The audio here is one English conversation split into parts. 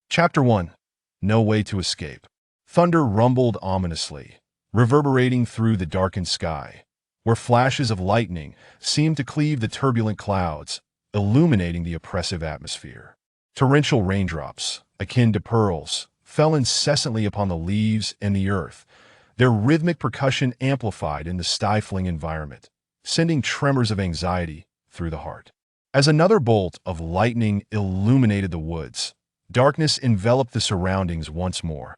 Chapter 1. No Way to Escape. Thunder rumbled ominously, reverberating through the darkened sky, where flashes of lightning seemed to cleave the turbulent clouds, illuminating the oppressive atmosphere. Torrential raindrops, akin to pearls, fell incessantly upon the leaves and the earth, their rhythmic percussion amplified in the stifling environment, sending tremors of anxiety through the heart. As another bolt of lightning illuminated the woods, darkness enveloped the surroundings once more,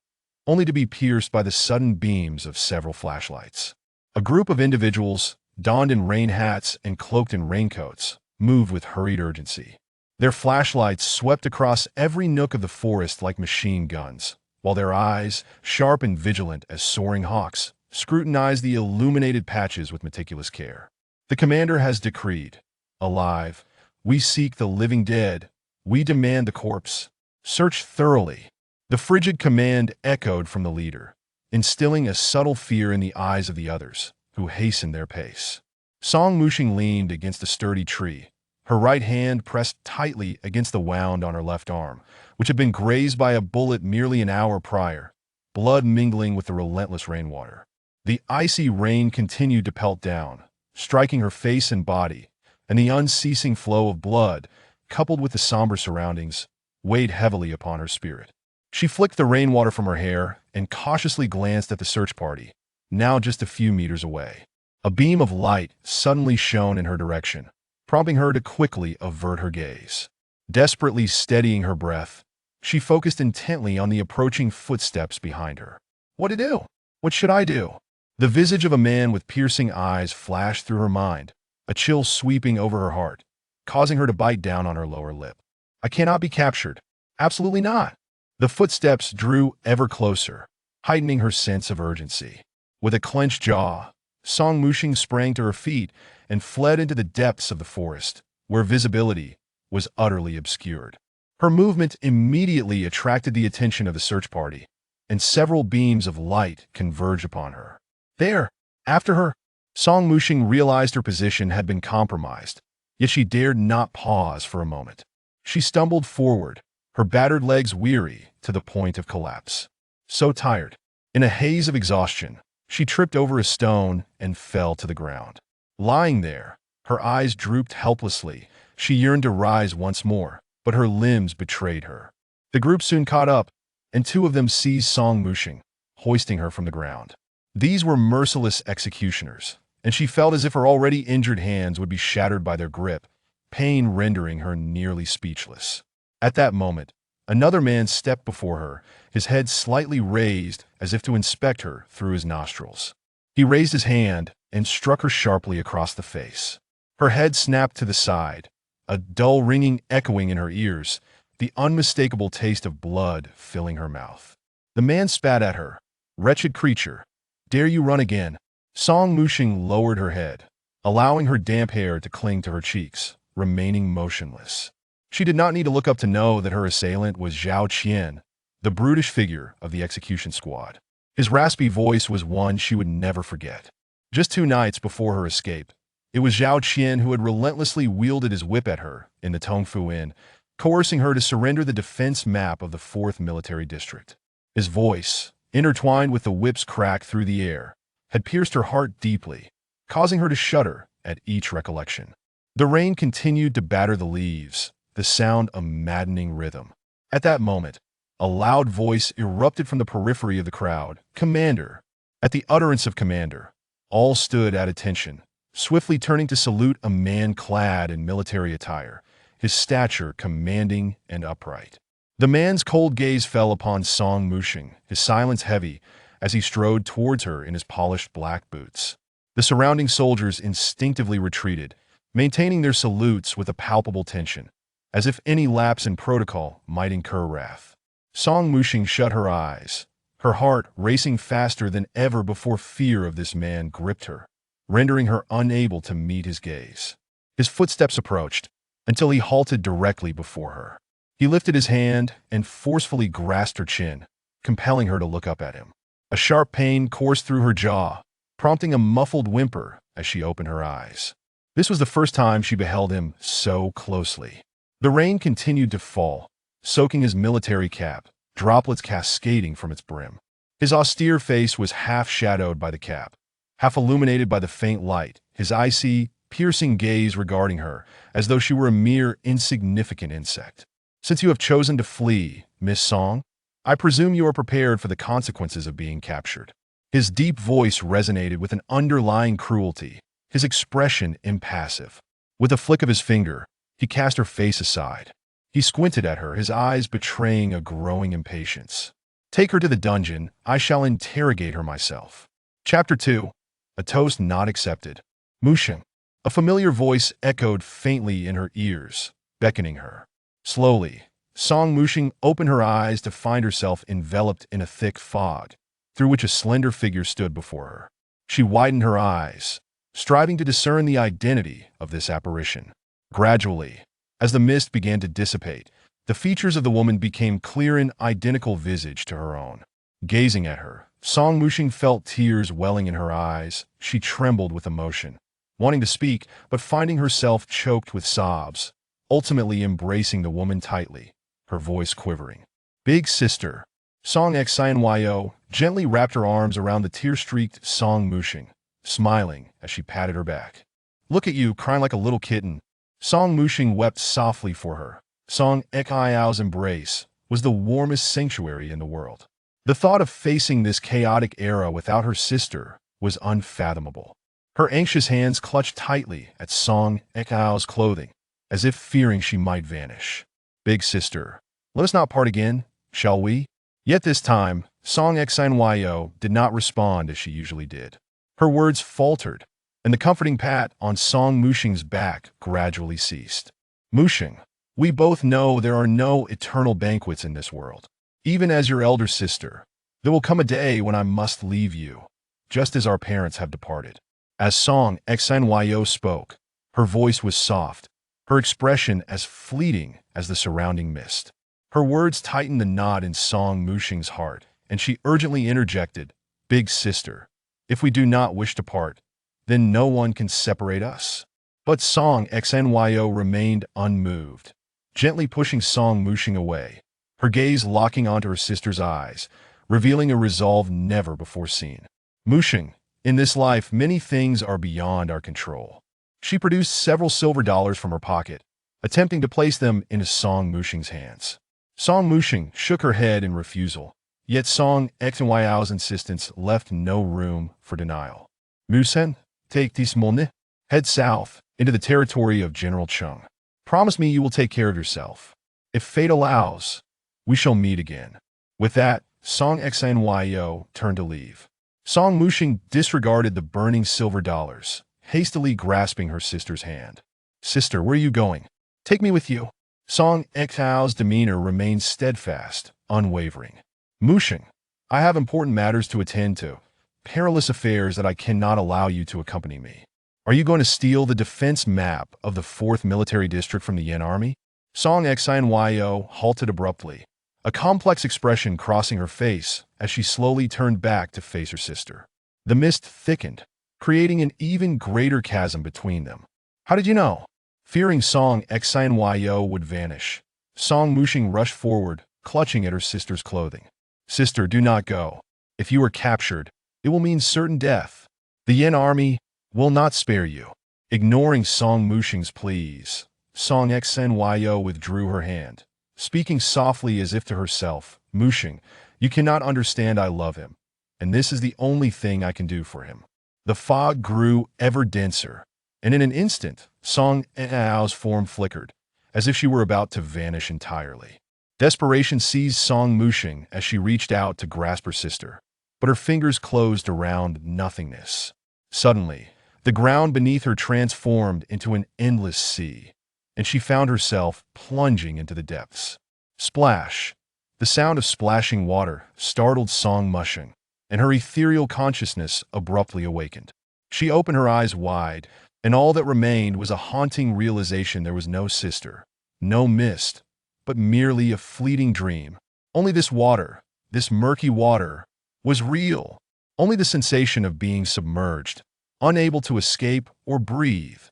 only to be pierced by the sudden beams of several flashlights. A group of individuals, donned in rain hats and cloaked in raincoats, moved with hurried urgency. Their flashlights swept across every nook of the forest like machine guns, while their eyes, sharp and vigilant as soaring hawks, scrutinized the illuminated patches with meticulous care. The commander has decreed, alive, we seek the living dead, we demand the corpse. Search thoroughly. The frigid command echoed from the leader, instilling a subtle fear in the eyes of the others, who hastened their pace. Song Mushing leaned against a sturdy tree, her right hand pressed tightly against the wound on her left arm, which had been grazed by a bullet merely an hour prior, blood mingling with the relentless rainwater. The icy rain continued to pelt down, striking her face and body, and the unceasing flow of blood, coupled with the somber surroundings, weighed heavily upon her spirit. She flicked the rainwater from her hair and cautiously glanced at the search party, now just a few meters away. A beam of light suddenly shone in her direction, prompting her to quickly avert her gaze. Desperately steadying her breath, she focused intently on the approaching footsteps behind her. What to do? What should I do? The visage of a man with piercing eyes flashed through her mind, a chill sweeping over her heart, causing her to bite down on her lower lip. I cannot be captured. Absolutely not. The footsteps drew ever closer, heightening her sense of urgency. With a clenched jaw, Song Mushing sprang to her feet and fled into the depths of the forest, where visibility was utterly obscured. Her movement immediately attracted the attention of the search party, and several beams of light converged upon her. There, after her, Song Mushing realized her position had been compromised, yet she dared not pause for a moment. She stumbled forward, her battered legs weary to the point of collapse. So tired, in a haze of exhaustion, she tripped over a stone and fell to the ground. Lying there, her eyes drooped helplessly, she yearned to rise once more, but her limbs betrayed her. The group soon caught up, and two of them seized Song Mushing, hoisting her from the ground. These were merciless executioners, and she felt as if her already injured hands would be shattered by their grip, pain rendering her nearly speechless. At that moment, another man stepped before her, his head slightly raised as if to inspect her through his nostrils. He raised his hand and struck her sharply across the face. Her head snapped to the side, a dull ringing echoing in her ears, the unmistakable taste of blood filling her mouth. The man spat at her. Wretched creature, dare you run again? Song Mushing lowered her head, allowing her damp hair to cling to her cheeks, remaining motionless. She did not need to look up to know that her assailant was Zhao Qian, the brutish figure of the execution squad. His raspy voice was one she would never forget. Just 2 nights before her escape, it was Zhao Qian who had relentlessly wielded his whip at her in the Tongfu Inn, coercing her to surrender the defense map of the 4th Military District. His voice, intertwined with the whip's crack through the air, had pierced her heart deeply, causing her to shudder at each recollection. The rain continued to batter the leaves, the sound a maddening rhythm. At that moment, a loud voice erupted from the periphery of the crowd. Commander! At the utterance of Commander, all stood at attention, swiftly turning to salute a man clad in military attire, his stature commanding and upright. The man's cold gaze fell upon Song Mushing, his silence heavy, as he strode towards her in his polished black boots. The surrounding soldiers instinctively retreated, maintaining their salutes with a palpable tension, as if any lapse in protocol might incur wrath. Song Mushing shut her eyes, her heart racing faster than ever before fear of this man gripped her, rendering her unable to meet his gaze. His footsteps approached, until he halted directly before her. He lifted his hand and forcefully grasped her chin, compelling her to look up at him. A sharp pain coursed through her jaw, prompting a muffled whimper as she opened her eyes. This was the first time she beheld him so closely. The rain continued to fall, soaking his military cap, droplets cascading from its brim. His austere face was half shadowed by the cap, half illuminated by the faint light, his icy, piercing gaze regarding her, as though she were a mere insignificant insect. Since you have chosen to flee, Miss Song, I presume you are prepared for the consequences of being captured. His deep voice resonated with an underlying cruelty, his expression impassive. With a flick of his finger, he cast her face aside. He squinted at her, his eyes betraying a growing impatience. Take her to the dungeon. I shall interrogate her myself. Chapter 2. A toast not accepted. Mushing. A familiar voice echoed faintly in her ears, beckoning her. Slowly, Song Mushing opened her eyes to find herself enveloped in a thick fog, through which a slender figure stood before her. She widened her eyes, striving to discern the identity of this apparition. Gradually, as the mist began to dissipate, the features of the woman became clear in identical visage to her own. Gazing at her, Song Mushing felt tears welling in her eyes. She trembled with emotion, wanting to speak, but finding herself choked with sobs, ultimately embracing the woman tightly, her voice quivering. Big sister, Song Xinyo gently wrapped her arms around the tear-streaked Song Mushing, smiling as she patted her back. Look at you, crying like a little kitten. Song Mushing wept softly for her. Song Xinyo's embrace was the warmest sanctuary in the world. The thought of facing this chaotic era without her sister was unfathomable. Her anxious hands clutched tightly at Song Xinyo's clothing, as if fearing she might vanish. Big sister, let us not part again, shall we? Yet this time, Song Xinyo did not respond as she usually did. Her words faltered, and the comforting pat on Song Mushing's back gradually ceased. Mushing, we both know there are no eternal banquets in this world. Even as your elder sister, there will come a day when I must leave you, just as our parents have departed. As Song Xinyo spoke, her voice was soft, her expression as fleeting as the surrounding mist. Her words tightened the knot in Song Mushing's heart, and she urgently interjected, Big sister, if we do not wish to part, then no one can separate us. But Song Xinyo remained unmoved, gently pushing Song Mushing away, her gaze locking onto her sister's eyes, revealing a resolve never before seen. Mushing, in this life, many things are beyond our control. She produced several silver dollars from her pocket, attempting to place them into Song Mushing's hands. Song Mushing shook her head in refusal, yet Song Xinyo's insistence left no room for denial. Musen, take this money, head south, into the territory of General Chung. Promise me you will take care of yourself. If fate allows, we shall meet again. With that, Song Xinyo turned to leave. Song Mushing disregarded the burning silver dollars, hastily grasping her sister's hand. Sister, where are you going? Take me with you. Song Xinyo's demeanor remained steadfast, unwavering. Mushing, I have important matters to attend to, perilous affairs that I cannot allow you to accompany me. Are you going to steal the defense map of the 4th Military District from the Yen Army? Song Xinyo halted abruptly, a complex expression crossing her face as she slowly turned back to face her sister. The mist thickened, creating an even greater chasm between them. How did you know? Fearing Song Xinyo would vanish, Song Mushing rushed forward, clutching at her sister's clothing. Sister, do not go. If you are captured, it will mean certain death. The Yen Army will not spare you. Ignoring Song Mushing's pleas, Song Xinyo withdrew her hand, speaking softly as if to herself. Mushing, you cannot understand I love him, and this is the only thing I can do for him. The fog grew ever denser, and in an instant, Song Xinyo's form flickered, as if she were about to vanish entirely. Desperation seized Song Mushing as she reached out to grasp her sister, but her fingers closed around nothingness. Suddenly, the ground beneath her transformed into an endless sea, and she found herself plunging into the depths. Splash! The sound of splashing water startled Song Mushing, and her ethereal consciousness abruptly awakened. She opened her eyes wide, and all that remained was a haunting realization there was no sister, no mist, but merely a fleeting dream. Only this water, this murky water, was real. Only the sensation of being submerged, unable to escape or breathe,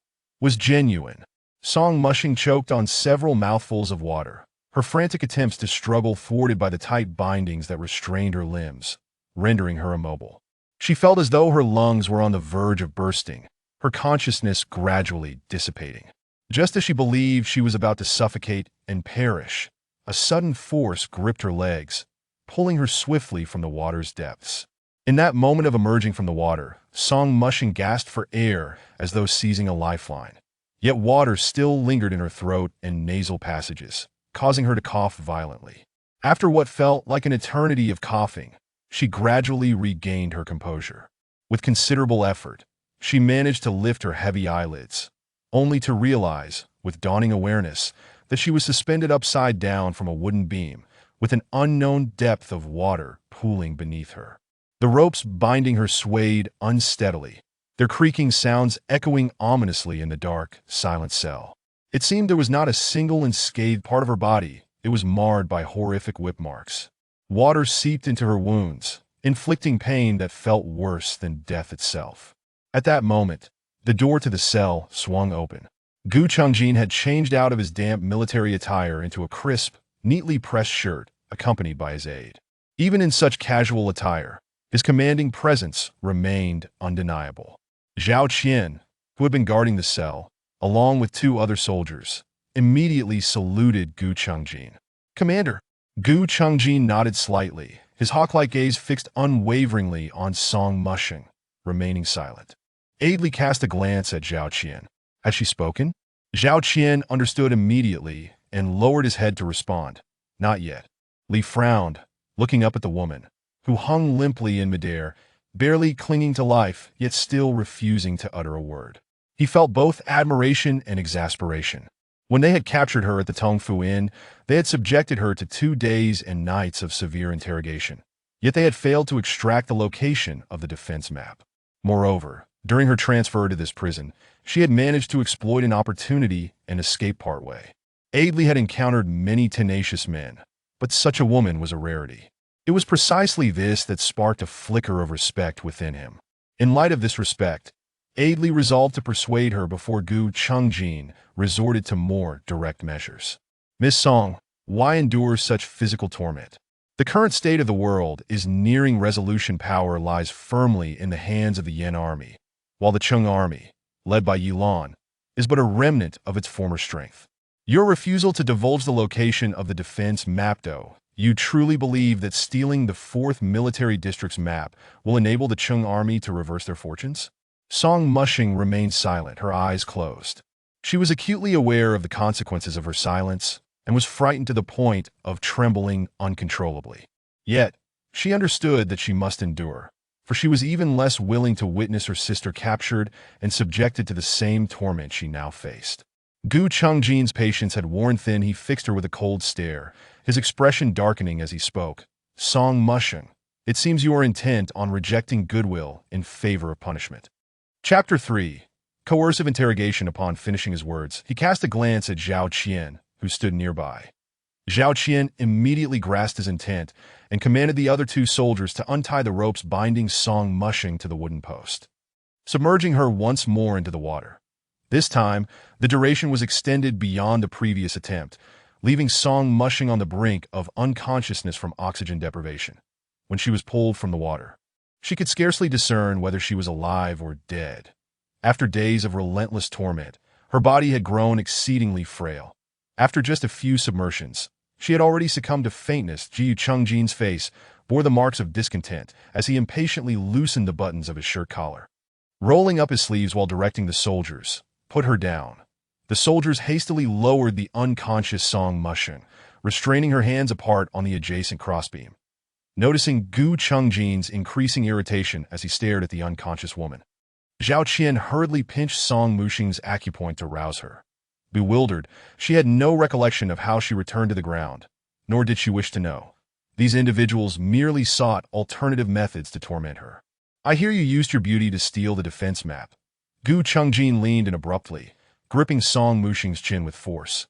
was genuine. Song Mushing choked on several mouthfuls of water, her frantic attempts to struggle thwarted by the tight bindings that restrained her limbs, rendering her immobile. She felt as though her lungs were on the verge of bursting, her consciousness gradually dissipating. Just as she believed she was about to suffocate and perish, a sudden force gripped her legs, pulling her swiftly from the water's depths. In that moment of emerging from the water, Song Mushing gasped for air as though seizing a lifeline. Yet water still lingered in her throat and nasal passages, causing her to cough violently. After what felt like an eternity of coughing, she gradually regained her composure. With considerable effort, she managed to lift her heavy eyelids, only to realize, with dawning awareness, that she was suspended upside down from a wooden beam, with an unknown depth of water pooling beneath her. The ropes binding her swayed unsteadily, their creaking sounds echoing ominously in the dark, silent cell. It seemed there was not a single unscathed part of her body. It was marred by horrific whip marks. Water seeped into her wounds, inflicting pain that felt worse than death itself. At that moment, the door to the cell swung open. Gu Chungjin had changed out of his damp military attire into a crisp, neatly pressed shirt, accompanied by his aide. Even in such casual attire, his commanding presence remained undeniable. Zhao Qian, who had been guarding the cell, along with two other soldiers, immediately saluted Gu Chungjin. "Commander." Gu Chungjin nodded slightly, his hawk-like gaze fixed unwaveringly on Song Mushing, remaining silent. Aidely cast a glance at Zhao Qian. Had she spoken? Zhao Qian understood immediately and lowered his head to respond. Not yet. Li frowned, looking up at the woman, who hung limply in midair, barely clinging to life, yet still refusing to utter a word. He felt both admiration and exasperation. When they had captured her at the Tongfu Inn, they had subjected her to 2 days and nights of severe interrogation. Yet they had failed to extract the location of the defense map. Moreover, during her transfer to this prison, she had managed to exploit an opportunity and escape partway. Aidley had encountered many tenacious men, but such a woman was a rarity. It was precisely this that sparked a flicker of respect within him. In light of this respect, Aidley resolved to persuade her before Gu Chungjin resorted to more direct measures. "Miss Song, why endure such physical torment? The current state of the world is nearing resolution. Power lies firmly in the hands of the Yen army, while the Chung army, led by Yilan, is but a remnant of its former strength. Your refusal to divulge the location of the defense map, though, you truly believe that stealing the 4th military district's map will enable the Chung army to reverse their fortunes?" Song Mushing remained silent, her eyes closed. She was acutely aware of the consequences of her silence and was frightened to the point of trembling uncontrollably. Yet, she understood that she must endure, for she was even less willing to witness her sister captured and subjected to the same torment she now faced. Gu Chungjin's patience had worn thin. He fixed her with a cold stare, his expression darkening as he spoke. "Song Mushing, it seems you are intent on rejecting goodwill in favor of punishment." Chapter 3. Coercive Interrogation. Upon finishing his words, he cast a glance at Zhao Qian, who stood nearby. Zhao Qian immediately grasped his intent and commanded the other 2 soldiers to untie the ropes binding Song Mushing to the wooden post, submerging her once more into the water. This time, the duration was extended beyond the previous attempt, leaving Song Mushing on the brink of unconsciousness from oxygen deprivation. When she was pulled from the water, she could scarcely discern whether she was alive or dead. After days of relentless torment, her body had grown exceedingly frail. After just a few submersions, she had already succumbed to faintness. Gu Chungjin's face bore the marks of discontent as he impatiently loosened the buttons of his shirt collar. Rolling up his sleeves while directing the soldiers, "Put her down." The soldiers hastily lowered the unconscious Song Mushing, restraining her hands apart on the adjacent crossbeam. Noticing Gu Chungjin's increasing irritation as he stared at the unconscious woman, Zhao Qian hurriedly pinched Song Mushing's acupoint to rouse her. Bewildered, she had no recollection of how she returned to the ground, nor did she wish to know. These individuals merely sought alternative methods to torment her. "I hear you used your beauty to steal the defense map." Gu Chungjin leaned in abruptly, gripping Song Mushing's chin with force.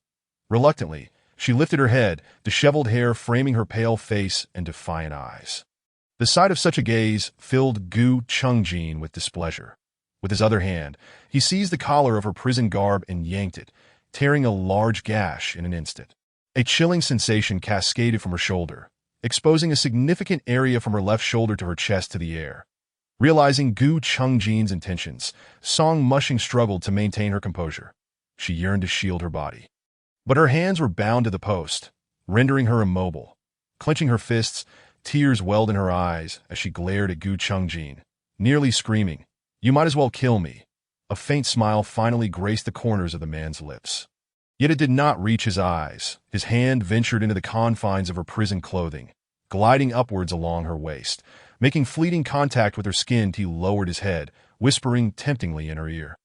Reluctantly, she lifted her head, disheveled hair framing her pale face and defiant eyes. The sight of such a gaze filled Gu Chungjin with displeasure. With his other hand, he seized the collar of her prison garb and yanked it, tearing a large gash in an instant. A chilling sensation cascaded from her shoulder, exposing a significant area from her left shoulder to her chest to the air. Realizing Gu Chungjin's intentions, Song Mushing struggled to maintain her composure. She yearned to shield her body. But her hands were bound to the post, rendering her immobile. Clenching her fists, tears welled in her eyes as she glared at Gu Chungjin, nearly screaming, "You might as well kill me." A faint smile finally graced the corners of the man's lips. Yet it did not reach his eyes. His hand ventured into the confines of her prison clothing, gliding upwards along her waist. Making fleeting contact with her skin, he lowered his head, whispering temptingly in her ear,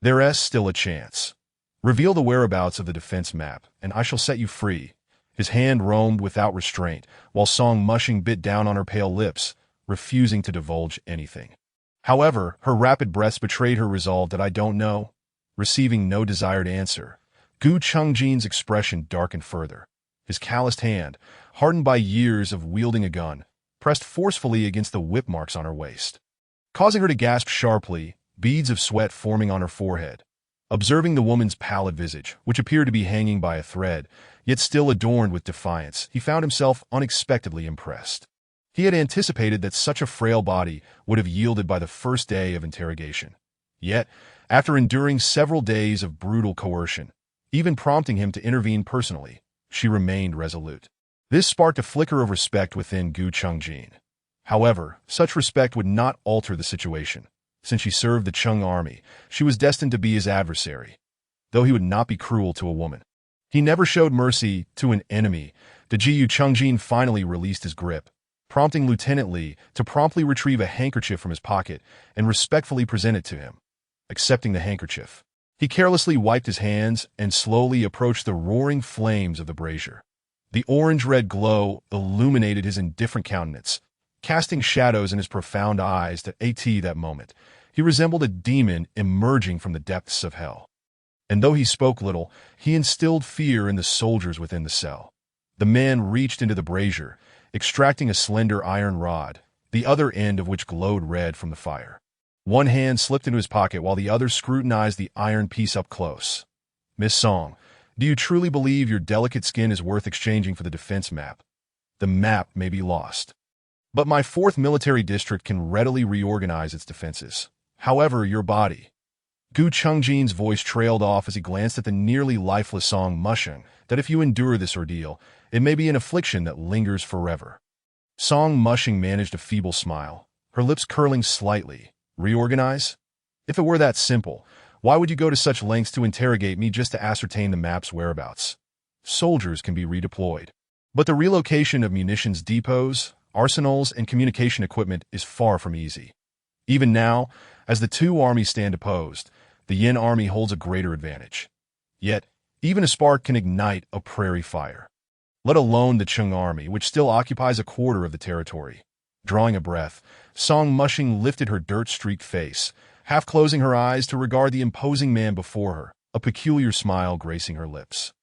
"There's still a chance. Reveal the whereabouts of the defense map, and I shall set you free." His hand roamed without restraint, while Song Mushing bit down on her pale lips, refusing to divulge anything. However, her rapid breaths betrayed her resolve that "I don't know." Receiving no desired answer, Gu Chungjin's expression darkened further. His calloused hand, hardened by years of wielding a gun, pressed forcefully against the whip marks on her waist, causing her to gasp sharply, beads of sweat forming on her forehead. Observing the woman's pallid visage, which appeared to be hanging by a thread, yet still adorned with defiance, he found himself unexpectedly impressed. He had anticipated that such a frail body would have yielded by the first day of interrogation. Yet, after enduring several days of brutal coercion, even prompting him to intervene personally, she remained resolute. This sparked a flicker of respect within Gu Chungjin. However, such respect would not alter the situation. Since she served the Chung army, she was destined to be his adversary. Though he would not be cruel to a woman, he never showed mercy to an enemy. The Gu Chungjin finally released his grip, prompting Lieutenant Li to promptly retrieve a handkerchief from his pocket and respectfully present it to him. Accepting the handkerchief, he carelessly wiped his hands and slowly approached the roaring flames of the brazier. The orange-red glow illuminated his indifferent countenance, casting shadows in his profound eyes that moment. He resembled a demon emerging from the depths of hell. And though he spoke little, he instilled fear in the soldiers within the cell. The man reached into the brazier, extracting a slender iron rod, the other end of which glowed red from the fire. One hand slipped into his pocket while the other scrutinized the iron piece up close. "Miss Song, do you truly believe your delicate skin is worth exchanging for the defense map? The map may be lost, but my 4th military district can readily reorganize its defenses. However, your body—" Gu Chungjin's voice trailed off as he glanced at the nearly lifeless Song Mushing, "that if you endure this ordeal, it may be an affliction that lingers forever." Song Mushing managed a feeble smile, her lips curling slightly. "Reorganize? If it were that simple, why would you go to such lengths to interrogate me just to ascertain the map's whereabouts? Soldiers can be redeployed, but the relocation of munitions depots, arsenals, and communication equipment is far from easy. Even now, as the two armies stand opposed, the Yin army holds a greater advantage. Yet, even a spark can ignite a prairie fire, let alone the Chung army, which still occupies a quarter of the territory." Drawing a breath, Song Mushing lifted her dirt-streaked face, half closing her eyes to regard the imposing man before her, a peculiar smile gracing her lips.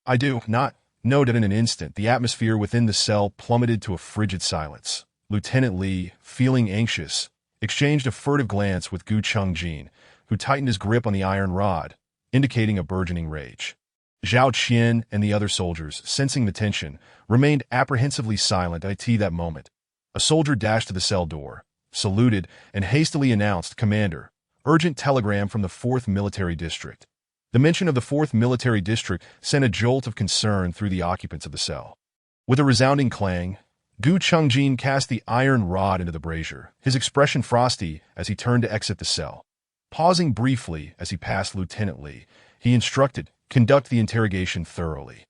"I do not know that." In an instant, the atmosphere within the cell plummeted to a frigid silence. Lieutenant Li, feeling anxious, exchanged a furtive glance with Gu Chungjin, who tightened his grip on the iron rod, indicating a burgeoning rage. Zhao Qian and the other soldiers, sensing the tension, remained apprehensively silent at that moment. A soldier dashed to the cell door, saluted, and hastily announced, "Commander, urgent telegram from the 4th Military District." The mention of the 4th Military District sent a jolt of concern through the occupants of the cell. With a resounding clang, Gu Chungjin cast the iron rod into the brazier, his expression frosty as he turned to exit the cell. Pausing briefly as he passed Lieutenant Li, he instructed, "Conduct the interrogation thoroughly,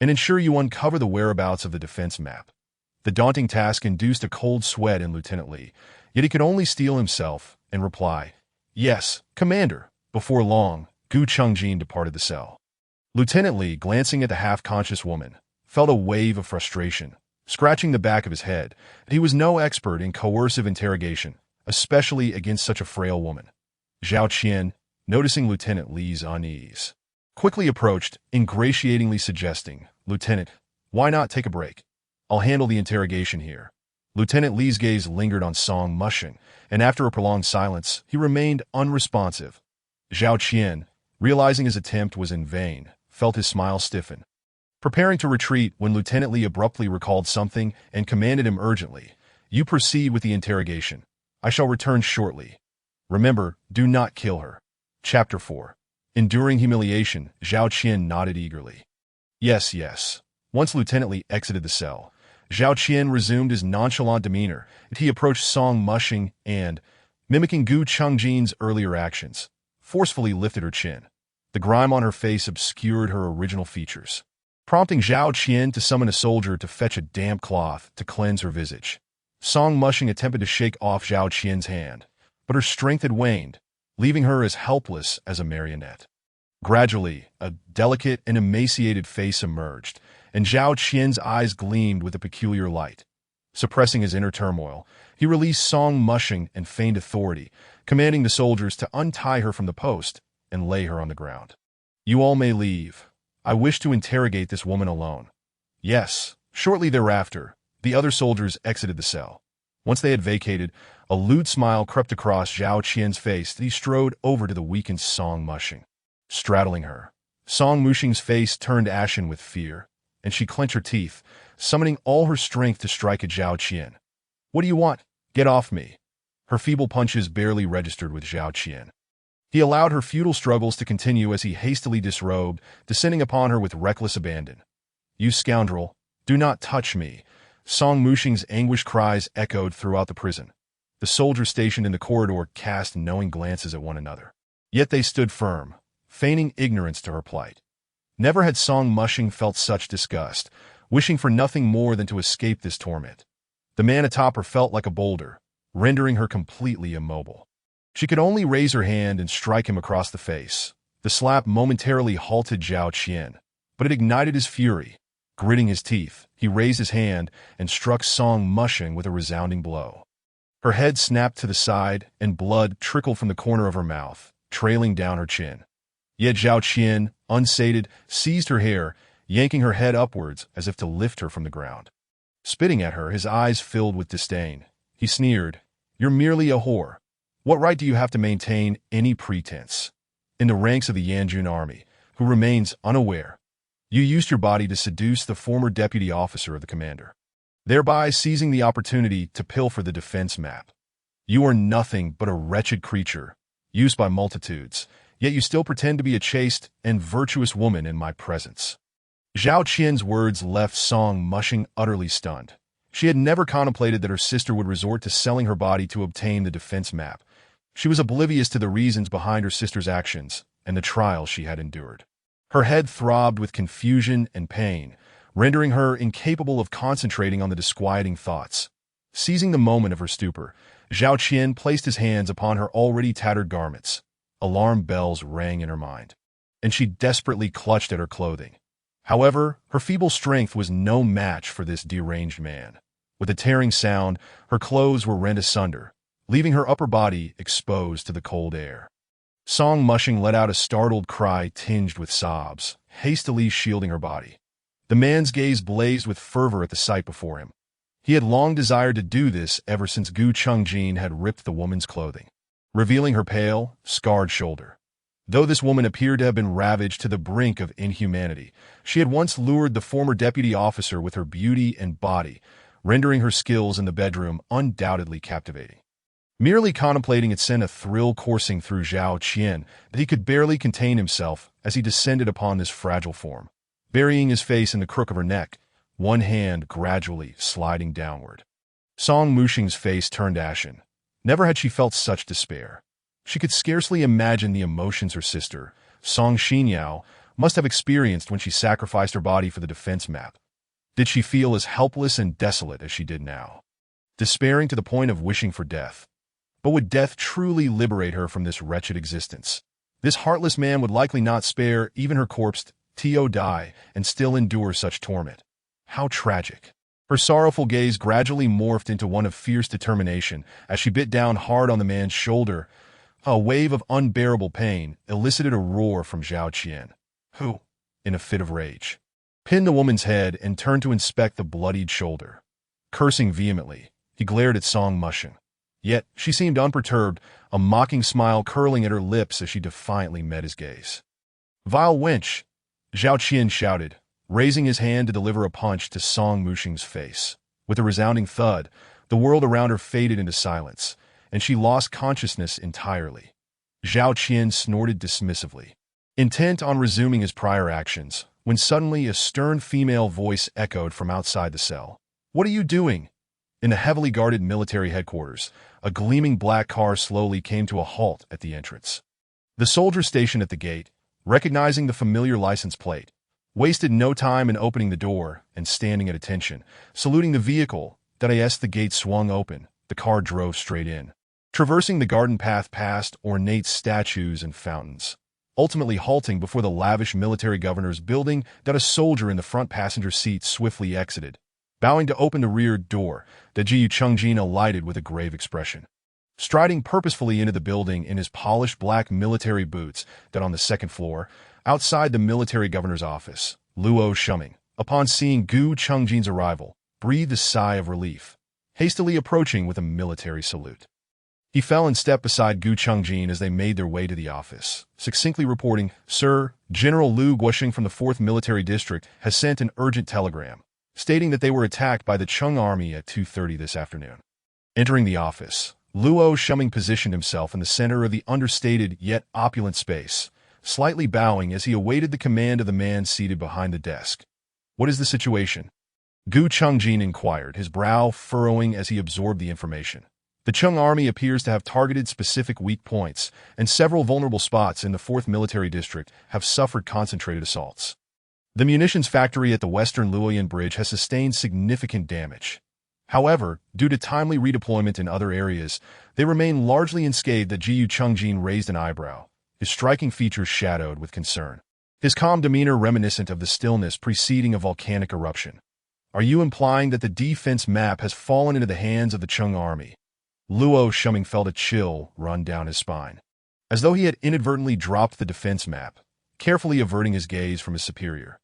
and ensure you uncover the whereabouts of the defense map." The daunting task induced a cold sweat in Lieutenant Li, yet he could only steel himself and reply, "Yes, Commander." Before long, Gu Chungjin departed the cell. Lieutenant Li, glancing at the half-conscious woman, felt a wave of frustration, scratching the back of his head. He was no expert in coercive interrogation, especially against such a frail woman. Zhao Qian, noticing Lieutenant Li's unease, quickly approached, ingratiatingly suggesting, "Lieutenant, why not take a break? I'll handle the interrogation here." Lieutenant Li's gaze lingered on Song Mushing, and after a prolonged silence, he remained unresponsive. Zhao Qian, realizing his attempt was in vain, felt his smile stiffen. preparing to retreat when Lieutenant Lee abruptly recalled something and commanded him urgently, "You proceed with the interrogation. I shall return shortly. Remember, do not kill her." Chapter 4. Enduring humiliation, Zhao Qian nodded eagerly. Yes, yes. Once Lieutenant Lee exited the cell, Zhao Qian resumed his nonchalant demeanor as he approached Song Mushing and, mimicking Gu Chungjin's earlier actions, forcefully lifted her chin. The grime on her face obscured her original features, prompting Zhao Qian to summon a soldier to fetch a damp cloth to cleanse her visage. Song Mushing attempted to shake off Zhao Qian's hand, but her strength had waned, leaving her as helpless as a marionette. Gradually, a delicate and emaciated face emerged, and Zhao Qian's eyes gleamed with a peculiar light. Suppressing his inner turmoil, he released Song Mushing and feigned authority, commanding the soldiers to untie her from the post and lay her on the ground. "You all may leave. I wish to interrogate this woman alone." Yes. Shortly thereafter, the other soldiers exited the cell. Once they had vacated, a lewd smile crept across Zhao Qian's face as he strode over to the weakened Song Mushing. Straddling her, Song Mushing's face turned ashen with fear, and she clenched her teeth, summoning all her strength to strike at Zhao Qian. "What do you want? Get off me." Her feeble punches barely registered with Zhao Qian. He allowed her futile struggles to continue as he hastily disrobed, descending upon her with reckless abandon. "You scoundrel, do not touch me." Song Mushing's anguished cries echoed throughout the prison. The soldiers stationed in the corridor cast knowing glances at one another. Yet they stood firm, feigning ignorance to her plight. Never had Song Mushing felt such disgust, wishing for nothing more than to escape this torment. The man atop her felt like a boulder, rendering her completely immobile. She could only raise her hand and strike him across the face. The slap momentarily halted Zhao Qian, but it ignited his fury. Gritting his teeth, he raised his hand and struck Song Mushing with a resounding blow. Her head snapped to the side, and blood trickled from the corner of her mouth, trailing down her chin. Yet Zhao Qian, unsated, seized her hair, yanking her head upwards as if to lift her from the ground. Spitting at her, his eyes filled with disdain, he sneered, "You're merely a whore. What right do you have to maintain any pretense? In the ranks of the Yanjun army, who remains unaware, you used your body to seduce the former deputy officer of the commander, thereby seizing the opportunity to pilfer the defense map. You are nothing but a wretched creature, used by multitudes, yet you still pretend to be a chaste and virtuous woman in my presence." Zhao Qian's words left Song Mushing utterly stunned. She had never contemplated that her sister would resort to selling her body to obtain the defense map. She was oblivious to the reasons behind her sister's actions and the trial she had endured. Her head throbbed with confusion and pain, rendering her incapable of concentrating on the disquieting thoughts. Seizing the moment of her stupor, Zhao Qian placed his hands upon her already tattered garments. Alarm bells rang in her mind, and she desperately clutched at her clothing. However, her feeble strength was no match for this deranged man. With a tearing sound, her clothes were rent asunder, leaving her upper body exposed to the cold air. Song Mushing let out a startled cry tinged with sobs, hastily shielding her body. The man's gaze blazed with fervor at the sight before him. He had long desired to do this ever since Gu Chungjin had ripped the woman's clothing, revealing her pale, scarred shoulder. Though this woman appeared to have been ravaged to the brink of inhumanity, she had once lured the former deputy officer with her beauty and body, rendering her skills in the bedroom undoubtedly captivating. Merely contemplating it sent a thrill coursing through Zhao Qian that he could barely contain himself as he descended upon this fragile form, burying his face in the crook of her neck, one hand gradually sliding downward. Song Mushing's face turned ashen. Never had she felt such despair. She could scarcely imagine the emotions her sister, Song Xinyao, must have experienced when she sacrificed her body for the defense map. Did she feel as helpless and desolate as she did now, despairing to the point of wishing for death? But would death truly liberate her from this wretched existence? This heartless man would likely not spare even her corpse to die and still endure such torment. How tragic. Her sorrowful gaze gradually morphed into one of fierce determination as she bit down hard on the man's shoulder. A wave of unbearable pain elicited a roar from Zhao Qian, who, in a fit of rage, pinned the woman's head and turned to inspect the bloodied shoulder. Cursing vehemently, he glared at Song Mushing. Yet she seemed unperturbed, a mocking smile curling at her lips as she defiantly met his gaze. "Vile wench!" Zhao Qian shouted, raising his hand to deliver a punch to Song Mushing's face. With a resounding thud, the world around her faded into silence, and she lost consciousness entirely. Zhao Qian snorted dismissively, intent on resuming his prior actions, when suddenly a stern female voice echoed from outside the cell. "What are you doing?" In the heavily guarded military headquarters, a gleaming black car slowly came to a halt at the entrance. The soldier stationed at the gate, recognizing the familiar license plate, wasted no time in opening the door and standing at attention, saluting the vehicle. As the gate swung open, the car drove straight in, traversing the garden path past ornate statues and fountains, ultimately halting before the lavish military governor's building. A soldier in the front passenger seat swiftly exited, bowing to open the rear door. Jiyu Chengjin alighted with a grave expression, striding purposefully into the building in his polished black military boots. On the second floor, outside the military governor's office, Luo Shuming, upon seeing Gu Chengjin's arrival, breathed a sigh of relief, hastily approaching with a military salute. He fell in step beside Gu Chengjin as they made their way to the office, succinctly reporting, "Sir, General Liu Guoxing from the 4th Military District has sent an urgent telegram, stating that they were attacked by the Cheng Army at 2:30 this afternoon." Entering the office, Luo Shuming positioned himself in the center of the understated yet opulent space, slightly bowing as he awaited the command of the man seated behind the desk. "What is the situation?" Gu Chengjin inquired, his brow furrowing as he absorbed the information. "The Cheng Army appears to have targeted specific weak points, and several vulnerable spots in the 4th Military District have suffered concentrated assaults. The munitions factory at the Western Luoyan Bridge has sustained significant damage. However, due to timely redeployment in other areas, they remain largely unscathed." Jiyu Chengjin raised an eyebrow, his striking features shadowed with concern, his calm demeanor reminiscent of the stillness preceding a volcanic eruption. "Are you implying that the defense map has fallen into the hands of the Cheng Army?" Luo Shuming felt a chill run down his spine, as though he had inadvertently dropped the defense map, carefully averting his gaze from his superior.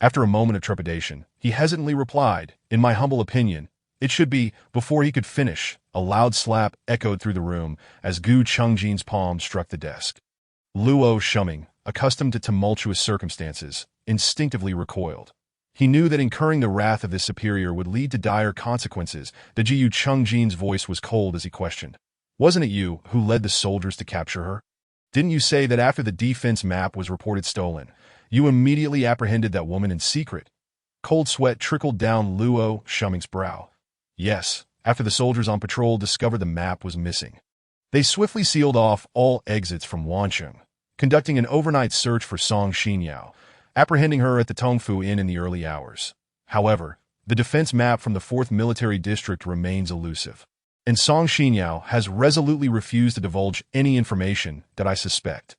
After a moment of trepidation, he hesitantly replied, "In my humble opinion, it should be." Before he could finish, a loud slap echoed through the room as Gu Chengjin's palm struck the desk. Luo Shuming, accustomed to tumultuous circumstances, instinctively recoiled. He knew that incurring the wrath of his superior would lead to dire consequences. Jiyu Chengjin's voice was cold as he questioned, "Wasn't it you who led the soldiers to capture her? Didn't you say that after the defense map was reported stolen, you immediately apprehended that woman in secret?" Cold sweat trickled down Luo Shuming's brow. "Yes, after the soldiers on patrol discovered the map was missing. They swiftly sealed off all exits from Wancheng, conducting an overnight search for Song Xinyao, apprehending her at the Tongfu Inn in the early hours. However, the defense map from the 4th Military District remains elusive, and Song Xinyao has resolutely refused to divulge any information that I suspect."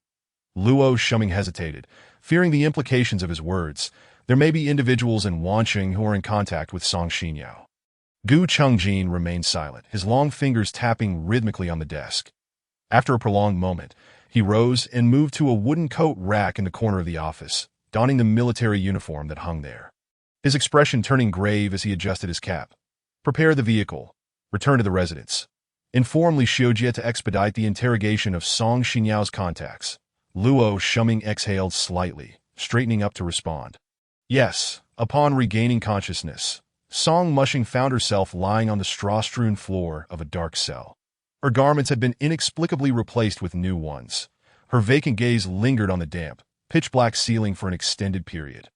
Luo Shuming hesitated, fearing the implications of his words. There may be individuals in Wancheng who are in contact with Song Xinyao. Gu Chengjin remained silent, his long fingers tapping rhythmically on the desk. After a prolonged moment, he rose and moved to a wooden coat rack in the corner of the office, donning the military uniform that hung there, his expression turning grave as he adjusted his cap. "Prepare the vehicle. Return to the residence. Inform Li Xiujie to expedite the interrogation of Song Xinyao's contacts." Luo Shuming exhaled slightly, straightening up to respond. Yes. Upon regaining consciousness, Song Mushing found herself lying on the straw-strewn floor of a dark cell. Her garments had been inexplicably replaced with new ones. Her vacant gaze lingered on the damp, pitch-black ceiling for an extended period.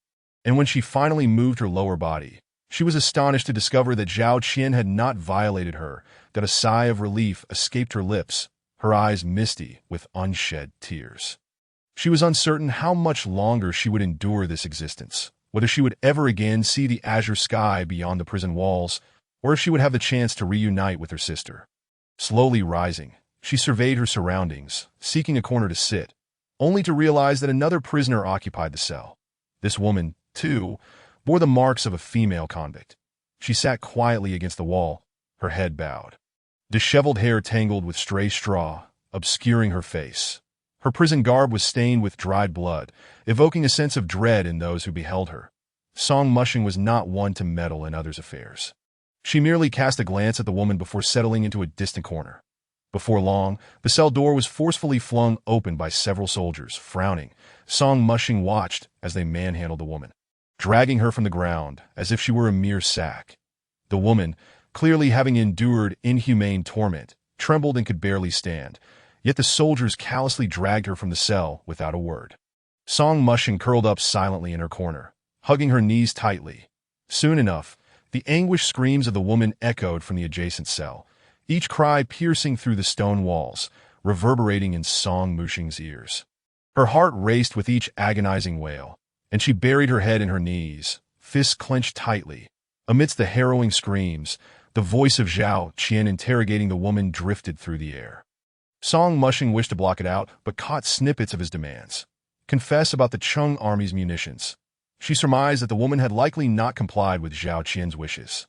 And when she finally moved her lower body, she was astonished to discover that Zhao Qian had not violated her. That a sigh of relief escaped her lips, her eyes misty with unshed tears. She was uncertain how much longer she would endure this existence, whether she would ever again see the azure sky beyond the prison walls, or if she would have the chance to reunite with her sister. Slowly rising, she surveyed her surroundings, seeking a corner to sit, only to realize that another prisoner occupied the cell. This woman, too, bore the marks of a female convict. She sat quietly against the wall, her head bowed, disheveled hair tangled with stray straw, obscuring her face. Her prison garb was stained with dried blood, evoking a sense of dread in those who beheld her. Song Mushing was not one to meddle in others' affairs. She merely cast a glance at the woman before settling into a distant corner. Before long, the cell door was forcefully flung open by several soldiers. Frowning, Song Mushing watched as they manhandled the woman. dragging her from the ground as if she were a mere sack. The woman, clearly having endured inhumane torment, trembled and could barely stand, yet the soldiers callously dragged her from the cell without a word. Song Mushing curled up silently in her corner, hugging her knees tightly. Soon enough, the anguished screams of the woman echoed from the adjacent cell, each cry piercing through the stone walls, reverberating in Song Mushing's ears. Her heart raced with each agonizing wail, and she buried her head in her knees, fists clenched tightly. Amidst the harrowing screams, the voice of Zhao Qian interrogating the woman drifted through the air. Song Mushing wished to block it out, but caught snippets of his demands. Confess about the Chung army's munitions. She surmised that the woman had likely not complied with Zhao Qian's wishes.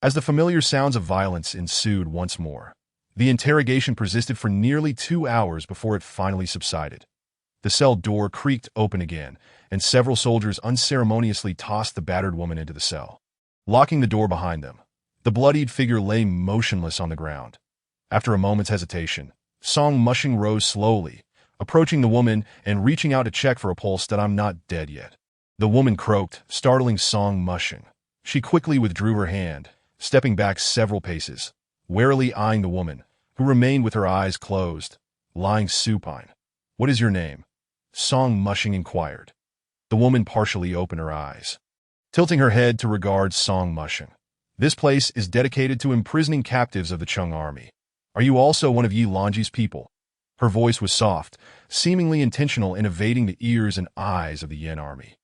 As the familiar sounds of violence ensued once more, the interrogation persisted for nearly 2 hours before it finally subsided. The cell door creaked open again, and several soldiers unceremoniously tossed the battered woman into the cell. Locking the door behind them, the bloodied figure lay motionless on the ground. After a moment's hesitation, Song Mushing rose slowly, approaching the woman and reaching out to check for a pulse that "I'm not dead yet." The woman croaked, startling Song Mushing. She quickly withdrew her hand, stepping back several paces, warily eyeing the woman, who remained with her eyes closed, lying supine. "What is your name?" Song Mushing inquired. The woman partially opened her eyes, tilting her head to regard Song Mushing. "This place is dedicated to imprisoning captives of the Chung army. Are you also one of Yi Lanji's people?" Her voice was soft, seemingly intentional in evading the ears and eyes of the Yen army.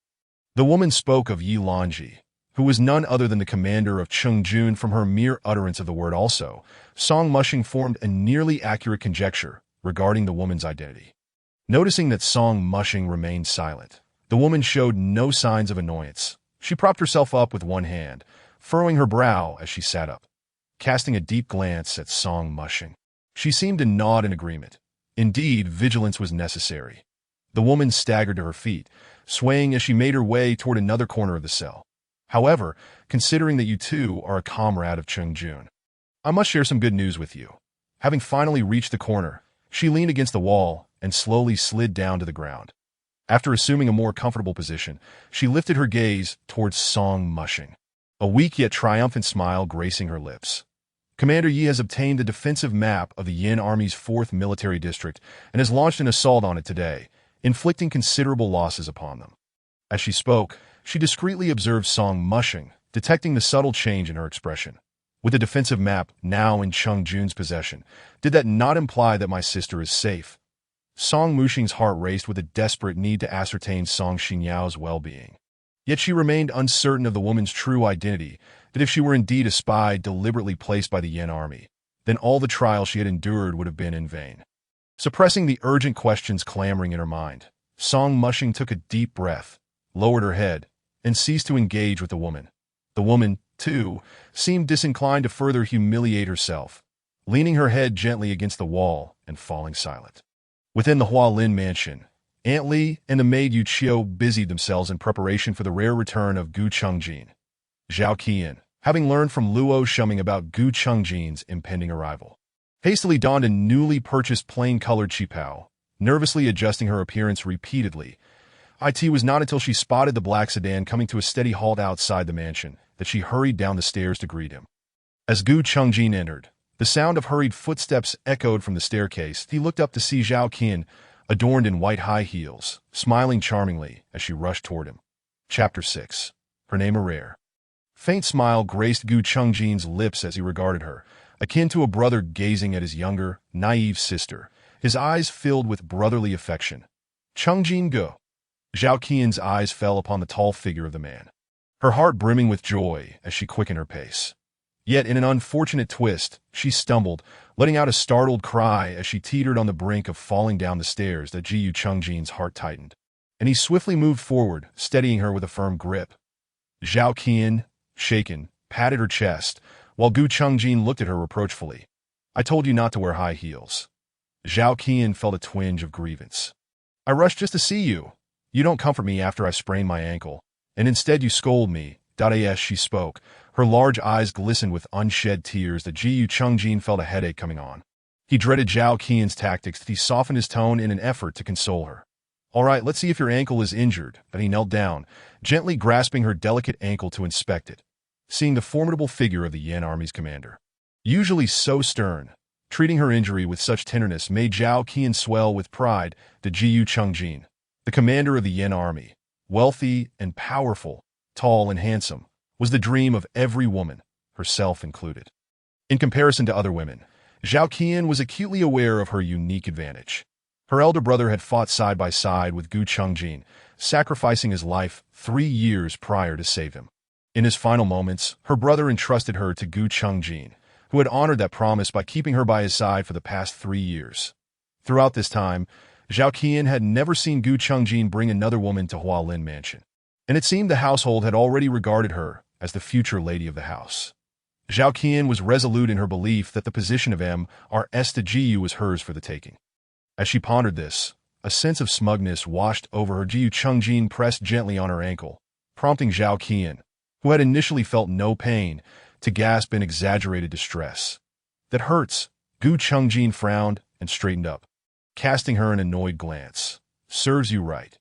The woman spoke of Yi Lanji, who was none other than the commander of Chungjun. From her mere utterance of the word "also," Song Mushing formed a nearly accurate conjecture regarding the woman's identity. Noticing that Song Mushing remained silent, the woman showed no signs of annoyance. She propped herself up with one hand, furrowing her brow as she sat up. Casting a deep glance at Song Mushing, she seemed to nod in agreement. Indeed, vigilance was necessary. The woman staggered to her feet, swaying as she made her way toward another corner of the cell. "However, considering that you too are a comrade of Chungjun, I must share some good news with you." Having finally reached the corner, she leaned against the wall and slowly slid down to the ground. After assuming a more comfortable position, she lifted her gaze towards Song Mushing, a weak yet triumphant smile gracing her lips. "Commander Yi has obtained the defensive map of the Yin Army's 4th military district and has launched an assault on it today, inflicting considerable losses upon them." As she spoke, she discreetly observed Song Mushing, detecting the subtle change in her expression. "With the defensive map now in Chungjun's possession, did that not imply that my sister is safe?" Song Mushing's heart raced with a desperate need to ascertain Song Xinyao's well-being. Yet she remained uncertain of the woman's true identity, that if she were indeed a spy deliberately placed by the Yen army, then all the trial she had endured would have been in vain. Suppressing the urgent questions clamoring in her mind, Song Mushing took a deep breath, lowered her head, and ceased to engage with the woman. The woman, too, seemed disinclined to further humiliate herself, leaning her head gently against the wall and falling silent. Within the Hualin mansion, Aunt Li and the maid Yu Qiu busied themselves in preparation for the rare return of Gu Chungjin. Zhao Qian, having learned from Luo Shuming about Gu Chungjin's impending arrival, hastily donned a newly purchased plain-colored qipao, nervously adjusting her appearance repeatedly. It was not until she spotted the black sedan coming to a steady halt outside the mansion that she hurried down the stairs to greet him. As Gu Chungjin entered, the sound of hurried footsteps echoed from the staircase. He looked up to see Zhao Qian, adorned in white high heels, smiling charmingly as she rushed toward him. Chapter 6. Her name rare. Faint smile graced Gu Chungjin's lips as he regarded her, akin to a brother gazing at his younger, naive sister, his eyes filled with brotherly affection. "Chungjin Gu." Zhao Qian's eyes fell upon the tall figure of the man, her heart brimming with joy as she quickened her pace. Yet in an unfortunate twist, she stumbled, letting out a startled cry as she teetered on the brink of falling down the stairs. That Gu Chungjin's heart tightened, and he swiftly moved forward, steadying her with a firm grip. Zhao Qian, shaken, patted her chest, while Gu Chungjin looked at her reproachfully. "I told you not to wear high heels." Zhao Qian felt a twinge of grievance. "I rushed just to see you. You don't comfort me after I sprained my ankle, and instead you scold me." As she spoke, her large eyes glistened with unshed tears. That Gu Chungjin felt a headache coming on. He dreaded Zhao Qian's tactics. He softened his tone in an effort to console her. All right, let's see if your ankle is injured. Then he knelt down, gently grasping her delicate ankle to inspect it, seeing the formidable figure of the Yan army's commander. Usually so stern, treating her injury with such tenderness made Zhao Qian swell with pride. The Jiyu Chengjin, the commander of the Yan army, wealthy and powerful, tall and handsome, was the dream of every woman, herself included. In comparison to other women, Zhao Qian was acutely aware of her unique advantage. Her elder brother had fought side by side with Gu Chengjin, sacrificing his life 3 years prior to save him. In his final moments, her brother entrusted her to Gu Chengjin, who had honored that promise by keeping her by his side for the past 3 years. Throughout this time, Zhao Qian had never seen Gu Chengjin bring another woman to Hualin Mansion, and it seemed the household had already regarded her as the future lady of the house. Zhao Qian was resolute in her belief that the position of M.R.S. to Jiyu was hers for the taking. As she pondered this, a sense of smugness washed over her. Jiyu Chengjin pressed gently on her ankle, prompting Zhao Qian, who had initially felt no pain, to gasp in exaggerated distress. That hurts. Gu Chengjin frowned and straightened up, casting her an annoyed glance. Serves you right.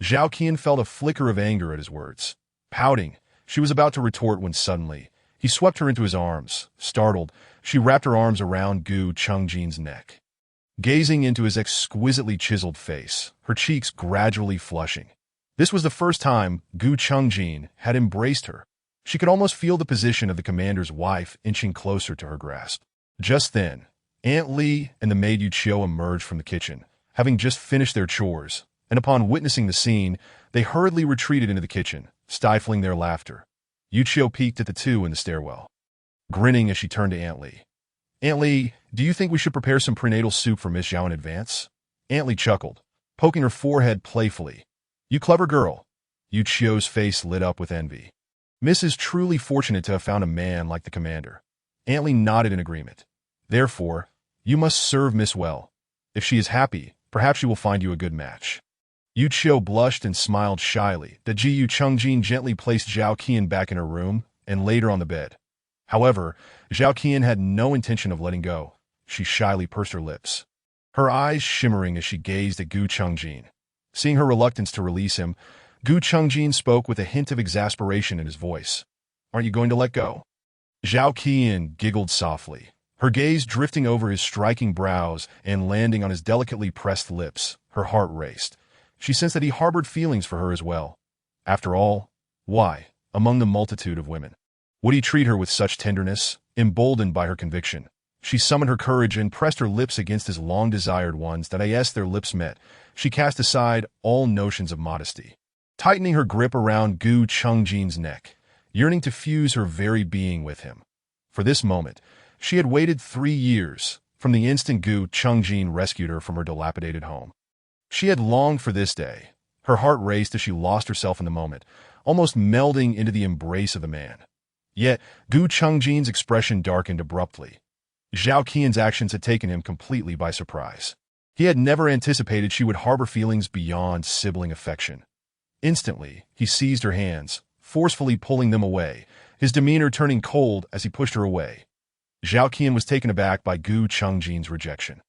Zhao Qian felt a flicker of anger at his words. Pouting, she was about to retort when suddenly, he swept her into his arms. Startled, she wrapped her arms around Gu Chengjin's neck. Gazing into his exquisitely chiseled face, her cheeks gradually flushing. This was the first time Gu Chengjin had embraced her. She could almost feel the position of the commander's wife inching closer to her grasp. Just then, Aunt Li and the maid Yu Qiu emerged from the kitchen, having just finished their chores, and upon witnessing the scene, they hurriedly retreated into the kitchen, stifling their laughter. Yu Qiu peeked at the two in the stairwell, grinning as she turned to Aunt Li. Aunt Li, do you think we should prepare some prenatal soup for Miss Zhao in advance? Aunt Li chuckled, poking her forehead playfully. You clever girl. Yu Qiu's face lit up with envy. Miss is truly fortunate to have found a man like the commander. Aunt Li nodded in agreement. Therefore, you must serve Miss well. If she is happy, perhaps she will find you a good match. Yu Qiu blushed and smiled shyly. The Jiyu Chengjin gently placed Zhao Qian back in her room and laid her on the bed. However, Zhao Qian had no intention of letting go. She shyly pursed her lips, her eyes shimmering as she gazed at Gu Chengjin. Seeing her reluctance to release him, Gu Chengjin spoke with a hint of exasperation in his voice. Aren't you going to let go? Zhao Qian giggled softly, her gaze drifting over his striking brows and landing on his delicately pressed lips. Her heart raced. She sensed that he harbored feelings for her as well. After all, why, among the multitude of women, would he treat her with such tenderness? Emboldened by her conviction, she summoned her courage and pressed her lips against his long-desired ones. That as their lips met, she cast aside all notions of modesty, tightening her grip around Gu Chengjin's neck, yearning to fuse her very being with him. For this moment, she had waited 3 years, from the instant Gu Chengjin rescued her from her dilapidated home. She had longed for this day. Her heart raced as she lost herself in the moment, almost melding into the embrace of the man. Yet, Gu Chengjin's expression darkened abruptly. Zhao Qian's actions had taken him completely by surprise. He had never anticipated she would harbor feelings beyond sibling affection. Instantly, he seized her hands, forcefully pulling them away, his demeanor turning cold as he pushed her away. Zhao Qian was taken aback by Gu Chengjin's rejection.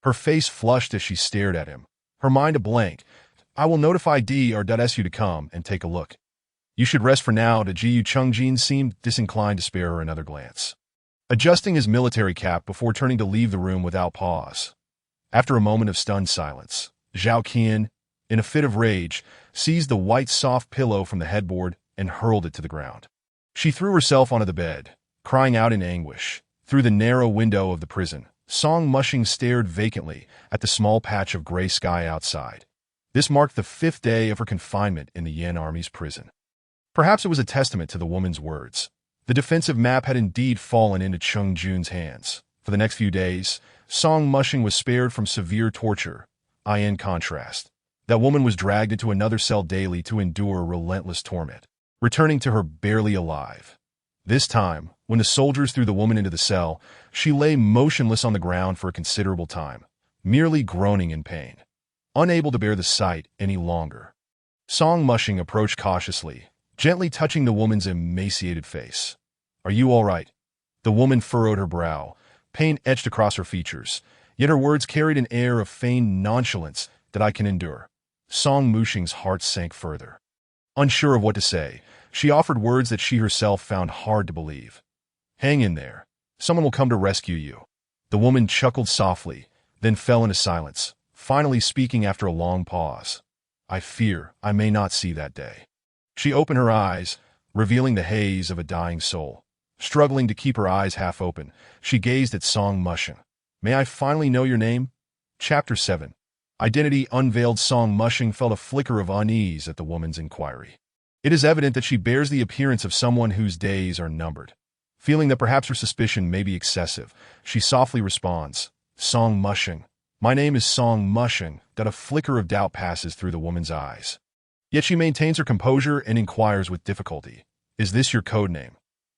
Her face flushed as she stared at him, her mind a blank. I will notify DRSU to come and take a look. You should rest for now. The Jiyu Chengjin seemed disinclined to spare her another glance, adjusting his military cap before turning to leave the room without pause. After a moment of stunned silence, Zhao Qian, in a fit of rage, seized the white soft pillow from the headboard and hurled it to the ground. She threw herself onto the bed, crying out in anguish. Through the narrow window of the prison, Song Mushing stared vacantly at the small patch of gray sky outside. This marked the 5th day of her confinement in the Yan Army's prison. Perhaps it was a testament to the woman's words. The defensive map had indeed fallen into Chung Jun's hands. For the next few days, Song Mushing was spared from severe torture. In contrast, that woman was dragged into another cell daily to endure relentless torment, returning to her barely alive. This time, when the soldiers threw the woman into the cell, she lay motionless on the ground for a considerable time, merely groaning in pain, unable to bear the sight any longer. Song Mushing approached cautiously, gently touching the woman's emaciated face. Are you all right? The woman furrowed her brow, pain etched across her features, yet her words carried an air of feigned nonchalance that I can endure. Song Mushing's heart sank further. Unsure of what to say, she offered words that she herself found hard to believe. Hang in there. Someone will come to rescue you. The woman chuckled softly, then fell into silence, finally speaking after a long pause. I fear I may not see that day. She opened her eyes, revealing the haze of a dying soul. Struggling to keep her eyes half open, she gazed at Song Mushing. May I finally know your name? Chapter 7. Identity unveiled. Song Mushing felt a flicker of unease at the woman's inquiry. It is evident that she bears the appearance of someone whose days are numbered. Feeling that perhaps her suspicion may be excessive, she softly responds, Song Mushing. My name is Song Mushing. That a flicker of doubt passes through the woman's eyes. Yet she maintains her composure and inquires with difficulty, Is this your code name?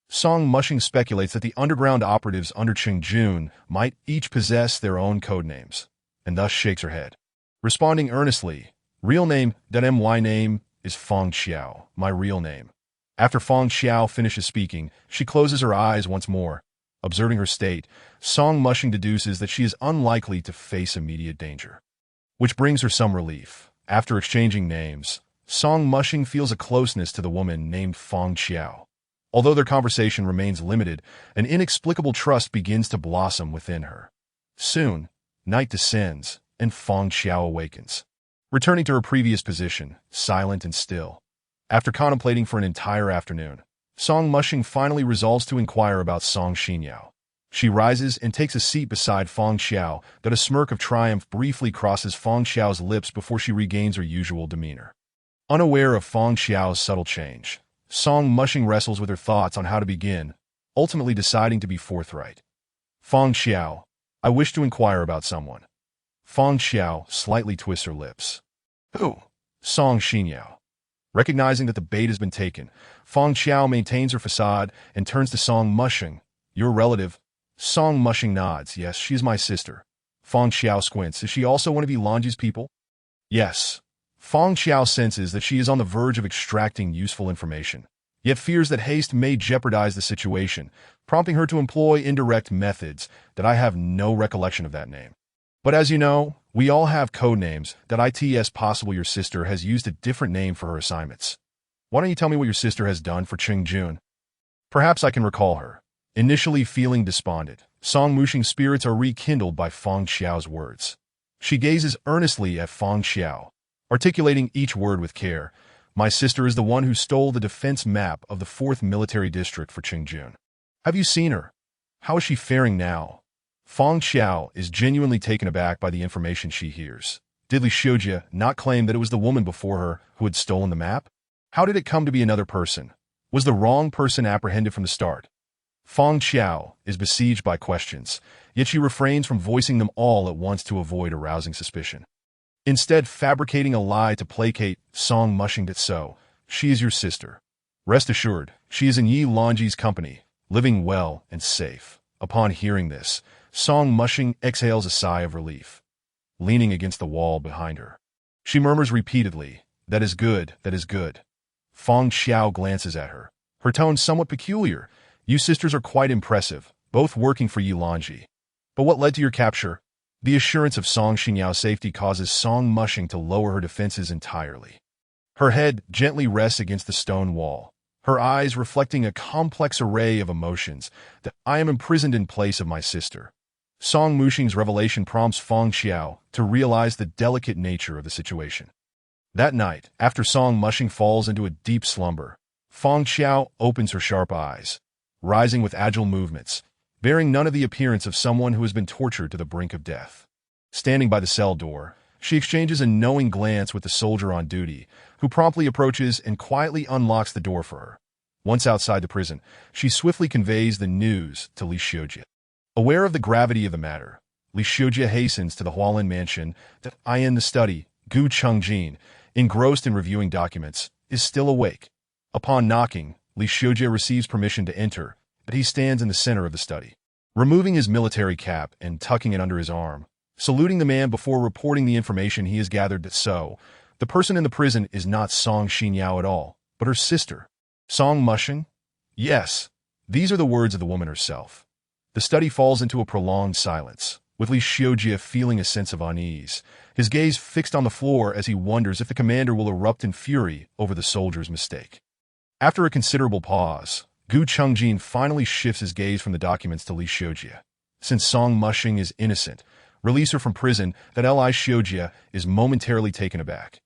Song Mushing speculates that the underground operatives under Qing Jun might each possess their own code names, and thus shakes her head. Responding earnestly, Real name, my name is Feng Xiao, my real name. After Feng Xiao finishes speaking, she closes her eyes once more. Observing her state, Song Mushing deduces that she is unlikely to face immediate danger, which brings her some relief. After exchanging names, Song Mushing feels a closeness to the woman named Feng Xiao. Although their conversation remains limited, an inexplicable trust begins to blossom within her. Soon, night descends, and Feng Xiao awakens, returning to her previous position, silent and still. After contemplating for an entire afternoon, Song Mushing finally resolves to inquire about Song Xinyao. She rises and takes a seat beside Feng Xiao. That a smirk of triumph briefly crosses Feng Xiao's lips before she regains her usual demeanor. Unaware of Feng Xiao's subtle change, Song Mushing wrestles with her thoughts on how to begin, ultimately deciding to be forthright. Feng Xiao, I wish to inquire about someone. Feng Xiao slightly twists her lips. Who? Song Xinyao. Recognizing that the bait has been taken, Feng Xiao maintains her facade and turns to Song Mushing. Your relative? Song Mushing nods. Yes, she is my sister. Feng Xiao squints. Is she also one of Yilanji's people? Yes. Feng Xiao senses that she is on the verge of extracting useful information, yet fears that haste may jeopardize the situation, prompting her to employ indirect methods. That I have no recollection of that name. But as you know, we all have code names. That it's possible your sister has used a different name for her assignments. Why don't you tell me what your sister has done for Qing Jun? Perhaps I can recall her. Initially feeling despondent, Song Mushing's spirits are rekindled by Feng Xiao's words. She gazes earnestly at Feng Xiao, articulating each word with care. My sister is the one who stole the defense map of the 4th Military District for Qing Jun. Have you seen her? How is she faring now? Feng Xiao is genuinely taken aback by the information she hears. Did Li Xiujie not claim that it was the woman before her who had stolen the map? How did it come to be another person? Was the wrong person apprehended from the start? Feng Xiao is besieged by questions, yet she refrains from voicing them all at once to avoid arousing suspicion. Instead, fabricating a lie to placate Song Mushing. That so, she is your sister. Rest assured, she is in Yi Lanji's company, living well and safe. Upon hearing this, Song Mushing exhales a sigh of relief. Leaning against the wall behind her, she murmurs repeatedly, That is good, that is good. Feng Xiao glances at her, her tone somewhat peculiar. You sisters are quite impressive, both working for Yi Lanji. But what led to your capture? The assurance of Song Xinyao's safety causes Song Mushing to lower her defenses entirely. Her head gently rests against the stone wall, her eyes reflecting a complex array of emotions. That I am imprisoned in place of my sister. Song Mushing's revelation prompts Feng Xiao to realize the delicate nature of the situation. That night, after Song Mushing falls into a deep slumber, Feng Xiao opens her sharp eyes, rising with agile movements, bearing none of the appearance of someone who has been tortured to the brink of death. Standing by the cell door, she exchanges a knowing glance with the soldier on duty, who promptly approaches and quietly unlocks the door for her. Once outside the prison, she swiftly conveys the news to Li Xiujie. Aware of the gravity of the matter, Li Xiujie hastens to the Hualin mansion. That I in the study, Gu Chengjin, engrossed in reviewing documents, is still awake. Upon knocking, Li Xiujie receives permission to enter, but he stands in the center of the study, removing his military cap and tucking it under his arm, saluting the man before reporting the information he has gathered. That so, the person in the prison is not Song Xinyao at all, but her sister. Song Mushing? Yes, these are the words of the woman herself. The study falls into a prolonged silence, with Li Xiujie feeling a sense of unease, his gaze fixed on the floor as he wonders if the commander will erupt in fury over the soldier's mistake. After a considerable pause, Gu Chengjin finally shifts his gaze from the documents to Li Xiujie. Since Song Mushing is innocent, release her from prison. That Li Xiujie is momentarily taken aback.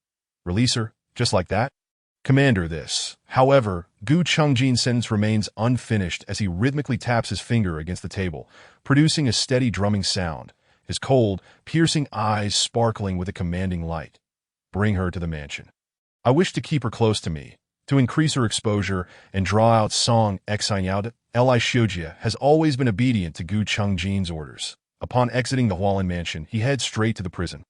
Release her? Just like that? Commander, this. However, Gu Chengjin's sentence remains unfinished as he rhythmically taps his finger against the table, producing a steady drumming sound, his cold, piercing eyes sparkling with a commanding light. Bring her to the mansion. I wish to keep her close to me, to increase her exposure and draw out Song Xianyao. Li Xiujie has always been obedient to Gu Chengjin's orders. Upon exiting the Hualin mansion, he heads straight to the prison,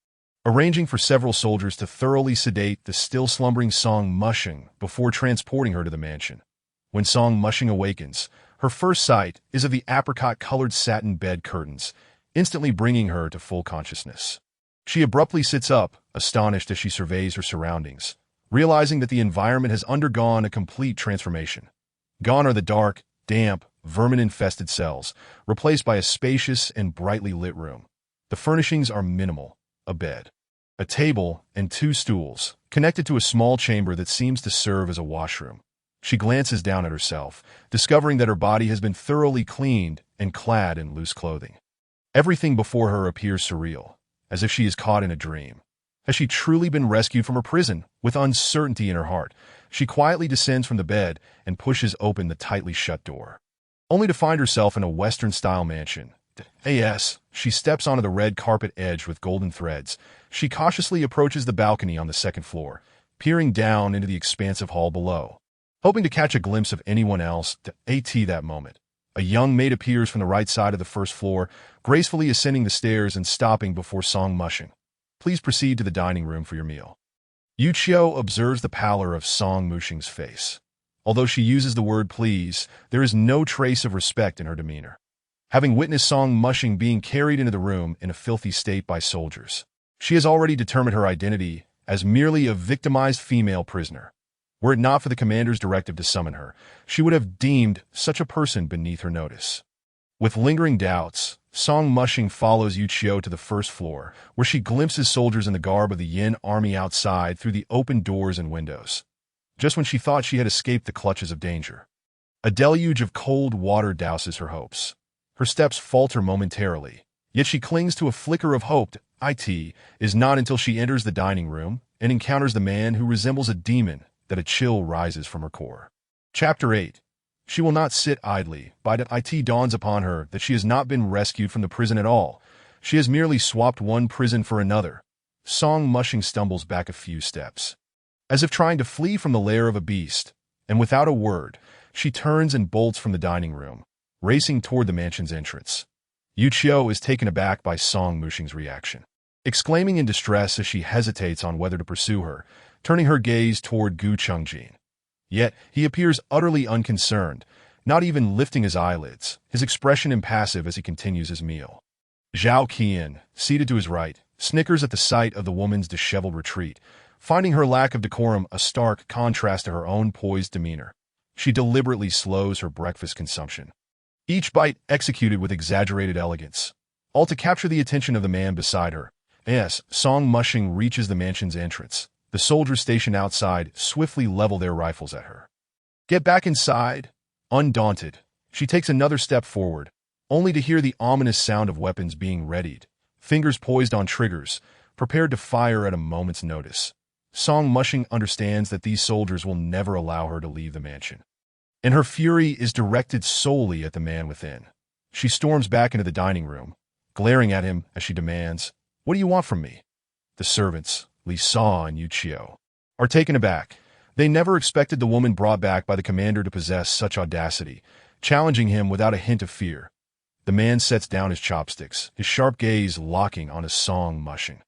arranging for several soldiers to thoroughly sedate the still slumbering Song Mushing before transporting her to the mansion. When Song Mushing awakens, her first sight is of the apricot-colored satin bed curtains, instantly bringing her to full consciousness. She abruptly sits up, astonished as she surveys her surroundings, realizing that the environment has undergone a complete transformation. Gone are the dark, damp, vermin-infested cells, replaced by a spacious and brightly lit room. The furnishings are minimal. A bed, a table, and 2 stools, connected to a small chamber that seems to serve as a washroom. She glances down at herself, discovering that her body has been thoroughly cleaned and clad in loose clothing. Everything before her appears surreal, as if she is caught in a dream. Has she truly been rescued from her prison? With uncertainty in her heart, she quietly descends from the bed and pushes open the tightly shut door, only to find herself in a Western-style mansion. As she steps onto the red carpet edged with golden threads, she cautiously approaches the balcony on the 2nd floor, peering down into the expansive hall below, hoping to catch a glimpse of anyone else. That moment, a young maid appears from the right side of the 1st floor, gracefully ascending the stairs and stopping before Song Mushing. Please proceed to the dining room for your meal. Yu Qiu observes the pallor of Song Mushing's face. Although she uses the word please, there is no trace of respect in her demeanor. Having witnessed Song Mushing being carried into the room in a filthy state by soldiers, she has already determined her identity as merely a victimized female prisoner. Were it not for the commander's directive to summon her, she would have deemed such a person beneath her notice. With lingering doubts, Song Mushing follows Yu Qiu to the 1st floor, where she glimpses soldiers in the garb of the Yin army outside through the open doors and windows. Just when she thought she had escaped the clutches of danger, a deluge of cold water douses her hopes. Her steps falter momentarily, yet she clings to a flicker of hope. It is not until she enters the dining room and encounters the man who resembles a demon that a chill rises from her core. Chapter 8. She will not sit idly. By that it dawns upon her that she has not been rescued from the prison at all. She has merely swapped one prison for another. Song Mushing stumbles back a few steps, as if trying to flee from the lair of a beast, and without a word, she turns and bolts from the dining room, racing toward the mansion's entrance. Yu Qiu is taken aback by Song Mushing's reaction, exclaiming in distress as she hesitates on whether to pursue her, turning her gaze toward Gu Chengjin. Yet he appears utterly unconcerned, not even lifting his eyelids, his expression impassive as he continues his meal. Zhao Qian, seated to his right, snickers at the sight of the woman's disheveled retreat, finding her lack of decorum a stark contrast to her own poised demeanor. She deliberately slows her breakfast consumption, each bite executed with exaggerated elegance, all to capture the attention of the man beside her. As Song Mushing reaches the mansion's entrance, the soldiers stationed outside swiftly level their rifles at her. Get back inside! Undaunted, she takes another step forward, only to hear the ominous sound of weapons being readied, fingers poised on triggers, prepared to fire at a moment's notice. Song Mushing understands that these soldiers will never allow her to leave the mansion, and her fury is directed solely at the man within. She storms back into the dining room, glaring at him as she demands, "What do you want from me?" The servants, Li Sa and Yu Qiu, are taken aback. They never expected the woman brought back by the commander to possess such audacity, challenging him without a hint of fear. The man sets down his chopsticks, his sharp gaze locking on his Song Mushing.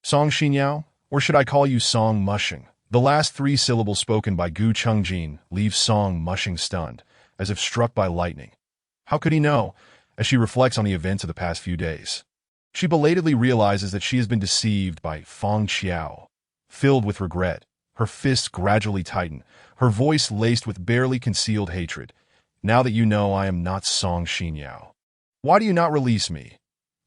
Song Xinyao, or should I call you Song Mushing? The last 3 syllables spoken by Gu Chengjin leave Song Mushing stunned, as if struck by lightning. How could he know? As she reflects on the events of the past few days, she belatedly realizes that she has been deceived by Feng Qiao. Filled with regret, her fists gradually tighten, her voice laced with barely concealed hatred. Now that you know I am not Song Xinyao, why do you not release me?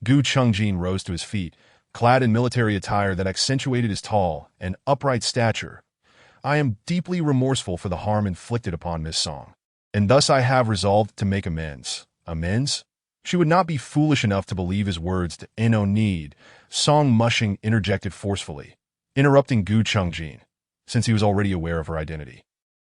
Gu Chungjin rose to his feet, clad in military attire that accentuated his tall and upright stature. I am deeply remorseful for the harm inflicted upon Miss Song, and thus I have resolved to make amends. Amends? She would not be foolish enough to believe his words to no need, Song Mushing interjected forcefully, interrupting Gu Chungjin, since he was already aware of her identity.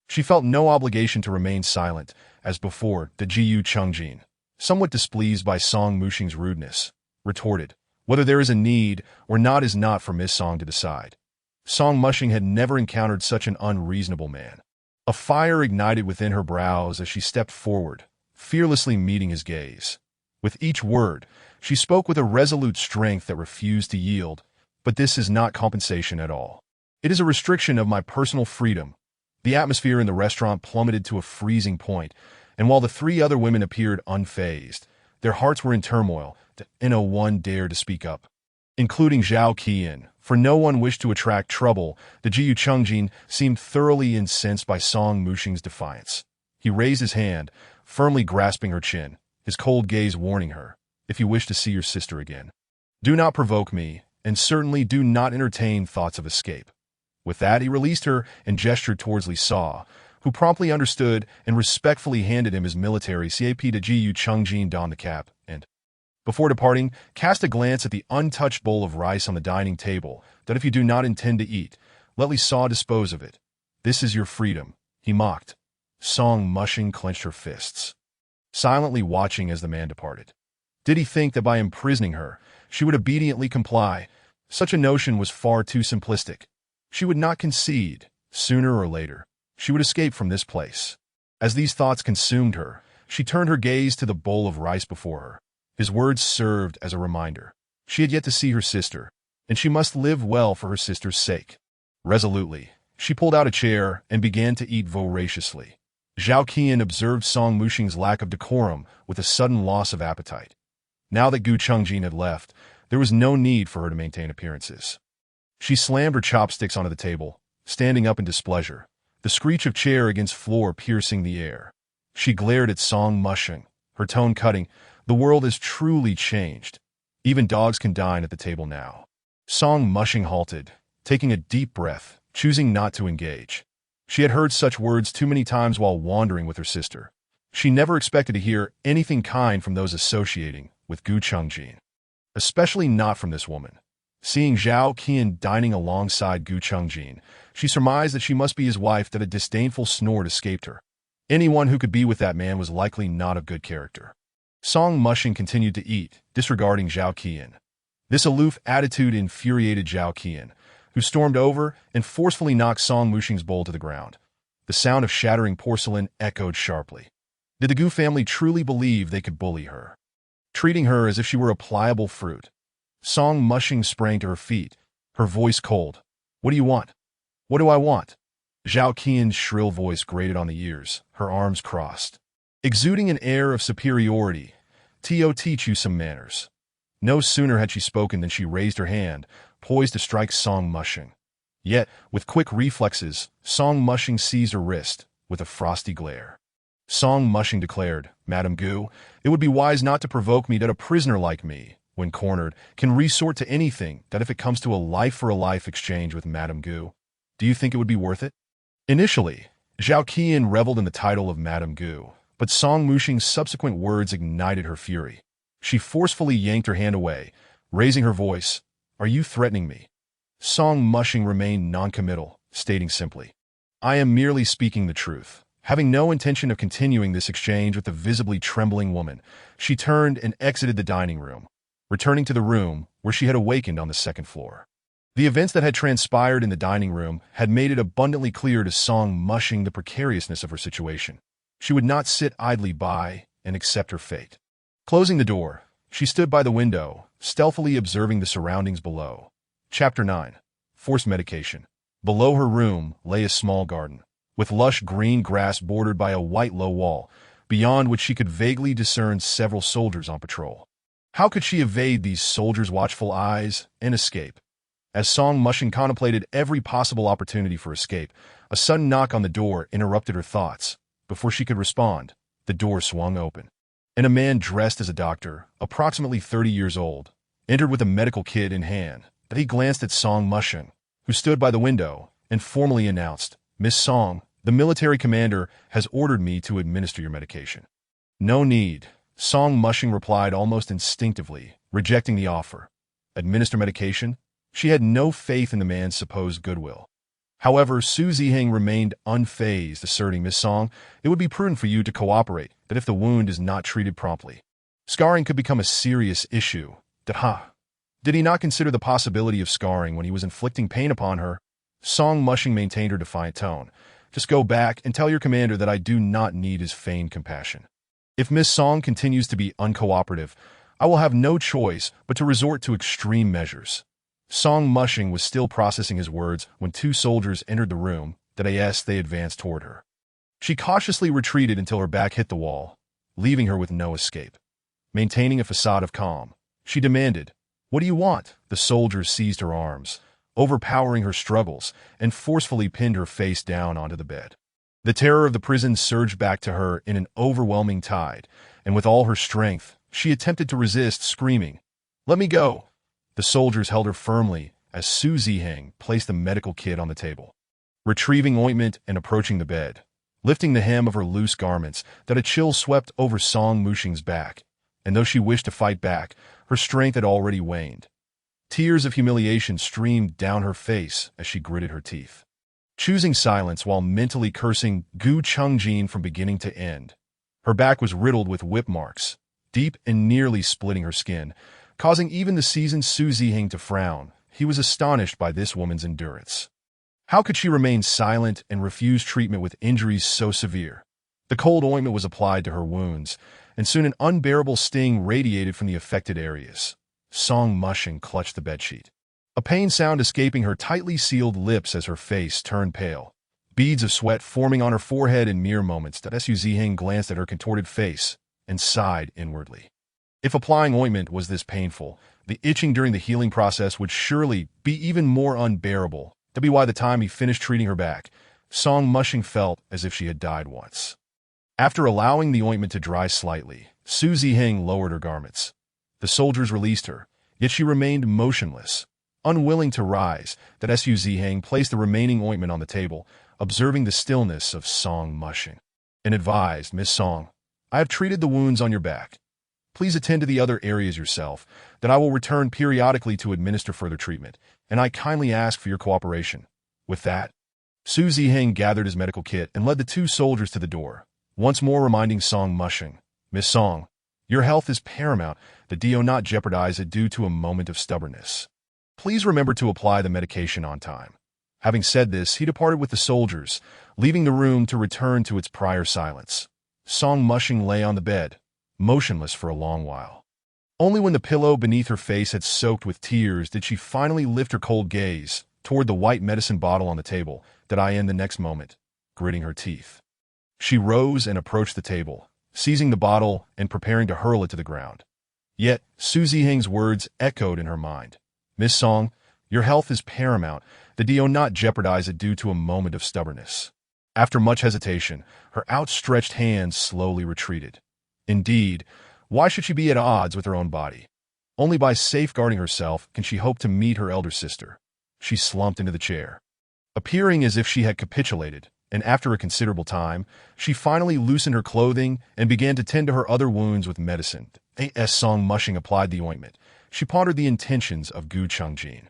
She felt no obligation to remain silent, as before, the Jiu Chungjin, somewhat displeased by Song Mushing's rudeness, retorted, whether there is a need or not is not for Miss Song to decide. Song Mushing had never encountered such an unreasonable man. A fire ignited within her brows as she stepped forward, fearlessly meeting his gaze. With each word, she spoke with a resolute strength that refused to yield, but this is not compensation at all. It is a restriction of my personal freedom. The atmosphere in the restaurant plummeted to a freezing point, and while the three other women appeared unfazed, their hearts were in turmoil. No one dared to speak up, including Zhao Qian, for no one wished to attract trouble. The Jiu Chungjin seemed thoroughly incensed by Song Mushing's defiance. He raised his hand, firmly grasping her chin, his cold gaze warning her, if you wish to see your sister again, do not provoke me, and certainly do not entertain thoughts of escape. With that, he released her and gestured towards Li Sa, who promptly understood and respectfully handed him his military cap. To Jiu Chungjin donned the cap and, before departing, cast a glance at the untouched bowl of rice on the dining table, that if you do not intend to eat, let Li Sa dispose of it. This is your freedom, he mocked. Song Mushing clenched her fists, silently watching as the man departed. Did he think that by imprisoning her, she would obediently comply? Such a notion was far too simplistic. She would not concede. Sooner or later, she would escape from this place. As these thoughts consumed her, she turned her gaze to the bowl of rice before her. His words served as a reminder. She had yet to see her sister, and she must live well for her sister's sake. Resolutely, she pulled out a chair and began to eat voraciously. Zhao Qian observed Song Mushing's lack of decorum with a sudden loss of appetite. Now that Gu Chungjin had left, there was no need for her to maintain appearances. She slammed her chopsticks onto the table, standing up in displeasure, the screech of chair against floor piercing the air. She glared at Song Mushing, her tone cutting. The world has truly changed. Even dogs can dine at the table now. Song Mushing halted, taking a deep breath, choosing not to engage. She had heard such words too many times while wandering with her sister. She never expected to hear anything kind from those associating with Gu Chungjin, especially not from this woman. Seeing Zhao Qian dining alongside Gu Chungjin, she surmised that she must be his wife. That a disdainful snort escaped her. Anyone who could be with that man was likely not of good character. Song Mushing continued to eat, disregarding Zhao Qian. This aloof attitude infuriated Zhao Qian, who stormed over and forcefully knocked Song Mushing's bowl to the ground. The sound of shattering porcelain echoed sharply. Did the Gu family truly believe they could bully her, treating her as if she were a pliable fruit? Song Mushing sprang to her feet, her voice cold. What do you want? What do I want? Zhao Qian's shrill voice grated on the ears, her arms crossed, exuding an air of superiority. "To teach you some manners." No sooner had she spoken than she raised her hand, poised to strike Song Mushing. Yet, with quick reflexes, Song Mushing seized her wrist, with a frosty glare. Song Mushing declared, "Madame Gu, it would be wise not to provoke me. That a prisoner like me, when cornered, can resort to anything. That if it comes to a life-for-a-life exchange with Madame Gu, do you think it would be worth it?" Initially, Zhao Qian reveled in the title of Madame Gu, but Song Mushing's subsequent words ignited her fury. She forcefully yanked her hand away, raising her voice. "Are you threatening me?" Song Mushing remained noncommittal, stating simply, "I am merely speaking the truth." Having no intention of continuing this exchange with the visibly trembling woman, she turned and exited the dining room, returning to the room where she had awakened on the second floor. The events that had transpired in the dining room had made it abundantly clear to Song Mushing the precariousness of her situation. She would not sit idly by and accept her fate. Closing the door, she stood by the window, stealthily observing the surroundings below. Chapter 9. Forced Medication. Below her room lay a small garden, with lush green grass bordered by a white low wall, beyond which she could vaguely discern several soldiers on patrol. How could she evade these soldiers' watchful eyes and escape? As Song Mushing contemplated every possible opportunity for escape, a sudden knock on the door interrupted her thoughts. Before she could respond, the door swung open. and a man dressed as a doctor, approximately 30 years old, entered with a medical kit in hand. That he glanced at Song Mushing, who stood by the window, and formally announced, "Miss Song, the military commander has ordered me to administer your medication." "No need," Song Mushing replied almost instinctively, rejecting the offer. Administer medication? She had no faith in the man's supposed goodwill. However, Su Ziheng remained unfazed, asserting, "Miss Song, it would be prudent for you to cooperate, that if the wound is not treated promptly, scarring could become a serious issue." Did he not consider the possibility of scarring when he was inflicting pain upon her? Song Mushing maintained her defiant tone. "Just go back and tell your commander that I do not need his feigned compassion. If Miss Song continues to be uncooperative, I will have no choice but to resort to extreme measures." Song Mushing was still processing his words when two soldiers entered the room. They advanced toward her. She cautiously retreated until her back hit the wall, leaving her with no escape. Maintaining a facade of calm, she demanded, "What do you want?" The soldiers seized her arms, overpowering her struggles, and forcefully pinned her face down onto the bed. The terror of the prison surged back to her in an overwhelming tide, and with all her strength, she attempted to resist, screaming, "Let me go!" The soldiers held her firmly as Su Ziheng placed the medical kit on the table. Retrieving ointment and approaching the bed, lifting the hem of her loose garments, that a chill swept over Song Mushing's back, and though she wished to fight back, her strength had already waned. Tears of humiliation streamed down her face as she gritted her teeth, choosing silence while mentally cursing Gu Chungjin from beginning to end. Her back was riddled with whip marks, deep and nearly splitting her skin, causing even the seasoned Su Ziheng to frown. He was astonished by this woman's endurance. How could she remain silent and refuse treatment with injuries so severe? The cold ointment was applied to her wounds, and soon an unbearable sting radiated from the affected areas. Song Mushing clutched the bedsheet, a pain sound escaping her tightly sealed lips as her face turned pale, beads of sweat forming on her forehead in mere moments. Su Ziheng glanced at her contorted face and sighed inwardly. If applying ointment was this painful, the itching during the healing process would surely be even more unbearable. By the time he finished treating her back, Song Mushing felt as if she had died once. After allowing the ointment to dry slightly, Su Ziheng lowered her garments. The soldiers released her, yet she remained motionless, unwilling to rise. Su Ziheng placed the remaining ointment on the table, observing the stillness of Song Mushing, and advised, "Miss Song, I have treated the wounds on your back. Please attend to the other areas yourself. Then I will return periodically to administer further treatment, and I kindly ask for your cooperation." With that, Su Ziheng gathered his medical kit and led the two soldiers to the door, once more reminding Song Mushing, "Miss Song, your health is paramount. Do not jeopardize it due to a moment of stubbornness. Please remember to apply the medication on time." Having said this, he departed with the soldiers, leaving the room to return to its prior silence. Song Mushing lay on the bed, motionless for a long while. Only when the pillow beneath her face had soaked with tears did she finally lift her cold gaze toward the white medicine bottle on the table. In the next moment, gritting her teeth, she rose and approached the table, seizing the bottle and preparing to hurl it to the ground. Yet, Su Ziheng's words echoed in her mind. "Miss Song, your health is paramount. Do not jeopardize it due to a moment of stubbornness." After much hesitation, her outstretched hands slowly retreated. Indeed, why should she be at odds with her own body? Only by safeguarding herself can she hope to meet her elder sister. She slumped into the chair, appearing as if she had capitulated, and after a considerable time, she finally loosened her clothing and began to tend to her other wounds with medicine. As Song Mushing applied the ointment, she pondered the intentions of Gu Chungjin.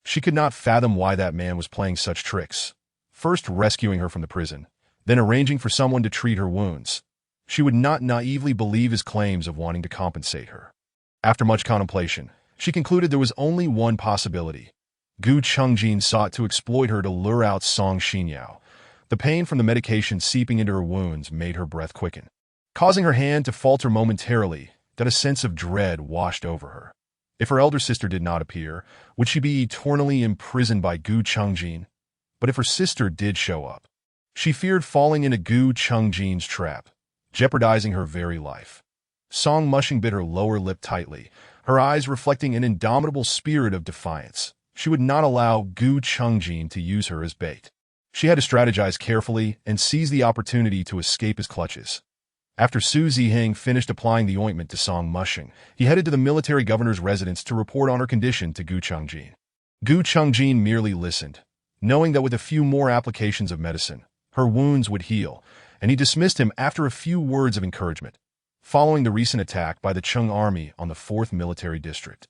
She could not fathom why that man was playing such tricks, first rescuing her from the prison, then arranging for someone to treat her wounds. She would not naively believe his claims of wanting to compensate her. After much contemplation, she concluded there was only one possibility. Gu Chungjin sought to exploit her to lure out Song Xinyao. The pain from the medication seeping into her wounds made her breath quicken, causing her hand to falter momentarily. A sense of dread washed over her. If her elder sister did not appear, would she be eternally imprisoned by Gu Chungjin? But if her sister did show up, she feared falling into Gu Chungjin's trap, jeopardizing her very life. Song Mushing bit her lower lip tightly, her eyes reflecting an indomitable spirit of defiance. She would not allow Gu Chungjin to use her as bait. She had to strategize carefully and seize the opportunity to escape his clutches. After Su Ziheng finished applying the ointment to Song Mushing, he headed to the military governor's residence to report on her condition to Gu Chungjin. Gu Chungjin merely listened, knowing that with a few more applications of medicine, her wounds would heal, and he dismissed him after a few words of encouragement, following the recent attack by the Chung Army on the 4th Military District,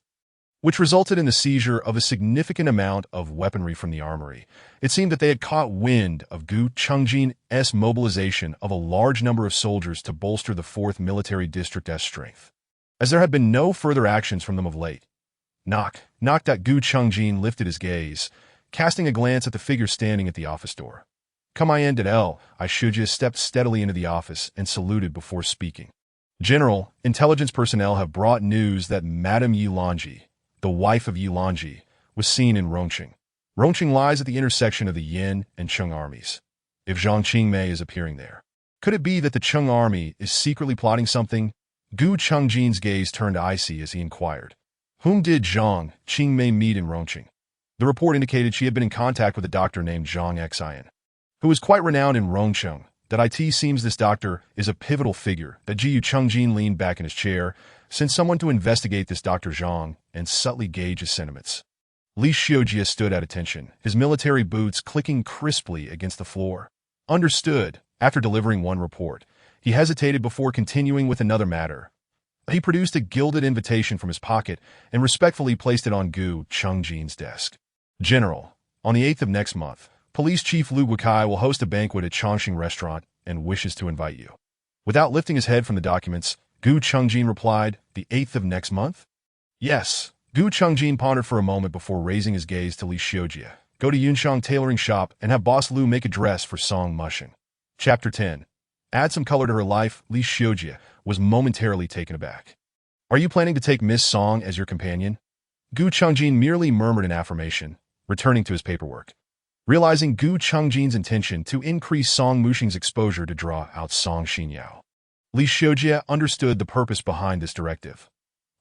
which resulted in the seizure of a significant amount of weaponry from the armory. It seemed that they had caught wind of Gu Chungjin's mobilization of a large number of soldiers to bolster the 4th Military District's strength. As there had been no further actions from them of late, that Gu Chungjin lifted his gaze, casting a glance at the figure standing at the office door. Commandant L. Aishuja stepped steadily into the office and saluted before speaking. General, intelligence personnel have brought news that Madame Yilongji, the wife of Yilongji, was seen in Rongqing. Rongqing lies at the intersection of the Yin and Chung armies. If Zhang Qingmei is appearing there, could it be that the Chung army is secretly plotting something? Gu Chungjin's gaze turned icy as he inquired. Whom did Zhang Qingmei meet in Rongqing? The report indicated she had been in contact with a doctor named Zhang Xian, who is quite renowned in Rongqing. That it seems this doctor is a pivotal figure. That Gu Chungjin leaned back in his chair, sent someone to investigate this Dr. Zhang and subtly gauge his sentiments. Li Xiujia stood at attention, his military boots clicking crisply against the floor. Understood. After delivering one report, he hesitated before continuing with another matter. He produced a gilded invitation from his pocket and respectfully placed it on Gu Chungjin's desk. General, on the 8th of next month, Police Chief Lu Guokai will host a banquet at Chongqing Restaurant and wishes to invite you. Without lifting his head from the documents, Gu Chungjin replied, the 8th of next month? Yes. Gu Chungjin pondered for a moment before raising his gaze to Li Xiujia. Go to Yunshang tailoring shop and have Boss Lu make a dress for Song Mushing. Chapter 10. Add some color to her life. Li Xiujia was momentarily taken aback. Are you planning to take Miss Song as your companion? Gu Chungjin merely murmured an affirmation, returning to his paperwork. Realizing Gu Chungjin's intention to increase Song Mushing's exposure to draw out Song Xinyao, Li Xiujia understood the purpose behind this directive.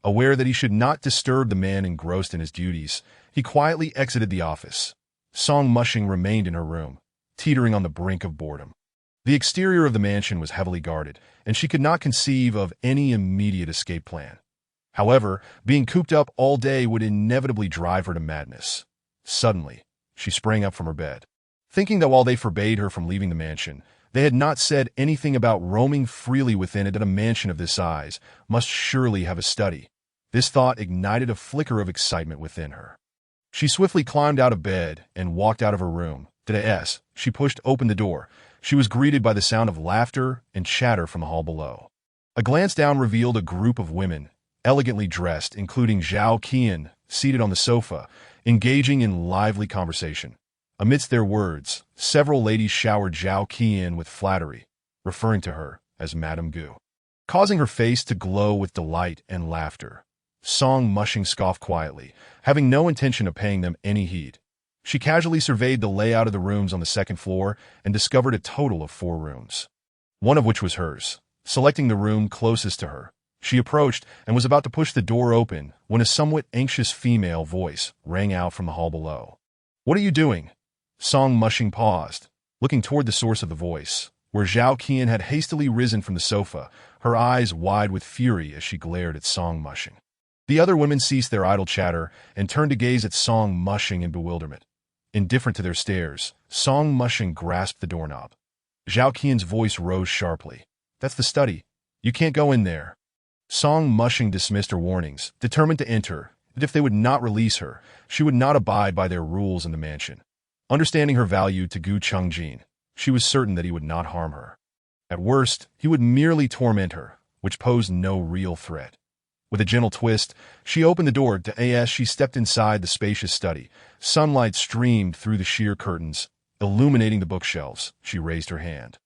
Aware that he should not disturb the man engrossed in his duties, he quietly exited the office. Song Mushing remained in her room, teetering on the brink of boredom. The exterior of the mansion was heavily guarded, and she could not conceive of any immediate escape plan. However, being cooped up all day would inevitably drive her to madness. Suddenly, she sprang up from her bed, thinking that while they forbade her from leaving the mansion, they had not said anything about roaming freely within it. That a mansion of this size must surely have a study. This thought ignited a flicker of excitement within her. She swiftly climbed out of bed and walked out of her room. As she pushed open the door, she was greeted by the sound of laughter and chatter from the hall below. A glance down revealed a group of women, elegantly dressed, including Zhao Qian, seated on the sofa, engaging in lively conversation. Amidst their words, several ladies showered Zhao Qian with flattery, referring to her as Madame Gu, causing her face to glow with delight and laughter. Song Mushing scoffed quietly, having no intention of paying them any heed. She casually surveyed the layout of the rooms on the second floor and discovered a total of 4 rooms, one of which was hers. Selecting the room closest to her, she approached and was about to push the door open when a somewhat anxious female voice rang out from the hall below. What are you doing? Song Mushing paused, looking toward the source of the voice, where Zhao Qian had hastily risen from the sofa, her eyes wide with fury as she glared at Song Mushing. The other women ceased their idle chatter and turned to gaze at Song Mushing in bewilderment. Indifferent to their stares, Song Mushing grasped the doorknob. Zhao Qian's voice rose sharply. That's the study. You can't go in there. Song Mushing dismissed her warnings, determined to enter, and if they would not release her, she would not abide by their rules in the mansion. Understanding her value to Gu Chungjin, she was certain that he would not harm her. At worst, he would merely torment her, which posed no real threat. With a gentle twist, she opened the door as she stepped inside the spacious study. Sunlight streamed through the sheer curtains, illuminating the bookshelves. She raised her hand,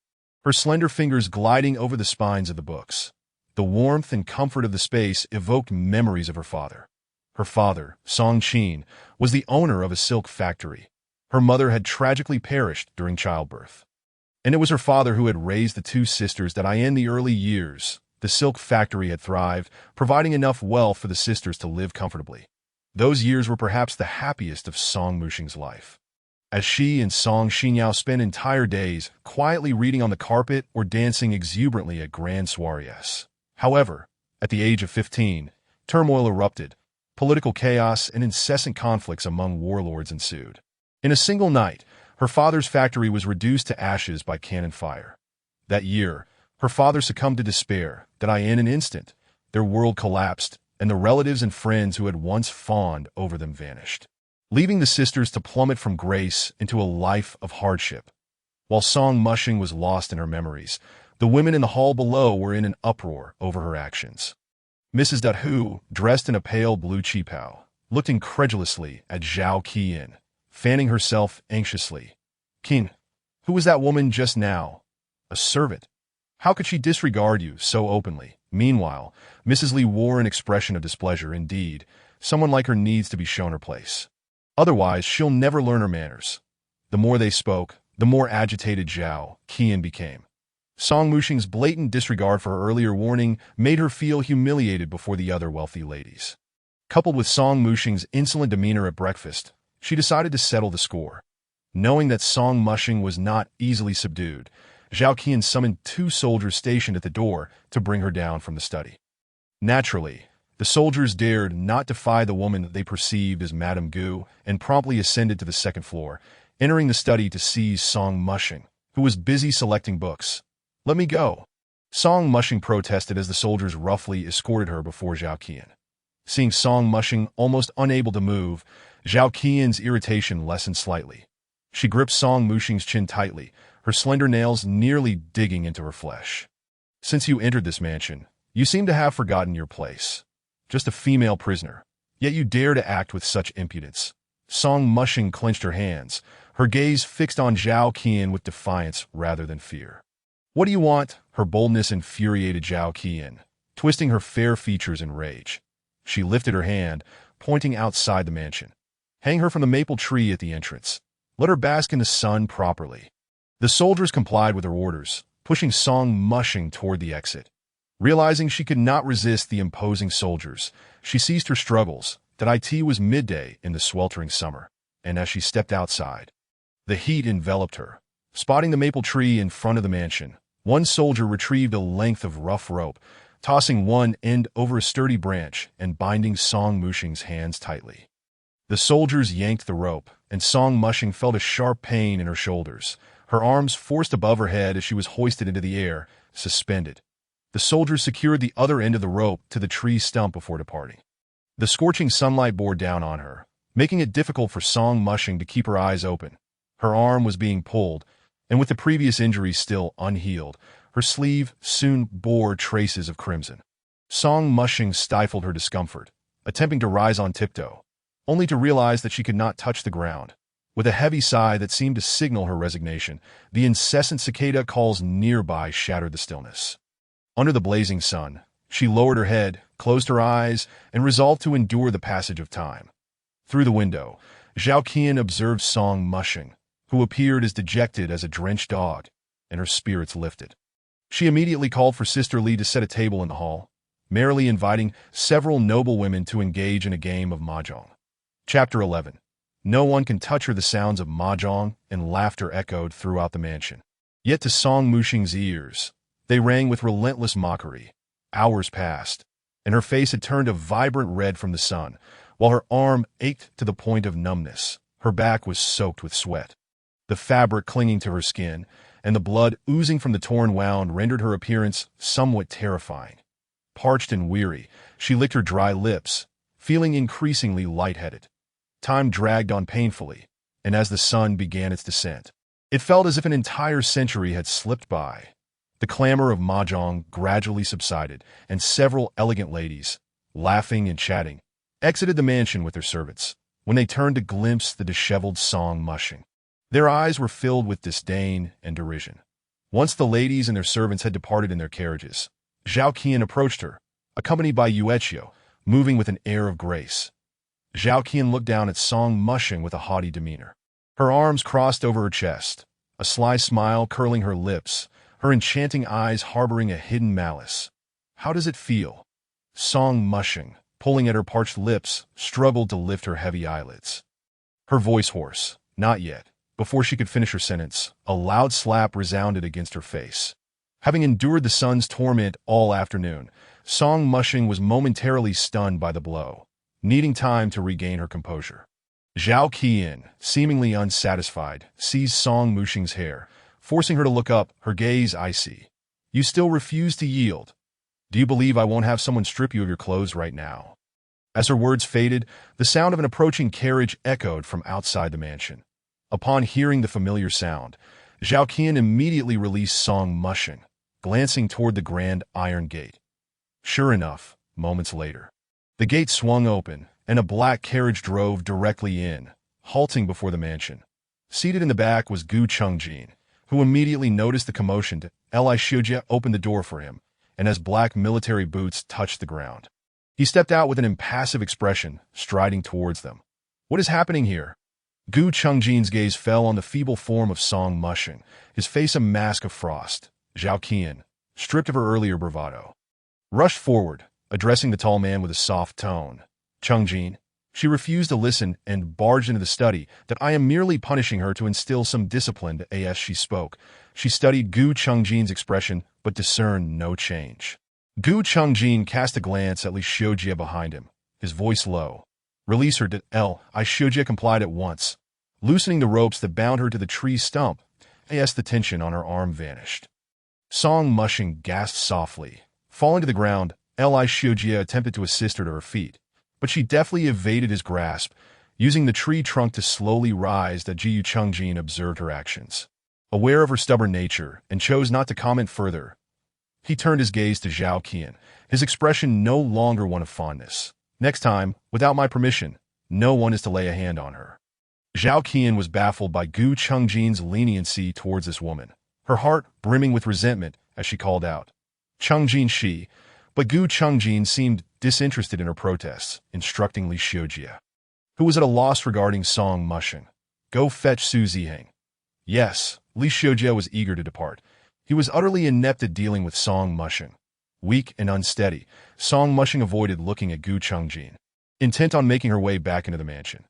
her slender fingers gliding over the spines of the books. The warmth and comfort of the space evoked memories of her father. Her father, Song Qin, was the owner of a silk factory. Her mother had tragically perished during childbirth, and it was her father who had raised the 2 sisters that in the early years. The silk factory had thrived, providing enough wealth for the sisters to live comfortably. Those years were perhaps the happiest of Song Mushing's life. as she and Song Xinyao spent entire days quietly reading on the carpet or dancing exuberantly at grand soirees. However, at the age of 15, turmoil erupted. Political chaos and incessant conflicts among warlords ensued. In a single night, her father's factory was reduced to ashes by cannon fire. That year, her father succumbed to despair that in an instant, their world collapsed, and the relatives and friends who had once fawned over them vanished, leaving the sisters to plummet from grace into a life of hardship. While Song Mushing was lost in her memories, the women in the hall below were in an uproar over her actions. Mrs. Hu, dressed in a pale blue qipao, looked incredulously at Zhao Qian, fanning herself anxiously. "Qin, who was that woman just now? A servant? How could she disregard you so openly?" Meanwhile, Mrs. Li wore an expression of displeasure. "Indeed, someone like her needs to be shown her place. Otherwise, she'll never learn her manners." The more they spoke, the more agitated Zhao Qian became. Song Mushing's blatant disregard for her earlier warning made her feel humiliated before the other wealthy ladies. Coupled with Song Mushing's insolent demeanor at breakfast, she decided to settle the score. Knowing that Song Mushing was not easily subdued, Zhao Qian summoned 2 soldiers stationed at the door to bring her down from the study. Naturally, the soldiers dared not defy the woman they perceived as Madame Gu and promptly ascended to the second floor, entering the study to seize Song Mushing, who was busy selecting books. "Let me go." Song Mushing protested as the soldiers roughly escorted her before Zhao Qian. Seeing Song Mushing almost unable to move, Zhao Qian's irritation lessened slightly. She gripped Song Mushing's chin tightly, her slender nails nearly digging into her flesh. "Since you entered this mansion, you seem to have forgotten your place. Just a female prisoner, yet you dare to act with such impudence." Song Mushing clenched her hands, her gaze fixed on Zhao Qian with defiance rather than fear. "What do you want?" Her boldness infuriated Zhao Qian, twisting her fair features in rage. She lifted her hand, pointing outside the mansion. "Hang her from the maple tree at the entrance. Let her bask in the sun properly." The soldiers complied with her orders, pushing Song Mushing toward the exit. Realizing she could not resist the imposing soldiers, she ceased her struggles. That it was midday in the sweltering summer, and as she stepped outside, the heat enveloped her. Spotting the maple tree in front of the mansion, one soldier retrieved a length of rough rope, tossing one end over a sturdy branch and binding Song Mushing's hands tightly. The soldiers yanked the rope, and Song Mushing felt a sharp pain in her shoulders, her arms forced above her head as she was hoisted into the air, suspended. The soldiers secured the other end of the rope to the tree stump before departing. The scorching sunlight bore down on her, making it difficult for Song Mushing to keep her eyes open. Her arm was being pulled, and with the previous injuries still unhealed, her sleeve soon bore traces of crimson. Song Mushing stifled her discomfort, attempting to rise on tiptoe, only to realize that she could not touch the ground. With a heavy sigh that seemed to signal her resignation, the incessant cicada calls nearby shattered the stillness. Under the blazing sun, she lowered her head, closed her eyes, and resolved to endure the passage of time. Through the window, Zhao Qian observed Song Mushing, who appeared as dejected as a drenched dog, and her spirits lifted. She immediately called for Sister Li to set a table in the hall, merrily inviting several noble women to engage in a game of mahjong. Chapter 11. No one can touch her. The sounds of mahjong and laughter echoed throughout the mansion. Yet to Song Mushing's ears, they rang with relentless mockery. Hours passed, and her face had turned a vibrant red from the sun, while her arm ached to the point of numbness. Her back was soaked with sweat. The fabric clinging to her skin and the blood oozing from the torn wound rendered her appearance somewhat terrifying. Parched and weary, she licked her dry lips, feeling increasingly lightheaded. Time dragged on painfully, and as the sun began its descent, it felt as if an entire century had slipped by. The clamor of mahjong gradually subsided, and several elegant ladies, laughing and chatting, exited the mansion with their servants. When they turned to glimpse the disheveled Song Mushing, their eyes were filled with disdain and derision. Once the ladies and their servants had departed in their carriages, Zhao Qian approached her, accompanied by Yueqiu, moving with an air of grace. Zhao Qian looked down at Song Mushing with a haughty demeanor. Her arms crossed over her chest, a sly smile curling her lips, her enchanting eyes harboring a hidden malice. "How does it feel?" Song Mushing, pulling at her parched lips, struggled to lift her heavy eyelids. Her voice hoarse. "Not yet. Before she could finish her sentence, a loud slap resounded against her face. Having endured the sun's torment all afternoon, Song Mushing was momentarily stunned by the blow, needing time to regain her composure. Zhao Qian, seemingly unsatisfied, seized Song Mushing's hair, forcing her to look up, her gaze icy. "You still refuse to yield? Do you believe I won't have someone strip you of your clothes right now?" As her words faded, the sound of an approaching carriage echoed from outside the mansion. Upon hearing the familiar sound, Zhao Qian immediately released Song Mushing, glancing toward the grand iron gate. Sure enough, moments later, the gate swung open, and a black carriage drove directly in, halting before the mansion. Seated in the back was Gu Chengjin, who immediately noticed the commotion. Li Xiujie opened the door for him, and as black military boots touched the ground, he stepped out with an impassive expression, striding towards them. "What is happening here?" Gu Chengjin's gaze fell on the feeble form of Song Mushing, his face a mask of frost. Zhao Qian, stripped of her earlier bravado, rushed forward, addressing the tall man with a soft tone. "Chengjin." She refused to listen and barged into the study. "That I am merely punishing her to instill some discipline." As she spoke, she studied Gu Chengjin's expression but discerned no change. Gu Chengjin cast a glance at Li Xiujie behind him, his voice low. "Release her." Li Xiujie complied at once, loosening the ropes that bound her to the tree stump. As the tension on her arm vanished, Song Mushing gasped softly. Falling to the ground, Li Xiujie attempted to assist her to her feet, but she deftly evaded his grasp, using the tree trunk to slowly rise. That Gu Chengjin observed her actions, aware of her stubborn nature, and chose not to comment further. He turned his gaze to Zhao Qian, his expression no longer one of fondness. "Next time, without my permission, no one is to lay a hand on her." Zhao Qian was baffled by Gu Chengjin's leniency towards this woman, her heart brimming with resentment as she called out, "Chengjin she," but Gu Chengjin seemed disinterested in her protests, instructing Li Xiujie, who was at a loss regarding Song Mushing. "Go fetch Su Ziheng." Yes, Li Xiujie was eager to depart. He was utterly inept at dealing with Song Mushing. Weak and unsteady, Song Mushing avoided looking at Gu Chengjin, intent on making her way back into the mansion.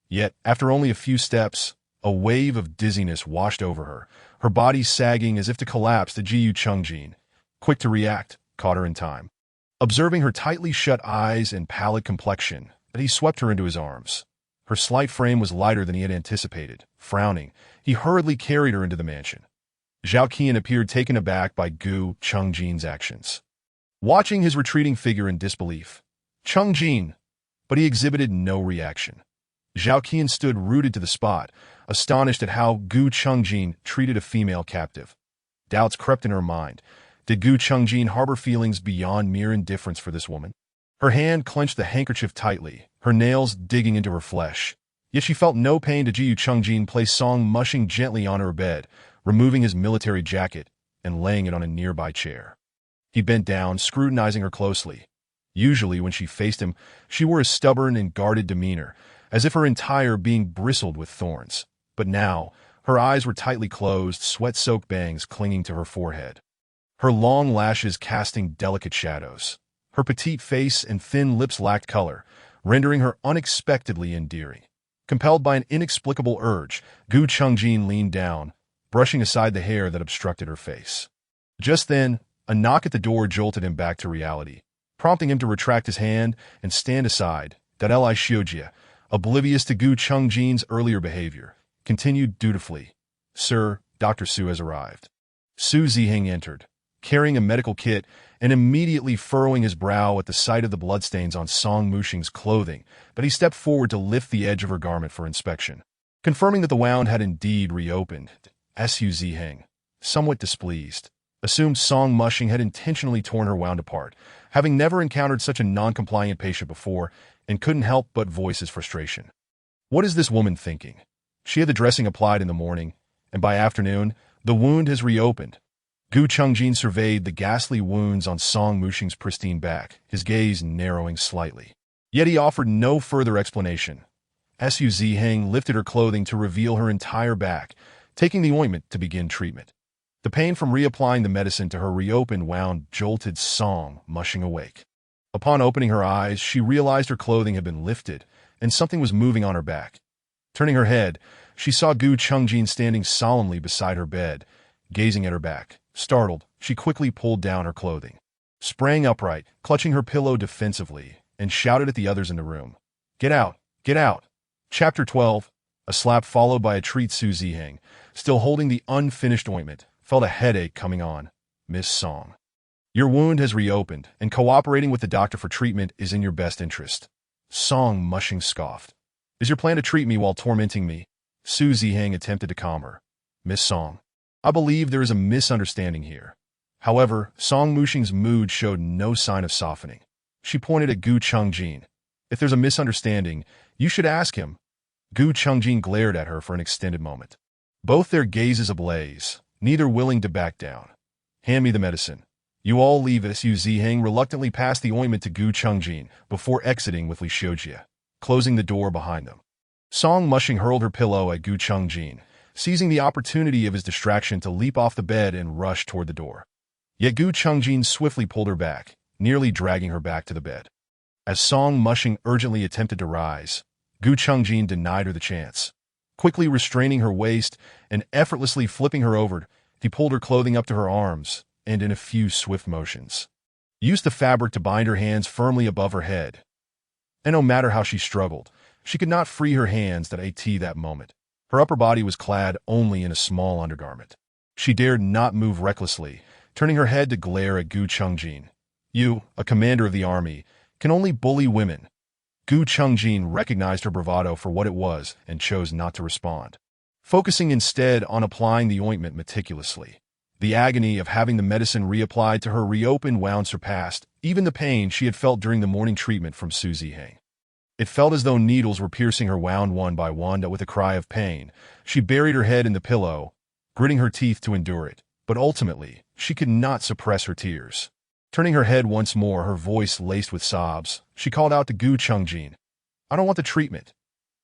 Yet, after only a few steps, a wave of dizziness washed over her, her body sagging as if to collapse. The Gu Chengjin, quick to react, caught her in time. Observing her tightly shut eyes and pallid complexion, he swept her into his arms. Her slight frame was lighter than he had anticipated. Frowning, he hurriedly carried her into the mansion. Zhao Qian appeared taken aback by Gu Chengjin's actions, watching his retreating figure in disbelief. "Chengjin," but he exhibited no reaction. Zhao Qian stood rooted to the spot, astonished at how Gu Chengjin treated a female captive. Doubts crept in her mind. Did Gu Chengjin harbor feelings beyond mere indifference for this woman? Her hand clenched the handkerchief tightly, her nails digging into her flesh. Yet she felt no pain. Gu Chengjin placed Song Mushing gently on her bed, removing his military jacket and laying it on a nearby chair. He bent down, scrutinizing her closely. Usually when she faced him, she wore a stubborn and guarded demeanor, as if her entire being bristled with thorns. But now, her eyes were tightly closed, sweat-soaked bangs clinging to her forehead, her long lashes casting delicate shadows. Her petite face and thin lips lacked color, rendering her unexpectedly endearing. Compelled by an inexplicable urge, Gu Chengjin leaned down, brushing aside the hair that obstructed her face. Just then, a knock at the door jolted him back to reality, prompting him to retract his hand and stand aside. Li Xiujie, oblivious to Gu Chengjin's earlier behavior, continued dutifully, "Sir, Dr. Su has arrived." Su Ziheng entered, carrying a medical kit and immediately furrowing his brow at the sight of the bloodstains on Song Mushing's clothing, but he stepped forward to lift the edge of her garment for inspection. Confirming that the wound had indeed reopened, Su Ziheng, somewhat displeased, assumed Song Mushing had intentionally torn her wound apart, having never encountered such a non-compliant patient before, and couldn't help but voice his frustration. What is this woman thinking? She had the dressing applied in the morning, and by afternoon, the wound has reopened. Gu Chengjin surveyed the ghastly wounds on Song Mushing's pristine back, his gaze narrowing slightly. Yet he offered no further explanation. Su Ziheng lifted her clothing to reveal her entire back, taking the ointment to begin treatment. The pain from reapplying the medicine to her reopened wound jolted Song Mushing awake. Upon opening her eyes, she realized her clothing had been lifted, and something was moving on her back. Turning her head, she saw Gu Chungjin standing solemnly beside her bed, gazing at her back. Startled, she quickly pulled down her clothing, sprang upright, clutching her pillow defensively, and shouted at the others in the room. "Get out! Get out!" Chapter 12. A slap followed by a treat. Su Ziheng, still holding the unfinished ointment, felt a headache coming on. "Miss Song, your wound has reopened, and cooperating with the doctor for treatment is in your best interest." Song mushing scoffed. "Is your plan to treat me while tormenting me?" Su Ziheng attempted to calm her. "Miss Song, I believe there is a misunderstanding here." However, Song Mushing's mood showed no sign of softening. She pointed at Gu Chungjin. "If there's a misunderstanding, you should ask him." Gu Chungjin glared at her for an extended moment, both their gazes ablaze, neither willing to back down. "Hand me the medicine. You all leave us." Su Ziheng reluctantly passed the ointment to Gu Chungjin before exiting with Li Xiujie, closing the door behind them. Song Mushing hurled her pillow at Gu Chungjin, seizing the opportunity of his distraction to leap off the bed and rush toward the door. Yet Gu Chungjin swiftly pulled her back, nearly dragging her back to the bed. As Song Mushing urgently attempted to rise, Gu Chungjin denied her the chance. Quickly restraining her waist and effortlessly flipping her over, he pulled her clothing up to her arms, and in a few swift motions, used the fabric to bind her hands firmly above her head. And no matter how she struggled, she could not free her hands that moment. Her upper body was clad only in a small undergarment. She dared not move recklessly, turning her head to glare at Gu Chungjin. "You, a commander of the army, can only bully women." Gu Chungjin recognized her bravado for what it was and chose not to respond, focusing instead on applying the ointment meticulously. The agony of having the medicine reapplied to her reopened wound surpassed even the pain she had felt during the morning treatment from Su Ziheng. It felt as though needles were piercing her wound one by one. With a cry of pain, she buried her head in the pillow, gritting her teeth to endure it, but ultimately, she could not suppress her tears. Turning her head once more, her voice laced with sobs, she called out to Gu Chungjin, "I don't want the treatment.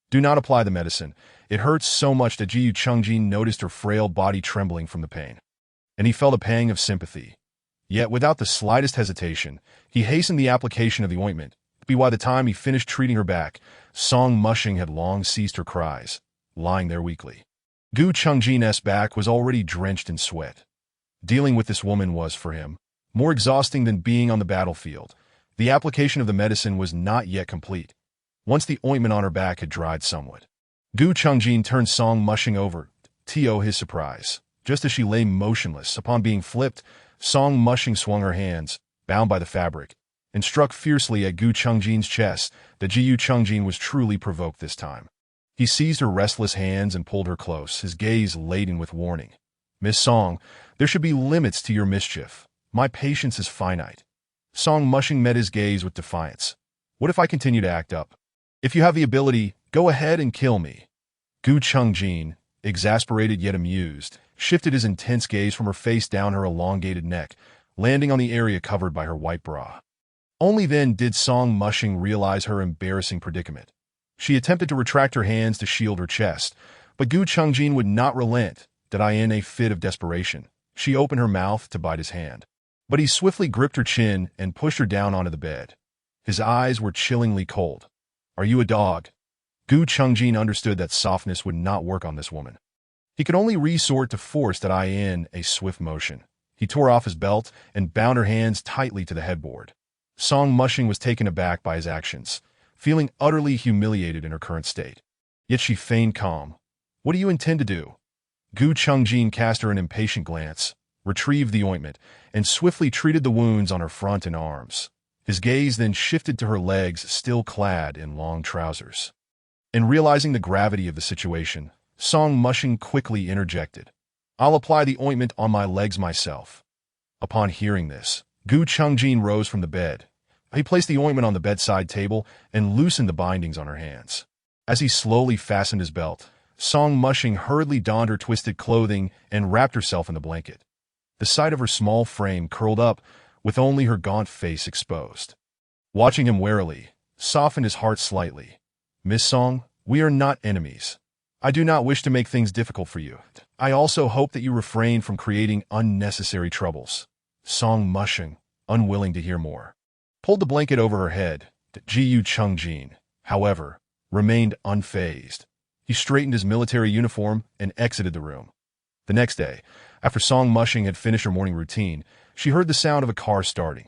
Do not apply the medicine. It hurts so much." That Gu Chungjin noticed her frail body trembling from the pain, and he felt a pang of sympathy. Yet, without the slightest hesitation, he hastened the application of the ointment. By the time he finished treating her back, Song Mushing had long ceased her cries, lying there weakly. Gu Chungjin's back was already drenched in sweat. Dealing with this woman was, for him, more exhausting than being on the battlefield. The application of the medicine was not yet complete. Once the ointment on her back had dried somewhat, Gu Chungjin turned Song Mushing over, to his surprise. Just as she lay motionless upon being flipped, Song Mushing swung her hands, bound by the fabric, and struck fiercely at Gu Chungjin's chest. That Gu Chungjin was truly provoked this time. He seized her restless hands and pulled her close, his gaze laden with warning. "Miss Song, there should be limits to your mischief. My patience is finite." Song Mushing met his gaze with defiance. "What if I continue to act up? If you have the ability, go ahead and kill me." Gu Chungjin, exasperated yet amused, shifted his intense gaze from her face down her elongated neck, landing on the area covered by her white bra. Only then did Song Mushing realize her embarrassing predicament. She attempted to retract her hands to shield her chest, but Gu Chungjin would not relent. In a fit of desperation, she opened her mouth to bite his hand, but he swiftly gripped her chin and pushed her down onto the bed. His eyes were chillingly cold. "Are you a dog?" Gu Chungjin understood that softness would not work on this woman. He could only resort to force. In a swift motion, he tore off his belt and bound her hands tightly to the headboard. Song Mushing was taken aback by his actions, feeling utterly humiliated in her current state. Yet she feigned calm. "What do you intend to do?" Gu Chungjin cast her an impatient glance, retrieved the ointment, and swiftly treated the wounds on her front and arms. His gaze then shifted to her legs, still clad in long trousers. And realizing the gravity of the situation, Song Mushing quickly interjected, "I'll apply the ointment on my legs myself." Upon hearing this, Gu Chungjin rose from the bed. He placed the ointment on the bedside table and loosened the bindings on her hands. As he slowly fastened his belt, Song Mushing hurriedly donned her twisted clothing and wrapped herself in the blanket. The sight of her small frame curled up, with only her gaunt face exposed. Watching him warily, softened his heart slightly. "Miss Song, we are not enemies. I do not wish to make things difficult for you. I also hope that you refrain from creating unnecessary troubles." Song Mushing, unwilling to hear more, pulled the blanket over her head. Gu Chungjin, however, remained unfazed. He straightened his military uniform and exited the room. The next day, after Song Mushing had finished her morning routine, she heard the sound of a car starting.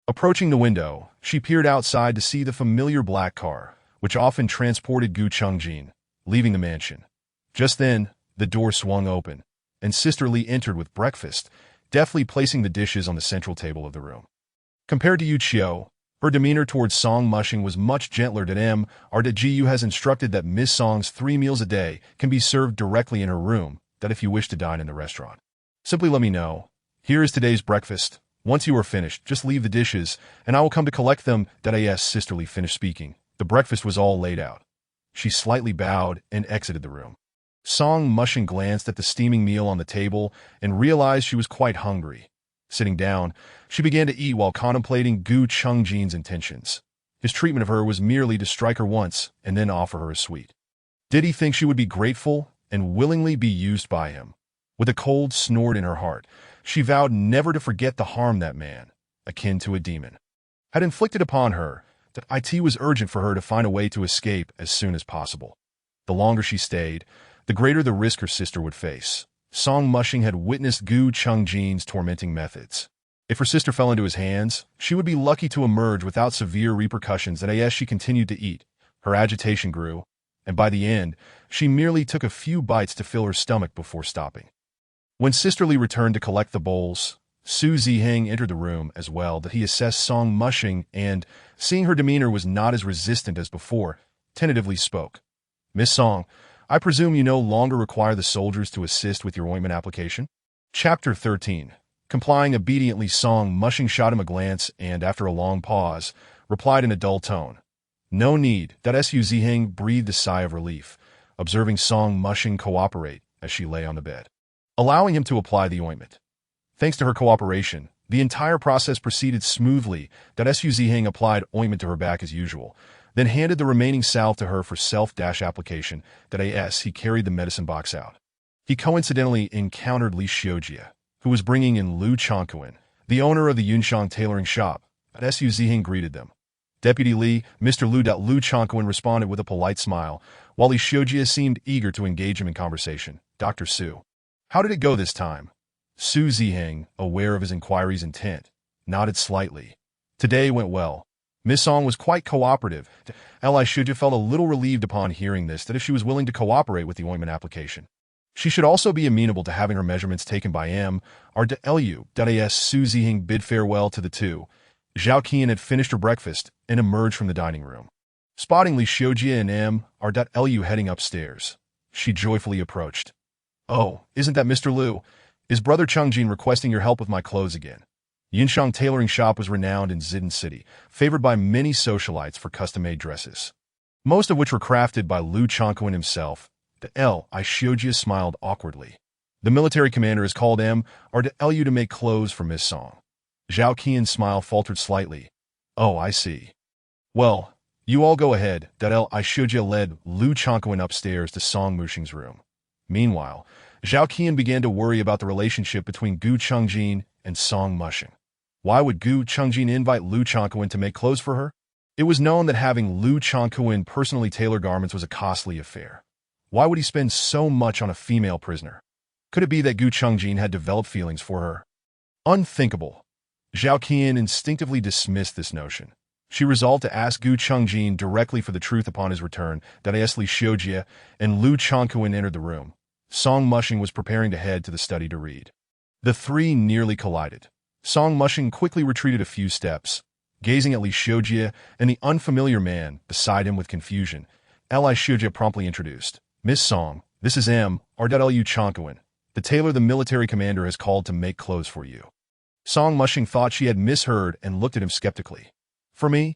Approaching the window, she peered outside to see the familiar black car, which often transported Gu Chungjin, leaving the mansion. Just then, the door swung open, and Sister Lee entered with breakfast, deftly placing the dishes on the central table of the room. Compared to Yu Qiu, her demeanor towards Song Mushing was much gentler than Gu has instructed that Miss Song's 3 meals a day can be served directly in her room, that if you wish to dine in the restaurant. Simply let me know. Here is today's breakfast. Once you are finished, just leave the dishes, and I will come to collect them. Sister Lee finished speaking. The breakfast was all laid out. She slightly bowed and exited the room. Song Mushing glanced at the steaming meal on the table and realized she was quite hungry. Sitting down, she began to eat while contemplating Gu Chungjin's intentions. His treatment of her was merely to strike her once and then offer her a sweet. Did he think she would be grateful and willingly be used by him? With a cold snort in her heart, she vowed never to forget the harm that man, akin to a demon, had inflicted upon her. That it was urgent for her to find a way to escape as soon as possible. The longer she stayed, the greater the risk her sister would face. Song Mushing had witnessed Gu Chungjin's tormenting methods. If her sister fell into his hands, she would be lucky to emerge without severe repercussions. As she continued to eat, her agitation grew, and by the end, she merely took a few bites to fill her stomach before stopping. When Sister Lee returned to collect the bowls, Su Ziheng entered the room as well. That he assessed Song Mushing and, seeing her demeanor was not as resistant as before, tentatively spoke. Miss Song, I presume you no longer require the soldiers to assist with your ointment application? Chapter 13. Complying obediently, Song Mushing shot him a glance and, after a long pause, replied in a dull tone. No need. Su Ziheng breathed a sigh of relief, observing Song Mushing cooperate as she lay on the bed, allowing him to apply the ointment. Thanks to her cooperation, the entire process proceeded smoothly. Su Ziheng applied ointment to her back as usual, then handed the remaining salve to her for self-application. He carried the medicine box out. He coincidentally encountered Li Xiujie, who was bringing in Lu Chongquan, the owner of the Yunshang tailoring shop. Su Ziheng greeted them. Deputy Li, Mr. Lu Chongquan responded with a polite smile, while Li Xiujie seemed eager to engage him in conversation. Dr. Su. How did it go this time? Su Ziheng, aware of his inquiry's intent, nodded slightly. Today went well. Miss Song was quite cooperative. Li Xiujie felt a little relieved upon hearing this, that if she was willing to cooperate with the ointment application, she should also be amenable to having her measurements taken by Lu. Su Ziheng bid farewell to the two. Zhao Qian had finished her breakfast and emerged from the dining room. Spotting Li Xiujie and Lu heading upstairs, she joyfully approached. Oh, isn't that Mr. Lu? Is Brother Chungjin requesting your help with my clothes again? Yunshang tailoring shop was renowned in Zidin City, favored by many socialites for custom-made dresses, most of which were crafted by Lu Chongquan himself. Li Xiujie smiled awkwardly. The military commander has called Lu to make clothes for Miss Song. Zhao Qian's smile faltered slightly. Oh, I see. Well, you all go ahead. Li Xiujie led Lu Chongquan upstairs to Song Mushing's room. Meanwhile, Zhao Qian began to worry about the relationship between Gu Chungjin and Song Mushing. Why would Gu Chungjin invite Lu Chongquan to make clothes for her? It was known that having Lu Chongquan personally tailor garments was a costly affair. Why would he spend so much on a female prisoner? Could it be that Gu Chungjin had developed feelings for her? Unthinkable. Zhao Qian instinctively dismissed this notion. She resolved to ask Gu Chungjin directly for the truth upon his return. Li Xiujie and Lu Chongquan entered the room. Song Mushing was preparing to head to the study to read. The three nearly collided. Song Mushing quickly retreated a few steps, gazing at Li Xiujie and the unfamiliar man beside him with confusion. Li Xiujie promptly introduced. Miss Song, this is Lu Chongquan, the tailor the military commander has called to make clothes for you. Song Mushing thought she had misheard and looked at him skeptically. For me?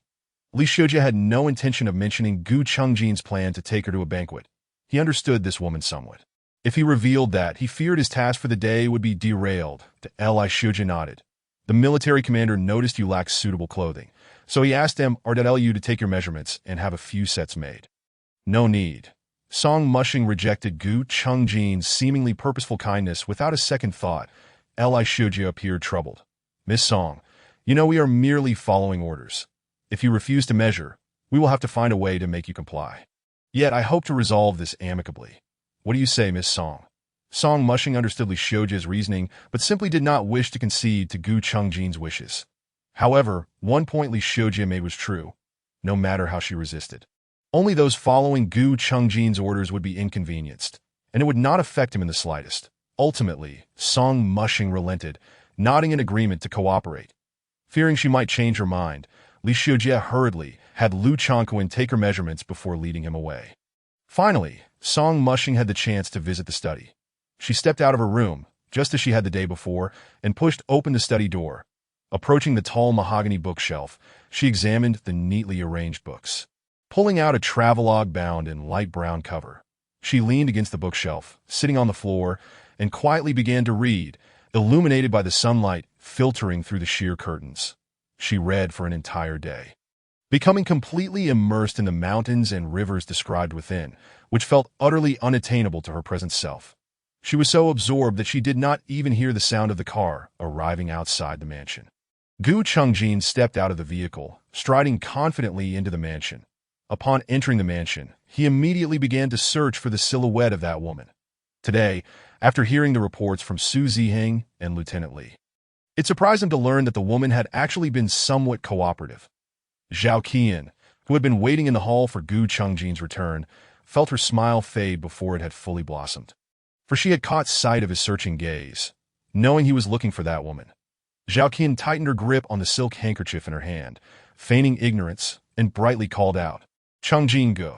Li Xiujie had no intention of mentioning Gu Chungjin's plan to take her to a banquet. He understood this woman somewhat. If he revealed that, he feared his task for the day would be derailed. Li Xiujie nodded. The military commander noticed you lacked suitable clothing, so he asked Lu to take your measurements and have a few sets made. No need. Song Mushing rejected Gu Chungjin's seemingly purposeful kindness without a second thought. Li Xiujie appeared troubled. Miss Song, you know we are merely following orders. If you refuse to measure, we will have to find a way to make you comply. Yet I hope to resolve this amicably. What do you say, Miss Song? Song Mushing understood Li Xiujia's reasoning, but simply did not wish to concede to Gu Chungjin's wishes. However, one point Li Xiujia made was true, no matter how she resisted. Only those following Gu Chungjin's orders would be inconvenienced, and it would not affect him in the slightest. Ultimately, Song Mushing relented, nodding in agreement to cooperate. Fearing she might change her mind, Li Xiujia hurriedly had Lu Chongquan take her measurements before leading him away. Finally, Song Mushing had the chance to visit the study. She stepped out of her room, just as she had the day before, and pushed open the study door. Approaching the tall mahogany bookshelf, she examined the neatly arranged books. Pulling out a travelogue bound in light brown cover, she leaned against the bookshelf, sitting on the floor, and quietly began to read, illuminated by the sunlight filtering through the sheer curtains. She read for an entire day, becoming completely immersed in the mountains and rivers described within, which felt utterly unattainable to her present self. She was so absorbed that she did not even hear the sound of the car arriving outside the mansion. Gu Chungjin stepped out of the vehicle, striding confidently into the mansion. Upon entering the mansion, he immediately began to search for the silhouette of that woman. Today, after hearing the reports from Su Ziheng and Lieutenant Li, it surprised him to learn that the woman had actually been somewhat cooperative. Zhao Qian, who had been waiting in the hall for Gu Chungjin's return, felt her smile fade before it had fully blossomed. For she had caught sight of his searching gaze, knowing he was looking for that woman. Zhao Qian tightened her grip on the silk handkerchief in her hand, feigning ignorance, and brightly called out, "Chungjin Gu."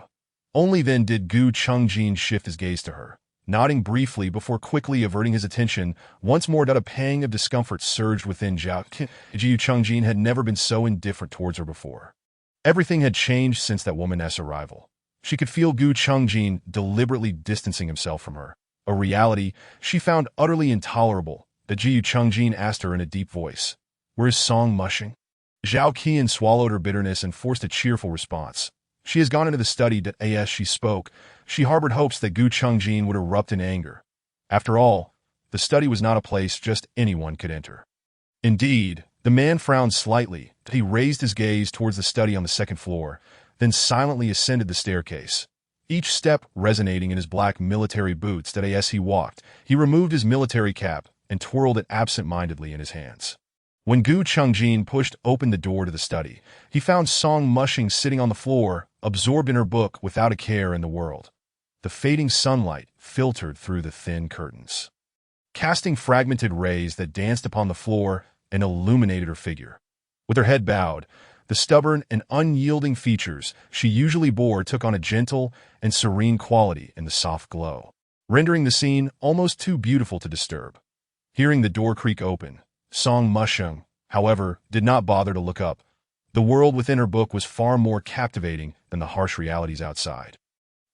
Only then did Gu Chungjin shift his gaze to her, nodding briefly before quickly averting his attention. Once more a pang of discomfort surged within Zhao Qian. Gu Chungjin had never been so indifferent towards her before. Everything had changed since that woman's arrival. She could feel Gu Chungjin deliberately distancing himself from her, a reality she found utterly intolerable. That Gu Chungjin asked her in a deep voice, "Where is Song Mushing?" Zhao Qian swallowed her bitterness and forced a cheerful response. She has gone into the study. As she spoke, she harbored hopes that Gu Chungjin would erupt in anger. After all, the study was not a place just anyone could enter. Indeed, the man frowned slightly. He raised his gaze towards the study on the second floor, then silently ascended the staircase. Each step resonating in his black military boots. As he walked, he removed his military cap and twirled it absent-mindedly in his hands. When Gu Chungjin pushed open the door to the study, he found Song Mushing sitting on the floor, absorbed in her book without a care in the world. The fading sunlight filtered through the thin curtains, casting fragmented rays that danced upon the floor and illuminated her figure. With her head bowed, the stubborn and unyielding features she usually bore took on a gentle and serene quality in the soft glow, rendering the scene almost too beautiful to disturb. Hearing the door creak open, Song Mushing, however, did not bother to look up. The world within her book was far more captivating than the harsh realities outside.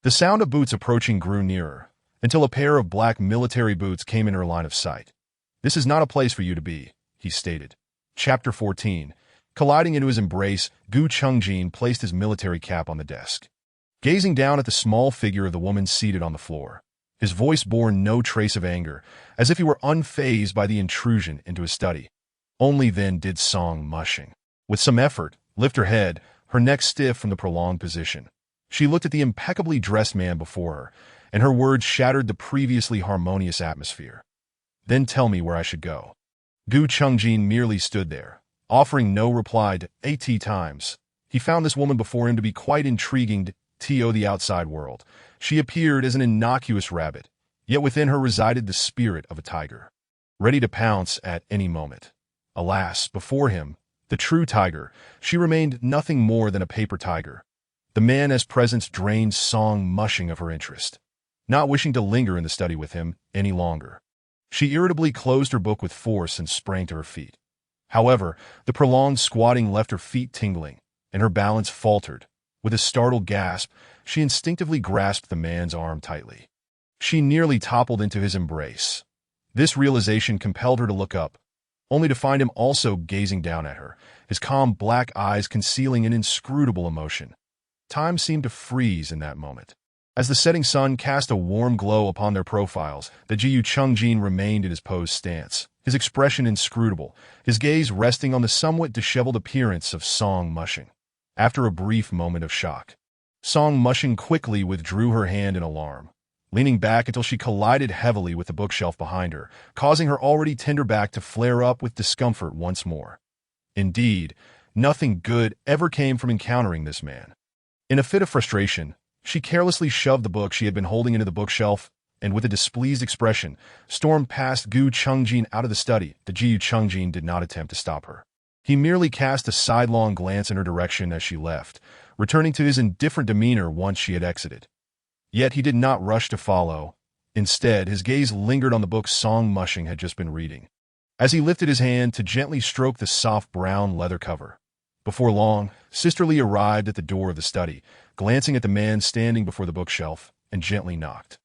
The sound of boots approaching grew nearer, until a pair of black military boots came in her line of sight. "This is not a place for you to be," he stated. Chapter 14. Colliding into his embrace, Gu Chungjin placed his military cap on the desk. Gazing down at the small figure of the woman seated on the floor, his voice bore no trace of anger, as if he were unfazed by the intrusion into his study. Only then did Song Mushing, with some effort, lift her head, her neck stiff from the prolonged position. She looked at the impeccably dressed man before her, and her words shattered the previously harmonious atmosphere. "Then tell me where I should go." Gu Chungjin merely stood there, offering no reply. 80 times. He found this woman before him to be quite intriguing. The outside world, she appeared as an innocuous rabbit, yet within her resided the spirit of a tiger, ready to pounce at any moment. Alas, before him, the true tiger, she remained nothing more than a paper tiger. The man's presence drained Song Mushing of her interest. Not wishing to linger in the study with him any longer, she irritably closed her book with force and sprang to her feet. However, the prolonged squatting left her feet tingling, and her balance faltered. With a startled gasp, she instinctively grasped the man's arm tightly. She nearly toppled into his embrace. This realization compelled her to look up, only to find him also gazing down at her, his calm black eyes concealing an inscrutable emotion. Time seemed to freeze in that moment. As the setting sun cast a warm glow upon their profiles, the Gu Chungjin remained in his posed stance, his expression inscrutable, his gaze resting on the somewhat disheveled appearance of Song Mushing. After a brief moment of shock, Song Mushing quickly withdrew her hand in alarm, leaning back until she collided heavily with the bookshelf behind her, causing her already tender back to flare up with discomfort once more. Indeed, nothing good ever came from encountering this man. In a fit of frustration, she carelessly shoved the book she had been holding into the bookshelf and, with a displeased expression, stormed past Gu Chungjin out of the study. The Gu Chungjin did not attempt to stop her. He merely cast a sidelong glance in her direction as she left, returning to his indifferent demeanor once she had exited. Yet he did not rush to follow. Instead, his gaze lingered on the book Song Mushing had just been reading, as he lifted his hand to gently stroke the soft brown leather cover. Before long, Sister Lee arrived at the door of the study, glancing at the man standing before the bookshelf, and gently knocked.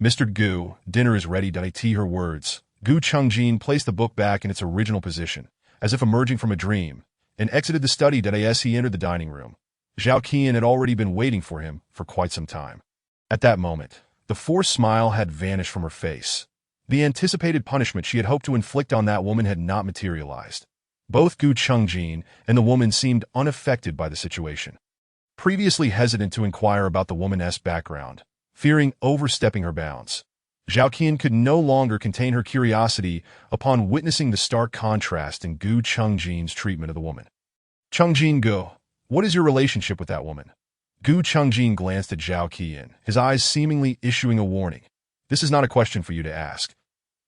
"Mr. Gu, dinner is ready." Her words. Gu Chungjin placed the book back in its original position, as if emerging from a dream, and exited the study. As he entered the dining room, Zhao Qian had already been waiting for him for quite some time. At that moment, the forced smile had vanished from her face. The anticipated punishment she had hoped to inflict on that woman had not materialized. Both Gu Chungjin and the woman seemed unaffected by the situation. Previously hesitant to inquire about the woman's background, fearing overstepping her bounds, Zhao Qian could no longer contain her curiosity upon witnessing the stark contrast in Gu Chungjin's treatment of the woman. "Chungjin Gu, what is your relationship with that woman?" Gu Chungjin glanced at Zhao Qian, his eyes seemingly issuing a warning. "This is not a question for you to ask."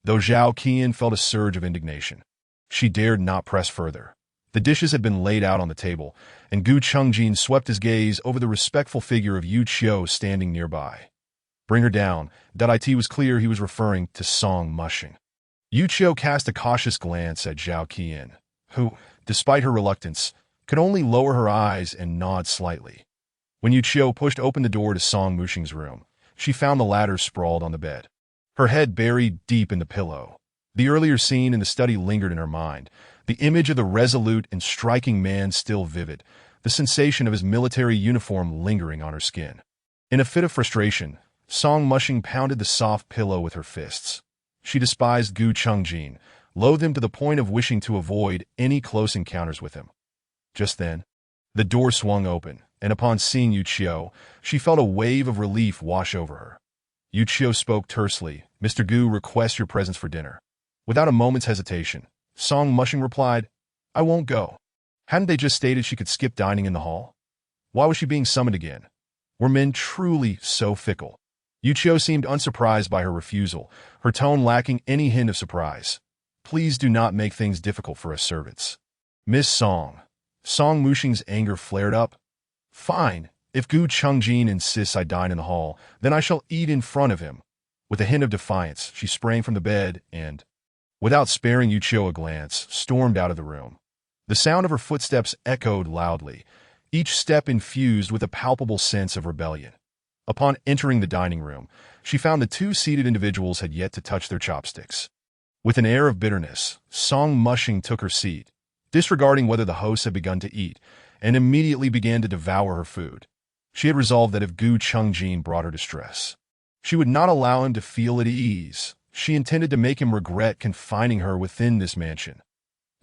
Though Zhao Qian felt a surge of indignation, she dared not press further. The dishes had been laid out on the table, and Gu Chungjin swept his gaze over the respectful figure of Yu Qiu standing nearby. "Bring her down." It was clear he was referring to Song Mushing. Yu Qiu cast a cautious glance at Zhao Qian, who, despite her reluctance, could only lower her eyes and nod slightly. When Yu Qiu pushed open the door to Song Mushing's room, she found the latter sprawled on the bed, her head buried deep in the pillow. The earlier scene in the study lingered in her mind, the image of the resolute and striking man still vivid, the sensation of his military uniform lingering on her skin. In a fit of frustration, Song Mushing pounded the soft pillow with her fists. She despised Gu Chungjin, loathed him to the point of wishing to avoid any close encounters with him. Just then, the door swung open, and upon seeing Yu Qiu, she felt a wave of relief wash over her. Yu Qiu spoke tersely. "Mr. Gu requests your presence for dinner." Without a moment's hesitation, Song Mushing replied, "I won't go." Hadn't they just stated she could skip dining in the hall? Why was she being summoned again? Were men truly so fickle? Yu Qiu seemed unsurprised by her refusal, her tone lacking any hint of surprise. "Please do not make things difficult for us servants." "Miss Song." Song Mushing's anger flared up. "Fine. If Gu Chungjin insists I dine in the hall, then I shall eat in front of him." With a hint of defiance, she sprang from the bed and, without sparing Yu Qiu a glance, stormed out of the room. The sound of her footsteps echoed loudly, each step infused with a palpable sense of rebellion. Upon entering the dining room, she found the two seated individuals had yet to touch their chopsticks. With an air of bitterness, Song Mushing took her seat, disregarding whether the hosts had begun to eat, and immediately began to devour her food. She had resolved that if Gu Chungjin brought her distress, she would not allow him to feel at ease. She intended to make him regret confining her within this mansion.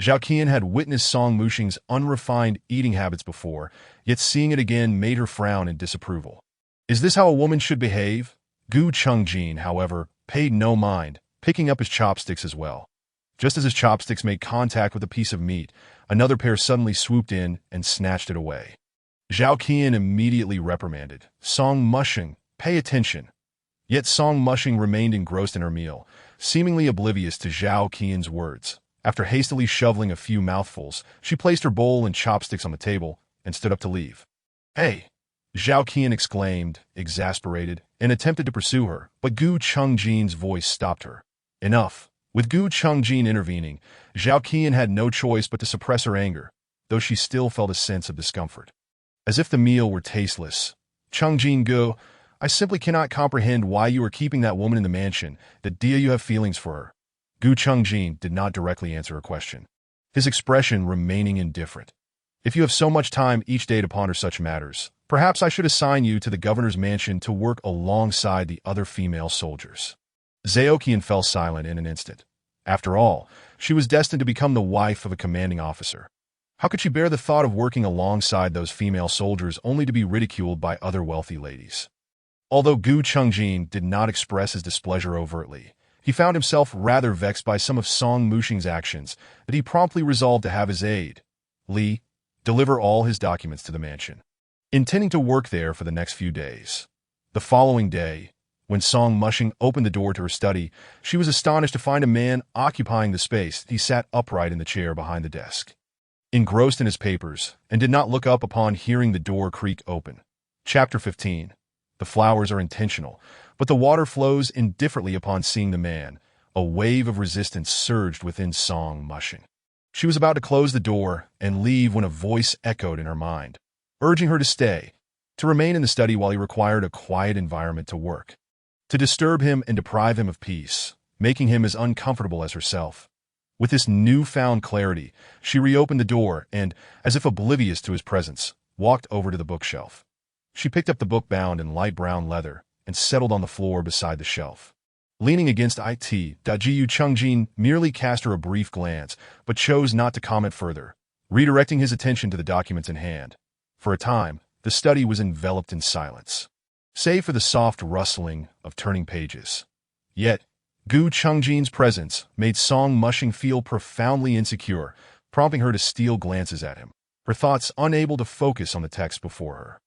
Zhao Qian had witnessed Song Mushing's unrefined eating habits before, yet seeing it again made her frown in disapproval. Is this how a woman should behave? Gu Chungjin, however, paid no mind, picking up his chopsticks as well. Just as his chopsticks made contact with a piece of meat, another pair suddenly swooped in and snatched it away. Zhao Qian immediately reprimanded, "Song Mushing, pay attention." Yet Song Mushing remained engrossed in her meal, seemingly oblivious to Zhao Qian's words. After hastily shoveling a few mouthfuls, she placed her bowl and chopsticks on the table and stood up to leave. "Hey!" Zhao Qian exclaimed, exasperated, and attempted to pursue her, but Gu Chungjin's voice stopped her. Enough. With Gu Chungjin intervening, Zhao Qian had no choice but to suppress her anger, though she still felt a sense of discomfort. As if the meal were tasteless. "Chungjin Gu, I simply cannot comprehend why you are keeping that woman in the mansion. That you have feelings for her." Gu Chungjin did not directly answer her question, his expression remaining indifferent. "If you have so much time each day to ponder such matters, perhaps I should assign you to the governor's mansion to work alongside the other female soldiers." Zhao Qian fell silent in an instant. After all, she was destined to become the wife of a commanding officer. How could she bear the thought of working alongside those female soldiers only to be ridiculed by other wealthy ladies? Although Gu Chungjin did not express his displeasure overtly, he found himself rather vexed by some of Song Muxing's actions that he promptly resolved to have his aide, Li, deliver all his documents to the mansion, intending to work there for the next few days. The following day, when Song Muxing opened the door to her study, she was astonished to find a man occupying the space. He sat upright in the chair behind the desk, engrossed in his papers, and did not look up upon hearing the door creak open. Chapter 15. The flowers are intentional, but the water flows indifferently upon seeing the man. A wave of resistance surged within Song Muxing. She was about to close the door and leave when a voice echoed in her mind, urging her to stay, to remain in the study while he required a quiet environment to work, to disturb him and deprive him of peace, making him as uncomfortable as herself. With this newfound clarity, she reopened the door and, as if oblivious to his presence, walked over to the bookshelf. She picked up the book bound in light brown leather and settled on the floor beside the shelf. Leaning against it, Gu Chungjin merely cast her a brief glance, but chose not to comment further, redirecting his attention to the documents in hand. For a time, the study was enveloped in silence, save for the soft rustling of turning pages. Yet, Gu Chungjin's presence made Song Muxing feel profoundly insecure, prompting her to steal glances at him, her thoughts unable to focus on the text before her.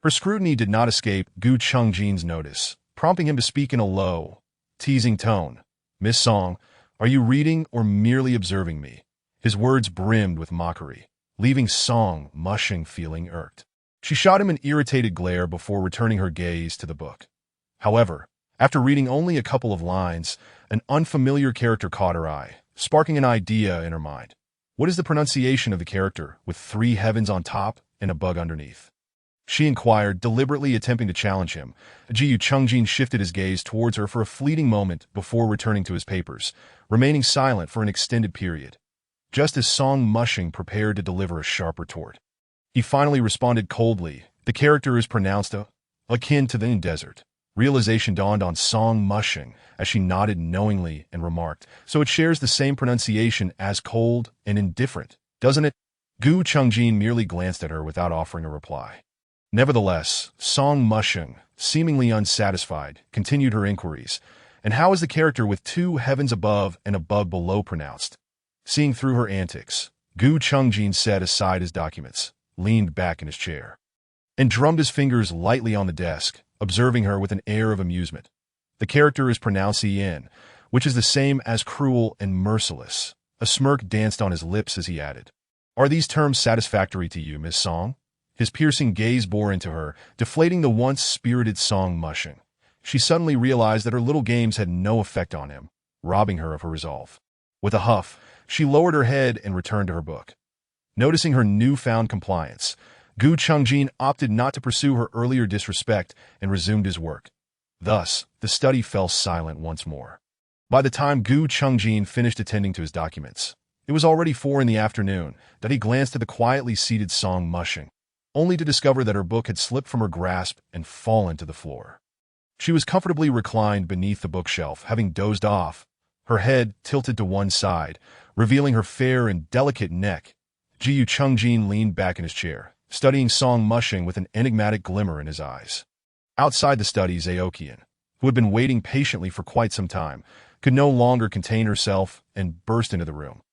Her scrutiny did not escape Gu Chungjin's notice, prompting him to speak in a low, teasing tone. "Miss Song, are you reading or merely observing me?" His words brimmed with mockery, leaving Song Muxing feeling irked. She shot him an irritated glare before returning her gaze to the book. However, after reading only a couple of lines, an unfamiliar character caught her eye, sparking an idea in her mind. What is the pronunciation of the character with 3 heavens on top and a bug underneath? She inquired, deliberately attempting to challenge him. Gu Chungjin shifted his gaze towards her for a fleeting moment before returning to his papers, remaining silent for an extended period. Just as Song Muxing prepared to deliver a sharp retort, he finally responded coldly. "The character is pronounced akin to the desert." Realization dawned on Song Muxing as she nodded knowingly and remarked, "So it shares the same pronunciation as cold and indifferent, doesn't it?" Gu Chungjin merely glanced at her without offering a reply. Nevertheless, Song Muxing, seemingly unsatisfied, continued her inquiries. "And how is the character with 2 heavens above and a bug below pronounced?" Seeing through her antics, Gu Chungjin set aside his documents, leaned back in his chair, and drummed his fingers lightly on the desk, observing her with an air of amusement. "The character is pronounced en, which is the same as cruel and merciless." A smirk danced on his lips as he added, "Are these terms satisfactory to you, Miss Song?" His piercing gaze bore into her, deflating the once spirited Song Muxing. She suddenly realized that her little games had no effect on him, robbing her of her resolve. With a huff, she lowered her head and returned to her book. Noticing her newfound compliance, Gu Chungjin opted not to pursue her earlier disrespect and resumed his work. Thus, the study fell silent once more. By the time Gu Chungjin finished attending to his documents, it was already 4 in the afternoon that he glanced at the quietly seated Song Muxing, only to discover that her book had slipped from her grasp and fallen to the floor. She was comfortably reclined beneath the bookshelf, having dozed off, her head tilted to one side, revealing her fair and delicate neck. Gu Chungjin leaned back in his chair, studying Song Muxing with an enigmatic glimmer in his eyes. Outside the study, Zaokian, who had been waiting patiently for quite some time, could no longer contain herself and burst into the room.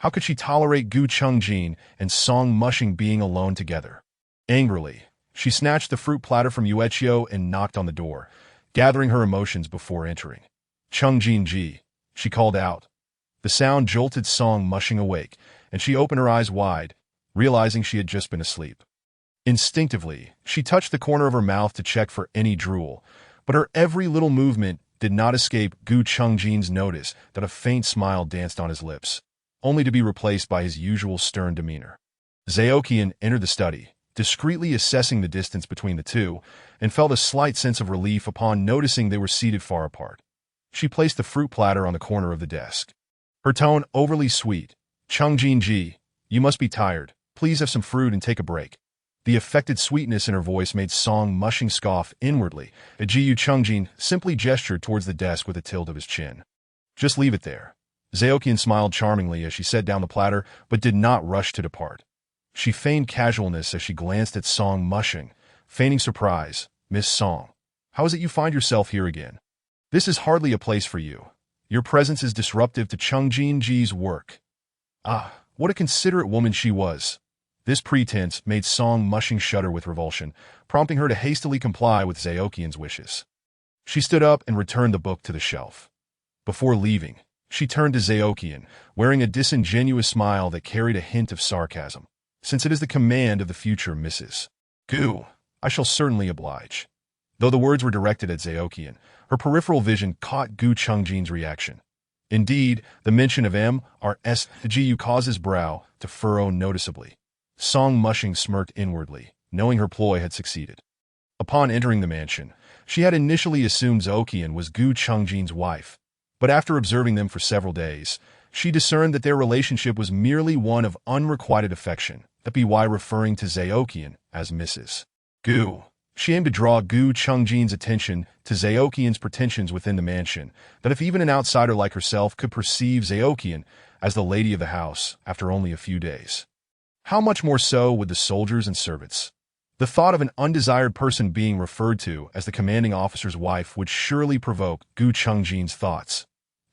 How could she tolerate Gu Chungjin and Song Muxing being alone together? Angrily, she snatched the fruit platter from Yuechio and knocked on the door, gathering her emotions before entering. "Chungjin ji," she called out. The sound jolted Song Muxing awake, and she opened her eyes wide, realizing she had just been asleep. Instinctively, she touched the corner of her mouth to check for any drool, but her every little movement did not escape Gu Chungjin's notice that a faint smile danced on his lips, only to be replaced by his usual stern demeanor. Zaokian entered the study, discreetly assessing the distance between the two, and felt a slight sense of relief upon noticing they were seated far apart. She placed the fruit platter on the corner of the desk, her tone overly sweet. "Chungjin ji, you must be tired. Please have some fruit and take a break." The affected sweetness in her voice made Song Muxing scoff inwardly. Gu Chungjin simply gestured towards the desk with a tilt of his chin. "Just leave it there." Zaokian smiled charmingly as she set down the platter, but did not rush to depart. She feigned casualness as she glanced at Song Mushing, feigning surprise. "Miss Song, how is it you find yourself here again? This is hardly a place for you. Your presence is disruptive to Chung Jin-ji's work." Ah, what a considerate woman she was. This pretense made Song Mushing shudder with revulsion, prompting her to hastily comply with Zaokian's wishes. She stood up and returned the book to the shelf. Before leaving, she turned to Zaokian, wearing a disingenuous smile that carried a hint of sarcasm. "Since it is the command of the future Mrs. Gu, I shall certainly oblige." Though the words were directed at Zaokian, her peripheral vision caught Gu Chungjin's reaction. Indeed, the mention of Mrs. caused his brow to furrow noticeably. Song Mushing smirked inwardly, knowing her ploy had succeeded. Upon entering the mansion, she had initially assumed Zaokian was Gu Chungjin's wife, but after observing them for several days, she discerned that their relationship was merely one of unrequited affection, that by referring to Zaokian as Mrs. Gu. She aimed to draw Gu Chungjin's attention to Zaokian's pretensions within the mansion, that if even an outsider like herself could perceive Zaokian as the lady of the house after only a few days, how much more so would the soldiers and servants? The thought of an undesired person being referred to as the commanding officer's wife would surely provoke Gu Chungjin's thoughts.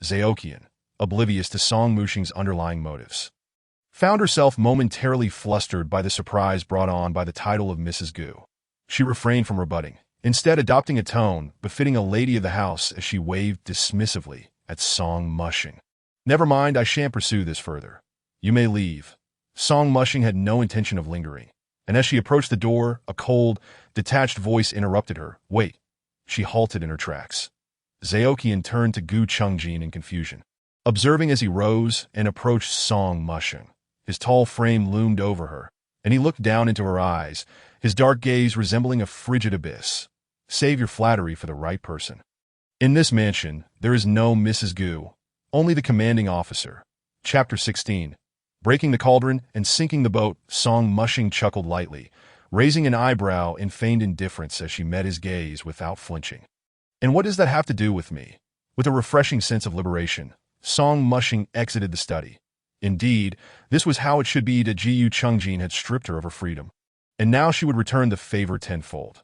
Zaokian, oblivious to Song Mushing's underlying motives, found herself momentarily flustered by the surprise brought on by the title of Mrs. Gu. She refrained from rebutting, instead adopting a tone befitting a lady of the house as she waved dismissively at Song Mushing. "Never mind, I shan't pursue this further. You may leave." Song Mushing had no intention of lingering, and as she approached the door, a cold, detached voice interrupted her. "Wait." She halted in her tracks. Zaokian turned to Gu Chungjin in confusion, observing as he rose and approached Song Mushing. His tall frame loomed over her, and he looked down into her eyes, his dark gaze resembling a frigid abyss. "Save your flattery for the right person. In this mansion, there is no Mrs. Gu, only the commanding officer." Chapter 16. Breaking the cauldron and sinking the boat, Song Mushing chuckled lightly, raising an eyebrow in feigned indifference as she met his gaze without flinching. "And what does that have to do with me?" With a refreshing sense of liberation, Song Mushing exited the study. Indeed, this was how it should be that Gu Chungjin had stripped her of her freedom, and now she would return the favor tenfold.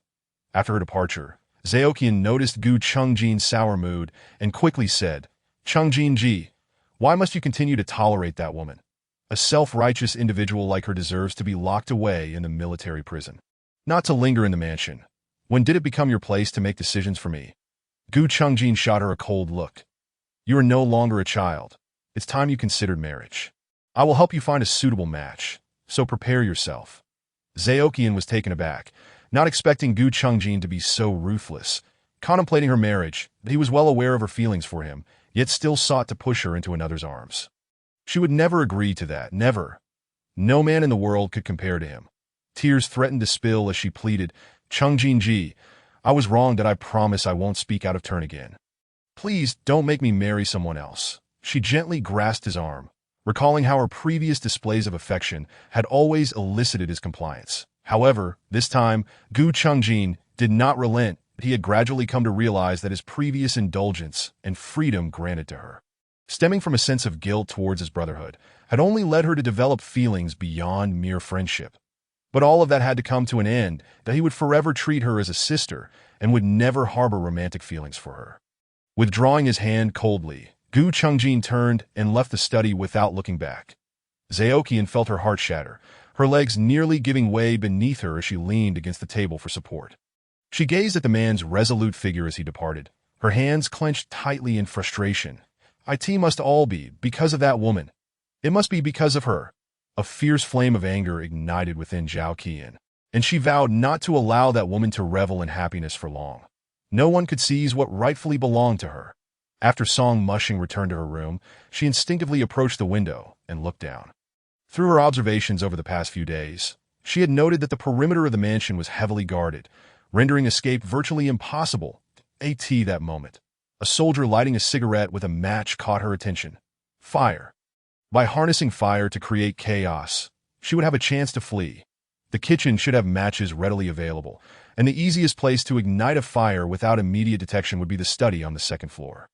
After her departure, Zaokian noticed Gu Chungjin's sour mood and quickly said, "Chungjin-ji, why must you continue to tolerate that woman? A self-righteous individual like her deserves to be locked away in the military prison, not to linger in the mansion. When did it become your place to make decisions for me?" Gu Chungjin shot her a cold look. "You are no longer a child. It's time you considered marriage. I will help you find a suitable match, so prepare yourself." Zaokian was taken aback, not expecting Gu Chungjin to be so ruthless. Contemplating her marriage, he was well aware of her feelings for him, yet still sought to push her into another's arms. She would never agree to that, never. No man in the world could compare to him. Tears threatened to spill as she pleaded, "Chungjin-ji, I was wrong, that I promise I won't speak out of turn again. Please don't make me marry someone else." She gently grasped his arm, recalling how her previous displays of affection had always elicited his compliance. However, this time, Gu Chungjin did not relent. He had gradually come to realize that his previous indulgence and freedom granted to her, stemming from a sense of guilt towards his brotherhood, had only led her to develop feelings beyond mere friendship. But all of that had to come to an end, that he would forever treat her as a sister and would never harbor romantic feelings for her. Withdrawing his hand coldly, Gu Chungjin turned and left the study without looking back. Zaokian felt her heart shatter, her legs nearly giving way beneath her as she leaned against the table for support. She gazed at the man's resolute figure as he departed, her hands clenched tightly in frustration. It must all be because of that woman. It must be because of her. A fierce flame of anger ignited within Zhao Qian, and she vowed not to allow that woman to revel in happiness for long. No one could seize what rightfully belonged to her. After Song Mushing returned to her room, she instinctively approached the window and looked down. Through her observations over the past few days, she had noted that the perimeter of the mansion was heavily guarded, rendering escape virtually impossible. That moment, a soldier lighting a cigarette with a match caught her attention. Fire. By harnessing fire to create chaos, she would have a chance to flee. The kitchen should have matches readily available, and the easiest place to ignite a fire without immediate detection would be the study on the second floor.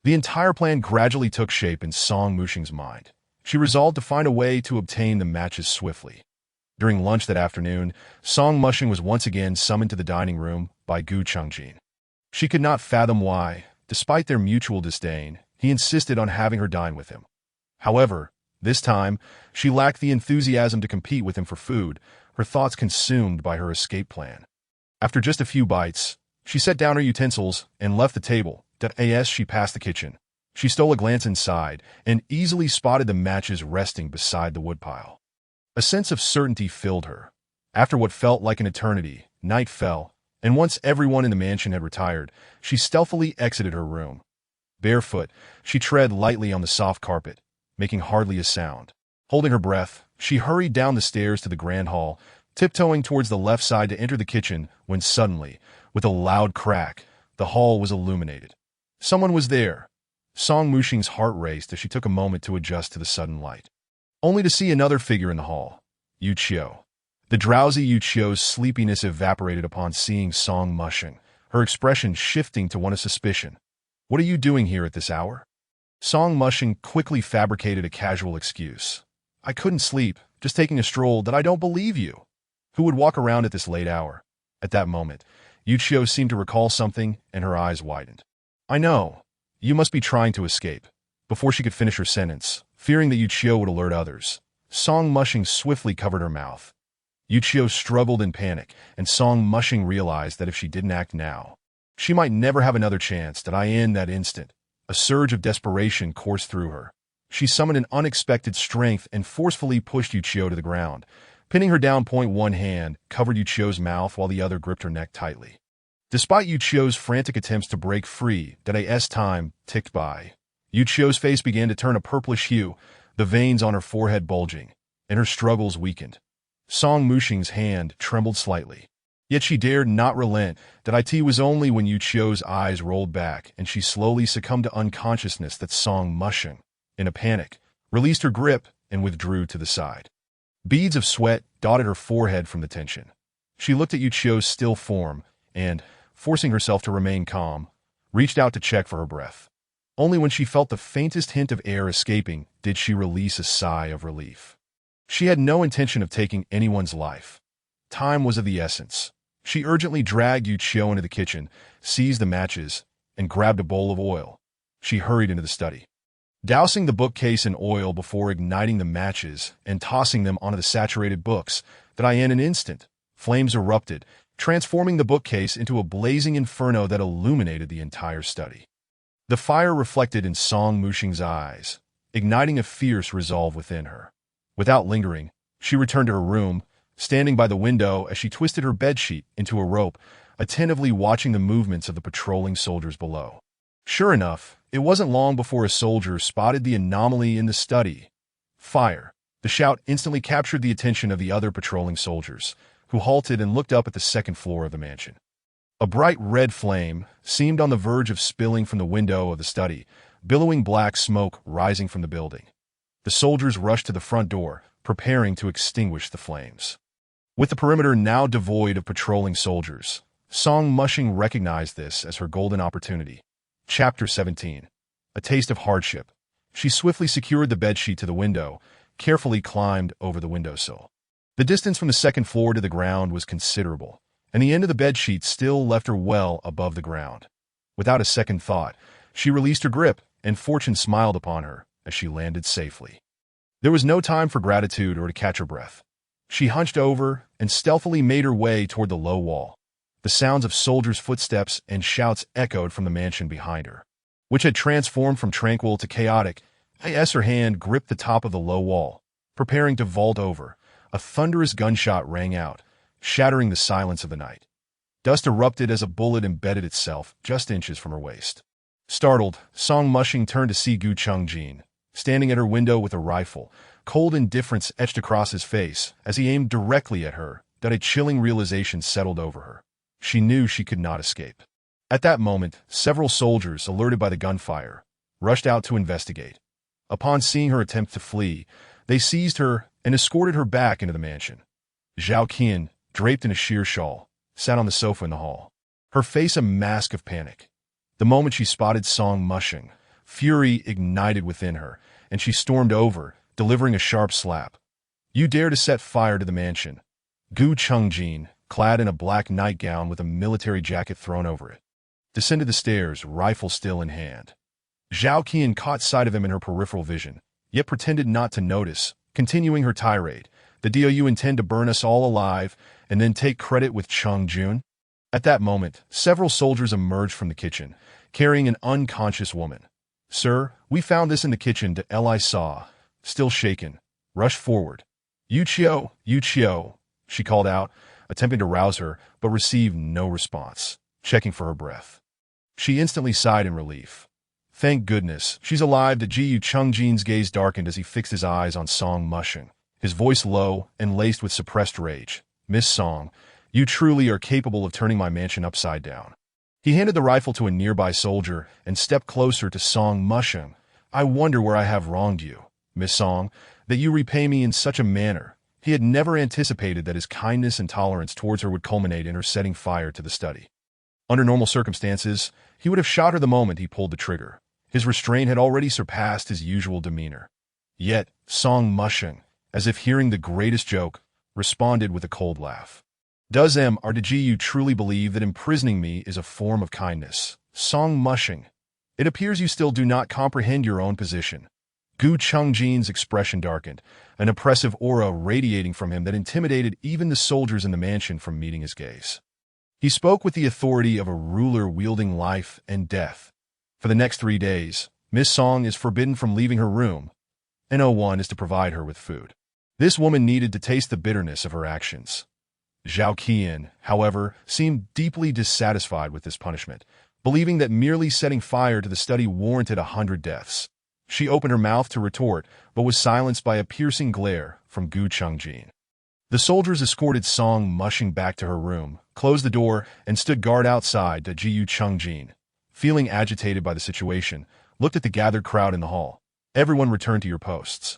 The entire plan gradually took shape in Song Mushing's mind. She resolved to find a way to obtain the matches swiftly. During lunch that afternoon, Song Mushing was once again summoned to the dining room by Gu Chungjin. She could not fathom why, despite their mutual disdain, he insisted on having her dine with him. However, this time, she lacked the enthusiasm to compete with him for food, her thoughts consumed by her escape plan. After just a few bites, she set down her utensils and left the table. As she passed the kitchen, she stole a glance inside and easily spotted the matches resting beside the woodpile. A sense of certainty filled her. After what felt like an eternity, night fell, and once everyone in the mansion had retired, she stealthily exited her room. Barefoot, she tread lightly on the soft carpet, making hardly a sound. Holding her breath, she hurried down the stairs to the grand hall, tiptoeing towards the left side to enter the kitchen when suddenly, with a loud crack, the hall was illuminated. Someone was there. Song Mushing's heart raced as she took a moment to adjust to the sudden light, only to see another figure in the hall, Yu Qiu. The drowsy Yu Qiu's sleepiness evaporated upon seeing Song Mushing, her expression shifting to one of suspicion. "What are you doing here at this hour?" Song Mushing quickly fabricated a casual excuse. "I couldn't sleep, just taking a stroll. That I don't believe you. Who would walk around at this late hour?" At that moment, Yu Qiu seemed to recall something, and her eyes widened. "I know. You must be trying to escape." Before she could finish her sentence, fearing that Yu Qiu would alert others, Song Mushing swiftly covered her mouth. Yu Qiu struggled in panic, and Song Mushing realized that if she didn't act now, she might never have another chance. In that instant, a surge of desperation coursed through her. She summoned an unexpected strength and forcefully pushed Yu Qiu to the ground, pinning her down. One hand covered Yu Qiu's mouth while the other gripped her neck tightly. Despite Yu Qiu's frantic attempts to break free, as time ticked by, Yu Qiu's face began to turn a purplish hue, the veins on her forehead bulging, and her struggles weakened. Song Mushing's hand trembled slightly. Yet she dared not relent. It was only when Yu Qiu's eyes rolled back and she slowly succumbed to unconsciousness that Song Mushing, in a panic, released her grip and withdrew to the side. Beads of sweat dotted her forehead from the tension. She looked at Yu Qiu's still form and, forcing herself to remain calm, reached out to check for her breath. Only when she felt the faintest hint of air escaping did she release a sigh of relief. She had no intention of taking anyone's life. Time was of the essence. She urgently dragged Yu Qiu into the kitchen, seized the matches, and grabbed a bowl of oil. She hurried into the study, dousing the bookcase in oil before igniting the matches and tossing them onto the saturated books. In an instant, flames erupted, transforming the bookcase into a blazing inferno that illuminated the entire study. The fire reflected in Song Mushing's eyes, igniting a fierce resolve within her. Without lingering, she returned to her room, standing by the window as she twisted her bedsheet into a rope, attentively watching the movements of the patrolling soldiers below. Sure enough, it wasn't long before a soldier spotted the anomaly in the study. "Fire!" The shout instantly captured the attention of the other patrolling soldiers, who halted and looked up at the second floor of the mansion. A bright red flame seemed on the verge of spilling from the window of the study, billowing black smoke rising from the building. The soldiers rushed to the front door, preparing to extinguish the flames. With the perimeter now devoid of patrolling soldiers, Song Mushing recognized this as her golden opportunity. Chapter 17. A taste of hardship. She swiftly secured the bedsheet to the window, carefully climbed over the windowsill. The distance from the second floor to the ground was considerable, and the end of the bedsheet still left her well above the ground. Without a second thought, she released her grip, and fortune smiled upon her as she landed safely. There was no time for gratitude or to catch her breath. She hunched over and stealthily made her way toward the low wall. The sounds of soldiers' footsteps and shouts echoed from the mansion behind her, which had transformed from tranquil to chaotic. As her hand gripped the top of the low wall, preparing to vault over, a thunderous gunshot rang out, shattering the silence of the night. Dust erupted as a bullet embedded itself just inches from her waist. Startled, Song Mushing turned to see Gu Chungjin, standing at her window with a rifle, cold indifference etched across his face as he aimed directly at her. A chilling realization settled over her. She knew she could not escape. At that moment, several soldiers, alerted by the gunfire, rushed out to investigate. Upon seeing her attempt to flee, they seized her and escorted her back into the mansion. Zhao Qian, draped in a sheer shawl, sat on the sofa in the hall, her face a mask of panic. The moment she spotted Song Mushing, fury ignited within her, and she stormed over, delivering a sharp slap. You dare to set fire to the mansion. Gu Chungjin, clad in a black nightgown with a military jacket thrown over it, descended the stairs, rifle still in hand. Zhao Qian caught sight of him in her peripheral vision, yet pretended not to notice, continuing her tirade. The deal you intend to burn us all alive and then take credit with Chung Jun? At that moment, several soldiers emerged from the kitchen, carrying an unconscious woman. Sir, we found this in the kitchen. Li saw, still shaken, rushed forward. Yu Qiu, she called out, attempting to rouse her, but received no response, checking for her breath. She instantly sighed in relief. Thank goodness, she's alive. The Ji Chungjin's gaze darkened as he fixed his eyes on Song Mushing, his voice low and laced with suppressed rage. Miss Song, you truly are capable of turning my mansion upside down. He handed the rifle to a nearby soldier and stepped closer to Song Mushing. I wonder where I have wronged you, Miss Song, that you repay me in such a manner. He had never anticipated that his kindness and tolerance towards her would culminate in her setting fire to the study. Under normal circumstances, he would have shot her the moment he pulled the trigger. His restraint had already surpassed his usual demeanor. Yet, Song Mushing, as if hearing the greatest joke, responded with a cold laugh. Does you truly believe that imprisoning me is a form of kindness? Song Mushing, it appears you still do not comprehend your own position. Gu Chungjin's expression darkened, an oppressive aura radiating from him that intimidated even the soldiers in the mansion from meeting his gaze. He spoke with the authority of a ruler wielding life and death. For the next 3 days, Miss Song is forbidden from leaving her room, and no one is to provide her with food. This woman needed to taste the bitterness of her actions. Zhao Qian, however, seemed deeply dissatisfied with this punishment, believing that merely setting fire to the study warranted 100 deaths. She opened her mouth to retort, but was silenced by a piercing glare from Gu Chungjin. The soldiers escorted Song Mushing back to her room, closed the door, and stood guard outside. Gu Chungjin, feeling agitated by the situation, looked at the gathered crowd in the hall. Everyone returned to your posts.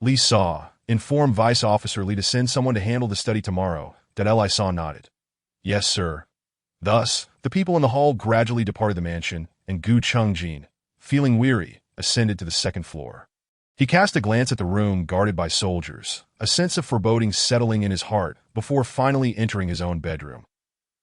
Li Saw, informed Vice Officer Li to send someone to handle the study tomorrow. Li Saw nodded. Yes, sir. Thus, the people in the hall gradually departed the mansion, and Gu Chungjin, feeling weary, ascended to the second floor. He cast a glance at the room guarded by soldiers, a sense of foreboding settling in his heart before finally entering his own bedroom.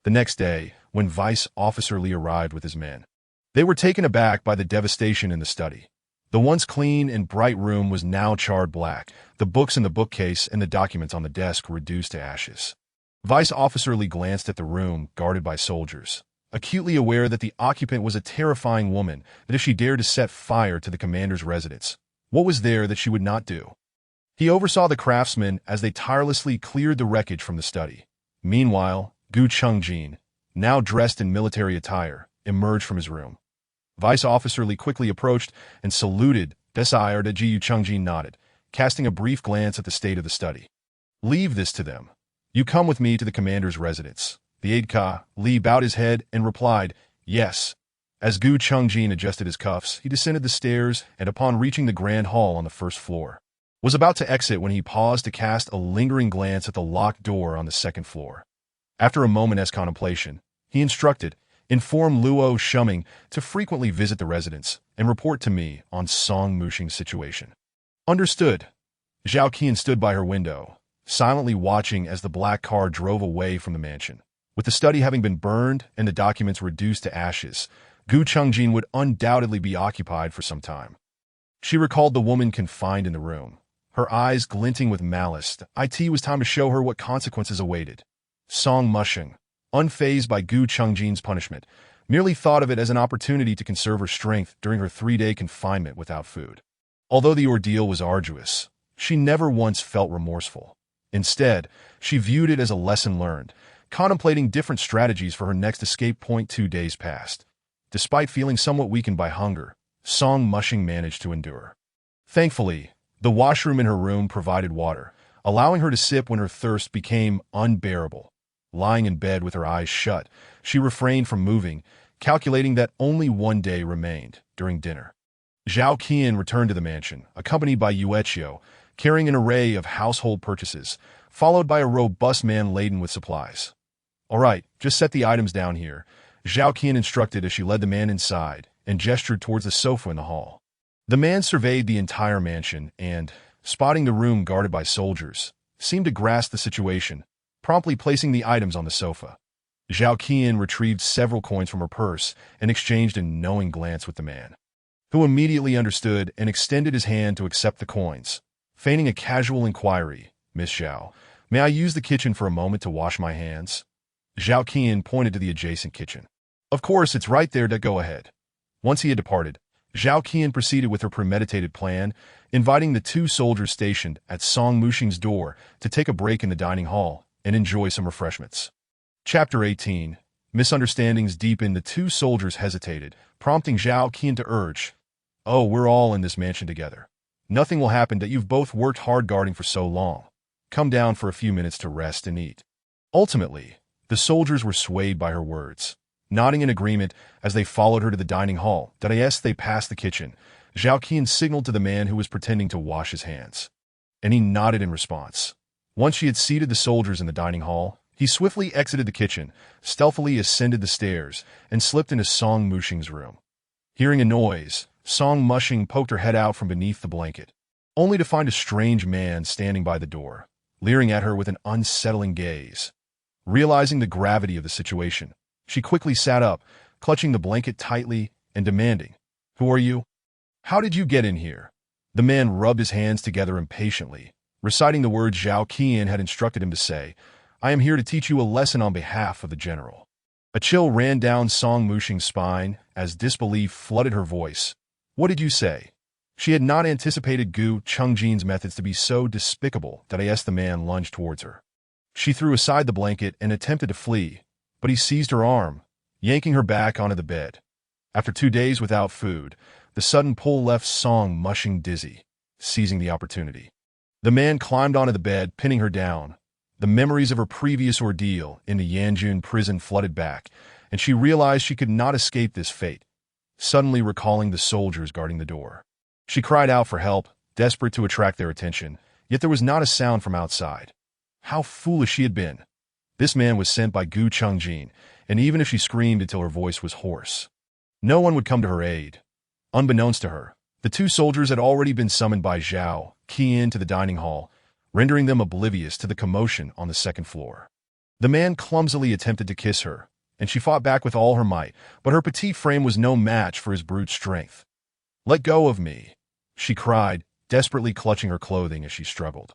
The next day, when Vice Officer Li arrived with his men, they were taken aback by the devastation in the study. The once clean and bright room was now charred black, the books in the bookcase and the documents on the desk reduced to ashes. Vice Officer Li glanced at the room guarded by soldiers, acutely aware that the occupant was a terrifying woman, that if she dared to set fire to the commander's residence, what was there that she would not do? He oversaw the craftsmen as they tirelessly cleared the wreckage from the study. Meanwhile, Gu Chungjin, now dressed in military attire, emerged from his room. Vice Officer Li quickly approached and saluted. Desire to Gu Chungjin nodded, casting a brief glance at the state of the study. Leave this to them. You come with me to the commander's residence. The aide-ca, Li, bowed his head and replied, yes. As Gu Chungjin adjusted his cuffs, he descended the stairs and upon reaching the grand hall on the first floor, was about to exit when he paused to cast a lingering glance at the locked door on the second floor. After a moment's contemplation, he instructed, inform Luo Shuming to frequently visit the residence and report to me on Song Mushing's situation. Understood. Zhao Qian stood by her window, silently watching as the black car drove away from the mansion. With the study having been burned and the documents reduced to ashes, Gu Chungjin would undoubtedly be occupied for some time. She recalled the woman confined in the room, her eyes glinting with malice. It was time to show her what consequences awaited. Song Mushing, unfazed by Gu Chungjin's punishment, merely thought of it as an opportunity to conserve her strength during her 3-day confinement without food. Although the ordeal was arduous, she never once felt remorseful. Instead, she viewed it as a lesson learned, contemplating different strategies for her next escape point. 2 days passed. Despite feeling somewhat weakened by hunger, Song Mushing managed to endure. Thankfully, the washroom in her room provided water, allowing her to sip when her thirst became unbearable. Lying in bed with her eyes shut, she refrained from moving, calculating that only 1 day remained during dinner. Zhao Qian returned to the mansion, accompanied by Yueqiu, carrying an array of household purchases, followed by a robust man laden with supplies. All right, just set the items down here, Zhao Qian instructed as she led the man inside and gestured towards the sofa in the hall. The man surveyed the entire mansion and, spotting the room guarded by soldiers, seemed to grasp the situation, promptly placing the items on the sofa. Zhao Qian retrieved several coins from her purse and exchanged a knowing glance with the man, who immediately understood and extended his hand to accept the coins, feigning a casual inquiry. "Miss Zhao, may I use the kitchen for a moment to wash my hands?" Zhao Qian pointed to the adjacent kitchen. "Of course, it's right there, go ahead." Once he had departed, Zhao Qian proceeded with her premeditated plan, inviting the two soldiers stationed at Song Muxing's door to take a break in the dining hall and enjoy some refreshments. Chapter 18. Misunderstandings deepened. The two soldiers hesitated, prompting Zhao Qian to urge, "Oh, we're all in this mansion together. Nothing will happen that you've both worked hard guarding for so long. Come down for a few minutes to rest and eat." Ultimately, the soldiers were swayed by her words. Nodding in agreement as they followed her to the dining hall, as they passed the kitchen, Zhao Qian signaled to the man who was pretending to wash his hands, and he nodded in response. Once she had seated the soldiers in the dining hall, he swiftly exited the kitchen, stealthily ascended the stairs, and slipped into Song Muxing's room. Hearing a noise, Song Muxing poked her head out from beneath the blanket, only to find a strange man standing by the door, leering at her with an unsettling gaze. Realizing the gravity of the situation, she quickly sat up, clutching the blanket tightly and demanding, "Who are you? How did you get in here?" The man rubbed his hands together impatiently, reciting the words Zhao Qian had instructed him to say, "I am here to teach you a lesson on behalf of the general." A chill ran down Song Muxing's spine as disbelief flooded her voice. "What did you say?" She had not anticipated Gu Chungjin's methods to be so despicable. The man lunged towards her. She threw aside the blanket and attempted to flee, but he seized her arm, yanking her back onto the bed. After 2 days without food, the sudden pull left Song Muxing dizzy, seizing the opportunity. The man climbed onto the bed, pinning her down. The memories of her previous ordeal in the Yanjun prison flooded back, and she realized she could not escape this fate, suddenly recalling the soldiers guarding the door. She cried out for help, desperate to attract their attention, yet there was not a sound from outside. How foolish she had been. This man was sent by Gu Chungjin, and even if she screamed until her voice was hoarse, no one would come to her aid. Unbeknownst to her, the two soldiers had already been summoned by Zhao Qian to the dining hall, rendering them oblivious to the commotion on the second floor. The man clumsily attempted to kiss her, and she fought back with all her might, but her petite frame was no match for his brute strength. "Let go of me," she cried, desperately clutching her clothing as she struggled,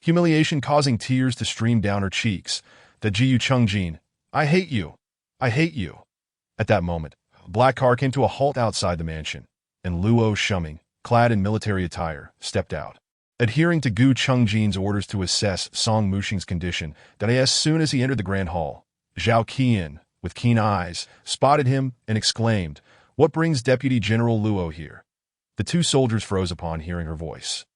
humiliation causing tears to stream down her cheeks. "The Jiu Chungjin, I hate you. I hate you." At that moment, a black car came to a halt outside the mansion, and Luo Shuming, clad in military attire, stepped out. Adhering to Gu Chungjin's orders to assess Song Muxing's condition, as soon as he entered the grand hall, Zhao Qian, with keen eyes, spotted him and exclaimed, "What brings Deputy General Luo here?" The two soldiers froze upon hearing her voice.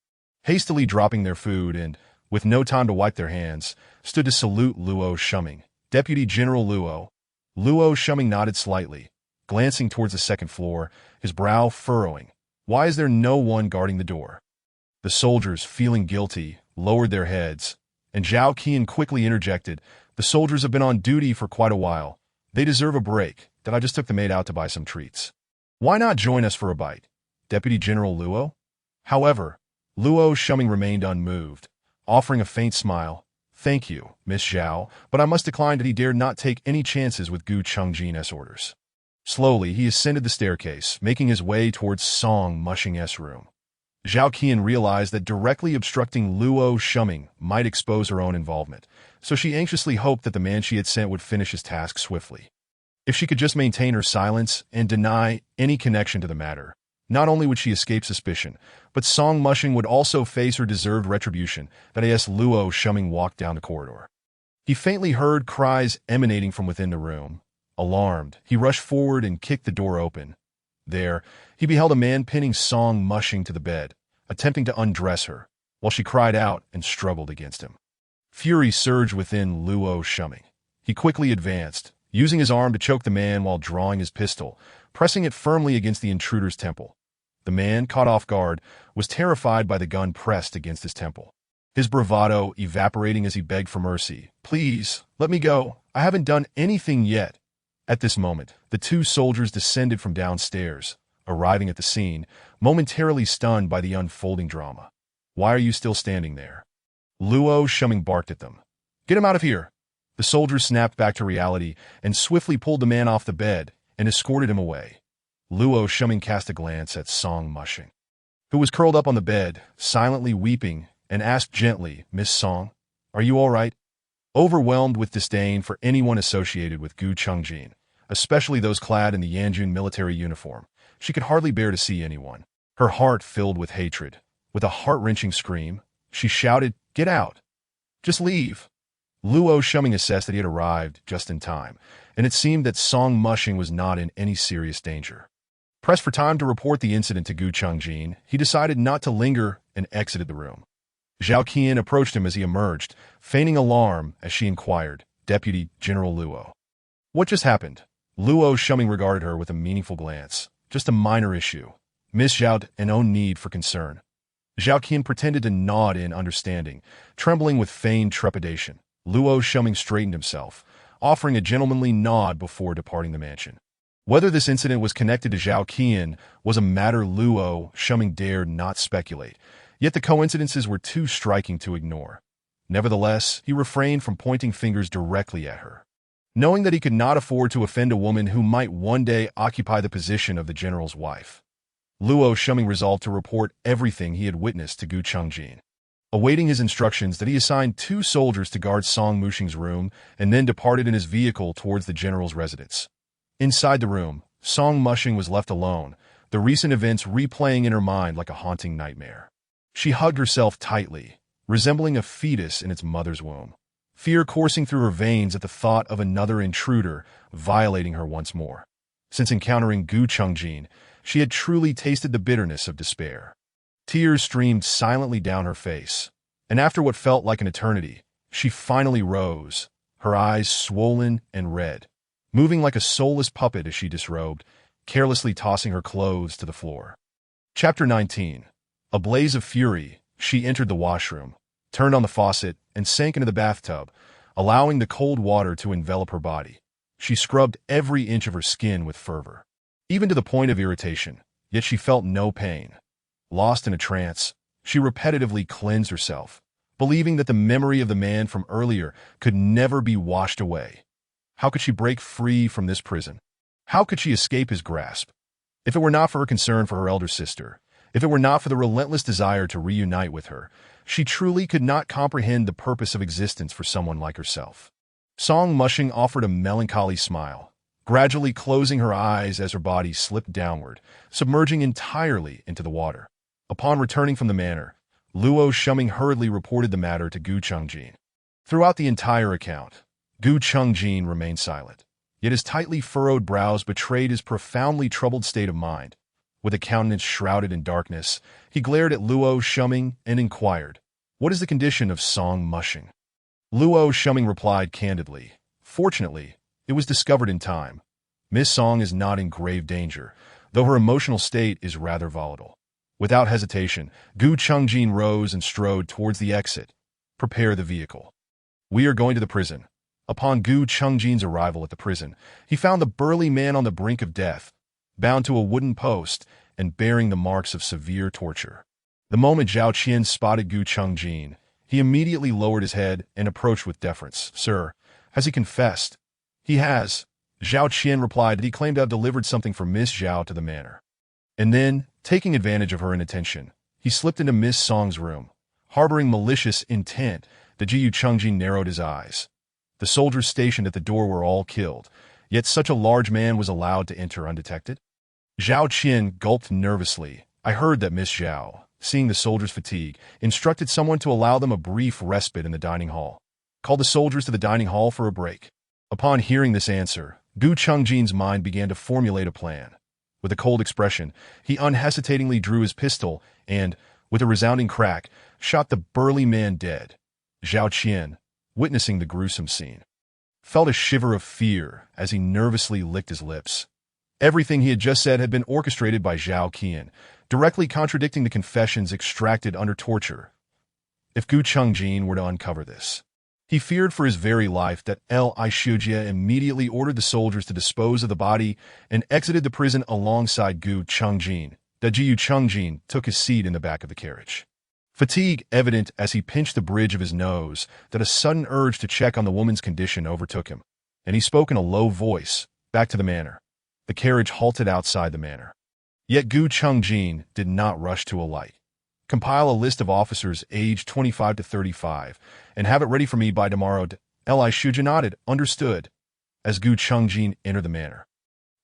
Hastily dropping their food and, with no time to wipe their hands, stood to salute Luo Shuming. "Deputy General Luo." Luo Shuming nodded slightly, glancing towards the second floor, his brow furrowing. "Why is there no one guarding the door?" The soldiers, feeling guilty, lowered their heads, and Zhao Qian quickly interjected, "The soldiers have been on duty for quite a while. They deserve a break. I just took the maid out to buy some treats. Why not join us for a bite, Deputy General Luo?" However, Luo Shuming remained unmoved, offering a faint smile. "Thank you, Miss Zhao, but I must decline." He dared not take any chances with Gu Chungjin's orders. Slowly, he ascended the staircase, making his way towards Song Muxing's room. Zhao Qian realized that directly obstructing Luo Shuming might expose her own involvement, so she anxiously hoped that the man she had sent would finish his task swiftly. If she could just maintain her silence and deny any connection to the matter, not only would she escape suspicion, but Song Muxing would also face her deserved retribution. Luo Shuming walked down the corridor. He faintly heard cries emanating from within the room. Alarmed, he rushed forward and kicked the door open. There, he beheld a man pinning Song Muxing to the bed, attempting to undress her, while she cried out and struggled against him. Fury surged within Luo Shuming. He quickly advanced, using his arm to choke the man while drawing his pistol, pressing it firmly against the intruder's temple. The man, caught off guard, was terrified by the gun pressed against his temple, his bravado evaporating as he begged for mercy. "Please, let me go. I haven't done anything yet." At this moment, the two soldiers descended from downstairs, arriving at the scene, momentarily stunned by the unfolding drama. Why are you still standing there? Luo Shuming barked at them. Get him out of here! The soldiers snapped back to reality and swiftly pulled the man off the bed and escorted him away. Luo Shuming cast a glance at Song Mushing, who was curled up on the bed, silently weeping, and asked gently, Miss Song, are you all right? Overwhelmed with disdain for anyone associated with Gu Chungjin, especially those clad in the Yanjun military uniform, she could hardly bear to see anyone. Her heart filled with hatred. With a heart-wrenching scream, she shouted, Get out! Just leave! Luo Shuming assessed that he had arrived just in time, and it seemed that Song Mushing was not in any serious danger. Pressed for time to report the incident to Gu Chungjin, he decided not to linger and exited the room. Zhao Qian approached him as he emerged, feigning alarm as she inquired, Deputy General Luo. What just happened? Luo Shuming regarded her with a meaningful glance. Just a minor issue. Miss Zhao had no need for concern. Zhao Qian pretended to nod in understanding, trembling with feigned trepidation. Luo Shuming straightened himself, offering a gentlemanly nod before departing the mansion. Whether this incident was connected to Zhao Qian was a matter Luo Shuming dared not speculate, yet the coincidences were too striking to ignore. Nevertheless, he refrained from pointing fingers directly at her. Knowing that he could not afford to offend a woman who might one day occupy the position of the general's wife, Luo Shuming resolved to report everything he had witnessed to Gu Chungjin. Awaiting his instructions that he assigned 2 soldiers to guard Song Mushing's room and then departed in his vehicle towards the general's residence. Inside the room, Song Mushing was left alone, the recent events replaying in her mind like a haunting nightmare. She hugged herself tightly, resembling a fetus in its mother's womb, fear coursing through her veins at the thought of another intruder violating her once more. Since encountering Gu Chungjin, she had truly tasted the bitterness of despair. Tears streamed silently down her face, and after what felt like an eternity, she finally rose, her eyes swollen and red, moving like a soulless puppet as she disrobed, carelessly tossing her clothes to the floor. Chapter 19. A blaze of fury, she entered the washroom, turned on the faucet, and sank into the bathtub, allowing the cold water to envelop her body. She scrubbed every inch of her skin with fervor, even to the point of irritation, yet she felt no pain. Lost in a trance, she repetitively cleansed herself, believing that the memory of the man from earlier could never be washed away. How could she break free from this prison? How could she escape his grasp? If it were not for her concern for her elder sister, if it were not for the relentless desire to reunite with her, she truly could not comprehend the purpose of existence for someone like herself. Song Mushing offered a melancholy smile, gradually closing her eyes as her body slipped downward, submerging entirely into the water. Upon returning from the manor, Luo Shuming hurriedly reported the matter to Gu Chungjin. Throughout the entire account, Gu Chungjin remained silent, yet his tightly furrowed brows betrayed his profoundly troubled state of mind. With a countenance shrouded in darkness, he glared at Luo Shuming and inquired, What is the condition of Song Mushing? Luo Shuming replied candidly, Fortunately, it was discovered in time. Miss Song is not in grave danger, though her emotional state is rather volatile. Without hesitation, Gu Chungjin rose and strode towards the exit. Prepare the vehicle. We are going to the prison. Upon Gu Chungjin's arrival at the prison, he found the burly man on the brink of death, bound to a wooden post and bearing the marks of severe torture. The moment Zhao Qian spotted Gu Chungjin, he immediately lowered his head and approached with deference. Sir, has he confessed? He has. Zhao Qian replied that he claimed to have delivered something for Miss Zhao to the manor. And then, taking advantage of her inattention, he slipped into Miss Song's room. Harboring malicious intent, the Gu Chungjin narrowed his eyes. The soldiers stationed at the door were all killed, yet such a large man was allowed to enter undetected. Zhao Qian gulped nervously. I heard that Miss Zhao, seeing the soldiers' fatigue, instructed someone to allow them a brief respite in the dining hall. Call the soldiers to the dining hall for a break. Upon hearing this answer, Gu Chungjin's mind began to formulate a plan. With a cold expression, he unhesitatingly drew his pistol and, with a resounding crack, shot the burly man dead. Zhao Qian, witnessing the gruesome scene, felt a shiver of fear as he nervously licked his lips. Everything he had just said had been orchestrated by Zhao Qian, directly contradicting the confessions extracted under torture. If Gu Chungjin were to uncover this, he feared for his very life that Li Shujia immediately ordered the soldiers to dispose of the body and exited the prison alongside Gu Chungjin. Gu Chungjin took his seat in the back of the carriage. fatigue evident as he pinched the bridge of his nose, that a sudden urge to check on the woman's condition overtook him, and he spoke in a low voice, "Back to the manor." The carriage halted outside the manor. Yet Gu Chungjin did not rush to alight. "Compile a list of officers aged 25 to 35, and have it ready for me by tomorrow." Li Shuja nodded, "Understood," as Gu Chungjin entered the manor.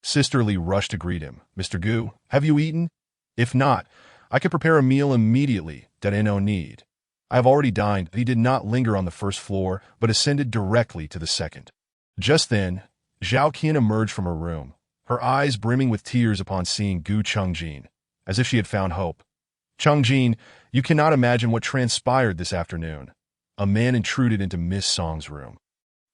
Sister Li rushed to greet him. "Mr. Gu, have you eaten? If not, I could prepare a meal immediately, that I no need. I have already dined." He did not linger on the first floor, but ascended directly to the second. Just then, Zhao Qian emerged from her room, her eyes brimming with tears upon seeing Gu Chungjin, as if she had found hope. "Chungjin, you cannot imagine what transpired this afternoon." A man intruded into Miss Song's room,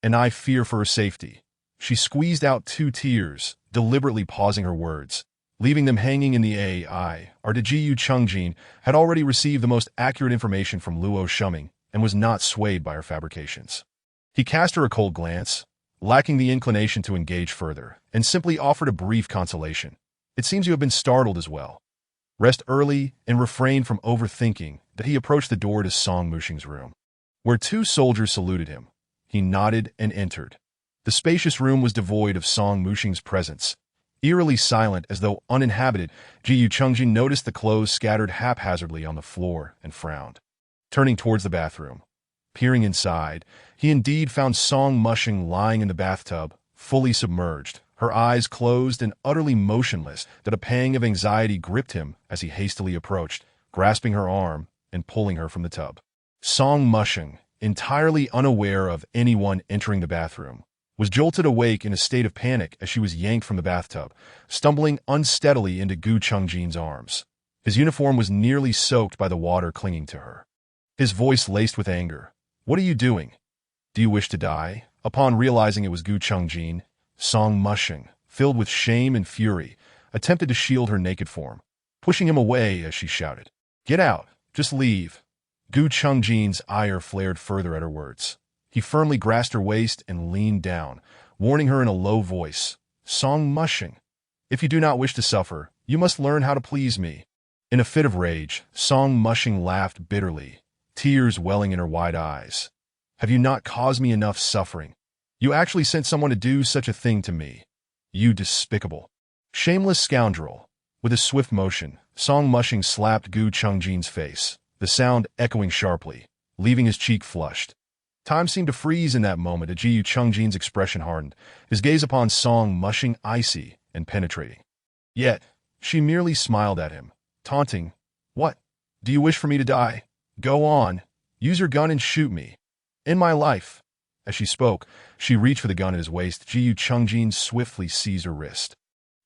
"and I fear for her safety." She squeezed out 2 tears, deliberately pausing her words, leaving them hanging in the air. Gu Chungjin had already received the most accurate information from Luo Shuming and was not swayed by her fabrications. He cast her a cold glance, lacking the inclination to engage further, and simply offered a brief consolation. "It seems you have been startled as well. Rest early and refrain from overthinking." That he approached the door to Song Muxing's room, where 2 soldiers saluted him. He nodded and entered. The spacious room was devoid of Song Muxing's presence, eerily silent as though uninhabited. Gu Chungjin noticed the clothes scattered haphazardly on the floor and frowned. Turning towards the bathroom, peering inside, he indeed found Song Muxing lying in the bathtub, fully submerged, her eyes closed and utterly motionless. That a pang of anxiety gripped him as he hastily approached, grasping her arm and pulling her from the tub. Song Muxing, entirely unaware of anyone entering the bathroom, was jolted awake in a state of panic as she was yanked from the bathtub, stumbling unsteadily into Gu Chungjin's arms. His uniform was nearly soaked by the water clinging to her. His voice laced with anger. "What are you doing? Do you wish to die?" Upon realizing it was Gu Chungjin, Song Muxing, filled with shame and fury, attempted to shield her naked form, pushing him away as she shouted, "Get out! Just leave!" Gu Chungjin's ire flared further at her words. He firmly grasped her waist and leaned down, warning her in a low voice, "Song Muxing, if you do not wish to suffer, you must learn how to please me." In a fit of rage, Song Muxing laughed bitterly, tears welling in her wide eyes. "Have you not caused me enough suffering? You actually sent someone to do such a thing to me. You despicable, shameless scoundrel." With a swift motion, Song Muxing slapped Gu Chungjin's face, the sound echoing sharply, leaving his cheek flushed. Time seemed to freeze in that moment. Gu Chungjin's expression hardened, his gaze upon Song Muxing icy and penetrating. Yet, she merely smiled at him, taunting, "What? Do you wish for me to die? Go on, use your gun and shoot me. In my life." As she spoke, she reached for the gun at his waist. Gu Chungjin swiftly seized her wrist,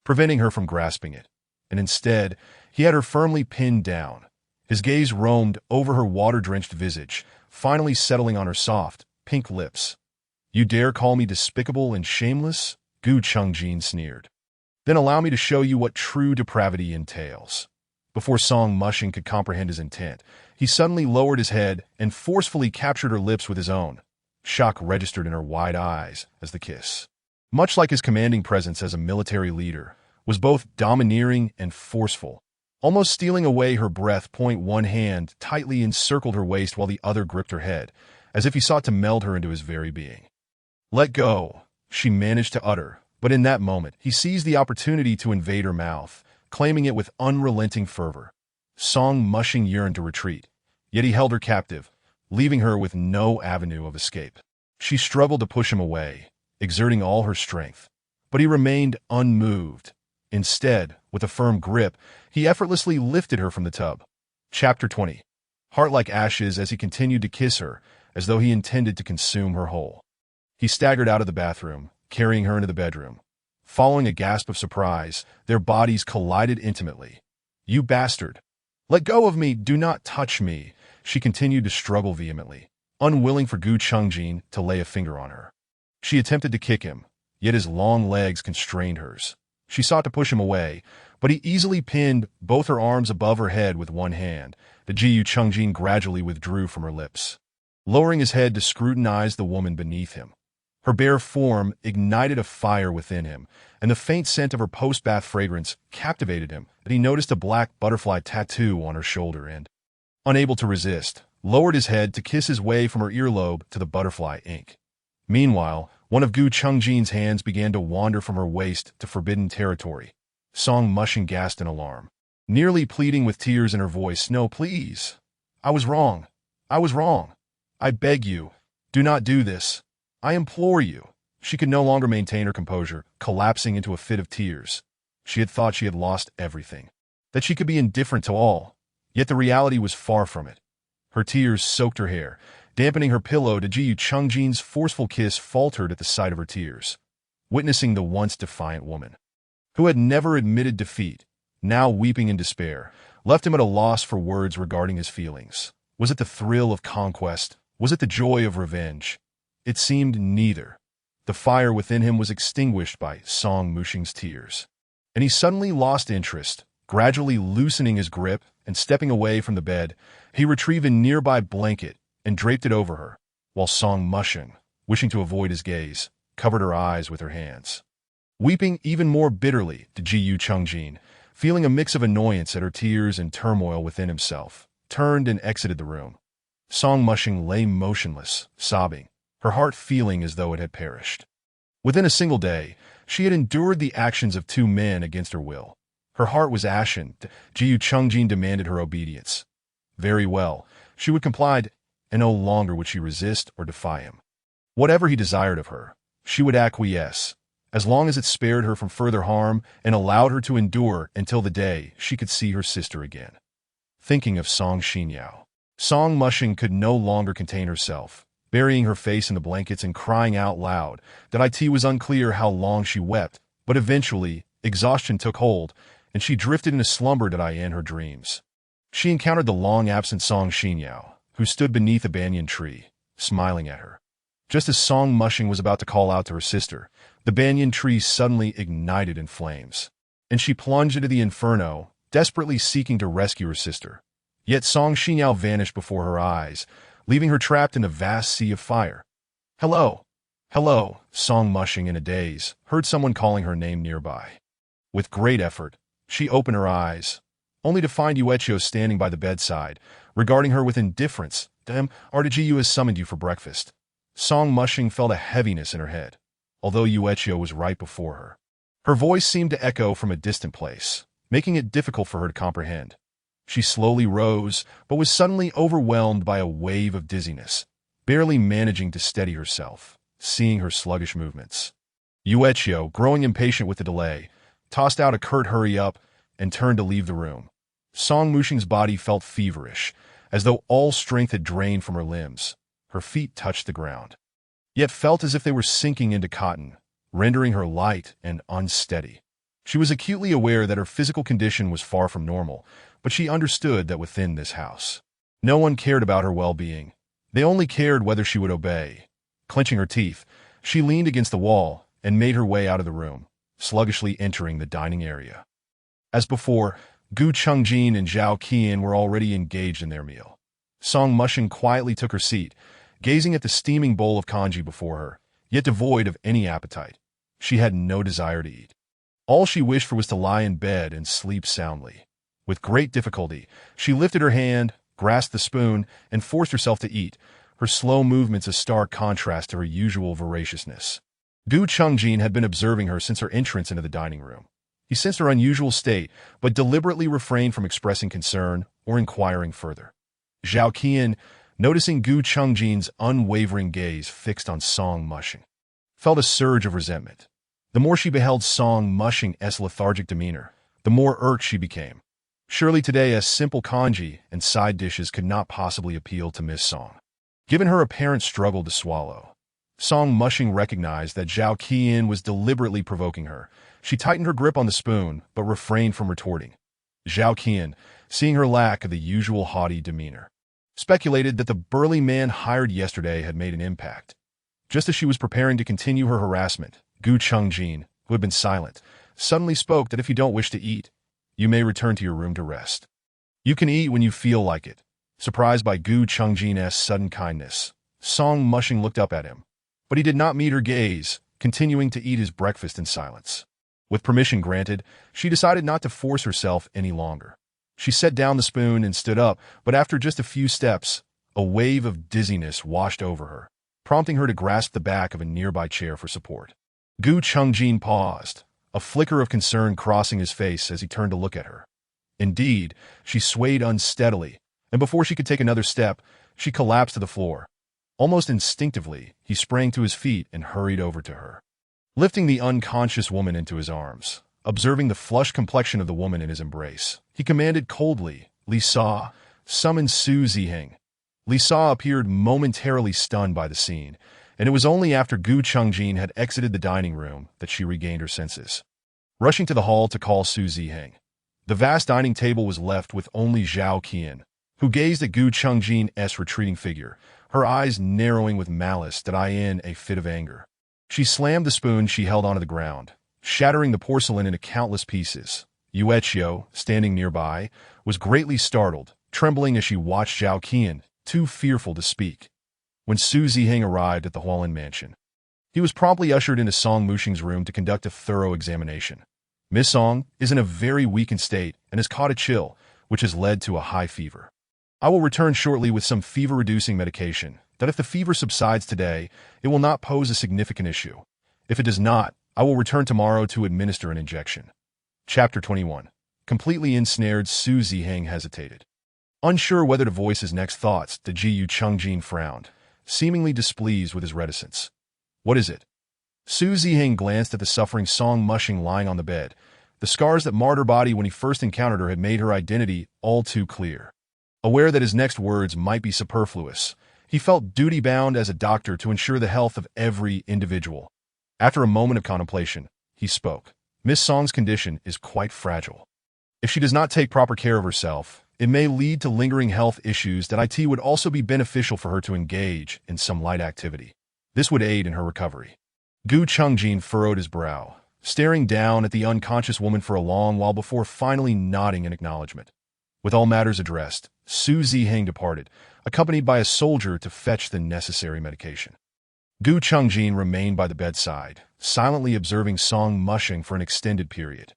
preventing her from grasping it, and instead, he had her firmly pinned down. His gaze roamed over her water-drenched visage, finally settling on her soft, pink lips. "You dare call me despicable and shameless?" Gu Chungjin sneered. "Then allow me to show you what true depravity entails." Before Song Muxing could comprehend his intent, he suddenly lowered his head and forcefully captured her lips with his own. Shock registered in her wide eyes as the kiss, much like his commanding presence as a military leader, was both domineering and forceful. Almost stealing away her breath, one hand tightly encircled her waist while the other gripped her head, as if he sought to meld her into his very being. "Let go," she managed to utter, but in that moment, he seized the opportunity to invade her mouth, claiming it with unrelenting fervor. Song Muxing yearned to retreat, yet he held her captive, leaving her with no avenue of escape. She struggled to push him away, exerting all her strength, but he remained unmoved. Instead, with a firm grip, he effortlessly lifted her from the tub. Chapter 20. Heart like ashes as he continued to kiss her, as though he intended to consume her whole. He staggered out of the bathroom, carrying her into the bedroom. Following a gasp of surprise, their bodies collided intimately. "You bastard! Let go of me! Do not touch me!" She continued to struggle vehemently, unwilling for Gu Chungjin to lay a finger on her. She attempted to kick him, yet his long legs constrained hers. She sought to push him away, but he easily pinned both her arms above her head with one hand. Gu Chungjin gradually withdrew from her lips, lowering his head to scrutinize the woman beneath him. Her bare form ignited a fire within him, and the faint scent of her post-bath fragrance captivated him. He noticed a black butterfly tattoo on her shoulder and unable to resist, lowered his head to kiss his way from her earlobe to the butterfly ink. Meanwhile, one of Gu Chungjin's hands began to wander from her waist to forbidden territory. Song Mushing gasped in alarm, nearly pleading with tears in her voice, "No, please. I was wrong. I was wrong. I beg you, do not do this. I implore you." She could no longer maintain her composure, collapsing into a fit of tears. She had thought she had lost everything, that she could be indifferent to all, yet the reality was far from it. Her tears soaked her hair, dampening her pillow. Ji Chungjin's forceful kiss faltered at the sight of her tears. Witnessing the once defiant woman, who had never admitted defeat, now weeping in despair, left him at a loss for words regarding his feelings. Was it the thrill of conquest? Was it the joy of revenge? It seemed neither. The fire within him was extinguished by Song Mushing's tears, and he suddenly lost interest. Gradually loosening his grip and stepping away from the bed, he retrieved a nearby blanket and draped it over her, while Song Mushing, wishing to avoid his gaze, covered her eyes with her hands. Weeping even more bitterly, Ji Chungjin, feeling a mix of annoyance at her tears and turmoil within himself, turned and exited the room. Song Mushing lay motionless, sobbing, her heart feeling as though it had perished. Within a single day, she had endured the actions of two men against her will. Her heart was ashen. Ji Chungjin demanded her obedience. Very well, she would comply, and no longer would she resist or defy him. Whatever he desired of her, she would acquiesce, as long as it spared her from further harm and allowed her to endure until the day she could see her sister again. Thinking of Song Xinyao, Song Mushing could no longer contain herself, burying her face in the blankets and crying out loud. That it was unclear how long she wept, but eventually exhaustion took hold, and she drifted into slumber in her dreams. She encountered the long-absent Song Xinyao, who stood beneath a banyan tree, smiling at her. Just as Song Mushing was about to call out to her sister, the banyan tree suddenly ignited in flames, and she plunged into the inferno, desperately seeking to rescue her sister. Yet Song Xinyao vanished before her eyes, leaving her trapped in a vast sea of fire. "Hello! Hello!" Song Mushing, in a daze, heard someone calling her name nearby. With great effort, she opened her eyes, only to find Yuechio standing by the bedside, regarding her with indifference. "Damn, Artigiu has summoned you for breakfast." Song Mushing felt a heaviness in her head, although Yuechio was right before her. Her voice seemed to echo from a distant place, making it difficult for her to comprehend. She slowly rose, but was suddenly overwhelmed by a wave of dizziness, barely managing to steady herself, seeing her sluggish movements. Yuechio, growing impatient with the delay, tossed out a curt "hurry up" and turned to leave the room. Song Mushing's body felt feverish, as though all strength had drained from her limbs. Her feet touched the ground, yet felt as if they were sinking into cotton, rendering her light and unsteady. She was acutely aware that her physical condition was far from normal, but she understood that within this house, no one cared about her well-being. They only cared whether she would obey. Clenching her teeth, she leaned against the wall and made her way out of the room, sluggishly entering the dining area. As before, Gu Chungjin and Zhao Qian were already engaged in their meal. Song Mushing quietly took her seat, gazing at the steaming bowl of congee before her, yet devoid of any appetite. She had no desire to eat. All she wished for was to lie in bed and sleep soundly. With great difficulty, she lifted her hand, grasped the spoon, and forced herself to eat, her slow movements a stark contrast to her usual voraciousness. Gu Chungjin had been observing her since her entrance into the dining room. He sensed her unusual state, but deliberately refrained from expressing concern or inquiring further. Zhao Qian, noticing Gu Chungjin's unwavering gaze fixed on Song Mushing, felt a surge of resentment. The more she beheld Song Mushing's lethargic demeanor, the more irked she became. Surely today a simple congee and side dishes could not possibly appeal to Miss Song. Given her apparent struggle to swallow, Song Mushing recognized that Zhao Qian was deliberately provoking her. She tightened her grip on the spoon, but refrained from retorting. Zhao Qian, seeing her lack of the usual haughty demeanor, speculated that the burly man hired yesterday had made an impact. Just as she was preparing to continue her harassment, Gu Chungjin, who had been silent, suddenly spoke that if you don't wish to eat, you may return to your room to rest. You can eat when you feel like it. Surprised by Gu Chungjin's sudden kindness, Song Mushing looked up at him, but he did not meet her gaze, continuing to eat his breakfast in silence. With permission granted, she decided not to force herself any longer. She set down the spoon and stood up, but after just a few steps, a wave of dizziness washed over her, prompting her to grasp the back of a nearby chair for support. Gu Chungjin paused, a flicker of concern crossing his face as he turned to look at her. Indeed, she swayed unsteadily, and before she could take another step, she collapsed to the floor. Almost instinctively, he sprang to his feet and hurried over to her. Lifting the unconscious woman into his arms, observing the flushed complexion of the woman in his embrace, he commanded coldly, "Lisa, summon Su Ziheng." Lisa appeared momentarily stunned by the scene, and it was only after Gu Chungjin had exited the dining room that she regained her senses. Rushing to the hall to call Su Ziheng, the vast dining table was left with only Zhao Qian, who gazed at Gu Chungjin's retreating figure, her eyes narrowing with malice that in a fit of anger. She slammed the spoon she held onto the ground, shattering the porcelain into countless pieces. Yueqiu, standing nearby, was greatly startled, trembling as she watched Zhao Qian, too fearful to speak. When Su Ziheng arrived at the Hualin mansion, he was promptly ushered into Song Muxing's room to conduct a thorough examination. Miss Song is in a very weakened state and has caught a chill, which has led to a high fever. I will return shortly with some fever-reducing medication, that if the fever subsides today, it will not pose a significant issue. If it does not, I will return tomorrow to administer an injection. Chapter 21. Completely ensnared, Su Ziheng hesitated. Unsure whether to voice his next thoughts, the Gu Chungjin frowned, seemingly displeased with his reticence. "What is it?" Su Ziheng glanced at the suffering Song Muxing lying on the bed. The scars that marred her body when he first encountered her had made her identity all too clear. Aware that his next words might be superfluous, he felt duty-bound as a doctor to ensure the health of every individual. After a moment of contemplation, he spoke. "Miss Song's condition is quite fragile. If she does not take proper care of herself, it may lead to lingering health issues that would also be beneficial for her to engage in some light activity. This would aid in her recovery." Gu Chungjin furrowed his brow, staring down at the unconscious woman for a long while before finally nodding in acknowledgement. With all matters addressed, Su Ziheng departed, accompanied by a soldier to fetch the necessary medication. Gu Chungjin remained by the bedside, silently observing Song Muxing for an extended period.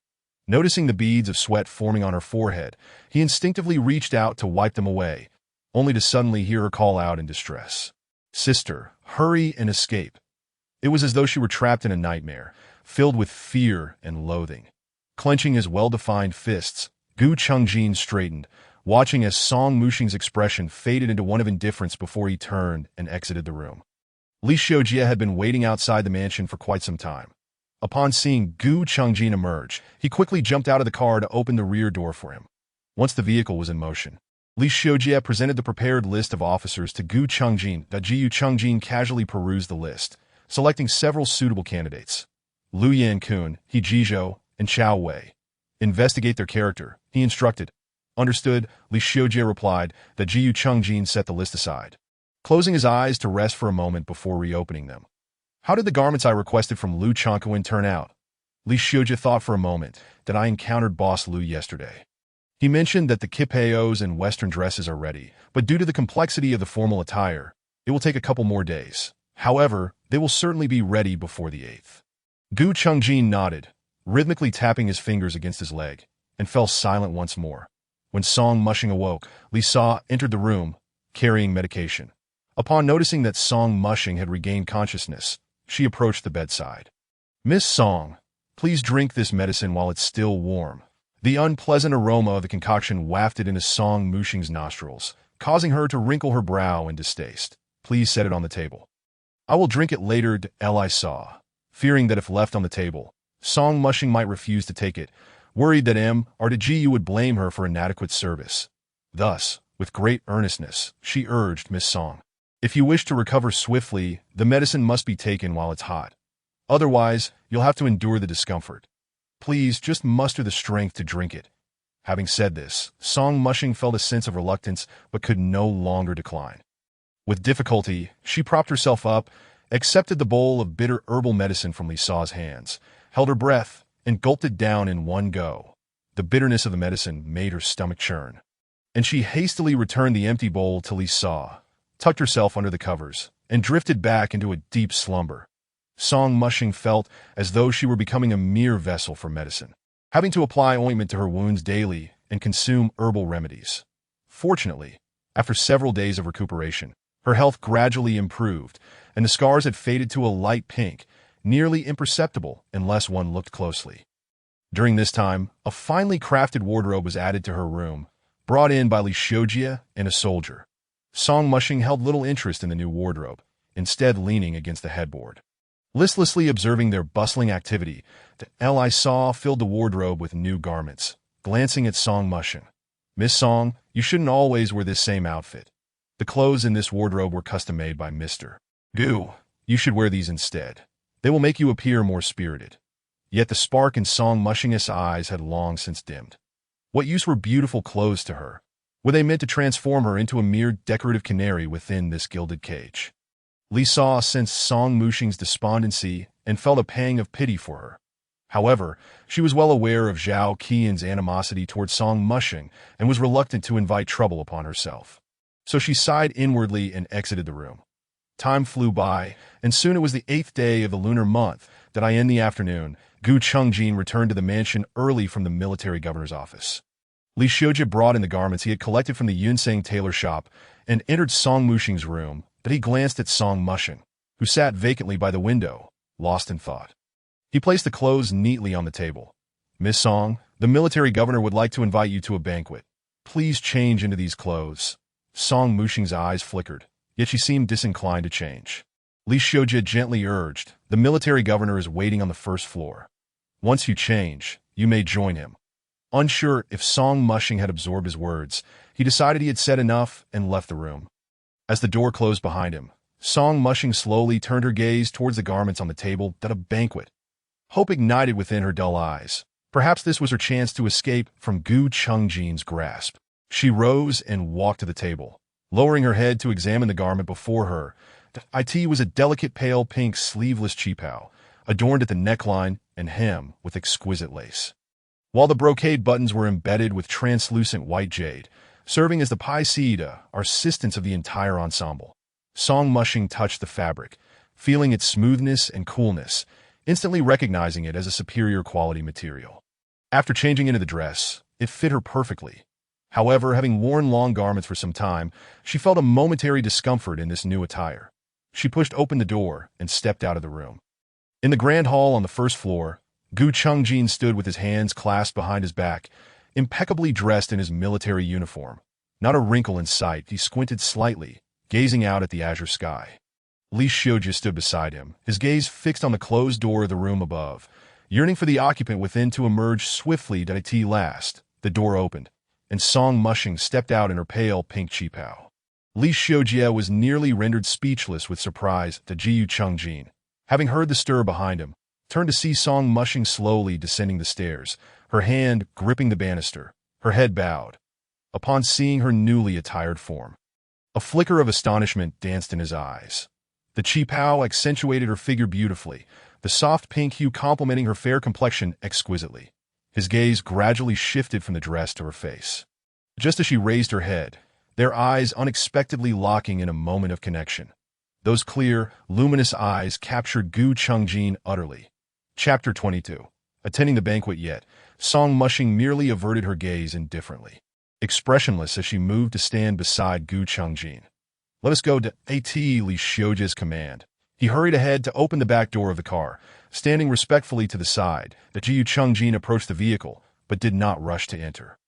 Noticing the beads of sweat forming on her forehead, he instinctively reached out to wipe them away, only to suddenly hear her call out in distress. "Sister, hurry and escape." It was as though she were trapped in a nightmare, filled with fear and loathing. Clenching his well-defined fists, Gu Chungjin straightened, watching as Song Muxing's expression faded into one of indifference before he turned and exited the room. Li Xiujie had been waiting outside the mansion for quite some time. Upon seeing Gu Chungjin emerge, he quickly jumped out of the car to open the rear door for him. Once the vehicle was in motion, Li Xiujie presented the prepared list of officers to Gu Chungjin. Gu Chungjin casually perused the list, selecting several suitable candidates. Lu Yankun, He Jizhou, and Chao Wei. "Investigate their character," he instructed. "Understood," Li Xiujie replied. Gu Chungjin set the list aside, closing his eyes to rest for a moment before reopening them. "How did the garments I requested from Lu Chongquan turn out?" Li Xiujie thought for a moment. "That I encountered Boss Lu yesterday. He mentioned that the kipeos and western dresses are ready, but due to the complexity of the formal attire, it will take a couple more days. However, they will certainly be ready before the 8th. Gu Chungjin nodded, rhythmically tapping his fingers against his leg, and fell silent once more. When Song Muxing awoke, Lisa entered the room, carrying medication. Upon noticing that Song Muxing had regained consciousness, she approached the bedside. "Miss Song, please drink this medicine while it's still warm." The unpleasant aroma of the concoction wafted into Song Muxing's nostrils, causing her to wrinkle her brow in distaste. "Please set it on the table." "I will drink it later," Li saw, fearing that if left on the table, Song Muxing might refuse to take it, worried that Gu would blame her for inadequate service. Thus, with great earnestness, she urged Miss Song, "If you wish to recover swiftly, the medicine must be taken while it's hot. Otherwise, you'll have to endure the discomfort. Please just muster the strength to drink it." Having said this, Song Muxing felt a sense of reluctance but could no longer decline. With difficulty, she propped herself up, accepted the bowl of bitter herbal medicine from Lisa's hands, held her breath, and gulped it down in one go. The bitterness of the medicine made her stomach churn, and she hastily returned the empty bowl to Lisa, tucked herself under the covers, and drifted back into a deep slumber. Song Muxing felt as though she were becoming a mere vessel for medicine, having to apply ointment to her wounds daily and consume herbal remedies. Fortunately, after several days of recuperation, her health gradually improved, and the scars had faded to a light pink, nearly imperceptible unless one looked closely. During this time, a finely crafted wardrobe was added to her room, brought in by Li Xiujie and a soldier. Song Mushing held little interest in the new wardrobe, instead leaning against the headboard. Listlessly observing their bustling activity, the Li Saw filled the wardrobe with new garments, glancing at Song Mushing. "Miss Song, you shouldn't always wear this same outfit. The clothes in this wardrobe were custom-made by Mr. Gu. You should wear these instead. They will make you appear more spirited." Yet the spark in Song Mushing's eyes had long since dimmed. What use were beautiful clothes to her? Were they meant to transform her into a mere decorative canary within this gilded cage? Li Saw sensed Song Mushing's despondency and felt a pang of pity for her. However, she was well aware of Zhao Qian's animosity toward Song Mushing and was reluctant to invite trouble upon herself. So she sighed inwardly and exited the room. Time flew by, and soon it was the 8th day of the lunar month that in the afternoon, Gu Chengjin returned to the mansion early from the military governor's office. Li Xiujie brought in the garments he had collected from the Yunsang tailor shop and entered Song Mushing's room, but he glanced at Song Mushing, who sat vacantly by the window, lost in thought. He placed the clothes neatly on the table. "Miss Song, the military governor would like to invite you to a banquet. Please change into these clothes." Song Mushing's eyes flickered, yet she seemed disinclined to change. Li Xiujie gently urged, "The military governor is waiting on the first floor. Once you change, you may join him." Unsure if Song Mushing had absorbed his words, he decided he had said enough and left the room. As the door closed behind him, Song Mushing slowly turned her gaze towards the garments on the table. That a banquet. Hope ignited within her dull eyes. Perhaps this was her chance to escape from Gu Chengjin's grasp. She rose and walked to the table, lowering her head to examine the garment before her. It was a delicate pale pink sleeveless qipao, adorned at the neckline and hem with exquisite lace, while the brocade buttons were embedded with translucent white jade, serving as the paisida assistance of the entire ensemble. Song Mushing touched the fabric, feeling its smoothness and coolness, instantly recognizing it as a superior quality material. After changing into the dress, it fit her perfectly. However, having worn long garments for some time, she felt a momentary discomfort in this new attire. She pushed open the door and stepped out of the room. In the grand hall on the first floor, Gu Chengjin stood with his hands clasped behind his back, impeccably dressed in his military uniform. Not a wrinkle in sight, he squinted slightly, gazing out at the azure sky. Li Xiujie stood beside him, his gaze fixed on the closed door of the room above, yearning for the occupant within to emerge swiftly. At last, the door opened, and Song Mushing stepped out in her pale pink qipao. Li Xiujie was nearly rendered speechless with surprise. Gu Chengjin, having heard the stir behind him, turned to see Song Mushing slowly descending the stairs, her hand gripping the banister, her head bowed. Upon seeing her newly attired form, a flicker of astonishment danced in his eyes. The qipao accentuated her figure beautifully, the soft pink hue complementing her fair complexion exquisitely. His gaze gradually shifted from the dress to her face. Just as she raised her head, their eyes unexpectedly locking in a moment of connection. Those clear, luminous eyes captured Gu Chengjin utterly. Chapter 22. Attending the banquet yet, Song Mushing merely averted her gaze indifferently, expressionless as she moved to stand beside Gu Chengjin. "Let us go to Li Xiujie's command." He hurried ahead to open the back door of the car, standing respectfully to the side. Gu Chengjin approached the vehicle, but did not rush to enter.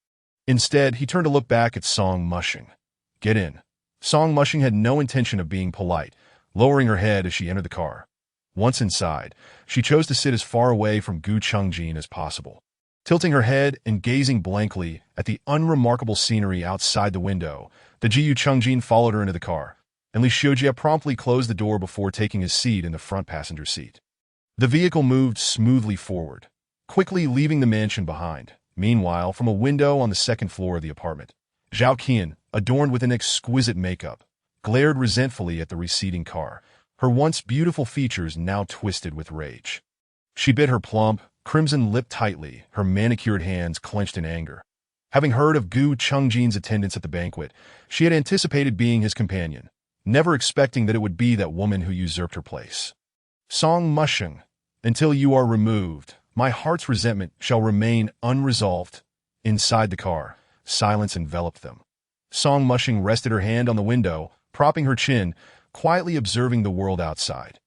Instead, he turned to look back at Song Mushing. "Get in." Song Mushing had no intention of being polite, lowering her head as she entered the car. Once inside, she chose to sit as far away from Gu Chengjin as possible. Tilting her head and gazing blankly at the unremarkable scenery outside the window, Gu Chengjin followed her into the car, and Li Xiujie promptly closed the door before taking his seat in the front passenger seat. The vehicle moved smoothly forward, quickly leaving the mansion behind. Meanwhile, from a window on the second floor of the apartment, Zhao Qian, adorned with an exquisite makeup, glared resentfully at the receding car, her once beautiful features now twisted with rage. She bit her plump, crimson lip tightly, her manicured hands clenched in anger. Having heard of Gu Chengjin's attendance at the banquet, she had anticipated being his companion, never expecting that it would be that woman who usurped her place. "Song Mushing, until you are removed, my heart's resentment shall remain unresolved." Inside the car, silence enveloped them. Song Mushing rested her hand on the window, propping her chin, quietly observing the world outside.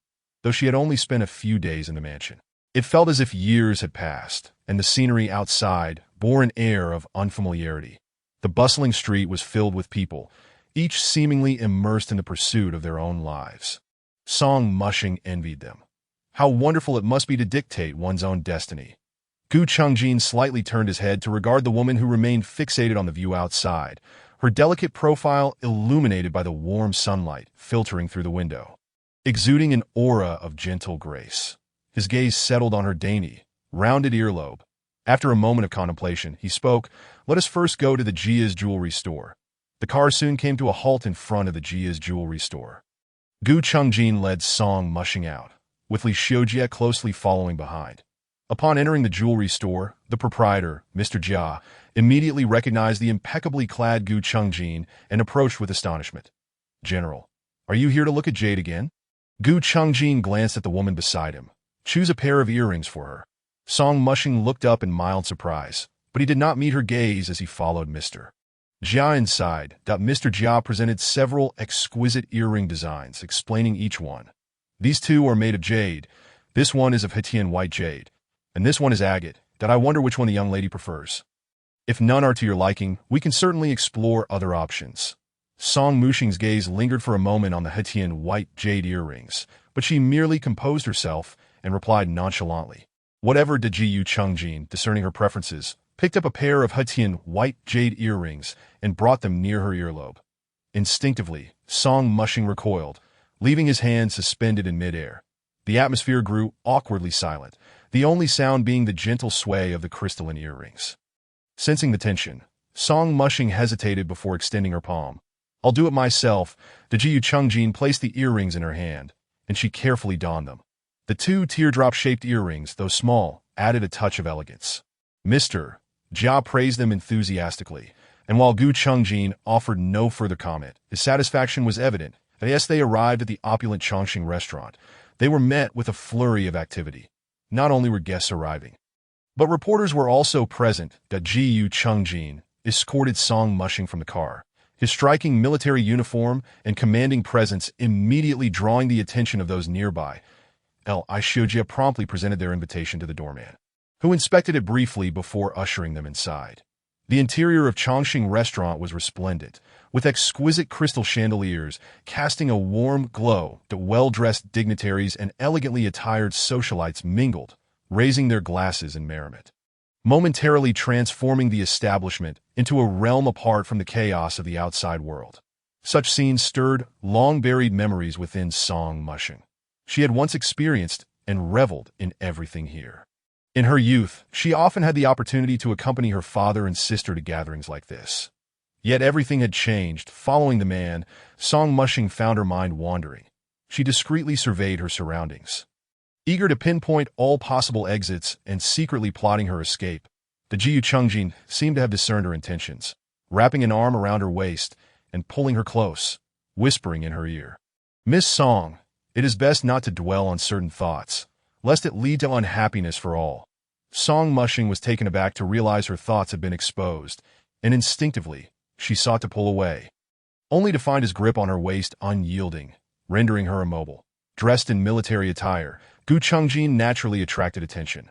Though she had only spent a few days in the mansion, it felt as if years had passed, and the scenery outside bore an air of unfamiliarity. The bustling street was filled with people, each seemingly immersed in the pursuit of their own lives. Song Mushing envied them. How wonderful it must be to dictate one's own destiny. Gu Chungjin slightly turned his head to regard the woman who remained fixated on the view outside, her delicate profile illuminated by the warm sunlight filtering through the window, exuding an aura of gentle grace. His gaze settled on her dainty, rounded earlobe. After a moment of contemplation, he spoke, "Let us first go to the Jia's jewelry store." The car soon came to a halt in front of the Jia's jewelry store. Gu Chungjin led Song Mushing out, with Li Xiujie closely following behind. Upon entering the jewelry store, the proprietor, Mr. Jia, immediately recognized the impeccably clad Gu Chungjin and approached with astonishment. "General, are you here to look at jade again?" Gu Chungjin glanced at the woman beside him. "Choose a pair of earrings for her." Song Mushing looked up in mild surprise, but he did not meet her gaze as he followed Mr. Jia inside. Mr. Jia presented several exquisite earring designs, explaining each one. "These two are made of jade. This one is of Hetian white jade, and this one is agate. I wonder which one the young lady prefers. If none are to your liking, we can certainly explore other options." Song Mushing's gaze lingered for a moment on the Hetian white jade earrings, but she merely composed herself and replied nonchalantly, "Whatever." Ji Chungjin, discerning her preferences, picked up a pair of Hetian white jade earrings and brought them near her earlobe. Instinctively, Song Mushing recoiled, leaving his hand suspended in midair. The atmosphere grew awkwardly silent, the only sound being the gentle sway of the crystalline earrings. Sensing the tension, Song Mushing hesitated before extending her palm. "I'll do it myself." Ji Chungjin placed the earrings in her hand, and she carefully donned them. The two teardrop-shaped earrings, though small, added a touch of elegance. Mr. Jia praised them enthusiastically, and while Gu Chungjin offered no further comment, his satisfaction was evident. As they arrived at the opulent Chongqing restaurant, they were met with a flurry of activity. Not only were guests arriving, but reporters were also present. Ji Chungjin escorted Song Mushing from the car, his striking military uniform and commanding presence immediately drawing the attention of those nearby. Li Xiujie promptly presented their invitation to the doorman, who inspected it briefly before ushering them inside. The interior of Chongqing restaurant was resplendent, with exquisite crystal chandeliers casting a warm glow. The well-dressed dignitaries and elegantly attired socialites mingled, raising their glasses in merriment, momentarily transforming the establishment into a realm apart from the chaos of the outside world. Such scenes stirred long-buried memories within Song Mushing. She had once experienced and reveled in everything here. In her youth, she often had the opportunity to accompany her father and sister to gatherings like this. Yet everything had changed. Following the man, Song Mushing found her mind wandering. She discreetly surveyed her surroundings, eager to pinpoint all possible exits and secretly plotting her escape. The Jiu Chungjin seemed to have discerned her intentions, wrapping an arm around her waist and pulling her close, whispering in her ear, "Miss Song, it is best not to dwell on certain thoughts, lest it lead to unhappiness for all." Song Mushing was taken aback to realize her thoughts had been exposed, and instinctively, she sought to pull away, only to find his grip on her waist unyielding, rendering her immobile. Dressed in military attire, Gu Chungjin naturally attracted attention.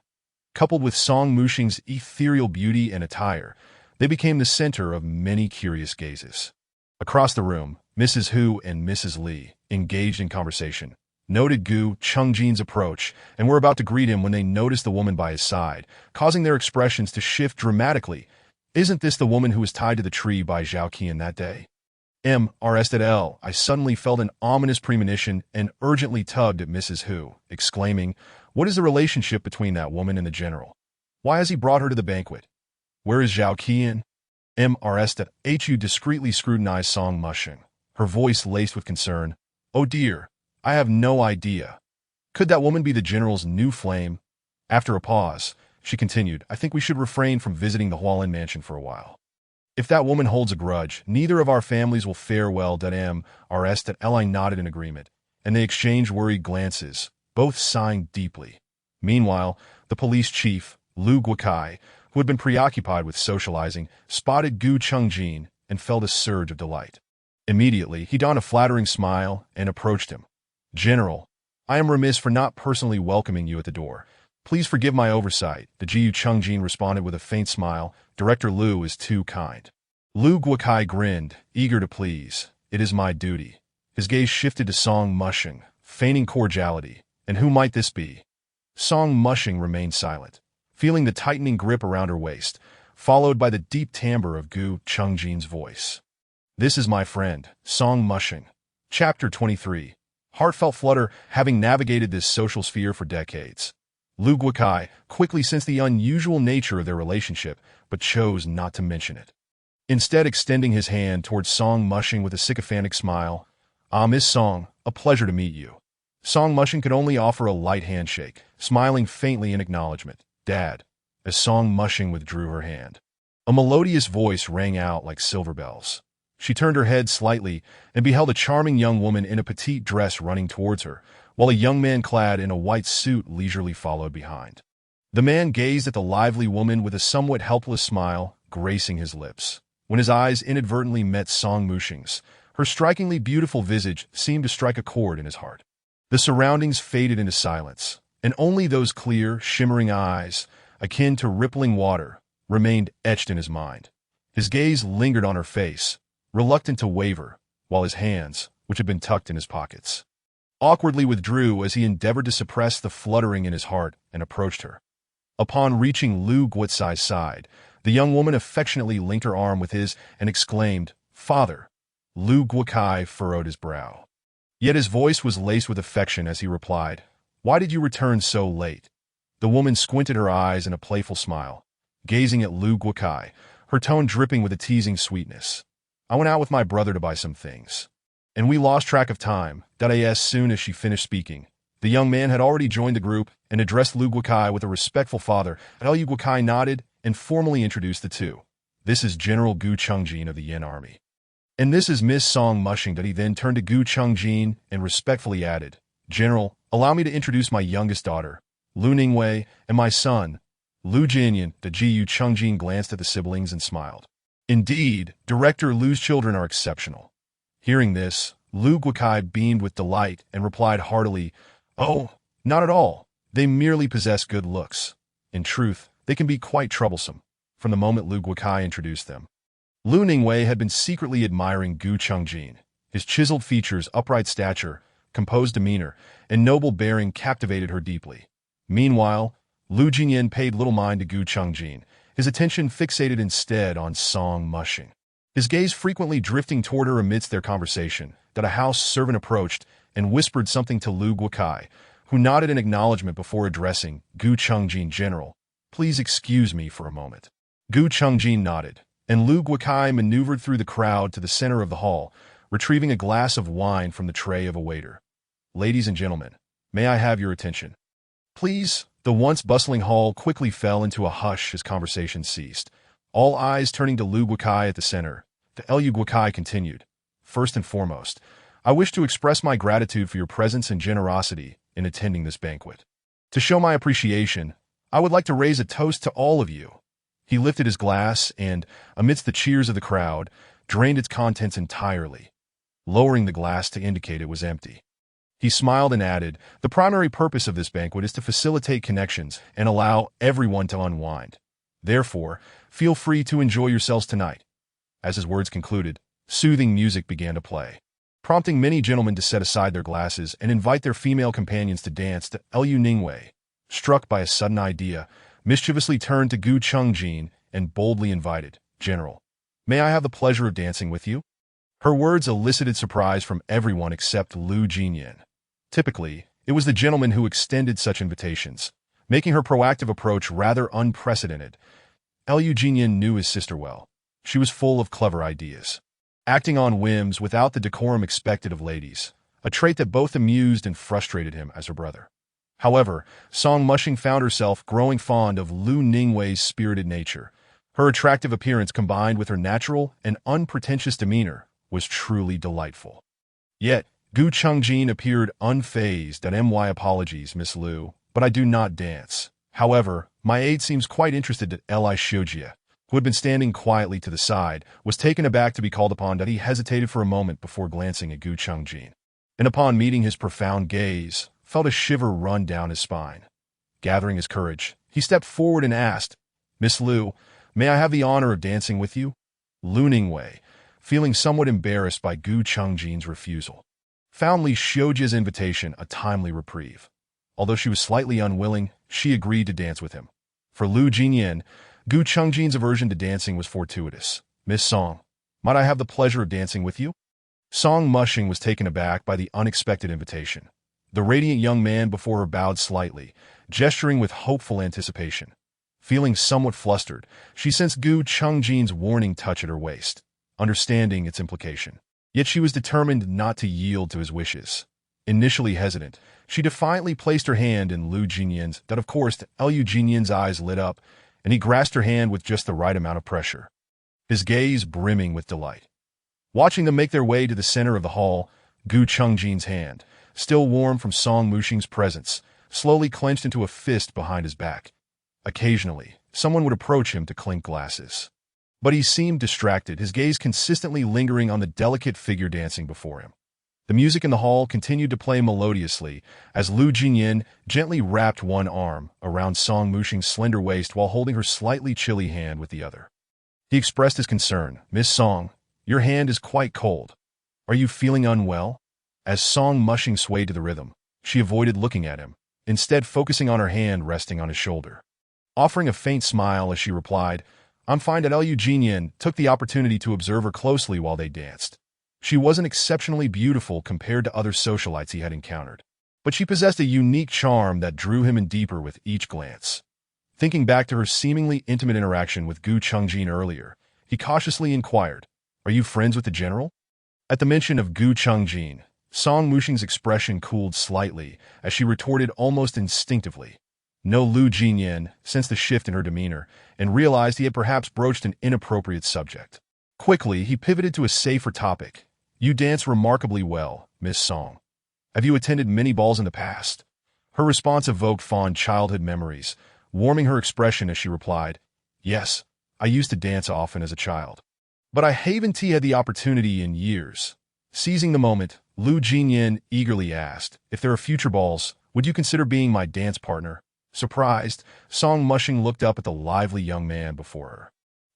Coupled with Song Mushing's ethereal beauty and attire, they became the center of many curious gazes. Across the room, Mrs. Hu and Mrs. Li, engaged in conversation, noted Gu Chungjin's approach and were about to greet him when they noticed the woman by his side, causing their expressions to shift dramatically. "Isn't this the woman who was tied to the tree by Zhao Qian that day?" I suddenly felt an ominous premonition and urgently tugged at Mrs. Hu, exclaiming, "What is the relationship between that woman and the general? Why has he brought her to the banquet? Where is Zhao Qian?" Hu discreetly scrutinized Song Mushing, her voice laced with concern. "Oh dear, I have no idea. Could that woman be the general's new flame?" After a pause, she continued, "I think we should refrain from visiting the Hualin mansion for a while. If that woman holds a grudge, neither of our families will fare well." Li nodded in agreement, and they exchanged worried glances, both sighing deeply. Meanwhile, the police chief, Lu Guokai, who had been preoccupied with socializing, spotted Gu Chungjin and felt a surge of delight. Immediately, he donned a flattering smile and approached him. "General, I am remiss for not personally welcoming you at the door. Please forgive my oversight," the Jiu Chungjin responded with a faint smile. "Director Liu is too kind." Lu Guokai grinned, eager to please. "It is my duty." His gaze shifted to Song Mushing, feigning cordiality. "And who might this be?" Song Mushing remained silent, feeling the tightening grip around her waist, followed by the deep timbre of Gu Chungjin's voice. "This is my friend, Song Mushing." Chapter 23. Heartfelt flutter. Having navigated this social sphere for decades, Lu Guokai quickly sensed the unusual nature of their relationship, but chose not to mention it. Instead, extending his hand towards Song Mushing with a sycophantic smile. "Ah, Miss Song, a pleasure to meet you." Song Mushing could only offer a light handshake, smiling faintly in acknowledgement. "Dad," as Song Mushing withdrew her hand. A melodious voice rang out like silver bells. She turned her head slightly and beheld a charming young woman in a petite dress running towards her, while a young man clad in a white suit leisurely followed behind. The man gazed at the lively woman with a somewhat helpless smile gracing his lips. When his eyes inadvertently met Song Mushing's, her strikingly beautiful visage seemed to strike a chord in his heart. The surroundings faded into silence, and only those clear, shimmering eyes, akin to rippling water, remained etched in his mind. His gaze lingered on her face, reluctant to waver, while his hands, which had been tucked in his pockets, awkwardly withdrew as he endeavored to suppress the fluttering in his heart and approached her. Upon reaching Lu Guotsai's side, the young woman affectionately linked her arm with his and exclaimed, "Father." Lu Guokai furrowed his brow. Yet his voice was laced with affection as he replied, "Why did you return so late?" The woman squinted her eyes in a playful smile, gazing at Lu Guokai, her tone dripping with a teasing sweetness. "I went out with my brother to buy some things." And we lost track of time. As soon as she finished speaking, the young man had already joined the group and addressed Lu Guokai with a respectful father. Lu Guokai nodded and formally introduced the two. "This is General Gu Chungjin of the Yin Army. And this is Miss Song Mushing." He then turned to Gu Chungjin and respectfully added, "General, allow me to introduce my youngest daughter, Lu Ningwei, and my son, Lu Jinyan." The Jiu Chungjin glanced at the siblings and smiled. Indeed, Director Lu's children are exceptional. Hearing this, Lu Guokai beamed with delight and replied heartily, "Oh, not at all. They merely possess good looks. In truth, they can be quite troublesome." From the moment Lu Guokai introduced them, Lu Ningwei had been secretly admiring Gu Chungjin. His chiseled features, upright stature, composed demeanor, and noble bearing captivated her deeply. Meanwhile, Lu Jinyan paid little mind to Gu Chungjin, his attention fixated instead on Song Mushing. His gaze frequently drifting toward her amidst their conversation. A house servant approached and whispered something to Lu Guokai, who nodded in acknowledgement before addressing Gu Chungjin. "General, please excuse me for a moment." Gu Chungjin nodded, and Lu Guokai maneuvered through the crowd to the center of the hall, retrieving a glass of wine from the tray of a waiter. "Ladies and gentlemen, may I have your attention, please?" The once bustling hall quickly fell into a hush as conversation ceased, all eyes turning to Lu Guokai at the center. The Lu Guokai continued, "First and foremost, I wish to express my gratitude for your presence and generosity in attending this banquet. To show my appreciation, I would like to raise a toast to all of you." He lifted his glass and, amidst the cheers of the crowd, drained its contents entirely, lowering the glass to indicate it was empty. He smiled and added, "The primary purpose of this banquet is to facilitate connections and allow everyone to unwind. Therefore, feel free to enjoy yourselves tonight." As his words concluded, soothing music began to play, prompting many gentlemen to set aside their glasses and invite their female companions to dance. To Lu Ningwei, struck by a sudden idea, mischievously turned to Gu Chungjin and boldly invited, "General, may I have the pleasure of dancing with you?" Her words elicited surprise from everyone except Lu Jinyan. Typically, it was the gentleman who extended such invitations, making her proactive approach rather unprecedented. Lu Jinyan knew his sister well. She was full of clever ideas, acting on whims without the decorum expected of ladies, a trait that both amused and frustrated him as her brother. However, Song Mushing found herself growing fond of Lu Ningwei's spirited nature. Her attractive appearance combined with her natural and unpretentious demeanor was truly delightful. Yet, Gu Chungjin appeared unfazed. "My apologies, Miss Lu, but I do not dance." However, my aide seems quite interested that Li Shiojie, who had been standing quietly to the side, was taken aback to be called upon that he hesitated for a moment before glancing at Gu Chengjin. And upon meeting his profound gaze, felt a shiver run down his spine. Gathering his courage, he stepped forward and asked, "Miss Liu, may I have the honor of dancing with you?" Lu Ningwei, feeling somewhat embarrassed by Gu Chengjin's refusal, found Li Shiojie's invitation a timely reprieve. Although she was slightly unwilling, she agreed to dance with him. For Lu Jinyan, Gu Chengjin's aversion to dancing was fortuitous. "Miss Song, might I have the pleasure of dancing with you?" Song Mushing was taken aback by the unexpected invitation. The radiant young man before her bowed slightly, gesturing with hopeful anticipation. Feeling somewhat flustered, she sensed Gu Chengjin's warning touch at her waist, understanding its implication. Yet she was determined not to yield to his wishes. Initially hesitant, she defiantly placed her hand in Lu Jinyan's. That, of course, Lu Jinyan's eyes lit up, and he grasped her hand with just the right amount of pressure, his gaze brimming with delight. Watching them make their way to the center of the hall, Gu Chengjin's hand, still warm from Song Mushing's presence, slowly clenched into a fist behind his back. Occasionally, someone would approach him to clink glasses. But he seemed distracted, his gaze consistently lingering on the delicate figure dancing before him. The music in the hall continued to play melodiously as Lu Jinyan gently wrapped one arm around Song Mushing's slender waist while holding her slightly chilly hand with the other. He expressed his concern. "Miss Song, your hand is quite cold. Are you feeling unwell?" As Song Mushing swayed to the rhythm, she avoided looking at him, instead focusing on her hand resting on his shoulder. Offering a faint smile as she replied, "I'm fine." Lu Jinyan took the opportunity to observe her closely while they danced. She wasn't exceptionally beautiful compared to other socialites he had encountered, but she possessed a unique charm that drew him in deeper with each glance. Thinking back to her seemingly intimate interaction with Gu Chengjin earlier, he cautiously inquired, "Are you friends with the general?" At the mention of Gu Chengjin, Song Mushing's expression cooled slightly as she retorted almost instinctively. No. Lu Jinyan sensed the shift in her demeanor and realized he had perhaps broached an inappropriate subject. Quickly, he pivoted to a safer topic. "You dance remarkably well, Miss Song. Have you attended many balls in the past?" Her response evoked fond childhood memories, warming her expression as she replied, "Yes, I used to dance often as a child. But I haven't had the opportunity in years." Seizing the moment, Lu Jinyan eagerly asked, "If there are future balls, would you consider being my dance partner?" Surprised, Song Mushing looked up at the lively young man before her.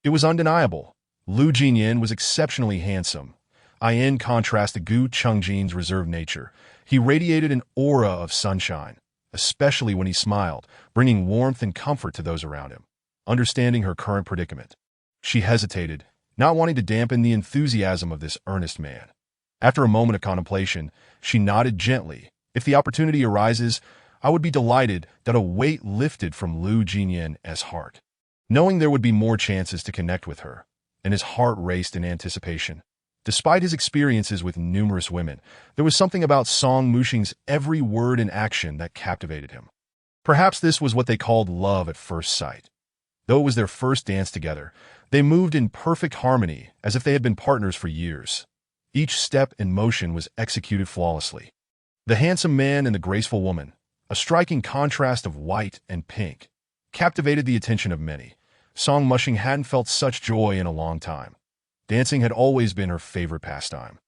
It was undeniable. Lu Jinyan was exceptionally handsome. In contrast to Gu Chengjin's reserved nature, he radiated an aura of sunshine, especially when he smiled, bringing warmth and comfort to those around him. Understanding her current predicament, she hesitated, not wanting to dampen the enthusiasm of this earnest man. After a moment of contemplation, she nodded gently. "If the opportunity arises, I would be delighted." That a weight lifted from Lu Jinyan's heart, knowing there would be more chances to connect with her, and his heart raced in anticipation. Despite his experiences with numerous women, there was something about Song Mushing's every word and action that captivated him. Perhaps this was what they called love at first sight. Though it was their first dance together, they moved in perfect harmony as if they had been partners for years. Each step and motion was executed flawlessly. The handsome man and the graceful woman, a striking contrast of white and pink, captivated the attention of many. Song Mushing hadn't felt such joy in a long time. Dancing had always been her favorite pastime.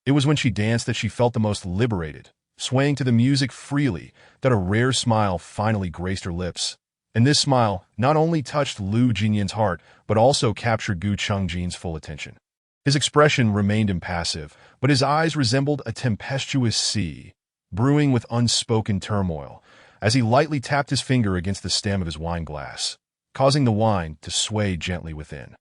It was when she danced that she felt the most liberated, swaying to the music freely, that a rare smile finally graced her lips. And this smile not only touched Lu Jinyan's heart, but also captured Gu Chengjin's full attention. His expression remained impassive, but his eyes resembled a tempestuous sea, brewing with unspoken turmoil, as he lightly tapped his finger against the stem of his wine glass, causing the wine to sway gently within.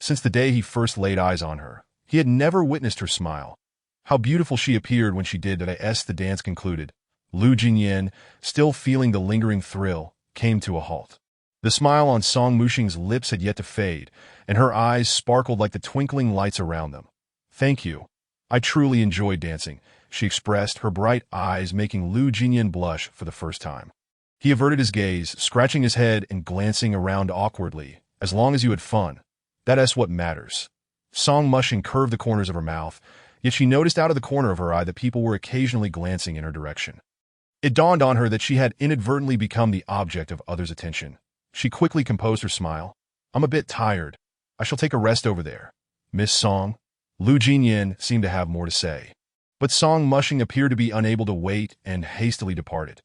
Since the day he first laid eyes on her, he had never witnessed her smile. How beautiful she appeared when she did that. As the dance concluded, Lu Jinyan, still feeling the lingering thrill, came to a halt. The smile on Song Mushing's lips had yet to fade, and her eyes sparkled like the twinkling lights around them. "Thank you. I truly enjoyed dancing," she expressed, her bright eyes making Lu Jinyan blush for the first time. He averted his gaze, scratching his head and glancing around awkwardly. "As long as you had fun, that's what matters." Song Mushing curved the corners of her mouth, yet she noticed out of the corner of her eye that people were occasionally glancing in her direction. It dawned on her that she had inadvertently become the object of others' attention. She quickly composed her smile. I'm a bit tired. I shall take a rest over there. Miss Song? Lu Jinyin seemed to have more to say. But Song Mushing appeared to be unable to wait and hastily departed.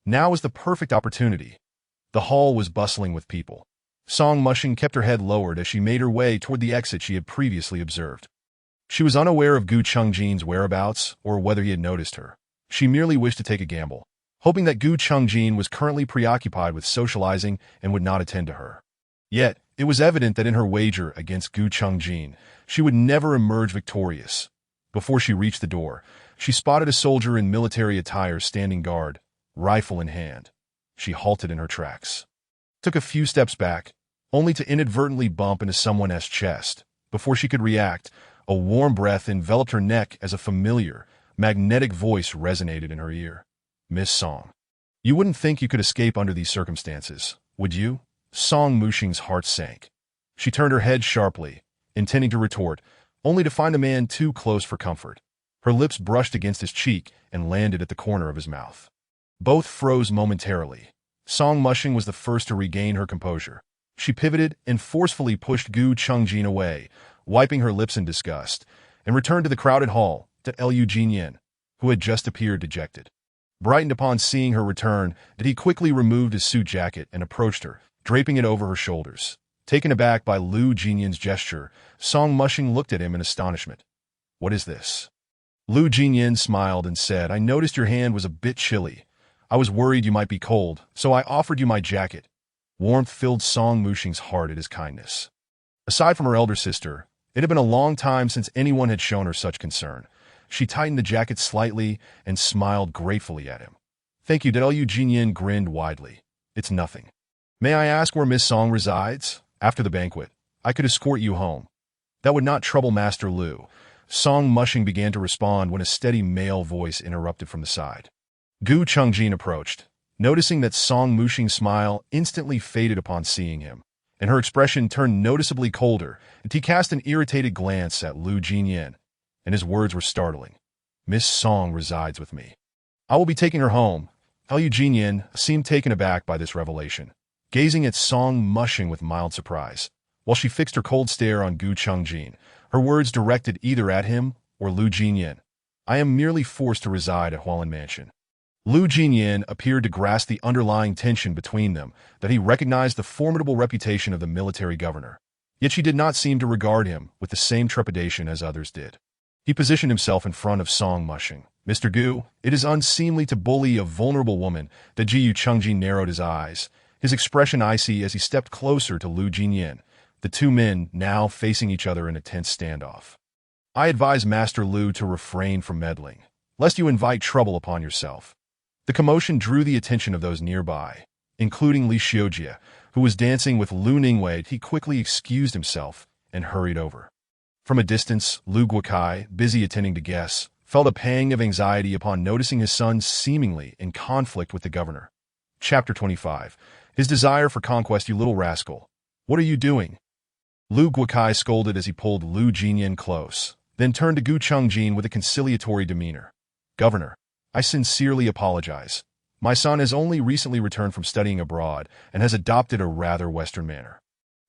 Now was the perfect opportunity. The hall was bustling with people. Song Mushing kept her head lowered as she made her way toward the exit she had previously observed. She was unaware of Gu Chungjin's whereabouts or whether he had noticed her. She merely wished to take a gamble, hoping that Gu Chungjin was currently preoccupied with socializing and would not attend to her. Yet, it was evident that in her wager against Gu Chungjin, she would never emerge victorious. Before she reached the door, she spotted a soldier in military attire standing guard, rifle in hand. She halted in her tracks. Took a few steps back, only to inadvertently bump into someone's chest. Before she could react, a warm breath enveloped her neck as a familiar, magnetic voice resonated in her ear. Miss Song. You wouldn't think you could escape under these circumstances, would you? Song Mushing's heart sank. She turned her head sharply, intending to retort, only to find the man too close for comfort. Her lips brushed against his cheek and landed at the corner of his mouth. Both froze momentarily. Song Mushing was the first to regain her composure. She pivoted and forcefully pushed Gu Chungjin away, wiping her lips in disgust, and returned to the crowded hall to Lu Jinyin, who had just appeared dejected. Brightened upon seeing her return, that he quickly removed his suit jacket and approached her, draping it over her shoulders. Taken aback by Lu Jinyin's gesture, Song Mushing looked at him in astonishment. What is this? Lu Jinyin smiled and said, I noticed your hand was a bit chilly. I was worried you might be cold, so I offered you my jacket. Warmth filled Song Mushing's heart at his kindness. Aside from her elder sister, it had been a long time since anyone had shown her such concern. She tightened the jacket slightly and smiled gratefully at him. Thank you, Lu Jinyin grinned widely. It's nothing. May I ask where Miss Song resides? After the banquet, I could escort you home. That would not trouble Master Lu. Song Mushing began to respond when a steady male voice interrupted from the side. Gu Chungjin approached, noticing that Song Mushing's smile instantly faded upon seeing him, and her expression turned noticeably colder, and he cast an irritated glance at Lu Jinyin, and his words were startling. Miss Song resides with me. I will be taking her home. Lu Jinyin seemed taken aback by this revelation, gazing at Song Mushing with mild surprise, while she fixed her cold stare on Gu Chungjin, her words directed either at him or Lu Jinyin. I am merely forced to reside at Hualin Mansion. Lu Jinyin appeared to grasp the underlying tension between them, that he recognized the formidable reputation of the military governor. Yet she did not seem to regard him with the same trepidation as others did. He positioned himself in front of Song Mushing. Mr. Gu, it is unseemly to bully a vulnerable woman. That Gu Chungjin narrowed his eyes, his expression icy as he stepped closer to Lu Jinyin, the two men now facing each other in a tense standoff. I advise Master Lu to refrain from meddling, lest you invite trouble upon yourself. The commotion drew the attention of those nearby, including Li Xiujie, who was dancing with Lu Ningwei. He quickly excused himself and hurried over. From a distance, Lu Guokai, busy attending to guests, felt a pang of anxiety upon noticing his son seemingly in conflict with the governor. Chapter 25. His desire for conquest. You little rascal. What are you doing? Lu Guokai scolded as he pulled Lu Jinyin close, then turned to Gu Chungjin with a conciliatory demeanor. Governor, I sincerely apologize. My son has only recently returned from studying abroad and has adopted a rather Western manner.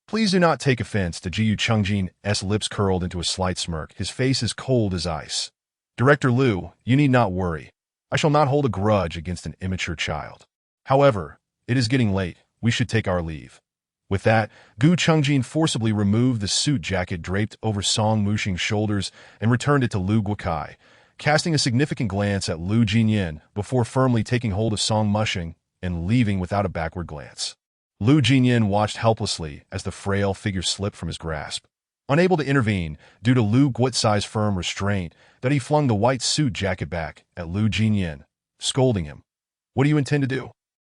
Please do not take offense. To Gu Chungjin's lips curled into a slight smirk, his face as cold as ice. Director Lu, you need not worry. I shall not hold a grudge against an immature child. However, it is getting late. We should take our leave. With that, Gu Chungjin forcibly removed the suit jacket draped over Song Mushing's shoulders and returned it to Lu Guokai, casting a significant glance at Lu Jinyin before firmly taking hold of Song Mushing and leaving without a backward glance. Lu Jinyin watched helplessly as the frail figure slipped from his grasp. Unable to intervene due to Lu Guotsai's firm restraint, that he flung the white suit jacket back at Lu Jinyin, scolding him. What do you intend to do?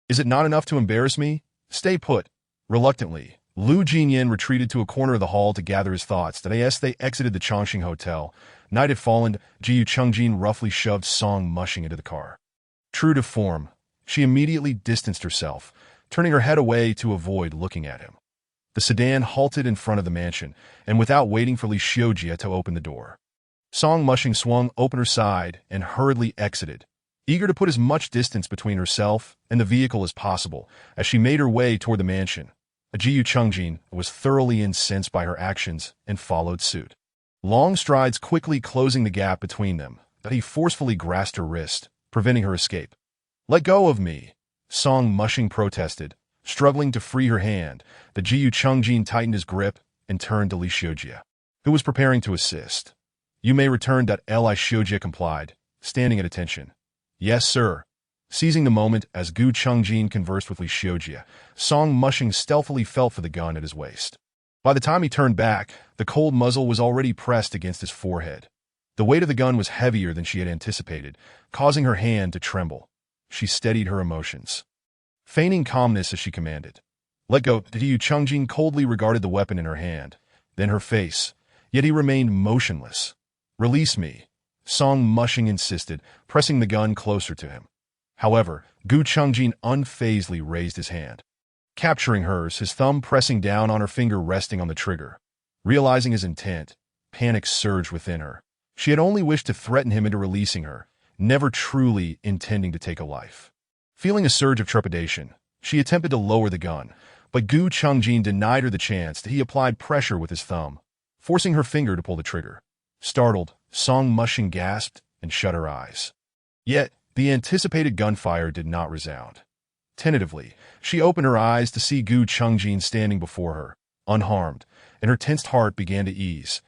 Is it not enough to embarrass me? Stay put. Reluctantly, Lu Jinyin retreated to a corner of the hall to gather his thoughts. That as they exited the Chongqing Hotel, night had fallen. Gu Chungjin roughly shoved Song Mushing into the car. True to form, she immediately distanced herself, turning her head away to avoid looking at him. The sedan halted in front of the mansion, and without waiting for Li Xiujie to open the door, Song Mushing swung open her side and hurriedly exited, eager to put as much distance between herself and the vehicle as possible as she made her way toward the mansion. Jiyu Chungjin was thoroughly incensed by her actions and followed suit. Long strides quickly closing the gap between them, but he forcefully grasped her wrist, preventing her escape. "Let go of me," Song Mushing protested. Struggling to free her hand, the Jiyu Chungjin tightened his grip and turned to Li Xiujia, who was preparing to assist. "You may return." Li Xiujia complied, standing at attention. "Yes, sir." Seizing the moment as Gu Chungjin conversed with Li Xiujia, Song Mushing stealthily felt for the gun at his waist. By the time he turned back, the cold muzzle was already pressed against his forehead. The weight of the gun was heavier than she had anticipated, causing her hand to tremble. She steadied her emotions, feigning calmness as she commanded. "Let go." Jiyu Chungjin coldly regarded the weapon in her hand, then her face, yet he remained motionless. "Release me," Song Mushing insisted, pressing the gun closer to him. However, Gu Chungjin unfazedly raised his hand, capturing hers, his thumb pressing down on her finger resting on the trigger. Realizing his intent, panic surged within her. She had only wished to threaten him into releasing her, never truly intending to take a life. Feeling a surge of trepidation, she attempted to lower the gun, but Gu Chungjin denied her the chance. He applied pressure with his thumb, forcing her finger to pull the trigger. Startled, Song Mushing gasped and shut her eyes. Yet, the anticipated gunfire did not resound. Tentatively, she opened her eyes to see Gu Chungjin standing before her, unharmed, and her tensed heart began to ease.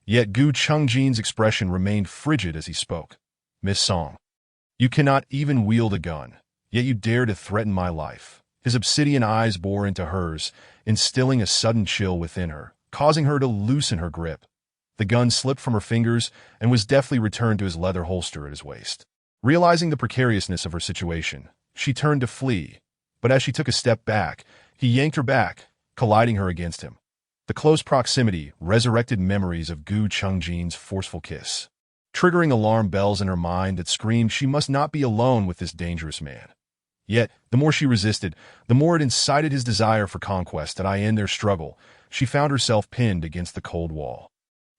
Yet Gu Chungjin's expression remained frigid as he spoke. "Miss Song, you cannot even wield a gun, yet you dare to threaten my life." His obsidian eyes bore into hers, instilling a sudden chill within her, causing her to loosen her grip. The gun slipped from her fingers and was deftly returned to his leather holster at his waist. Realizing the precariousness of her situation, she turned to flee, but as she took a step back, he yanked her back, colliding her against him. The close proximity resurrected memories of Gu Chungjin's forceful kiss, triggering alarm bells in her mind that screamed she must not be alone with this dangerous man. Yet, the more she resisted, the more it incited his desire for conquest. And in their struggle, she found herself pinned against the cold wall.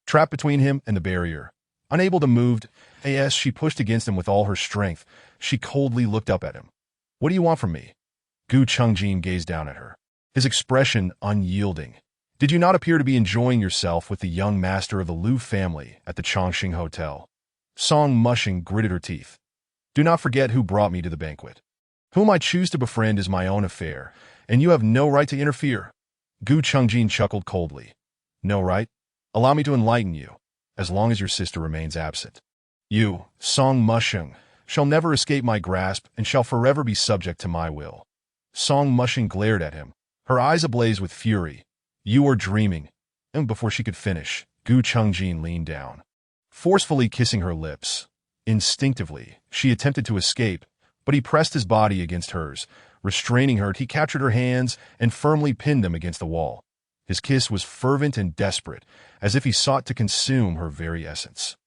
Trapped between him and the barrier, unable to move, as she pushed against him with all her strength, she coldly looked up at him. "What do you want from me?" Gu Chungjin gazed down at her, his expression unyielding. "Did you not appear to be enjoying yourself with the young master of the Liu family at the Chongqing Hotel?" Song Mushing gritted her teeth. "Do not forget who brought me to the banquet. Whom I choose to befriend is my own affair, and you have no right to interfere." Gu Chungjin chuckled coldly. "No right? Allow me to enlighten you, as long as your sister remains absent. You, Song Mushing, shall never escape my grasp and shall forever be subject to my will." Song Mushing glared at him, her eyes ablaze with fury. "You are dreaming." And before she could finish, Gu Chungjin leaned down, forcefully kissing her lips. Instinctively, she attempted to escape, but he pressed his body against hers. Restraining her, he captured her hands and firmly pinned them against the wall. His kiss was fervent and desperate, as if he sought to consume her very essence.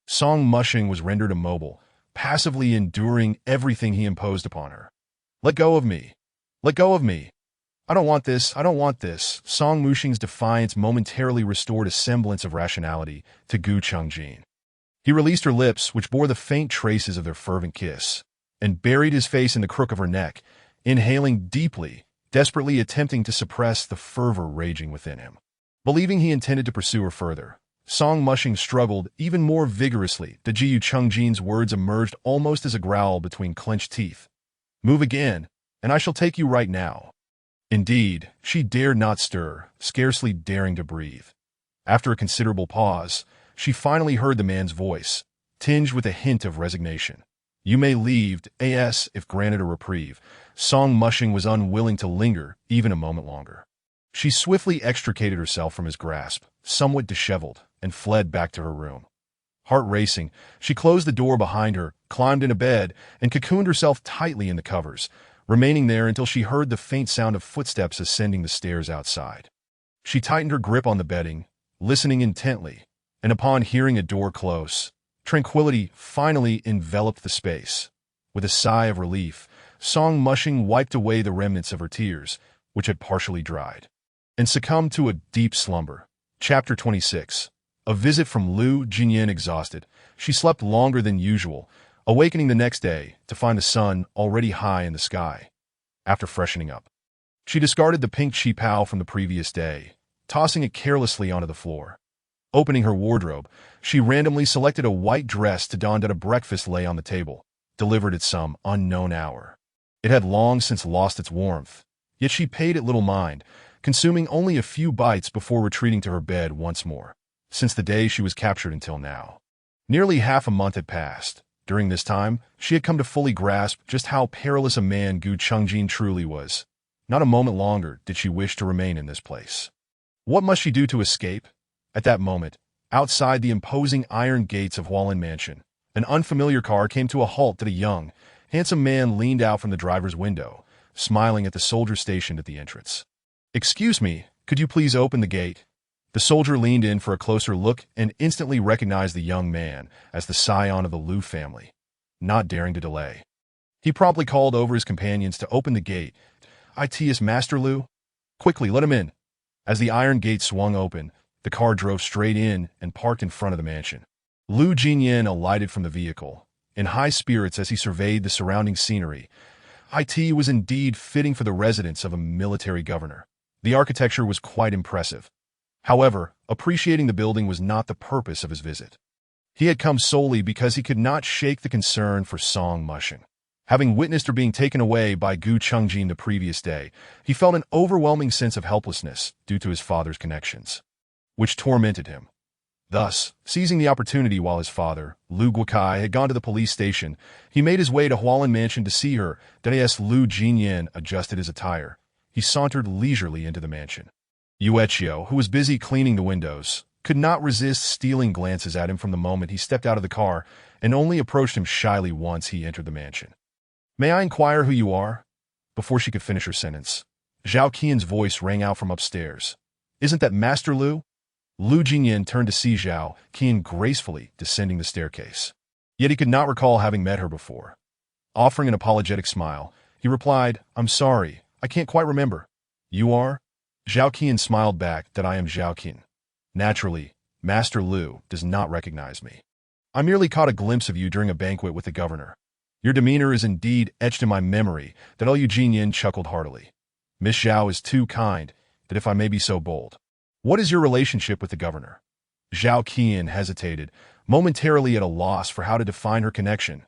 Song Mushing was rendered immobile, passively enduring everything he imposed upon her. "Let go of me! Let go of me! I don't want this, I don't want this." Song Mushing's defiance momentarily restored a semblance of rationality to Gu Chungjin. He released her lips, which bore the faint traces of their fervent kiss, and buried his face in the crook of her neck, inhaling deeply, desperately attempting to suppress the fervor raging within him. Believing he intended to pursue her further, Song Mushing struggled even more vigorously. The Jiyu Chungjin's words emerged almost as a growl between clenched teeth. "Move again, and I shall take you right now." Indeed, she dared not stir, scarcely daring to breathe. After a considerable pause, she finally heard the man's voice, tinged with a hint of resignation. "You may leave, if granted a reprieve." Song Mushing was unwilling to linger even a moment longer. She swiftly extricated herself from his grasp, somewhat disheveled, and fled back to her room. Heart racing, she closed the door behind her, climbed into bed, and cocooned herself tightly in the covers, remaining there until she heard the faint sound of footsteps ascending the stairs outside. She tightened her grip on the bedding, listening intently, and upon hearing a door close, tranquility finally enveloped the space. With a sigh of relief, Song Mushing wiped away the remnants of her tears, which had partially dried, and succumbed to a deep slumber. Chapter 26. A visit from Liu Jinyan. Exhausted, she slept longer than usual, awakening the next day to find the sun already high in the sky. After freshening up, she discarded the pink qipao from the previous day, tossing it carelessly onto the floor. Opening her wardrobe, she randomly selected a white dress to don that a breakfast lay on the table, delivered at some unknown hour. It had long since lost its warmth, yet she paid it little mind, consuming only a few bites before retreating to her bed once more. Since the day she was captured until now, nearly half a month had passed. During this time, she had come to fully grasp just how perilous a man Gu Chengjin truly was. Not a moment longer did she wish to remain in this place. What must she do to escape? At that moment, outside the imposing iron gates of Hualin Mansion, an unfamiliar car came to a halt. A young, handsome man leaned out from the driver's window, smiling at the soldier stationed at the entrance. "Excuse me, could you please open the gate?" The soldier leaned in for a closer look and instantly recognized the young man as the scion of the Liu family. Not daring to delay, he promptly called over his companions to open the gate. "It is Master Liu? Quickly, let him in." As the iron gate swung open, the car drove straight in and parked in front of the mansion. Liu Jinyan alighted from the vehicle, in high spirits as he surveyed the surrounding scenery. It was indeed fitting for the residence of a military governor. The architecture was quite impressive. However, appreciating the building was not the purpose of his visit. He had come solely because he could not shake the concern for Song Mushing. Having witnessed her being taken away by Gu Chengjin the previous day, he felt an overwhelming sense of helplessness due to his father's connections, which tormented him. Thus, seizing the opportunity while his father, Liu Guokai, had gone to the police station, he made his way to Hualin Mansion to see her. As Liu Jinyan adjusted his attire, he sauntered leisurely into the mansion. Yuechio, who was busy cleaning the windows, could not resist stealing glances at him from the moment he stepped out of the car and only approached him shyly once he entered the mansion. "May I inquire who you are?" Before she could finish her sentence, Zhao Qian's voice rang out from upstairs. "Isn't that Master Liu?" Liu Jinyan turned to see Zhao Qian gracefully descending the staircase. Yet he could not recall having met her before. Offering an apologetic smile, he replied, "I'm sorry, I can't quite remember." "You are?" Zhao Qian smiled back, "That I am Zhao Qian. Naturally, Master Liu does not recognize me. I merely caught a glimpse of you during a banquet with the governor. Your demeanor is indeed etched in my memory." That Liu Jinyan chuckled heartily. "Miss Zhao is too kind, that if I may be so bold. What is your relationship with the governor?" Zhao Qian hesitated, momentarily at a loss for how to define her connection.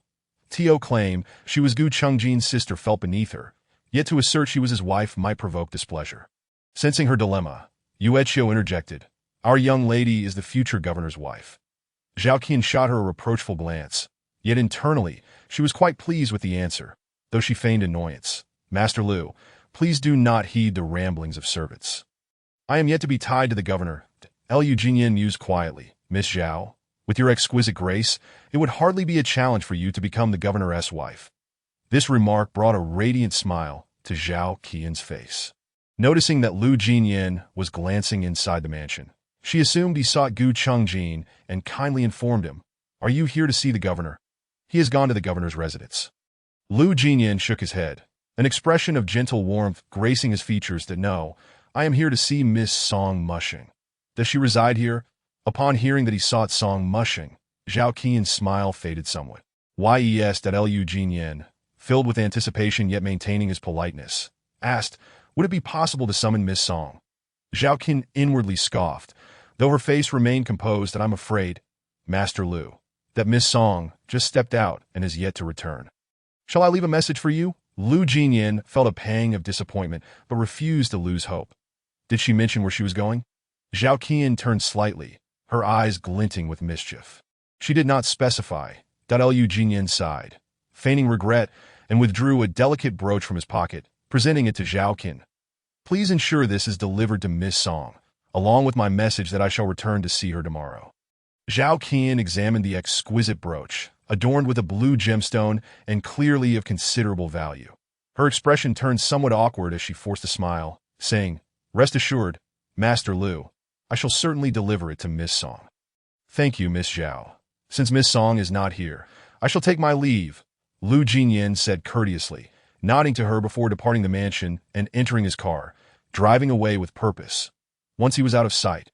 To claim she was Gu Chengjin's sister felt beneath her, yet to assert she was his wife might provoke displeasure. Sensing her dilemma, Yuechio interjected, "Our young lady is the future governor's wife." Zhao Qian shot her a reproachful glance, yet internally she was quite pleased with the answer, though she feigned annoyance. "Master Liu, please do not heed the ramblings of servants. I am yet to be tied to the governor." Liu Jinyan mused quietly. "Miss Zhao, with your exquisite grace, it would hardly be a challenge for you to become the governor's wife." This remark brought a radiant smile to Zhao Qian's face. Noticing that Liu Jinyan was glancing inside the mansion, she assumed he sought Gu Chengjin and kindly informed him, "Are you here to see the governor? He has gone to the governor's residence." Liu Jinyan shook his head, an expression of gentle warmth gracing his features. "That no, I am here to see Miss Song Mushing." "Does she reside here?" Upon hearing that he sought Song Mushing, Zhao Qian's smile faded somewhat. "Yes." Liu Jinyan, filled with anticipation yet maintaining his politeness, asked, "Would it be possible to summon Miss Song?" Zhao Qian inwardly scoffed, though her face remained composed. "I'm afraid, Master Liu, that Miss Song just stepped out and is yet to return." "Shall I leave a message for you?" Liu Jinyan felt a pang of disappointment but refused to lose hope. "Did she mention where she was going?" Zhao Qian turned slightly, her eyes glinting with mischief. "She did not specify." Liu Jinyan sighed, feigning regret, and withdrew a delicate brooch from his pocket, presenting it to Zhao Qian. "Please ensure this is delivered to Miss Song, along with my message that I shall return to see her tomorrow." Zhao Qian examined the exquisite brooch, adorned with a blue gemstone and clearly of considerable value. Her expression turned somewhat awkward as she forced a smile, saying, "Rest assured, Master Liu, I shall certainly deliver it to Miss Song." "Thank you, Miss Zhao. Since Miss Song is not here, I shall take my leave," Liu Jinyan said courteously, nodding to her before departing the mansion and entering his car, driving away with purpose. Once he was out of sight,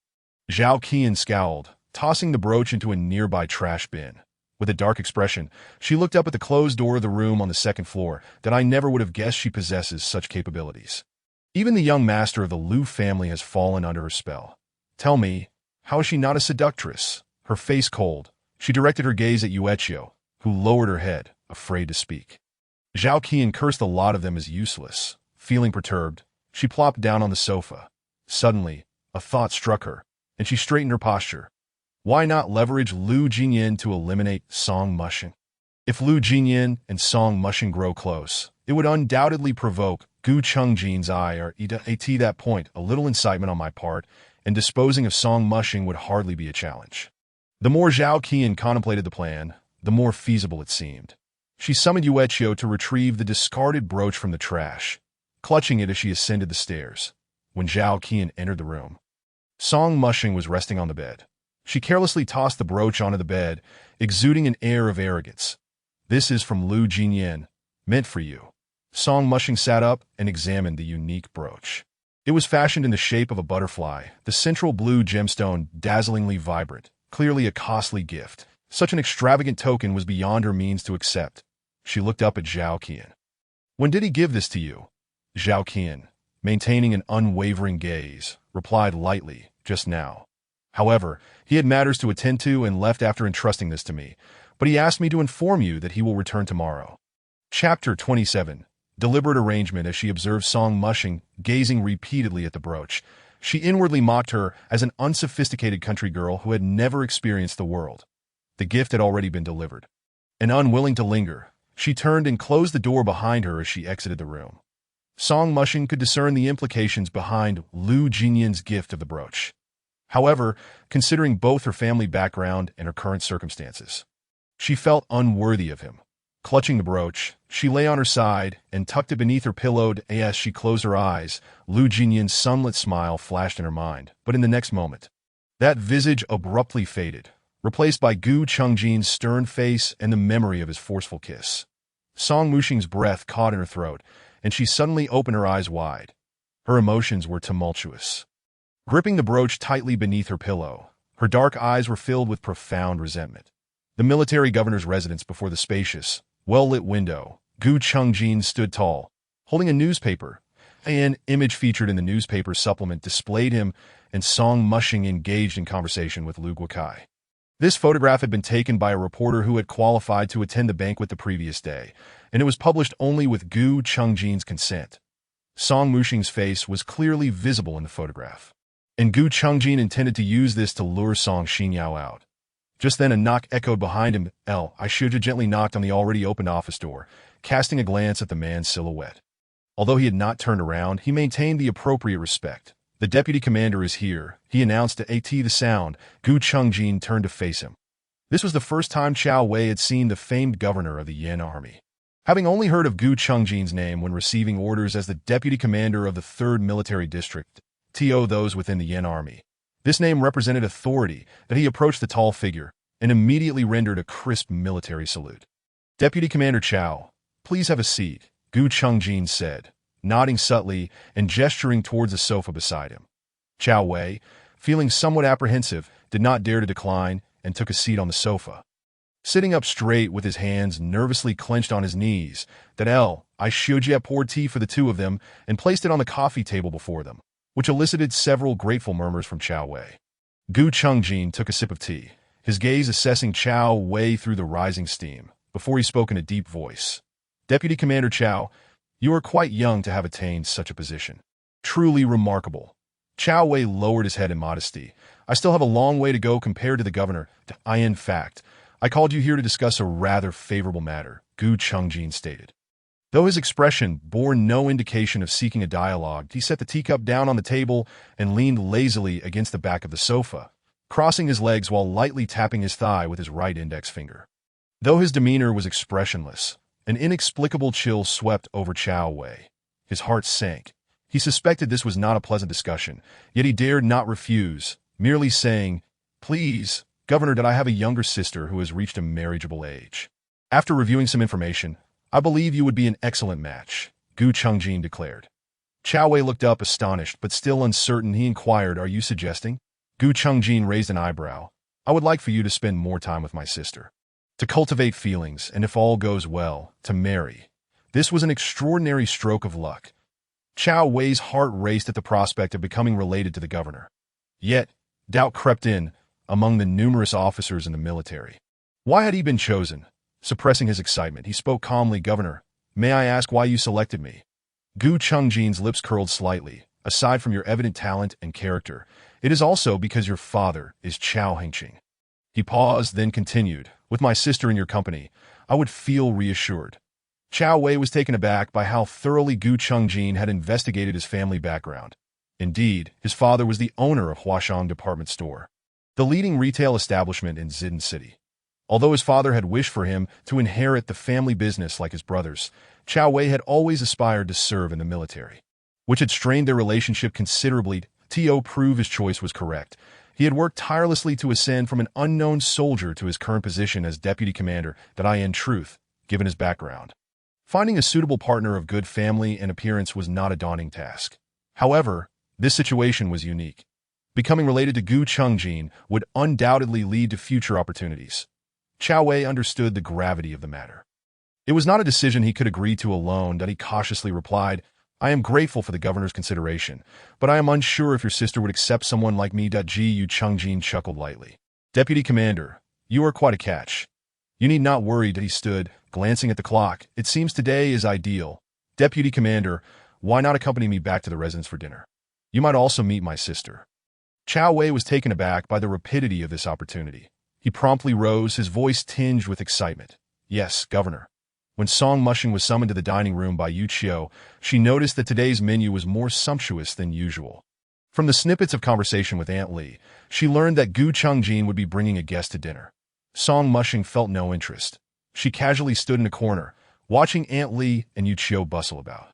Zhao Qian scowled, tossing the brooch into a nearby trash bin. With a dark expression, she looked up at the closed door of the room on the second floor that I never would have guessed she possesses such capabilities. Even the young master of the Liu family has fallen under her spell. Tell me, how is she not a seductress? Her face cold, she directed her gaze at Yuechio, who lowered her head, afraid to speak. Zhao Qian cursed the lot of them as useless. Feeling perturbed, she plopped down on the sofa. Suddenly, a thought struck her, and she straightened her posture. Why not leverage Liu Jingyan to eliminate Song Mushing? If Liu Jingyan and Song Mushing grow close, it would undoubtedly provoke Gu Chengjin's ire. At that point, a little incitement on my part, and disposing of Song Mushing would hardly be a challenge. The more Zhao Qian contemplated the plan, the more feasible it seemed. She summoned Yuechio to retrieve the discarded brooch from the trash, clutching it as she ascended the stairs. When Zhao Qian entered the room, Song Mushing was resting on the bed. She carelessly tossed the brooch onto the bed, exuding an air of arrogance. This is from Liu Jingyan, meant for you. Song Mushing sat up and examined the unique brooch. It was fashioned in the shape of a butterfly, the central blue gemstone dazzlingly vibrant, clearly a costly gift. Such an extravagant token was beyond her means to accept. She looked up at Zhao Qian. When did he give this to you? Zhao Qian, maintaining an unwavering gaze, replied lightly, just now. However, he had matters to attend to and left after entrusting this to me, but he asked me to inform you that he will return tomorrow. Chapter 27. Deliberate arrangement. As she observed Song Mushing gazing repeatedly at the brooch, she inwardly mocked her as an unsophisticated country girl who had never experienced the world. The gift had already been delivered. And unwilling to linger, she turned and closed the door behind her as she exited the room. Song Mushing could discern the implications behind Liu Jingyan's gift of the brooch. However, considering both her family background and her current circumstances, she felt unworthy of him. Clutching the brooch, she lay on her side and tucked it beneath her pillow. As she closed her eyes, Liu Jingyan's sunlit smile flashed in her mind, but in the next moment, that visage abruptly faded, replaced by Gu Chengjin's stern face and the memory of his forceful kiss. Song Mushing's breath caught in her throat, and she suddenly opened her eyes wide. Her emotions were tumultuous. Gripping the brooch tightly beneath her pillow, her dark eyes were filled with profound resentment. The military governor's residence before the spacious, well-lit window, Gu Chengjin stood tall, holding a newspaper. An image featured in the newspaper supplement displayed him and Song Mushing engaged in conversation with Liu Guokai. This photograph had been taken by a reporter who had qualified to attend the banquet the previous day, and it was published only with Gu Chengjin's consent. Song Mushing's face was clearly visible in the photograph, and Gu Chengjin intended to use this to lure Song Xinyao out. Just then a knock echoed behind him. Ishuja gently knocked on the already opened office door, casting a glance at the man's silhouette. Although he had not turned around, he maintained the appropriate respect. The deputy commander is here, he announced to the sound. Gu Chengjin turned to face him. This was the first time Chao Wei had seen the famed governor of the Yan army. Having only heard of Gu Chengjin's name when receiving orders as the deputy commander of the 3rd Military District, those within the Yan army, this name represented authority that he approached the tall figure and immediately rendered a crisp military salute. Deputy Commander Chao, please have a seat, Gu Chengjin said, nodding subtly and gesturing towards the sofa beside him. Chao Wei, feeling somewhat apprehensive, did not dare to decline and took a seat on the sofa. Sitting up straight with his hands nervously clenched on his knees, Ishuja poured tea for the two of them and placed it on the coffee table before them, which elicited several grateful murmurs from Chao Wei. Gu Chengjin took a sip of tea, his gaze assessing Chao Wei through the rising steam, before he spoke in a deep voice. Deputy Commander Chao, you are quite young to have attained such a position. Truly remarkable. Chao Wei lowered his head in modesty. I still have a long way to go compared to the governor. In fact, I called you here to discuss a rather favorable matter, Gu Chengjin stated. Though his expression bore no indication of seeking a dialogue, he set the teacup down on the table and leaned lazily against the back of the sofa, crossing his legs while lightly tapping his thigh with his right index finger. Though his demeanor was expressionless, an inexplicable chill swept over Chao Wei. His heart sank. He suspected this was not a pleasant discussion, yet he dared not refuse, merely saying, "Please, Governor, that I have a younger sister who has reached a marriageable age. After reviewing some information, I believe you would be an excellent match," Gu Chengjin declared. Chao Wei looked up astonished, but still uncertain. He inquired, "Are you suggesting?" Gu Chengjin raised an eyebrow. "I would like for you to spend more time with my sister." to cultivate feelings, and if all goes well, to marry. This was an extraordinary stroke of luck. Chow Wei's heart raced at the prospect of becoming related to the governor. Yet, doubt crept in among the numerous officers in the military. Why had he been chosen? Suppressing his excitement, he spoke calmly, "Governor, may I ask why you selected me?" Gu Chungjin's lips curled slightly. "Aside from your evident talent and character, it is also because your father is Chow Hengqing." He paused, then continued, "With my sister in your company, I would feel reassured." Chow Wei was taken aback by how thoroughly Gu Chungjin had investigated his family background. Indeed, his father was the owner of Huashang Department Store, the leading retail establishment in Zidin City. Although his father had wished for him to inherit the family business like his brothers, Chow Wei had always aspired to serve in the military, which had strained their relationship considerably. To prove his choice was correct, he had worked tirelessly to ascend from an unknown soldier to his current position as deputy commander. That in truth, given his background, finding a suitable partner of good family and appearance was not a daunting task. However, this situation was unique. Becoming related to Gu Chungjin would undoubtedly lead to future opportunities. Chow Wei understood the gravity of the matter. It was not a decision he could agree to alone. That he cautiously replied, "I am grateful for the governor's consideration, but I am unsure if your sister would accept someone like me." Gu Chungjin chuckled lightly. "Deputy Commander, you are quite a catch. You need not worry." He stood, glancing at the clock. "It seems today is ideal. Deputy Commander, why not accompany me back to the residence for dinner? You might also meet my sister." Chow Wei was taken aback by the rapidity of this opportunity. He promptly rose, his voice tinged with excitement. "Yes, Governor." When Song Mushing was summoned to the dining room by Yu Qiu, she noticed that today's menu was more sumptuous than usual. From the snippets of conversation with Aunt Li, she learned that Gu Chungjin would be bringing a guest to dinner. Song Mushing felt no interest. She casually stood in a corner, watching Aunt Li and Yu Qiu bustle about.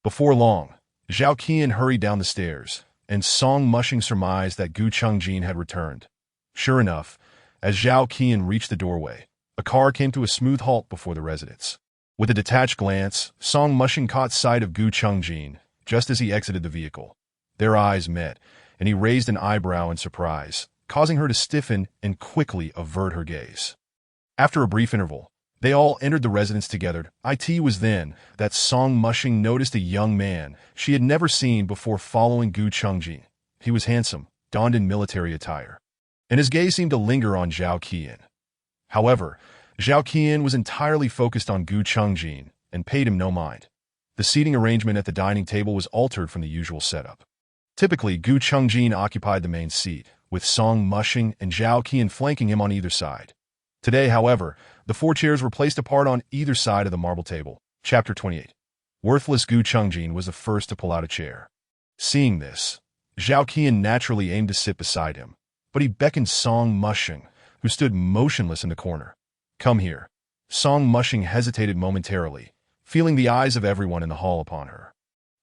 Before long, Zhao Qian hurried down the stairs, and Song Mushing surmised that Gu Chungjin had returned. Sure enough, as Zhao Qian reached the doorway, a car came to a smooth halt before the residence. With a detached glance, Song Mushing caught sight of Gu Chungjin just as he exited the vehicle. Their eyes met, and he raised an eyebrow in surprise, causing her to stiffen and quickly avert her gaze. After a brief interval, they all entered the residence together. It was then that Song Mushing noticed a young man she had never seen before following Gu Chungjin. He was handsome, donned in military attire, and his gaze seemed to linger on Zhao Qian. However, Zhao Qian was entirely focused on Gu Chungjin and paid him no mind. The seating arrangement at the dining table was altered from the usual setup. Typically, Gu Chungjin occupied the main seat, with Song Mushing and Zhao Qian flanking him on either side. Today, however, the 4 chairs were placed apart on either side of the marble table. Chapter 28. Worthless Gu Chungjin was the first to pull out a chair. Seeing this, Zhao Qian naturally aimed to sit beside him, but he beckoned Song Mushing, who stood motionless in the corner. "Come here." Song Mushing hesitated momentarily, feeling the eyes of everyone in the hall upon her.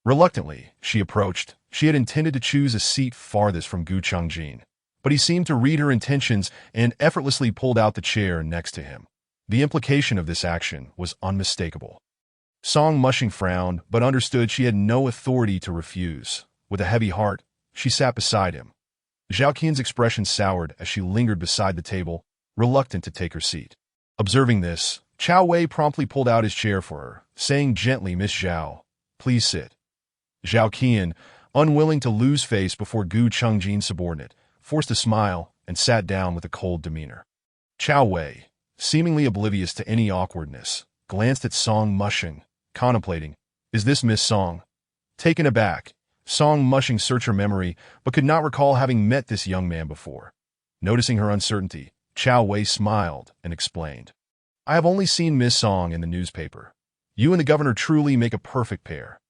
Reluctantly, she approached. She had intended to choose a seat farthest from Gu Chungjin, but he seemed to read her intentions and effortlessly pulled out the chair next to him. The implication of this action was unmistakable. Song Mushing frowned, but understood she had no authority to refuse. With a heavy heart, she sat beside him. Zhao Qian's expression soured as she lingered beside the table, reluctant to take her seat. Observing this, Chow Wei promptly pulled out his chair for her, saying gently, "Miss Zhao, please sit." Zhao Qian, unwilling to lose face before Gu Chungjin's subordinate, forced a smile and sat down with a cold demeanor. Chow Wei, seemingly oblivious to any awkwardness, glanced at Song Mushing, contemplating, "Is this Miss Song?" Taken aback, Song Mushing searched her memory, but could not recall having met this young man before. Noticing her uncertainty, Chow Wei smiled and explained, "I have only seen Miss Song in the newspaper. You and the governor truly make a perfect pair."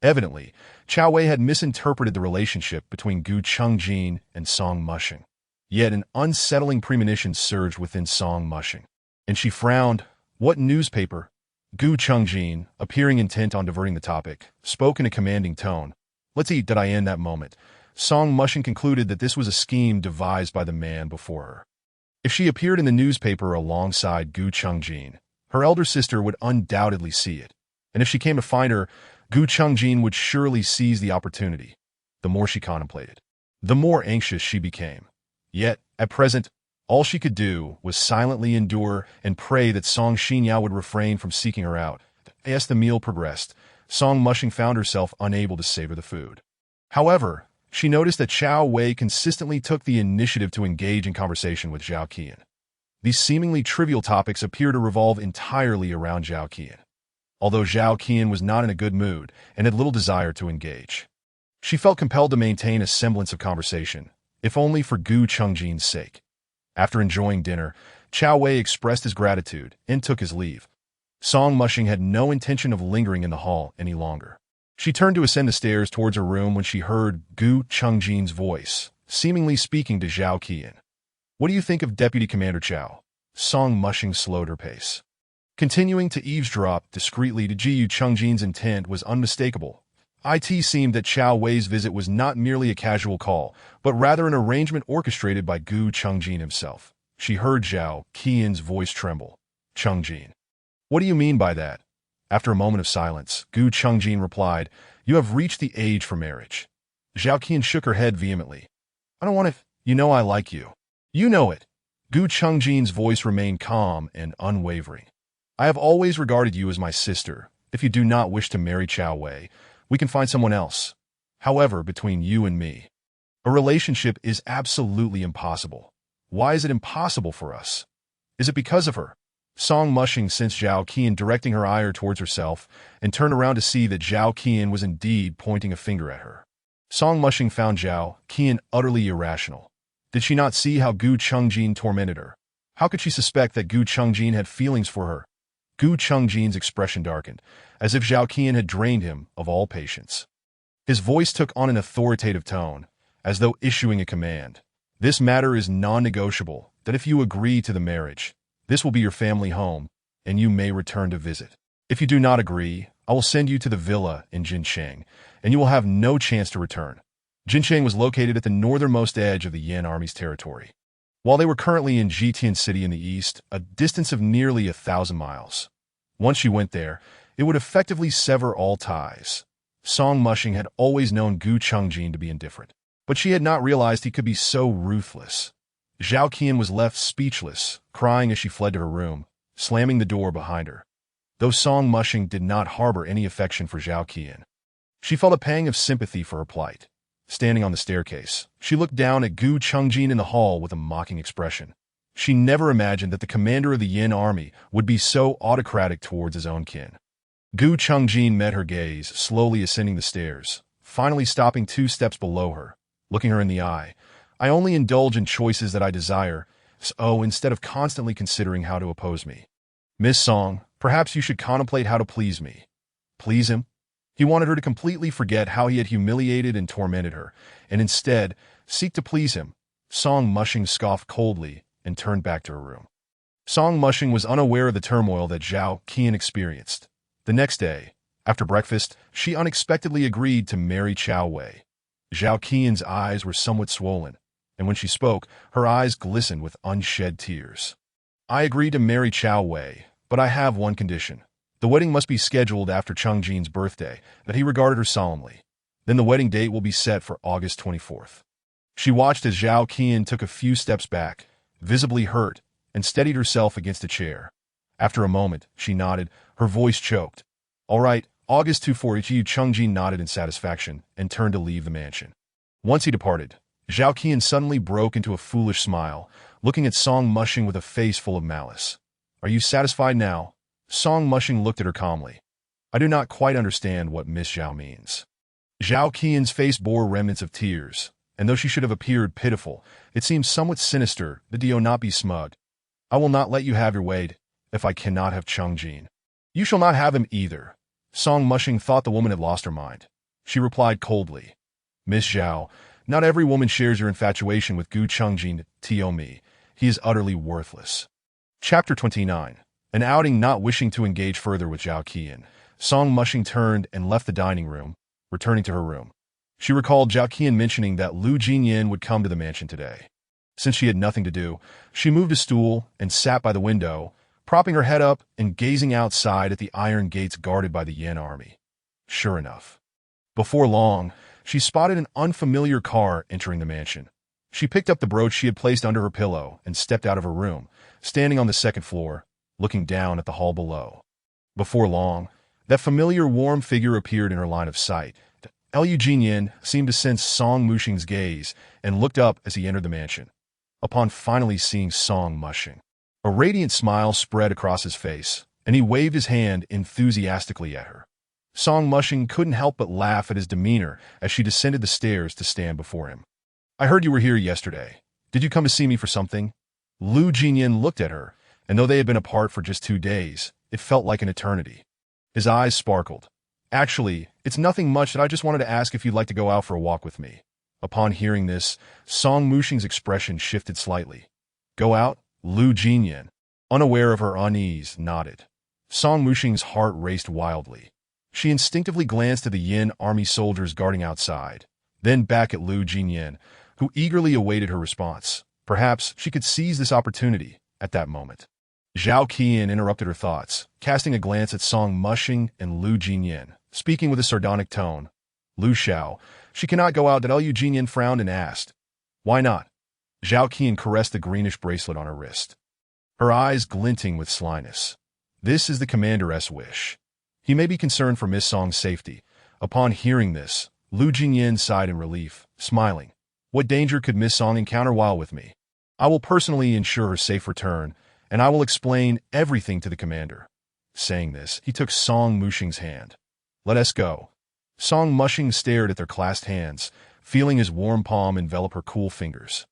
Evidently, Chow Wei had misinterpreted the relationship between Gu Chungjin and Song Mushing. Yet an unsettling premonition surged within Song Mushing, and she frowned. "What newspaper?" Gu Chungjin, appearing intent on diverting the topic, spoke in a commanding tone. "Let's eat." In that moment, Song Mushing concluded that this was a scheme devised by the man before her. If she appeared in the newspaper alongside Gu Chungjin, her elder sister would undoubtedly see it, and if she came to find her, Gu Chungjin would surely seize the opportunity. The more she contemplated, the more anxious she became. Yet, at present, All she could do was silently endure and pray that Song Xinyao would refrain from seeking her out. As the meal progressed, Song Mushing found herself unable to savor the food. However, she noticed that Chao Wei consistently took the initiative to engage in conversation with Zhao Qian. These seemingly trivial topics appear to revolve entirely around Zhao Qian. Although Zhao Qian was not in a good mood and had little desire to engage, she felt compelled to maintain a semblance of conversation, if only for Gu Chengjin's sake. After enjoying dinner, Chao Wei expressed his gratitude and took his leave. Song Mushing had no intention of lingering in the hall any longer. She turned to ascend the stairs towards her room when she heard Gu Chengjin's voice, seemingly speaking to Zhao Qian. "What do you think of Deputy Commander Chao?" Song Mushing slowed her pace. Continuing to eavesdrop discreetly to Gu Chengjin's intent was unmistakable. It seemed that Chao Wei's visit was not merely a casual call, but rather an arrangement orchestrated by Gu Chengjin himself. She heard Zhao Qian's voice tremble. "Chengjin, what do you mean by that?" After a moment of silence, Gu Chengjin replied, "You have reached the age for marriage." Zhao Qian shook her head vehemently. "I don't want it. You know I like you." "You know it." Gu Chengjin's voice remained calm and unwavering. "I have always regarded you as my sister. If you do not wish to marry Chao Wei, we can find someone else. However, between you and me, a relationship is absolutely impossible. Why is it impossible for us? Is it because of her?" Song Mushing sensed Zhao Qian directing her ire towards herself and turned around to see that Zhao Qian was indeed pointing a finger at her. Song Mushing found Zhao Qian utterly irrational. Did she not see how Gu Chengjin tormented her? How could she suspect that Gu Chengjin had feelings for her? Gu Chengjin's expression darkened, as if Zhao Qian had drained him of all patience. His voice took on an authoritative tone, as though issuing a command. "This matter is non-negotiable, that if you agree to the marriage, this will be your family home, and you may return to visit. If you do not agree, I will send you to the villa in Jincheng, and you will have no chance to return." Jincheng was located at the northernmost edge of the Yan army's territory. While they were currently in Jitian City in the east, a distance of nearly 1,000 miles. Once she went there, it would effectively sever all ties. Song Mushing had always known Gu Chengjin to be indifferent, but she had not realized he could be so ruthless. Zhao Qian was left speechless, crying as she fled to her room, slamming the door behind her. Though Song Mushing did not harbor any affection for Zhao Qian, she felt a pang of sympathy for her plight. Standing on the staircase, she looked down at Gu Chengjin in the hall with a mocking expression. She never imagined that the commander of the Yin army would be so autocratic towards his own kin. Gu Chengjin met her gaze, slowly ascending the stairs, finally stopping 2 steps below her, looking her in the eye. "I only indulge in choices that I desire, so instead of constantly considering how to oppose me. Miss Song, perhaps you should contemplate how to please me." Please him? He wanted her to completely forget how he had humiliated and tormented her, and instead seek to please him. Song Mushing scoffed coldly and turned back to her room. Song Mushing was unaware of the turmoil that Zhao Qian experienced. The next day, after breakfast, she unexpectedly agreed to marry Chao Wei. Zhao Qian's eyes were somewhat swollen, and when she spoke, her eyes glistened with unshed tears. "I agreed to marry Chao Wei, but I have one condition. The wedding must be scheduled after Chengjin's birthday, that he regarded her solemnly. Then the wedding date will be set for August 24th. She watched as Zhao Qian took a few steps back, visibly hurt, and steadied herself against a chair. After a moment, she nodded, her voice choked. "All right, August 24th." Chengjin nodded in satisfaction and turned to leave the mansion. Once he departed, Zhao Qian suddenly broke into a foolish smile, looking at Song Mushing with a face full of malice. "Are you satisfied now?" Song Mushing looked at her calmly. "I do not quite understand what Miss Zhao means." Zhao Qian's face bore remnants of tears, and though she should have appeared pitiful, it seemed somewhat sinister that do not be smug. "I will not let you have your way if I cannot have Chengjin." "You shall not have him either." Song Mushing thought the woman had lost her mind. She replied coldly, "Miss Zhao, not every woman shares your infatuation with Gu Chengjin. Me, he is utterly worthless." Chapter 29. An outing. Not wishing to engage further with Zhao Qian, Song Mushing turned and left the dining room, returning to her room. She recalled Zhao Qian mentioning that Lu Jinyan would come to the mansion today. Since she had nothing to do, she moved a stool and sat by the window, propping her head up and gazing outside at the iron gates guarded by the Yan army. Sure enough, before long, she spotted an unfamiliar car entering the mansion. She picked up the brooch she had placed under her pillow and stepped out of her room, standing on the second floor, looking down at the hall below. Before long, that familiar warm figure appeared in her line of sight. Liu Jinyan seemed to sense Song Muxing's gaze and looked up as he entered the mansion. Upon finally seeing Song Muxing, a radiant smile spread across his face, and he waved his hand enthusiastically at her. Song Muxing couldn't help but laugh at his demeanor as she descended the stairs to stand before him. "I heard you were here yesterday. Did you come to see me for something?" Liu Jinyan looked at her, and though they had been apart for just 2 days, it felt like an eternity. His eyes sparkled. "Actually, it's nothing much that I just wanted to ask if you'd like to go out for a walk with me." Upon hearing this, Song Muxing's expression shifted slightly. "Go out?" Liu Jinyan, unaware of her unease, nodded. Song Muxing's heart raced wildly. She instinctively glanced at the Yin army soldiers guarding outside, then back at Liu Jinyan, who eagerly awaited her response. Perhaps she could seize this opportunity at that moment. Zhao Qian interrupted her thoughts, casting a glance at Song Muxing and Liu Jinyan, speaking with a sardonic tone. "Liu Xiao, she cannot go out." Liu Jinyan frowned and asked, "Why not?" Zhao Qian caressed the greenish bracelet on her wrist, her eyes glinting with slyness. "This is the commander's wish. He may be concerned for Miss Song's safety." Upon hearing this, Liu Jinyan sighed in relief, smiling. "What danger could Miss Song encounter while with me? I will personally ensure her safe return, and I will explain everything to the commander." Saying this, he took Song Muxing's hand. "Let us go." Song Muxing stared at their clasped hands, feeling his warm palm envelop her cool fingers.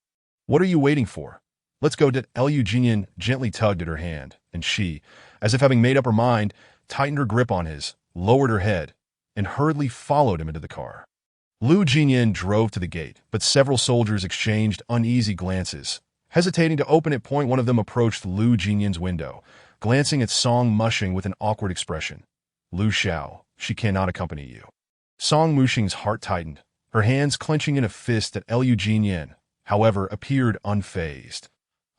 "What are you waiting for? Let's go." Liu Jinyan gently tugged at her hand, and she, as if having made up her mind, tightened her grip on his, lowered her head, and hurriedly followed him into the car. Liu Jinyan drove to the gate, but several soldiers exchanged uneasy glances. Hesitating to open it, one of them approached Liu Jinyan's window, glancing at Song Muxing with an awkward expression. "Liu Xiao, she cannot accompany you." Song Muxing's heart tightened, her hands clenching in a fist at Liu Jinyan, however, appeared unfazed.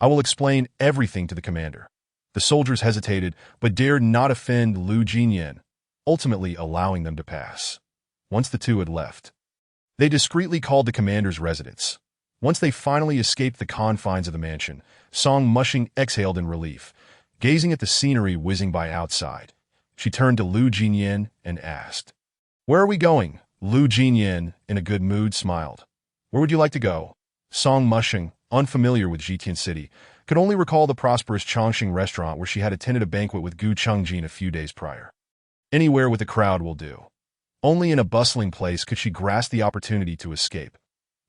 "I will explain everything to the commander." The soldiers hesitated, but dared not offend Liu Jinyan, ultimately allowing them to pass. Once the two had left, they discreetly called the commander's residence. Once they finally escaped the confines of the mansion, Song Muxing exhaled in relief, gazing at the scenery whizzing by outside. She turned to Liu Jinyan and asked, "Where are we going?" Liu Jinyan, in a good mood, smiled. "Where would you like to go?" Song Muxing, unfamiliar with Jitian City, could only recall the prosperous Chongqing restaurant where she had attended a banquet with Gu Chengjin a few days prior. Anywhere with a crowd will do. Only in a bustling place could she grasp the opportunity to escape.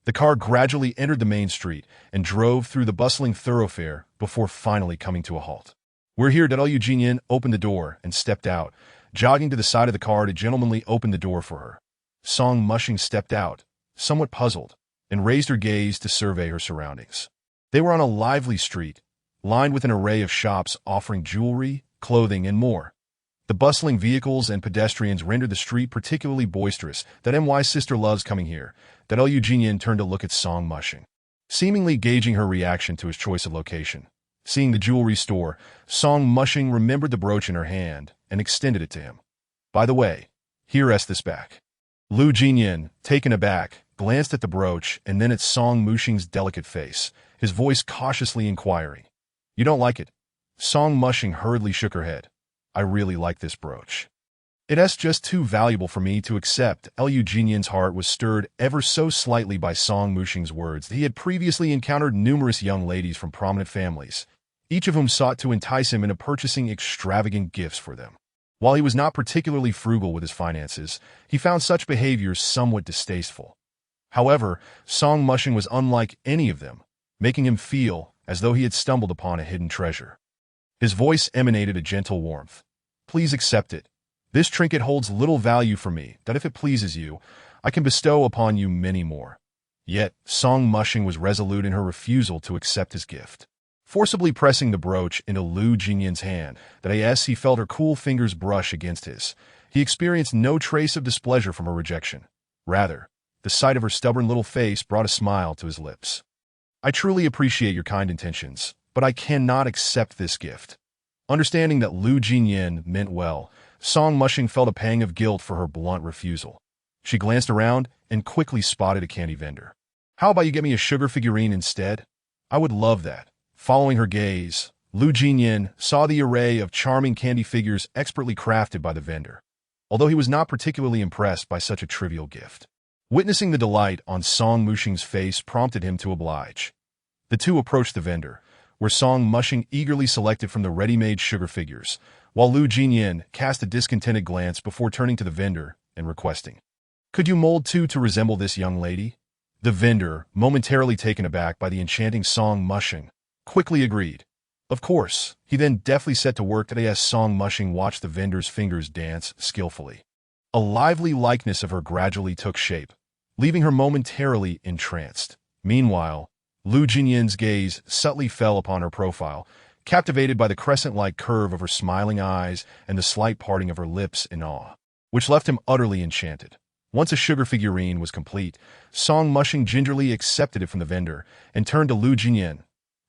The car gradually entered the main street and drove through the bustling thoroughfare before finally coming to a halt. "We're here." Liu Jinyan opened the door and stepped out, jogging to the side of the car to gentlemanly open the door for her. Song Muxing stepped out, somewhat puzzled, and raised her gaze to survey her surroundings. They were on a lively street, lined with an array of shops offering jewelry, clothing, and more. The bustling vehicles and pedestrians rendered the street particularly boisterous. "My sister loves coming here." Liu Jinyan turned to look at Song Muxing, seemingly gauging her reaction to his choice of location. Seeing the jewelry store, Song Muxing remembered the brooch in her hand and extended it to him. "By the way, here's this back." Liu Jinyan, taken aback, glanced at the brooch and then at Song Muxing's delicate face, his voice cautiously inquiring, "You don't like it?" Song Muxing hurriedly shook her head. "I really like this brooch. It's just too valuable for me to accept." Liu Jinyan's heart was stirred ever so slightly by Song Muxing's words. He had previously encountered numerous young ladies from prominent families, each of whom sought to entice him into purchasing extravagant gifts for them. While he was not particularly frugal with his finances, he found such behavior somewhat distasteful. However, Song Muxing was unlike any of them, making him feel as though he had stumbled upon a hidden treasure. His voice emanated a gentle warmth. "Please accept it. This trinket holds little value for me, that if it pleases you, I can bestow upon you many more." Yet, Song Muxing was resolute in her refusal to accept his gift. Forcibly pressing the brooch into Liu Jinyan's hand, as he felt her cool fingers brush against his, he experienced no trace of displeasure from her rejection. Rather, the sight of her stubborn little face brought a smile to his lips. "I truly appreciate your kind intentions, but I cannot accept this gift." Understanding that Liu Jinyan meant well, Song Muxing felt a pang of guilt for her blunt refusal. She glanced around and quickly spotted a candy vendor. How about you get me a sugar figurine instead? I would love that. Following her gaze, Lu Jinyan saw the array of charming candy figures expertly crafted by the vendor, although he was not particularly impressed by such a trivial gift. Witnessing the delight on Song Mushing's face prompted him to oblige. The two approached the vendor, where Song Mushing eagerly selected from the ready-made sugar figures, while Lu Jinyan cast a discontented glance before turning to the vendor and requesting, "Could you mold two to resemble this young lady?" The vendor, momentarily taken aback by the enchanting Song Mushing, quickly agreed. Of course, he then deftly set to work as Song Mushing watched the vendor's fingers dance skillfully. A lively likeness of her gradually took shape, leaving her momentarily entranced. Meanwhile, Lu Jinyan's gaze subtly fell upon her profile, captivated by the crescent-like curve of her smiling eyes and the slight parting of her lips in awe, which left him utterly enchanted. Once a sugar figurine was complete, Song Mushing gingerly accepted it from the vendor and turned to Lu Jinyan.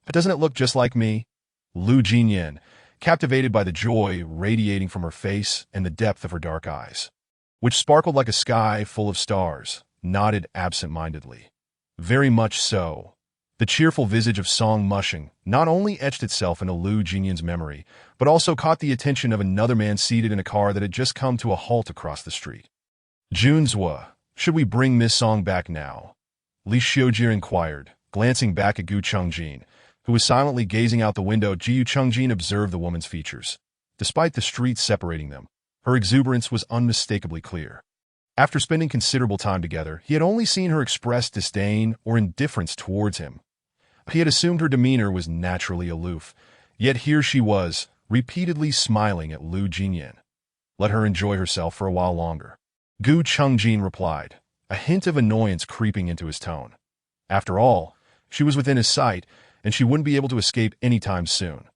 "But doesn't it look just like me?" Lu Jinyan, captivated by the joy radiating from her face and the depth of her dark eyes, which sparkled like a sky full of stars, nodded absent-mindedly. "Very much so." The cheerful visage of Song Mushing not only etched itself into Lu Jinyan's memory, but also caught the attention of another man seated in a car that had just come to a halt across the street. "Junzhua, should we bring Miss Song back now?" Li Xiujie inquired, glancing back at Gu Chungjin, who was silently gazing out the window. Gu Chungjin observed the woman's features. Despite the streets separating them, her exuberance was unmistakably clear. After spending considerable time together, he had only seen her express disdain or indifference towards him. He had assumed her demeanor was naturally aloof, yet here she was, repeatedly smiling at Lu Jinyan. Let her enjoy herself for a while longer. Gu Chungjin replied, a hint of annoyance creeping into his tone. After all, she was within his sight, and she wouldn't be able to escape anytime soon.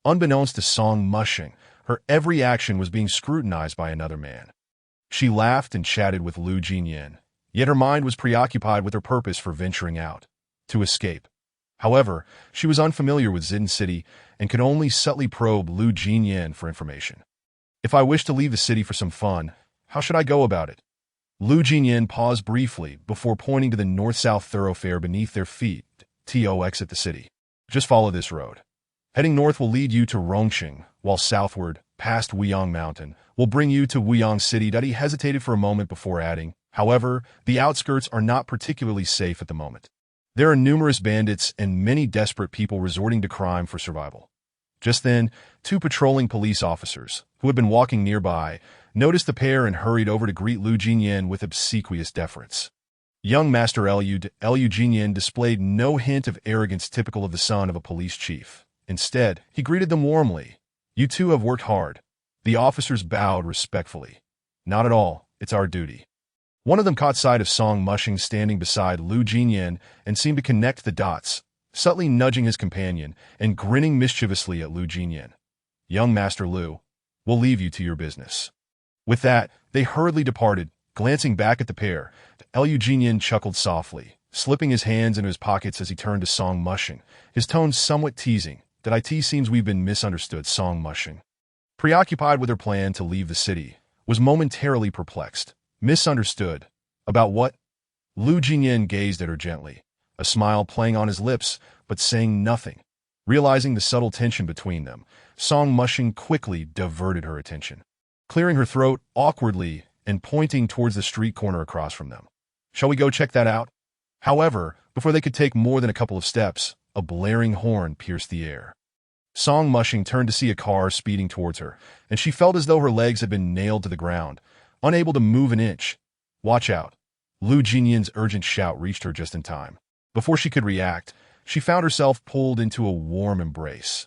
Unbeknownst to Song Mushing, her every action was being scrutinized by another man. She laughed and chatted with Lu Jinyan, yet her mind was preoccupied with her purpose for venturing out, to escape. However, she was unfamiliar with Zidin City and could only subtly probe Lu Jinyan for information. "If I wish to leave the city for some fun, how should I go about it?" Lu Jinyan paused briefly before pointing to the north-south thoroughfare beneath their feet. "To exit the city. Just follow this road. Heading north will lead you to Rongqing, while southward, past Wuyang Mountain, will bring you to Wuyang City." He hesitated for a moment before adding, "However, the outskirts are not particularly safe at the moment. There are numerous bandits and many desperate people resorting to crime for survival." Just then, two patrolling police officers, who had been walking nearby, noticed the pair and hurried over to greet Lu Jinyan with obsequious deference. Young Master Lu Jinyan displayed no hint of arrogance typical of the son of a police chief. Instead, he greeted them warmly. "You two have worked hard." The officers bowed respectfully. "Not at all, it's our duty." One of them caught sight of Song Mushing standing beside Lu Jinyan and seemed to connect the dots, subtly nudging his companion and grinning mischievously at Lu Jinyan. "Young Master Lu, we'll leave you to your business." With that, they hurriedly departed, glancing back at the pair. Lu Jinyan chuckled softly, slipping his hands into his pockets as he turned to Song Mushing, his tone somewhat teasing. "It seems we've been misunderstood." Song Mushing, preoccupied with her plan to leave the city, was momentarily perplexed. Misunderstood? About what? Lu Jinyan gazed at her gently, a smile playing on his lips, but saying nothing. Realizing the subtle tension between them, Song Mushing quickly diverted her attention, clearing her throat awkwardly and pointing towards the street corner across from them. "Shall we go check that out?" However, before they could take more than a couple of steps, a blaring horn pierced the air. Song Mushing turned to see a car speeding towards her, and she felt as though her legs had been nailed to the ground, unable to move an inch. "Watch out." Lu Jinyan's urgent shout reached her just in time. Before she could react, she found herself pulled into a warm embrace.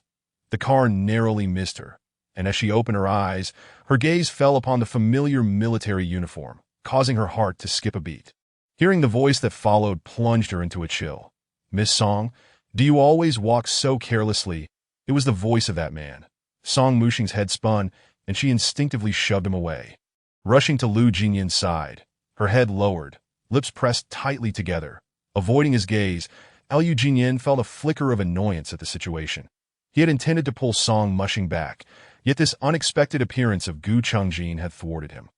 The car narrowly missed her, and as she opened her eyes, her gaze fell upon the familiar military uniform, causing her heart to skip a beat. Hearing the voice that followed plunged her into a chill. "Miss Song, do you always walk so carelessly?" It was the voice of that man. Song Mushing's head spun, and she instinctively shoved him away. Rushing to Lu Jinyan's side, her head lowered, lips pressed tightly together. Avoiding his gaze, Lu Jinyan felt a flicker of annoyance at the situation. He had intended to pull Song Mushing back, yet this unexpected appearance of Gu Chungjin had thwarted him.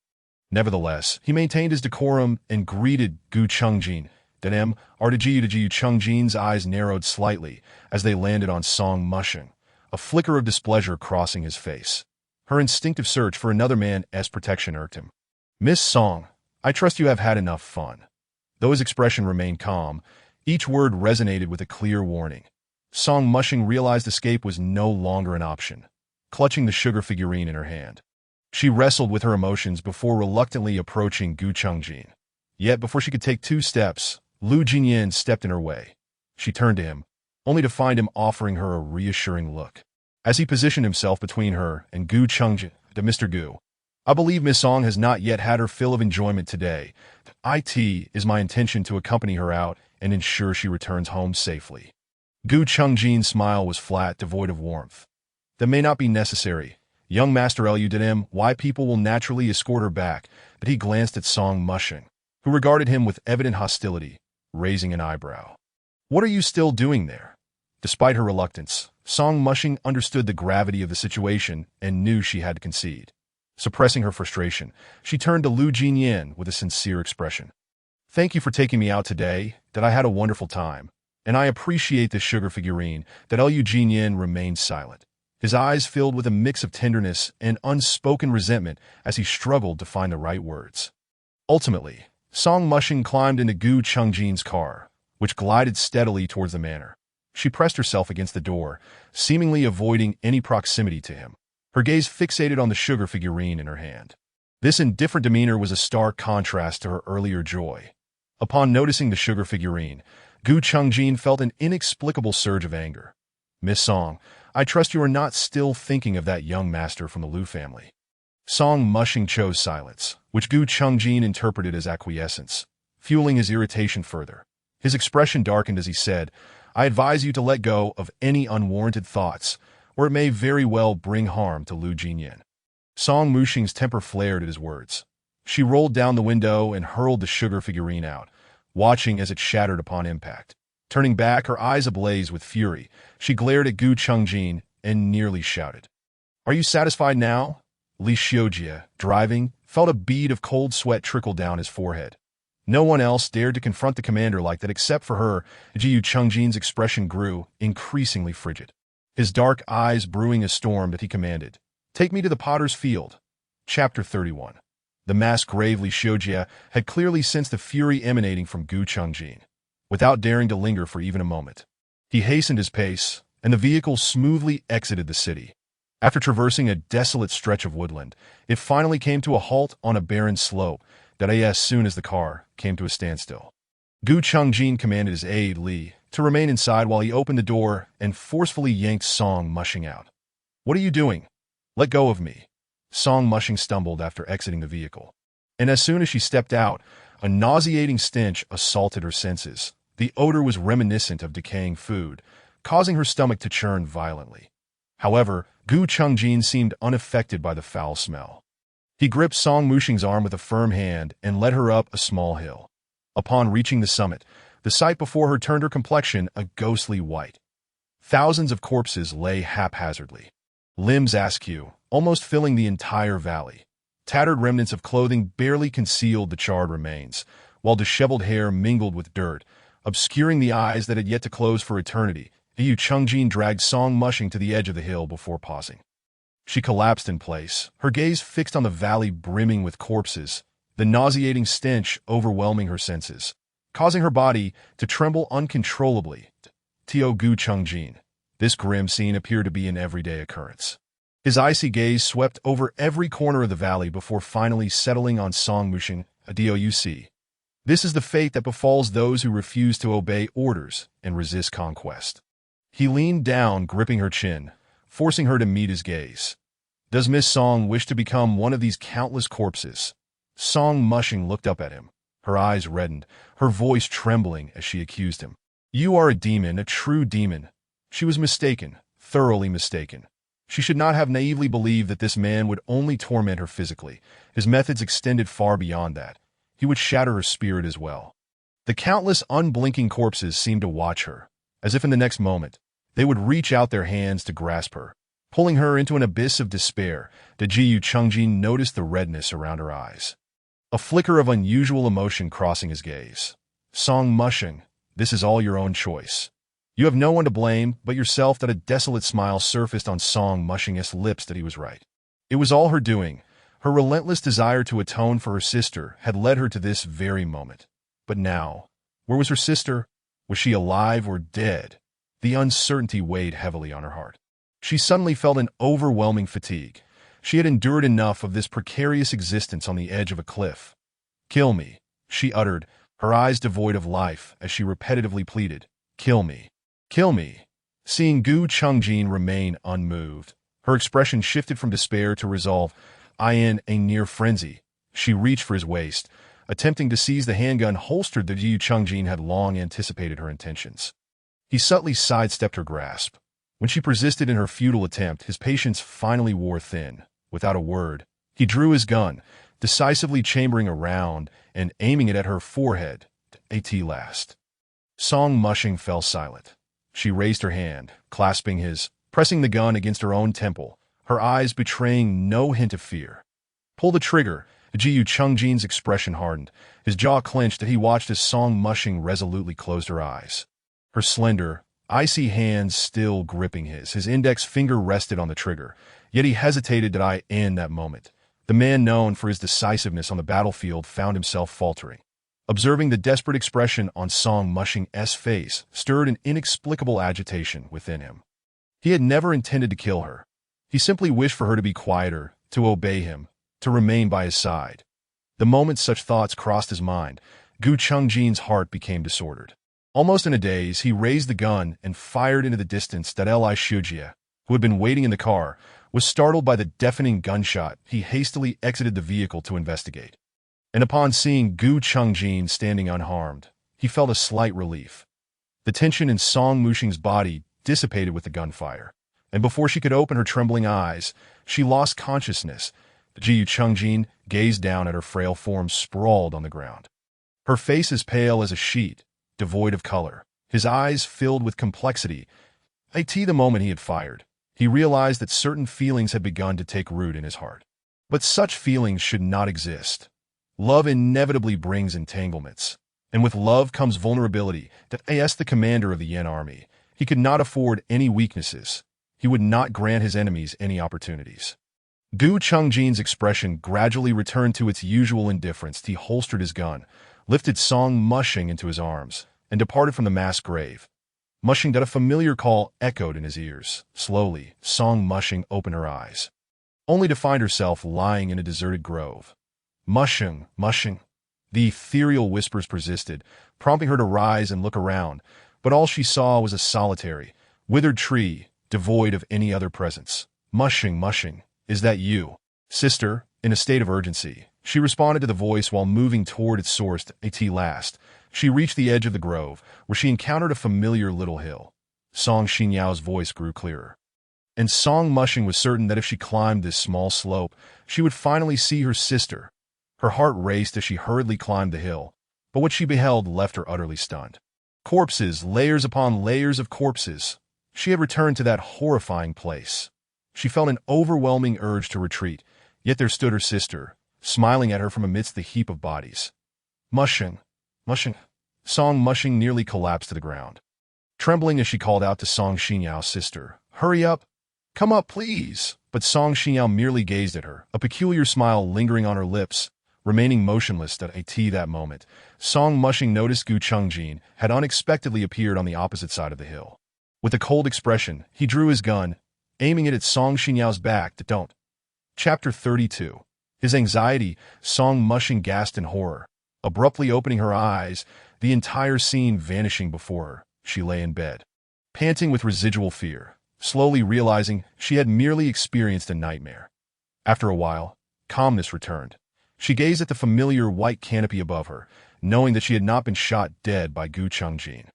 Nevertheless, he maintained his decorum and greeted Gu Chungjin, Denem, Artajiu Chungjin's eyes narrowed slightly as they landed on Song Mushing, a flicker of displeasure crossing his face. Her instinctive search for another man's protection irked him. Miss Song, I trust you have had enough fun. Though his expression remained calm, each word resonated with a clear warning. Song Mushing realized escape was no longer an option, clutching the sugar figurine in her hand. She wrestled with her emotions before reluctantly approaching Gu Chungjin. Yet before she could take 2 steps, Lu Jinyan stepped in her way. She turned to him, only to find him offering her a reassuring look. As he positioned himself between her and Gu Chungjin, to Mr. Gu, I believe Miss Song has not yet had her fill of enjoyment today. It is my intention to accompany her out and ensure she returns home safely. Gu Chungjin's smile was flat, devoid of warmth. That may not be necessary. Young Master Lu did him why people will naturally escort her back, but he glanced at Song Mushing, who regarded him with evident hostility, raising an eyebrow. What are you still doing there? Despite her reluctance, Song Mushing understood the gravity of the situation and knew she had to concede. Suppressing her frustration, she turned to Lu Jinyan with a sincere expression. Thank you for taking me out today, that I had a wonderful time, and I appreciate this sugar figurine. That Lu Jinyan remained silent, his eyes filled with a mix of tenderness and unspoken resentment as he struggled to find the right words. Ultimately, Song Mushing climbed into Gu Chungjin's car, which glided steadily towards the manor. She pressed herself against the door, seemingly avoiding any proximity to him, her gaze fixated on the sugar figurine in her hand. This indifferent demeanor was a stark contrast to her earlier joy. Upon noticing the sugar figurine, Gu Chungjin felt an inexplicable surge of anger. Miss Song, I trust you are not still thinking of that young master from the Lu family. Song Mushing chose silence, which Gu Chungjin interpreted as acquiescence, fueling his irritation further. His expression darkened as he said, I advise you to let go of any unwarranted thoughts, or it may very well bring harm to Lu Jinyan. Song Mushing's temper flared at his words. She rolled down the window and hurled the sugar figurine out, watching as it shattered upon impact. Turning back, her eyes ablaze with fury, she glared at Gu Chungjin and nearly shouted. Are you satisfied now? Li Xiujie, driving, felt a bead of cold sweat trickle down his forehead. No one else dared to confront the commander like that except for her. Gu Chungjin's expression grew, increasingly frigid. His dark eyes brewing a storm that he commanded. Take me to the potter's field. Chapter 31. The masked grave Li Xiujie had clearly sensed the fury emanating from Gu Chungjin. Without daring to linger for even a moment, he hastened his pace, and the vehicle smoothly exited the city. After traversing a desolate stretch of woodland, it finally came to a halt on a barren slope that as soon as the car came to a standstill. Gu Chungjin commanded his aide, Li, to remain inside while he opened the door and forcefully yanked Song Mushing out. What are you doing? Let go of me. Song Mushing stumbled after exiting the vehicle. And as soon as she stepped out, a nauseating stench assaulted her senses. The odor was reminiscent of decaying food, causing her stomach to churn violently. However, Gu Chungjin seemed unaffected by the foul smell. He gripped Song Mushing's arm with a firm hand and led her up a small hill. Upon reaching the summit, the sight before her turned her complexion a ghostly white. Thousands of corpses lay haphazardly, limbs askew, almost filling the entire valley. Tattered remnants of clothing barely concealed the charred remains, while disheveled hair mingled with dirt, obscuring the eyes that had yet to close for eternity. Gu Chungjin dragged Song Mushing to the edge of the hill before pausing. She collapsed in place, her gaze fixed on the valley brimming with corpses, the nauseating stench overwhelming her senses, causing her body to tremble uncontrollably. Gu Chungjin. This grim scene appeared to be an everyday occurrence. His icy gaze swept over every corner of the valley before finally settling on Song Mushing. Douc. This is the fate that befalls those who refuse to obey orders and resist conquest. He leaned down, gripping her chin, forcing her to meet his gaze. Does Miss Song wish to become one of these countless corpses? Song Mushing looked up at him, her eyes reddened, her voice trembling as she accused him. You are a demon, a true demon. She was mistaken, thoroughly mistaken. She should not have naively believed that this man would only torment her physically. His methods extended far beyond that. He would shatter her spirit as well. The countless unblinking corpses seemed to watch her, as if in the next moment, they would reach out their hands to grasp her, pulling her into an abyss of despair. Gu Chungjin noticed the redness around her eyes, a flicker of unusual emotion crossing his gaze. Song Mushing, this is all your own choice. You have no one to blame but yourself. That a desolate smile surfaced on Song Mushing's lips that he was right. It was all her doing. Her relentless desire to atone for her sister had led her to this very moment. But now, where was her sister? Was she alive or dead? The uncertainty weighed heavily on her heart. She suddenly felt an overwhelming fatigue. She had endured enough of this precarious existence on the edge of a cliff. "Kill me," she uttered, her eyes devoid of life as she repetitively pleaded. "Kill me. Kill me." Seeing Gu Chungjin remain unmoved, her expression shifted from despair to resolve. In a near frenzy, she reached for his waist, attempting to seize the handgun holstered that Gu Chungjin had long anticipated her intentions. He subtly sidestepped her grasp. When she persisted in her futile attempt, his patience finally wore thin. Without a word, he drew his gun, decisively chambering a round and aiming it at her forehead. At last, Song Mushing fell silent. She raised her hand, clasping his, pressing the gun against her own temple, her eyes betraying no hint of fear. "Pull the trigger." Gu Chungjin's expression hardened. His jaw clenched as he watched as Song Mushing resolutely closed her eyes. Her slender, icy hands still gripping his index finger rested on the trigger, yet he hesitated in that moment. The man known for his decisiveness on the battlefield found himself faltering. Observing the desperate expression on Song Mushing's face stirred an inexplicable agitation within him. He had never intended to kill her. He simply wished for her to be quieter, to obey him, to remain by his side. The moment such thoughts crossed his mind, Gu Chungjin's heart became disordered. Almost in a daze, he raised the gun and fired into the distance. Li Shujie, who had been waiting in the car, was startled by the deafening gunshot. He hastily exited the vehicle to investigate. And upon seeing Gu Chungjin standing unharmed, he felt a slight relief. The tension in Song Mushing's body dissipated with the gunfire, and before she could open her trembling eyes, she lost consciousness. Gu Chungjin gazed down at her frail form sprawled on the ground. Her face as pale as a sheet, devoid of color, his eyes filled with complexity. The moment he had fired, he realized that certain feelings had begun to take root in his heart. But such feelings should not exist. Love inevitably brings entanglements, and with love comes vulnerability. As the commander of the Yen army, he could not afford any weaknesses. He would not grant his enemies any opportunities. Gu Chungjin's expression gradually returned to its usual indifference. He holstered his gun, lifted Song Mushing into his arms, and departed from the mass grave. Mushing that a familiar call echoed in his ears. Slowly, Song Mushing opened her eyes, only to find herself lying in a deserted grove. "Mushing, Mushing." The ethereal whispers persisted, prompting her to rise and look around, but all she saw was a solitary, withered tree, devoid of any other presence. "Mushing, Mushing, is that you?" "Sister," in a state of urgency, she responded to the voice while moving toward its source. At last, she reached the edge of the grove, where she encountered a familiar little hill. Song Xinyao's voice grew clearer. And Song Mushing was certain that if she climbed this small slope, she would finally see her sister. Her heart raced as she hurriedly climbed the hill, but what she beheld left her utterly stunned. Corpses, layers upon layers of corpses. She had returned to that horrifying place. She felt an overwhelming urge to retreat, yet there stood her sister, smiling at her from amidst the heap of bodies. "Mushing, Mushing." Song Mushing nearly collapsed to the ground. Trembling as she called out to Song Xinyao's sister, "Hurry up! Come up, please!" But Song Xingyao merely gazed at her, a peculiar smile lingering on her lips, remaining motionless. At that moment, Song Mushing noticed Gu Chungjin had unexpectedly appeared on the opposite side of the hill. With a cold expression, he drew his gun, aiming it at Song Xinyao's back. "Don't." Chapter 32. His anxiety, Song Mushing gasped in horror. Abruptly opening her eyes, the entire scene vanishing before her, she lay in bed, panting with residual fear, slowly realizing she had merely experienced a nightmare. After a while, calmness returned. She gazed at the familiar white canopy above her, knowing that she had not been shot dead by Gu Chungjin.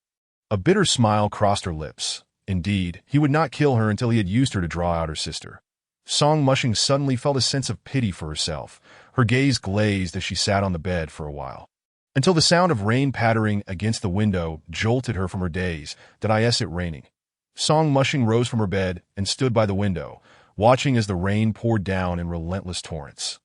A bitter smile crossed her lips. Indeed, he would not kill her until he had used her to draw out her sister. Song Mushing suddenly felt a sense of pity for herself. Her gaze glazed as she sat on the bed for a while, until the sound of rain pattering against the window jolted her from her daze. It raining? Song Mushing rose from her bed and stood by the window, watching as the rain poured down in relentless torrents.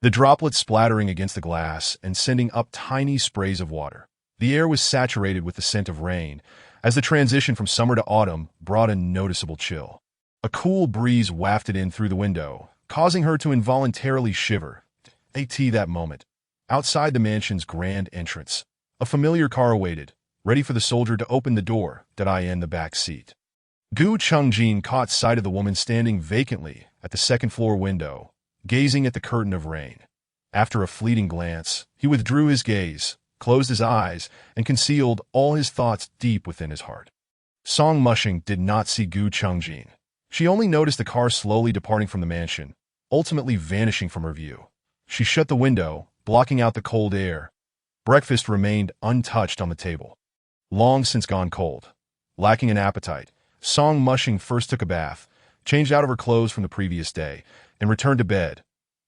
The droplets splattering against the glass and sending up tiny sprays of water. The air was saturated with the scent of rain, as the transition from summer to autumn brought a noticeable chill. A cool breeze wafted in through the window, causing her to involuntarily shiver. That moment. Outside the mansion's grand entrance, a familiar car awaited, ready for the soldier to open the door that I in the back seat. Gu Chungjin caught sight of the woman standing vacantly at the second-floor window, gazing at the curtain of rain. After a fleeting glance, he withdrew his gaze, closed his eyes, and concealed all his thoughts deep within his heart. Song Mushing did not see Gu Chungjin. She only noticed the car slowly departing from the mansion, ultimately vanishing from her view. She shut the window, blocking out the cold air. Breakfast remained untouched on the table. Long since gone cold. Lacking an appetite, Song Mushing first took a bath, changed out of her clothes from the previous day, and returned to bed.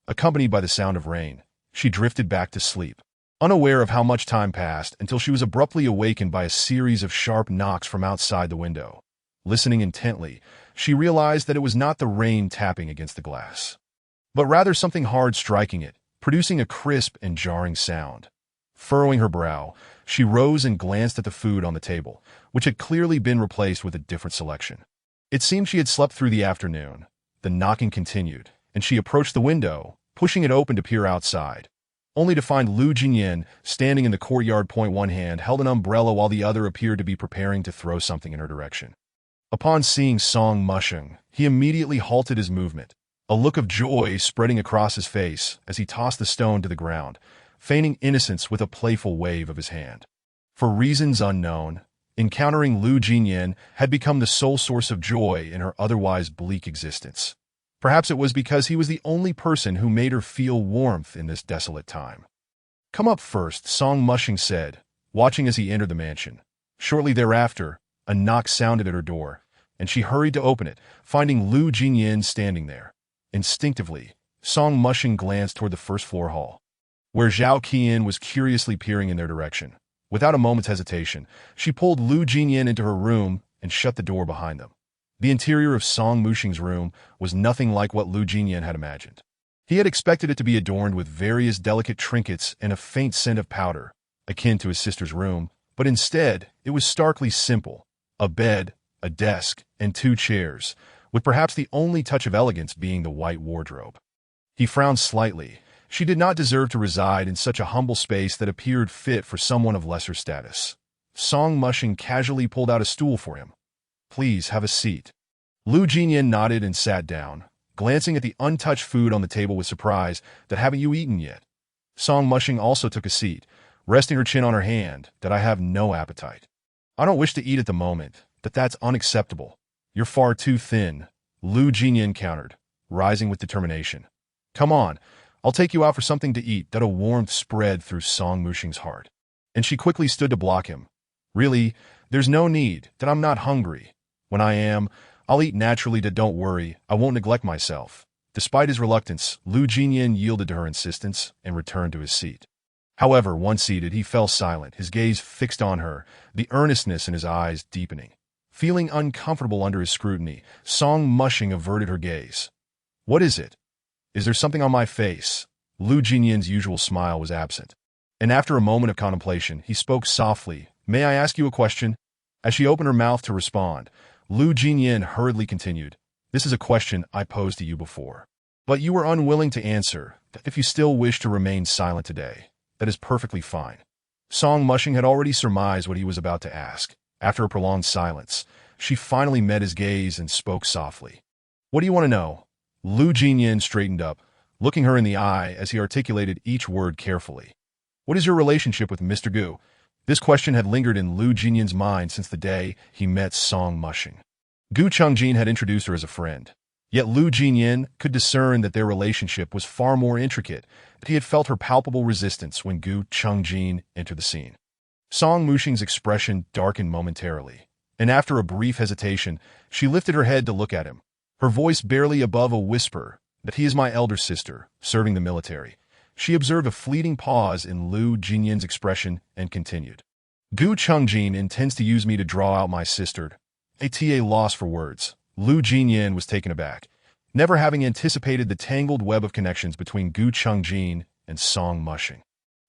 Accompanied by the sound of rain, she drifted back to sleep, unaware of how much time passed until she was abruptly awakened by a series of sharp knocks from outside the window. Listening intently, she realized that it was not the rain tapping against the glass, but rather something hard striking it, producing a crisp and jarring sound. Furrowing her brow, she rose and glanced at the food on the table, which had clearly been replaced with a different selection. It seemed she had slept through the afternoon. The knocking continued, and she approached the window, pushing it open to peer outside, only to find Lu Jinyan standing in the courtyard. One hand held an umbrella while the other appeared to be preparing to throw something in her direction. Upon seeing Song Mushing, he immediately halted his movement, a look of joy spreading across his face as he tossed the stone to the ground, feigning innocence with a playful wave of his hand. For reasons unknown, encountering Lu Jinyan had become the sole source of joy in her otherwise bleak existence. Perhaps it was because he was the only person who made her feel warmth in this desolate time. "Come up first," Song Mushing said, watching as he entered the mansion. Shortly thereafter, a knock sounded at her door, and she hurried to open it, finding Lu Jinyan standing there. Instinctively, Song Mushing glanced toward the first-floor hall, where Zhao Qian was curiously peering in their direction. Without a moment's hesitation, she pulled Lu Jinyan into her room and shut the door behind them. The interior of Song Mushing's room was nothing like what Lu Jinyan had imagined. He had expected it to be adorned with various delicate trinkets and a faint scent of powder, akin to his sister's room, but instead, it was starkly simple: a bed, a desk, and 2 chairs, with perhaps the only touch of elegance being the white wardrobe. He frowned slightly. She did not deserve to reside in such a humble space that appeared fit for someone of lesser status. Song Mushing casually pulled out a stool for him. "Please have a seat." Lu Jinyan nodded and sat down, glancing at the untouched food on the table with surprise. "That haven't you eaten yet?" Song Mushing also took a seat, resting her chin on her hand. "That I have no appetite. I don't wish to eat at the moment. That's unacceptable. You're far too thin," Lu Jinyan countered, rising with determination. "Come on, I'll take you out for something to eat." That a warmth spread through Song Mushing's heart, and she quickly stood to block him. "Really, there's no need. That I'm not hungry. When I am, I'll eat naturally. Don't worry, I won't neglect myself." Despite his reluctance, Lu Jinyan yielded to her insistence and returned to his seat. However, once seated, he fell silent, his gaze fixed on her, the earnestness in his eyes deepening. Feeling uncomfortable under his scrutiny, Song Mushing averted her gaze. "What is it? Is there something on my face?" Lu Jinyan's usual smile was absent, and after a moment of contemplation, he spoke softly. "May I ask you a question?" As she opened her mouth to respond, Lu Jinyan hurriedly continued. "This is a question I posed to you before, but you were unwilling to answer. If you still wish to remain silent today, that is perfectly fine." Song Mushing had already surmised what he was about to ask. After a prolonged silence, she finally met his gaze and spoke softly. "What do you want to know?" Lu Jinyan straightened up, looking her in the eye as he articulated each word carefully. "What is your relationship with Mr. Gu?" This question had lingered in Lu Jinyan's mind since the day he met Song Mushing. Gu Chungjin had introduced her as a friend, yet Lu Jinyan could discern that their relationship was far more intricate, that he had felt her palpable resistance when Gu Chungjin entered the scene. Song Mushing's expression darkened momentarily, and after a brief hesitation, she lifted her head to look at him, her voice barely above a whisper. "That he is my elder sister, serving the military." She observed a fleeting pause in Lu Jinyan's expression and continued. "Gu Chungjin intends to use me to draw out my sister." At a loss for words, Lu Jinyan was taken aback, never having anticipated the tangled web of connections between Gu Chungjin and Song Mushing.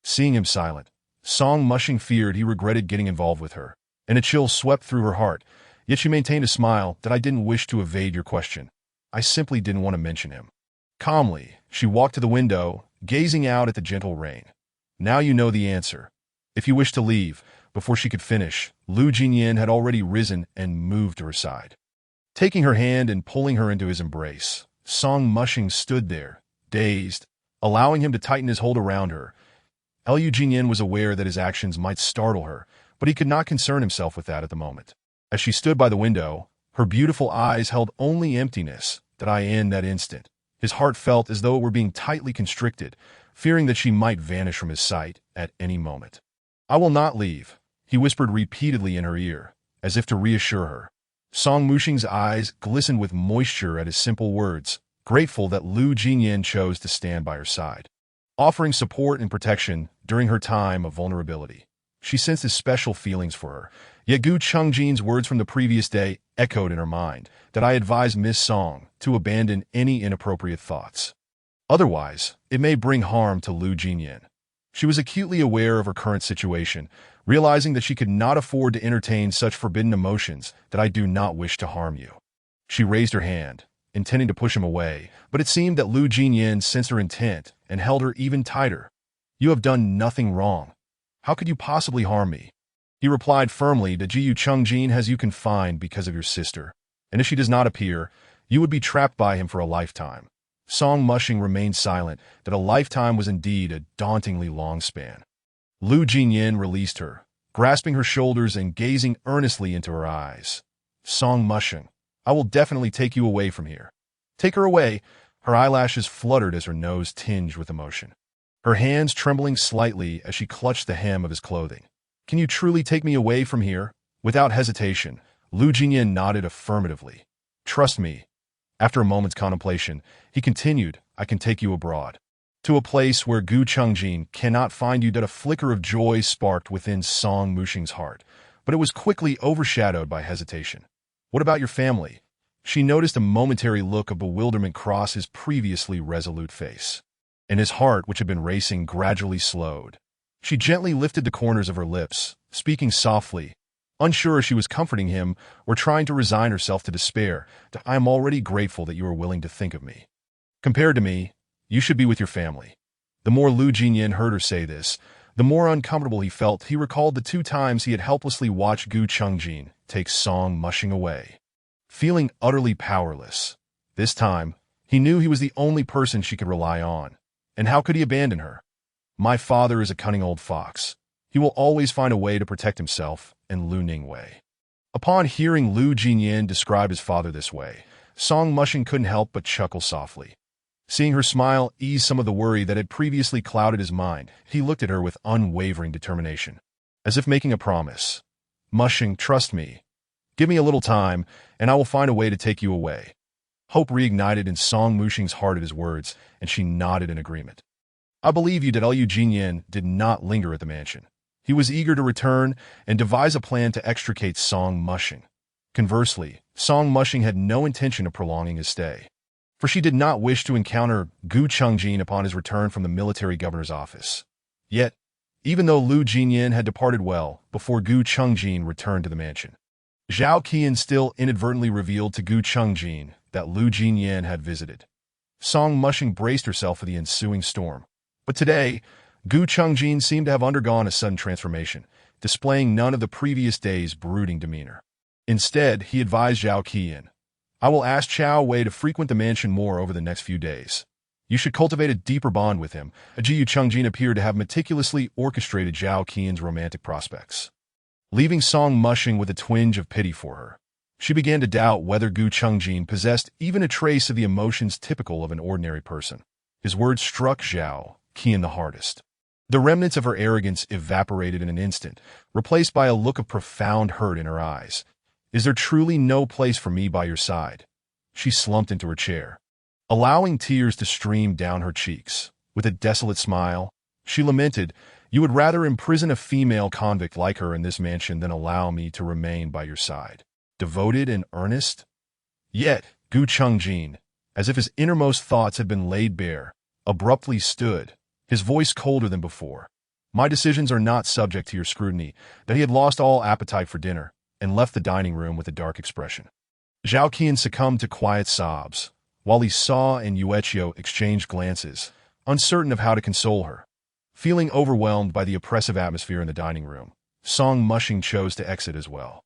Seeing him silent, Song Mushing feared he regretted getting involved with her, and a chill swept through her heart, yet she maintained a smile that I didn't wish to evade your question. I simply didn't want to mention him. Calmly, she walked to the window, gazing out at the gentle rain. Now you know the answer. If you wish to leave, before she could finish, Lu Jinyan had already risen and moved to her side. Taking her hand and pulling her into his embrace, Song Mushing stood there, dazed, allowing him to tighten his hold around her. Lu Jinyan was aware that his actions might startle her, but he could not concern himself with that at the moment. As she stood by the window, her beautiful eyes held only emptiness. In that instant, his heart felt as though it were being tightly constricted, fearing that she might vanish from his sight at any moment. I will not leave, he whispered repeatedly in her ear, as if to reassure her. Song Mushing's eyes glistened with moisture at his simple words, grateful that Lu Jinyan chose to stand by her side, offering support and protection during her time of vulnerability. She sensed his special feelings for her, yet Gu Chungjin's words from the previous day echoed in her mind that I advised Miss Song to abandon any inappropriate thoughts. Otherwise, it may bring harm to Lu Jinyan. She was acutely aware of her current situation, realizing that she could not afford to entertain such forbidden emotions. That I do not wish to harm you. She raised her hand, intending to push him away, but it seemed that Lu Jinyan sensed her intent and held her even tighter. You have done nothing wrong. How could you possibly harm me? He replied firmly that Jiu Chungjin has you confined because of your sister, and if she does not appear, you would be trapped by him for a lifetime. Song Mushing remained silent that a lifetime was indeed a dauntingly long span. Lu Jinyan released her, grasping her shoulders and gazing earnestly into her eyes. Song Mushing, I will definitely take you away from here. Take her away. Her eyelashes fluttered as her nose tinged with emotion, her hands trembling slightly as she clutched the hem of his clothing. Can you truly take me away from here? Without hesitation, Lu Jinyan nodded affirmatively. Trust me. After a moment's contemplation, he continued, I can take you abroad. To a place where Gu Chungjin cannot find you. That a flicker of joy sparked within Song Mushing's heart, but it was quickly overshadowed by hesitation. What about your family? She noticed a momentary look of bewilderment cross his previously resolute face, and his heart, which had been racing, gradually slowed. She gently lifted the corners of her lips, speaking softly, unsure if she was comforting him or trying to resign herself to despair. I am already grateful that you are willing to think of me. Compared to me, you should be with your family. The more Lu Jinyan heard her say this, the more uncomfortable he felt. He recalled the 2 times he had helplessly watched Gu Chungjin take Song Mushing away. Feeling utterly powerless, this time, he knew he was the only person she could rely on. And how could he abandon her? My father is a cunning old fox. He will always find a way to protect himself, and Lu Ningwei. Upon hearing Lu Jinyan describe his father this way, Song Mushing couldn't help but chuckle softly. Seeing her smile ease some of the worry that had previously clouded his mind, he looked at her with unwavering determination, as if making a promise. Mushing, trust me. Give me a little time, and I will find a way to take you away. Hope reignited in Song Mushing's heart at his words, and she nodded in agreement. I believe you that Lu Jinyan did not linger at the mansion. He was eager to return and devise a plan to extricate Song Mushing. Conversely, Song Mushing had no intention of prolonging his stay, for she did not wish to encounter Gu Chungjin upon his return from the military governor's office. Yet, even though Lu Jinyan had departed well before Gu Chungjin returned to the mansion, Zhao Qian still inadvertently revealed to Gu Chungjin that Lu Jinyan had visited. Song Mushing braced herself for the ensuing storm. But today, Gu Chungjin seemed to have undergone a sudden transformation, displaying none of the previous day's brooding demeanor. Instead, he advised Zhao Qian, I will ask Chao Wei to frequent the mansion more over the next few days. You should cultivate a deeper bond with him. Jiu Chungjin appeared to have meticulously orchestrated Zhao Qian's romantic prospects, leaving Song Mushing with a twinge of pity for her. She began to doubt whether Gu Chungjin possessed even a trace of the emotions typical of an ordinary person. His words struck Zhao Qian the hardest. The remnants of her arrogance evaporated in an instant, replaced by a look of profound hurt in her eyes. Is there truly no place for me by your side? She slumped into her chair, allowing tears to stream down her cheeks. With a desolate smile, she lamented, You would rather imprison a female convict like her in this mansion than allow me to remain by your side. Devoted and earnest? Yet, Gu Chungjin, as if his innermost thoughts had been laid bare, abruptly stood, his voice colder than before. My decisions are not subject to your scrutiny, that he had lost all appetite for dinner, and left the dining room with a dark expression. Zhao Qian succumbed to quiet sobs, while Li Sa and Yuechio exchanged glances, uncertain of how to console her. Feeling overwhelmed by the oppressive atmosphere in the dining room, Song Mushing chose to exit as well.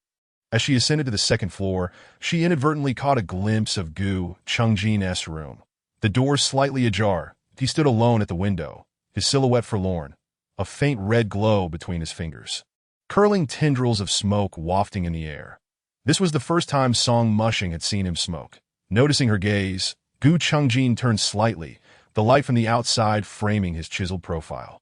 As she ascended to the second floor, she inadvertently caught a glimpse of Gu Chungjin's room. The door slightly ajar, he stood alone at the window, his silhouette forlorn, a faint red glow between his fingers. Curling tendrils of smoke wafting in the air. This was the first time Song Mushing had seen him smoke. Noticing her gaze, Gu Chungjin turned slightly, the light from the outside framing his chiseled profile.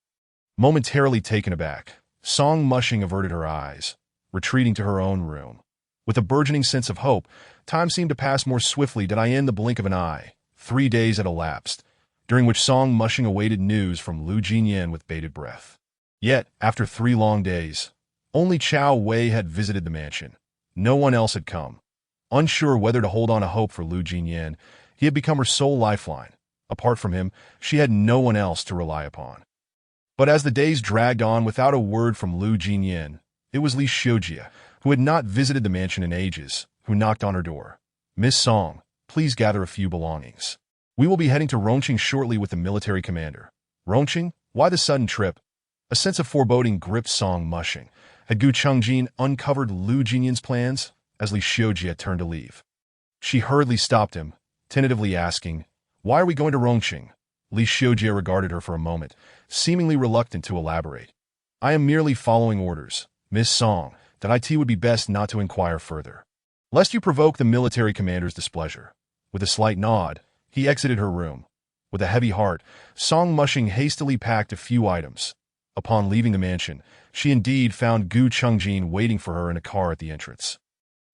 Momentarily taken aback, Song Mushing averted her eyes, retreating to her own room. With a burgeoning sense of hope, time seemed to pass more swiftly than in the blink of an eye. 3 days had elapsed, during which Song Mushing awaited news from Lu Jinyan with bated breath. Yet, after 3 long days, only Chao Wei had visited the mansion. No one else had come. Unsure whether to hold on to hope for Lu Jinyan, he had become her sole lifeline. Apart from him, she had no one else to rely upon. But as the days dragged on without a word from Lu Jinyan, it was Li Xiujie, who had not visited the mansion in ages, who knocked on her door. "Miss Song, please gather a few belongings. We will be heading to Rongqing shortly with the military commander." Rongqing? Why the sudden trip? A sense of foreboding gripped Song Mushing. Had Gu Chungjin uncovered Lu Jinyan's plans as Li Xiujie turned to leave? She hurriedly stopped him, tentatively asking, "Why are we going to Rongqing?" Li Xiujie regarded her for a moment, seemingly reluctant to elaborate. "I am merely following orders, Miss Song, that it would be best not to inquire further, lest you provoke the military commander's displeasure." With a slight nod, he exited her room. With a heavy heart, Song Mushing hastily packed a few items. Upon leaving the mansion, she indeed found Gu Chungjin waiting for her in a car at the entrance.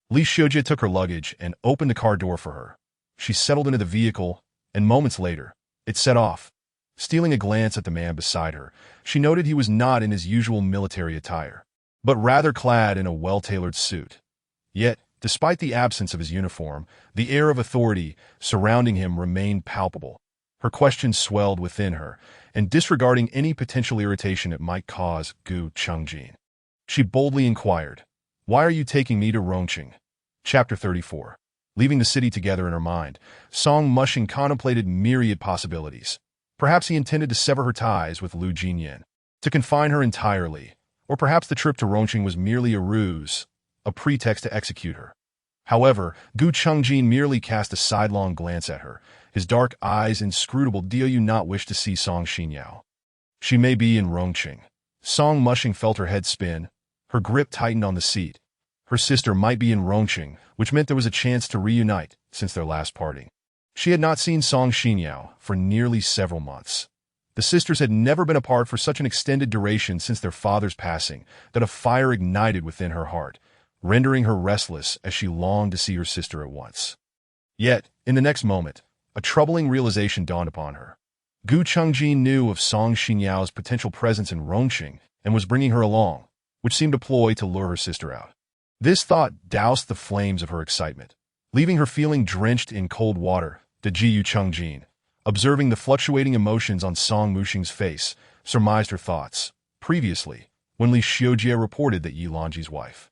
Li Xiujie took her luggage and opened the car door for her. She settled into the vehicle, and moments later, it set off. Stealing a glance at the man beside her, she noted he was not in his usual military attire, but rather clad in a well-tailored suit. Yet, despite the absence of his uniform, the air of authority surrounding him remained palpable. Her questions swelled within her, and disregarding any potential irritation it might cause Gu Chungjin, she boldly inquired, "Why are you taking me to Rongqing?" Chapter 34. Leaving the city together in her mind, Song Mushing contemplated myriad possibilities. Perhaps he intended to sever her ties with Lu Jinyan, to confine her entirely, or perhaps the trip to Rongqing was merely a ruse, a pretext to execute her. However, Gu Chungjin merely cast a sidelong glance at her, his dark eyes inscrutable. "Do you not wish to see Song Xinyao? She may be in Rongqing." Song Mushing felt her head spin, her grip tightened on the seat. Her sister might be in Rongqing, which meant there was a chance to reunite since their last parting. She had not seen Song Xinyao for nearly several months. The sisters had never been apart for such an extended duration since their father's passing that a fire ignited within her heart, rendering her restless as she longed to see her sister at once. Yet, in the next moment, a troubling realization dawned upon her. Gu Chungjin knew of Song Xinyao's potential presence in Rongqing and was bringing her along, which seemed a ploy to lure her sister out. This thought doused the flames of her excitement, leaving her feeling drenched in cold water. Gu Chungjin, observing the fluctuating emotions on Song Mushing's face, surmised her thoughts. Previously, when Li Xiujie reported that Yi Lanji's wife,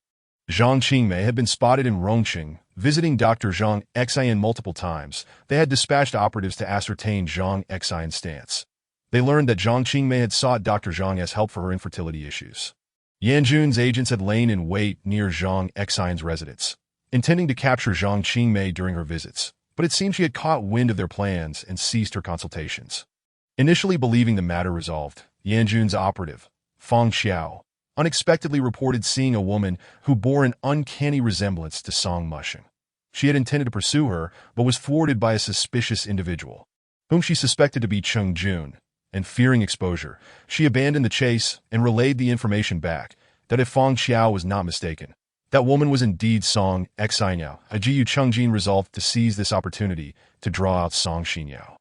Zhang Qingmei, had been spotted in Rongqing, visiting Dr. Zhang Xian multiple times, they had dispatched operatives to ascertain Zhang Xian's stance. They learned that Zhang Qingmei had sought Dr. Zhang's help for her infertility issues. Yanjun's agents had lain in wait near Zhang Xian's residence, intending to capture Zhang Qingmei during her visits, but it seemed she had caught wind of their plans and ceased her consultations. Initially believing the matter resolved, Yanjun's operative, Fang Xiao, unexpectedly reported seeing a woman who bore an uncanny resemblance to Song Mushing. She had intended to pursue her, but was thwarted by a suspicious individual, whom she suspected to be Cheng Jun, and fearing exposure, she abandoned the chase and relayed the information back that if Fang Xiao was not mistaken, that woman was indeed Song Xinyao. Gu Chungjin resolved to seize this opportunity to draw out Song Xinyao.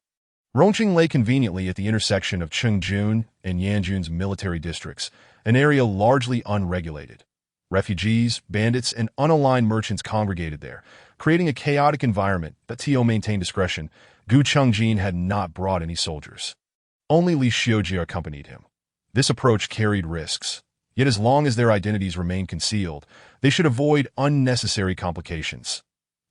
Rongqing lay conveniently at the intersection of Chengjun and Yanjun's military districts, an area largely unregulated. Refugees, bandits, and unaligned merchants congregated there, creating a chaotic environment. But to maintain discretion, Gu Chungjin had not brought any soldiers. Only Li Xiujie accompanied him. This approach carried risks. Yet as long as their identities remained concealed, they should avoid unnecessary complications.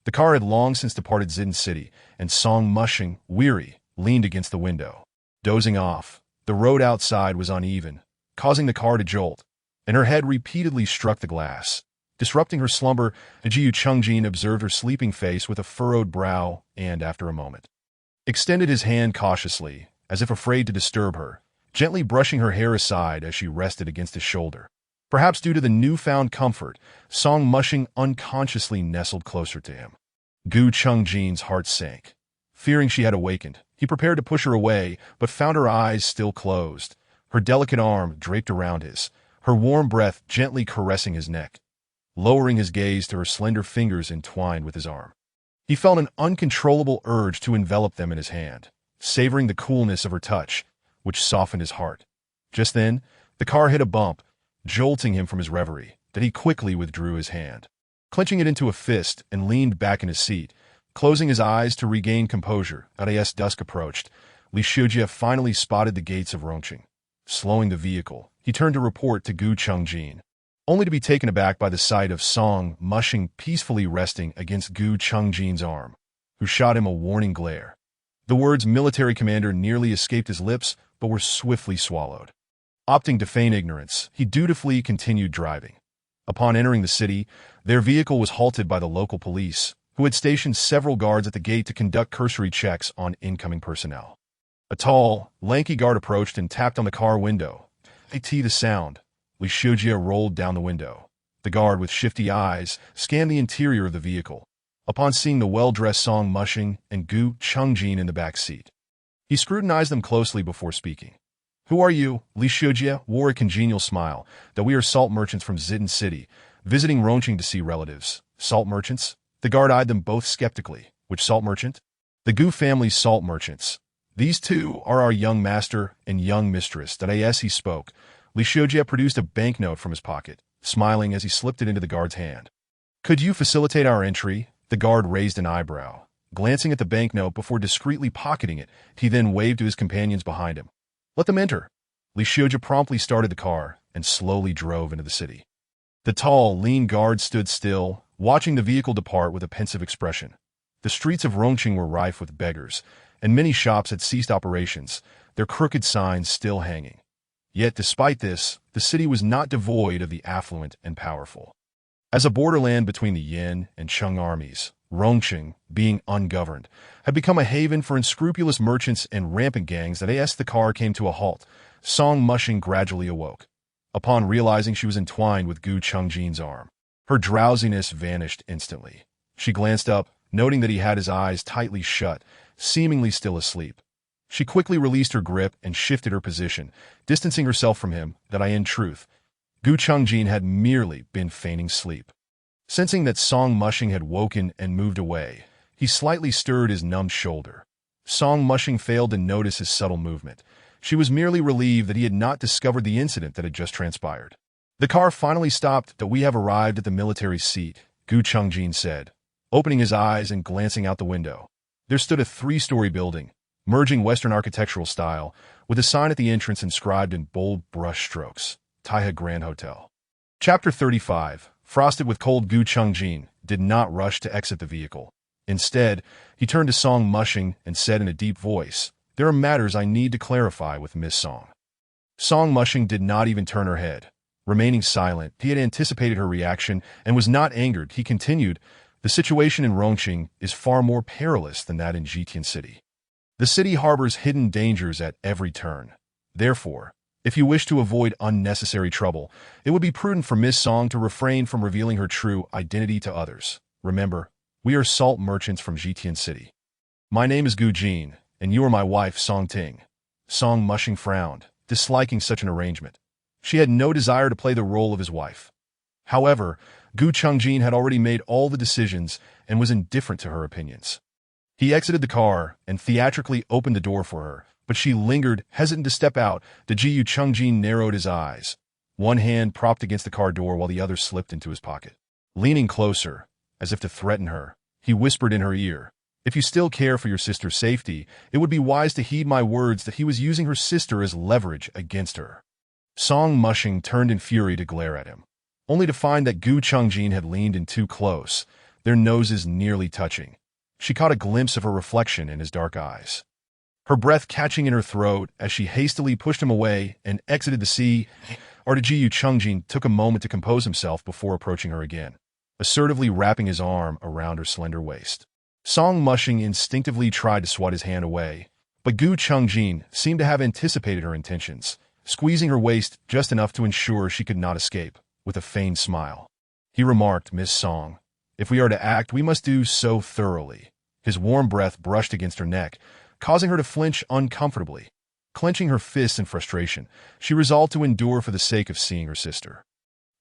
The car had long since departed Zidin City, and Song Mushing, weary, leaned against the window. Dozing off, the road outside was uneven, causing the car to jolt, and her head repeatedly struck the glass. Disrupting her slumber, Jiyu Chungjin observed her sleeping face with a furrowed brow and, after a moment, extended his hand cautiously, as if afraid to disturb her, gently brushing her hair aside as she rested against his shoulder. Perhaps due to the newfound comfort, Song Mushing unconsciously nestled closer to him. Gu Chungjin's heart sank. Fearing she had awakened, he prepared to push her away, but found her eyes still closed, her delicate arm draped around his, her warm breath gently caressing his neck. Lowering his gaze to her slender fingers entwined with his arm, he felt an uncontrollable urge to envelop them in his hand, savoring the coolness of her touch, which softened his heart. Just then, the car hit a bump, jolting him from his reverie, that he quickly withdrew his hand, clenching it into a fist and leaned back in his seat, closing his eyes to regain composure. As dusk approached, Li Shujie finally spotted the gates of Rongqing. Slowing the vehicle, he turned to report to Gu Chungjin, only to be taken aback by the sight of Song Mushing peacefully resting against Gu Chungjin's arm, who shot him a warning glare. The words military commander nearly escaped his lips, but were swiftly swallowed. Opting to feign ignorance, he dutifully continued driving. Upon entering the city, their vehicle was halted by the local police, who had stationed several guards at the gate to conduct cursory checks on incoming personnel. A tall, lanky guard approached and tapped on the car window. The sound. Li Shujie rolled down the window. The guard, with shifty eyes, scanned the interior of the vehicle. Upon seeing the well-dressed Song Mushing and Gu Chungjin in the back seat, he scrutinized them closely before speaking. "Who are you?" Li Shujie wore a congenial smile. "That we are salt merchants from Zidin City, visiting Rongqing to see relatives." "Salt merchants?" The guard eyed them both skeptically. "Which salt merchant?" "The Gu family's salt merchants. These two are our young master and young mistress." As he spoke, Li Shujie produced a banknote from his pocket, smiling as he slipped it into the guard's hand. "Could you facilitate our entry?" The guard raised an eyebrow. Glancing at the banknote before discreetly pocketing it, he then waved to his companions behind him. "Let them enter." Li Shujie promptly started the car and slowly drove into the city. The tall, lean guard stood still, watching the vehicle depart with a pensive expression. The streets of Rongqing were rife with beggars, and many shops had ceased operations, their crooked signs still hanging. Yet, despite this, the city was not devoid of the affluent and powerful. As a borderland between the Yin and Qing armies, Rongqing, being ungoverned, had become a haven for unscrupulous merchants and rampant gangs. As the car came to a halt, Song Mushing gradually awoke. Upon realizing she was entwined with Gu Chungjin's arm, her drowsiness vanished instantly. She glanced up, noting that he had his eyes tightly shut, seemingly still asleep. She quickly released her grip and shifted her position, distancing herself from him. In truth, Gu Chungjin had merely been feigning sleep. Sensing that Song Mushing had woken and moved away, he slightly stirred his numbed shoulder. Song Mushing failed to notice his subtle movement. She was merely relieved that he had not discovered the incident that had just transpired. "The car finally stopped. We have arrived at the military seat," Gu Chungjin said, opening his eyes and glancing out the window. There stood a 3-story building, merging Western architectural style, with a sign at the entrance inscribed in bold brush strokes, Taihe Grand Hotel. Chapter 35. Frosted with cold, Gu Chungjin did not rush to exit the vehicle. Instead, he turned to Song Mushing and said in a deep voice, "There are matters I need to clarify with Miss Song." Song Mushing did not even turn her head. Remaining silent, he had anticipated her reaction and was not angered. He continued, "The situation in Rongqing is far more perilous than that in Jitian City. The city harbors hidden dangers at every turn. Therefore, if you wish to avoid unnecessary trouble, it would be prudent for Miss Song to refrain from revealing her true identity to others. Remember, we are salt merchants from Jitian City. My name is Gu Jin, and you are my wife, Song Ting." Song Mushing frowned, disliking such an arrangement. She had no desire to play the role of his wife. However, Gu Chungjin had already made all the decisions and was indifferent to her opinions. He exited the car and theatrically opened the door for her, but she lingered, hesitant to step out. Jiyu Chungjin narrowed his eyes, one hand propped against the car door while the other slipped into his pocket. Leaning closer, as if to threaten her, he whispered in her ear, "If you still care for your sister's safety, it would be wise to heed my words." That he was using her sister as leverage against her. Song Mushing turned in fury to glare at him, only to find that Gu Chungjin had leaned in too close, their noses nearly touching. She caught a glimpse of her reflection in his dark eyes, her breath catching in her throat as she hastily pushed him away and exited the sea. Gu Chungjin took a moment to compose himself before approaching her again, assertively wrapping his arm around her slender waist. Song Mushing instinctively tried to swat his hand away, but Gu Chungjin seemed to have anticipated her intentions, squeezing her waist just enough to ensure she could not escape. With a feigned smile, he remarked, "Miss Song, if we are to act, we must do so thoroughly." His warm breath brushed against her neck, causing her to flinch uncomfortably. Clenching her fists in frustration, she resolved to endure for the sake of seeing her sister.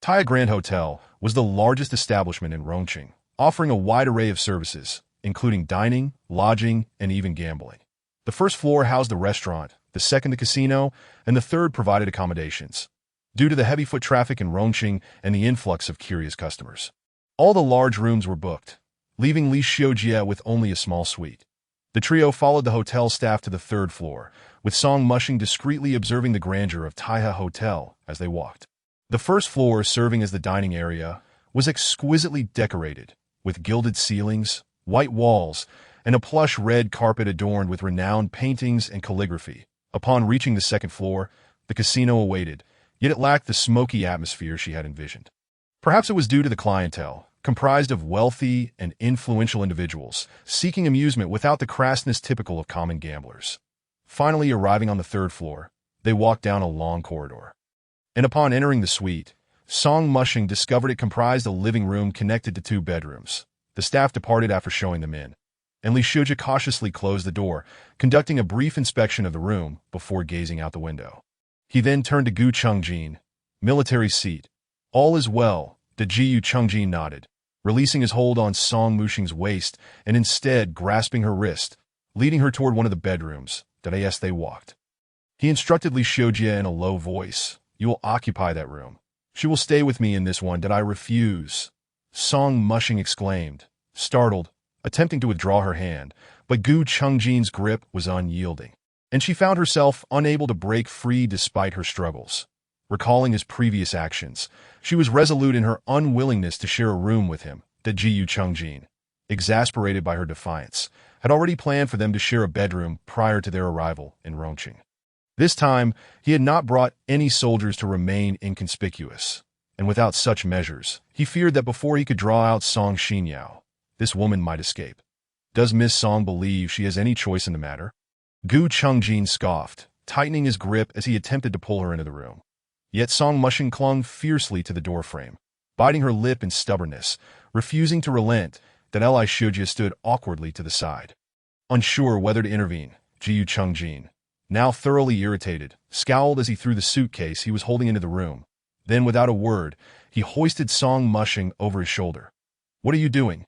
Taya Grand Hotel was the largest establishment in Rongqing, offering a wide array of services, including dining, lodging, and even gambling. The first floor housed the restaurant, the second the casino, and the third provided accommodations. Due to the heavy foot traffic in Rongqing and the influx of curious customers, all the large rooms were booked, leaving Li Xiujie with only a small suite. The trio followed the hotel staff to the third floor, with Song Mushing discreetly observing the grandeur of Taihe Hotel as they walked. The first floor, serving as the dining area, was exquisitely decorated, with gilded ceilings, white walls, and a plush red carpet adorned with renowned paintings and calligraphy. Upon reaching the second floor, the casino awaited, yet it lacked the smoky atmosphere she had envisioned. Perhaps it was due to the clientele, comprised of wealthy and influential individuals, seeking amusement without the crassness typical of common gamblers. Finally arriving on the third floor, they walked down a long corridor. And upon entering the suite, Song Mushing discovered it comprised a living room connected to two bedrooms. The staff departed after showing them in, and Li Xiujie cautiously closed the door, conducting a brief inspection of the room before gazing out the window. He then turned to Gu Chungjin. "Military seat. All is well." Gu Chungjin nodded, releasing his hold on Song Mushing's waist and instead grasping her wrist, leading her toward one of the bedrooms. As they walked, he instructed Li Xiujie in a low voice, "You will occupy that room. She will stay with me in this one. Did I refuse?" Song Mushing exclaimed, startled, attempting to withdraw her hand, but Gu Chungjin's grip was unyielding, and she found herself unable to break free despite her struggles. Recalling his previous actions, she was resolute in her unwillingness to share a room with him. Gu Chungjin, exasperated by her defiance, had already planned for them to share a bedroom prior to their arrival in Rongqing. This time, he had not brought any soldiers to remain inconspicuous, and without such measures, he feared that before he could draw out Song Xinyao, this woman might escape. Does Miss Song believe she has any choice in the matter? Gu Chungjin scoffed, tightening his grip as he attempted to pull her into the room. Yet Song Mushing clung fiercely to the doorframe, biting her lip in stubbornness, refusing to relent. Li Xiujie stood awkwardly to the side, unsure whether to intervene. Gu Chungjin, now thoroughly irritated, scowled as he threw the suitcase he was holding into the room. Then, without a word, he hoisted Song Mushing over his shoulder. "What are you doing?"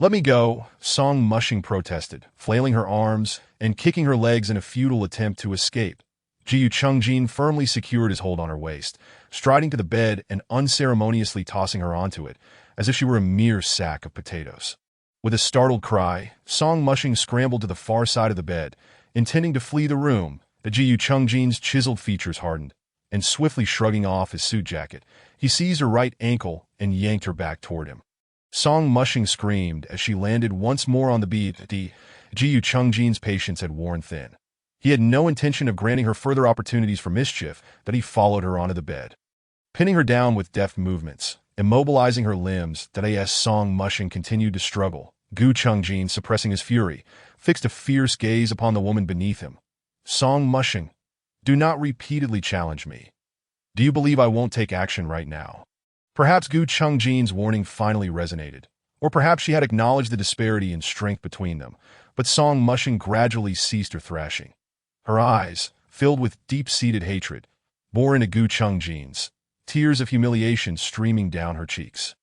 "Let me go," Song Mushing protested, flailing her arms and kicking her legs in a futile attempt to escape. Gu Chungjin firmly secured his hold on her waist, striding to the bed and unceremoniously tossing her onto it, as if she were a mere sack of potatoes. With a startled cry, Song Mushing scrambled to the far side of the bed, intending to flee the room. Gu Chungjin's chiseled features hardened, and swiftly shrugging off his suit jacket, he seized her right ankle and yanked her back toward him. Song Mushing screamed as she landed once more on the bed. Gu Chungjin's patience had worn thin. He had no intention of granting her further opportunities for mischief. He followed her onto the bed, pinning her down with deft movements, immobilizing her limbs. As Song Mushing continued to struggle, Gu Chungjin, suppressing his fury, fixed a fierce gaze upon the woman beneath him. "Song Mushing, do not repeatedly challenge me. Do you believe I won't take action right now?" Perhaps Gu Chungjin's warning finally resonated, or perhaps she had acknowledged the disparity in strength between them, but Song Mushing gradually ceased her thrashing. Her eyes, filled with deep-seated hatred, bore into Gu Chungjin's, tears of humiliation streaming down her cheeks.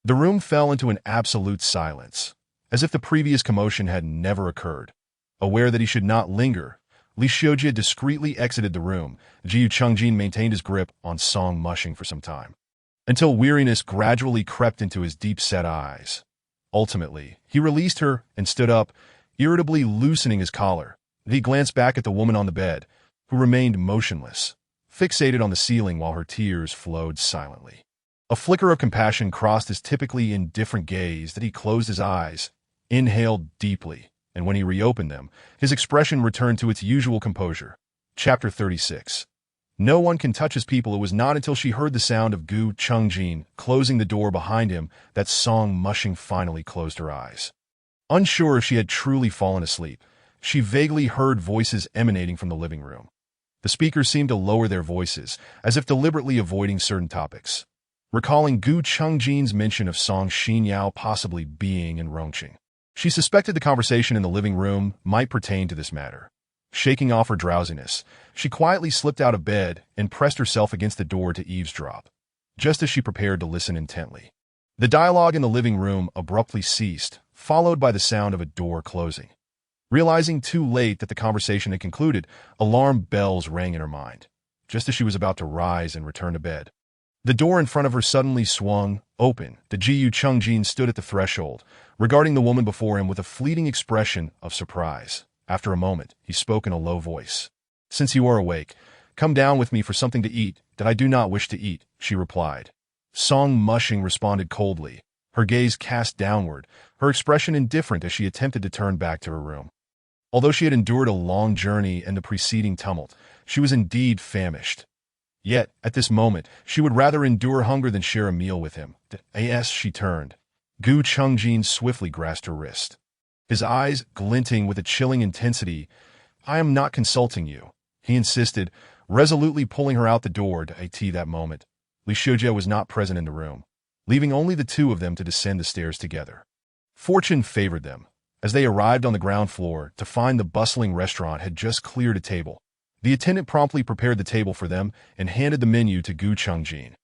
The room fell into an absolute silence, as if the previous commotion had never occurred. Aware that he should not linger, Li Xiujie discreetly exited the room. Gu Chungjin maintained his grip on Song Mushing for some time, until weariness gradually crept into his deep-set eyes. Ultimately, he released her and stood up, irritably loosening his collar. He glanced back at the woman on the bed, who remained motionless, fixated on the ceiling while her tears flowed silently. A flicker of compassion crossed his typically indifferent gaze that he closed his eyes, inhaled deeply, and when he reopened them, his expression returned to its usual composure. Chapter 36. No one can touch his people. It was not until she heard the sound of Gu Chungjin closing the door behind him that Song Mushing finally closed her eyes. Unsure if she had truly fallen asleep, she vaguely heard voices emanating from the living room. The speakers seemed to lower their voices, as if deliberately avoiding certain topics. Recalling Gu Chungjin's mention of Song Xinyao possibly being in Rongqing, she suspected the conversation in the living room might pertain to this matter. Shaking off her drowsiness, she quietly slipped out of bed and pressed herself against the door to eavesdrop, just as she prepared to listen intently. The dialogue in the living room abruptly ceased, followed by the sound of a door closing. Realizing too late that the conversation had concluded, alarm bells rang in her mind, just as she was about to rise and return to bed. The door in front of her suddenly swung open. The Gu Chungjin stood at the threshold, regarding the woman before him with a fleeting expression of surprise. After a moment, he spoke in a low voice. "Since you are awake, come down with me for something to eat that I do not wish to eat," she replied. Song Mushing responded coldly, her gaze cast downward, her expression indifferent as she attempted to turn back to her room. Although she had endured a long journey and the preceding tumult, she was indeed famished. Yet, at this moment, she would rather endure hunger than share a meal with him. As she turned, Gu Chungjin swiftly grasped her wrist. His eyes glinting with a chilling intensity. "I am not consulting you," he insisted, resolutely pulling her out the door. At that moment, Li Shujie was not present in the room, leaving only the two of them to descend the stairs together. Fortune favored them, as they arrived on the ground floor to find the bustling restaurant had just cleared a table. The attendant promptly prepared the table for them and handed the menu to Gu Chungjin.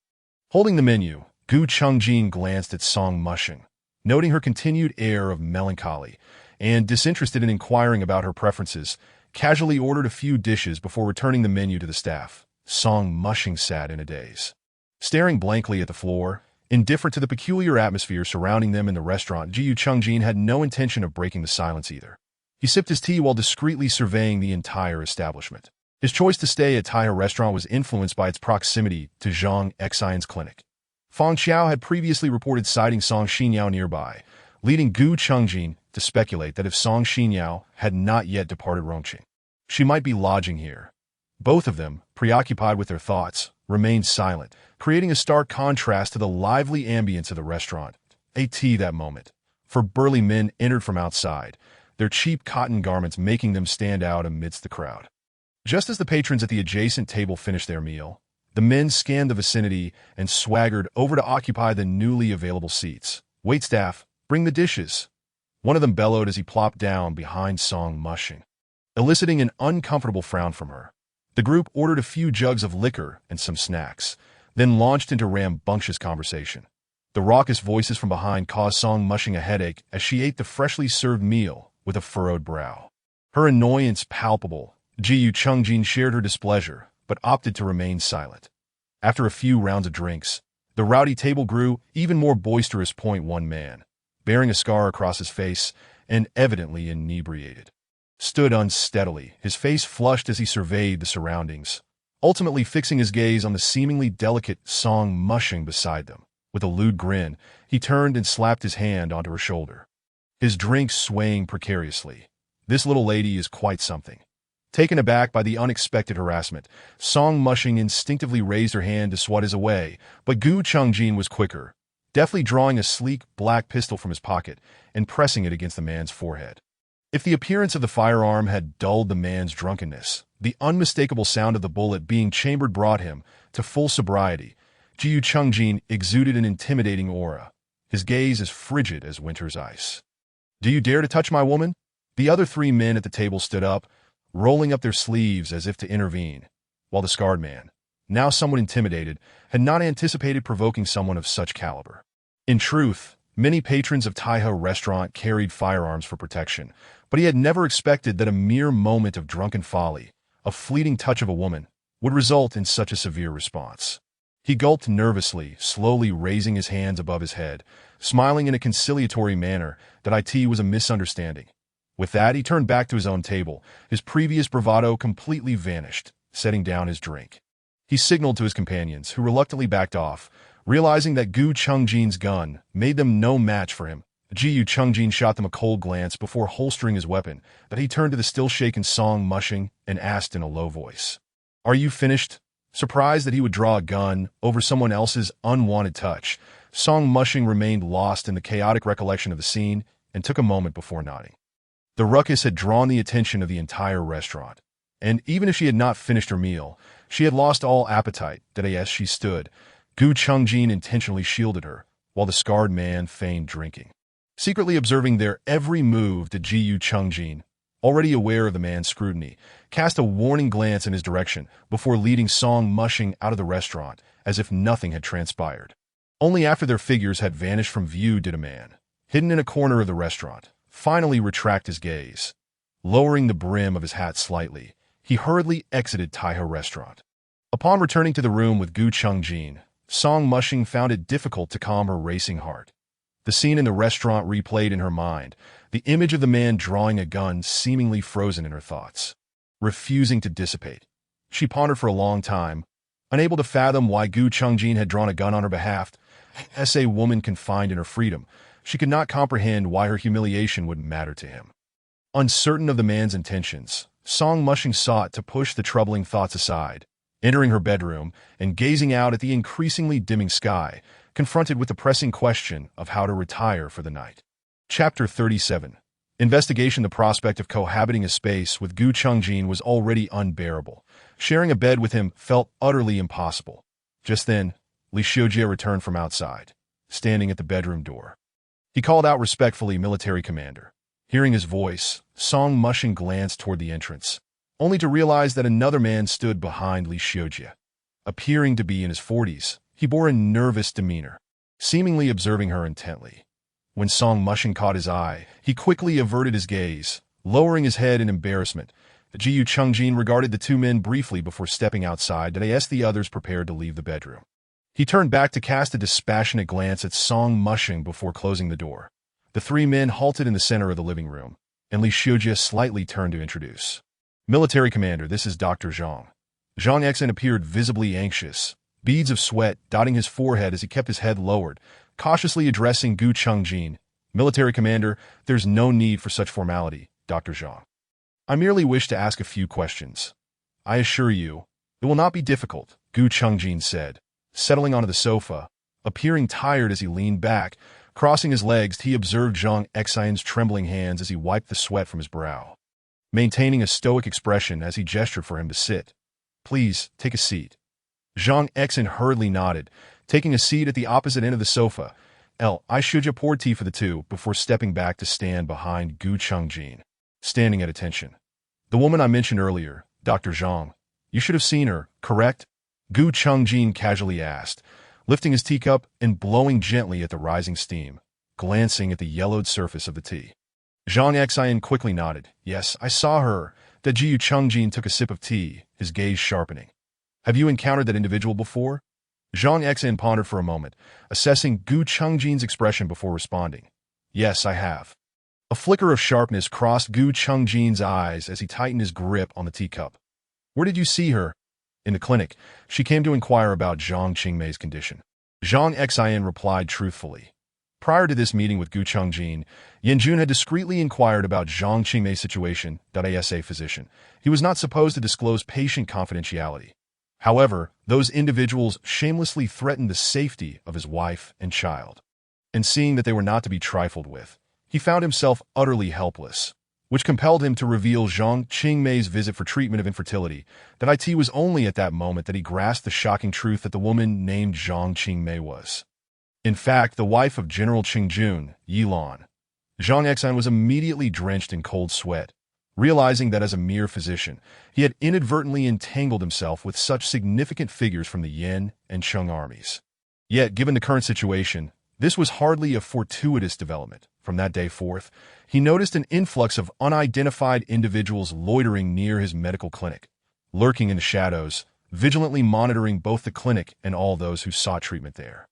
Holding the menu, Gu Chungjin glanced at Song Mushing, noting her continued air of melancholy, and, disinterested in inquiring about her preferences, casually ordered a few dishes before returning the menu to the staff. Song Mushing sat in a daze, staring blankly at the floor, indifferent to the peculiar atmosphere surrounding them in the restaurant. Gu Chungjin had no intention of breaking the silence either. He sipped his tea while discreetly surveying the entire establishment. His choice to stay at Taihe Restaurant was influenced by its proximity to Zhang Xian's clinic. Fang Qiao had previously reported sighting Song Xinyao nearby, leading Gu Chungjin to speculate that if Song Xinyao had not yet departed Rongqing, she might be lodging here. Both of them, preoccupied with their thoughts, remained silent, creating a stark contrast to the lively ambience of the restaurant. At that moment, four burly men entered from outside, their cheap cotton garments making them stand out amidst the crowd. Just as the patrons at the adjacent table finished their meal, the men scanned the vicinity and swaggered over to occupy the newly available seats. "Waitstaff, bring the dishes," one of them bellowed as he plopped down behind Song Mushing, eliciting an uncomfortable frown from her. The group ordered a few jugs of liquor and some snacks, then launched into rambunctious conversation. The raucous voices from behind caused Song Mushing a headache as she ate the freshly served meal with a furrowed brow. Her annoyance palpable, Gu Chungjin shared her displeasure, but opted to remain silent. After a few rounds of drinks, the rowdy table grew even more boisterous. One man, bearing a scar across his face and evidently inebriated, stood unsteadily, his face flushed as he surveyed the surroundings, ultimately fixing his gaze on the seemingly delicate Song Mushing beside them. With a lewd grin, he turned and slapped his hand onto her shoulder, his drink swaying precariously. "This little lady is quite something." Taken aback by the unexpected harassment, Song Mushing instinctively raised her hand to swat his away, but Gu Chungjin was quicker, deftly drawing a sleek black pistol from his pocket and pressing it against the man's forehead. If the appearance of the firearm had dulled the man's drunkenness, the unmistakable sound of the bullet being chambered brought him to full sobriety. Gu Chungjin exuded an intimidating aura, his gaze as frigid as winter's ice. "Do you dare to touch my woman?" The other three men at the table stood up, rolling up their sleeves as if to intervene, while the scarred man, now somewhat intimidated, had not anticipated provoking someone of such caliber. In truth, many patrons of Taihe Restaurant carried firearms for protection, but he had never expected that a mere moment of drunken folly, a fleeting touch of a woman, would result in such a severe response. He gulped nervously, slowly raising his hands above his head, smiling in a conciliatory manner that it was a misunderstanding. With that, he turned back to his own table, his previous bravado completely vanished, setting down his drink. He signaled to his companions, who reluctantly backed off, realizing that Gu Chungjin's gun made them no match for him. Gu Chungjin shot them a cold glance before holstering his weapon, but he turned to the still-shaken Song Mushing and asked in a low voice, "Are you finished?" Surprised that he would draw a gun over someone else's unwanted touch, Song Mushing remained lost in the chaotic recollection of the scene and took a moment before nodding. The ruckus had drawn the attention of the entire restaurant, and even if she had not finished her meal, she had lost all appetite that as she stood, Gu Chungjin intentionally shielded her, while the scarred man feigned drinking. Secretly observing their every move, the Gu Chungjin, already aware of the man's scrutiny, cast a warning glance in his direction before leading Song Mushing out of the restaurant as if nothing had transpired. Only after their figures had vanished from view did a man, hidden in a corner of the restaurant, finally retract his gaze. Lowering the brim of his hat slightly, he hurriedly exited Taiho restaurant. Upon returning to the room with Gu Chungjin, Song Mushing found it difficult to calm her racing heart. The scene in the restaurant replayed in her mind, the image of the man drawing a gun seemingly frozen in her thoughts. Refusing to dissipate, she pondered for a long time, unable to fathom why Gu Chungjin had drawn a gun on her behalf. As a woman confined in her freedom, she could not comprehend why her humiliation would matter to him. Uncertain of the man's intentions, Song Mushing sought to push the troubling thoughts aside, entering her bedroom and gazing out at the increasingly dimming sky, confronted with the pressing question of how to retire for the night. Chapter 37. Investigation. The prospect of cohabiting a space with Gu Chungjin was already unbearable. Sharing a bed with him felt utterly impossible. Just then, Li Xiujie returned from outside, standing at the bedroom door. He called out respectfully, "Military commander." Hearing his voice, Song Mushing glanced toward the entrance, only to realize that another man stood behind Li Xiujie. Appearing to be in his 40s, he bore a nervous demeanor, seemingly observing her intently. When Song Mushing caught his eye, he quickly averted his gaze, lowering his head in embarrassment. The Gu Chungjin regarded the two men briefly before stepping outside as the others prepared to leave the bedroom. He turned back to cast a dispassionate glance at Song Mushing before closing the door. The three men halted in the center of the living room, and Li Xiujie slightly turned to introduce. "Military commander, this is Dr. Zhang." Zhang Xen appeared visibly anxious, beads of sweat dotting his forehead as he kept his head lowered, cautiously addressing Gu Chungjin. "Military commander, there's no need for such formality, Dr. Zhang. I merely wish to ask a few questions." "I assure you, it will not be difficult," Gu Chungjin said, settling onto the sofa, appearing tired as he leaned back. Crossing his legs, he observed Zhang Xin's trembling hands as he wiped the sweat from his brow, maintaining a stoic expression as he gestured for him to sit. "Please, take a seat." Zhang Xin hurriedly nodded, taking a seat at the opposite end of the sofa. I should poured tea for the two before stepping back to stand behind Gu Chungjin, standing at attention. "The woman I mentioned earlier, Dr. Zhang. You should have seen her, correct?" Gu Chungjin casually asked, lifting his teacup and blowing gently at the rising steam, glancing at the yellowed surface of the tea. Zhang Xin quickly nodded. "Yes, I saw her." The Gu Chungjin took a sip of tea, his gaze sharpening. "Have you encountered that individual before?" Zhang Xin pondered for a moment, assessing Gu Chungjin's expression before responding. "Yes, I have." A flicker of sharpness crossed Gu Chungjin's eyes as he tightened his grip on the teacup. "Where did you see her?" "In the clinic. She came to inquire about Zhang Qingmei's condition." Zhang Xin replied truthfully. Prior to this meeting with Gu Chungjin, Yanjun had discreetly inquired about Zhang Qingmei's situation. As a physician, he was not supposed to disclose patient confidentiality. However, those individuals shamelessly threatened the safety of his wife and child. And seeing that they were not to be trifled with, he found himself utterly helpless, which compelled him to reveal Zhang Qingmei's visit for treatment of infertility. It was only at that moment that he grasped the shocking truth that the woman named Zhang Qingmei was, in fact, the wife of General Qingjun, Yilan. Zhang Xin was immediately drenched in cold sweat, realizing that as a mere physician, he had inadvertently entangled himself with such significant figures from the Yin and Qing armies. Yet, given the current situation, this was hardly a fortuitous development. From that day forth, he noticed an influx of unidentified individuals loitering near his medical clinic, lurking in the shadows, vigilantly monitoring both the clinic and all those who sought treatment there.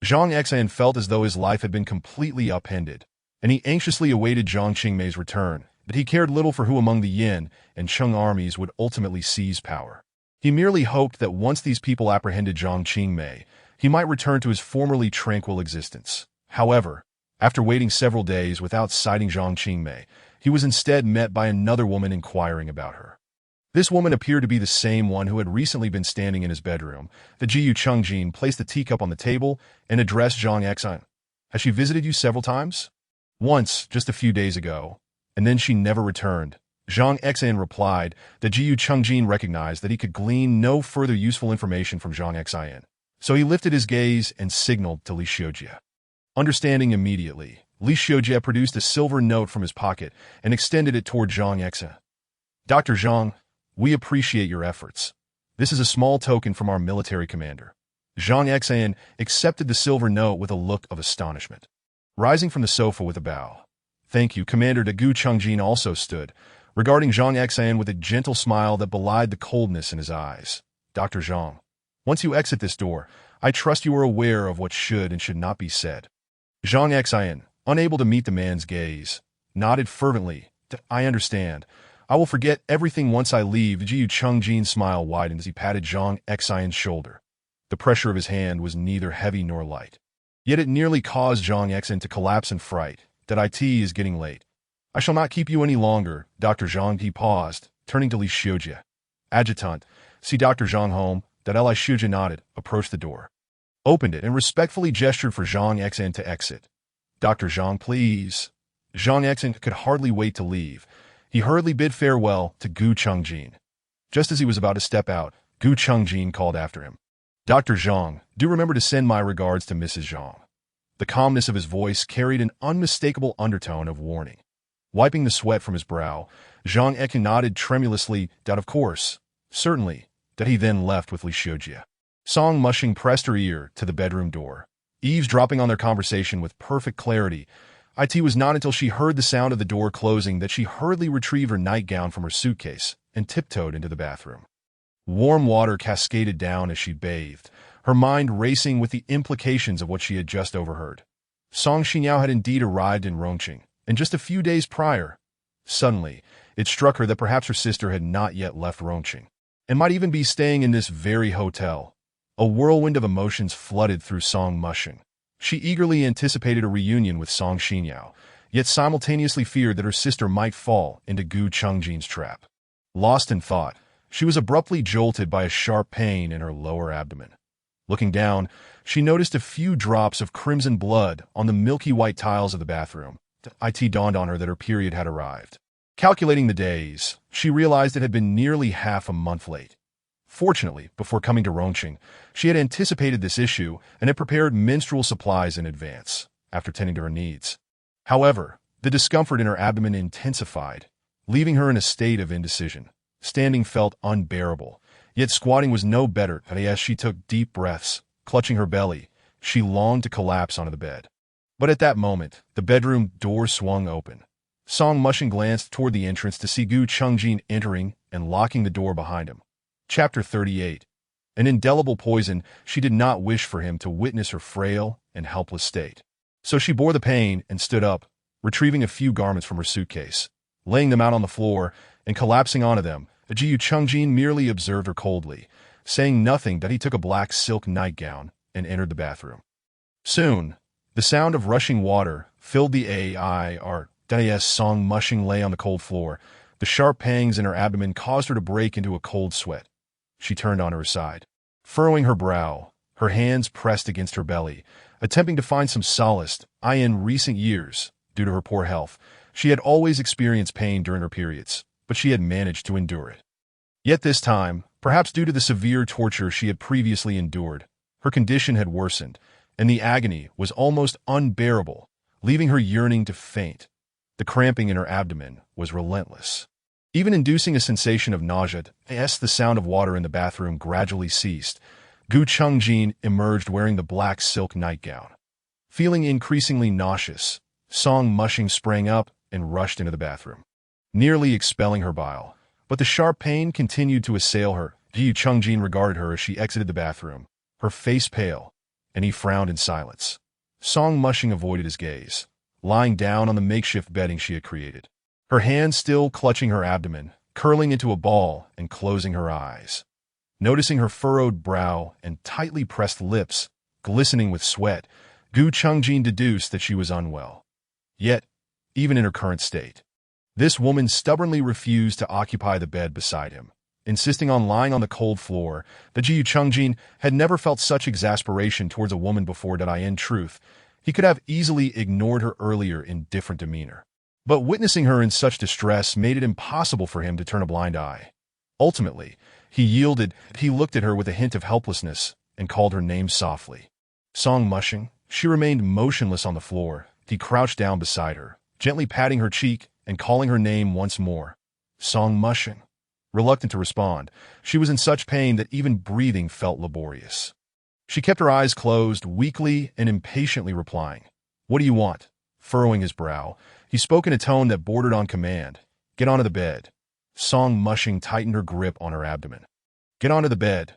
Zhang Xin felt as though his life had been completely upended, and he anxiously awaited Zhang Qingmei's return, but he cared little for who among the Yin and Qing armies would ultimately seize power. He merely hoped that once these people apprehended Zhang Qingmei, he might return to his formerly tranquil existence. However, after waiting several days without sighting Zhang Qingmei, he was instead met by another woman inquiring about her. This woman appeared to be the same one who had recently been standing in his bedroom. The Jiyu Chengjin placed the teacup on the table and addressed Zhang Exan. Has she visited you several times? Once, just a few days ago, and then she never returned. Zhang Exan replied that Jiyu Chengjin recognized that he could glean no further useful information from Zhang Exan. So he lifted his gaze and signaled to Li Xiujie. Understanding immediately, Li Xiujie produced a silver note from his pocket and extended it toward Zhang Exan. Dr. Zhang, we appreciate your efforts. This is a small token from our military commander. Zhang Exan accepted the silver note with a look of astonishment. Rising from the sofa with a bow. Thank you, Commander de Gu Chengjin also stood, regarding Zhang Exan with a gentle smile that belied the coldness in his eyes. Dr. Zhang, once you exit this door, I trust you are aware of what should and should not be said. Zhang Exan, unable to meet the man's gaze, nodded fervently. I understand. I will forget everything once I leave. Jiyu Chengjin's smile widened as he patted Zhang Exan's shoulder. The pressure of his hand was neither heavy nor light. Yet it nearly caused Zhang Exan to collapse in fright. That it is getting late. I shall not keep you any longer, Dr. Zhang. He paused, turning to Li Xiujie. Adjutant, see Dr. Zhang home. That Li Xiujie nodded, approached the door, opened it, and respectfully gestured for Zhang Exan to exit. Dr. Zhang, please. Zhang Exan could hardly wait to leave. He hurriedly bid farewell to Gu Chengjin. Just as he was about to step out, Gu Chengjin called after him. Dr. Zhang, do remember to send my regards to Mrs. Zhang. The calmness of his voice carried an unmistakable undertone of warning. Wiping the sweat from his brow, Zhang Exan nodded tremulously, that of course, certainly, that he then left with Li Xiujie. Song Mushing pressed her ear to the bedroom door, eavesdropping on their conversation with perfect clarity. It was not until she heard the sound of the door closing that she hurriedly retrieved her nightgown from her suitcase and tiptoed into the bathroom. Warm water cascaded down as she bathed, her mind racing with the implications of what she had just overheard. Song Xinyao had indeed arrived in Rongqing, and just a few days prior. Suddenly, it struck her that perhaps her sister had not yet left Rongqing, and might even be staying in this very hotel. A whirlwind of emotions flooded through Song Mushing. She eagerly anticipated a reunion with Song Xinyao, yet simultaneously feared that her sister might fall into Gu Chengjin's trap. Lost in thought, she was abruptly jolted by a sharp pain in her lower abdomen. Looking down, she noticed a few drops of crimson blood on the milky white tiles of the bathroom. It dawned on her that her period had arrived. Calculating the days, she realized it had been nearly half a month late. Fortunately, before coming to Rongqing, she had anticipated this issue and had prepared menstrual supplies in advance, after tending to her needs. However, the discomfort in her abdomen intensified, leaving her in a state of indecision. Standing felt unbearable, yet squatting was no better, and as she took deep breaths, clutching her belly, she longed to collapse onto the bed. But at that moment, the bedroom door swung open. Song Mushing glanced toward the entrance to see Gu Chengjin entering and locking the door behind him. Chapter 38. An indelible poison. She did not wish for him to witness her frail and helpless state. So she bore the pain and stood up, retrieving a few garments from her suitcase, laying them out on the floor, and collapsing onto them. Jiyu Chengjin merely observed her coldly, saying nothing. That he took a black silk nightgown and entered the bathroom. Soon, the sound of rushing water filled the air. Song Mushing lay on the cold floor. The sharp pangs in her abdomen caused her to break into a cold sweat. She turned on her side, furrowing her brow, her hands pressed against her belly, attempting to find some solace. In recent years, due to her poor health, she had always experienced pain during her periods, but she had managed to endure it. Yet this time, perhaps due to the severe torture she had previously endured, her condition had worsened, and the agony was almost unbearable, leaving her yearning to faint. The cramping in her abdomen was relentless, even inducing a sensation of nausea. As the sound of water in the bathroom gradually ceased, Gu Chengjin emerged wearing the black silk nightgown. Feeling increasingly nauseous, Song Mushing sprang up and rushed into the bathroom, nearly expelling her bile. But the sharp pain continued to assail her. Jiyu Chengjin regarded her as she exited the bathroom, her face pale, and he frowned in silence. Song Mushing avoided his gaze, lying down on the makeshift bedding she had created, her hands still clutching her abdomen, curling into a ball and closing her eyes. Noticing her furrowed brow and tightly pressed lips, glistening with sweat, Gu Chungjin deduced that she was unwell. Yet, even in her current state, this woman stubbornly refused to occupy the bed beside him, insisting on lying on the cold floor. The Gu Chungjin had never felt such exasperation towards a woman before. That in truth, he could have easily ignored her earlier in different demeanor. But witnessing her in such distress made it impossible for him to turn a blind eye. Ultimately, he yielded. He looked at her with a hint of helplessness and called her name softly. Song Mushing. She remained motionless on the floor. He crouched down beside her, gently patting her cheek and calling her name once more. Song Mushing. Reluctant to respond, she was in such pain that even breathing felt laborious. She kept her eyes closed, weakly and impatiently replying, "What do you want?" Furrowing his brow, he spoke in a tone that bordered on command. "Get onto the bed." Song Mushing tightened her grip on her abdomen. "Get onto the bed."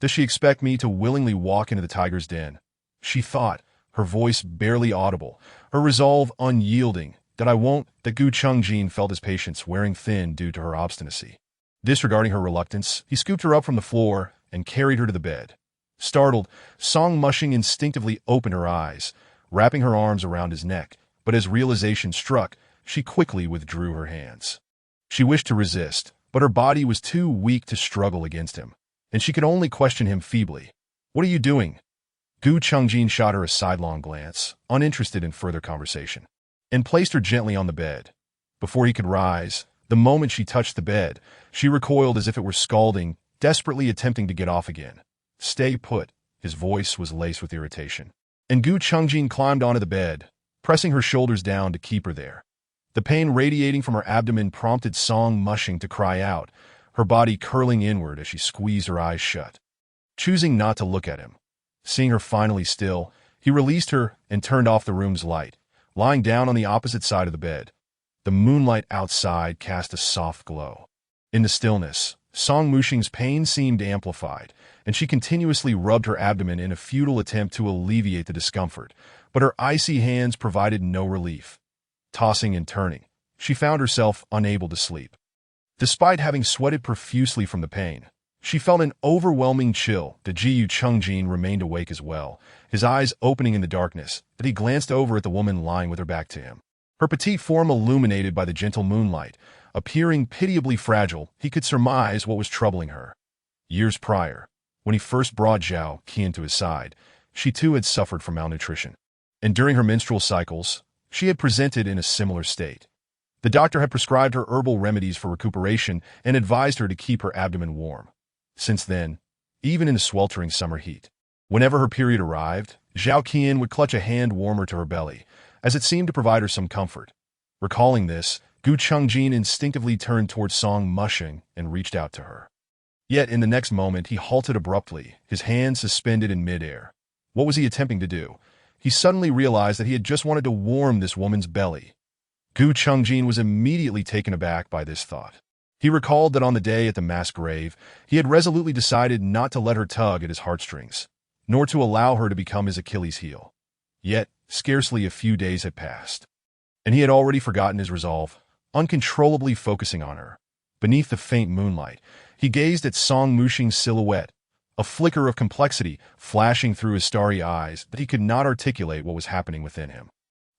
Does she expect me to willingly walk into the tiger's den? She thought, her voice barely audible, her resolve unyielding. "That I won't." That Gu Chungjin felt his patience wearing thin due to her obstinacy. Disregarding her reluctance, he scooped her up from the floor and carried her to the bed. Startled, Song Mushing instinctively opened her eyes, wrapping her arms around his neck, but as realization struck, she quickly withdrew her hands. She wished to resist, but her body was too weak to struggle against him, and she could only question him feebly. "What are you doing?" Gu Chungjin shot her a sidelong glance, uninterested in further conversation, and placed her gently on the bed. Before he could rise, the moment she touched the bed, she recoiled as if it were scalding, desperately attempting to get off again. "Stay put." His voice was laced with irritation. And Gu Chungjin climbed onto the bed, pressing her shoulders down to keep her there. The pain radiating from her abdomen prompted Song Mushing to cry out, her body curling inward as she squeezed her eyes shut. Choosing not to look at him, seeing her finally still, he released her and turned off the room's light, lying down on the opposite side of the bed. The moonlight outside cast a soft glow. In the stillness, Song Mushing's pain seemed amplified, and she continuously rubbed her abdomen in a futile attempt to alleviate the discomfort, but her icy hands provided no relief. Tossing and turning, she found herself unable to sleep. Despite having sweated profusely from the pain, she felt an overwhelming chill. The Gu Chungjin remained awake as well, his eyes opening in the darkness, that he glanced over at the woman lying with her back to him. Her petite form illuminated by the gentle moonlight, appearing pitiably fragile, he could surmise what was troubling her. Years prior, when he first brought Zhao Qian to his side, she too had suffered from malnutrition. And during her menstrual cycles, she had presented in a similar state. The doctor had prescribed her herbal remedies for recuperation and advised her to keep her abdomen warm. Since then, even in the sweltering summer heat, whenever her period arrived, Zhao Qian would clutch a hand warmer to her belly, as it seemed to provide her some comfort. Recalling this, Gu Chungjin instinctively turned towards Song Mushing and reached out to her. Yet in the next moment he halted abruptly, his hands suspended in midair. What was he attempting to do? He suddenly realized that he had just wanted to warm this woman's belly. Gu Chungjin was immediately taken aback by this thought. He recalled that on the day at the mass grave, he had resolutely decided not to let her tug at his heartstrings, nor to allow her to become his Achilles heel. Yet, scarcely a few days had passed, and he had already forgotten his resolve, uncontrollably focusing on her. Beneath the faint moonlight, he gazed at Song Mushing's silhouette, a flicker of complexity flashing through his starry eyes, but he could not articulate what was happening within him.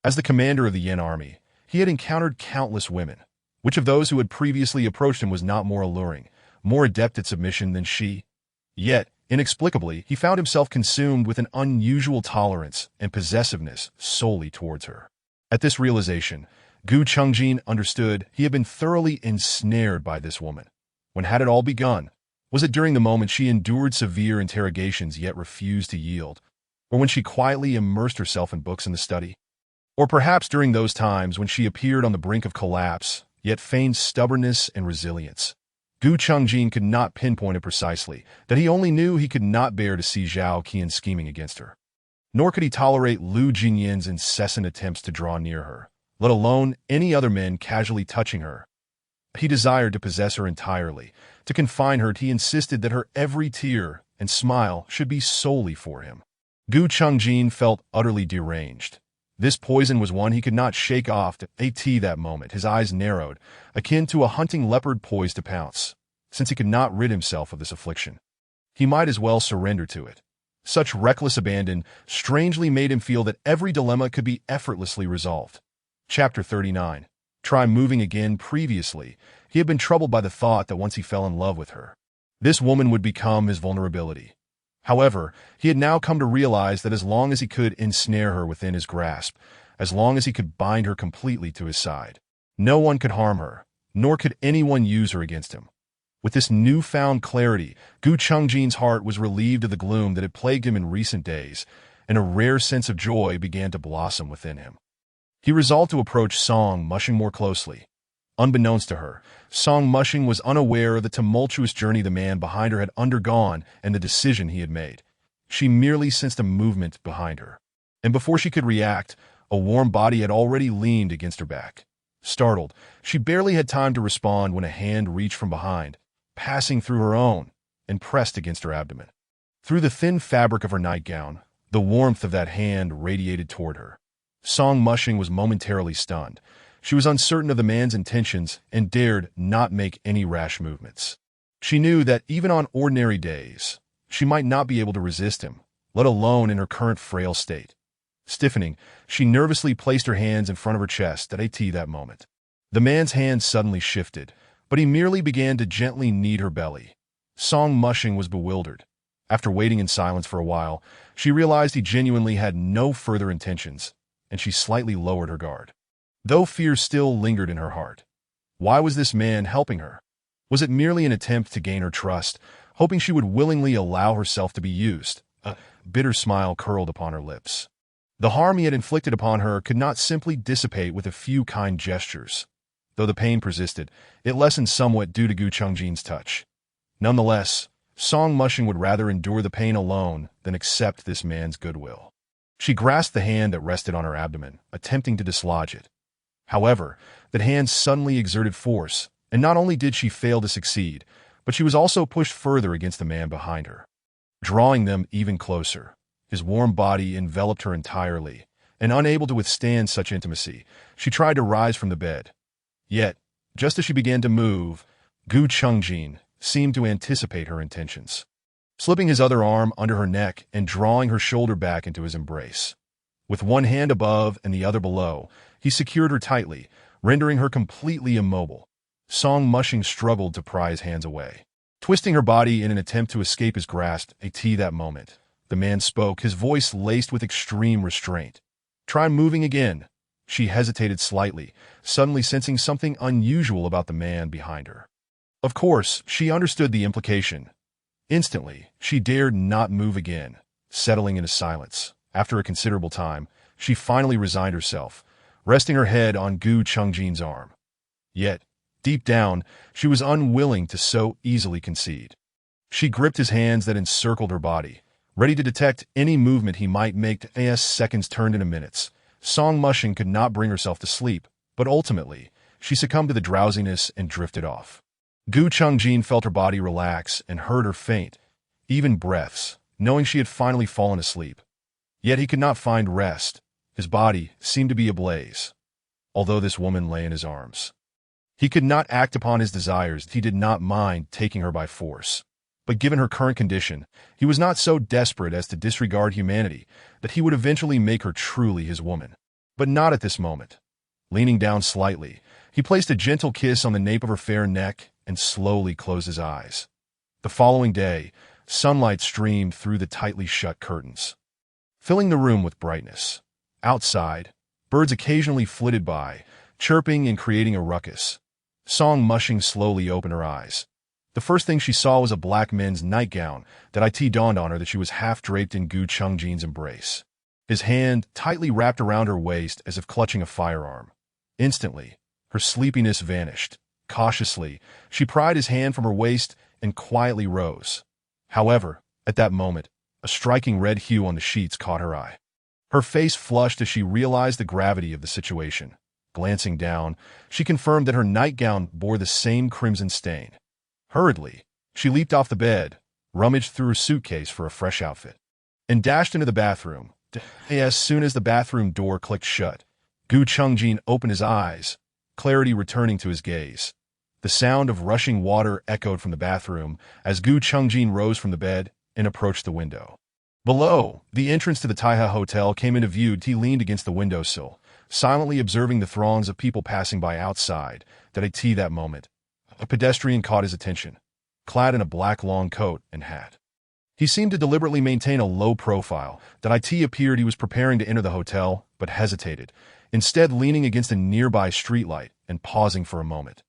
As the commander of the Yin army, he had encountered countless women. Which of those who had previously approached him was not more alluring, more adept at submission than she? Yet, inexplicably, he found himself consumed with an unusual tolerance and possessiveness solely towards her. At this realization, Gu Chungjin understood he had been thoroughly ensnared by this woman. When had it all begun? Was it during the moment she endured severe interrogations yet refused to yield? Or when she quietly immersed herself in books and the study? Or perhaps during those times when she appeared on the brink of collapse, yet feigned stubbornness and resilience? Gu Chungjin could not pinpoint it precisely, that he only knew he could not bear to see Zhao Qian scheming against her. Nor could he tolerate Lu Jinyin's incessant attempts to draw near her, let alone any other men casually touching her. He desired to possess her entirely, to confine her. He insisted that her every tear and smile should be solely for him. Gu Chungjin felt utterly deranged. This poison was one he could not shake off. That moment, his eyes narrowed, akin to a hunting leopard poised to pounce, since he could not rid himself of this affliction. He might as well surrender to it. Such reckless abandon strangely made him feel that every dilemma could be effortlessly resolved. Chapter 39. Try moving again. Previously, he had been troubled by the thought that once he fell in love with her, this woman would become his vulnerability. However, he had now come to realize that as long as he could ensnare her within his grasp, as long as he could bind her completely to his side, no one could harm her, nor could anyone use her against him. With this newfound clarity, Gu Chungjin's heart was relieved of the gloom that had plagued him in recent days, and a rare sense of joy began to blossom within him. He resolved to approach Song Mushing more closely. Unbeknownst to her, Song Mushing was unaware of the tumultuous journey the man behind her had undergone and the decision he had made. She merely sensed a movement behind her, and before she could react, a warm body had already leaned against her back. Startled, she barely had time to respond when a hand reached from behind, passing through her own, and pressed against her abdomen. Through the thin fabric of her nightgown, the warmth of that hand radiated toward her. Song Mushing was momentarily stunned. She was uncertain of the man's intentions and dared not make any rash movements. She knew that even on ordinary days, she might not be able to resist him, let alone in her current frail state. Stiffening, she nervously placed her hands in front of her chest at that moment. The man's hand suddenly shifted, but he merely began to gently knead her belly. Song Mushing was bewildered. After waiting in silence for a while, she realized he genuinely had no further intentions, and she slightly lowered her guard. Though fear still lingered in her heart. Why was this man helping her? Was it merely an attempt to gain her trust, hoping she would willingly allow herself to be used? A bitter smile curled upon her lips. The harm he had inflicted upon her could not simply dissipate with a few kind gestures. Though the pain persisted, it lessened somewhat due to Gu Chungjin's touch. Nonetheless, Song Mushing would rather endure the pain alone than accept this man's goodwill. She grasped the hand that rested on her abdomen, attempting to dislodge it. However, that hand suddenly exerted force, and not only did she fail to succeed, but she was also pushed further against the man behind her, drawing them even closer. His warm body enveloped her entirely, and unable to withstand such intimacy, she tried to rise from the bed. Yet, just as she began to move, Gu Chungjin seemed to anticipate her intentions, slipping his other arm under her neck and drawing her shoulder back into his embrace. With one hand above and the other below, he secured her tightly, rendering her completely immobile. Song Mushing struggled to pry his hands away, twisting her body in an attempt to escape his grasp. That moment, the man spoke, his voice laced with extreme restraint. "Try moving again." She hesitated slightly, suddenly sensing something unusual about the man behind her. Of course, she understood the implication. Instantly, she dared not move again, settling into silence. After a considerable time, she finally resigned herself, resting her head on Gu Chungjin's arm. Yet, deep down, she was unwilling to so easily concede. She gripped his hands that encircled her body, ready to detect any movement he might make. As seconds turned into minutes, Song Mushing could not bring herself to sleep, but ultimately, she succumbed to the drowsiness and drifted off. Gu Chungjin felt her body relax and heard her faint, even breaths, knowing she had finally fallen asleep. Yet he could not find rest. His body seemed to be ablaze, although this woman lay in his arms. He could not act upon his desires. He did not mind taking her by force. But given her current condition, he was not so desperate as to disregard humanity that he would eventually make her truly his woman. But not at this moment. Leaning down slightly, he placed a gentle kiss on the nape of her fair neck and slowly closed his eyes. The following day, sunlight streamed through the tightly shut curtains, filling the room with brightness. Outside, birds occasionally flitted by, chirping and creating a ruckus. Song Mushing slowly opened her eyes. The first thing she saw was a black men's nightgown that dawned on her that she was half draped in Gu Chungjin's embrace, his hand tightly wrapped around her waist as if clutching a firearm. Instantly, her sleepiness vanished. Cautiously, she pried his hand from her waist and quietly rose. However, at that moment, a striking red hue on the sheets caught her eye. Her face flushed as she realized the gravity of the situation. Glancing down, she confirmed that her nightgown bore the same crimson stain. Hurriedly, she leaped off the bed, rummaged through her suitcase for a fresh outfit, and dashed into the bathroom. As soon as the bathroom door clicked shut, Gu Chungjin opened his eyes, clarity returning to his gaze. The sound of rushing water echoed from the bathroom as Gu Chungjin rose from the bed and approached the window. Below, the entrance to the Taiha Hotel came into view. He leaned against the windowsill, silently observing the throngs of people passing by outside. That moment, a pedestrian caught his attention, clad in a black long coat and hat. He seemed to deliberately maintain a low profile. Appeared he was preparing to enter the hotel, but hesitated, instead leaning against a nearby streetlight and pausing for a moment.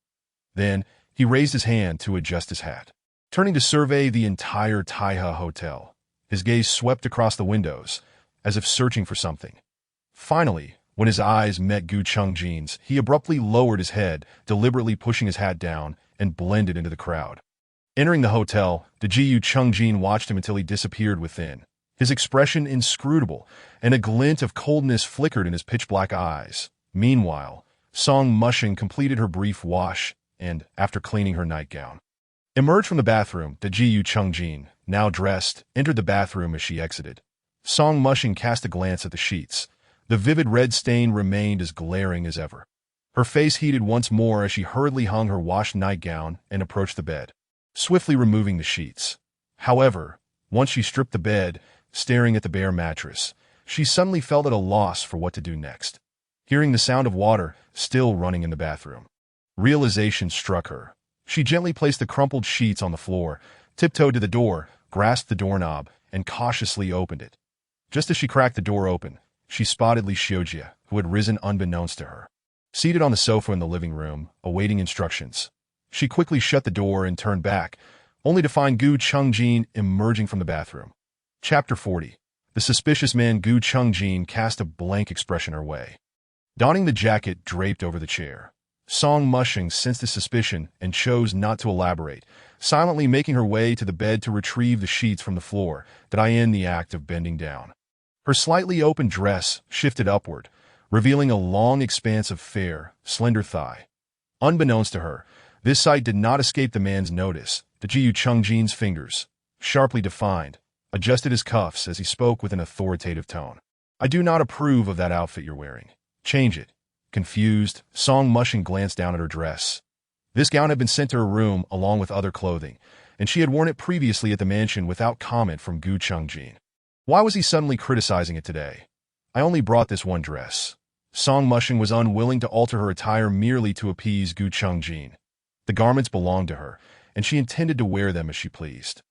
Then, he raised his hand to adjust his hat. Turning to survey the entire Taiha Hotel, his gaze swept across the windows, as if searching for something. Finally, when his eyes met Gu Chungjin's, he abruptly lowered his head, deliberately pushing his hat down, and blended into the crowd. Entering the hotel, Gu Chungjin watched him until he disappeared within, his expression inscrutable, and a glint of coldness flickered in his pitch-black eyes. Meanwhile, Song Mushing completed her brief wash and, after cleaning her nightgown, emerged from the bathroom. Gu Chungjin, now dressed, entered the bathroom as she exited. Song Mushing cast a glance at the sheets. The vivid red stain remained as glaring as ever. Her face heated once more as she hurriedly hung her washed nightgown and approached the bed, swiftly removing the sheets. However, once she stripped the bed, staring at the bare mattress, she suddenly felt at a loss for what to do next. Hearing the sound of water still running in the bathroom, realization struck her. She gently placed the crumpled sheets on the floor, tiptoed to the door, grasped the doorknob, and cautiously opened it. Just as she cracked the door open, she spotted Li Xiujia, who had risen unbeknownst to her, seated on the sofa in the living room, awaiting instructions. She quickly shut the door and turned back, only to find Gu Chungjin emerging from the bathroom. Chapter 40. The suspicious man. Gu Chungjin cast a blank expression her way. Donning the jacket draped over the chair, Song Mushing sensed his suspicion and chose not to elaborate, silently making her way to the bed to retrieve the sheets from the floor, in the act of bending down. Her slightly open dress shifted upward, revealing a long expanse of fair, slender thigh. Unbeknownst to her, this sight did not escape the man's notice. Gu Chungjin's fingers, sharply defined, adjusted his cuffs as he spoke with an authoritative tone. "I do not approve of that outfit you're wearing. Change it." Confused, Song Mushing glanced down at her dress. This gown had been sent to her room along with other clothing, and she had worn it previously at the mansion without comment from Gu Chungjin. Why was he suddenly criticizing it today? "I only brought this one dress." Song Mushing was unwilling to alter her attire merely to appease Gu Chungjin. The garments belonged to her, and she intended to wear them as she pleased.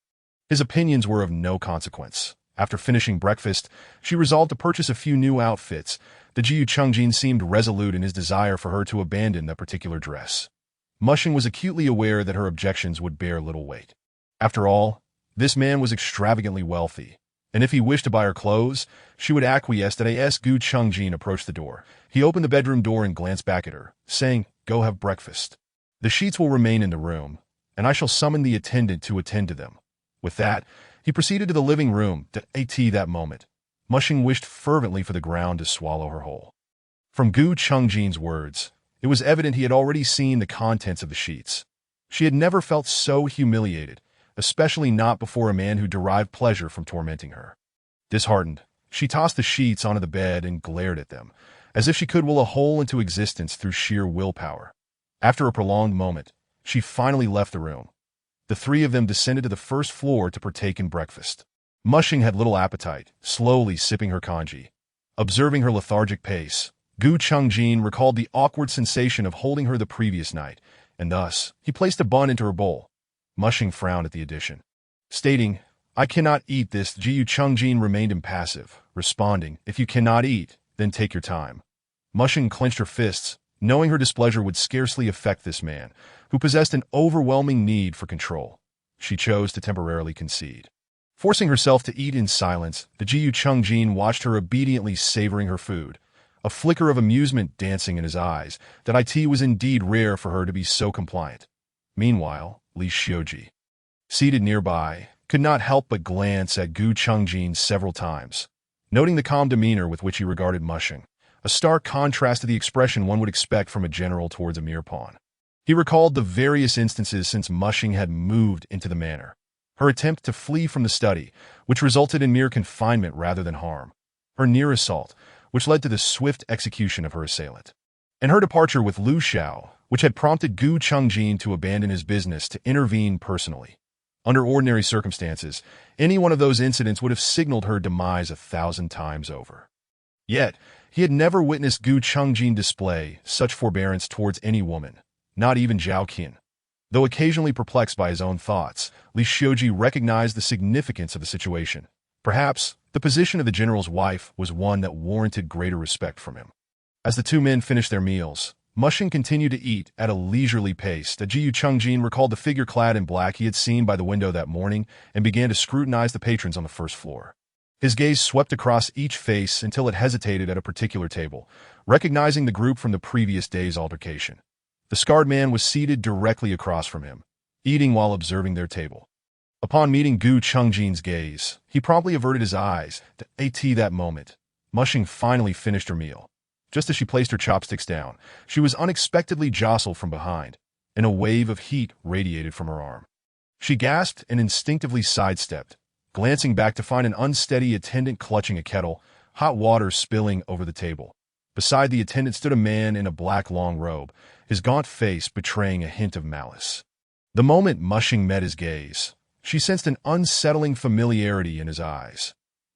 His opinions were of no consequence. After finishing breakfast, she resolved to purchase a few new outfits. Gu Chungjin seemed resolute in his desire for her to abandon that particular dress. Mushing was acutely aware that her objections would bear little weight. After all, this man was extravagantly wealthy, and if he wished to buy her clothes, she would acquiesce. As Gu Chungjin approached the door, he opened the bedroom door and glanced back at her, saying, "Go have breakfast. The sheets will remain in the room, and I shall summon the attendant to attend to them." With that, he proceeded to the living room. That moment, Mushing wished fervently for the ground to swallow her whole. From Gu Chungjin's words, it was evident he had already seen the contents of the sheets. She had never felt so humiliated, especially not before a man who derived pleasure from tormenting her. Disheartened, she tossed the sheets onto the bed and glared at them, as if she could will a hole into existence through sheer willpower. After a prolonged moment, she finally left the room. The three of them descended to the first floor to partake in breakfast. Mushing had little appetite, slowly sipping her congee. Observing her lethargic pace, Gu Chungjin recalled the awkward sensation of holding her the previous night, and thus, he placed a bun into her bowl. Mushing frowned at the addition. Stating, "I cannot eat this," Gu Chungjin remained impassive, responding, "If you cannot eat, then take your time." Mushing clenched her fists, knowing her displeasure would scarcely affect this man, who possessed an overwhelming need for control. She chose to temporarily concede. Forcing herself to eat in silence, Gu Chungjin watched her obediently savoring her food, a flicker of amusement dancing in his eyes. It was indeed rare for her to be so compliant. Meanwhile, Li Xiujia, seated nearby, could not help but glance at Gu Chungjin several times, noting the calm demeanor with which he regarded Mushing, a stark contrast to the expression one would expect from a general towards a mere pawn. He recalled the various instances since Mushing had moved into the manor. Her attempt to flee from the study, which resulted in mere confinement rather than harm. Her near assault, which led to the swift execution of her assailant. And her departure with Lu Xiao, which had prompted Gu Chungjin to abandon his business to intervene personally. Under ordinary circumstances, any one of those incidents would have signaled her demise 1,000 times over. Yet, he had never witnessed Gu Chungjin display such forbearance towards any woman, not even Zhao Qian. Though occasionally perplexed by his own thoughts, Li Xiuji recognized the significance of the situation. Perhaps, the position of the general's wife was one that warranted greater respect from him. As the two men finished their meals, Mushing continued to eat at a leisurely pace. Jiu Chungjin recalled the figure clad in black he had seen by the window that morning and began to scrutinize the patrons on the first floor. His gaze swept across each face until it hesitated at a particular table, recognizing the group from the previous day's altercation. The scarred man was seated directly across from him, eating while observing their table. Upon meeting Gu Chungjin's gaze, he promptly averted his eyes. At that moment, Mushing finally finished her meal. Just as she placed her chopsticks down, she was unexpectedly jostled from behind, and a wave of heat radiated from her arm. She gasped and instinctively sidestepped, glancing back to find an unsteady attendant clutching a kettle, hot water spilling over the table. Beside the attendant stood a man in a black long robe, his gaunt face betraying a hint of malice. The moment Mushing met his gaze, she sensed an unsettling familiarity in his eyes.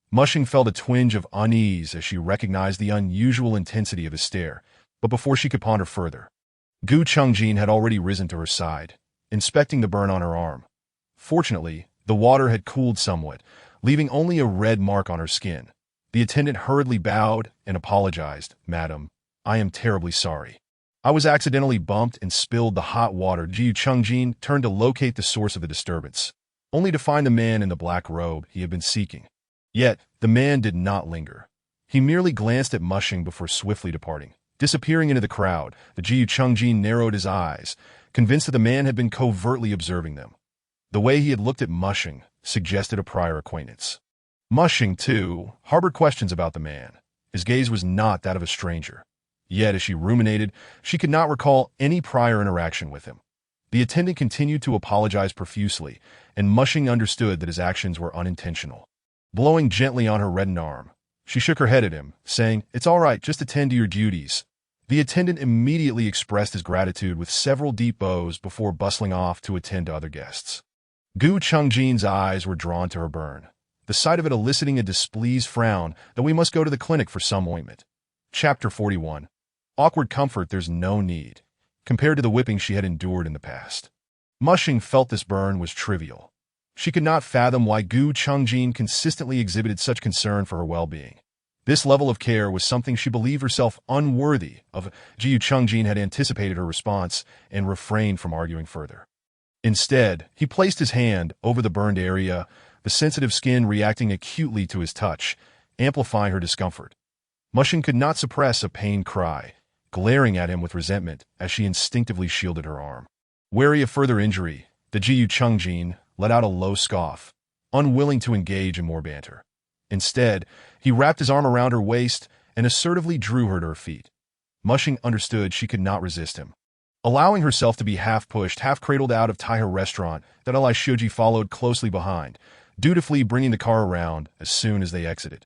Mushing felt a twinge of unease as she recognized the unusual intensity of his stare, but before she could ponder further, Gu Chungjin had already risen to her side, inspecting the burn on her arm. Fortunately, the water had cooled somewhat, leaving only a red mark on her skin. The attendant hurriedly bowed and apologized. "Madam, I am terribly sorry. I was accidentally bumped and spilled the hot water." Gu Chungjin turned to locate the source of the disturbance, only to find the man in the black robe he had been seeking. Yet, the man did not linger. He merely glanced at Mushing before swiftly departing. Disappearing into the crowd, the Gu Chungjin narrowed his eyes, convinced that the man had been covertly observing them. The way he had looked at Mushing suggested a prior acquaintance. Mushing, too, harbored questions about the man. His gaze was not that of a stranger. Yet, as she ruminated, she could not recall any prior interaction with him. The attendant continued to apologize profusely, and Mushing understood that his actions were unintentional. Blowing gently on her reddened arm, she shook her head at him, saying, "It's all right, just attend to your duties." The attendant immediately expressed his gratitude with several deep bows before bustling off to attend to other guests. Gu Chungjin's eyes were drawn to her burn, the sight of it eliciting a displeased frown that we must go to the clinic for some ointment. Chapter 41. Awkward comfort there's no need, compared to the whipping she had endured in the past. Mushing felt this burn was trivial. She could not fathom why Gu Chungjin consistently exhibited such concern for her well-being. This level of care was something she believed herself unworthy of. Gu Chungjin had anticipated her response and refrained from arguing further. Instead, he placed his hand over the burned area, the sensitive skin reacting acutely to his touch, amplifying her discomfort. Mushing could not suppress a pained cry, glaring at him with resentment as she instinctively shielded her arm. Wary of further injury, the Gu Chungjin let out a low scoff, unwilling to engage in more banter. Instead, he wrapped his arm around her waist and assertively drew her to her feet. Mushing understood she could not resist him. Allowing herself to be half-pushed, half-cradled out of Taihe restaurant, that Li Xiuji followed closely behind, dutifully bringing the car around as soon as they exited.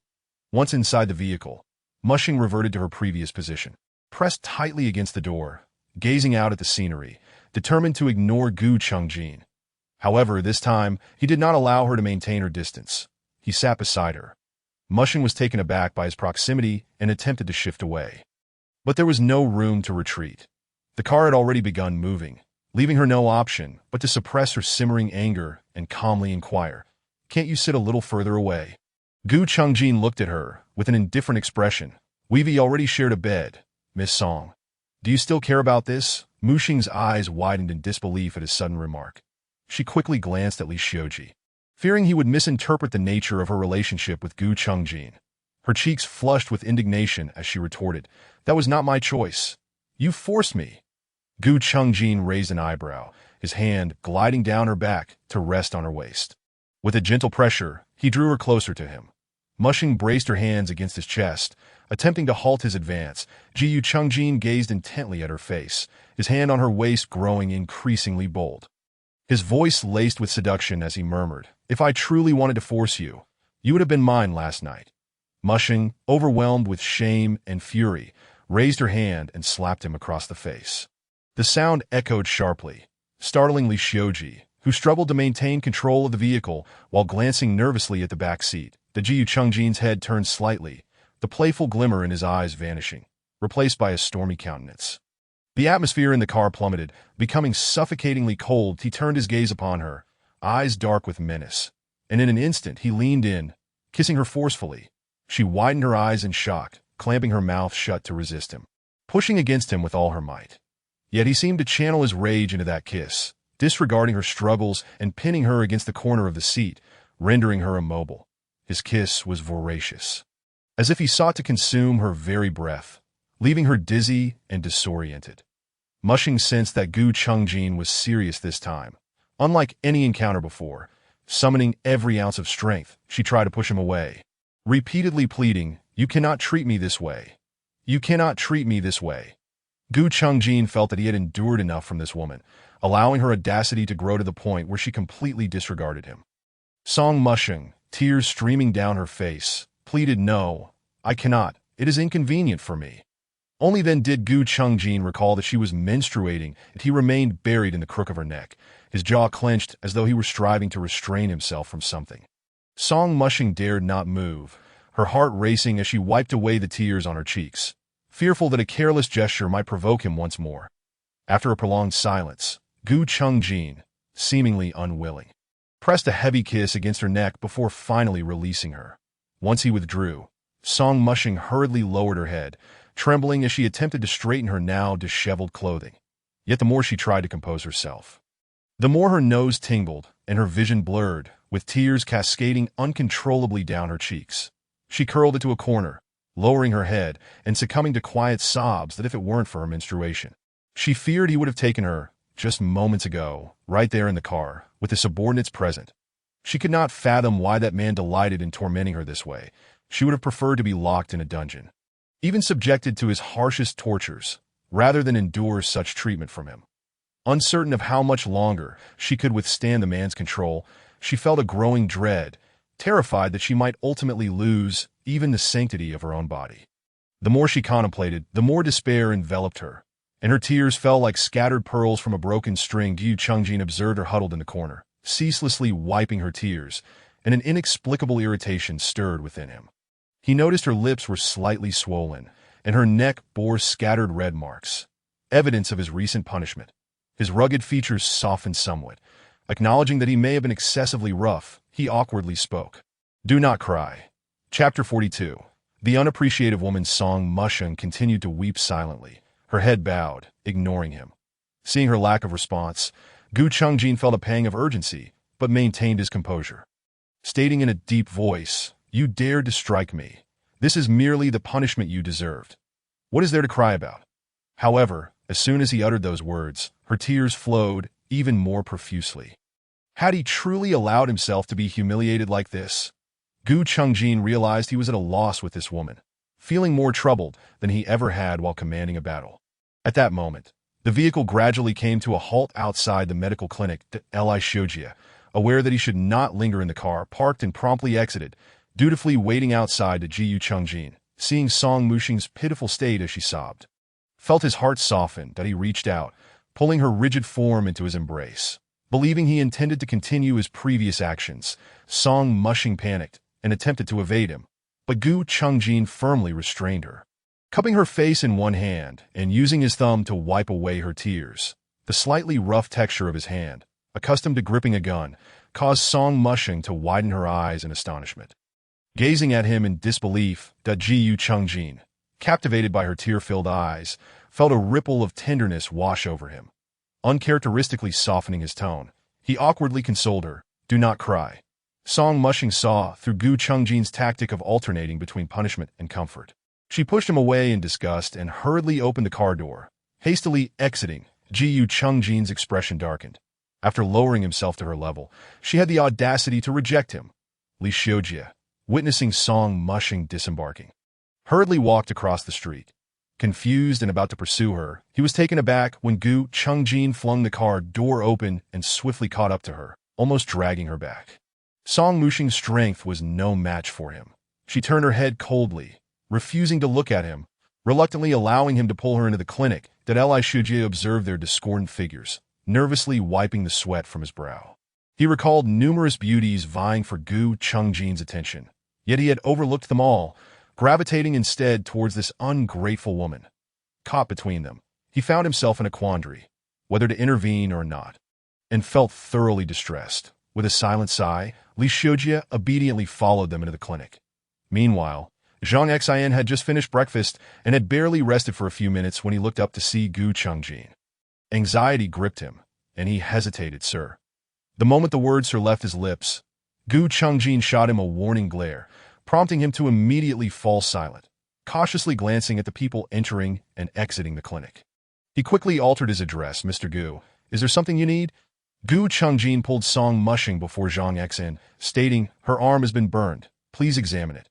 Once inside the vehicle, Mushing reverted to her previous position, pressed tightly against the door, gazing out at the scenery, determined to ignore Gu Chungjin. However, this time, he did not allow her to maintain her distance. He sat beside her. Mushing was taken aback by his proximity and attempted to shift away. But there was no room to retreat. The car had already begun moving, leaving her no option but to suppress her simmering anger and calmly inquire, "Can't you sit a little further away?" Gu Chungjin looked at her with an indifferent expression. "We've already shared a bed, Miss Song. Do you still care about this?" Mushing's eyes widened in disbelief at his sudden remark. She quickly glanced at Li Xiuji, fearing he would misinterpret the nature of her relationship with Gu Chungjin. Her cheeks flushed with indignation as she retorted, "That was not my choice. You forced me." Gu Chungjin raised an eyebrow, his hand gliding down her back to rest on her waist. With a gentle pressure, he drew her closer to him. Mushing braced her hands against his chest, attempting to halt his advance. Gu Chungjin gazed intently at her face, his hand on her waist growing increasingly bold. His voice laced with seduction as he murmured, "If I truly wanted to force you, you would have been mine last night." Mushing, overwhelmed with shame and fury, raised her hand and slapped him across the face. The sound echoed sharply, startling Li Xiuji, who struggled to maintain control of the vehicle while glancing nervously at the back seat. The Jiyu Chungjin's head turned slightly, the playful glimmer in his eyes vanishing, replaced by a stormy countenance. The atmosphere in the car plummeted, becoming suffocatingly cold. He turned his gaze upon her, eyes dark with menace, and in an instant he leaned in, kissing her forcefully. She widened her eyes in shock, clamping her mouth shut to resist him, pushing against him with all her might. Yet he seemed to channel his rage into that kiss, disregarding her struggles and pinning her against the corner of the seat, rendering her immobile. His kiss was voracious, as if he sought to consume her very breath, leaving her dizzy and disoriented. Mushing sensed that Gu Chungjin was serious this time. Unlike any encounter before, summoning every ounce of strength, she tried to push him away, repeatedly pleading, "You cannot treat me this way. You cannot treat me this way." Gu Chungjin felt that he had endured enough from this woman, allowing her audacity to grow to the point where she completely disregarded him. Song Mushing, tears streaming down her face, pleaded, "No, I cannot. It is inconvenient for me." Only then did Gu Chungjin recall that she was menstruating, and he remained buried in the crook of her neck, his jaw clenched as though he were striving to restrain himself from something. Song Mushing dared not move, her heart racing as she wiped away the tears on her cheeks, fearful that a careless gesture might provoke him once more. After a prolonged silence, Gu Chungjin, seemingly unwilling, pressed a heavy kiss against her neck before finally releasing her. Once he withdrew, Song Mushing hurriedly lowered her head, trembling as she attempted to straighten her now disheveled clothing. Yet the more she tried to compose herself, the more her nose tingled and her vision blurred, with tears cascading uncontrollably down her cheeks. She curled into a corner, lowering her head and succumbing to quiet sobs that if it weren't for her menstruation, she feared he would have taken her, just moments ago, right there in the car, with his subordinates present. She could not fathom why that man delighted in tormenting her this way. She would have preferred to be locked in a dungeon, even subjected to his harshest tortures, rather than endure such treatment from him. Uncertain of how much longer she could withstand the man's control, she felt a growing dread, terrified that she might ultimately lose even the sanctity of her own body. The more she contemplated, the more despair enveloped her, and her tears fell like scattered pearls from a broken string. Gu Chungjin observed her huddled in the corner, ceaselessly wiping her tears, and an inexplicable irritation stirred within him. He noticed her lips were slightly swollen, and her neck bore scattered red marks, evidence of his recent punishment. His rugged features softened somewhat. Acknowledging that he may have been excessively rough, he awkwardly spoke. "Do not cry." Chapter 42. The unappreciative woman Song Mushing continued to weep silently, her head bowed, ignoring him. Seeing her lack of response, Gu Chungjin felt a pang of urgency, but maintained his composure. Stating in a deep voice, "You dared to strike me. This is merely the punishment you deserved. What is there to cry about?" However, as soon as he uttered those words, her tears flowed even more profusely. Had he truly allowed himself to be humiliated like this? Gu Chungjin realized he was at a loss with this woman, feeling more troubled than he ever had while commanding a battle. At that moment, the vehicle gradually came to a halt outside the medical clinic. Li Xiujia, aware that he should not linger in the car, parked and promptly exited, dutifully waiting outside to Jiyu Chungjin, seeing Song Mushing's pitiful state as she sobbed. Felt his heart soften that he reached out, pulling her rigid form into his embrace. Believing he intended to continue his previous actions, Song Mushing panicked and attempted to evade him, but Gu Chungjin firmly restrained her. Cupping her face in one hand and using his thumb to wipe away her tears, the slightly rough texture of his hand, accustomed to gripping a gun, caused Song Mushing to widen her eyes in astonishment. Gazing at him in disbelief, Jiyu Chungjin, captivated by her tear-filled eyes, felt a ripple of tenderness wash over him. Uncharacteristically softening his tone, he awkwardly consoled her, "Do not cry." Song Mushing saw through Gu Chungjin's tactic of alternating between punishment and comfort. She pushed him away in disgust and hurriedly opened the car door. Hastily exiting, Jiyu Chungjin's expression darkened. After lowering himself to her level, she had the audacity to reject him. Li Xiujia, witnessing Song Mushing disembarking, hurriedly walked across the street. Confused and about to pursue her, he was taken aback when Gu Chungjin flung the car door open and swiftly caught up to her, almost dragging her back. Song Mushing's strength was no match for him. She turned her head coldly, refusing to look at him, reluctantly allowing him to pull her into the clinic. That Li Shujie observed their discordant figures, nervously wiping the sweat from his brow. He recalled numerous beauties vying for Gu Chungjin's attention, yet he had overlooked them all, gravitating instead towards this ungrateful woman. Caught between them, he found himself in a quandary, whether to intervene or not, and felt thoroughly distressed. With a silent sigh, Li Shujie obediently followed them into the clinic. Meanwhile, Zhang Xian had just finished breakfast and had barely rested for a few minutes when he looked up to see Gu Chungjin. Anxiety gripped him, and he hesitated, "Sir." The moment the words "sir" left his lips, Gu Chungjin shot him a warning glare, prompting him to immediately fall silent, cautiously glancing at the people entering and exiting the clinic. He quickly altered his address. "Mr. Gu, is there something you need?" Gu Chungjin pulled Song Mushing before Zhang Xian, stating, "Her arm has been burned. Please examine it."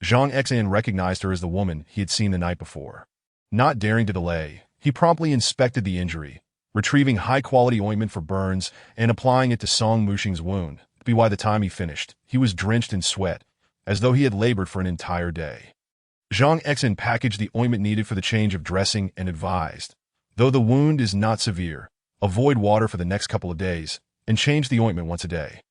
Zhang Xian recognized her as the woman he had seen the night before. Not daring to delay, he promptly inspected the injury, retrieving high-quality ointment for burns and applying it to Song Mushing's wound. By the time he finished, he was drenched in sweat, as though he had labored for an entire day. Zhang Xian packaged the ointment needed for the change of dressing and advised, "Though the wound is not severe, avoid water for the next couple of days, and change the ointment once a day."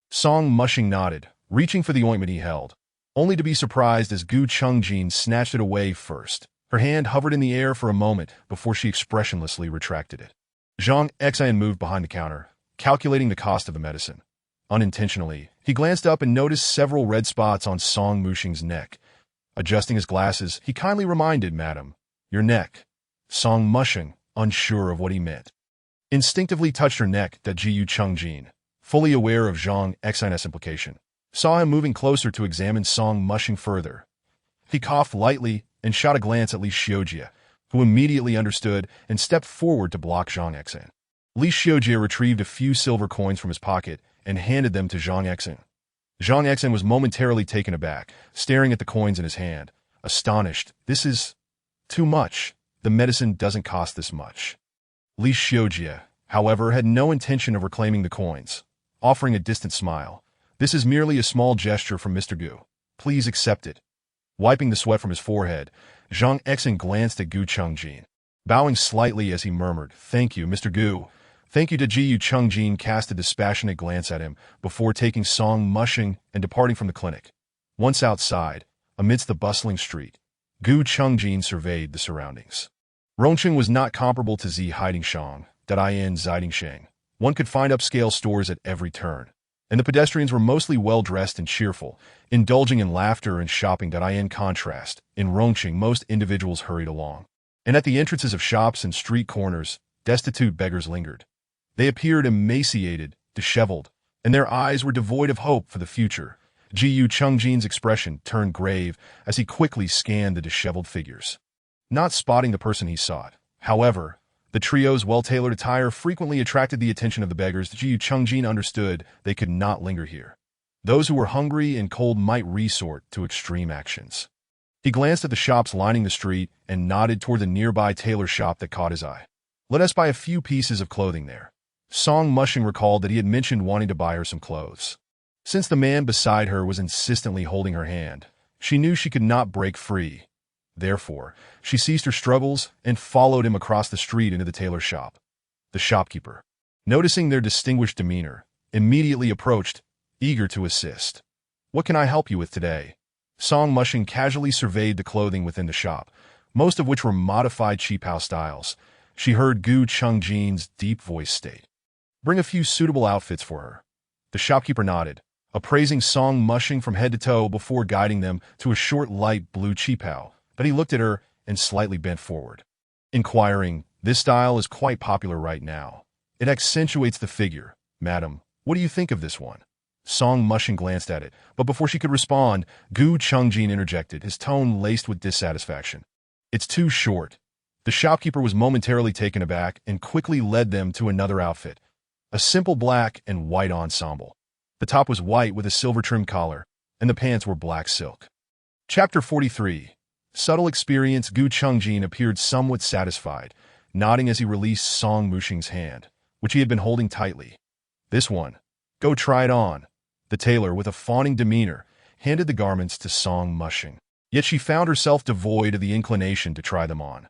Song Mushing nodded, reaching for the ointment he held, only to be surprised as Gu Chungjin snatched it away first. Her hand hovered in the air for a moment before she expressionlessly retracted it. Zhang Xian moved behind the counter, calculating the cost of the medicine. Unintentionally, he glanced up and noticed several red spots on Song Mushing's neck. Adjusting his glasses, he kindly reminded, "Madam, your neck." Song Mushing, unsure of what he meant, instinctively touched her neck. That Gu Chungjin, fully aware of Zhang Xian's implication, saw him moving closer to examine Song Mushing further. He coughed lightly and shot a glance at Li Shujie, who immediately understood and stepped forward to block Zhang Xian. Li Shujie retrieved a few silver coins from his pocket and handed them to Zhang Xian. Zhang Xian was momentarily taken aback, staring at the coins in his hand, astonished. "This is too much. The medicine doesn't cost this much." Li Shujie, however, had no intention of reclaiming the coins, offering a distant smile. "This is merely a small gesture from Mr. Gu. Please accept it." Wiping the sweat from his forehead, Zhang Xian glanced at Gu Chungjin, bowing slightly as he murmured, "Thank you, Mr. Gu." "Thank you." To Gu Chungjin cast a dispassionate glance at him before taking Song Mushing and departing from the clinic. Once outside, amidst the bustling street, Gu Chungjin surveyed the surroundings. Rongqing was not comparable to Zhaidingshan, Dadayan Zhaidingshan. One could find upscale stores at every turn, and the pedestrians were mostly well-dressed and cheerful, indulging in laughter and shopping. In contrast, in Rongqing most individuals hurried along, and at the entrances of shops and street corners, destitute beggars lingered. They appeared emaciated, disheveled, and their eyes were devoid of hope for the future. Gu Chungjin's expression turned grave as he quickly scanned the disheveled figures. Not spotting the person he sought, however, the trio's well-tailored attire frequently attracted the attention of the beggars. Gu Chungjin understood they could not linger here. Those who were hungry and cold might resort to extreme actions. He glanced at the shops lining the street and nodded toward the nearby tailor shop that caught his eye. "Let us buy a few pieces of clothing there." Song Mushing recalled that he had mentioned wanting to buy her some clothes. Since the man beside her was insistently holding her hand, she knew she could not break free. Therefore, she ceased her struggles and followed him across the street into the tailor shop. The shopkeeper, noticing their distinguished demeanor, immediately approached, eager to assist. "What can I help you with today?" Song Mushing casually surveyed the clothing within the shop, most of which were modified cheaphouse styles. She heard Gu Chungjin's deep voice state, "Bring a few suitable outfits for her." The shopkeeper nodded, appraising Song Mushing from head to toe before guiding them to a short light blue cheaphouse. But he looked at her and slightly bent forward, inquiring, "This style is quite popular right now. It accentuates the figure. Madam, what do you think of this one?" Song Mushing glanced at it, but before she could respond, Gu Chungjin interjected, his tone laced with dissatisfaction. "It's too short." The shopkeeper was momentarily taken aback and quickly led them to another outfit, a simple black and white ensemble. The top was white with a silver trim collar, and the pants were black silk. Chapter 43. Subtle experience. Gu Chungjin appeared somewhat satisfied, nodding as he released Song Mushing's hand, which he had been holding tightly. "This one. Go try it on." The tailor, with a fawning demeanor, handed the garments to Song Mushing. Yet she found herself devoid of the inclination to try them on.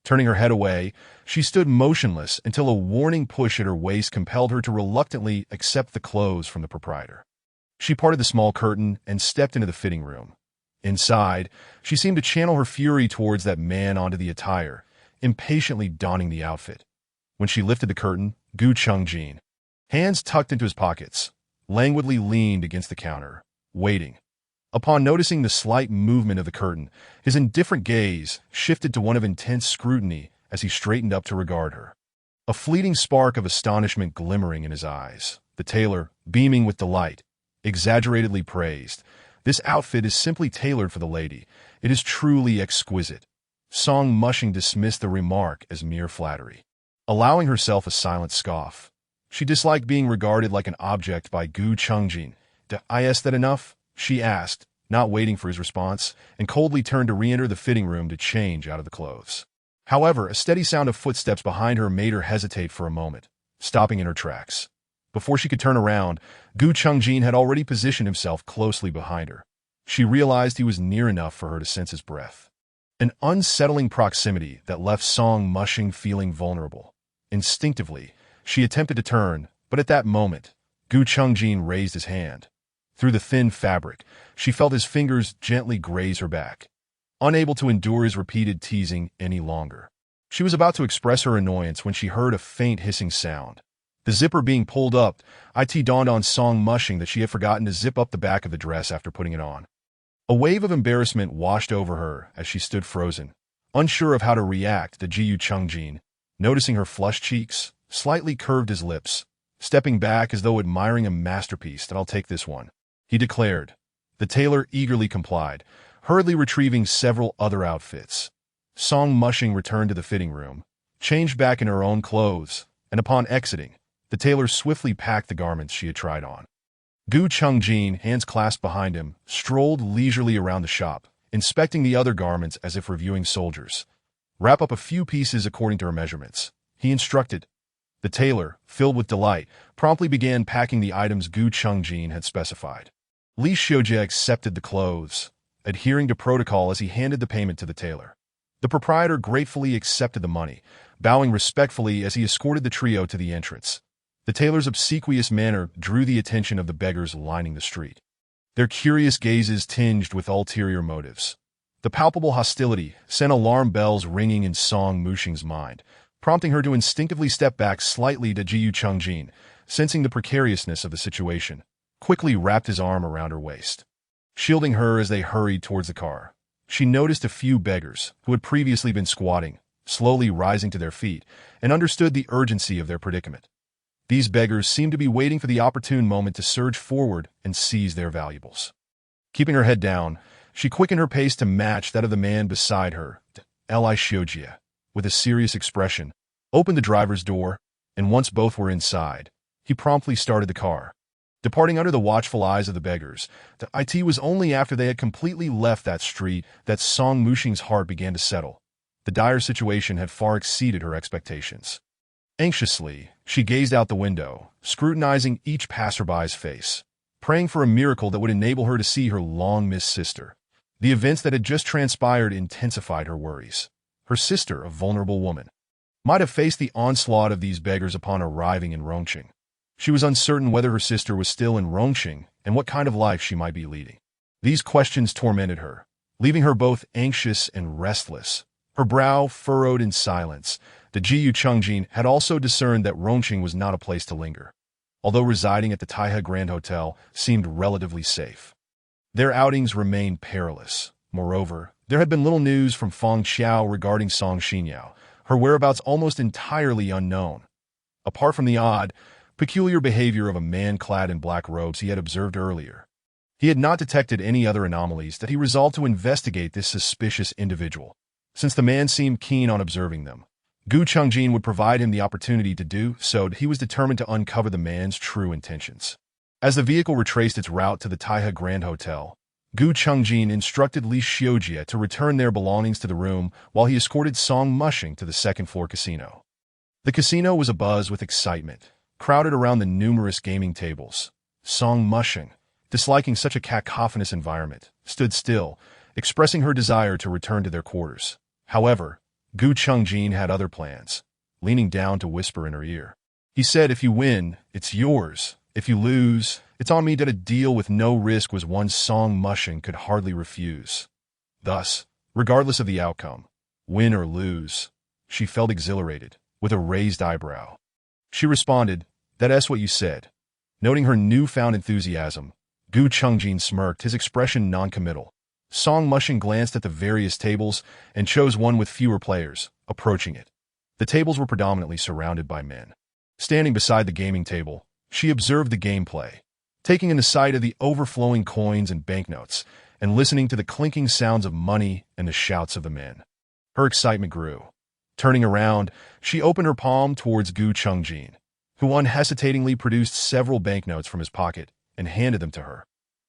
Turning her head away, she stood motionless until a warning push at her waist compelled her to reluctantly accept the clothes from the proprietor. She parted the small curtain and stepped into the fitting room. Inside, she seemed to channel her fury towards that man onto the attire, impatiently donning the outfit. When she lifted the curtain, Gu Chungjin, hands tucked into his pockets, languidly leaned against the counter, waiting. Upon noticing the slight movement of the curtain, his indifferent gaze shifted to one of intense scrutiny as he straightened up to regard her. A fleeting spark of astonishment glimmering in his eyes, the tailor, beaming with delight, exaggeratedly praised, "This outfit is simply tailored for the lady. It is truly exquisite." Song Mushing dismissed the remark as mere flattery, allowing herself a silent scoff. She disliked being regarded like an object by Gu Chungjin. "Is that enough?" she asked, not waiting for his response, and coldly turned to re-enter the fitting room to change out of the clothes. However, a steady sound of footsteps behind her made her hesitate for a moment, stopping in her tracks. Before she could turn around, Gu Chungjin had already positioned himself closely behind her. She realized he was near enough for her to sense his breath. An unsettling proximity that left Song Mushing feeling vulnerable. Instinctively, she attempted to turn, but at that moment, Gu Chungjin raised his hand. Through the thin fabric, she felt his fingers gently graze her back. Unable to endure his repeated teasing any longer, she was about to express her annoyance when she heard a faint hissing sound. The zipper being pulled up, it dawned on Song Mushing that she had forgotten to zip up the back of the dress after putting it on. A wave of embarrassment washed over her as she stood frozen, unsure of how to react to Gu Chungjin, noticing her flushed cheeks, slightly curved his lips, stepping back as though admiring a masterpiece. "I'll take this one," he declared. The tailor eagerly complied, hurriedly retrieving several other outfits. Song Mushing returned to the fitting room, changed back in her own clothes, and upon exiting, the tailor swiftly packed the garments she had tried on. Gu Chungjin, hands clasped behind him, strolled leisurely around the shop, inspecting the other garments as if reviewing soldiers. "Wrap up a few pieces according to her measurements," he instructed. The tailor, filled with delight, promptly began packing the items Gu Chungjin had specified. Li Xiujie accepted the clothes, adhering to protocol as he handed the payment to the tailor. The proprietor gratefully accepted the money, bowing respectfully as he escorted the trio to the entrance. The tailor's obsequious manner drew the attention of the beggars lining the street, their curious gazes tinged with ulterior motives. The palpable hostility sent alarm bells ringing in Song Mushing's mind, prompting her to instinctively step back slightly to Gu Chungjin, sensing the precariousness of the situation, quickly wrapped his arm around her waist. Shielding her as they hurried towards the car, she noticed a few beggars who had previously been squatting, slowly rising to their feet, and understood the urgency of their predicament. These beggars seemed to be waiting for the opportune moment to surge forward and seize their valuables. Keeping her head down, she quickened her pace to match that of the man beside her. Li Xiujie, with a serious expression, opened the driver's door, and once both were inside, he promptly started the car. Departing under the watchful eyes of the beggars, it was only after they had completely left that street that Song Mushing's heart began to settle. The dire situation had far exceeded her expectations. Anxiously, she gazed out the window, scrutinizing each passerby's face, praying for a miracle that would enable her to see her long-missed sister. The events that had just transpired intensified her worries. Her sister, a vulnerable woman, might have faced the onslaught of these beggars upon arriving in Rongqing. She was uncertain whether her sister was still in Rongqing and what kind of life she might be leading. These questions tormented her, leaving her both anxious and restless. Her brow furrowed in silence. The Gu Chungjin had also discerned that Rongqing was not a place to linger, although residing at the Taihe Grand Hotel seemed relatively safe. Their outings remained perilous. Moreover, there had been little news from Feng Xiao regarding Song Xinyao, her whereabouts almost entirely unknown. Apart from the odd, peculiar behavior of a man clad in black robes he had observed earlier, he had not detected any other anomalies that he resolved to investigate this suspicious individual. Since the man seemed keen on observing them, Gu Chungjin would provide him the opportunity to do so. He was determined to uncover the man's true intentions. As the vehicle retraced its route to the Taihe Grand Hotel, Gu Chungjin instructed Li Xiujie to return their belongings to the room while he escorted Song Mushing to the second-floor casino. The casino was abuzz with excitement, crowded around the numerous gaming tables. Song Mushing, disliking such a cacophonous environment, stood still, expressing her desire to return to their quarters. However, Gu Chungjin had other plans, leaning down to whisper in her ear. He said, "If you win, it's yours. If you lose, it's on me." That a deal with no risk was one Song Mushing could hardly refuse. Thus, regardless of the outcome, win or lose, she felt exhilarated, with a raised eyebrow. She responded, "That's what you said." Noting her newfound enthusiasm, Gu Chungjin smirked, his expression non-committal. Song Mushing glanced at the various tables and chose one with fewer players, approaching it. The tables were predominantly surrounded by men. Standing beside the gaming table, she observed the gameplay, taking in the sight of the overflowing coins and banknotes, and listening to the clinking sounds of money and the shouts of the men. Her excitement grew. Turning around, she opened her palm towards Gu Chungjin, who unhesitatingly produced several banknotes from his pocket and handed them to her.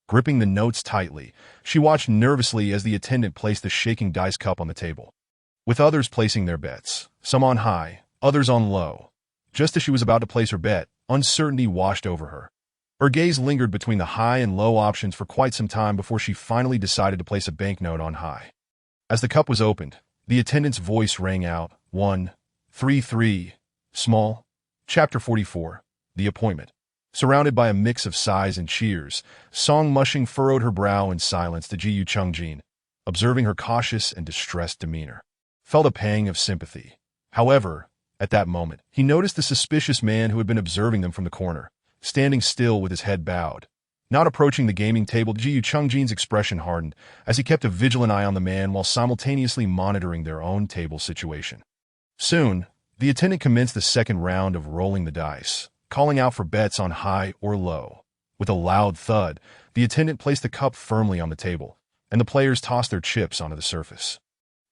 Gripping the notes tightly, she watched nervously as the attendant placed the shaking dice cup on the table, with others placing their bets, some on high, others on low. Just as she was about to place her bet, uncertainty washed over her. Her gaze lingered between the high and low options for quite some time before she finally decided to place a banknote on high. As the cup was opened, the attendant's voice rang out, 133, small. Chapter 44, The Appointment. Surrounded by a mix of sighs and cheers, Song Mushing furrowed her brow in silence to Gu Chungjin, observing her cautious and distressed demeanor. Felt a pang of sympathy. However, at that moment, he noticed the suspicious man who had been observing them from the corner, standing still with his head bowed. Not approaching the gaming table, Gu Chungjin's expression hardened as he kept a vigilant eye on the man while simultaneously monitoring their own table situation. Soon, the attendant commenced the second round of rolling the dice, calling out for bets on high or low. With a loud thud, the attendant placed the cup firmly on the table, and the players tossed their chips onto the surface.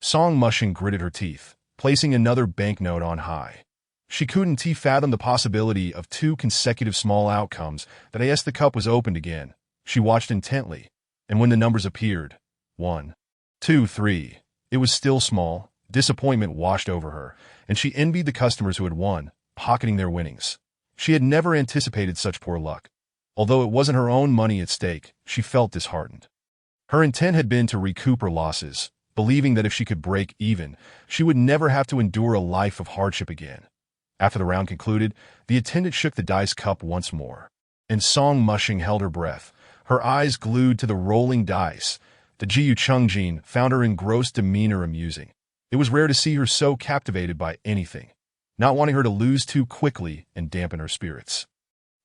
Song Mushing gritted her teeth, placing another banknote on high. She couldn't fathom the possibility of two consecutive small outcomes. That as the cup was opened again, she watched intently, and when the numbers appeared, 1, 2, 3, it was still small. Disappointment washed over her, and she envied the customers who had won, pocketing their winnings. She had never anticipated such poor luck. Although it wasn't her own money at stake, she felt disheartened. Her intent had been to recoup her losses, believing that if she could break even, she would never have to endure a life of hardship again. After the round concluded, the attendant shook the dice cup once more, and Song Mushing held her breath, her eyes glued to the rolling dice. The Gu Chungjin found her engrossed demeanor amusing. It was rare to see her so captivated by anything, not wanting her to lose too quickly and dampen her spirits.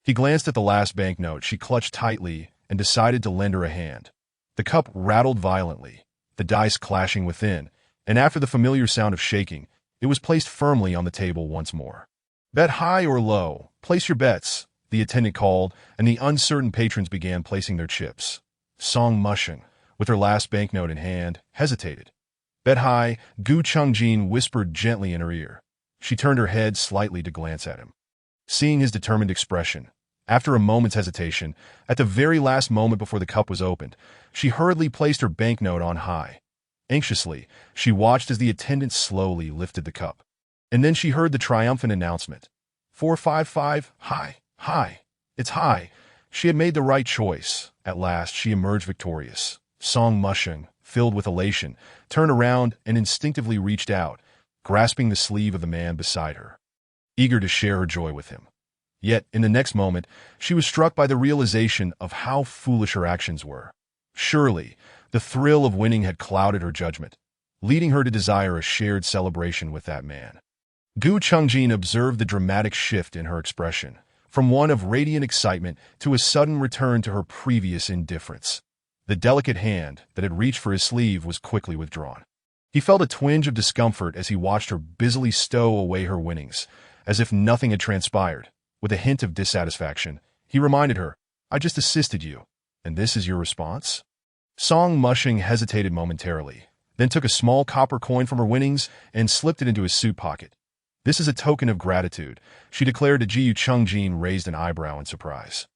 He glanced at the last banknote she clutched tightly and decided to lend her a hand. The cup rattled violently, the dice clashing within, and after the familiar sound of shaking, it was placed firmly on the table once more. "Bet high or low. Place your bets," the attendant called, and the uncertain patrons began placing their chips. Song Mushing, with her last banknote in hand, hesitated. "Bet high," Gu Chungjin whispered gently in her ear. She turned her head slightly to glance at him. Seeing his determined expression, after a moment's hesitation, at the very last moment before the cup was opened, she hurriedly placed her banknote on high. Anxiously, she watched as the attendant slowly lifted the cup. And then she heard the triumphant announcement. 455, high, high, it's high. She had made the right choice. At last, she emerged victorious. Song Mushing, filled with elation, turned around and instinctively reached out, grasping the sleeve of the man beside her, eager to share her joy with him. Yet, in the next moment, she was struck by the realization of how foolish her actions were. Surely, the thrill of winning had clouded her judgment, leading her to desire a shared celebration with that man. Gu Chungjin observed the dramatic shift in her expression, from one of radiant excitement to a sudden return to her previous indifference. The delicate hand that had reached for his sleeve was quickly withdrawn. He felt a twinge of discomfort as he watched her busily stow away her winnings, as if nothing had transpired. With a hint of dissatisfaction, he reminded her, "I just assisted you, and this is your response?" Song Mushing hesitated momentarily, then took a small copper coin from her winnings and slipped it into his suit pocket. "This is a token of gratitude," she declared to Gu Chungjin, raised an eyebrow in surprise.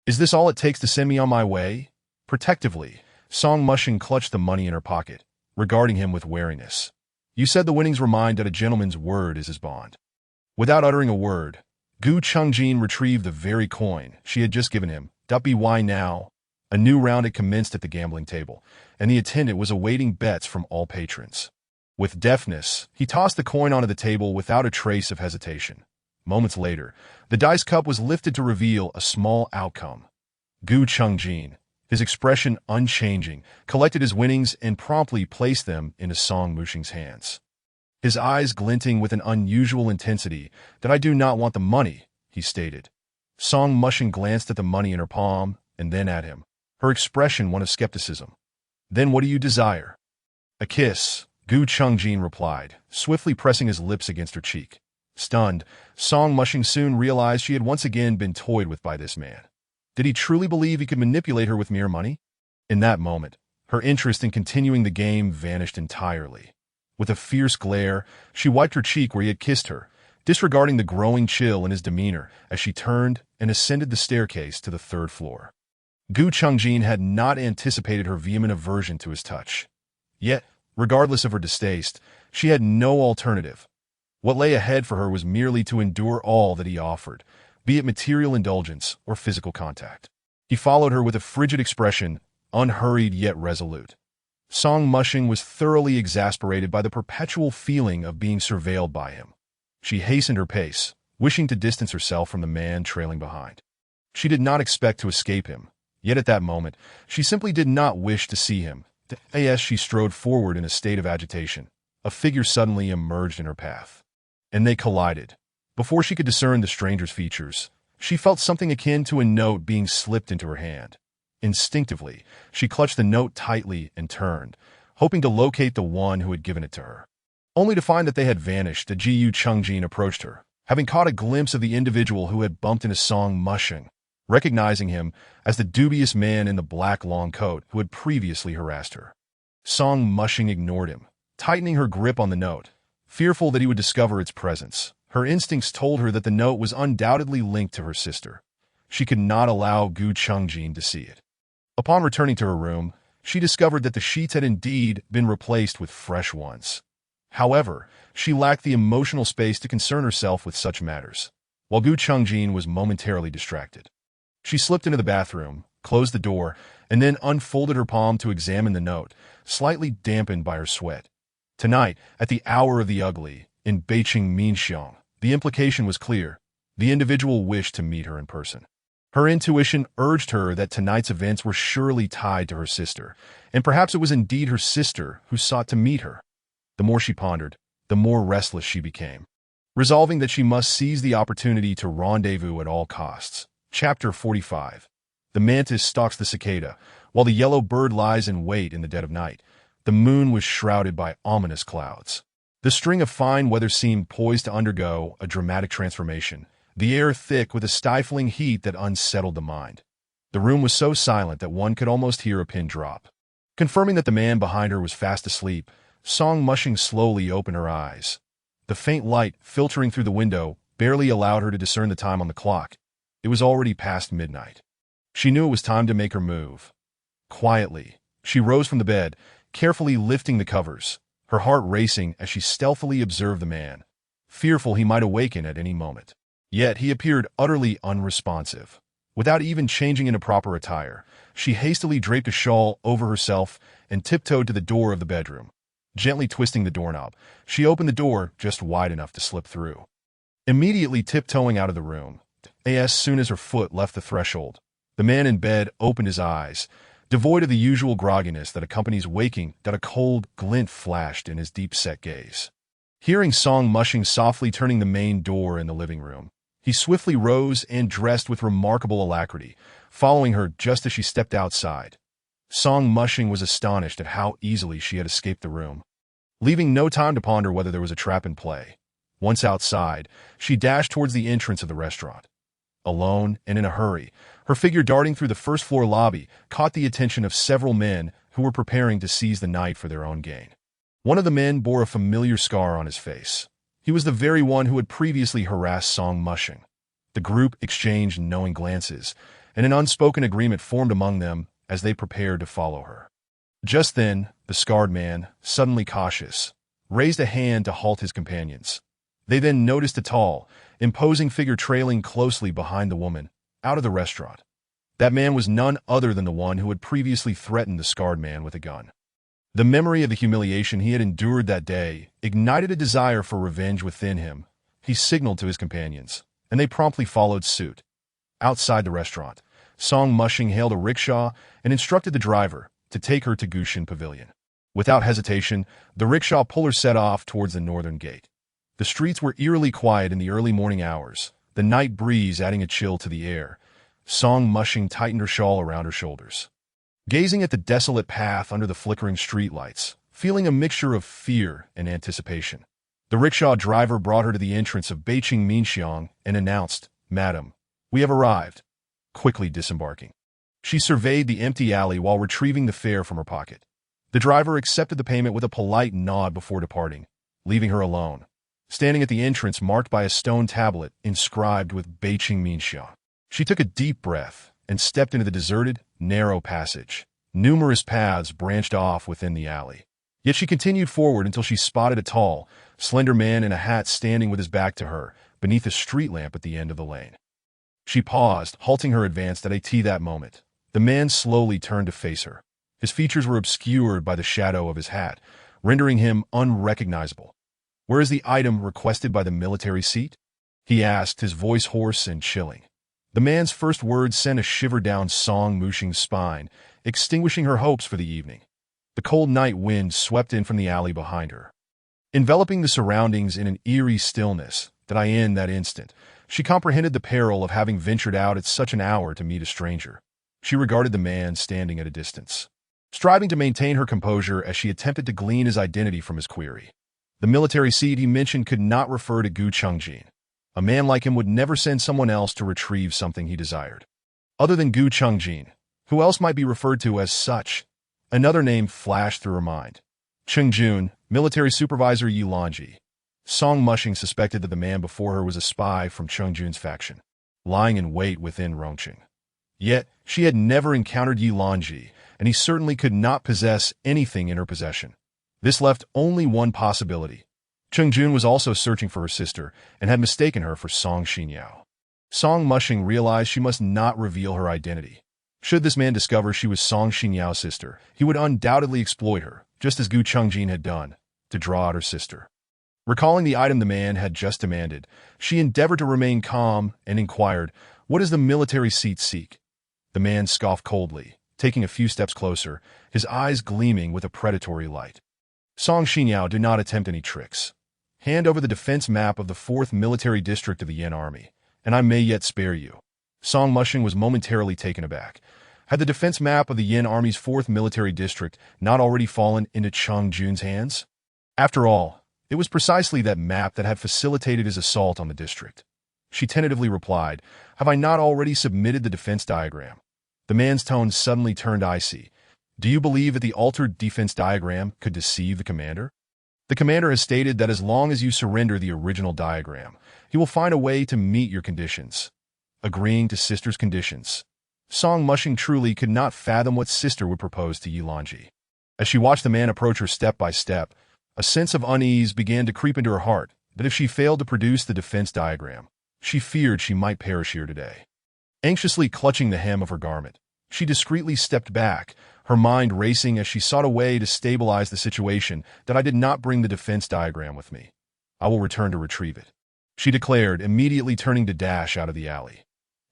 "Is this all it takes to send me on my way?" Protectively, Song Mushing clutched the money in her pocket, regarding him with wariness. "You said the winnings were mine, that a gentleman's word is his bond." Without uttering a word, Gu Chungjin retrieved the very coin she had just given him. "Why now?" A new round had commenced at the gambling table, and the attendant was awaiting bets from all patrons. With deftness, he tossed the coin onto the table without a trace of hesitation. Moments later, the dice cup was lifted to reveal a small outcome. Gu Chungjin, his expression unchanging, collected his winnings and promptly placed them into Song Mushing's hands. His eyes glinting with an unusual intensity. "That I do not want the money," he stated. Song Mushing glanced at the money in her palm and then at him, her expression one of skepticism. "Then what do you desire?" "A kiss," Gu Chungjin replied, swiftly pressing his lips against her cheek. Stunned, Song Mushing soon realized she had once again been toyed with by this man. Did he truly believe he could manipulate her with mere money? In that moment, her interest in continuing the game vanished entirely. With a fierce glare, she wiped her cheek where he had kissed her, disregarding the growing chill in his demeanor as she turned and ascended the staircase to the third floor. Gu Chungjin had not anticipated her vehement aversion to his touch. Yet, regardless of her distaste, she had no alternative. What lay ahead for her was merely to endure all that he offered, be it material indulgence or physical contact. He followed her with a frigid expression, unhurried yet resolute. Song Mushing was thoroughly exasperated by the perpetual feeling of being surveilled by him. She hastened her pace, wishing to distance herself from the man trailing behind. She did not expect to escape him, yet at that moment, she simply did not wish to see him. As she strode forward in a state of agitation, a figure suddenly emerged in her path. And they collided. Before she could discern the stranger's features, she felt something akin to a note being slipped into her hand. Instinctively, she clutched the note tightly and turned, hoping to locate the one who had given it to her. Only to find that they had vanished, Gu Chungjin approached her, having caught a glimpse of the individual who had bumped into Song Mushing, recognizing him as the dubious man in the black long coat who had previously harassed her. Song Mushing ignored him, tightening her grip on the note, fearful that he would discover its presence. Her instincts told her that the note was undoubtedly linked to her sister. She could not allow Gu Chungjin to see it. Upon returning to her room, she discovered that the sheets had indeed been replaced with fresh ones. However, she lacked the emotional space to concern herself with such matters, while Gu Chungjin was momentarily distracted. She slipped into the bathroom, closed the door, and then unfolded her palm to examine the note, slightly dampened by her sweat. Tonight, at the hour of the ugly, in Beiqing Minxiang, the implication was clear. The individual wished to meet her in person. Her intuition urged her that tonight's events were surely tied to her sister, and perhaps it was indeed her sister who sought to meet her. The more she pondered, the more restless she became, resolving that she must seize the opportunity to rendezvous at all costs. Chapter 45. The mantis stalks the cicada, while the yellow bird lies in wait in the dead of night. The moon was shrouded by ominous clouds. The string of fine weather seemed poised to undergo a dramatic transformation, the air thick with a stifling heat that unsettled the mind. The room was so silent that one could almost hear a pin drop. Confirming that the man behind her was fast asleep, Song Mushing slowly opened her eyes. The faint light filtering through the window barely allowed her to discern the time on the clock. It was already past midnight. She knew it was time to make her move. Quietly, she rose from the bed, carefully lifting the covers, her heart racing as she stealthily observed the man, fearful he might awaken at any moment. Yet he appeared utterly unresponsive. Without even changing into proper attire, she hastily draped a shawl over herself and tiptoed to the door of the bedroom. Gently twisting the doorknob, she opened the door just wide enough to slip through. Immediately tiptoeing out of the room, as soon as her foot left the threshold, the man in bed opened his eyes, devoid of the usual grogginess that accompanies waking. A cold glint flashed in his deep-set gaze. Hearing Song Mushing softly turning the main door in the living room, he swiftly rose and dressed with remarkable alacrity, following her just as she stepped outside. Song Mushing was astonished at how easily she had escaped the room, leaving no time to ponder whether there was a trap in play. Once outside, she dashed towards the entrance of the restaurant. Alone and in a hurry, her figure darting through the first-floor lobby caught the attention of several men who were preparing to seize the night for their own gain. One of the men bore a familiar scar on his face. He was the very one who had previously harassed Song Mushing. The group exchanged knowing glances, and an unspoken agreement formed among them as they prepared to follow her. Just then, the scarred man, suddenly cautious, raised a hand to halt his companions. They then noticed a tall, imposing figure trailing closely behind the woman, out of the restaurant. That man was none other than the one who had previously threatened the scarred man with a gun. The memory of the humiliation he had endured that day ignited a desire for revenge within him. He signaled to his companions, and they promptly followed suit. Outside the restaurant, Song Mushing hailed a rickshaw and instructed the driver to take her to Gushin Pavilion. Without hesitation, the rickshaw puller set off towards the northern gate. The streets were eerily quiet in the early morning hours, the night breeze adding a chill to the air. Song Mushing tightened her shawl around her shoulders. Gazing at the desolate path under the flickering streetlights, feeling a mixture of fear and anticipation, the rickshaw driver brought her to the entrance of Beiqing Minxiang and announced, "Madam, we have arrived," quickly disembarking. She surveyed the empty alley while retrieving the fare from her pocket. The driver accepted the payment with a polite nod before departing, leaving her alone, standing at the entrance marked by a stone tablet inscribed with Beiqing Minxiang. She took a deep breath and stepped into the deserted, narrow passage. Numerous paths branched off within the alley. Yet she continued forward until she spotted a tall, slender man in a hat standing with his back to her, beneath a street lamp at the end of the lane. She paused, halting her advance at that moment. The man slowly turned to face her. His features were obscured by the shadow of his hat, rendering him unrecognizable. "Where is the item requested by the military seat?" he asked, his voice hoarse and chilling. The man's first words sent a shiver down Song Mushing's spine, extinguishing her hopes for the evening. The cold night wind swept in from the alley behind her, enveloping the surroundings in an eerie stillness. In that instant, she comprehended the peril of having ventured out at such an hour to meet a stranger. She regarded the man standing at a distance, striving to maintain her composure as she attempted to glean his identity from his query. The military seat he mentioned could not refer to Gu Chengjin. A man like him would never send someone else to retrieve something he desired. Other than Gu Chengjin, who else might be referred to as such? Another name flashed through her mind. Chengjun, military supervisor Yi Lanji. Song Mushing suspected that the man before her was a spy from Chengjun's faction, lying in wait within Rongqing. Yet, she had never encountered Yi Lanji, and he certainly could not possess anything in her possession. This left only one possibility. Chengjun was also searching for her sister and had mistaken her for Song Xinyao. Song Mushing realized she must not reveal her identity. Should this man discover she was Song Xinyao's sister, he would undoubtedly exploit her, just as Gu Chengjin had done, to draw out her sister. Recalling the item the man had just demanded, she endeavored to remain calm and inquired, "What does the military seat seek?" The man scoffed coldly, taking a few steps closer, his eyes gleaming with a predatory light. "Song Xinyao did not attempt any tricks. Hand over the defense map of the 4th Military District of the Yin Army, and I may yet spare you." Song Mushing was momentarily taken aback. Had the defense map of the Yin Army's 4th Military District not already fallen into Chengjun's hands? After all, it was precisely that map that had facilitated his assault on the district. She tentatively replied, "Have I not already submitted the defense diagram?" The man's tone suddenly turned icy. "Do you believe that the altered defense diagram could deceive the commander?" "The commander has stated that as long as you surrender the original diagram, he will find a way to meet your conditions." Agreeing to sister's conditions. Song Mushing truly could not fathom what sister would propose to Yi Lanji. As she watched the man approach her step by step, a sense of unease began to creep into her heart that if she failed to produce the defense diagram, she feared she might perish here today. Anxiously clutching the hem of her garment, she discreetly stepped back, her mind racing as she sought a way to stabilize the situation. "That I did not bring the defense diagram with me. I will return to retrieve it," she declared, immediately turning to dash out of the alley.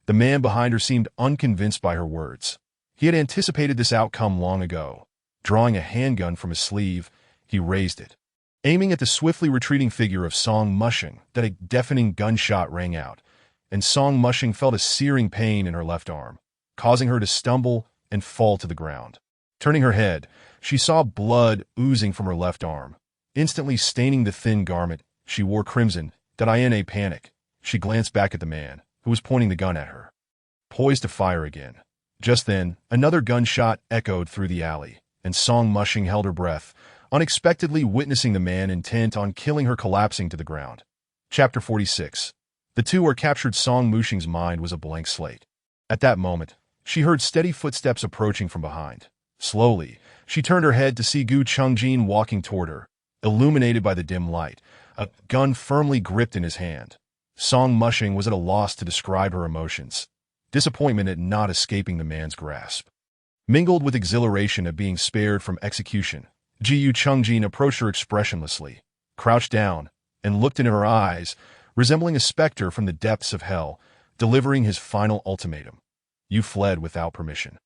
The man behind her seemed unconvinced by her words. He had anticipated this outcome long ago. Drawing a handgun from his sleeve, he raised it. Aiming at the swiftly retreating figure of Song Mushing, that a deafening gunshot rang out, and Song Mushing felt a searing pain in her left arm, causing her to stumble and fall to the ground. Turning her head, she saw blood oozing from her left arm, instantly staining the thin garment she wore crimson. In a panic, she glanced back at the man, who was pointing the gun at her, poised to fire again. Just then, another gunshot echoed through the alley, and Song Mushing held her breath, unexpectedly witnessing the man intent on killing her collapsing to the ground. Chapter 46. The two are captured. Song Mushing's mind was a blank slate. At that moment, she heard steady footsteps approaching from behind. Slowly, she turned her head to see Gu Chengjin walking toward her, illuminated by the dim light, a gun firmly gripped in his hand. Song Mushing was at a loss to describe her emotions. disappointment at not escaping the man's grasp. Mingled with exhilaration at being spared from execution, Jiyu Chungjin approached her expressionlessly, crouched down, and looked into her eyes, resembling a specter from the depths of hell, delivering his final ultimatum. You fled without permission.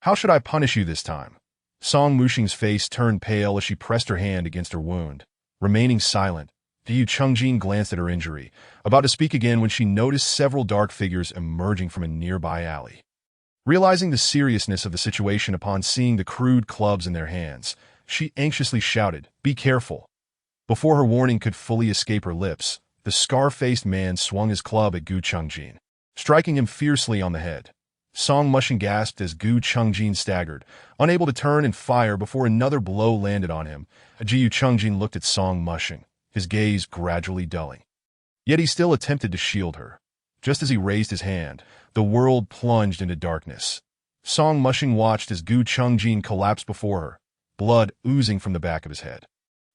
How should I punish you this time? Song Muxing's face turned pale as she pressed her hand against her wound. Remaining silent, Jiyu Chungjin glanced at her injury, about to speak again when she noticed several dark figures emerging from a nearby alley. Realizing the seriousness of the situation upon seeing the crude clubs in their hands, she anxiously shouted, "Be careful!" Before her warning could fully escape her lips, the scar-faced man swung his club at Gu Chungjin, striking him fiercely on the head. Song Mushing gasped as Gu Chungjin staggered, unable to turn and fire before another blow landed on him. Jiyu Chungjin looked at Song Mushing, his gaze gradually dulling. Yet he still attempted to shield her. Just as he raised his hand, the world plunged into darkness. Song Mushing watched as Gu Chungjin collapsed before her, blood oozing from the back of his head.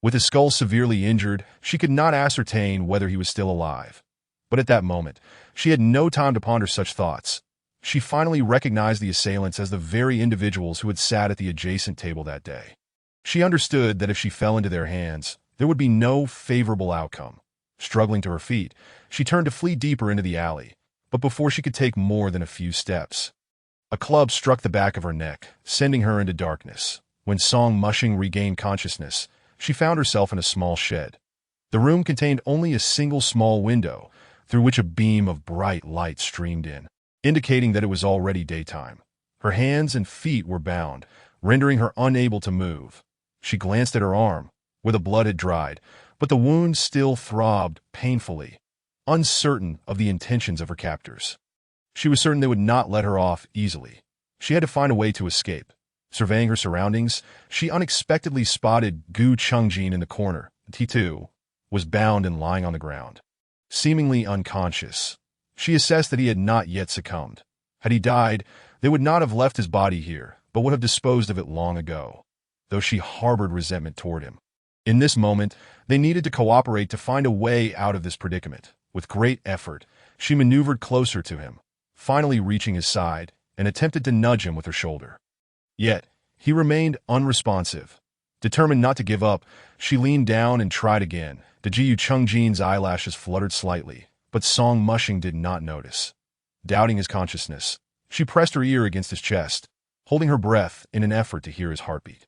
With his skull severely injured, she could not ascertain whether he was still alive. But at that moment, she had no time to ponder such thoughts. She finally recognized the assailants as the very individuals who had sat at the adjacent table that day. She understood that if she fell into their hands, there would be no favorable outcome. Struggling to her feet, she turned to flee deeper into the alley, but before she could take more than a few steps, a club struck the back of her neck, sending her into darkness. When Song Mushing regained consciousness, she found herself in a small shed. The room contained only a single small window, through which a beam of bright light streamed in, indicating that it was already daytime. Her hands and feet were bound, rendering her unable to move. She glanced at her arm, where the blood had dried, but the wound still throbbed painfully, uncertain of the intentions of her captors. She was certain they would not let her off easily. She had to find a way to escape. Surveying her surroundings, she unexpectedly spotted Gu Chungjin in the corner. He, too, was bound and lying on the ground, seemingly unconscious. She assessed that he had not yet succumbed. Had he died, they would not have left his body here, but would have disposed of it long ago, though she harbored resentment toward him. In this moment, they needed to cooperate to find a way out of this predicament. With great effort, she maneuvered closer to him, finally reaching his side, and attempted to nudge him with her shoulder. Yet, he remained unresponsive. Determined not to give up, she leaned down and tried again. Jiyu Chungjin's eyelashes fluttered slightly, but Song Mushing did not notice. Doubting his consciousness, she pressed her ear against his chest, holding her breath in an effort to hear his heartbeat.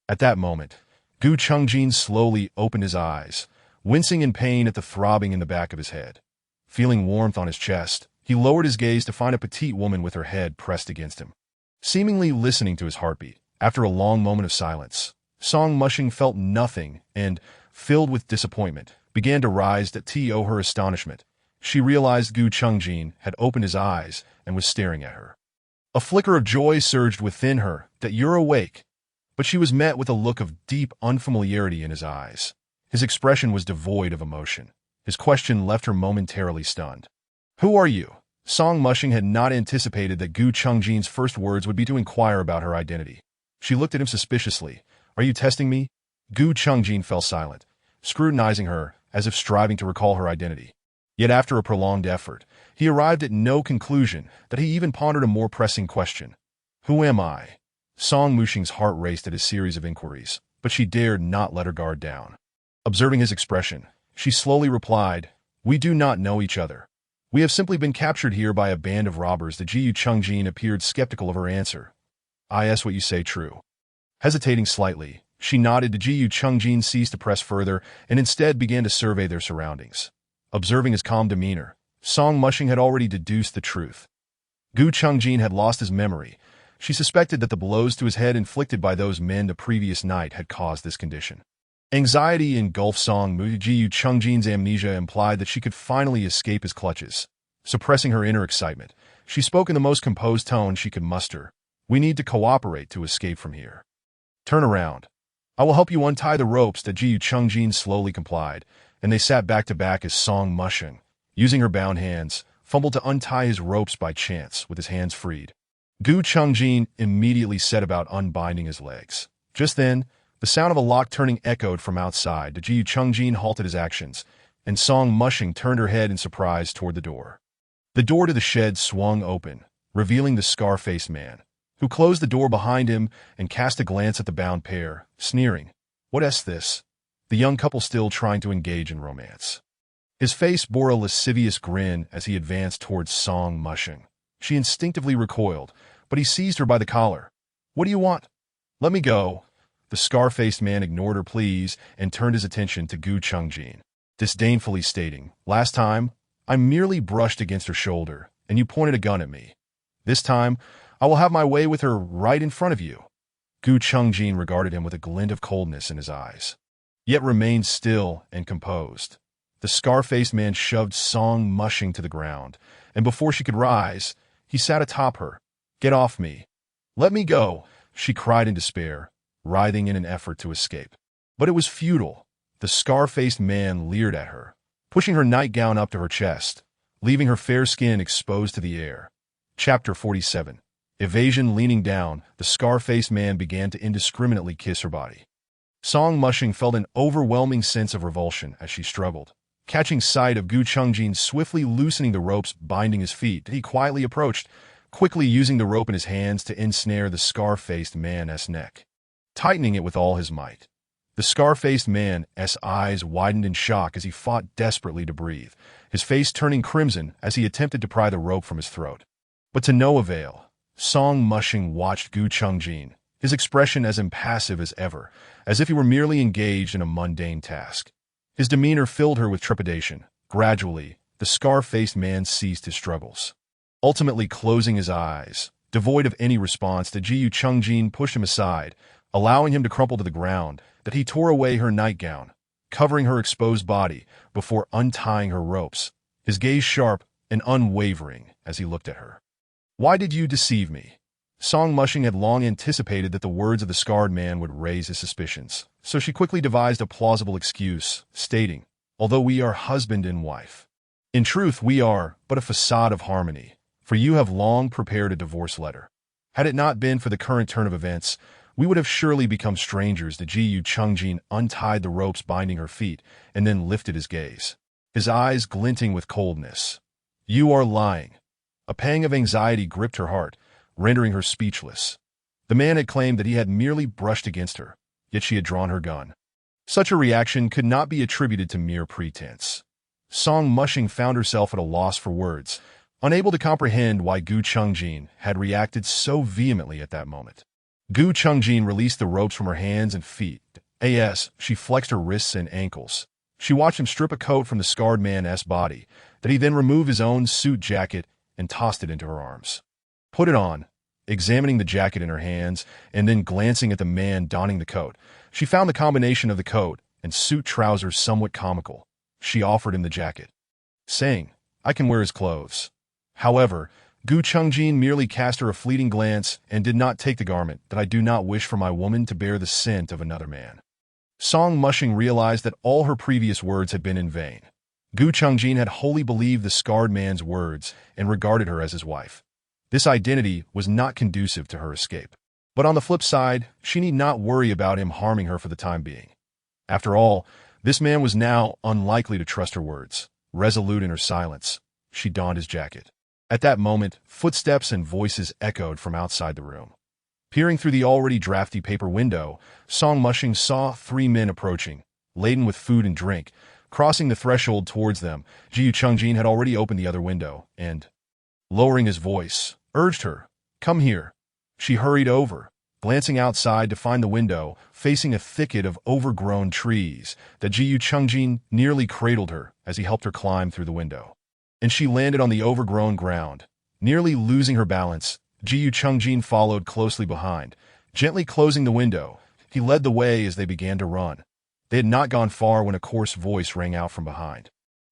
At that moment, Gu Chungjin slowly opened his eyes, wincing in pain at the throbbing in the back of his head. Feeling warmth on his chest, he lowered his gaze to find a petite woman with her head pressed against him. Seemingly listening to his heartbeat, after a long moment of silence, Song Mushing felt nothing and, filled with disappointment, began to rise to her astonishment. She realized Gu Chungjin had opened his eyes and was staring at her. A flicker of joy surged within her that "You're awake," but she was met with a look of deep unfamiliarity in his eyes. His expression was devoid of emotion. His question left her momentarily stunned. "Who are you?" Song Mushing had not anticipated that Gu Chungjin's first words would be to inquire about her identity. She looked at him suspiciously. "Are you testing me?" Gu Chungjin fell silent, scrutinizing her as if striving to recall her identity. Yet after a prolonged effort, he arrived at no conclusion that he even pondered a more pressing question. "Who am I?" Song Mushing's heart raced at his series of inquiries, but she dared not let her guard down. Observing his expression, she slowly replied, "We do not know each other. We have simply been captured here by a band of robbers." The Jiyu Chungjin appeared skeptical of her answer. "Is what you say true?" Hesitating slightly, she nodded. Jiyu Chungjin ceased to press further and instead began to survey their surroundings. Observing his calm demeanor, Song Mushing had already deduced the truth. Gu Chungjin had lost his memory. She suspected that the blows to his head inflicted by those men the previous night had caused this condition. Anxiety engulfed Song Jiyu Chungjin's amnesia implied that she could finally escape his clutches. Suppressing her inner excitement, she spoke in the most composed tone she could muster. "We need to cooperate to escape from here. Turn around. I will help you untie the ropes." That Jiyu Chungjin slowly complied, and they sat back to back as Song Mushing, using her bound hands, fumbled to untie his ropes by chance with his hands freed. Gu Chungjin immediately set about unbinding his legs. Just then, the sound of a lock turning echoed from outside. Jiyu Chungjin halted his actions, and Song Mushing turned her head in surprise toward the door. The door to the shed swung open. revealing the scar-faced man, who closed the door behind him and cast a glance at the bound pair, sneering. "What's this?" The young couple still trying to engage in romance. His face bore a lascivious grin as he advanced towards Song Mushing. She instinctively recoiled, but he seized her by the collar. "What do you want?" "Let me go." The scar-faced man ignored her pleas and turned his attention to Gu Chungjin, disdainfully stating, "Last time, I merely brushed against her shoulder, and you pointed a gun at me. This time, I will have my way with her right in front of you." Gu Chungjin regarded him with a glint of coldness in his eyes, yet remained still and composed. The scar-faced man shoved Song Mushing to the ground, and before she could rise, he sat atop her. "Get off me." "Let me go," she cried in despair, writhing in an effort to escape. But it was futile. The scar-faced man leered at her, pushing her nightgown up to her chest, leaving her fair skin exposed to the air. Chapter 47. Evasion. Leaning down, the scar-faced man began to indiscriminately kiss her body. Song Mushing felt an overwhelming sense of revulsion as she struggled. Catching sight of Gu Chungjin swiftly loosening the ropes binding his feet, he quietly approached, quickly using the rope in his hands to ensnare the scar-faced man's neck, tightening it with all his might. The scar-faced man's eyes widened in shock as he fought desperately to breathe, his face turning crimson as he attempted to pry the rope from his throat. But to no avail. Song Mushing watched Gu Chungjin, his expression as impassive as ever, as if he were merely engaged in a mundane task. His demeanor filled her with trepidation. Gradually, the scar-faced man ceased his struggles, ultimately closing his eyes. Devoid of any response, Gu Chungjin pushed him aside, allowing him to crumple to the ground, that he tore away her nightgown, covering her exposed body before untying her ropes, his gaze sharp and unwavering as he looked at her. "Why did you deceive me?" Song Mushing had long anticipated that the words of the scarred man would raise his suspicions, so she quickly devised a plausible excuse, stating, "Although we are husband and wife, in truth we are but a facade of harmony, for you have long prepared a divorce letter. Had it not been for the current turn of events, we would have surely become strangers." The Gu Chungjin untied the ropes binding her feet and then lifted his gaze, his eyes glinting with coldness. "You are lying." A pang of anxiety gripped her heart, rendering her speechless. The man had claimed that he had merely brushed against her, yet she had drawn her gun. Such a reaction could not be attributed to mere pretense. Song Mushing found herself at a loss for words, unable to comprehend why Gu Chungjin had reacted so vehemently at that moment. Gu Chungjin released the ropes from her hands and feet. She flexed her wrists and ankles. She watched him strip a coat from the scarred man's body, that he then removed his own suit jacket and tossed it into her arms. "Put it on." Examining the jacket in her hands and then glancing at the man donning the coat, she found the combination of the coat and suit trousers somewhat comical. She offered him the jacket, saying, "I can wear his clothes." However, Gu Chungjin merely cast her a fleeting glance and did not take the garment. "That I do not wish for my woman to bear the scent of another man." Song Mushing realized that all her previous words had been in vain. Gu Chungjin had wholly believed the scarred man's words and regarded her as his wife. This identity was not conducive to her escape. But on the flip side, she need not worry about him harming her for the time being. After all, this man was now unlikely to trust her words. Resolute in her silence, she donned his jacket. At that moment, footsteps and voices echoed from outside the room. Peering through the already drafty paper window, Song Mushing saw 3 men approaching, laden with food and drink. Crossing the threshold towards them, Gu Chungjin had already opened the other window and, lowering his voice, urged her, "Come here." She hurried over, glancing outside to find the window facing a thicket of overgrown trees. That Gu Chungjin nearly cradled her as he helped her climb through the window, and she landed on the overgrown ground. Nearly losing her balance, Gu Chungjin followed closely behind, gently closing the window. He led the way as they began to run. They had not gone far when a coarse voice rang out from behind.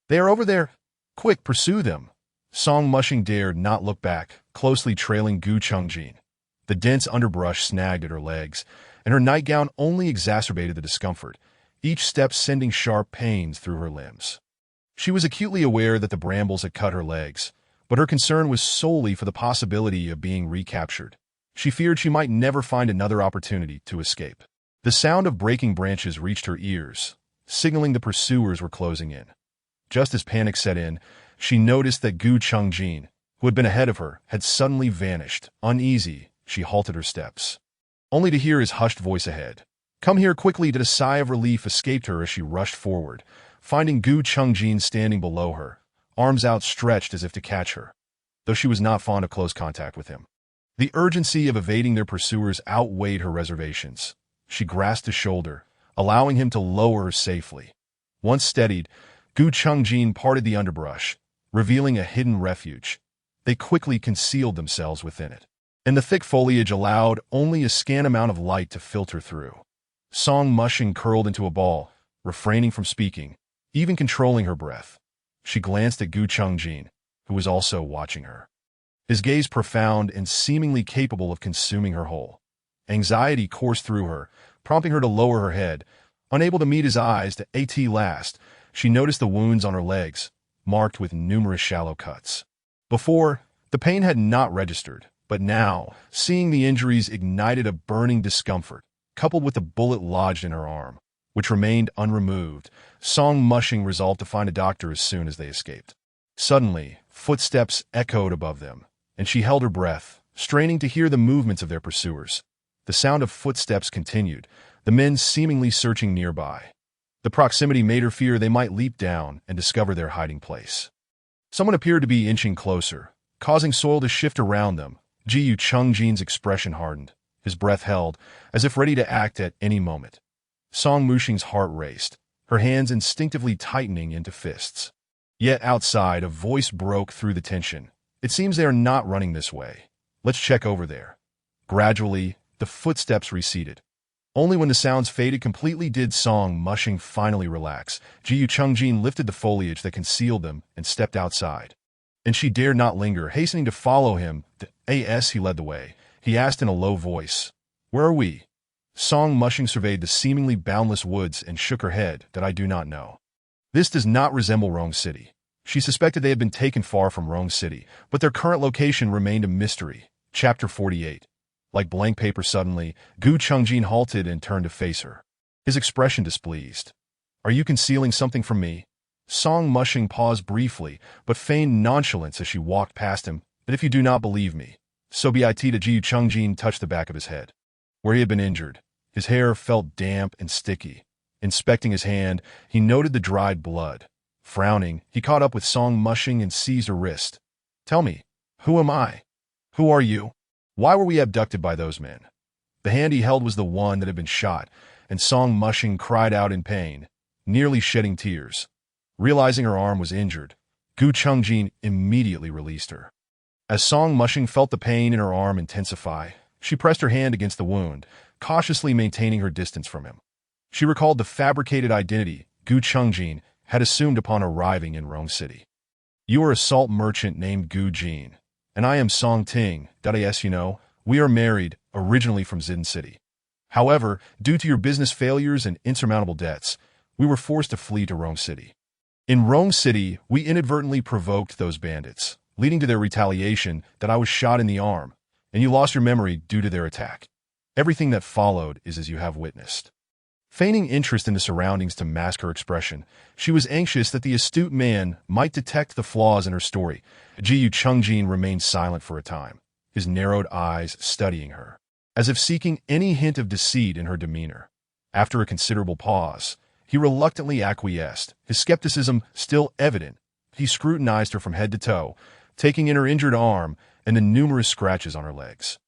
"They are over there! Quick, pursue them!" Song Mushing dared not look back, closely trailing Gu Chungjin. The dense underbrush snagged at her legs, and her nightgown only exacerbated the discomfort, each step sending sharp pains through her limbs. She was acutely aware that the brambles had cut her legs, but her concern was solely for the possibility of being recaptured. She feared she might never find another opportunity to escape. The sound of breaking branches reached her ears, signaling the pursuers were closing in. Just as panic set in, she noticed that Gu Chungjin, who had been ahead of her, had suddenly vanished. Uneasy, she halted her steps, only to hear his hushed voice ahead. "Come here quickly!" A sigh of relief escaped her as she rushed forward, finding Gu Chungjin standing below her, arms outstretched as if to catch her, though she was not fond of close contact with him. The urgency of evading their pursuers outweighed her reservations. She grasped his shoulder, allowing him to lower her safely. Once steadied, Gu Chungjin parted the underbrush, revealing a hidden refuge. They quickly concealed themselves within it, and the thick foliage allowed only a scant amount of light to filter through. Song Mushing curled into a ball, refraining from speaking, even controlling her breath. She glanced at Gu Chungjin, who was also watching her, his gaze profound and seemingly capable of consuming her whole. Anxiety coursed through her, prompting her to lower her head. Unable to meet his eyes at last, she noticed the wounds on her legs, marked with numerous shallow cuts. Before, the pain had not registered, but now, seeing the injuries ignited a burning discomfort, coupled with the bullet lodged in her arm, which remained unremoved. Song Mushing resolved to find a doctor as soon as they escaped. Suddenly, footsteps echoed above them, and she held her breath, straining to hear the movements of their pursuers. The sound of footsteps continued, the men seemingly searching nearby. The proximity made her fear they might leap down and discover their hiding place. Someone appeared to be inching closer, causing soil to shift around them. Gu Chungjin's expression hardened, his breath held, as if ready to act at any moment. Song Mushing's heart raced, her hands instinctively tightening into fists. Yet outside, a voice broke through the tension. "It seems they are not running this way. Let's check over there." Gradually, the footsteps receded. Only when the sounds faded completely did Song Mushing finally relax. Gu Chungjin lifted the foliage that concealed them and stepped outside. And she dared not linger, hastening to follow him. He led the way. He asked in a low voice, "Where are we?" Song Mushing surveyed the seemingly boundless woods and shook her head. "I do not know. This does not resemble Rong City." She suspected they had been taken far from Rong City, but their current location remained a mystery. Chapter 48. Like blank paper suddenly, Gu Chungjin halted and turned to face her, his expression displeased. "Are you concealing something from me?" Song Mushing paused briefly, but feigned nonchalance as she walked past him. "And if you do not believe me, so be it." To Gu Chungjin touched the back of his head, where he had been injured. His hair felt damp and sticky. Inspecting his hand, he noted the dried blood. Frowning, he caught up with Song Mushing and seized her wrist. "Tell me, who am I? Who are you? Why were we abducted by those men?" The hand he held was the one that had been shot, and Song Mushing cried out in pain, nearly shedding tears. Realizing her arm was injured, Gu Chungjin immediately released her. As Song Mushing felt the pain in her arm intensify, she pressed her hand against the wound, cautiously maintaining her distance from him. She recalled the fabricated identity Gu Chungjin had assumed upon arriving in Rong City. "You are a salt merchant named Gu Jin, and I am Song Ting. Yes, you know, we are married, originally from Zidin City. However, due to your business failures and insurmountable debts, we were forced to flee to Rong City. In Rong City, we inadvertently provoked those bandits, leading to their retaliation. I was shot in the arm, and you lost your memory due to their attack. Everything that followed is as you have witnessed." Feigning interest in the surroundings to mask her expression, she was anxious that the astute man might detect the flaws in her story. Gu Chungjin remained silent for a time, his narrowed eyes studying her, as if seeking any hint of deceit in her demeanor. After a considerable pause, he reluctantly acquiesced, his skepticism still evident. He scrutinized her from head to toe, taking in her injured arm and the numerous scratches on her legs.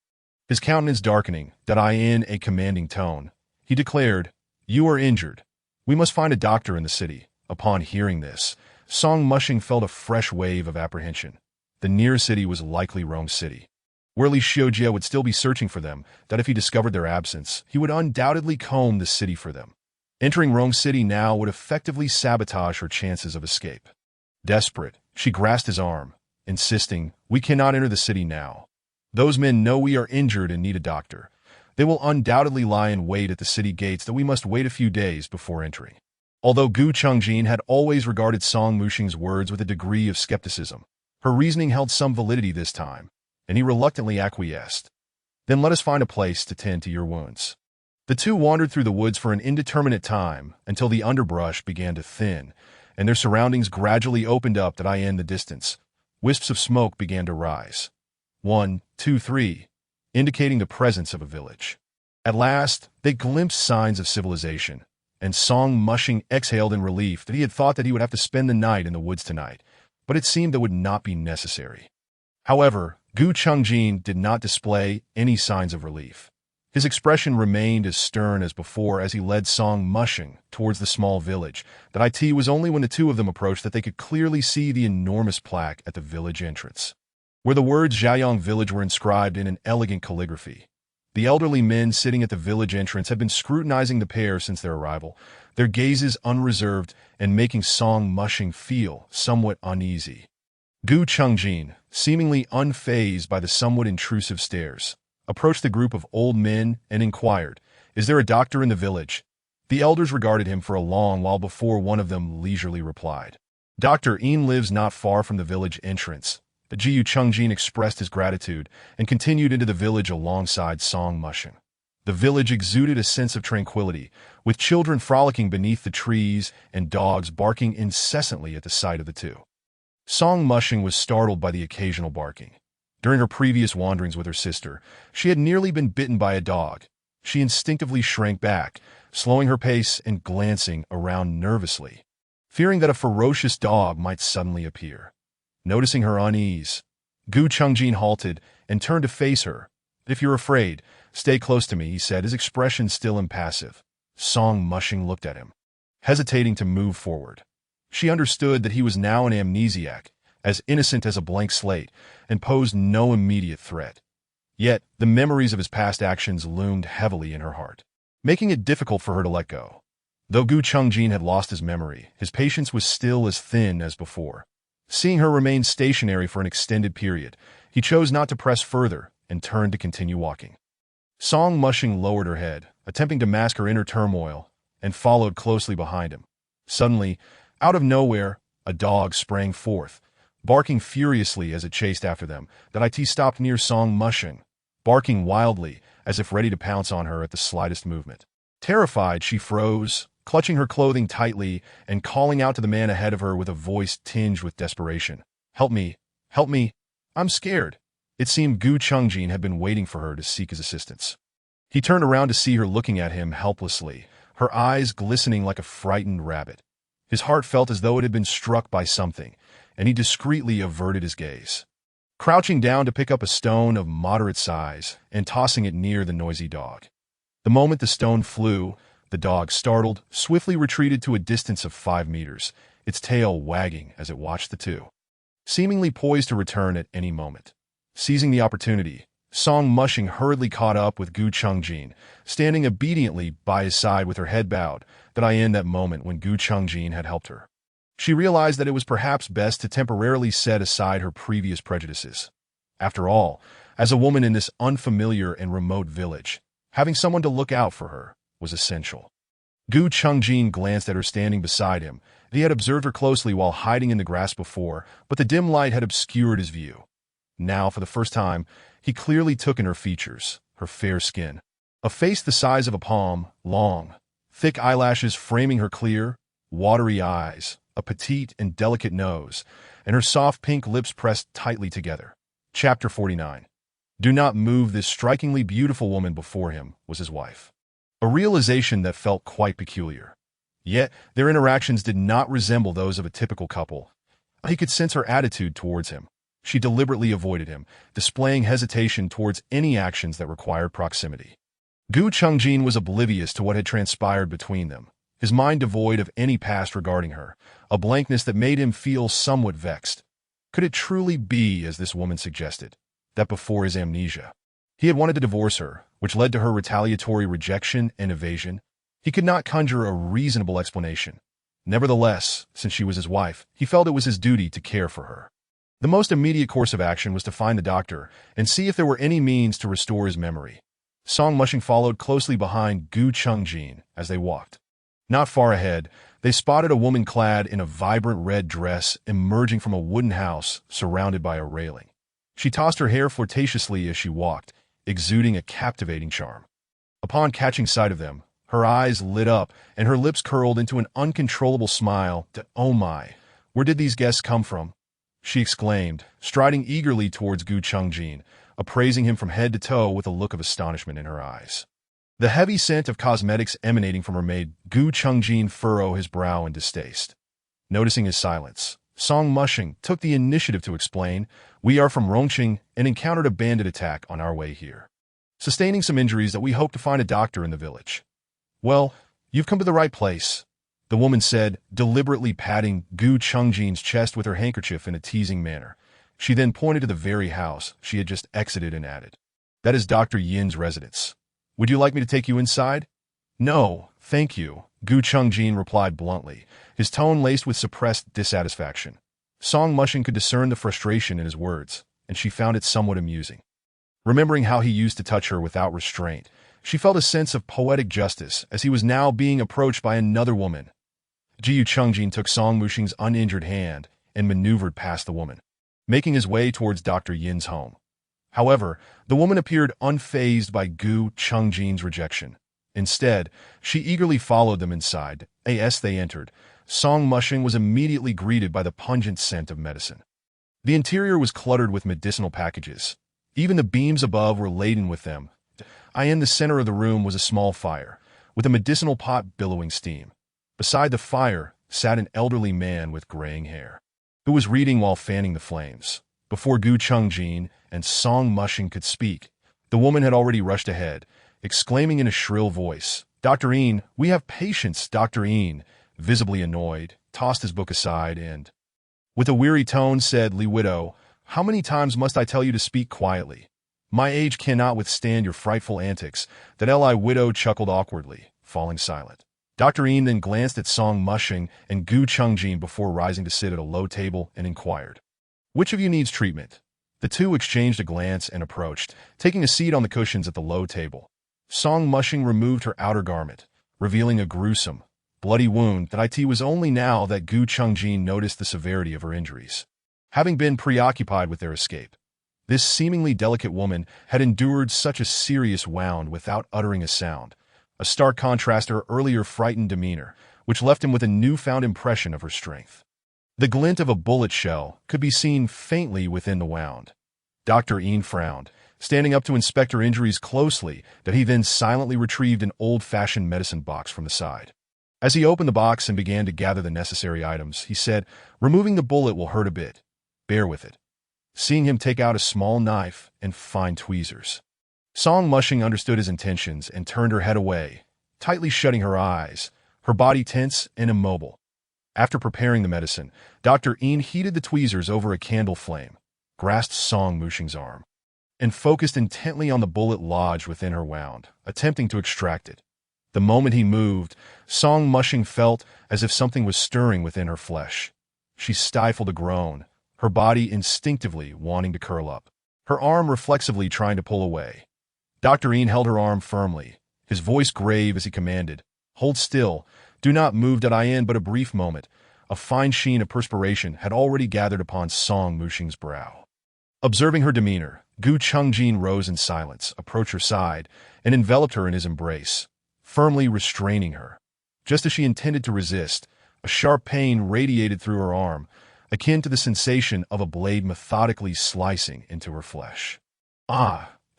His countenance darkening, in a commanding tone, he declared, "You are injured. We must find a doctor in the city." Upon hearing this, Song Mushing felt a fresh wave of apprehension. The nearest city was likely Rong City, where Li Xiujie would still be searching for them. If he discovered their absence, he would undoubtedly comb the city for them. Entering Rong City now would effectively sabotage her chances of escape. Desperate, she grasped his arm, insisting, "We cannot enter the city now. Those men know we are injured and need a doctor. They will undoubtedly lie in wait at the city gates. We must wait a few days before entering." Although Gu Chungjin had always regarded Song Mushing's words with a degree of skepticism, her reasoning held some validity this time, and he reluctantly acquiesced. "Then let us find a place to tend to your wounds." The two wandered through the woods for an indeterminate time until the underbrush began to thin, and their surroundings gradually opened up in the distance. Wisps of smoke began to rise. 1, 2, 3, indicating the presence of a village. At last, they glimpsed signs of civilization, and Song Mushing exhaled in relief that he had thought that he would have to spend the night in the woods tonight, but it seemed that would not be necessary. However, Gu Chungjin did not display any signs of relief. His expression remained as stern as before as he led Song Mushing towards the small village. That it was only when the two of them approached that they could clearly see the enormous plaque at the village entrance, where the words Zhaoyang Village were inscribed in an elegant calligraphy. The elderly men sitting at the village entrance had been scrutinizing the pair since their arrival, their gazes unreserved and making Song Mushing feel somewhat uneasy. Gu Chungjin, seemingly unfazed by the somewhat intrusive stares, approached the group of old men and inquired, "Is there a doctor in the village?" The elders regarded him for a long while before one of them leisurely replied, "Dr. Yin lives not far from the village entrance." Jiu Chungjin expressed his gratitude and continued into the village alongside Song Mushing. The village exuded a sense of tranquility, with children frolicking beneath the trees and dogs barking incessantly at the sight of the two. Song Mushing was startled by the occasional barking. During her previous wanderings with her sister, she had nearly been bitten by a dog. She instinctively shrank back, slowing her pace and glancing around nervously, fearing that a ferocious dog might suddenly appear. Noticing her unease, Gu Chungjin halted and turned to face her. "If you're afraid, stay close to me," he said, his expression still impassive. Song Mushing looked at him, hesitating to move forward. She understood that he was now an amnesiac, as innocent as a blank slate, and posed no immediate threat. Yet, the memories of his past actions loomed heavily in her heart, making it difficult for her to let go. Though Gu Chungjin had lost his memory, his patience was still as thin as before. Seeing her remain stationary for an extended period, he chose not to press further and turned to continue walking. Song Mushing lowered her head, attempting to mask her inner turmoil, and followed closely behind him. Suddenly, out of nowhere, a dog sprang forth, barking furiously as it chased after them. That it stopped near Song Mushing, barking wildly as if ready to pounce on her at the slightest movement. Terrified, she froze, clutching her clothing tightly and calling out to the man ahead of her with a voice tinged with desperation. Help me! Help me! I'm scared!" It seemed Gu Chungjin had been waiting for her to seek his assistance. He turned around to see her looking at him helplessly, her eyes glistening like a frightened rabbit. His heart felt as though it had been struck by something, and he discreetly averted his gaze, crouching down to pick up a stone of moderate size and tossing it near the noisy dog. The moment the stone flew, the dog, startled, swiftly retreated to a distance of 5 meters, its tail wagging as it watched the two, seemingly poised to return at any moment. Seizing the opportunity, Song Mushing hurriedly caught up with Gu Chungjin, standing obediently by his side with her head bowed. In that moment when Gu Chungjin had helped her, she realized that it was perhaps best to temporarily set aside her previous prejudices. After all, as a woman in this unfamiliar and remote village, having someone to look out for her was essential. Gu Chungjin glanced at her standing beside him. He had observed her closely while hiding in the grass before, but the dim light had obscured his view. Now, for the first time, he clearly took in her features, her fair skin, a face the size of a palm, long, thick eyelashes framing her clear, watery eyes, a petite and delicate nose, and her soft pink lips pressed tightly together. Chapter 49. Do not move. This strikingly beautiful woman before him was his wife. A realization that felt quite peculiar. Yet, their interactions did not resemble those of a typical couple. He could sense her attitude towards him. She deliberately avoided him, displaying hesitation towards any actions that required proximity. Gu Chungjin was oblivious to what had transpired between them, his mind devoid of any past regarding her, a blankness that made him feel somewhat vexed. Could it truly be, as this woman suggested, that before his amnesia, he had wanted to divorce her, which led to her retaliatory rejection and evasion? He could not conjure a reasonable explanation. Nevertheless, since she was his wife, he felt it was his duty to care for her. The most immediate course of action was to find the doctor and see if there were any means to restore his memory. Song Mushing followed closely behind Gu Chungjin as they walked. Not far ahead, they spotted a woman clad in a vibrant red dress emerging from a wooden house surrounded by a railing. She tossed her hair flirtatiously as she walked, exuding a captivating charm. Upon catching sight of them, her eyes lit up and her lips curled into an uncontrollable smile. Oh my, where did these guests come from? she exclaimed, striding eagerly towards Gu Chungjin, appraising him from head to toe with a look of astonishment in her eyes. The heavy scent of cosmetics emanating from her made Gu Chungjin furrow his brow in distaste. Noticing his silence, Song Mushing took the initiative to explain, "We are from Rongqing and encountered a bandit attack on our way here, sustaining some injuries that we hope to find a doctor in the village." "Well, you've come to the right place," the woman said, deliberately patting Gu Chungjin's chest with her handkerchief in a teasing manner. She then pointed to the very house she had just exited and added, "That is Dr. Yin's residence. Would you like me to take you inside?" "No, thank you," Gu Chungjin replied bluntly, his tone laced with suppressed dissatisfaction. Song Mushing could discern the frustration in his words, and she found it somewhat amusing. Remembering how he used to touch her without restraint, she felt a sense of poetic justice as he was now being approached by another woman. Jiu Chungjin took Song Mushing's uninjured hand and maneuvered past the woman, making his way towards Dr. Yin's home. However, the woman appeared unfazed by Gu Chungjin's rejection. Instead, she eagerly followed them inside. As they entered, Song Mushing was immediately greeted by the pungent scent of medicine. The interior was cluttered with medicinal packages. Even the beams above were laden with them. In the center of the room was a small fire, with a medicinal pot billowing steam. Beside the fire sat an elderly man with graying hair, who was reading while fanning the flames. Before Gu Chungjin and Song Mushing could speak, the woman had already rushed ahead, exclaiming in a shrill voice, "Dr. Yin, we have patience." Dr. Yin, visibly annoyed, tossed his book aside and, with a weary tone, said, "Li Widow, how many times must I tell you to speak quietly? My age cannot withstand your frightful antics." That Li Widow chuckled awkwardly, falling silent. Dr. Yin then glanced at Song Mushing and Gu Chungjin before rising to sit at a low table and inquired, "Which of you needs treatment?" The two exchanged a glance and approached, taking a seat on the cushions at the low table. Song Mushing removed her outer garment, revealing a gruesome, bloody wound that it was only now that Gu Chungjin noticed the severity of her injuries. Having been preoccupied with their escape, this seemingly delicate woman had endured such a serious wound without uttering a sound, a stark contrast to her earlier frightened demeanor, which left him with a newfound impression of her strength. The glint of a bullet shell could be seen faintly within the wound. Dr. Yin frowned, standing up to inspect her injuries closely, that he then silently retrieved an old-fashioned medicine box from the side. As he opened the box and began to gather the necessary items, he said, "Removing the bullet will hurt a bit. Bear with it." Seeing him take out a small knife and fine tweezers, Song Mushing understood his intentions and turned her head away, tightly shutting her eyes, her body tense and immobile. After preparing the medicine, Dr. Yin heated the tweezers over a candle flame, grasped Song Mushing's arm, and focused intently on the bullet lodged within her wound, attempting to extract it. The moment he moved, Song Mushing felt as if something was stirring within her flesh. She stifled a groan, her body instinctively wanting to curl up, her arm reflexively trying to pull away. Dr. Yin held her arm firmly, his voice grave as he commanded, "Hold still, do not move." But a brief moment, a fine sheen of perspiration had already gathered upon Song Mushing's brow. Observing her demeanor, Gu Chungjin rose in silence, approached her side, and enveloped her in his embrace, firmly restraining her. Just as she intended to resist, a sharp pain radiated through her arm, akin to the sensation of a blade methodically slicing into her flesh.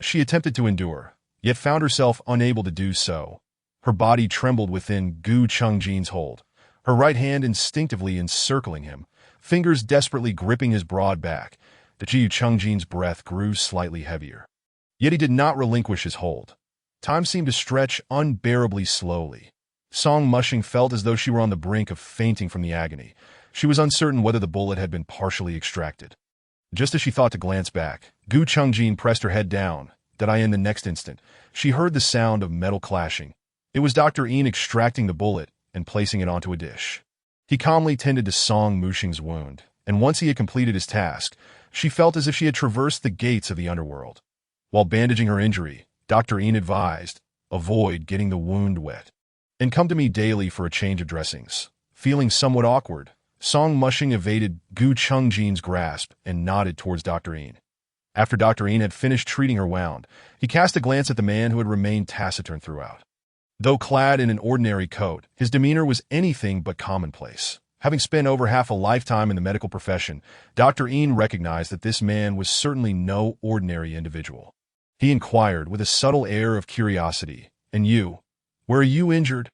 She attempted to endure, yet found herself unable to do so. Her body trembled within Gu Chungjin's hold, her right hand instinctively encircling him, fingers desperately gripping his broad back. The Jiu Chungjin's breath grew slightly heavier. Yet he did not relinquish his hold. Time seemed to stretch unbearably slowly. Song Mushing felt as though she were on the brink of fainting from the agony. She was uncertain whether the bullet had been partially extracted. Just as she thought to glance back, Gu Chungjin pressed her head down. In the next instant, she heard the sound of metal clashing. It was Dr. Yin extracting the bullet and placing it onto a dish. He calmly tended to Song Mushing's wound, and once he had completed his task, she felt as if she had traversed the gates of the underworld. While bandaging her injury, Dr. Yin advised, "Avoid getting the wound wet, and come to me daily for a change of dressings." Feeling somewhat awkward, Song Mushing evaded Gu Chungjin's grasp and nodded towards Dr. Yin. After Dr. Yin had finished treating her wound, he cast a glance at the man who had remained taciturn throughout. Though clad in an ordinary coat, his demeanor was anything but commonplace. Having spent over half a lifetime in the medical profession, Dr. Een recognized that this man was certainly no ordinary individual. He inquired with a subtle air of curiosity, "And you? Where are you injured?"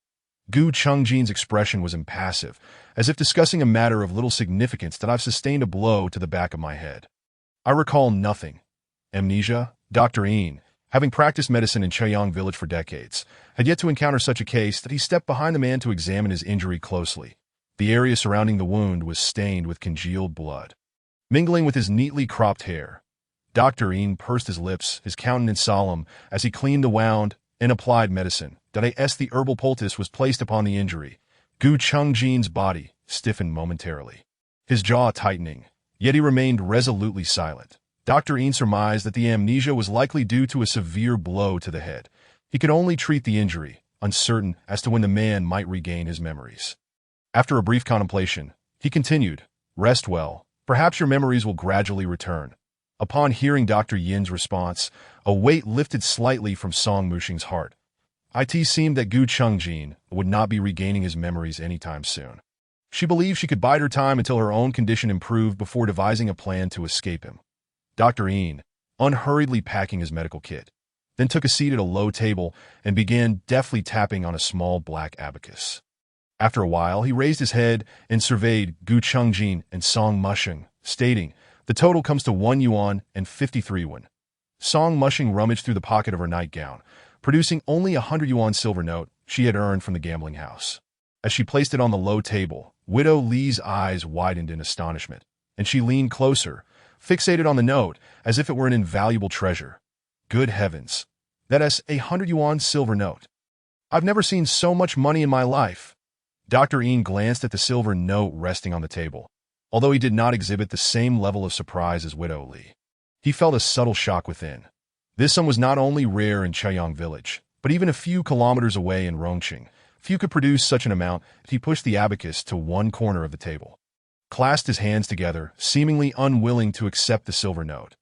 Gu Chungjin's expression was impassive, as if discussing a matter of little significance. "That I've sustained a blow to the back of my head. I recall nothing." Amnesia? Dr. Een, having practiced medicine in Chaoyang village for decades, had yet to encounter such a case that he stepped behind the man to examine his injury closely. The area surrounding the wound was stained with congealed blood, mingling with his neatly cropped hair. Dr. Een pursed his lips, his countenance solemn, as he cleaned the wound and applied medicine. The herbal poultice was placed upon the injury. Gu Chungjin's body stiffened momentarily, his jaw tightening, yet he remained resolutely silent. Dr. Een surmised that the amnesia was likely due to a severe blow to the head. He could only treat the injury, uncertain as to when the man might regain his memories. After a brief contemplation, he continued, "Rest well. Perhaps your memories will gradually return." Upon hearing Dr. Yin's response, a weight lifted slightly from Song Muxing's heart. It seemed that Gu Chungjin would not be regaining his memories anytime soon. She believed she could bide her time until her own condition improved before devising a plan to escape him. Dr. Een, unhurriedly packing his medical kit, then took a seat at a low table and began deftly tapping on a small black abacus. After a while, he raised his head and surveyed Gu Chungjin and Song Muxing, stating, "The total comes to 1 yuan and 53 won." Song Muxing rummaged through the pocket of her nightgown, producing only a 100 yuan silver note she had earned from the gambling house. As she placed it on the low table, Widow Li's eyes widened in astonishment, and she leaned closer, fixated on the note as if it were an invaluable treasure. "Good heavens! That is a 100 yuan silver note. I've never seen so much money in my life." Dr. Een glanced at the silver note resting on the table, although he did not exhibit the same level of surprise as Widow Li. He felt a subtle shock within. This sum was not only rare in Chaoyang village, but even a few kilometers away in Rongqing. Few could produce such an amount. He pushed the abacus to one corner of the table, clasped his hands together, seemingly unwilling to accept the silver note.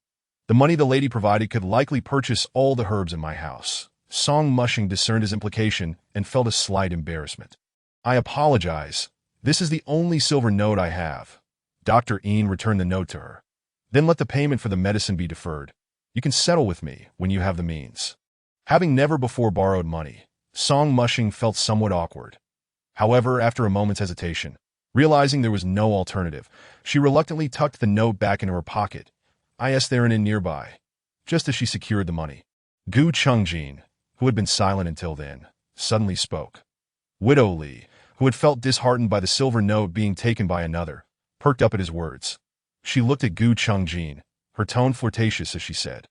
"The money the lady provided could likely purchase all the herbs in my house." Song Muxing discerned his implication and felt a slight embarrassment. "I apologize. This is the only silver note I have." Dr. Een returned the note to her. "Then let the payment for the medicine be deferred. You can settle with me when you have the means." Having never before borrowed money, Song Muxing felt somewhat awkward. However, after a moment's hesitation, realizing there was no alternative, she reluctantly tucked the note back into her pocket, there and in nearby, just as she secured the money. Gu Chungjin, who had been silent until then, suddenly spoke. Widow Li, who had felt disheartened by the silver note being taken by another, perked up at his words. She looked at Gu Chungjin, her tone flirtatious as she said,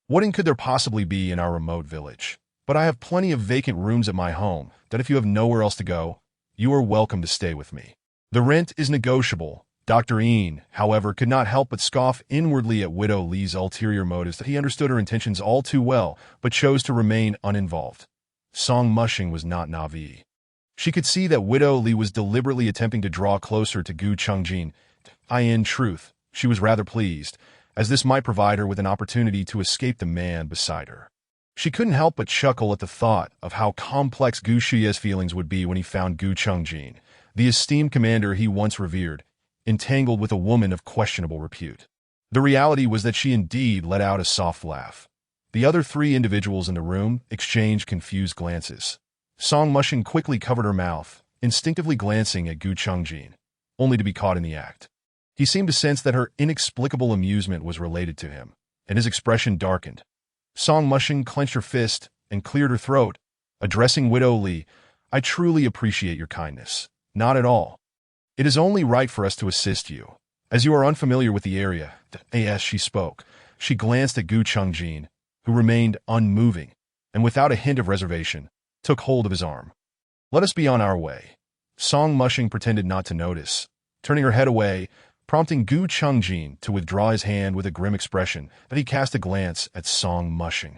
"What inn could there possibly be in our remote village? But I have plenty of vacant rooms at my home, that if you have nowhere else to go, you are welcome to stay with me. The rent is negotiable." Dr. Een, however, could not help but scoff inwardly at Widow Li's ulterior motives. That he understood her intentions all too well, but chose to remain uninvolved. Song Muxing was not naive. She could see that Widow Li was deliberately attempting to draw closer to Gu Chungjin. In truth, she was rather pleased, as this might provide her with an opportunity to escape the man beside her. She couldn't help but chuckle at the thought of how complex Gu Shiye's feelings would be when he found Gu Chungjin, the esteemed commander he once revered, entangled with a woman of questionable repute. The reality was that she indeed let out a soft laugh. The other three individuals in the room exchanged confused glances. Song Muxing quickly covered her mouth, instinctively glancing at Gu Chungjin, only to be caught in the act. He seemed to sense that her inexplicable amusement was related to him, and his expression darkened. Song Muxing clenched her fist and cleared her throat, addressing Widow Li. "I truly appreciate your kindness." "Not at all. It is only right for us to assist you, as you are unfamiliar with the area." As she spoke, she glanced at Gu Chungjin, who remained unmoving, and without a hint of reservation, took hold of his arm. "Let us be on our way." Song Muxing pretended not to notice, turning her head away, prompting Gu Chungjin to withdraw his hand with a grim expression. But he cast a glance at Song Muxing,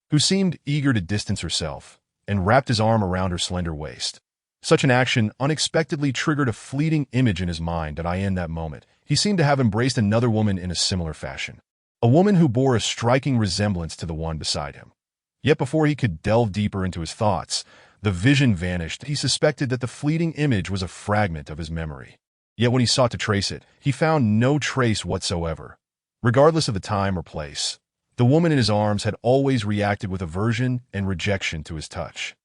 who seemed eager to distance herself, and wrapped his arm around her slender waist. Such an action unexpectedly triggered a fleeting image in his mind that in that moment, he seemed to have embraced another woman in a similar fashion. A woman who bore a striking resemblance to the one beside him. Yet before he could delve deeper into his thoughts, the vision vanished. He suspected that the fleeting image was a fragment of his memory. Yet when he sought to trace it, he found no trace whatsoever. Regardless of the time or place, the woman in his arms had always reacted with aversion and rejection to his touch.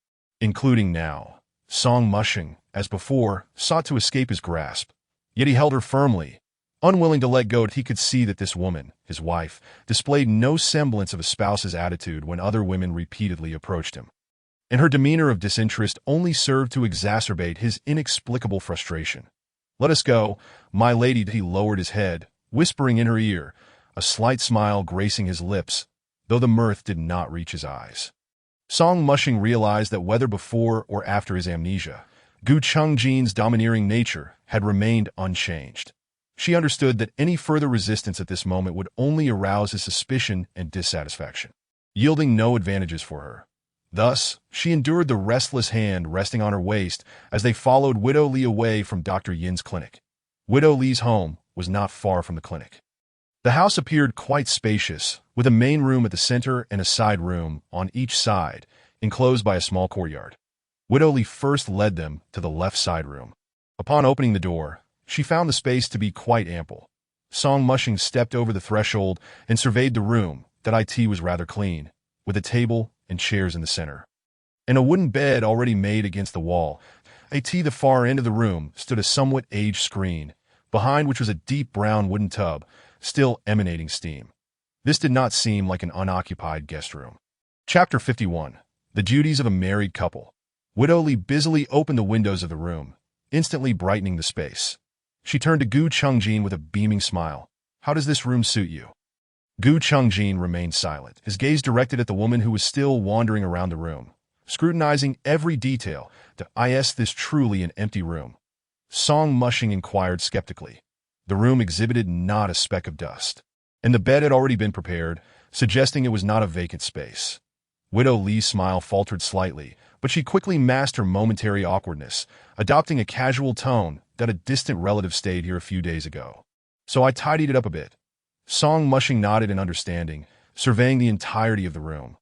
Including now. Song Mushing, as before, sought to escape his grasp. Yet he held her firmly, unwilling to let go. He could see that this woman, his wife, displayed no semblance of a spouse's attitude when other women repeatedly approached him. And her demeanor of disinterest only served to exacerbate his inexplicable frustration. "Let us go, my lady." He lowered his head, whispering in her ear, a slight smile gracing his lips, though the mirth did not reach his eyes. Song Mushing realized that whether before or after his amnesia, Gu Chungjin's domineering nature had remained unchanged. She understood that any further resistance at this moment would only arouse his suspicion and dissatisfaction, yielding no advantages for her. Thus, she endured the restless hand resting on her waist as they followed Widow Li away from Dr. Yin's clinic. Widow Li's home was not far from the clinic. The house appeared quite spacious, with a main room at the center and a side room on each side, enclosed by a small courtyard. Widow Li first led them to the left side room. Upon opening the door, she found the space to be quite ample. Song Mushing stepped over the threshold and surveyed the room. That it was rather clean, with a table and chairs in the center, and a wooden bed already made against the wall. At the far end of the room stood a somewhat aged screen, behind which was a deep brown wooden tub, still emanating steam. This did not seem like an unoccupied guest room. Chapter 51. The Duties of a Married Couple. Widow Li busily opened the windows of the room, instantly brightening the space. She turned to Gu Chungjin with a beaming smile. "How does this room suit you?" Gu Chungjin remained silent, his gaze directed at the woman who was still wandering around the room, scrutinizing every detail. "Is this truly an empty room?" Song Mushing inquired skeptically. The room exhibited not a speck of dust, and the bed had already been prepared, suggesting it was not a vacant space. Widow Li's smile faltered slightly, but she quickly masked her momentary awkwardness, adopting a casual tone that a distant relative stayed here a few days ago. "So I tidied it up a bit." Song Mushing nodded in understanding, surveying the entirety of the room.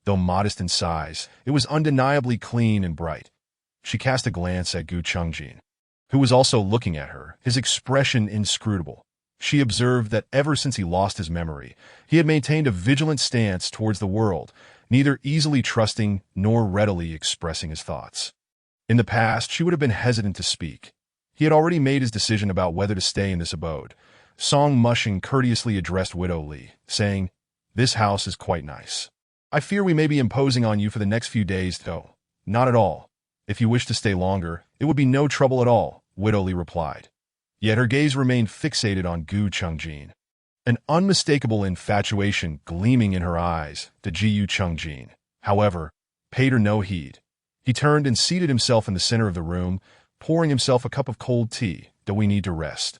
Though modest in size, it was undeniably clean and bright. She cast a glance at Gu Chungjin, who was also looking at her, his expression inscrutable. She observed that ever since he lost his memory, he had maintained a vigilant stance towards the world, neither easily trusting nor readily expressing his thoughts. In the past, she would have been hesitant to speak. He had already made his decision about whether to stay in this abode. Song Mushing courteously addressed Widow Li, saying, "This house is quite nice. I fear we may be imposing on you for the next few days, though." "Not at all. If you wish to stay longer, it would be no trouble at all," Widow Li replied. Yet her gaze remained fixated on Gu Chungjin, an unmistakable infatuation gleaming in her eyes. Gu Chungjin, however, paid her no heed. He turned and seated himself in the center of the room, pouring himself a cup of cold tea. "Do we need to rest?"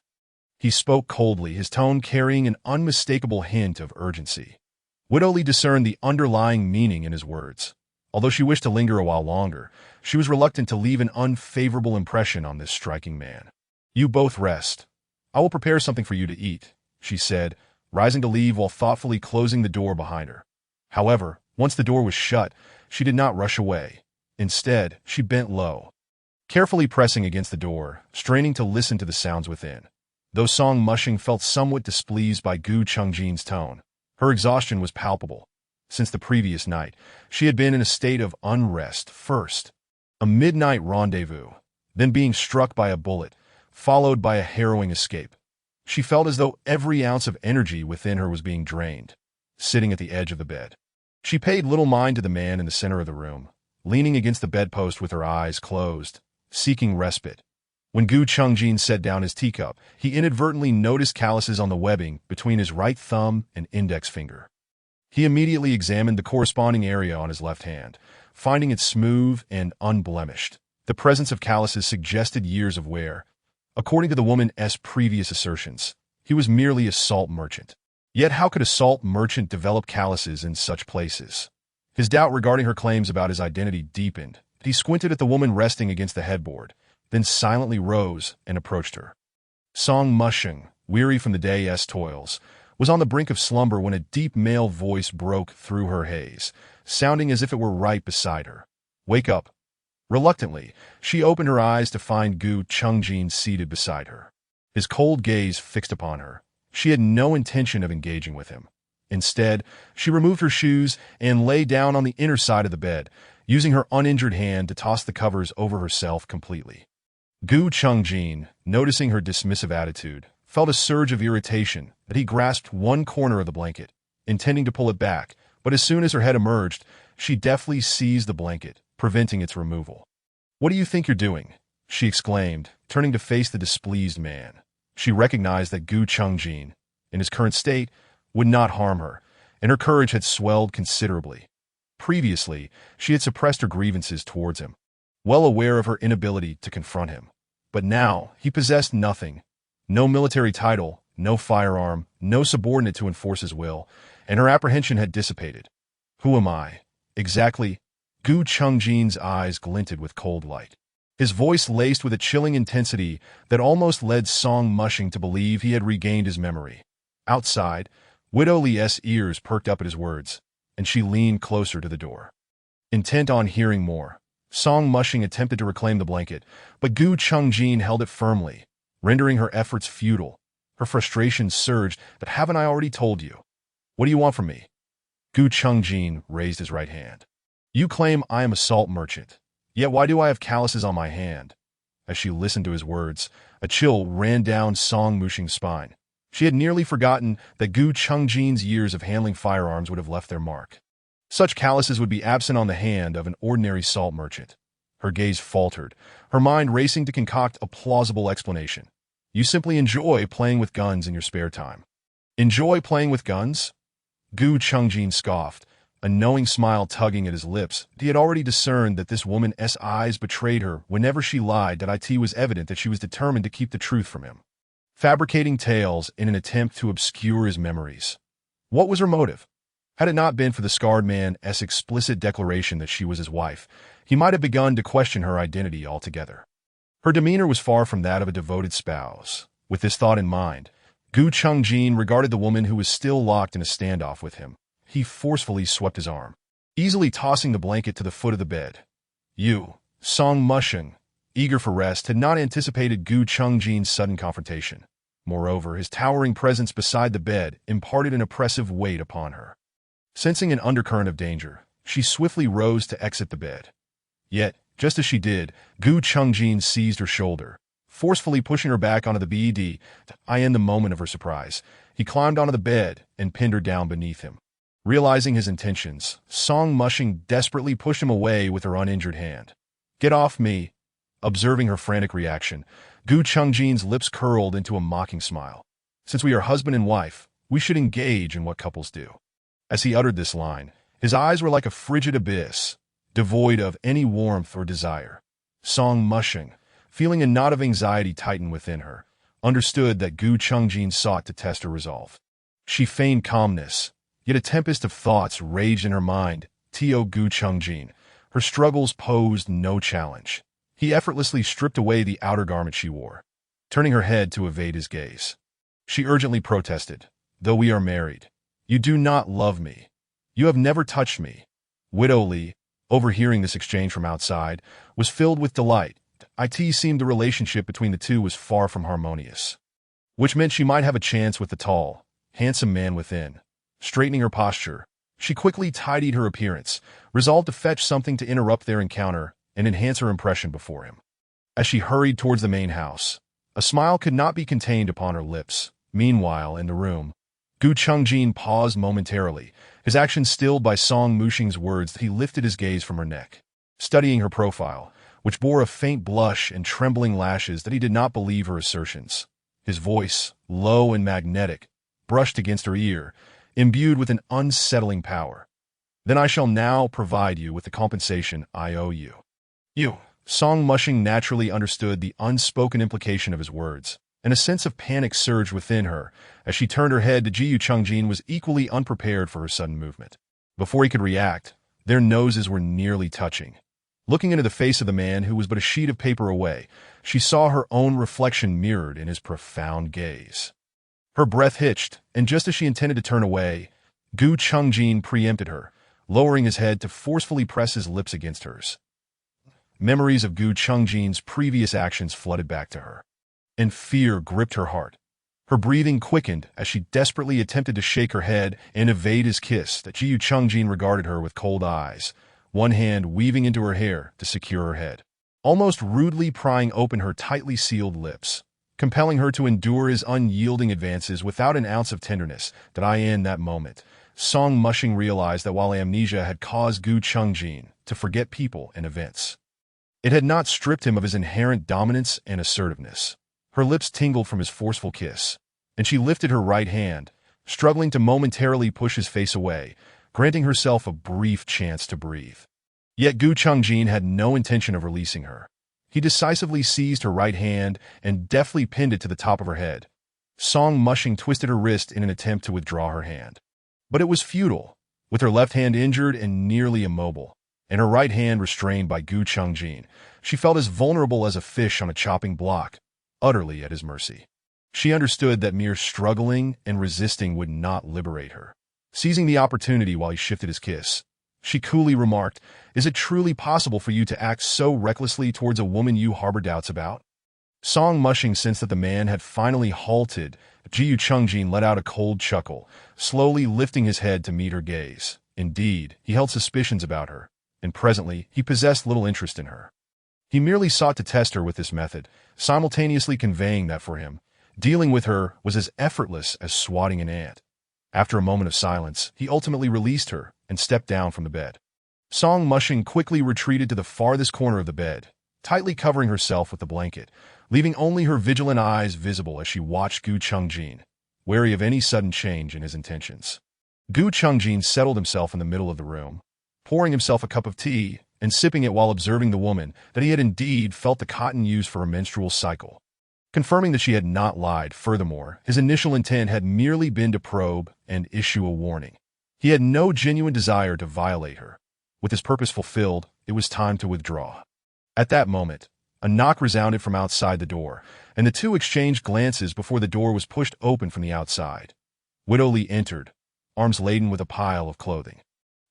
He spoke coldly, his tone carrying an unmistakable hint of urgency. Widow Li discerned the underlying meaning in his words. Although she wished to linger a while longer, she was reluctant to leave an unfavorable impression on this striking man. "You both rest. I will prepare something for you to eat," she said, rising to leave while thoughtfully closing the door behind her. However, once the door was shut, she did not rush away. Instead, she bent low, carefully pressing against the door, straining to listen to the sounds within. Though Song Mushing felt somewhat displeased by Gu Chungjin's tone, her exhaustion was palpable. Since the previous night, she had been in a state of unrest. First, a midnight rendezvous, then being struck by a bullet, followed by a harrowing escape. She felt as though every ounce of energy within her was being drained. Sitting at the edge of the bed, she paid little mind to the man in the center of the room, leaning against the bedpost with her eyes closed, seeking respite. When Gu Chungjin set down his teacup, he inadvertently noticed calluses on the webbing between his right thumb and index finger. He immediately examined the corresponding area on his left hand, finding it smooth and unblemished. The presence of calluses suggested years of wear. According to the woman's previous assertions, he was merely a salt merchant. Yet how could a salt merchant develop calluses in such places? His doubt regarding her claims about his identity deepened. He squinted at the woman resting against the headboard, then silently rose and approached her. Song Mushing, weary from the day's toils, was on the brink of slumber when a deep male voice broke through her haze, sounding as if it were right beside her. "Wake up." Reluctantly, she opened her eyes to find Gu Chungjin seated beside her. his cold gaze fixed upon her. She had no intention of engaging with him. Instead, she removed her shoes and lay down on the inner side of the bed, using her uninjured hand to toss the covers over herself completely. Gu Chungjin, noticing her dismissive attitude, felt a surge of irritation that he grasped one corner of the blanket, intending to pull it back, but as soon as her head emerged, she deftly seized the blanket, preventing its removal. "What do you think you're doing?" she exclaimed, turning to face the displeased man. She recognized that Gu Chungjin, in his current state, would not harm her, and her courage had swelled considerably. Previously, she had suppressed her grievances towards him, well aware of her inability to confront him. But now, he possessed nothing. No military title, no firearm, no subordinate to enforce his will, and her apprehension had dissipated. "Who am I? Exactly?" Gu Chungjin's eyes glinted with cold light. His voice laced with a chilling intensity that almost led Song Mushing to believe he had regained his memory. Outside, Widow Li's ears perked up at his words, and she leaned closer to the door. Intent on hearing more, Song Mushing attempted to reclaim the blanket, but Gu Chungjin held it firmly, rendering her efforts futile. Her frustration surged. "But haven't I already told you? What do you want from me?" Gu Chungjin raised his right hand. "You claim I am a salt merchant. Yet why do I have calluses on my hand?" As she listened to his words, a chill ran down Song Mushing's spine. She had nearly forgotten that Gu Chungjin's years of handling firearms would have left their mark. Such calluses would be absent on the hand of an ordinary salt merchant. Her gaze faltered, her mind racing to concoct a plausible explanation. "You simply enjoy playing with guns in your spare time." "Enjoy playing with guns?" Gu Chungjin scoffed, a knowing smile tugging at his lips. He had already discerned that this woman's eyes betrayed her whenever she lied. That it was evident that she was determined to keep the truth from him, fabricating tales in an attempt to obscure his memories. What was her motive? Had it not been for the scarred man's explicit declaration that she was his wife, he might have begun to question her identity altogether. Her demeanor was far from that of a devoted spouse. With this thought in mind, Gu Chungjin regarded the woman who was still locked in a standoff with him. He forcefully swept his arm, easily tossing the blanket to the foot of the bed. "You," Song Mushing, eager for rest, had not anticipated Gu Chungjin's sudden confrontation. Moreover, his towering presence beside the bed imparted an oppressive weight upon her. Sensing an undercurrent of danger, she swiftly rose to exit the bed. Yet, just as she did, Gu Chungjin seized her shoulder, forcefully pushing her back onto the bed. In the moment of her surprise, he climbed onto the bed and pinned her down beneath him. Realizing his intentions, Song Mushing desperately pushed him away with her uninjured hand. "Get off me!" Observing her frantic reaction, Gu Chungjin's lips curled into a mocking smile. "Since we are husband and wife, we should engage in what couples do." As he uttered this line, his eyes were like a frigid abyss, devoid of any warmth or desire. Song Mushing, feeling a knot of anxiety tighten within her, understood that Gu Chungjin sought to test her resolve. She feigned calmness, yet a tempest of thoughts raged in her mind. Gu Chungjin, her struggles posed no challenge. He effortlessly stripped away the outer garment she wore, turning her head to evade his gaze. She urgently protested, "Though we are married, you do not love me. You have never touched me." Widow Li, overhearing this exchange from outside, was filled with delight. It seemed the relationship between the two was far from harmonious, which meant she might have a chance with the tall, handsome man within. Straightening her posture, she quickly tidied her appearance, resolved to fetch something to interrupt their encounter and enhance her impression before him. As she hurried towards the main house, a smile could not be contained upon her lips. Meanwhile, in the room, Gu Chungjin paused momentarily, his action stilled by Song Mushing's words. He lifted his gaze from her neck, studying her profile, which bore a faint blush and trembling lashes that he did not believe her assertions. His voice, low and magnetic, brushed against her ear, imbued with an unsettling power. "Then I shall now provide you with the compensation I owe you." "You." Song Mushing naturally understood the unspoken implication of his words, and a sense of panic surged within her. As she turned her head to Gu Chungjin was equally unprepared for her sudden movement. Before he could react, their noses were nearly touching. Looking into the face of the man who was but a sheet of paper away, she saw her own reflection mirrored in his profound gaze. Her breath hitched, and just as she intended to turn away, Gu Chungjin preempted her, lowering his head to forcefully press his lips against hers. Memories of Gu Chungjin's previous actions flooded back to her. and fear gripped her heart. Her breathing quickened as she desperately attempted to shake her head and evade his kiss. That Jiyu Chungjin regarded her with cold eyes, one hand weaving into her hair to secure her head, almost rudely prying open her tightly sealed lips, compelling her to endure his unyielding advances without an ounce of tenderness. In that moment, Song Mushing realized that while amnesia had caused Gu Chungjin to forget people and events, it had not stripped him of his inherent dominance and assertiveness. Her lips tingled from his forceful kiss, and she lifted her right hand, struggling to momentarily push his face away, granting herself a brief chance to breathe. Yet Gu Chungjin had no intention of releasing her. He decisively seized her right hand and deftly pinned it to the top of her head. Song Mushing twisted her wrist in an attempt to withdraw her hand. But it was futile, with her left hand injured and nearly immobile, and her right hand restrained by Gu Chungjin. She felt as vulnerable as a fish on a chopping block, utterly at his mercy. She understood that mere struggling and resisting would not liberate her. Seizing the opportunity while he shifted his kiss, she coolly remarked, "Is it truly possible for you to act so recklessly towards a woman you harbor doubts about?" Song Mushing sensed that the man had finally halted. Jiyu Chungjin let out a cold chuckle, slowly lifting his head to meet her gaze. Indeed, he held suspicions about her, and presently he possessed little interest in her. He merely sought to test her with this method, simultaneously conveying that for him, dealing with her was as effortless as swatting an ant. After a moment of silence, he ultimately released her and stepped down from the bed. Song Mushing quickly retreated to the farthest corner of the bed, tightly covering herself with the blanket, leaving only her vigilant eyes visible as she watched Gu Chungjin, wary of any sudden change in his intentions. Gu Chungjin settled himself in the middle of the room, pouring himself a cup of tea and sipping it while observing the woman that he had indeed felt the cotton used for a menstrual cycle. Confirming that she had not lied, furthermore, his initial intent had merely been to probe and issue a warning. He had no genuine desire to violate her. With his purpose fulfilled, it was time to withdraw. At that moment, a knock resounded from outside the door, and the two exchanged glances before the door was pushed open from the outside. Widow Li entered, arms laden with a pile of clothing.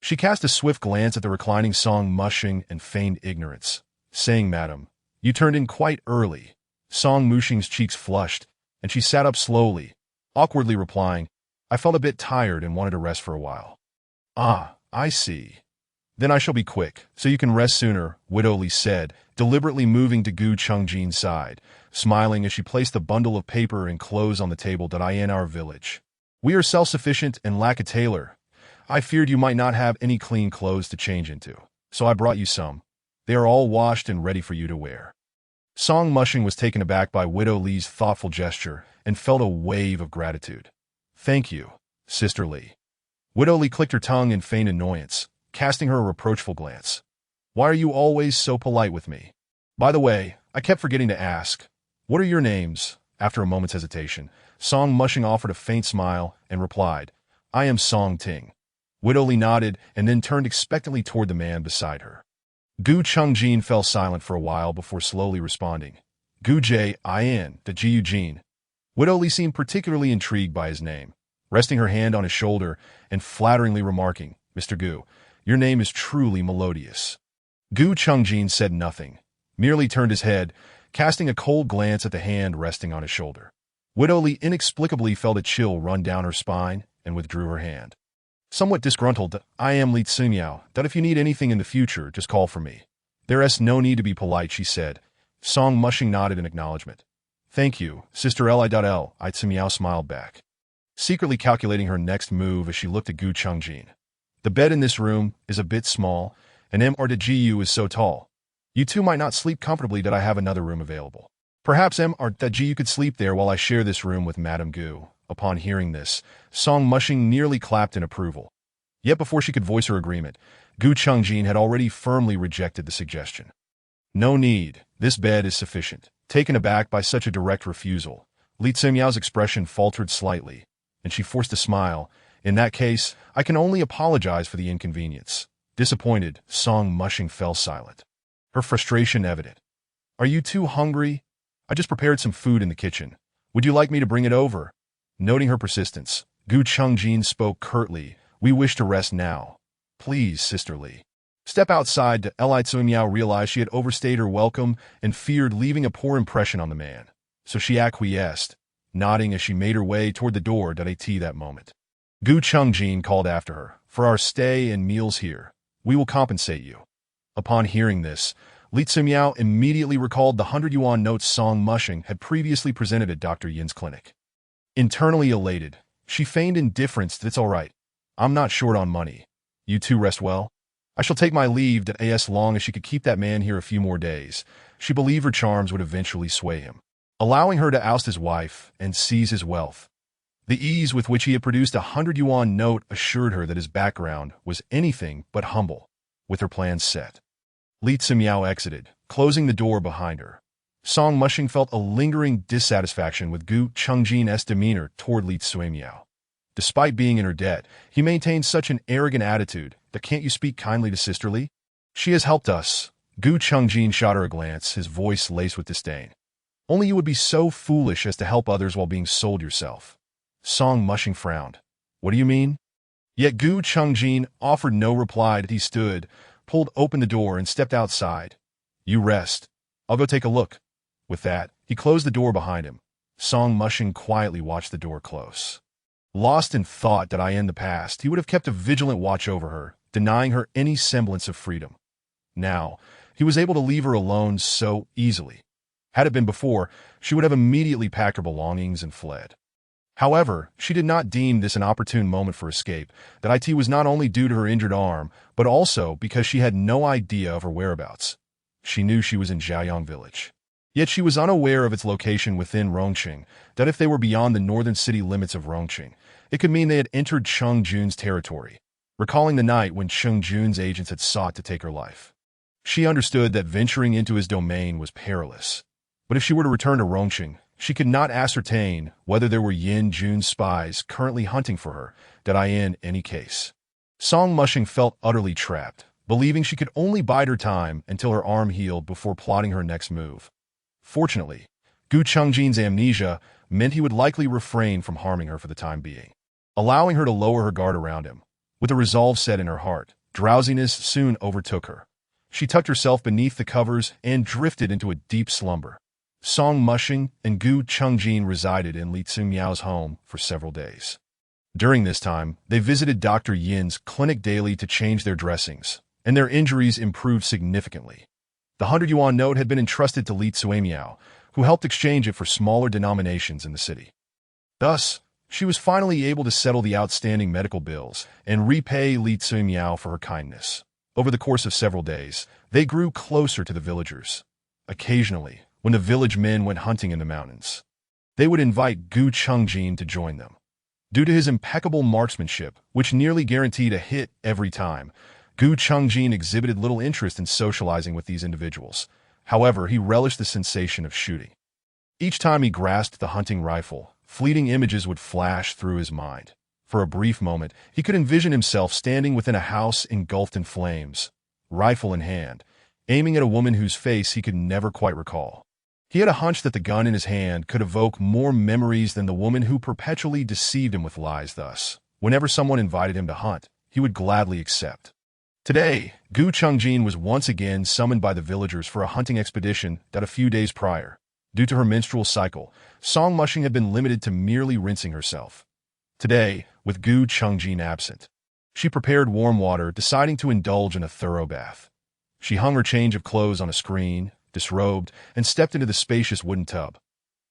She cast a swift glance at the reclining Song Mushing and feigned ignorance, saying, "Madam, you turned in quite early." Song Mushing's cheeks flushed, and she sat up slowly, awkwardly replying, "I felt a bit tired and wanted to rest for a while." "Ah, I see. Then I shall be quick, so you can rest sooner," Widow Li said, deliberately moving to Gu Chungjin's side, smiling as she placed the bundle of paper and clothes on the table. "In our village, we are self-sufficient and lack a tailor. I feared you might not have any clean clothes to change into, so I brought you some. They are all washed and ready for you to wear." Song Mushing was taken aback by Widow Li's thoughtful gesture and felt a wave of gratitude. "Thank you, Sister Li." Widow Li clicked her tongue in feigned annoyance, casting her a reproachful glance. "Why are you always so polite with me? By the way, I kept forgetting to ask, what are your names?" After a moment's hesitation, Song Mushing offered a faint smile and replied, "I am Song Ting." Widow Li nodded and then turned expectantly toward the man beside her. Gu Chungjin fell silent for a while before slowly responding, "Gu Jin, the Jiyu Jin." Widow Li seemed particularly intrigued by his name, resting her hand on his shoulder and flatteringly remarking, "Mr. Gu, your name is truly melodious." Gu Chungjin said nothing, merely turned his head, casting a cold glance at the hand resting on his shoulder. Widow Li inexplicably felt a chill run down her spine and withdrew her hand. Somewhat disgruntled, "I am Li Tsumiao, that if you need anything in the future, just call for me. There's no need to be polite," she said. Song Mushing nodded in acknowledgement. "Thank you, Sister Li Tsumiao smiled back, secretly calculating her next move as she looked at Gu Chungjin. "The bed in this room is a bit small, and Mr. is so tall. You two might not sleep comfortably. That I have another room available. Perhaps Mr. could sleep there while I share this room with Madame Gu." Upon hearing this, Song Mushing nearly clapped in approval. Yet before she could voice her agreement, Gu Chungjin had already firmly rejected the suggestion. "No need, this bed is sufficient." Taken aback by such a direct refusal, Li Tsumiao's expression faltered slightly, and she forced a smile. "In that case, I can only apologize for the inconvenience." Disappointed, Song Mushing fell silent, her frustration evident. "Are you too hungry? I just prepared some food in the kitchen. Would you like me to bring it over?" Noting her persistence, Gu Chungjin spoke curtly, "We wish to rest now. Please, Sister Li, step outside." Li Tsumiao realized she had overstayed her welcome and feared leaving a poor impression on the man. so she acquiesced, nodding as she made her way toward the door that moment. Gu Chungjin called after her, "For our stay and meals here, we will compensate you." Upon hearing this, Li Tsumiao immediately recalled the 100 yuan notes Song Mushing had previously presented at Dr. Yin's clinic. Internally elated, she feigned indifference that it's all right. "I'm not short on money. You two rest well. I shall take my leave that as long as she could keep that man here a few more days." She believed her charms would eventually sway him, allowing her to oust his wife and seize his wealth. The ease with which he had produced a 100 yuan note assured her that his background was anything but humble. With her plans set, Li Tsumiao exited, closing the door behind her. Song Mushing felt a lingering dissatisfaction with Gu Chungjin's demeanor toward Li Tsumiao. Despite being in her debt, he maintained such an arrogant attitude that "Can't you speak kindly to Sister Li? She has helped us." Gu Chungjin shot her a glance, his voice laced with disdain. "Only you would be so foolish as to help others while being sold yourself." Song Mushing frowned. "What do you mean?" Yet Gu Chungjin offered no reply. He stood, pulled open the door, and stepped outside. "You rest. I'll go take a look." With that, he closed the door behind him. Song Mushing quietly watched the door close. Lost in thought that in the past, he would have kept a vigilant watch over her, denying her any semblance of freedom. Now, he was able to leave her alone so easily. Had it been before, she would have immediately packed her belongings and fled. However, she did not deem this an opportune moment for escape. That was not only due to her injured arm, but also because she had no idea of her whereabouts. She knew she was in Jiaoyang village. Yet she was unaware of its location within Rongqing, that if they were beyond the northern city limits of Rongqing, it could mean they had entered Cheng Jun's territory, recalling the night when Cheng Jun's agents had sought to take her life. She understood that venturing into his domain was perilous. But if she were to return to Rongqing, she could not ascertain whether there were Yin Jun's spies currently hunting for her, in any case. Song Mushing felt utterly trapped, believing she could only bide her time until her arm healed before plotting her next move. Fortunately, Gu Chungjin's amnesia meant he would likely refrain from harming her for the time being, allowing her to lower her guard around him. With a resolve set in her heart, drowsiness soon overtook her. She tucked herself beneath the covers and drifted into a deep slumber. Song Mushing and Gu Chungjin resided in Li Tsumiao's home for several days. During this time, they visited Dr. Yin's clinic daily to change their dressings, and their injuries improved significantly. The 100 yuan note had been entrusted to Li Tsumiao, who helped exchange it for smaller denominations in the city. Thus, she was finally able to settle the outstanding medical bills and repay Li Tsumiao for her kindness. Over the course of several days, they grew closer to the villagers. Occasionally, when the village men went hunting in the mountains, they would invite Gu Chungjin to join them. Due to his impeccable marksmanship, which nearly guaranteed a hit every time, Gu Chungjin exhibited little interest in socializing with these individuals. However, he relished the sensation of shooting. Each time he grasped the hunting rifle, fleeting images would flash through his mind. For a brief moment, he could envision himself standing within a house engulfed in flames, rifle in hand, aiming at a woman whose face he could never quite recall. He had a hunch that the gun in his hand could evoke more memories than the woman who perpetually deceived him with lies. Thus, whenever someone invited him to hunt, he would gladly accept. Today, Gu Chungjin was once again summoned by the villagers for a hunting expedition that a few days prior. Due to her menstrual cycle, Song Mushing had been limited to merely rinsing herself. Today, with Gu Chungjin absent, she prepared warm water, deciding to indulge in a thorough bath. She hung her change of clothes on a screen, disrobed, and stepped into the spacious wooden tub.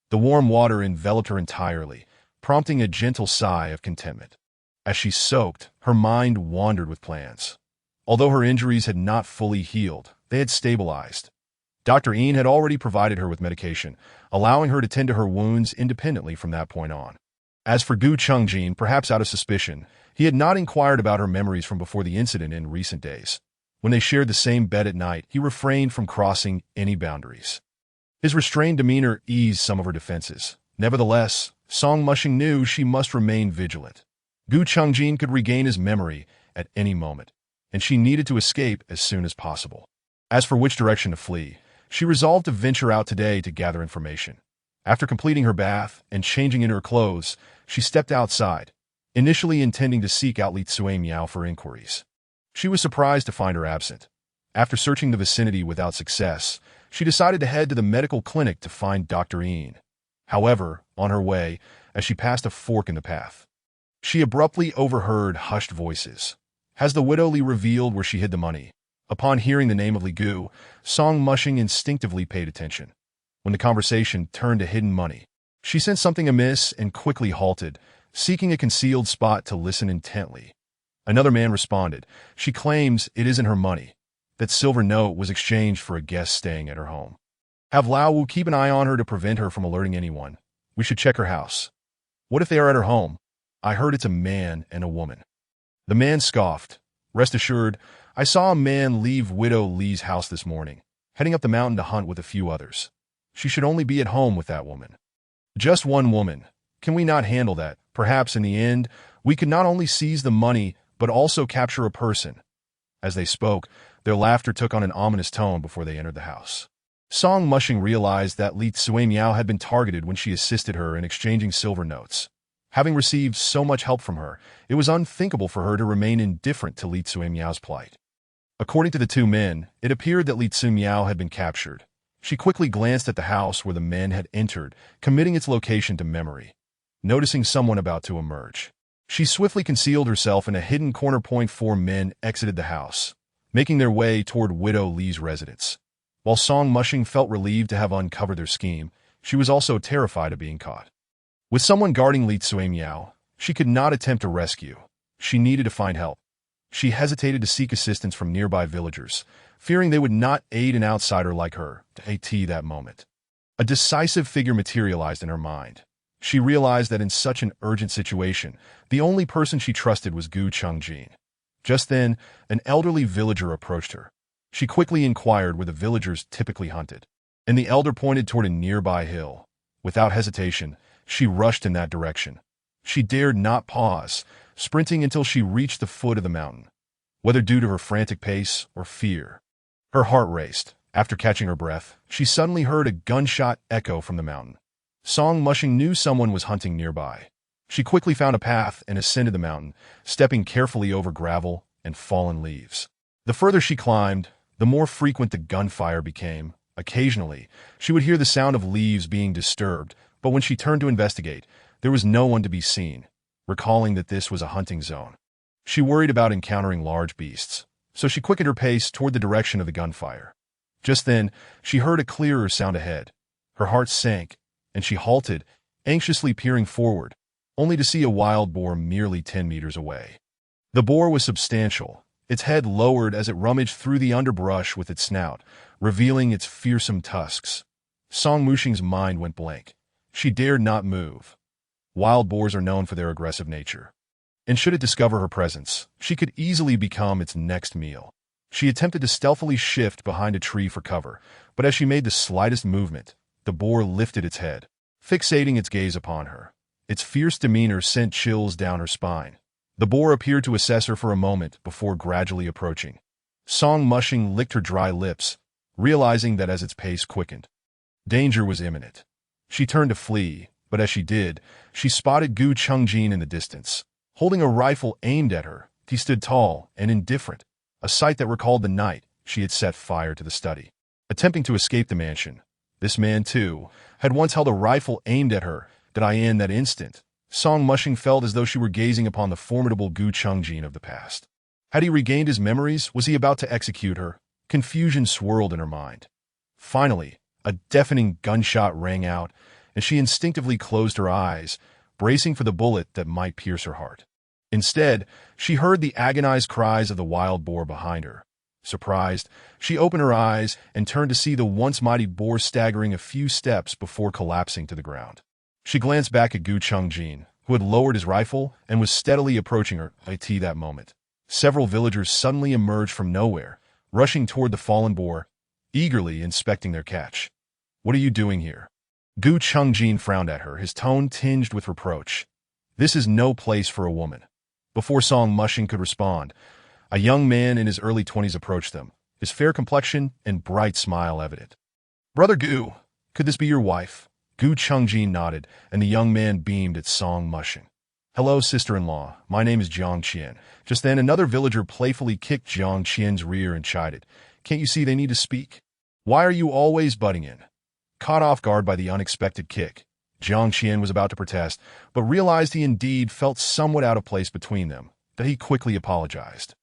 The warm water enveloped her entirely, prompting a gentle sigh of contentment. As she soaked, her mind wandered with plans. Although her injuries had not fully healed, they had stabilized. Dr. Yin had already provided her with medication, allowing her to tend to her wounds independently from that point on. As for Gu Chungjin, perhaps out of suspicion, he had not inquired about her memories from before the incident in recent days. When they shared the same bed at night, he refrained from crossing any boundaries. His restrained demeanor eased some of her defenses. Nevertheless, Song Mushing knew she must remain vigilant. Gu Chungjin could regain his memory at any moment, and she needed to escape as soon as possible. As for which direction to flee, she resolved to venture out today to gather information. After completing her bath and changing into her clothes, she stepped outside, initially intending to seek out Li Tsumiao for inquiries. She was surprised to find her absent. After searching the vicinity without success, she decided to head to the medical clinic to find Dr. Yin. However, on her way, as she passed a fork in the path, she abruptly overheard hushed voices. Has the widow Li revealed where she hid the money? Upon hearing the name of Li Gu, Song Mushing instinctively paid attention. When the conversation turned to hidden money, she sensed something amiss and quickly halted, seeking a concealed spot to listen intently. Another man responded. She claims it isn't her money. That silver note was exchanged for a guest staying at her home. Have Lao Wu keep an eye on her to prevent her from alerting anyone. We should check her house. What if they are at her home? I heard it's a man and a woman. The man scoffed. Rest assured, I saw a man leave Widow Li's house this morning, heading up the mountain to hunt with a few others. She should only be at home with that woman. Just one woman. Can we not handle that? Perhaps in the end, we could not only seize the money, but also capture a person. As they spoke, their laughter took on an ominous tone before they entered the house. Song Mushing realized that Li Tsuimiao had been targeted when she assisted her in exchanging silver notes. Having received so much help from her, it was unthinkable for her to remain indifferent to Li Tsuimiao's plight. According to the two men, it appeared that Li Tsuimiao had been captured. She quickly glanced at the house where the men had entered, committing its location to memory. Noticing someone about to emerge, she swiftly concealed herself in a hidden corner. 4 men exited the house, making their way toward Widow Li's residence. While Song Mushing felt relieved to have uncovered their scheme, she was also terrified of being caught. With someone guarding Li Tsuimiao, she could not attempt to rescue. She needed to find help. She hesitated to seek assistance from nearby villagers, fearing they would not aid an outsider like her. At that moment, a decisive figure materialized in her mind. She realized that in such an urgent situation, the only person she trusted was Gu Chengjin. Just then, an elderly villager approached her. She quickly inquired where the villagers typically hunted, and the elder pointed toward a nearby hill. Without hesitation, she rushed in that direction. She dared not pause, sprinting until she reached the foot of the mountain. Whether due to her frantic pace or fear, her heart raced. After catching her breath, she suddenly heard a gunshot echo from the mountain. Song Mushing knew someone was hunting nearby. She quickly found a path and ascended the mountain, stepping carefully over gravel and fallen leaves. The further she climbed, the more frequent the gunfire became. Occasionally, she would hear the sound of leaves being disturbed, but when she turned to investigate, there was no one to be seen. Recalling that this was a hunting zone, she worried about encountering large beasts, so she quickened her pace toward the direction of the gunfire. Just then, she heard a clearer sound ahead. Her heart sank, and she halted, anxiously peering forward, only to see a wild boar merely 10 meters away. The boar was substantial, its head lowered as it rummaged through the underbrush with its snout, revealing its fearsome tusks. Song Mushing's mind went blank. She dared not move. Wild boars are known for their aggressive nature, and should it discover her presence, she could easily become its next meal. She attempted to stealthily shift behind a tree for cover, but as she made the slightest movement, the boar lifted its head, fixating its gaze upon her. Its fierce demeanor sent chills down her spine. The boar appeared to assess her for a moment before gradually approaching. Song Mushing licked her dry lips, realizing that as its pace quickened, danger was imminent. She turned to flee, but as she did, she spotted Gu Chengjin in the distance. Holding a rifle aimed at her, he stood tall and indifferent, a sight that recalled the night she had set fire to the study. Attempting to escape the mansion, this man, too, had once held a rifle aimed at her. In that instant, Song Mushing felt as though she were gazing upon the formidable Gu Chengjin of the past. Had he regained his memories? Was he about to execute her? Confusion swirled in her mind. Finally, a deafening gunshot rang out, and she instinctively closed her eyes, bracing for the bullet that might pierce her heart. Instead, she heard the agonized cries of the wild boar behind her. Surprised, she opened her eyes and turned to see the once mighty boar staggering a few steps before collapsing to the ground. She glanced back at Gu Chengjin, who had lowered his rifle and was steadily approaching her. At that moment, several villagers suddenly emerged from nowhere, rushing toward the fallen boar, eagerly inspecting their catch. "What are you doing here?" Gu Chengjin frowned at her, his tone tinged with reproach. "This is no place for a woman." Before Song Mushing could respond, a young man in his early 20s approached them, his fair complexion and bright smile evident. "Brother Gu, could this be your wife?" Gu Chengjin nodded, and the young man beamed at Song Mushing. "Hello, sister-in-law. My name is Jiang Qian." Just then, another villager playfully kicked Jiang Qian's rear and chided. "Can't you see they need to speak? Why are you always butting in?" Caught off guard by the unexpected kick, Jiang Qian was about to protest, but realized he indeed felt somewhat out of place between them, that he quickly apologized,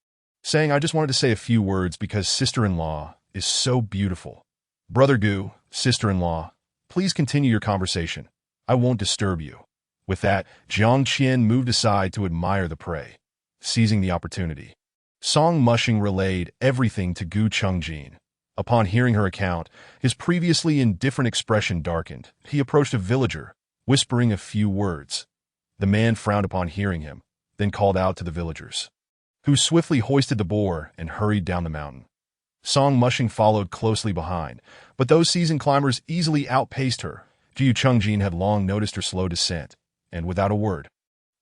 saying, "I just wanted to say a few words because sister-in-law is so beautiful." "Brother Gu, sister-in-law, please continue your conversation. I won't disturb you." With that, Jiang Qian moved aside to admire the prey, seizing the opportunity. Song Mushing relayed everything to Gu Chengjin. Upon hearing her account, his previously indifferent expression darkened. He approached a villager, whispering a few words. The man frowned upon hearing him, then called out to the villagers, who swiftly hoisted the boar and hurried down the mountain. Song Mushing followed closely behind, but those seasoned climbers easily outpaced her. Gu Chengjin had long noticed her slow descent, and without a word,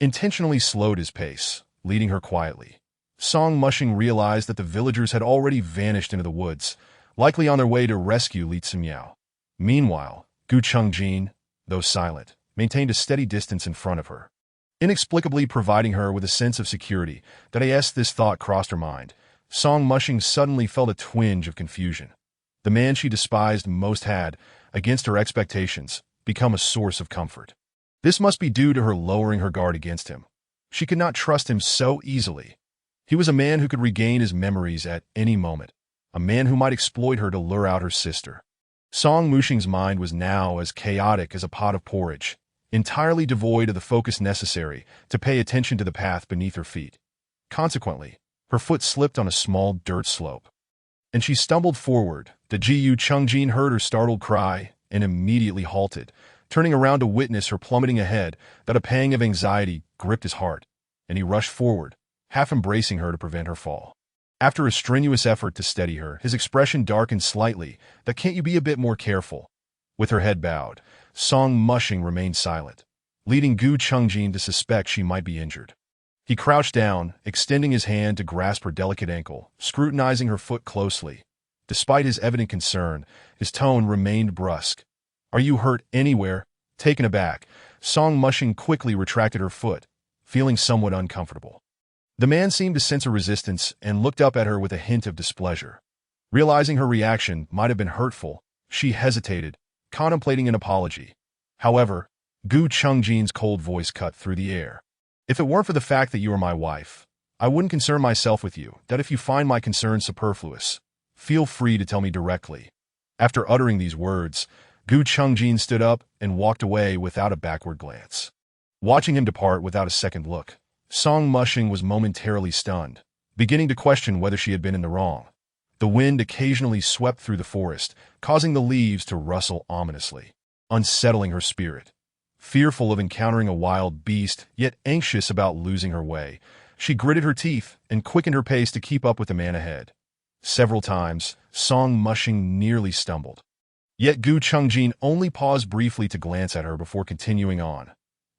intentionally slowed his pace, leading her quietly. Song Mushing realized that the villagers had already vanished into the woods, likely on their way to rescue Li Tsumiao. Meanwhile, Gu Chengjin, though silent, maintained a steady distance in front of her, inexplicably providing her with a sense of security. That as this thought crossed her mind, Song Mushing suddenly felt a twinge of confusion. The man she despised most had, against her expectations, become a source of comfort. This must be due to her lowering her guard against him. She could not trust him so easily. He was a man who could regain his memories at any moment, a man who might exploit her to lure out her sister. Song Mushing's mind was now as chaotic as a pot of porridge, entirely devoid of the focus necessary to pay attention to the path beneath her feet. Consequently, her foot slipped on a small dirt slope, and she stumbled forward. The Gu Chengjin heard her startled cry and immediately halted, turning around to witness her plummeting ahead. That a pang of anxiety gripped his heart, and he rushed forward, half embracing her to prevent her fall. After a strenuous effort to steady her, his expression darkened slightly. "That can't you be a bit more careful?" With her head bowed, Song Mushing remained silent, leading Gu Chengjin to suspect she might be injured. He crouched down, extending his hand to grasp her delicate ankle, scrutinizing her foot closely. Despite his evident concern, his tone remained brusque. "Are you hurt anywhere?" Taken aback, Song Mushing quickly retracted her foot, feeling somewhat uncomfortable. The man seemed to sense a resistance and looked up at her with a hint of displeasure. Realizing her reaction might have been hurtful, she hesitated, contemplating an apology. However, Gu Chengjin's cold voice cut through the air. "If it weren't for the fact that you are my wife, I wouldn't concern myself with you. That if you find my concern superfluous, feel free to tell me directly." After uttering these words, Gu Chengjin stood up and walked away without a backward glance. Watching him depart without a second look, Song Mushing was momentarily stunned, beginning to question whether she had been in the wrong. The wind occasionally swept through the forest, causing the leaves to rustle ominously, unsettling her spirit. Fearful of encountering a wild beast, yet anxious about losing her way, she gritted her teeth and quickened her pace to keep up with the man ahead. Several times, Song Mushing nearly stumbled. Yet Gu Chengjin only paused briefly to glance at her before continuing on.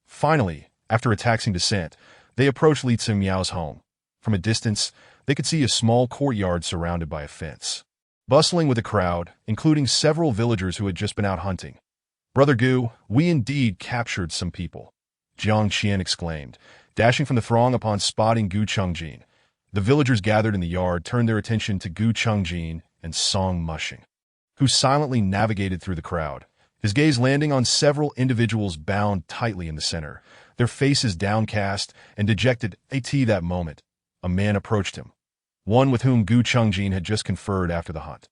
Finally, after a taxing descent, they approached Li Tsumiao's home. From a distance, they could see a small courtyard surrounded by a fence, bustling with a crowd, including several villagers who had just been out hunting. "Brother Gu, we indeed captured some people," Jiang Qian exclaimed, dashing from the throng upon spotting Gu Chengjin. The villagers gathered in the yard turned their attention to Gu Chengjin and Song Mushing, who silently navigated through the crowd, his gaze landing on several individuals bound tightly in the center, their faces downcast and dejected. At that moment, a man approached him, one with whom Gu Chengjin had just conferred after the hunt.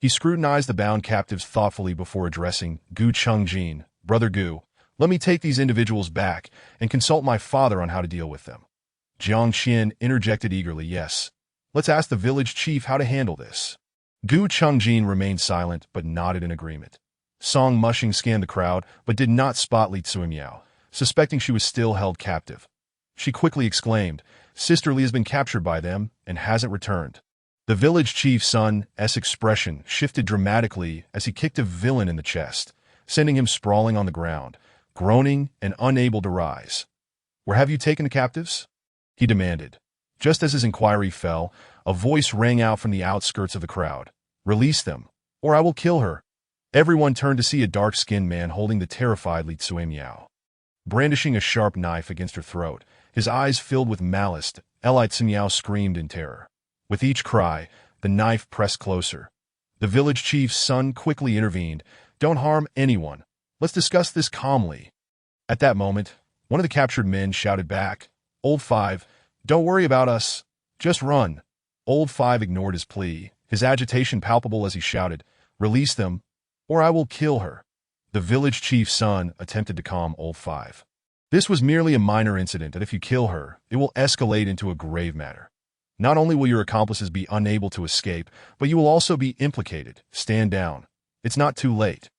He scrutinized the bound captives thoughtfully before addressing Gu Chengjin. "Brother Gu, let me take these individuals back and consult my father on how to deal with them." Jiang Qian interjected eagerly, "Yes, let's ask the village chief how to handle this." Gu Chengjin remained silent but nodded in agreement. Song Mushing scanned the crowd but did not spot Li Tsumiao, suspecting she was still held captive. She quickly exclaimed, "Sister Li has been captured by them and hasn't returned." The village chief's son's expression shifted dramatically as he kicked a villain in the chest, sending him sprawling on the ground, groaning and unable to rise. "Where have you taken the captives?" he demanded. Just as his inquiry fell, a voice rang out from the outskirts of the crowd. "Release them, or I will kill her." Everyone turned to see a dark-skinned man holding the terrified Li Tsumiao, brandishing a sharp knife against her throat, his eyes filled with malice. Li Tsumiao screamed in terror. With each cry, the knife pressed closer. The village chief's son quickly intervened. "Don't harm anyone. Let's discuss this calmly. At that moment, one of the captured men shouted back, Old Five, don't worry about us. Just run. Old Five ignored his plea, his agitation palpable as he shouted, Release them, or I will kill her. The village chief's son attempted to calm Old Five. This was merely a minor incident, and if you kill her, it will escalate into a grave matter. Not only will your accomplices be unable to escape, but you will also be implicated. Stand down. It's not too late.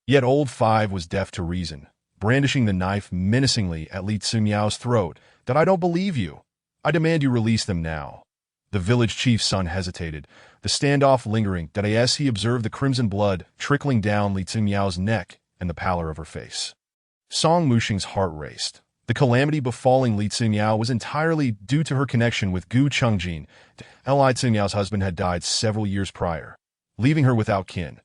Yet Old Five was deaf to reason, brandishing the knife menacingly at Li Tsumiao's throat. That I don't believe you. I demand you release them now. The village chief's son hesitated, the standoff lingering, that as he observed the crimson blood trickling down Li Tsumiao's neck and the pallor of her face. Song Muxing's heart raced. The calamity befalling Li Tsumiao was entirely due to her connection with Gu Chengjin. Li Tsumiao's husband had died several years prior, leaving her without kin.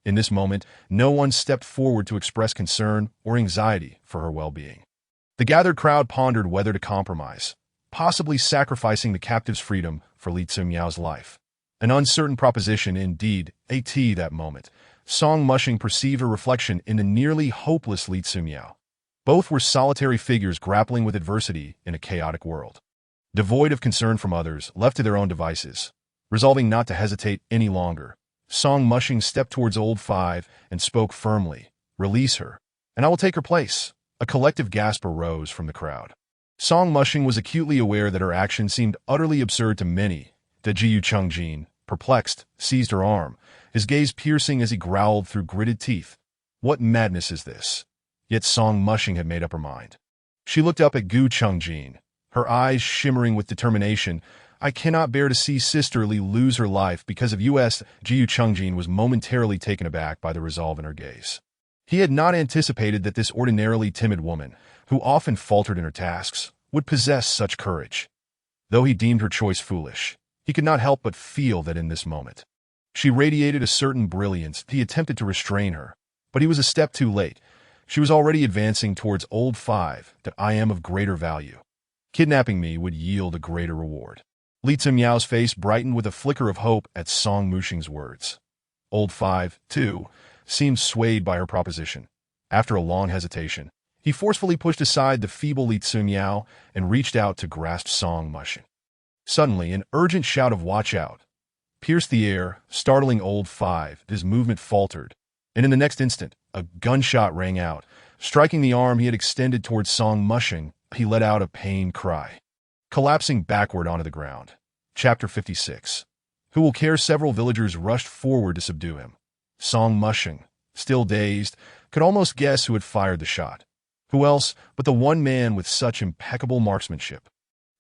In this moment, no one stepped forward to express concern or anxiety for her well-being. The gathered crowd pondered whether to compromise, possibly sacrificing the captive's freedom for Li Tsumiao's life. An uncertain proposition indeed, at that moment. Song Muxing perceived her reflection in the nearly hopeless Li Tsumiao. Both were solitary figures grappling with adversity in a chaotic world. Devoid of concern from others, left to their own devices. Resolving not to hesitate any longer, Song Muxing stepped towards Old Five and spoke firmly, Release her, and I will take her place. A collective gasp arose from the crowd. Song Muxing was acutely aware that her action seemed utterly absurd to many. Jiu Chengjin, perplexed, seized her arm, his gaze piercing as he growled through gritted teeth. What madness is this? Yet Song Muxing had made up her mind. She looked up at Gu Chengjin, her eyes shimmering with determination. I cannot bear to see Sister Li lose her life because of us. Jiu Chengjin was momentarily taken aback by the resolve in her gaze. He had not anticipated that this ordinarily timid woman, who often faltered in her tasks, would possess such courage. Though he deemed her choice foolish, he could not help but feel that in this moment she radiated a certain brilliance. He attempted to restrain her, but he was a step too late. She was already advancing towards Old Five. That I am of greater value. Kidnapping me would yield a greater reward. Li Tsumiao's face brightened with a flicker of hope at Song Muxing's words. Old Five, too, seemed swayed by her proposition. After a long hesitation, he forcefully pushed aside the feeble Li Tsumiao and reached out to grasp Song Muxing. Suddenly, an urgent shout of "Watch out!" pierced the air, startling Old Five. His movement faltered, and in the next instant, a gunshot rang out. Striking the arm he had extended towards Song Muxing, he let out a pained cry, collapsing backward onto the ground. Chapter 56. Who will care? Several villagers rushed forward to subdue him. Song Muxing, still dazed, could almost guess who had fired the shot. Who else but the one man with such impeccable marksmanship?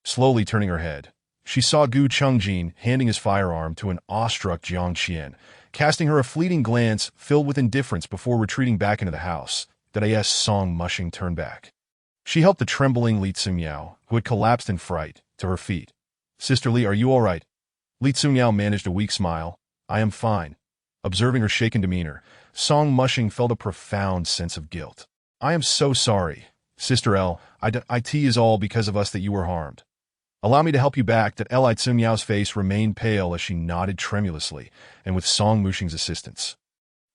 Slowly turning her head, she saw Gu Chengjin handing his firearm to an awestruck Jiang Qian, casting her a fleeting glance filled with indifference before retreating back into the house. That Song Muxing turned back. She helped the trembling Li Tsumiao, who had collapsed in fright, to her feet. Sister Li, are you all right? Li Tsumiao managed a weak smile. I am fine. Observing her shaken demeanor, Song Muxing felt a profound sense of guilt. I am so sorry. Sister L, it is all because of us that you were harmed. Allow me to help you back. That Li Tsumiao's face remained pale as she nodded tremulously, and with Song Muxing's assistance.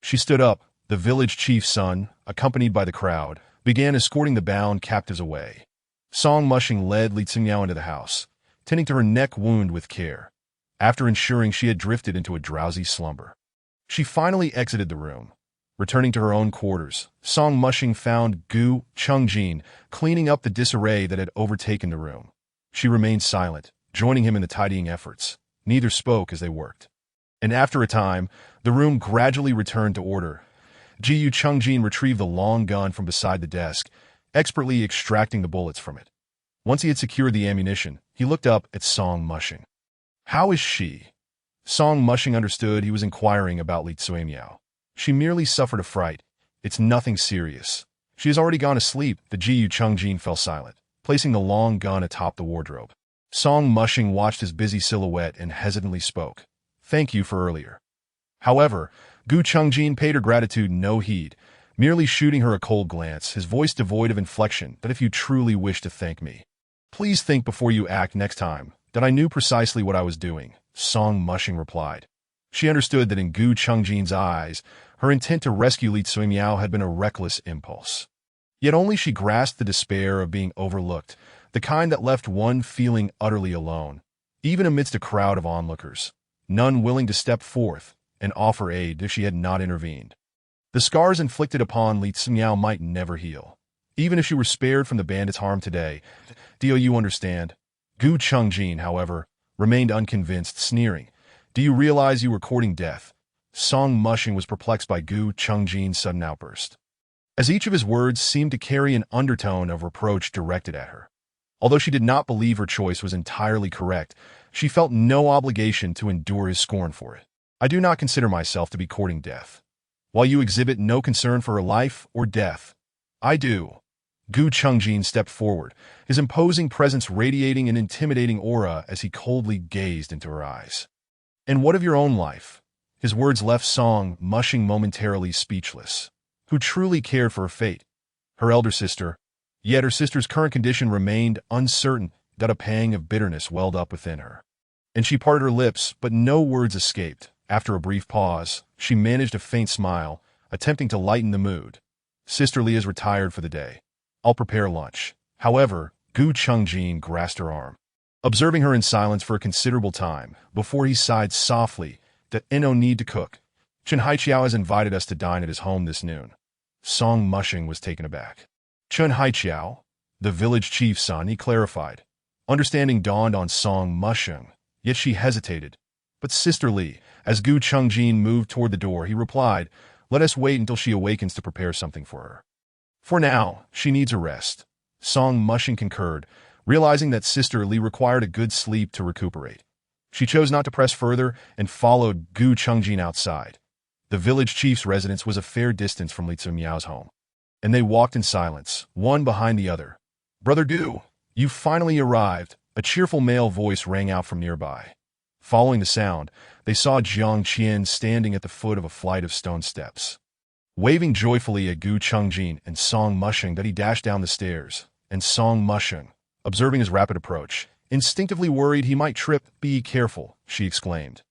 She stood up. The village chief's son, accompanied by the crowd, began escorting the bound captives away. Song Muxing led Li Tsumiao into the house, tending to her neck wound with care, after ensuring she had drifted into a drowsy slumber. She finally exited the room. Returning to her own quarters, Song Muxing found Gu Chengjin cleaning up the disarray that had overtaken the room. She remained silent, joining him in the tidying efforts. Neither spoke as they worked. And after a time, the room gradually returned to order. Jiu Chengjin retrieved the long gun from beside the desk, expertly extracting the bullets from it. Once he had secured the ammunition, he looked up at Song Muxing. How is she? Song Muxing understood he was inquiring about Li Tsumiao. She merely suffered a fright. It's nothing serious. She has already gone to sleep. The Jiu Chengjin fell silent, placing the long gun atop the wardrobe. Song Muxing watched his busy silhouette and hesitantly spoke. Thank you for earlier. However, Gu Chengjin paid her gratitude no heed, merely shooting her a cold glance, his voice devoid of inflection. But if you truly wish to thank me, please think before you act next time. That I knew precisely what I was doing, Song Muxing replied. She understood that in Gu Chungjin's eyes, her intent to rescue Li Tsuimiao had been a reckless impulse. Yet only she grasped the despair of being overlooked, the kind that left one feeling utterly alone, even amidst a crowd of onlookers, none willing to step forth and offer aid if she had not intervened. The scars inflicted upon Li Tsuimiao might never heal. Even if she were spared from the bandits' harm today, do you understand? Gu Chungjin, however, remained unconvinced, sneering. Do you realize you were courting death? Song Mushing was perplexed by Gu Chungjin's sudden outburst, as each of his words seemed to carry an undertone of reproach directed at her. Although she did not believe her choice was entirely correct, she felt no obligation to endure his scorn for it. I do not consider myself to be courting death, while you exhibit no concern for her life or death. I do. Gu Chungjin stepped forward, his imposing presence radiating an intimidating aura as he coldly gazed into her eyes. And what of your own life? His words left Song Mushing momentarily speechless. Who truly cared for her fate? Her elder sister. Yet her sister's current condition remained uncertain, that a pang of bitterness welled up within her. And she parted her lips, but no words escaped. After a brief pause, she managed a faint smile, attempting to lighten the mood. Sister Li is retired for the day. I'll prepare lunch. However, Gu Chungjin grasped her arm, observing her in silence for a considerable time, before he sighed softly that no need to cook. Chen Haiqiao has invited us to dine at his home this noon. Song Mushing was taken aback. Chen Haiqiao, the village chief's son, he clarified. Understanding dawned on Song Mushing, yet she hesitated. But Sister Li, as Gu Chungjin moved toward the door, he replied, let us wait until she awakens to prepare something for her. For now, she needs a rest. Song Mushing concurred, realizing that Sister Li required a good sleep to recuperate. She chose not to press further and followed Gu Chungjin outside. The village chief's residence was a fair distance from Li Tsuimiao's home, and they walked in silence, one behind the other. Brother Gu, you finally arrived, a cheerful male voice rang out from nearby. Following the sound, they saw Jiang Qian standing at the foot of a flight of stone steps, waving joyfully at Gu Chungjin and Song Mushing that he dashed down the stairs, and Song Mushing, observing his rapid approach, instinctively worried he might trip. Be careful, she exclaimed.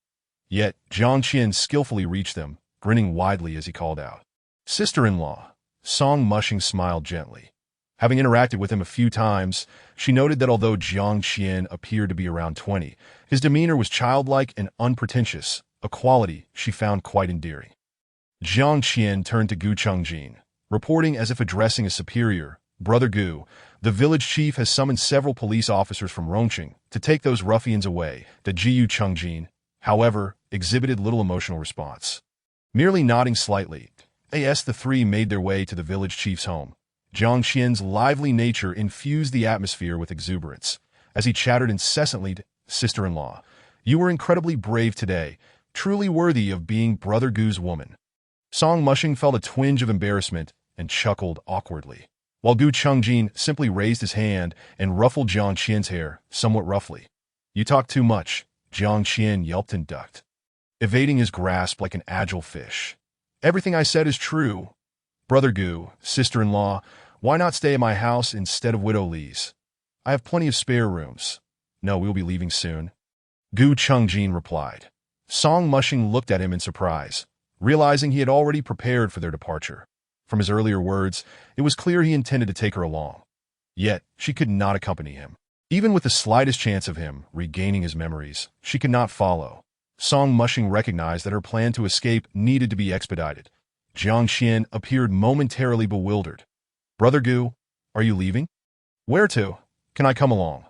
Yet, Jiang Qian skillfully reached them, grinning widely as he called out, Sister-in-law. Song Mushing smiled gently. Having interacted with him a few times, she noted that although Jiang Qian appeared to be around 20, his demeanor was childlike and unpretentious, a quality she found quite endearing. Jiang Qian turned to Gu Chungjin, reporting as if addressing a superior, Brother Gu, the village chief has summoned several police officers from Rongqing to take those ruffians away. The Gu Chungjin, however, exhibited little emotional response. Merely nodding slightly, the three made their way to the village chief's home. Jiang Qian's lively nature infused the atmosphere with exuberance, as he chattered incessantly to sister-in-law. You were incredibly brave today, truly worthy of being Brother Gu's woman. Song Mushing felt a twinge of embarrassment and chuckled awkwardly, while Gu Chungjin simply raised his hand and ruffled Jiang Qian's hair, somewhat roughly. You talk too much, Jiang Qian yelped and ducked, evading his grasp like an agile fish. Everything I said is true. Brother Gu, sister-in-law, why not stay at my house instead of Widow Li's? I have plenty of spare rooms. No, we'll be leaving soon. Gu Chungjin replied. Song Mushing looked at him in surprise, realizing he had already prepared for their departure. From his earlier words, it was clear he intended to take her along. Yet, she could not accompany him. Even with the slightest chance of him regaining his memories, she could not follow. Song Mushing recognized that her plan to escape needed to be expedited. Jiang Qian appeared momentarily bewildered. Brother Gu, are you leaving? Where to? Can I come along?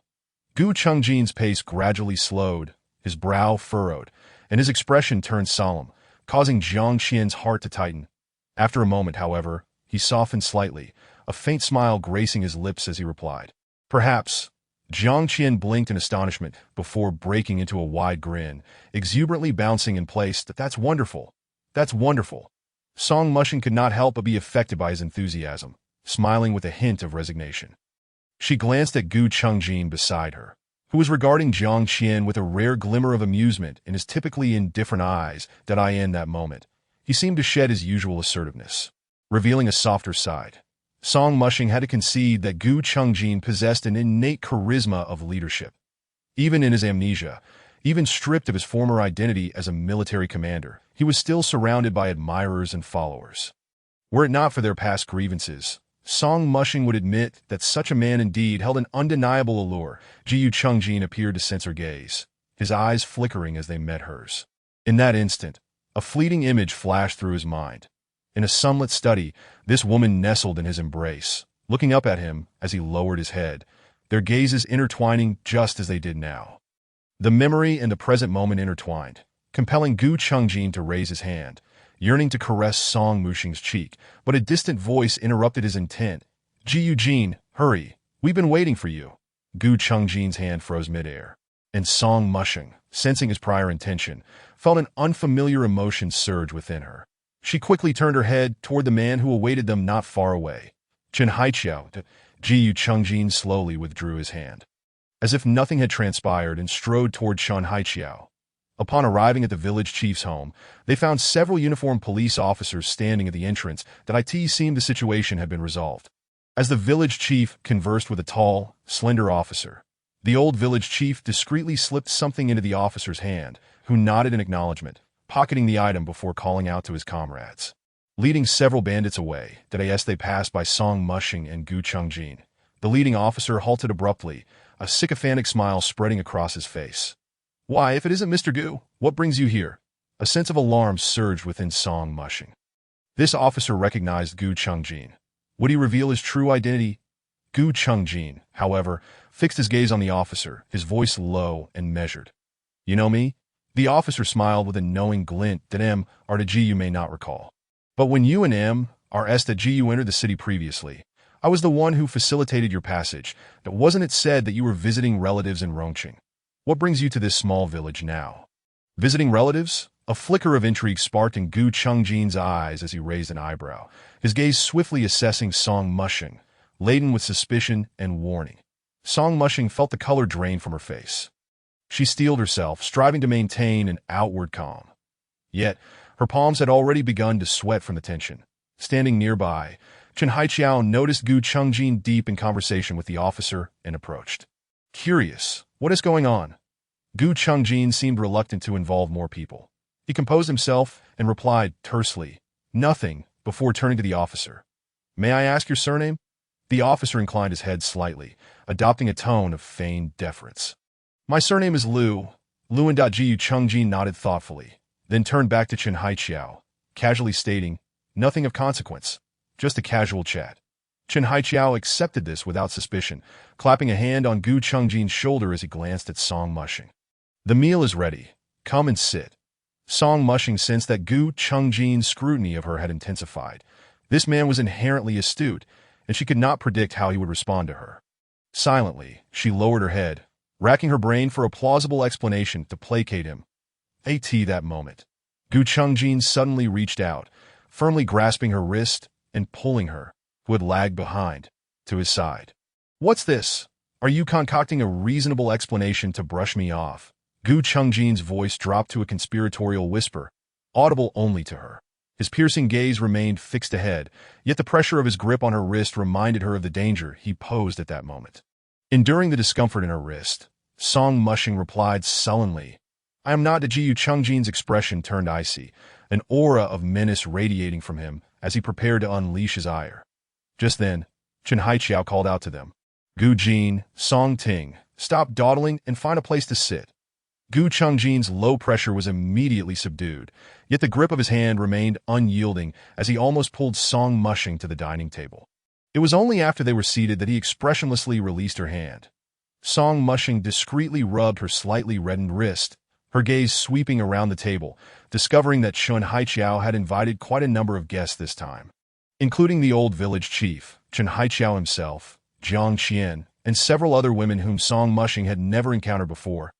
Gu Chungjin's pace gradually slowed, his brow furrowed, and his expression turned solemn, causing Jiang Qian's heart to tighten. After a moment, however, he softened slightly, a faint smile gracing his lips as he replied. Perhaps. Jiang Qian blinked in astonishment before breaking into a wide grin, exuberantly bouncing in place. That's wonderful. That's wonderful. Song Mushing could not help but be affected by his enthusiasm, smiling with a hint of resignation. She glanced at Gu Chungjin beside her, who was regarding Jiang Qian with a rare glimmer of amusement in his typically indifferent eyes. In that moment, he seemed to shed his usual assertiveness, revealing a softer side. Song Mushing had to concede that Gu Chungjin possessed an innate charisma of leadership. Even in his amnesia, Even stripped of his former identity as a military commander, he was still surrounded by admirers and followers. Were it not for their past grievances, Song Mushing would admit that such a man indeed held an undeniable allure. Jiyu Chungjin appeared to sense her gaze, his eyes flickering as they met hers. In that instant, a fleeting image flashed through his mind. In a sunlit study, this woman nestled in his embrace, looking up at him as he lowered his head, their gazes intertwining just as they did now. The memory and the present moment intertwined, compelling Gu Chungjin to raise his hand, yearning to caress Song Mushing's cheek, but a distant voice interrupted his intent. Ji Yujin, hurry, we've been waiting for you. Gu Chungjin's hand froze midair, and Song Mushing, sensing his prior intention, felt an unfamiliar emotion surge within her. She quickly turned her head toward the man who awaited them not far away. Chen Haiqiao. Ji Chungjin slowly withdrew his hand, as if nothing had transpired, and strode toward Chen Haiqiao. Upon arriving at the village chief's home, they found several uniformed police officers standing at the entrance. That it seemed the situation had been resolved. As the village chief conversed with a tall, slender officer, the old village chief discreetly slipped something into the officer's hand, who nodded in acknowledgement, pocketing the item before calling out to his comrades. Leading several bandits away, as they passed by Song Mushing and Gu Chungjin, the leading officer halted abruptly, a sycophantic smile spreading across his face. Why, if it isn't Mr. Gu, what brings you here? A sense of alarm surged within Song Mushing. This officer recognized Gu Chungjin. Would he reveal his true identity? Gu Chungjin, however, fixed his gaze on the officer, his voice low and measured. You know me? The officer smiled with a knowing glint. That R.G. you may not recall. But when you and R.S.G. entered the city previously, I was the one who facilitated your passage. That wasn't it said that you were visiting relatives in Rongqing? What brings you to this small village now? Visiting relatives? A flicker of intrigue sparked in Gu Chungjin's eyes as he raised an eyebrow, his gaze swiftly assessing Song Mushing, laden with suspicion and warning. Song Mushing felt the color drain from her face. She steeled herself, striving to maintain an outward calm. Yet, her palms had already begun to sweat from the tension. Standing nearby, Chen Haiqiao noticed Gu Chungjin deep in conversation with the officer and approached. Curious, what is going on? Gu Chungjin seemed reluctant to involve more people. He composed himself and replied tersely, nothing, before turning to the officer. May I ask your surname? The officer inclined his head slightly, adopting a tone of feigned deference. My surname is Liu. Gu Chungjin nodded thoughtfully, then turned back to Chen Haiqiao, casually stating, nothing of consequence, just a casual chat. Chen Haiqiao accepted this without suspicion, clapping a hand on Gu Chungjin's shoulder as he glanced at Song Mushing. The meal is ready. Come and sit. Song Mushing sensed that Gu Chungjin's scrutiny of her had intensified. This man was inherently astute, and she could not predict how he would respond to her. Silently, she lowered her head, racking her brain for a plausible explanation to placate him. That moment, Gu Chungjin suddenly reached out, firmly grasping her wrist and pulling her, who had lagged behind, to his side. What's this? Are you concocting a reasonable explanation to brush me off? Gu Chungjin's voice dropped to a conspiratorial whisper, audible only to her. His piercing gaze remained fixed ahead, yet the pressure of his grip on her wrist reminded her of the danger he posed at that moment. Enduring the discomfort in her wrist, Song Mushing replied sullenly, I am not. Gu Chungjin's expression turned icy, an aura of menace radiating from him as he prepared to unleash his ire. Just then, Chen Haiqiao called out to them, Gu Jin, Song Ting, stop dawdling and find a place to sit. Gu Chungjin's low pressure was immediately subdued, yet the grip of his hand remained unyielding as he almost pulled Song Mushing to the dining table. It was only after they were seated that he expressionlessly released her hand. Song Mushing discreetly rubbed her slightly reddened wrist, her gaze sweeping around the table, discovering that Chen Haiqiao had invited quite a number of guests this time, including the old village chief, Chen Haiqiao himself, Jiang Qian, and several other women whom Song Mushing had never encountered before.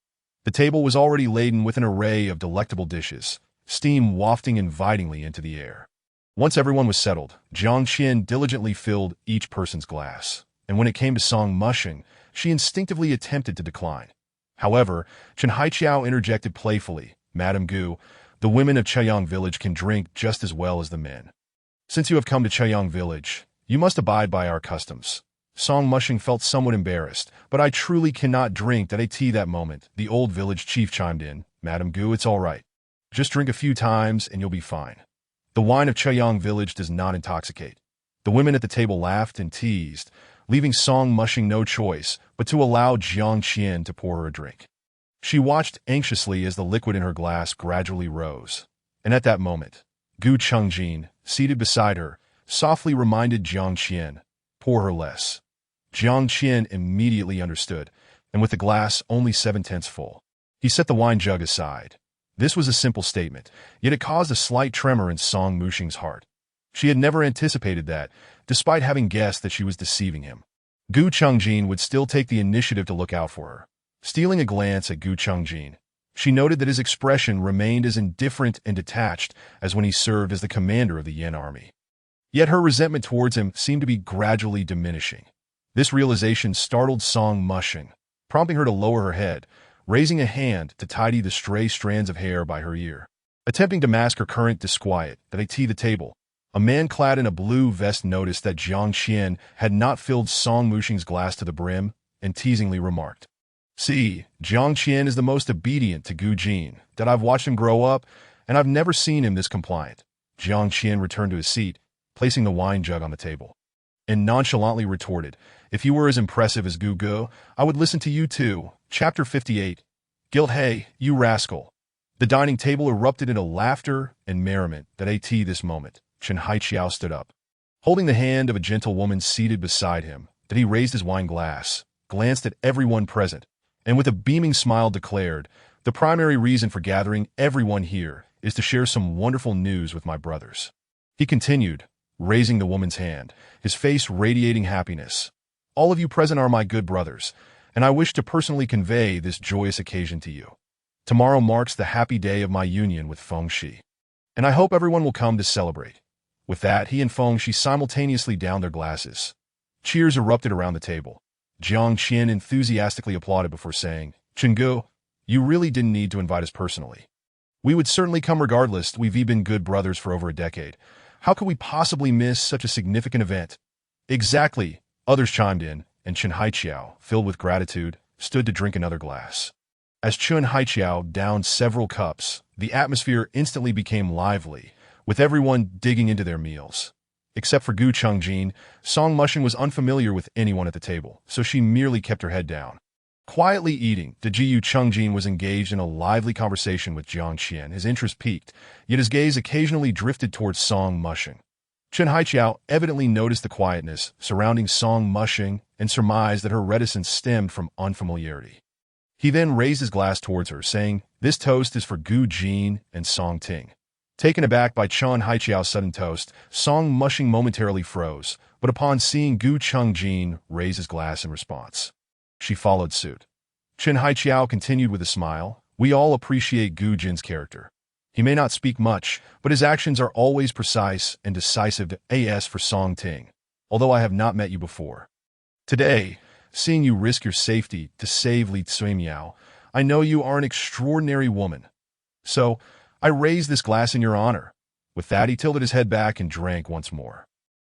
The table was already laden with an array of delectable dishes, steam wafting invitingly into the air. Once everyone was settled, Jiang Qian diligently filled each person's glass, and when it came to Song Mushing, she instinctively attempted to decline. However, Chen Haiqiao interjected playfully, Madam Gu, the women of Chaoyang village can drink just as well as the men. Since you have come to Chaoyang village, you must abide by our customs. Song Mushing felt somewhat embarrassed. But I truly cannot drink that tea that moment, the old village chief chimed in. Madam Gu, it's all right. Just drink a few times and you'll be fine. The wine of Cheyang village does not intoxicate. The women at the table laughed and teased, leaving Song Mushing no choice but to allow Jiang Qian to pour her a drink. She watched anxiously as the liquid in her glass gradually rose. And at that moment, Gu Chengjin, seated beside her, softly reminded Jiang Qian, pour her less. Jiang Qian immediately understood, and with the glass only 7/10 full, he set the wine jug aside. This was a simple statement, yet it caused a slight tremor in Song Mushing's heart. She had never anticipated that, despite having guessed that she was deceiving him. Gu Chengjin would still take the initiative to look out for her. Stealing a glance at Gu Chengjin, she noted that his expression remained as indifferent and detached as when he served as the commander of the Yin army. Yet her resentment towards him seemed to be gradually diminishing. This realization startled Song Mushing, prompting her to lower her head, raising a hand to tidy the stray strands of hair by her ear. Attempting to mask her current disquiet at the table, a man clad in a blue vest noticed that Jiang Qian had not filled Song Mushing's glass to the brim and teasingly remarked, "See, Jiang Qian is the most obedient to Gu Jin that I've watched him grow up, and I've never seen him this compliant." Jiang Qian returned to his seat, placing the wine jug on the table, and nonchalantly retorted, "If you were as impressive as Gu Gu, I would listen to you too." Chapter 58. Guilt. Hey, you rascal. The dining table erupted into laughter and merriment at this moment. Chen Haiqiao stood up. Holding the hand of a gentlewoman seated beside him, he raised his wine glass, glanced at everyone present, and with a beaming smile declared, "The primary reason for gathering everyone here is to share some wonderful news with my brothers." He continued, raising the woman's hand, his face radiating happiness. "All of you present are my good brothers, and I wish to personally convey this joyous occasion to you. Tomorrow marks the happy day of my union with Feng Shi, and I hope everyone will come to celebrate." With that, he and Feng Shi simultaneously downed their glasses. Cheers erupted around the table. Jiang Qian enthusiastically applauded before saying, "Chenggu, you really didn't need to invite us personally. We would certainly come regardless. We've been good brothers for over a decade. How could we possibly miss such a significant event?" "Exactly," others chimed in, and Chen Haiqiao, filled with gratitude, stood to drink another glass. As Chen Haiqiao downed several cups, the atmosphere instantly became lively, with everyone digging into their meals. Except for Gu Chengjin, Song Mushing was unfamiliar with anyone at the table, so she merely kept her head down. Quietly eating, Gu Chengjin was engaged in a lively conversation with Jiang Qian. His interest piqued, yet his gaze occasionally drifted towards Song Mushing. Chen Haiqiao evidently noticed the quietness surrounding Song Mushing and surmised that her reticence stemmed from unfamiliarity. He then raised his glass towards her, saying, "This toast is for Gu Jin and Song Ting." Taken aback by Chen Haiqiao's sudden toast, Song Mushing momentarily froze, but upon seeing Gu Chengjin raise his glass in response, she followed suit. Chen Haiqiao continued with a smile, "We all appreciate Gu Jin's character. He may not speak much, but his actions are always precise and decisive. As for Song Ting, although I have not met you before, today, seeing you risk your safety to save Li Tsuimiao, I know you are an extraordinary woman. So, I raise this glass in your honor." With that, he tilted his head back and drank once more.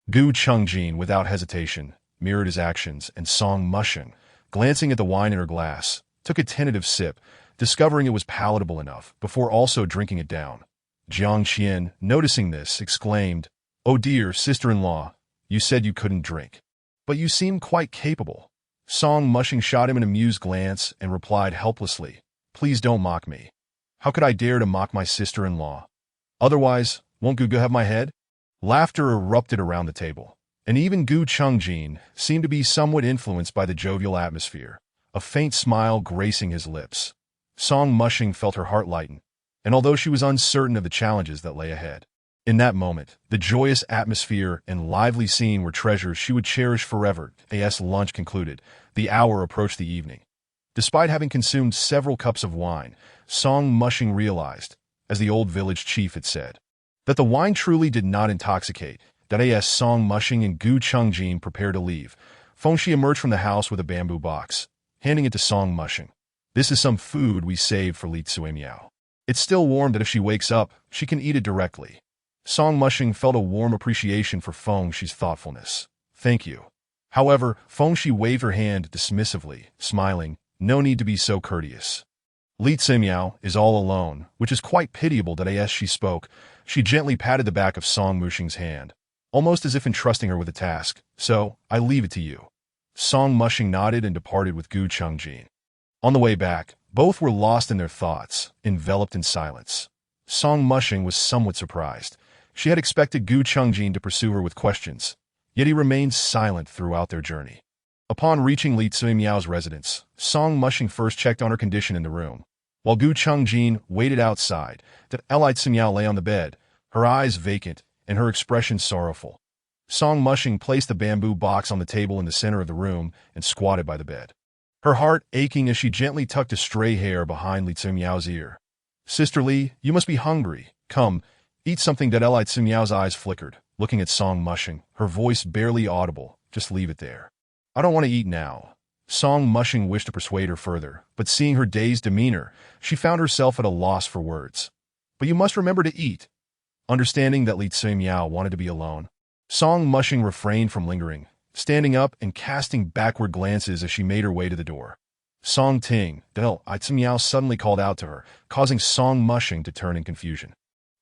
Gu Chengjin, without hesitation, mirrored his actions, and Song Mushing, glancing at the wine in her glass, took a tentative sip, discovering it was palatable enough, before also drinking it down. Jiang Qian, noticing this, exclaimed, "Oh dear, sister-in-law, you said you couldn't drink. But you seem quite capable." Song Mushing shot him an amused glance and replied helplessly, "Please don't mock me. How could I dare to mock my sister-in-law? Otherwise, won't Gu Gu have my head?" Laughter erupted around the table, and even Gu Chengjin seemed to be somewhat influenced by the jovial atmosphere, a faint smile gracing his lips. Song Mushing felt her heart lighten, and although she was uncertain of the challenges that lay ahead, in that moment, the joyous atmosphere and lively scene were treasures she would cherish forever. As lunch concluded, the hour approached the evening. Despite having consumed several cups of wine, Song Mushing realized, as the old village chief had said, that the wine truly did not intoxicate. As Song Mushing and Gu Chengjin prepared to leave, Feng Shi emerged from the house with a bamboo box, handing it to Song Mushing. "This is some food we saved for Li Tsuimiao. It's still warm that if she wakes up, she can eat it directly." Song Mushing felt a warm appreciation for Feng Shi's thoughtfulness. "Thank you." However, Fengxi waved her hand dismissively, smiling, "No need to be so courteous. Li Tsimiao is all alone, which is quite pitiable that as she spoke, she gently patted the back of Song Mushing's hand, almost as if entrusting her with a task. So, I leave it to you." Song Mushing nodded and departed with Gu Chengjin. On the way back, both were lost in their thoughts, enveloped in silence. Song Mushing was somewhat surprised. She had expected Gu Chengjin to pursue her with questions, yet he remained silent throughout their journey. Upon reaching Li Tsimiao's residence, Song Mushing first checked on her condition in the room. While Gu Chengjin waited outside, Li Tsimiao lay on the bed, her eyes vacant and her expression sorrowful. Song Mushing placed the bamboo box on the table in the center of the room and squatted by the bed, her heart aching as she gently tucked a stray hair behind Li Tsimiao's ear. "Sister Li, you must be hungry. Come, eat something." Li Tsimiao's eyes flickered, looking at Song Mushing, her voice barely audible. "Just leave it there. I don't want to eat now." Song Mushing wished to persuade her further, but seeing her dazed demeanor, she found herself at a loss for words. "But you must remember to eat." Understanding that Li Tsimiao wanted to be alone, Song Mushing refrained from lingering, standing up and casting backward glances as she made her way to the door. "Song Ting," Li Tsimiao suddenly called out to her, causing Song Mushing to turn in confusion.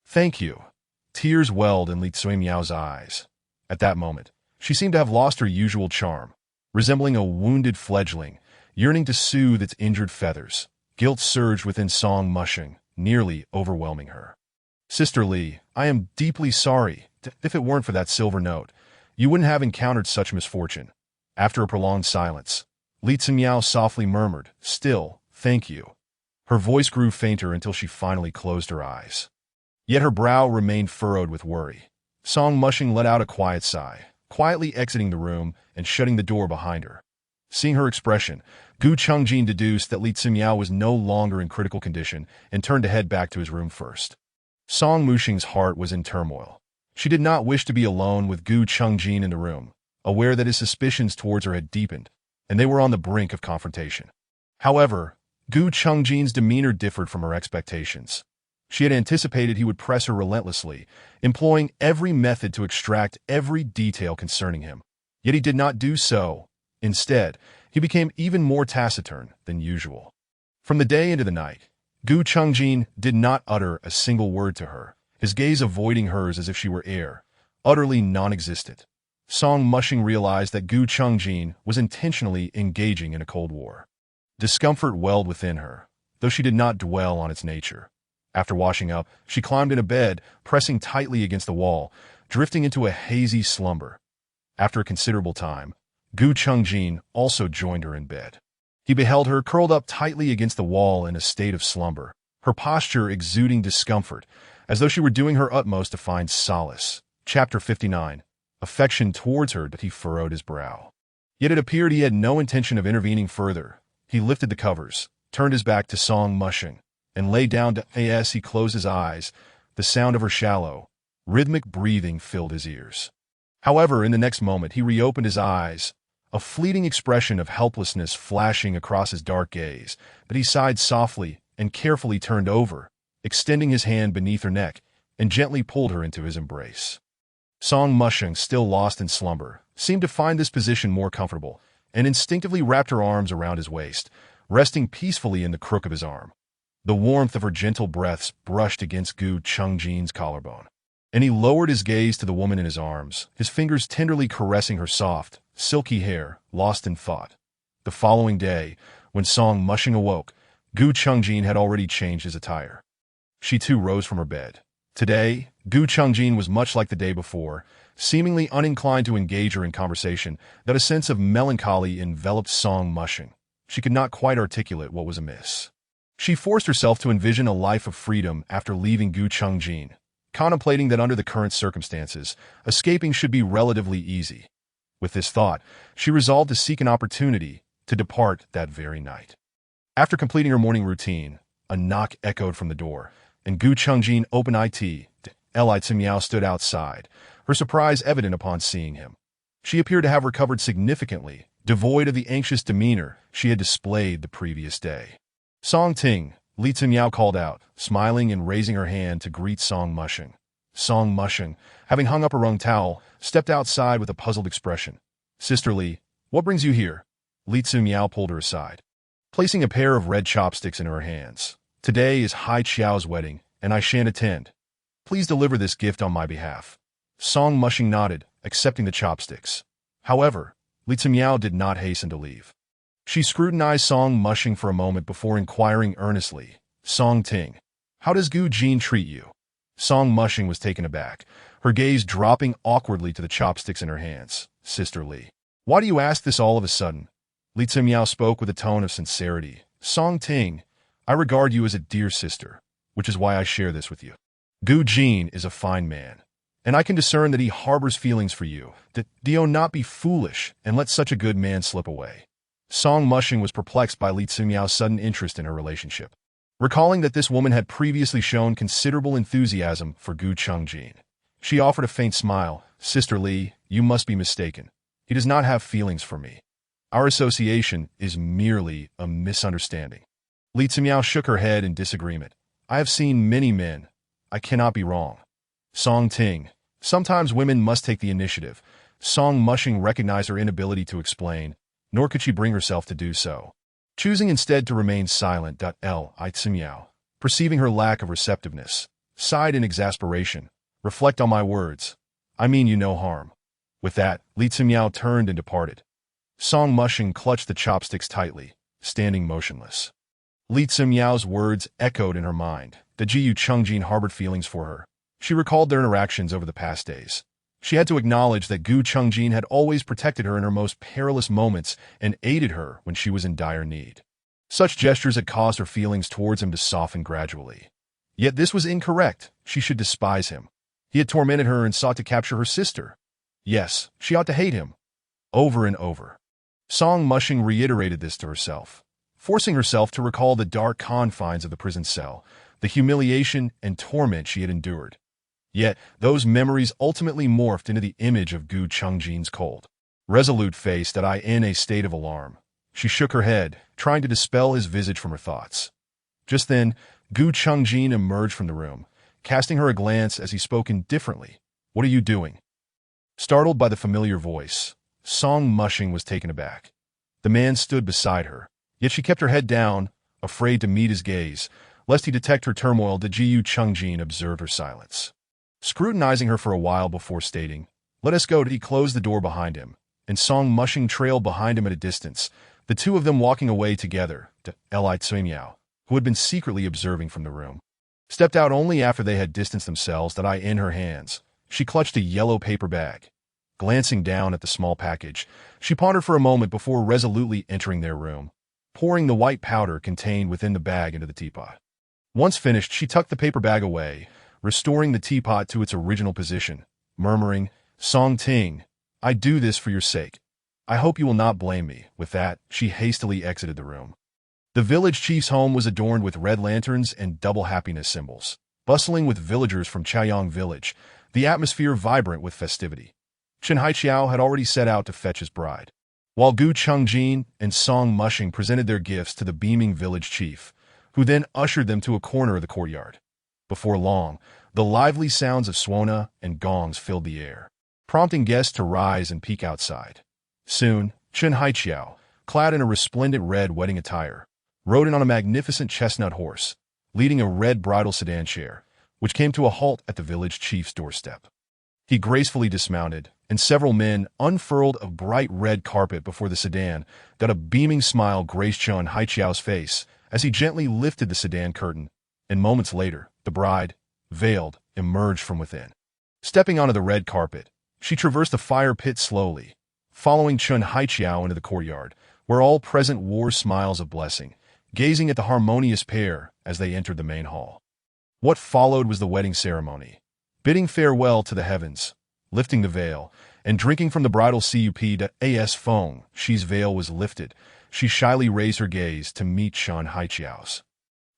"Thank you." Tears welled in Li Tsimiao's eyes. At that moment, she seemed to have lost her usual charm. Resembling a wounded fledgling, yearning to soothe its injured feathers, guilt surged within Song Mushing, nearly overwhelming her. "Sister Li, I am deeply sorry. If it weren't for that silver note, you wouldn't have encountered such misfortune." After a prolonged silence, Li Tsimiao softly murmured, "Still, thank you." Her voice grew fainter until she finally closed her eyes. Yet her brow remained furrowed with worry. Song Mushing let out a quiet sigh, quietly exiting the room and shutting the door behind her. Seeing her expression, Gu Chengjin deduced that Li Tsimiao was no longer in critical condition and turned to head back to his room first. Song Mushing's heart was in turmoil. She did not wish to be alone with Gu Chengjin in the room, aware that his suspicions towards her had deepened, and they were on the brink of confrontation. However, Gu Chengjin's demeanor differed from her expectations. She had anticipated he would press her relentlessly, employing every method to extract every detail concerning him. Yet he did not do so. Instead, he became even more taciturn than usual. From the day into the night, Gu Chengjin did not utter a single word to her, his gaze avoiding hers as if she were air, utterly non-existent. Song Mushing realized that Gu Chengjin was intentionally engaging in a cold war. Discomfort welled within her, though she did not dwell on its nature. After washing up, she climbed into bed, pressing tightly against the wall, drifting into a hazy slumber. After a considerable time, Gu Chengjin also joined her in bed. He beheld her curled up tightly against the wall in a state of slumber, her posture exuding discomfort, as though she were doing her utmost to find solace. Chapter 59. Affection towards her. He furrowed his brow. Yet it appeared he had no intention of intervening further. He lifted the covers, turned his back to Song Mushing, and lay down to as he closed his eyes. The sound of her shallow, rhythmic breathing filled his ears. However, in the next moment he reopened his eyes, a fleeting expression of helplessness flashing across his dark gaze, but he sighed softly and carefully turned over, extending his hand beneath her neck, and gently pulled her into his embrace. Song Mushing, still lost in slumber, seemed to find this position more comfortable, and instinctively wrapped her arms around his waist, resting peacefully in the crook of his arm. The warmth of her gentle breaths brushed against Gu Chengjin's collarbone, and he lowered his gaze to the woman in his arms, his fingers tenderly caressing her soft, silky hair, lost in thought. The following day, when Song Mushing awoke, Gu Chengjin had already changed his attire. She too rose from her bed. Today, Gu Chengjin was much like the day before, seemingly uninclined to engage her in conversation, that a sense of melancholy enveloped Song Mushing. She could not quite articulate what was amiss. She forced herself to envision a life of freedom after leaving Gu Chengjin, contemplating that under the current circumstances, escaping should be relatively easy. With this thought, she resolved to seek an opportunity to depart that very night. After completing her morning routine, a knock echoed from the door, and Gu Chengjin opened it. Li Tsimiao stood outside, her surprise evident upon seeing him. She appeared to have recovered significantly, devoid of the anxious demeanor she had displayed the previous day. "Song Ting," Li Tsimiao called out, smiling and raising her hand to greet Song Mushing. Song Mushing, having hung up her own towel, stepped outside with a puzzled expression. Sister Li, what brings you here? Li Tzumiao pulled her aside, placing a pair of red chopsticks in her hands. Today is Hai Qiao's wedding, and I shan't attend. Please deliver this gift on my behalf. Song Mushing nodded, accepting the chopsticks. However, Li Tzumiao did not hasten to leave. She scrutinized Song Mushing for a moment before inquiring earnestly, Song Ting, how does Gu Jin treat you? Song Mushing was taken aback, her gaze dropping awkwardly to the chopsticks in her hands. Sister Li, why do you ask this all of a sudden? Li Tzumiao spoke with a tone of sincerity. Song Ting, I regard you as a dear sister, which is why I share this with you. Gu Jin is a fine man, and I can discern that he harbors feelings for you. Do not be foolish and let such a good man slip away. Song Mushing was perplexed by Li Tzumiao's sudden interest in her relationship, recalling that this woman had previously shown considerable enthusiasm for Gu Chengjin. She offered a faint smile. Sister Li, you must be mistaken. He does not have feelings for me. Our association is merely a misunderstanding. Li Tzumiao shook her head in disagreement. I have seen many men. I cannot be wrong. Song Ting, sometimes women must take the initiative. Song Mushing recognized her inability to explain, nor could she bring herself to do so, choosing instead to remain silent. Li Tzumiao, perceiving her lack of receptiveness, sighed in exasperation. Reflect on my words. I mean you no harm. With that, Li Tzumiao turned and departed. Song Mushing clutched the chopsticks tightly, standing motionless. Li Tzumiao's words echoed in her mind. The Gu Chengjin harbored feelings for her. She recalled their interactions over the past days. She had to acknowledge that Gu Chengjin had always protected her in her most perilous moments and aided her when she was in dire need. Such gestures had caused her feelings towards him to soften gradually. Yet this was incorrect. She should despise him. He had tormented her and sought to capture her sister. Yes, she ought to hate him. Over and over. Song Mushing reiterated this to herself, forcing herself to recall the dark confines of the prison cell, the humiliation and torment she had endured. Yet, those memories ultimately morphed into the image of Gu Chengjin's cold, resolute face in a state of alarm. She shook her head, trying to dispel his visage from her thoughts. Just then, Gu Chengjin emerged from the room, casting her a glance as he spoke indifferently. What are you doing? Startled by the familiar voice, Song Mushing was taken aback. The man stood beside her, yet she kept her head down, afraid to meet his gaze, lest he detect her turmoil. The Gu Chengjin observed her silence, scrutinizing her for a while before stating, let us go. He closed the door behind him, and Song Mushing trailed behind him at a distance, the two of them walking away together. Li Tzumiao, who had been secretly observing from the room, stepped out only after they had distanced themselves. In her hands, she clutched a yellow paper bag. Glancing down at the small package, she pondered for a moment before resolutely entering their room, pouring the white powder contained within the bag into the teapot. Once finished, she tucked the paper bag away, restoring the teapot to its original position, murmuring, Song Ting, I do this for your sake. I hope you will not blame me. With that, she hastily exited the room. The village chief's home was adorned with red lanterns and double happiness symbols, bustling with villagers from Chaoyang village, the atmosphere vibrant with festivity. Chen Haiqiao had already set out to fetch his bride, while Gu Chengjin and Song Mushing presented their gifts to the beaming village chief, who then ushered them to a corner of the courtyard. Before long, the lively sounds of suona and gongs filled the air, prompting guests to rise and peek outside. Soon, Chen Haiqiao, clad in a resplendent red wedding attire, rode in on a magnificent chestnut horse, leading a red bridal sedan chair, which came to a halt at the village chief's doorstep. He gracefully dismounted, and several men unfurled a bright red carpet before the sedan. A beaming smile graced Chen Haiqiao's face as he gently lifted the sedan curtain, and moments later, the bride, veiled, emerged from within. Stepping onto the red carpet, she traversed the fire pit slowly, following Chen Haiqiao into the courtyard, where all present wore smiles of blessing, gazing at the harmonious pair as they entered the main hall. What followed was the wedding ceremony. Bidding farewell to the heavens, lifting the veil, and drinking from the bridal cup. As Feng Shi's veil was lifted, she shyly raised her gaze to meet Chen Haiqiao's,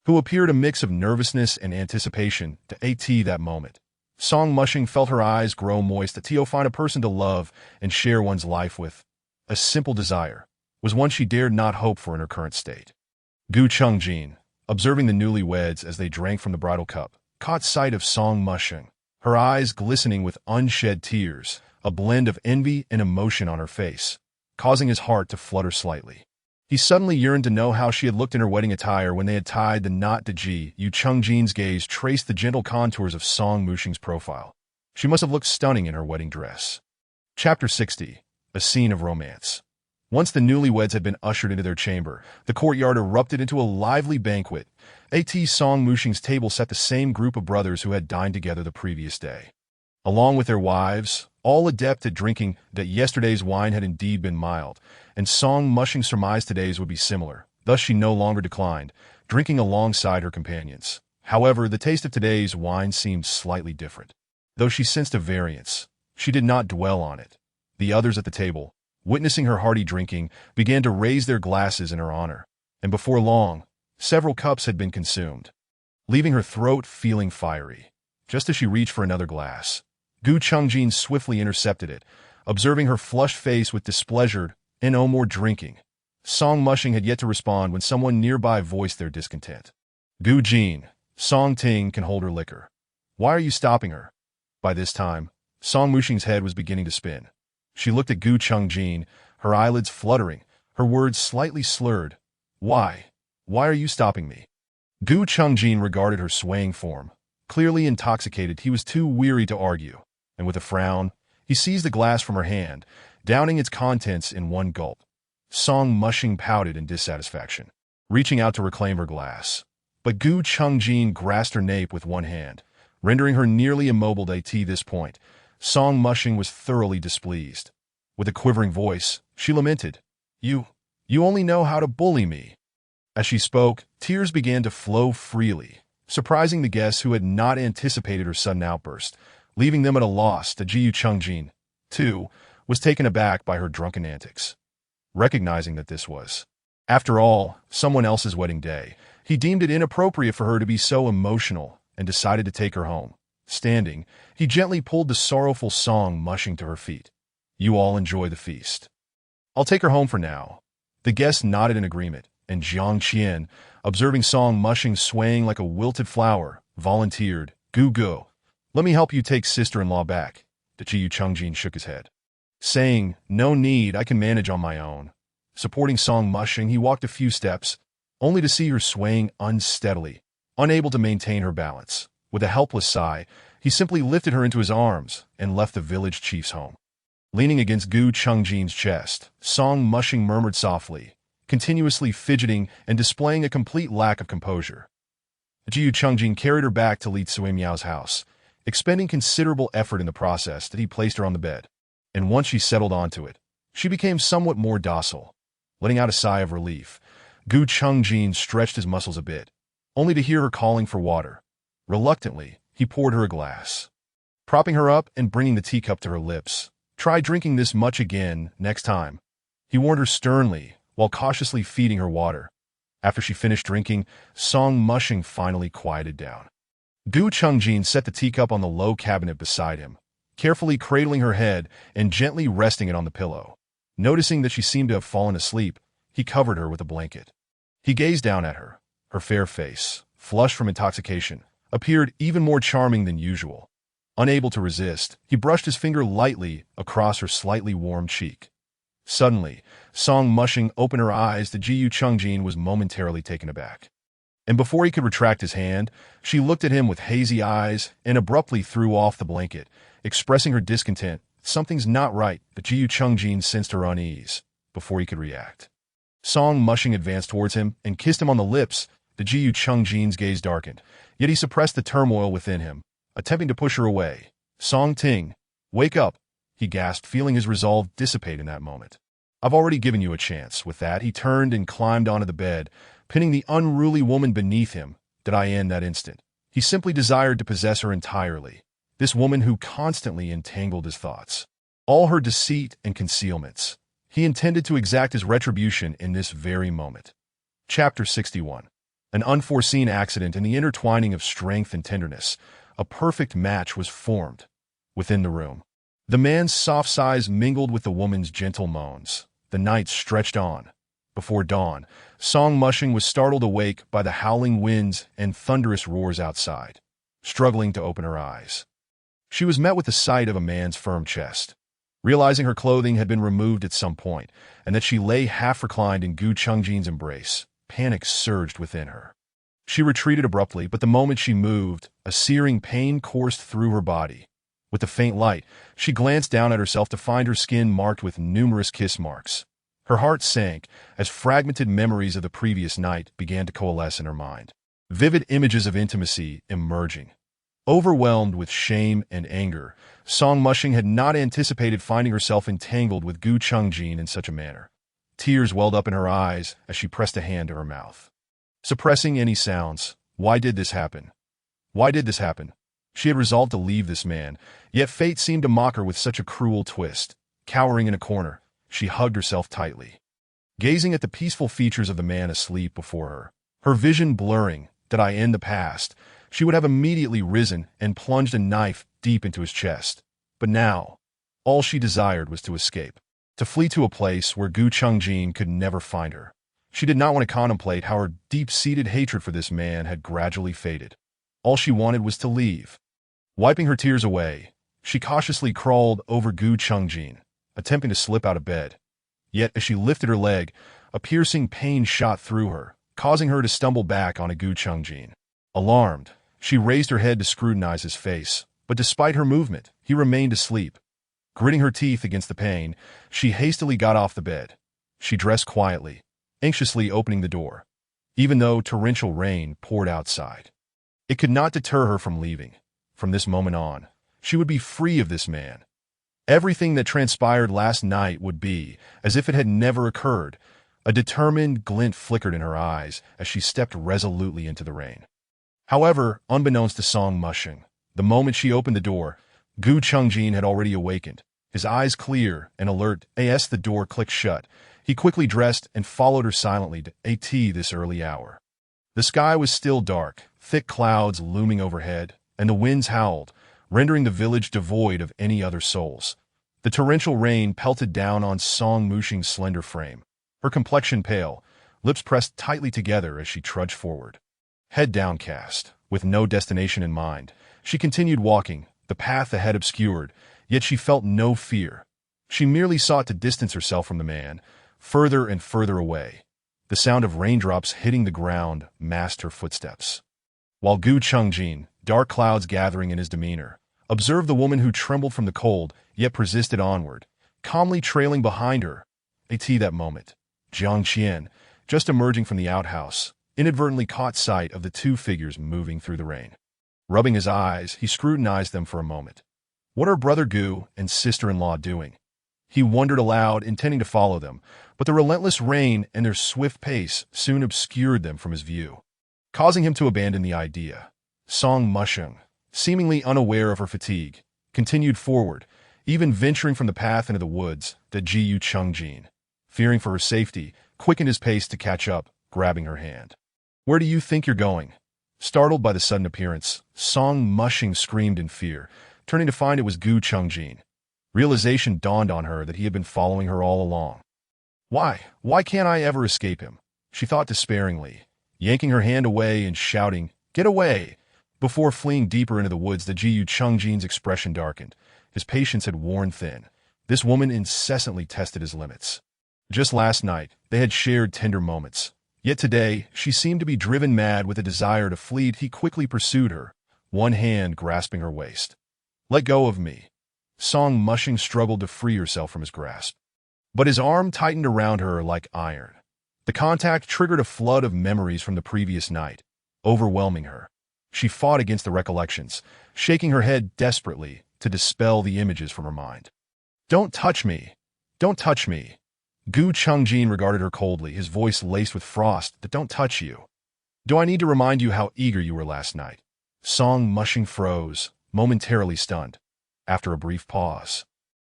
who appeared a mix of nervousness and anticipation. That moment, Song Mushing felt her eyes grow moist. To find a person to love and share one's life with, a simple desire, was one she dared not hope for in her current state. Gu Chengjin, observing the newlyweds as they drank from the bridal cup, caught sight of Song Mushing, her eyes glistening with unshed tears, a blend of envy and emotion on her face, causing his heart to flutter slightly. He suddenly yearned to know how she had looked in her wedding attire when they had tied the knot to Ji Yu Chungjin's gaze traced the gentle contours of Song Muxing's profile. She must have looked stunning in her wedding dress. Chapter 60. A Scene of Romance. Once the newlyweds had been ushered into their chamber, the courtyard erupted into a lively banquet. Song Muxing's table sat the same group of brothers who had dined together the previous day. Along with their wives, all adept at drinking, that yesterday's wine had indeed been mild, and Song Muxing surmised today's would be similar. Thus she no longer declined, drinking alongside her companions. However, the taste of today's wine seemed slightly different. Though she sensed a variance, she did not dwell on it. The others at the table, witnessing her hearty drinking, began to raise their glasses in her honor, and before long, several cups had been consumed, leaving her throat feeling fiery. Just as she reached for another glass, Gu Chungjin swiftly intercepted it, observing her flushed face with displeasure. "No more drinking." Song Muxing had yet to respond when someone nearby voiced their discontent. "Gu Jin, Song Ting can hold her liquor. Why are you stopping her?" By this time, Song Muxing's head was beginning to spin. She looked at Gu Chungjin, her eyelids fluttering, her words slightly slurred. Why? Why are you stopping me?" Gu Chungjin regarded her swaying form. Clearly intoxicated, he was too weary to argue, and with a frown, he seized the glass from her hand, downing its contents in one gulp. Song Muxing pouted in dissatisfaction, reaching out to reclaim her glass. But Gu Chungjin grasped her nape with one hand, rendering her nearly immobile at this point. Song Muxing was thoroughly displeased. With a quivering voice, she lamented, You only know how to bully me." As she spoke, tears began to flow freely, surprising the guests who had not anticipated her sudden outburst, leaving them at a loss. Ji Yu Chungjin, too, was taken aback by her drunken antics. Recognizing that this was, after all, someone else's wedding day, he deemed it inappropriate for her to be so emotional and decided to take her home. Standing, he gently pulled the sorrowful Song Muxing to her feet. "You all enjoy the feast. I'll take her home for now." The guests nodded in agreement, and Jiang Qian, observing Song Muxing swaying like a wilted flower, volunteered, "Gu, let me help you take sister-in-law back." Ji Yu Chungjin shook his head, saying, "No need, I can manage on my own." Supporting Song Muxing, he walked a few steps, only to see her swaying unsteadily, unable to maintain her balance. With a helpless sigh, he simply lifted her into his arms and left the village chief's home. Leaning against Gu Chungjin's chest, Song Muxing murmured softly, continuously fidgeting and displaying a complete lack of composure. Ji Yu Chungjin carried her back to Li Tsuimiao's house, expending considerable effort in the process that he placed her on the bed. And once she settled onto it, she became somewhat more docile. Letting out a sigh of relief, Gu Chungjin stretched his muscles a bit, only to hear her calling for water. Reluctantly, he poured her a glass. Propping her up and bringing the teacup to her lips, "Try drinking this much again next time," he warned her sternly, while cautiously feeding her water. After she finished drinking, Song Muxing finally quieted down. Gu Chungjin set the teacup on the low cabinet beside him, carefully cradling her head and gently resting it on the pillow. Noticing that she seemed to have fallen asleep, he covered her with a blanket. He gazed down at her. Her fair face, flushed from intoxication, appeared even more charming than usual. Unable to resist, he brushed his finger lightly across her slightly warm cheek. Suddenly, Song Muxing opened her eyes. Ji Yu Chungjin was momentarily taken aback. And before he could retract his hand, she looked at him with hazy eyes and abruptly threw off the blanket, expressing her discontent. "Something's not right." Ji Yu Chungjin sensed her unease before he could react. Song Muxing advanced towards him and kissed him on the lips. Ji Yu Chungjin's gaze darkened, yet he suppressed the turmoil within him, attempting to push her away. "Song Ting, wake up," he gasped, feeling his resolve dissipate in that moment. "I've already given you a chance." With that, he turned and climbed onto the bed, pinning the unruly woman beneath him. Did I end that instant? He simply desired to possess her entirely, this woman who constantly entangled his thoughts. All her deceit and concealments. He intended to exact his retribution in this very moment. Chapter 61. An unforeseen accident in the intertwining of strength and tenderness. A perfect match was formed within the room. The man's soft sighs mingled with the woman's gentle moans. The night stretched on. Before dawn, Song Muxing was startled awake by the howling winds and thunderous roars outside. Struggling to open her eyes, she was met with the sight of a man's firm chest, Realizing her clothing had been removed at some point, and that she lay half-reclined in Gu Chungjin's embrace, panic surged within her. She retreated abruptly, but the moment she moved, a searing pain coursed through her body. With the faint light, she glanced down at herself to find her skin marked with numerous kiss marks. Her heart sank as fragmented memories of the previous night began to coalesce in her mind. Vivid images of intimacy emerging. Overwhelmed with shame and anger, Song Mushing had not anticipated finding herself entangled with Gu Chungjin in such a manner. Tears welled up in her eyes as she pressed a hand to her mouth. Suppressing any sounds, why did this happen? Why did this happen? She had resolved to leave this man, yet fate seemed to mock her with such a cruel twist. Cowering in a corner, she hugged herself tightly. Gazing at the peaceful features of the man asleep before her vision blurring, did I end the past, she would have immediately risen and plunged a knife deep into his chest. But now, all she desired was to escape, to flee to a place where Gu Chungjin could never find her. She did not want to contemplate how her deep-seated hatred for this man had gradually faded. All she wanted was to leave. Wiping her tears away, she cautiously crawled over Gu Chungjin, attempting to slip out of bed. Yet as she lifted her leg, a piercing pain shot through her, causing her to stumble back onto Gu Chungjin. Alarmed, she raised her head to scrutinize his face, but despite her movement, he remained asleep. Gritting her teeth against the pain, she hastily got off the bed. She dressed quietly, anxiously opening the door, even though torrential rain poured outside. It could not deter her from leaving. From this moment on, she would be free of this man. Everything that transpired last night would be as if it had never occurred. A determined glint flickered in her eyes as she stepped resolutely into the rain. However, unbeknownst to Song Mushing, the moment she opened the door, Gu Chungjin had already awakened. His eyes clear and alert as the door clicked shut. He quickly dressed and followed her silently to AT this early hour. The sky was still dark, thick clouds looming overhead, and the winds howled, rendering the village devoid of any other souls. The torrential rain pelted down on Song Mushing's slender frame, her complexion pale, lips pressed tightly together as she trudged forward. Head downcast, with no destination in mind, she continued walking, the path ahead obscured, yet she felt no fear. She merely sought to distance herself from the man, further and further away. The sound of raindrops hitting the ground masked her footsteps. While Gu Chungjin, dark clouds gathering in his demeanor, observed the woman who trembled from the cold, yet persisted onward, calmly trailing behind her. At that moment, Jiang Qian, just emerging from the outhouse, inadvertently caught sight of the two figures moving through the rain. Rubbing his eyes, he scrutinized them for a moment. What are Brother Gu and sister-in-law doing? He wondered aloud, intending to follow them, but the relentless rain and their swift pace soon obscured them from his view, causing him to abandon the idea. Song Mushing, seemingly unaware of her fatigue, continued forward, even venturing from the path into the woods that Gu Chungjin, fearing for her safety, quickened his pace to catch up, grabbing her hand. Where do you think you're going? Startled by the sudden appearance, Song Mushing screamed in fear, turning to find it was Gu Chungjin. Realization dawned on her that he had been following her all along. Why can't I ever escape him? She thought despairingly, yanking her hand away and shouting, "Get away!" Before fleeing deeper into the woods, the Gu Chungjin's expression darkened. His patience had worn thin. This woman incessantly tested his limits. Just last night, they had shared tender moments. Yet today, she seemed to be driven mad with a desire to flee. He quickly pursued her, one hand grasping her waist. "Let go of me." Song Mushing struggled to free herself from his grasp, but his arm tightened around her like iron. The contact triggered a flood of memories from the previous night, overwhelming her. She fought against the recollections, shaking her head desperately to dispel the images from her mind. "Don't touch me! Don't touch me!" Gu Chungjin regarded her coldly, his voice laced with frost. "Don't touch you. Do I need to remind you how eager you were last night?" Song Mushing froze, momentarily stunned. After a brief pause,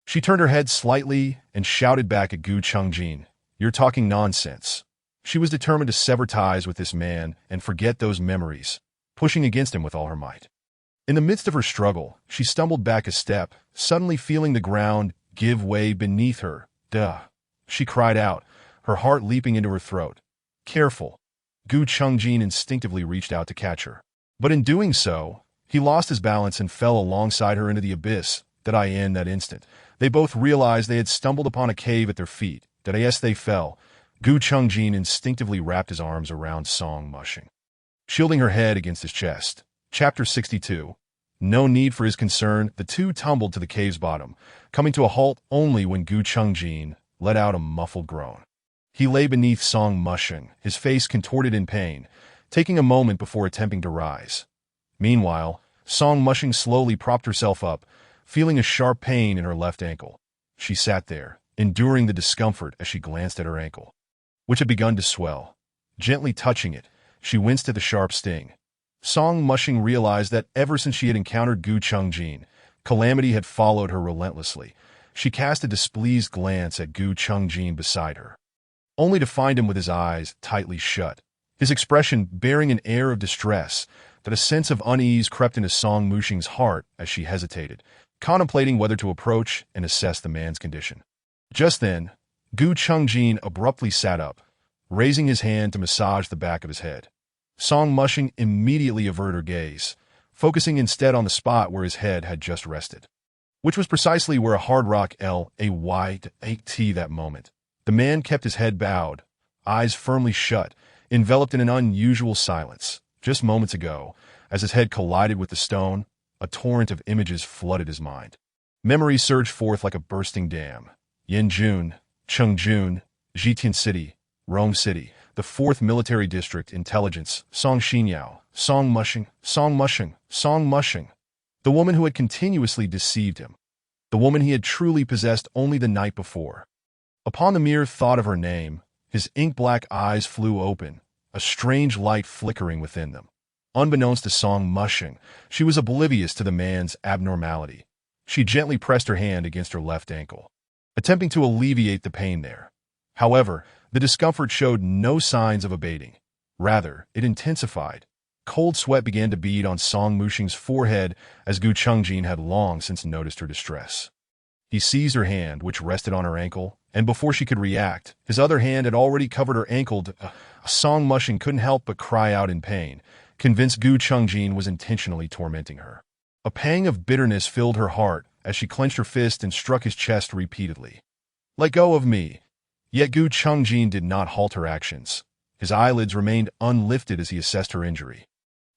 she turned her head slightly and shouted back at Gu Chungjin, "You're talking nonsense." She was determined to sever ties with this man and forget those memories, pushing against him with all her might. In the midst of her struggle, she stumbled back a step, suddenly feeling the ground give way beneath her. "Duh!" She cried out, her heart leaping into her throat. "Careful!" Gu Chungjin instinctively reached out to catch her. But in doing so, he lost his balance and fell alongside her into the abyss. In that instant, They both realized they had stumbled upon a cave at their feet. As they fell, Gu Chungjin instinctively wrapped his arms around Song Mushing, shielding her head against his chest. Chapter 62. No need for his concern. The two tumbled to the cave's bottom, coming to a halt only when Gu Chungjin let out a muffled groan. He lay beneath Song Mushing, his face contorted in pain, taking a moment before attempting to rise. Meanwhile, Song Mushing slowly propped herself up, feeling a sharp pain in her left ankle. She sat there, enduring the discomfort as she glanced at her ankle, which had begun to swell. Gently touching it, she winced at the sharp sting. Song Mushing realized that ever since she had encountered Gu Chungjin, calamity had followed her relentlessly. She cast a displeased glance at Gu Chungjin beside her, only to find him with his eyes tightly shut, his expression bearing an air of distress. That a sense of unease crept into Song Mushing's heart as she hesitated, contemplating whether to approach and assess the man's condition. Just then, Gu Chungjin abruptly sat up, raising his hand to massage the back of his head. Song Mushing immediately averted her gaze, focusing instead on the spot where his head had just rested, which was precisely where a hard rock lay that moment. The man kept his head bowed, eyes firmly shut, enveloped in an unusual silence. Just moments ago, as his head collided with the stone, a torrent of images flooded his mind. Memories surged forth like a bursting dam. Yanjun, Chungjun, Jitian City, Rome City, the 4th Military District, Intelligence, Song Xinyao, Song Mushing, Song Mushing, Song Mushing. The woman who had continuously deceived him. The woman he had truly possessed only the night before. Upon the mere thought of her name, his ink-black eyes flew open, a strange light flickering within them. Unbeknownst to Song Mushing, she was oblivious to the man's abnormality. She gently pressed her hand against her left ankle, attempting to alleviate the pain there. However, the discomfort showed no signs of abating. Rather, it intensified. Cold sweat began to bead on Song Mushing's forehead as Gu Chungjin had long since noticed her distress. He seized her hand, which rested on her ankle, and before she could react, his other hand had already covered her ankle. Song Mushing couldn't help but cry out in pain, convinced Gu Chungjin was intentionally tormenting her. A pang of bitterness filled her heart as she clenched her fist and struck his chest repeatedly. "Let go of me." Yet Gu Chungjin did not halt her actions. His eyelids remained unlifted as he assessed her injury,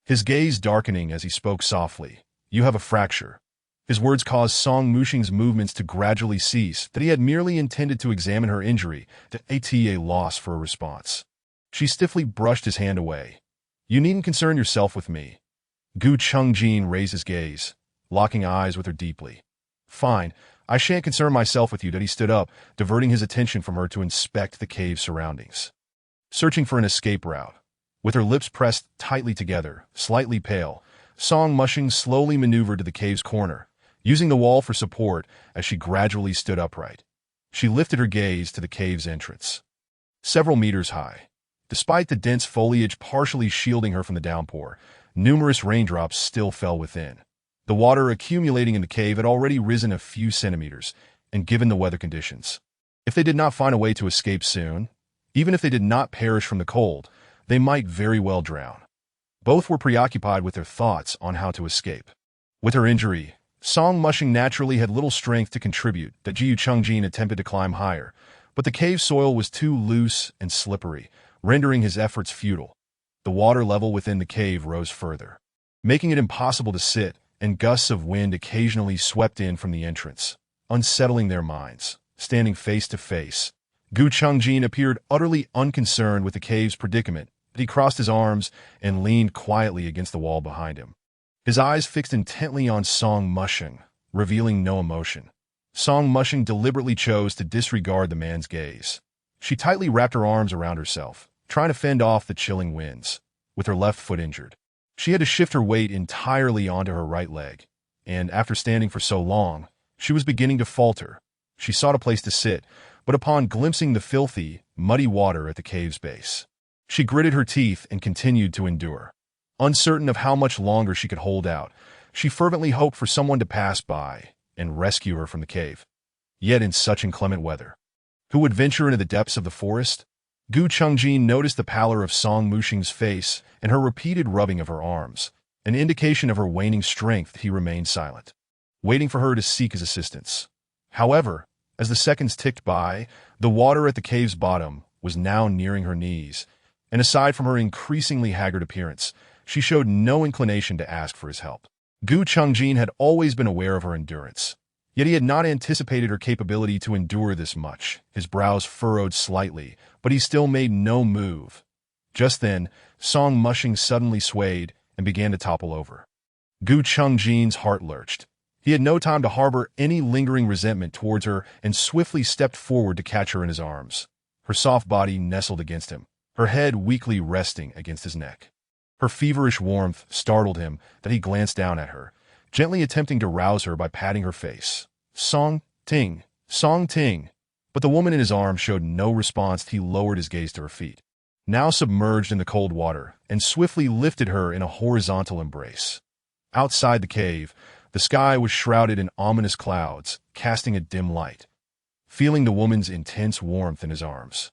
his gaze darkening as he spoke softly. "You have a fracture." His words caused Song Mushing's movements to gradually cease, that he had merely intended to examine her injury, to a loss for a response. She stiffly brushed his hand away. "You needn't concern yourself with me." Gu Chungjin raised his gaze, locking eyes with her deeply. "Fine, I shan't concern myself with you." He stood up, diverting his attention from her to inspect the cave's surroundings, searching for an escape route. With her lips pressed tightly together, slightly pale, Song Mushing slowly maneuvered to the cave's corner, using the wall for support as she gradually stood upright. She lifted her gaze to the cave's entrance, several meters high. Despite the dense foliage partially shielding her from the downpour, numerous raindrops still fell within. The water accumulating in the cave had already risen a few centimeters, and given the weather conditions, if they did not find a way to escape soon, even if they did not perish from the cold, they might very well drown. Both were preoccupied with their thoughts on how to escape. With her injury, Song Mushing naturally had little strength to contribute. That Gu Chungjin attempted to climb higher, but the cave soil was too loose and slippery, rendering his efforts futile. The water level within the cave rose further, making it impossible to sit, and gusts of wind occasionally swept in from the entrance, unsettling their minds. Standing face to face, Gu Chungjin appeared utterly unconcerned with the cave's predicament. He crossed his arms and leaned quietly against the wall behind him, his eyes fixed intently on Song Mushing, revealing no emotion. Song Mushing deliberately chose to disregard the man's gaze. She tightly wrapped her arms around herself, trying to fend off the chilling winds. With her left foot injured, she had to shift her weight entirely onto her right leg, and after standing for so long, she was beginning to falter. She sought a place to sit, but upon glimpsing the filthy, muddy water at the cave's base, she gritted her teeth and continued to endure. Uncertain of how much longer she could hold out, she fervently hoped for someone to pass by and rescue her from the cave. Yet in such inclement weather, who would venture into the depths of the forest? Gu Chungjin noticed the pallor of Song Mushing's face and her repeated rubbing of her arms, an indication of her waning strength. He remained silent, waiting for her to seek his assistance. However, as the seconds ticked by, the water at the cave's bottom was now nearing her knees, and aside from her increasingly haggard appearance, she showed no inclination to ask for his help. Gu Chungjin had always been aware of her endurance, yet he had not anticipated her capability to endure this much. His brows furrowed slightly, but he still made no move. Just then, Song Mushing suddenly swayed and began to topple over. Gu Chungjin's heart lurched. He had no time to harbor any lingering resentment towards her and swiftly stepped forward to catch her in his arms. Her soft body nestled against him, her head weakly resting against his neck. Her feverish warmth startled him that he glanced down at her, gently attempting to rouse her by patting her face. Song Ting, Song Ting. But the woman in his arms showed no response. He lowered his gaze to her feet, now submerged in the cold water, and swiftly lifted her in a horizontal embrace. Outside the cave, the sky was shrouded in ominous clouds, casting a dim light. Feeling the woman's intense warmth in his arms,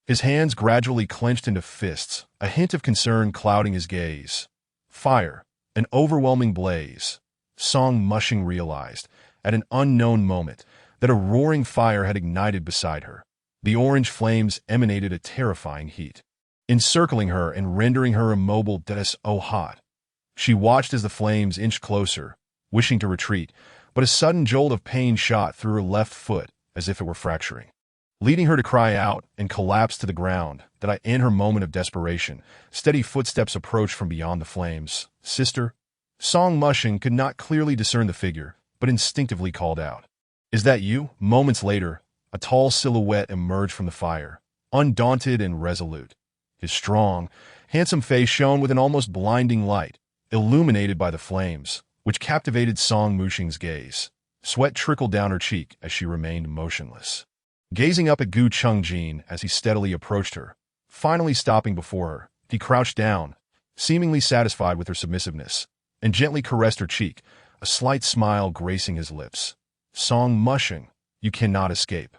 his hands gradually clenched into fists, a hint of concern clouding his gaze. Fire, an overwhelming blaze. Song Mushing realized, at an unknown moment, that a roaring fire had ignited beside her. The orange flames emanated a terrifying heat, encircling her and rendering her immobile. So hot. She watched as the flames inched closer, wishing to retreat, but a sudden jolt of pain shot through her left foot as if it were fracturing, leading her to cry out and collapse to the ground. In her moment of desperation, steady footsteps approached from beyond the flames. "Sister?" Song Mushing could not clearly discern the figure, but instinctively called out. "Is that you?" Moments later, a tall silhouette emerged from the fire, undaunted and resolute. His strong, handsome face shone with an almost blinding light, illuminated by the flames, which captivated Song Mushing's gaze. Sweat trickled down her cheek as she remained motionless, gazing up at Gu Chungjin as he steadily approached her. Finally stopping before her, he crouched down, seemingly satisfied with her submissiveness, and gently caressed her cheek, a slight smile gracing his lips. "Song Mushing, you cannot escape."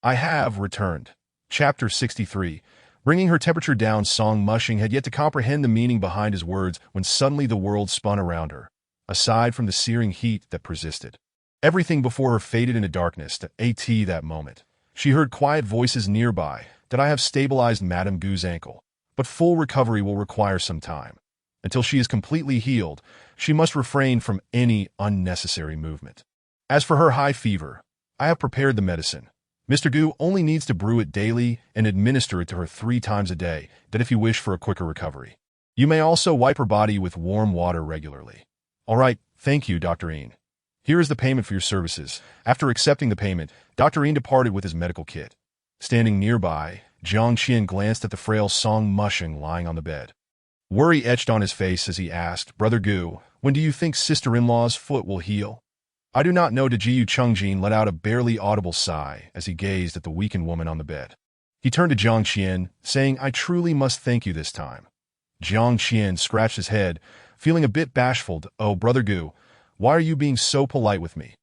"I have returned." Chapter 63. Bringing her temperature down, Song Mushing had yet to comprehend the meaning behind his words when suddenly the world spun around her. Aside from the searing heat that persisted, everything before her faded into darkness. That moment, she heard quiet voices nearby. "I have stabilized Madame Gu's ankle, but full recovery will require some time. Until she is completely healed, she must refrain from any unnecessary movement. As for her high fever, I have prepared the medicine. Mr. Gu only needs to brew it daily and administer it to her 3 times a day, if you wish for a quicker recovery. You may also wipe her body with warm water regularly." "All right, thank you, Dr. Een. Here is the payment for your services." After accepting the payment, Dr. Een departed with his medical kit. Standing nearby, Jiang Qian glanced at the frail Song Mushing lying on the bed. Worry etched on his face as he asked, "Brother Gu, when do you think sister-in-law's foot will heal?" "I do not know." Gu Chungjin let out a barely audible sigh as he gazed at the weakened woman on the bed. He turned to Jiang Qian, saying, "I truly must thank you this time." Jiang Qian scratched his head, feeling a bit bashful. "Oh, Brother Gu, why are you being so polite with me?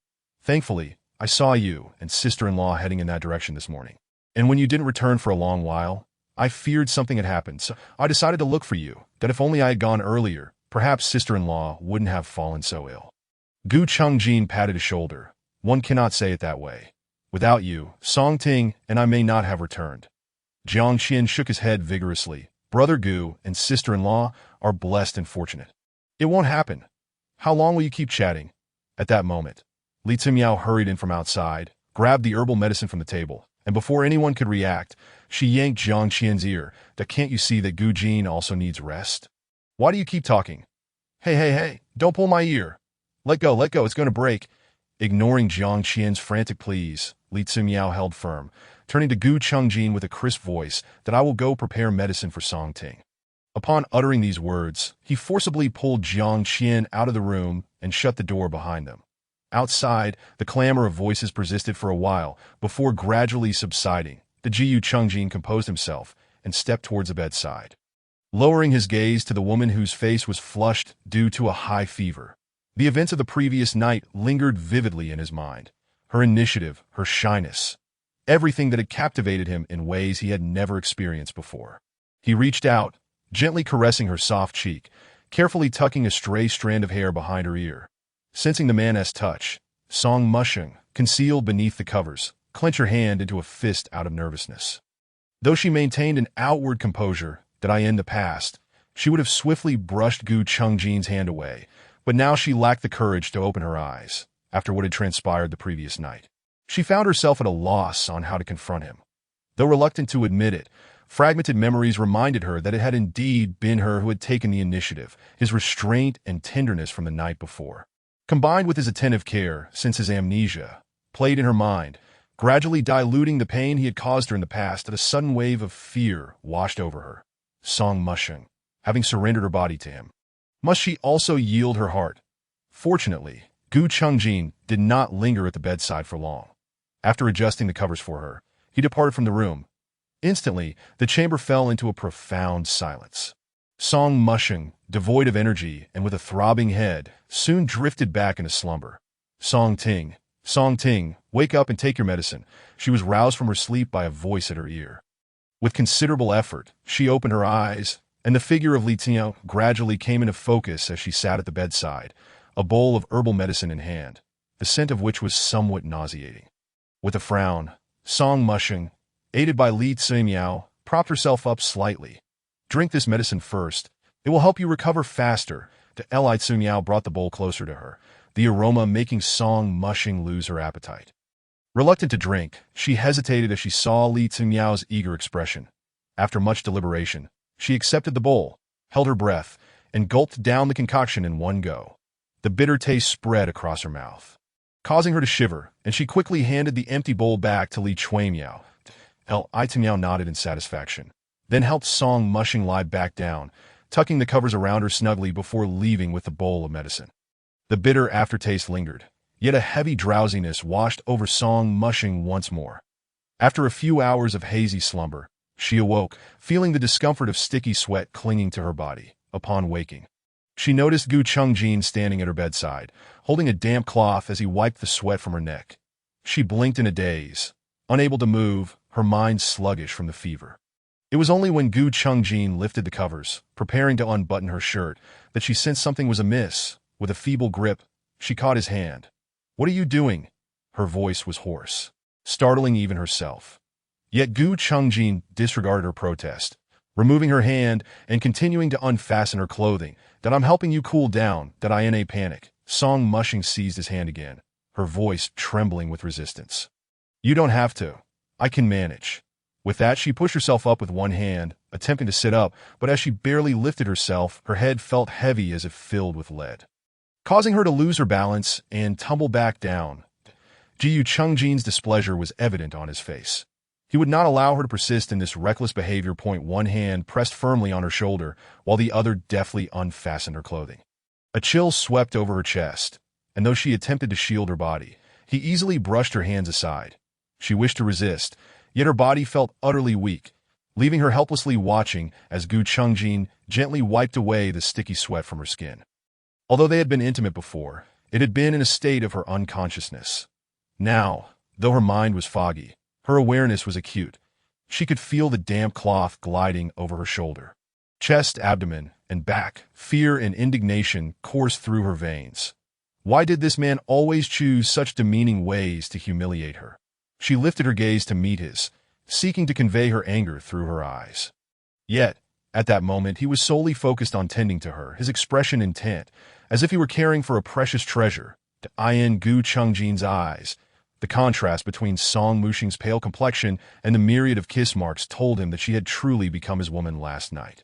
Thankfully, I saw you and sister-in-law heading in that direction this morning. And when you didn't return for a long while, I feared something had happened, so I decided to look for you. If only I had gone earlier, perhaps sister-in-law wouldn't have fallen so ill." Gu Chungjin patted his shoulder. "One cannot say it that way. Without you, Song Ting and I may not have returned." Jiang Qian shook his head vigorously. "Brother Gu and sister-in-law are blessed and fortunate. It won't happen. How long will you keep chatting?" At that moment, Li Timiao hurried in from outside, grabbed the herbal medicine from the table, and before anyone could react, she yanked Jiang Qian's ear. "Can't you see that Gu Jin also needs rest? Why do you keep talking? Hey, don't pull my ear. Let go, it's going to break." Ignoring Jiang Qian's frantic pleas, Li Timiao held firm, turning to Gu Chungjin with a crisp voice. "I will go prepare medicine for Song Ting." Upon uttering these words, he forcibly pulled Jiang Qian out of the room and shut the door behind them. Outside, the clamor of voices persisted for a while before gradually subsiding. Gu Chungjin composed himself and stepped towards the bedside, lowering his gaze to the woman whose face was flushed due to a high fever. The events of the previous night lingered vividly in his mind. Her initiative, her shyness, everything that had captivated him in ways he had never experienced before. He reached out, gently caressing her soft cheek, carefully tucking a stray strand of hair behind her ear. Sensing the man's touch, Song Mushing, concealed beneath the covers, clenched her hand into a fist out of nervousness. Though she maintained an outward composure that in the past, she would have swiftly brushed Gu Chungjin's hand away, but now she lacked the courage to open her eyes after what had transpired the previous night. She found herself at a loss on how to confront him. Though reluctant to admit it, fragmented memories reminded her that it had indeed been her who had taken the initiative, his restraint and tenderness from the night before. Combined with his attentive care, since his amnesia played in her mind, gradually diluting the pain he had caused her in the past, that a sudden wave of fear washed over her. Song Mushing, having surrendered her body to him, must she also yield her heart? Fortunately, Gu Chungjin did not linger at the bedside for long. After adjusting the covers for her, he departed from the room. Instantly, the chamber fell into a profound silence. Song Mushing, devoid of energy and with a throbbing head, soon drifted back into slumber. Song Ting, wake up and take your medicine. She was roused from her sleep by a voice at her ear. With considerable effort, she opened her eyes, and the figure of Li Tiao gradually came into focus as she sat at the bedside, a bowl of herbal medicine in hand, the scent of which was somewhat nauseating. With a frown, Song Mushing, aided by Li Tiao, propped herself up slightly. Drink this medicine first. It will help you recover faster. Li Tiao brought the bowl closer to her, the aroma making Song Mushing lose her appetite. Reluctant to drink, she hesitated as she saw Li Tiao's eager expression. After much deliberation, she accepted the bowl, held her breath, and gulped down the concoction in one go. The bitter taste spread across her mouth, causing her to shiver, and she quickly handed the empty bowl back to Li Tiao. Li Tiao nodded in satisfaction, then helped Song Mushing lie back down, tucking the covers around her snugly before leaving with the bowl of medicine. The bitter aftertaste lingered, yet a heavy drowsiness washed over Song Mushing once more. After a few hours of hazy slumber, she awoke, feeling the discomfort of sticky sweat clinging to her body. Upon waking, she noticed Gu Chungjin standing at her bedside, holding a damp cloth as he wiped the sweat from her neck. She blinked in a daze, unable to move, her mind sluggish from the fever. It was only when Gu Chungjin lifted the covers, preparing to unbutton her shirt, that she sensed something was amiss. With a feeble grip, she caught his hand. "What are you doing?" Her voice was hoarse, startling even herself. Yet Gu Chungjin disregarded her protest, removing her hand and continuing to unfasten her clothing. "I'm helping you cool down, in a panic." Song Mushing seized his hand again, her voice trembling with resistance. "You don't have to. I can manage." With that, she pushed herself up with one hand, attempting to sit up, but as she barely lifted herself, her head felt heavy as if filled with lead, causing her to lose her balance and tumble back down. Gu Chungjin's displeasure was evident on his face. He would not allow her to persist in this reckless behavior. One hand pressed firmly on her shoulder, while the other deftly unfastened her clothing. A chill swept over her chest, and though she attempted to shield her body, he easily brushed her hands aside. She wished to resist, yet her body felt utterly weak, leaving her helplessly watching as Gu Chungjin gently wiped away the sticky sweat from her skin. Although they had been intimate before, it had been in a state of her unconsciousness. Now, though her mind was foggy, her awareness was acute. She could feel the damp cloth gliding over her shoulder. Chest, abdomen, and back, fear and indignation coursed through her veins. Why did this man always choose such demeaning ways to humiliate her? She lifted her gaze to meet his, seeking to convey her anger through her eyes. Yet, at that moment, he was solely focused on tending to her, his expression intent, as if he were caring for a precious treasure. To Gu Chungjin's eyes, the contrast between Song Mushing's pale complexion and the myriad of kiss marks told him that she had truly become his woman last night.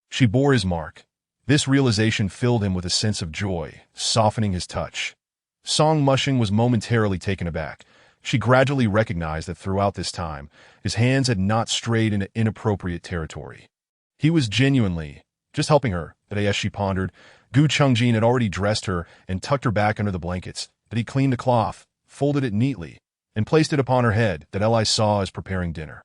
She bore his mark. This realization filled him with a sense of joy, softening his touch. Song Mushing was momentarily taken aback. She gradually recognized that throughout this time, his hands had not strayed into inappropriate territory. He was genuinely just helping her. As she pondered, Gu Chungjin had already dressed her and tucked her back under the blankets. He cleaned the cloth, folded it neatly, and placed it upon her head. Li saw as preparing dinner.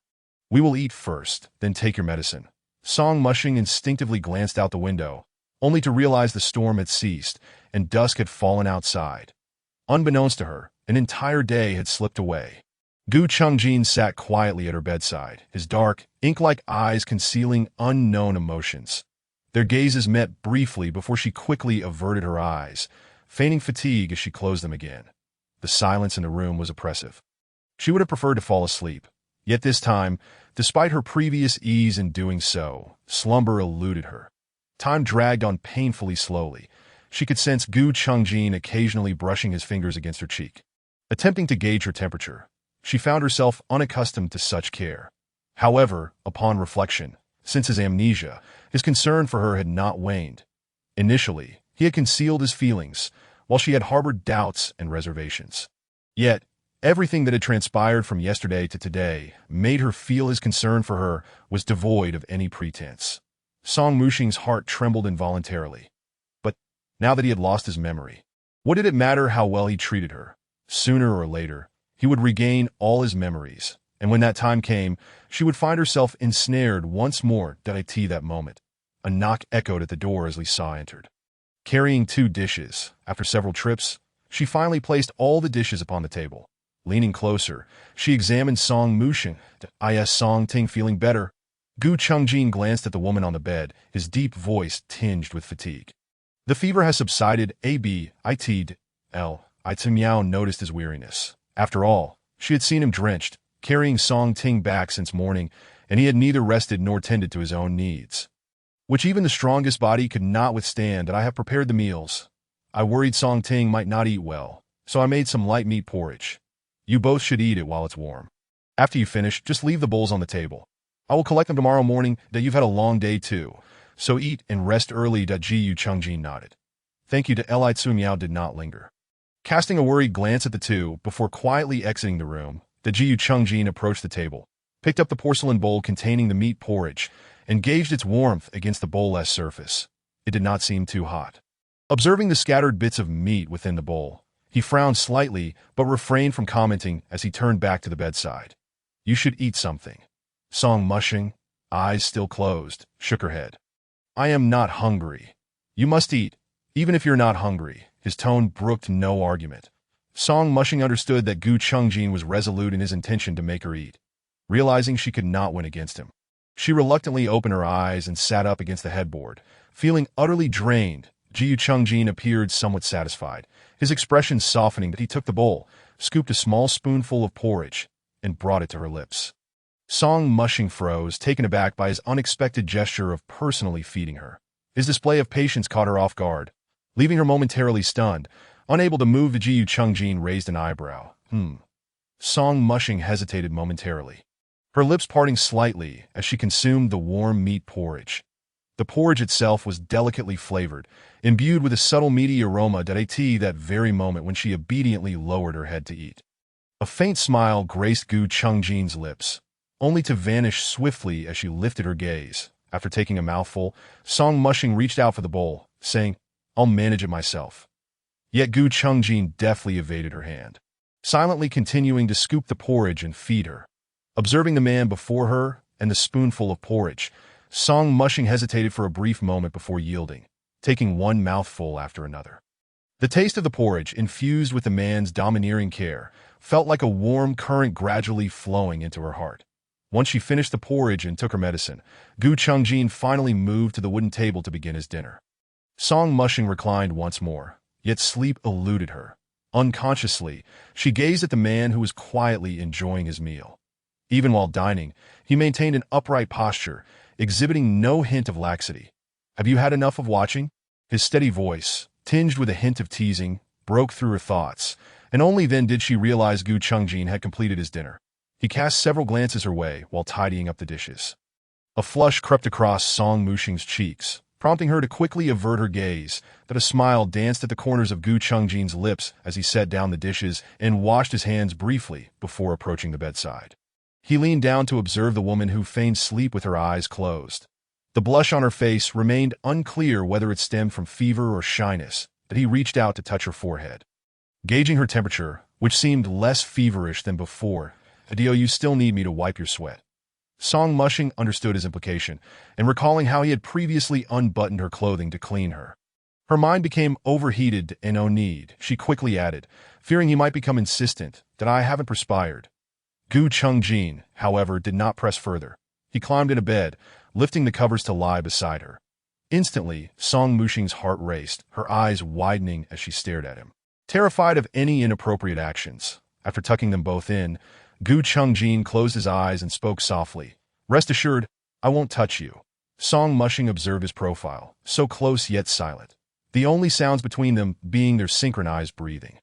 "We will eat first, then take your medicine." Song Mushing instinctively glanced out the window, only to realize the storm had ceased and dusk had fallen outside. Unbeknownst to her, an entire day had slipped away. Gu Chungjin sat quietly at her bedside, his dark, ink-like eyes concealing unknown emotions. Their gazes met briefly before she quickly averted her eyes, feigning fatigue as she closed them again. The silence in the room was oppressive. She would have preferred to fall asleep. Yet this time, despite her previous ease in doing so, slumber eluded her. Time dragged on painfully slowly. She could sense Gu Chungjin occasionally brushing his fingers against her cheek. Attempting to gauge her temperature, she found herself unaccustomed to such care. However, upon reflection, since his amnesia, his concern for her had not waned. Initially, he had concealed his feelings, while she had harbored doubts and reservations. Yet, everything that had transpired from yesterday to today made her feel his concern for her was devoid of any pretense. Song Muxing's heart trembled involuntarily. But now that he had lost his memory, what did it matter how well he treated her? Sooner or later, he would regain all his memories, and when that time came, she would find herself ensnared once more. That moment. A knock echoed at the door as Lisa entered. Carrying 2 dishes, after several trips, she finally placed all the dishes upon the table. Leaning closer, she examined Song Muxing. Is Song Ting feeling better? Gu Chungjin glanced at the woman on the bed, his deep voice tinged with fatigue. The fever has subsided. Miao noticed his weariness. After all, she had seen him drenched, carrying Song Ting back since morning, and he had neither rested nor tended to his own needs, which even the strongest body could not withstand. I have prepared the meals. I worried Song Ting might not eat well, so I made some light meat porridge. You both should eat it while it's warm. After you finish, just leave the bowls on the table. I will collect them tomorrow morning. You've had a long day too, so eat and rest early. Gu Chungjin nodded. Thank you. Li Miao did not linger. Casting a worried glance at the two before quietly exiting the room, Gu Chungjin approached the table, picked up the porcelain bowl containing the meat porridge, and gauged its warmth against the bowlless surface. It did not seem too hot. Observing the scattered bits of meat within the bowl, he frowned slightly but refrained from commenting as he turned back to the bedside. You should eat something. Song Muxing, eyes still closed, shook her head. I am not hungry. You must eat, even if you're not hungry. His tone brooked no argument. Song Muxing understood that Gu Chungjin was resolute in his intention to make her eat. Realizing she could not win against him, she reluctantly opened her eyes and sat up against the headboard. Feeling utterly drained, Gu Chungjin appeared somewhat satisfied, his expression softening. He took the bowl, scooped a small spoonful of porridge, and brought it to her lips. Song Muxing froze, taken aback by his unexpected gesture of personally feeding her. His display of patience caught her off guard, leaving her momentarily stunned. Unable to move, the Gu Chungjin raised an eyebrow. Song Muxing hesitated momentarily, her lips parting slightly as she consumed the warm meat porridge. The porridge itself was delicately flavored, imbued with a subtle meaty aroma. That very moment when she obediently lowered her head to eat, a faint smile graced Gu Chungjin's lips, only to vanish swiftly as she lifted her gaze. After taking a mouthful, Song Muxing reached out for the bowl, saying, I'll manage it myself. Yet Gu Chungjin deftly evaded her hand, silently continuing to scoop the porridge and feed her. Observing the man before her and the spoonful of porridge, Song Muxing hesitated for a brief moment before yielding, taking one mouthful after another. The taste of the porridge, infused with the man's domineering care, felt like a warm current gradually flowing into her heart. Once she finished the porridge and took her medicine, Gu Chungjin finally moved to the wooden table to begin his dinner. Song Muxing reclined once more, yet sleep eluded her. Unconsciously, she gazed at the man who was quietly enjoying his meal. Even while dining, he maintained an upright posture, exhibiting no hint of laxity. Have you had enough of watching? His steady voice, tinged with a hint of teasing, broke through her thoughts, and only then did she realize Gu Chungjin had completed his dinner. He cast several glances her way while tidying up the dishes. A flush crept across Song Muxing's cheeks, prompting her to quickly avert her gaze, but a smile danced at the corners of Gu Chungjin's lips as he set down the dishes and washed his hands briefly before approaching the bedside. He leaned down to observe the woman who feigned sleep with her eyes closed. The blush on her face remained unclear whether it stemmed from fever or shyness, but he reached out to touch her forehead. Gauging her temperature, which seemed less feverish than before, Adio, you still need me to wipe your sweat. Song Muxing understood his implication, and recalling how he had previously unbuttoned her clothing to clean her. Her mind became overheated and no need, she quickly added, fearing he might become insistent, that I haven't perspired. Gu Chungjin, however, did not press further. He climbed into bed, lifting the covers to lie beside her. Instantly, Song Muxing's heart raced, her eyes widening as she stared at him. Terrified of any inappropriate actions, after tucking them both in, Gu Chungjin closed his eyes and spoke softly. Rest assured, I won't touch you. Song Mushing observed his profile, so close yet silent, the only sounds between them being their synchronized breathing.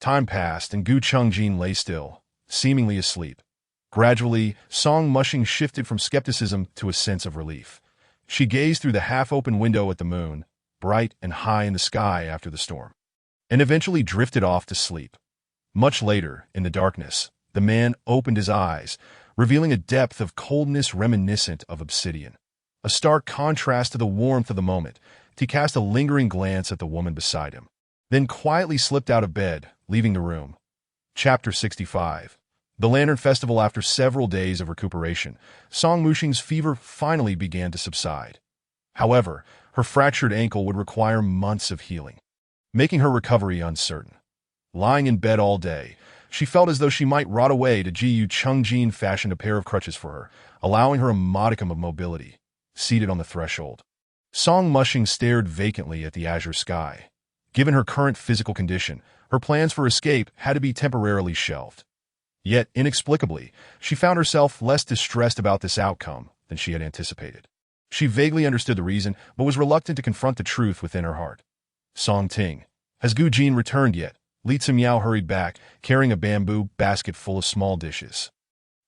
Time passed and Gu Chungjin lay still, seemingly asleep. Gradually, Song Mushing shifted from skepticism to a sense of relief. She gazed through the half-open window at the moon, bright and high in the sky after the storm, and eventually drifted off to sleep. Much later, in the darkness, the man opened his eyes, revealing a depth of coldness reminiscent of obsidian. A stark contrast to the warmth of the moment, he cast a lingering glance at the woman beside him, then quietly slipped out of bed, leaving the room. Chapter 65. The Lantern Festival. After several days of recuperation, Song Mushing's fever finally began to subside. However, her fractured ankle would require months of healing, making her recovery uncertain. Lying in bed all day, she felt as though she might rot away. Gu Chungjin fashioned a pair of crutches for her, allowing her a modicum of mobility. Seated on the threshold, Song Mushing stared vacantly at the azure sky. Given her current physical condition, her plans for escape had to be temporarily shelved. Yet, inexplicably, she found herself less distressed about this outcome than she had anticipated. She vaguely understood the reason, but was reluctant to confront the truth within her heart. Song Ting, has Gu Jin returned yet? Li Timiao hurried back, carrying a bamboo basket full of small dishes.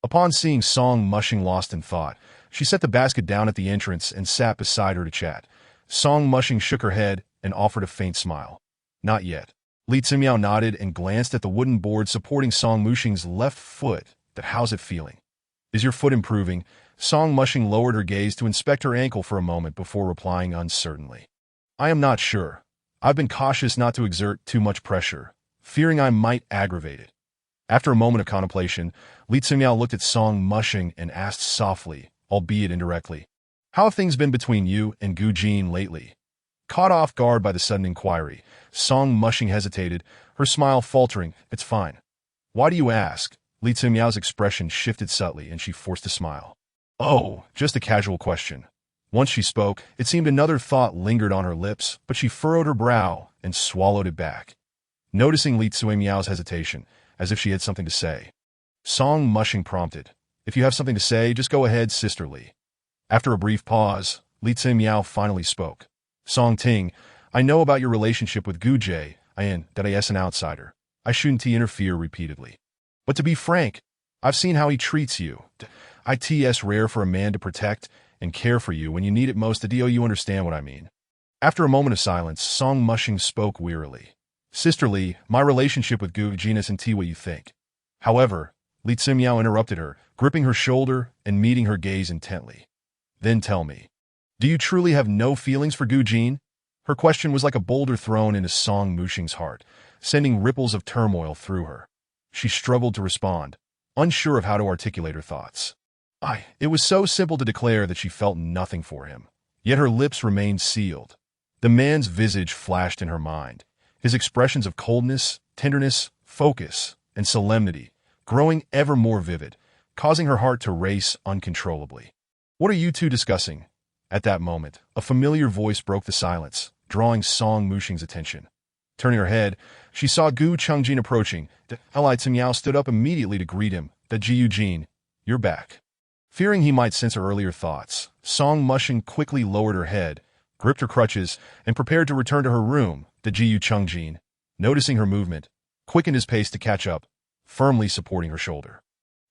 Upon seeing Song Mushing lost in thought, she set the basket down at the entrance and sat beside her to chat. Song Mushing shook her head and offered a faint smile. Not yet. Li Timiao nodded and glanced at the wooden board supporting Song Mushing's left foot. How's it feeling? Is your foot improving? Song Mushing lowered her gaze to inspect her ankle for a moment before replying uncertainly. I am not sure. I've been cautious not to exert too much pressure, fearing I might aggravate it. After a moment of contemplation, Li Timiao looked at Song Mushing and asked softly, albeit indirectly, how have things been between you and Gu Jin lately? Caught off guard by the sudden inquiry, Song Mushing hesitated, her smile faltering. It's fine. Why do you ask? Li Timiao's expression shifted subtly and she forced a smile. Oh, just a casual question. Once she spoke, it seemed another thought lingered on her lips, but she furrowed her brow and swallowed it back. Noticing Li Timiao's hesitation, as if she had something to say, Song Mushing prompted, if you have something to say, just go ahead, Sister Li. After a brief pause, Li Timiao finally spoke. Song Ting, I know about your relationship with Gu Jie, that I am an outsider. I shouldn't interfere repeatedly. But to be frank, I've seen how he treats you. It's rare for a man to protect and care for you when you need it most. Do you understand what I mean? After a moment of silence, Song Mushing spoke wearily. Sister Li, my relationship with Gu Jin isn't what you think. However, Li Timiao interrupted her, gripping her shoulder and meeting her gaze intently. Then tell me, do you truly have no feelings for Gu Jin? Her question was like a boulder thrown into Song Mushing's heart, sending ripples of turmoil through her. She struggled to respond, unsure of how to articulate her thoughts. It was so simple to declare that she felt nothing for him, yet her lips remained sealed. The man's visage flashed in her mind, his expressions of coldness, tenderness, focus, and solemnity growing ever more vivid, causing her heart to race uncontrollably. What are you two discussing? At that moment, a familiar voice broke the silence, drawing Song Mushing's attention. Turning her head, she saw Gu Chungjin approaching. Li Timiao stood up immediately to greet him. Gu Jin, you're back. Fearing he might sense her earlier thoughts, Song Mushing quickly lowered her head, gripped her crutches, and prepared to return to her room. Gu Chungjin, noticing her movement, quickened his pace to catch up, firmly supporting her shoulder.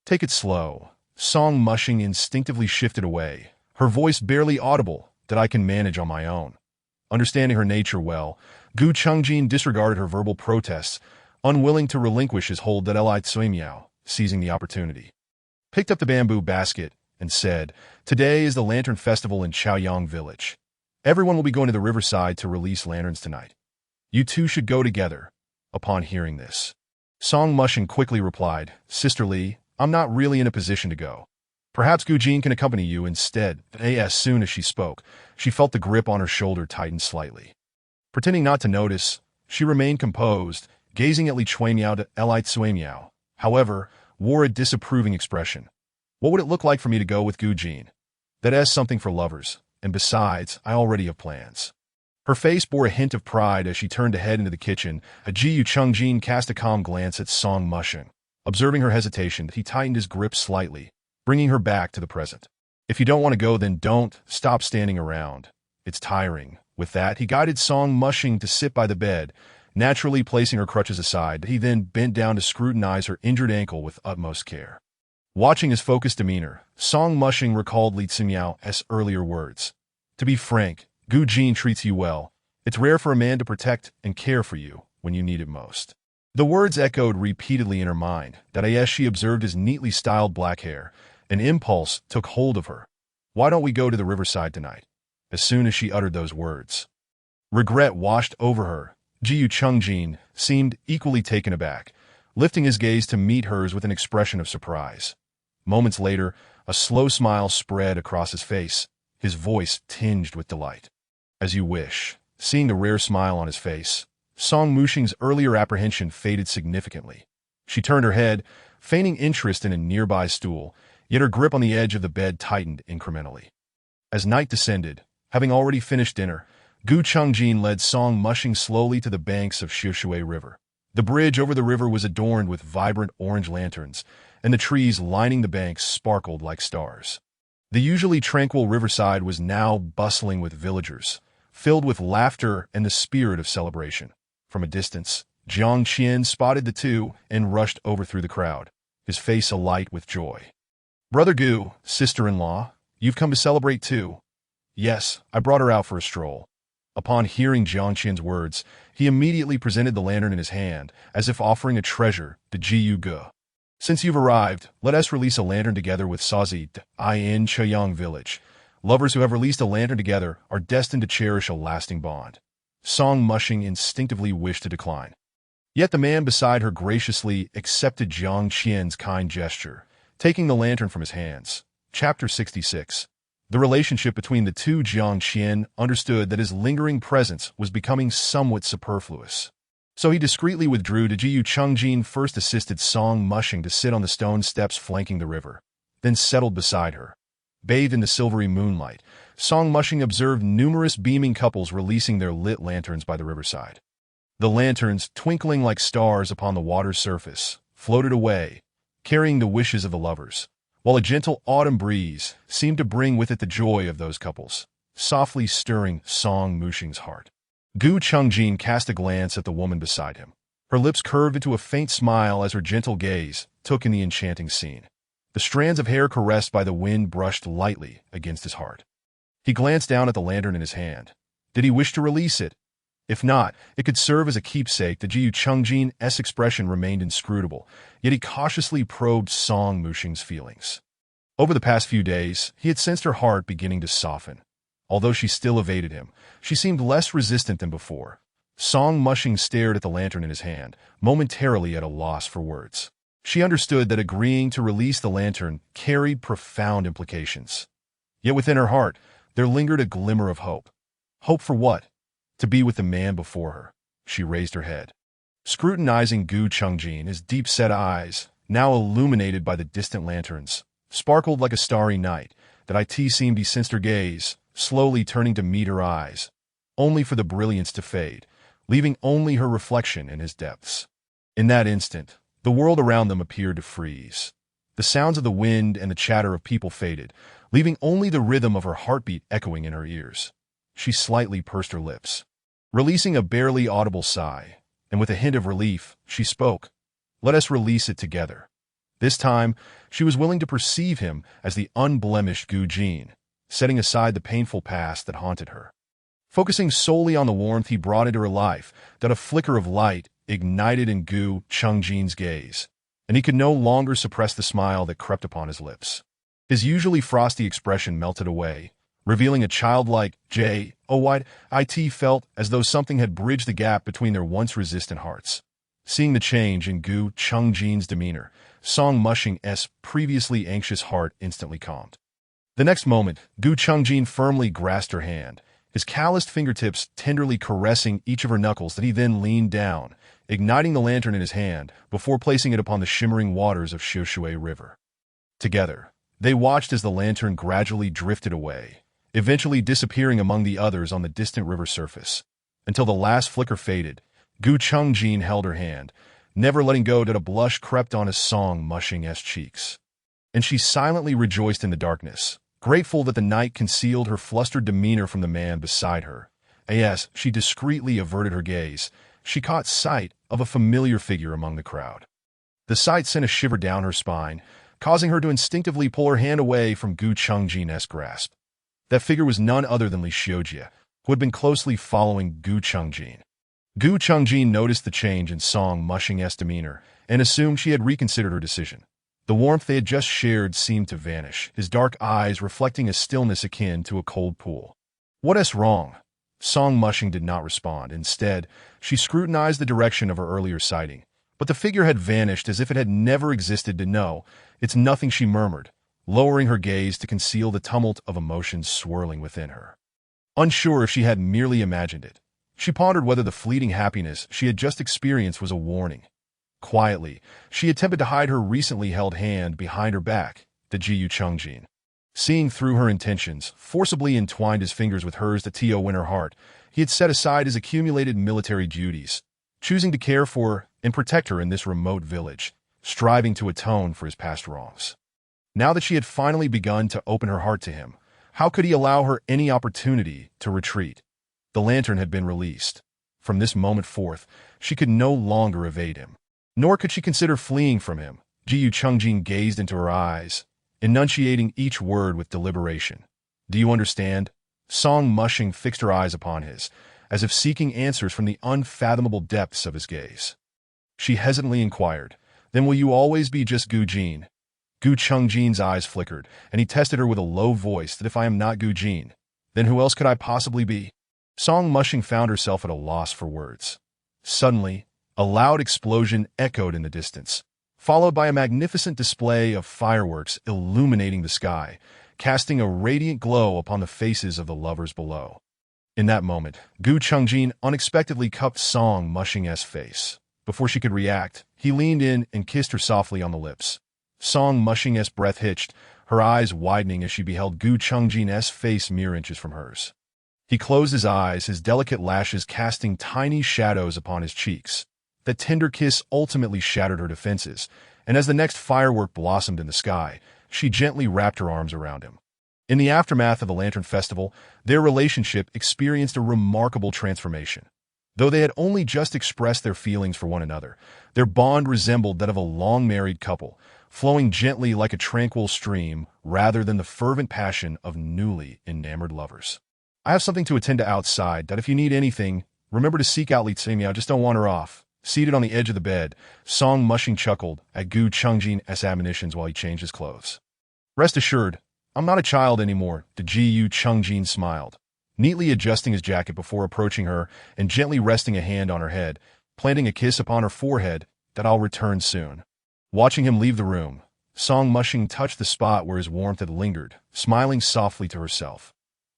Take it slow. Song Mushing instinctively shifted away, her voice barely audible. That I can manage on my own. Understanding her nature well, Gu Chungjin disregarded her verbal protests, unwilling to relinquish his hold. Li Timiao, seizing the opportunity, picked up the bamboo basket and said, today is the Lantern Festival in Chaoyang Village. Everyone will be going to the riverside to release lanterns tonight. You two should go together. Upon hearing this, Song Mushing quickly replied, Sister Li, I'm not really in a position to go. Perhaps Gu Jin can accompany you instead. As soon as she spoke, she felt the grip on her shoulder tighten slightly. Pretending not to notice, she remained composed, gazing at Li Timiao, however, wore a disapproving expression. What would it look like for me to go with Gu Jin? That is something for lovers, and besides, I already have plans. Her face bore a hint of pride as she turned to head into the kitchen. Ji Chungjin cast a calm glance at Song Mushing. Observing her hesitation, he tightened his grip slightly, bringing her back to the present. If you don't want to go, then don't. Stop standing around. It's tiring. With that, he guided Song Mushing to sit by the bed, naturally placing her crutches aside. He then bent down to scrutinize her injured ankle with utmost care. Watching his focused demeanor, Song Mushing recalled Li Xiao's earlier words. To be frank, Gu Jin treats you well. It's rare for a man to protect and care for you when you need it most. The words echoed repeatedly in her mind, that as she observed his neatly styled black hair. An impulse took hold of her. Why don't we go to the riverside tonight? As soon as she uttered those words, regret washed over her. Ji Chungjin seemed equally taken aback, lifting his gaze to meet hers with an expression of surprise. Moments later, a slow smile spread across his face, his voice tinged with delight. As you wish. Seeing the rare smile on his face, Song Mushing's earlier apprehension faded significantly. She turned her head, feigning interest in a nearby stool, yet her grip on the edge of the bed tightened incrementally. As night descended, having already finished dinner, Gu Chungjin led Song Mushing slowly to the banks of Shishui River. The bridge over the river was adorned with vibrant orange lanterns, and the trees lining the banks sparkled like stars. The usually tranquil riverside was now bustling with villagers, filled with laughter and the spirit of celebration. From a distance, Jiang Qian spotted the two and rushed over through the crowd, his face alight with joy. Brother Gu, sister-in-law, you've come to celebrate too. Yes, I brought her out for a stroll. Upon hearing Jiang Qian's words, he immediately presented the lantern in his hand, as if offering a treasure to Jiu Gu. Since you've arrived, let us release a lantern together with Sazi in Cheyang village. Lovers who have released a lantern together are destined to cherish a lasting bond. Song Mushing instinctively wished to decline. Yet the man beside her graciously accepted Jiang Qian's kind gesture, taking the lantern from his hands. Chapter 66. The relationship between the two. Jiang Qian understood that his lingering presence was becoming somewhat superfluous. So he discreetly withdrew. Ji Chungjin first assisted Song Mushing to sit on the stone steps flanking the river, then settled beside her. Bathed in the silvery moonlight, Song Mushing observed numerous beaming couples releasing their lit lanterns by the riverside. The lanterns, twinkling like stars upon the water's surface, floated away, carrying the wishes of the lovers, while a gentle autumn breeze seemed to bring with it the joy of those couples, softly stirring Song Mushing's heart. Gu Chungjin cast a glance at the woman beside him. Her lips curved into a faint smile as her gentle gaze took in the enchanting scene. The strands of hair caressed by the wind brushed lightly against his heart. He glanced down at the lantern in his hand. Did he wish to release it? If not, it could serve as a keepsake. The Jiu Chungjin's expression remained inscrutable, yet he cautiously probed Song Mushing's feelings. Over the past few days, he had sensed her heart beginning to soften. Although she still evaded him, she seemed less resistant than before. Song Mushing stared at the lantern in his hand, momentarily at a loss for words. She understood that agreeing to release the lantern carried profound implications. Yet within her heart, there lingered a glimmer of hope. Hope for what? To be with the man before her. She raised her head. Scrutinizing Gu Chungjin, his deep-set eyes, now illuminated by the distant lanterns, sparkled like a starry night. That it seemed he sensed her gaze, slowly turning to meet her eyes, only for the brilliance to fade, leaving only her reflection in his depths. In that instant, the world around them appeared to freeze. The sounds of the wind and the chatter of people faded, leaving only the rhythm of her heartbeat echoing in her ears. She slightly pursed her lips, releasing a barely audible sigh, and with a hint of relief, she spoke. Let us release it together. This time, she was willing to perceive him as the unblemished Gu Jin, setting aside the painful past that haunted her. Focusing solely on the warmth he brought into her life, that a flicker of light ignited in Gu Chungjin's gaze, and he could no longer suppress the smile that crept upon his lips. His usually frosty expression melted away, revealing a childlike it felt as though something had bridged the gap between their once resistant hearts. Seeing the change in Gu Chungjin's demeanor, Song Mushing's previously anxious heart instantly calmed. The next moment, Gu Chungjin firmly grasped her hand, his calloused fingertips tenderly caressing each of her knuckles. That he then leaned down, igniting the lantern in his hand before placing it upon the shimmering waters of Shishui River. Together, they watched as the lantern gradually drifted away, eventually disappearing among the others on the distant river surface. Until the last flicker faded, Gu Chungjin held her hand, never letting go that a blush crept on his Song Mushing's cheeks. And she silently rejoiced in the darkness, grateful that the night concealed her flustered demeanor from the man beside her. As she discreetly averted her gaze, she caught sight of a familiar figure among the crowd. The sight sent a shiver down her spine, causing her to instinctively pull her hand away from Gu Chungjin's grasp. That figure was none other than Li Xiujie, who had been closely following Gu Chungjin. Gu Chungjin noticed the change in Song Mushing's demeanor and assumed she had reconsidered her decision. The warmth they had just shared seemed to vanish, his dark eyes reflecting a stillness akin to a cold pool. "What's wrong?" Song Mushing did not respond. Instead, she scrutinized the direction of her earlier sighting, but the figure had vanished as if it had never existed to know. "It's nothing," she murmured, lowering her gaze to conceal the tumult of emotions swirling within her. Unsure if she had merely imagined it, she pondered whether the fleeting happiness she had just experienced was a warning. Quietly, she attempted to hide her recently held hand behind her back, the Gu Chungjin. Seeing through her intentions, forcibly entwined his fingers with hers to win her heart, he had set aside his accumulated military duties, choosing to care for and protect her in this remote village, striving to atone for his past wrongs. Now that she had finally begun to open her heart to him, how could he allow her any opportunity to retreat? The lantern had been released. From this moment forth, she could no longer evade him. Nor could she consider fleeing from him. Gu Chungjin gazed into her eyes, enunciating each word with deliberation. "Do you understand?" Song Mushing fixed her eyes upon his, as if seeking answers from the unfathomable depths of his gaze. She hesitantly inquired, "Then will you always be just Gu Jin?" Gu Chungjin's eyes flickered, and he tested her with a low voice that if I am not Gu Jin, then who else could I possibly be? Song Mushing found herself at a loss for words. Suddenly, a loud explosion echoed in the distance, followed by a magnificent display of fireworks illuminating the sky, casting a radiant glow upon the faces of the lovers below. In that moment, Gu Chungjin unexpectedly cupped Song Mushing's face. Before she could react, he leaned in and kissed her softly on the lips. Song Mushing's breath hitched, her eyes widening as she beheld Gu Chungjin's face mere inches from hers. He closed his eyes, his delicate lashes casting tiny shadows upon his cheeks. That tender kiss ultimately shattered her defenses, and as the next firework blossomed in the sky, she gently wrapped her arms around him. In the aftermath of the Lantern Festival, their relationship experienced a remarkable transformation. Though they had only just expressed their feelings for one another, their bond resembled that of a long-married couple, flowing gently like a tranquil stream rather than the fervent passion of newly enamored lovers. "I have something to attend to outside, that if you need anything, remember to seek out Li Tsimia, just don't want her off." Seated on the edge of the bed, Song Mushing chuckled at Gu Chungjin's admonitions while he changed his clothes. "Rest assured, I'm not a child anymore," the Gu Chungjin smiled, neatly adjusting his jacket before approaching her and gently resting a hand on her head, planting a kiss upon her forehead. "That I'll return soon." Watching him leave the room, Song Mushing touched the spot where his warmth had lingered, smiling softly to herself.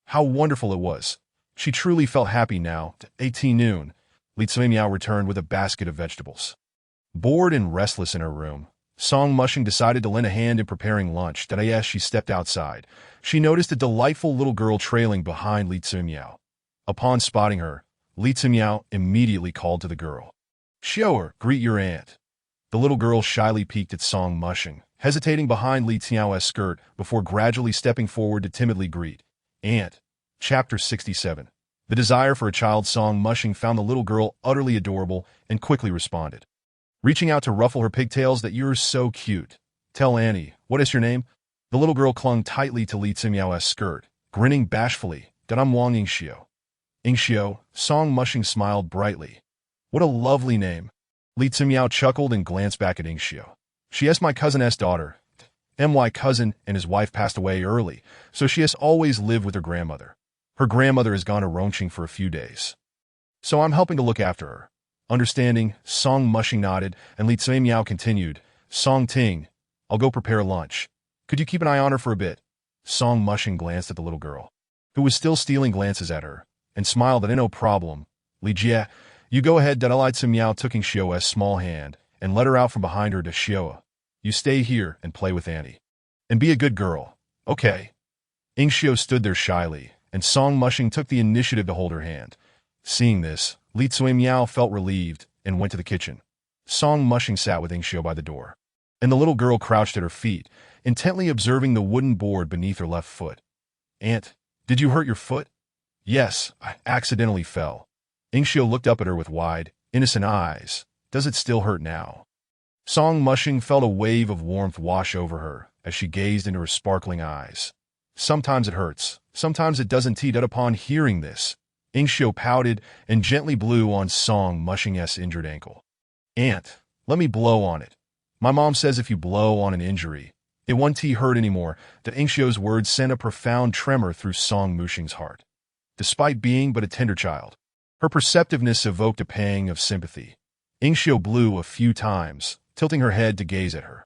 How wonderful it was. She truly felt happy now. At 18 noon, Li Tsimia returned with a basket of vegetables. Bored and restless in her room, Song Mushing decided to lend a hand in preparing lunch. As she stepped outside, she noticed a delightful little girl trailing behind Li Tsimia. Upon spotting her, Li Tsimia immediately called to the girl. "Xiao, greet your aunt." The little girl shyly peeked at Song Mushing, hesitating behind Li Tsiao's skirt before gradually stepping forward to timidly greet Aunt. Chapter 67. The desire for a child. Song Mushing found the little girl utterly adorable and quickly responded, reaching out to ruffle her pigtails. "That you're so cute. Tell Annie, what is your name?" The little girl clung tightly to Li Tsiao's skirt, grinning bashfully. "That I'm Wang Yingxiu." "Yingxiu," Song Mushing smiled brightly. "What a lovely name." Li Tsimia chuckled and glanced back at Yingxiu. "She is my cousin's daughter. My cousin and his wife passed away early, so she has always lived with her grandmother. Her grandmother has gone to Rongqing for a few days, so I'm helping to look after her." Understanding, Song Mushing nodded, and Li Tsimia continued, "Song Ting, I'll go prepare lunch. Could you keep an eye on her for a bit?" Song Mushing glanced at the little girl, who was still stealing glances at her, and smiled that no problem. "Li Jie, you go ahead." Li Tsimia took Yingxiu's small hand and led her out from behind her to Xiao. "You stay here and play with Annie. And be a good girl." "Okay." Ingxiu stood there shyly, and Song Mushing took the initiative to hold her hand. Seeing this, Li Tsui Miao felt relieved and went to the kitchen. Song Mushing sat with Ingxiu by the door, and the little girl crouched at her feet, intently observing the wooden board beneath her left foot. "Aunt, did you hurt your foot?" "Yes, I accidentally fell." Ingxiu looked up at her with wide, innocent eyes. "Does it still hurt now?" Song Mushing felt a wave of warmth wash over her as she gazed into her sparkling eyes. "Sometimes it hurts, sometimes it doesn't." Upon hearing this, Ingxiu pouted and gently blew on Song Mushing's injured ankle. "Aunt, let me blow on it. My mom says if you blow on an injury, it won't hurt anymore." That Ingxiu's words sent a profound tremor through Song Mushing's heart. Despite being but a tender child, her perceptiveness evoked a pang of sympathy. Ingxiu blew a few times, tilting her head to gaze at her.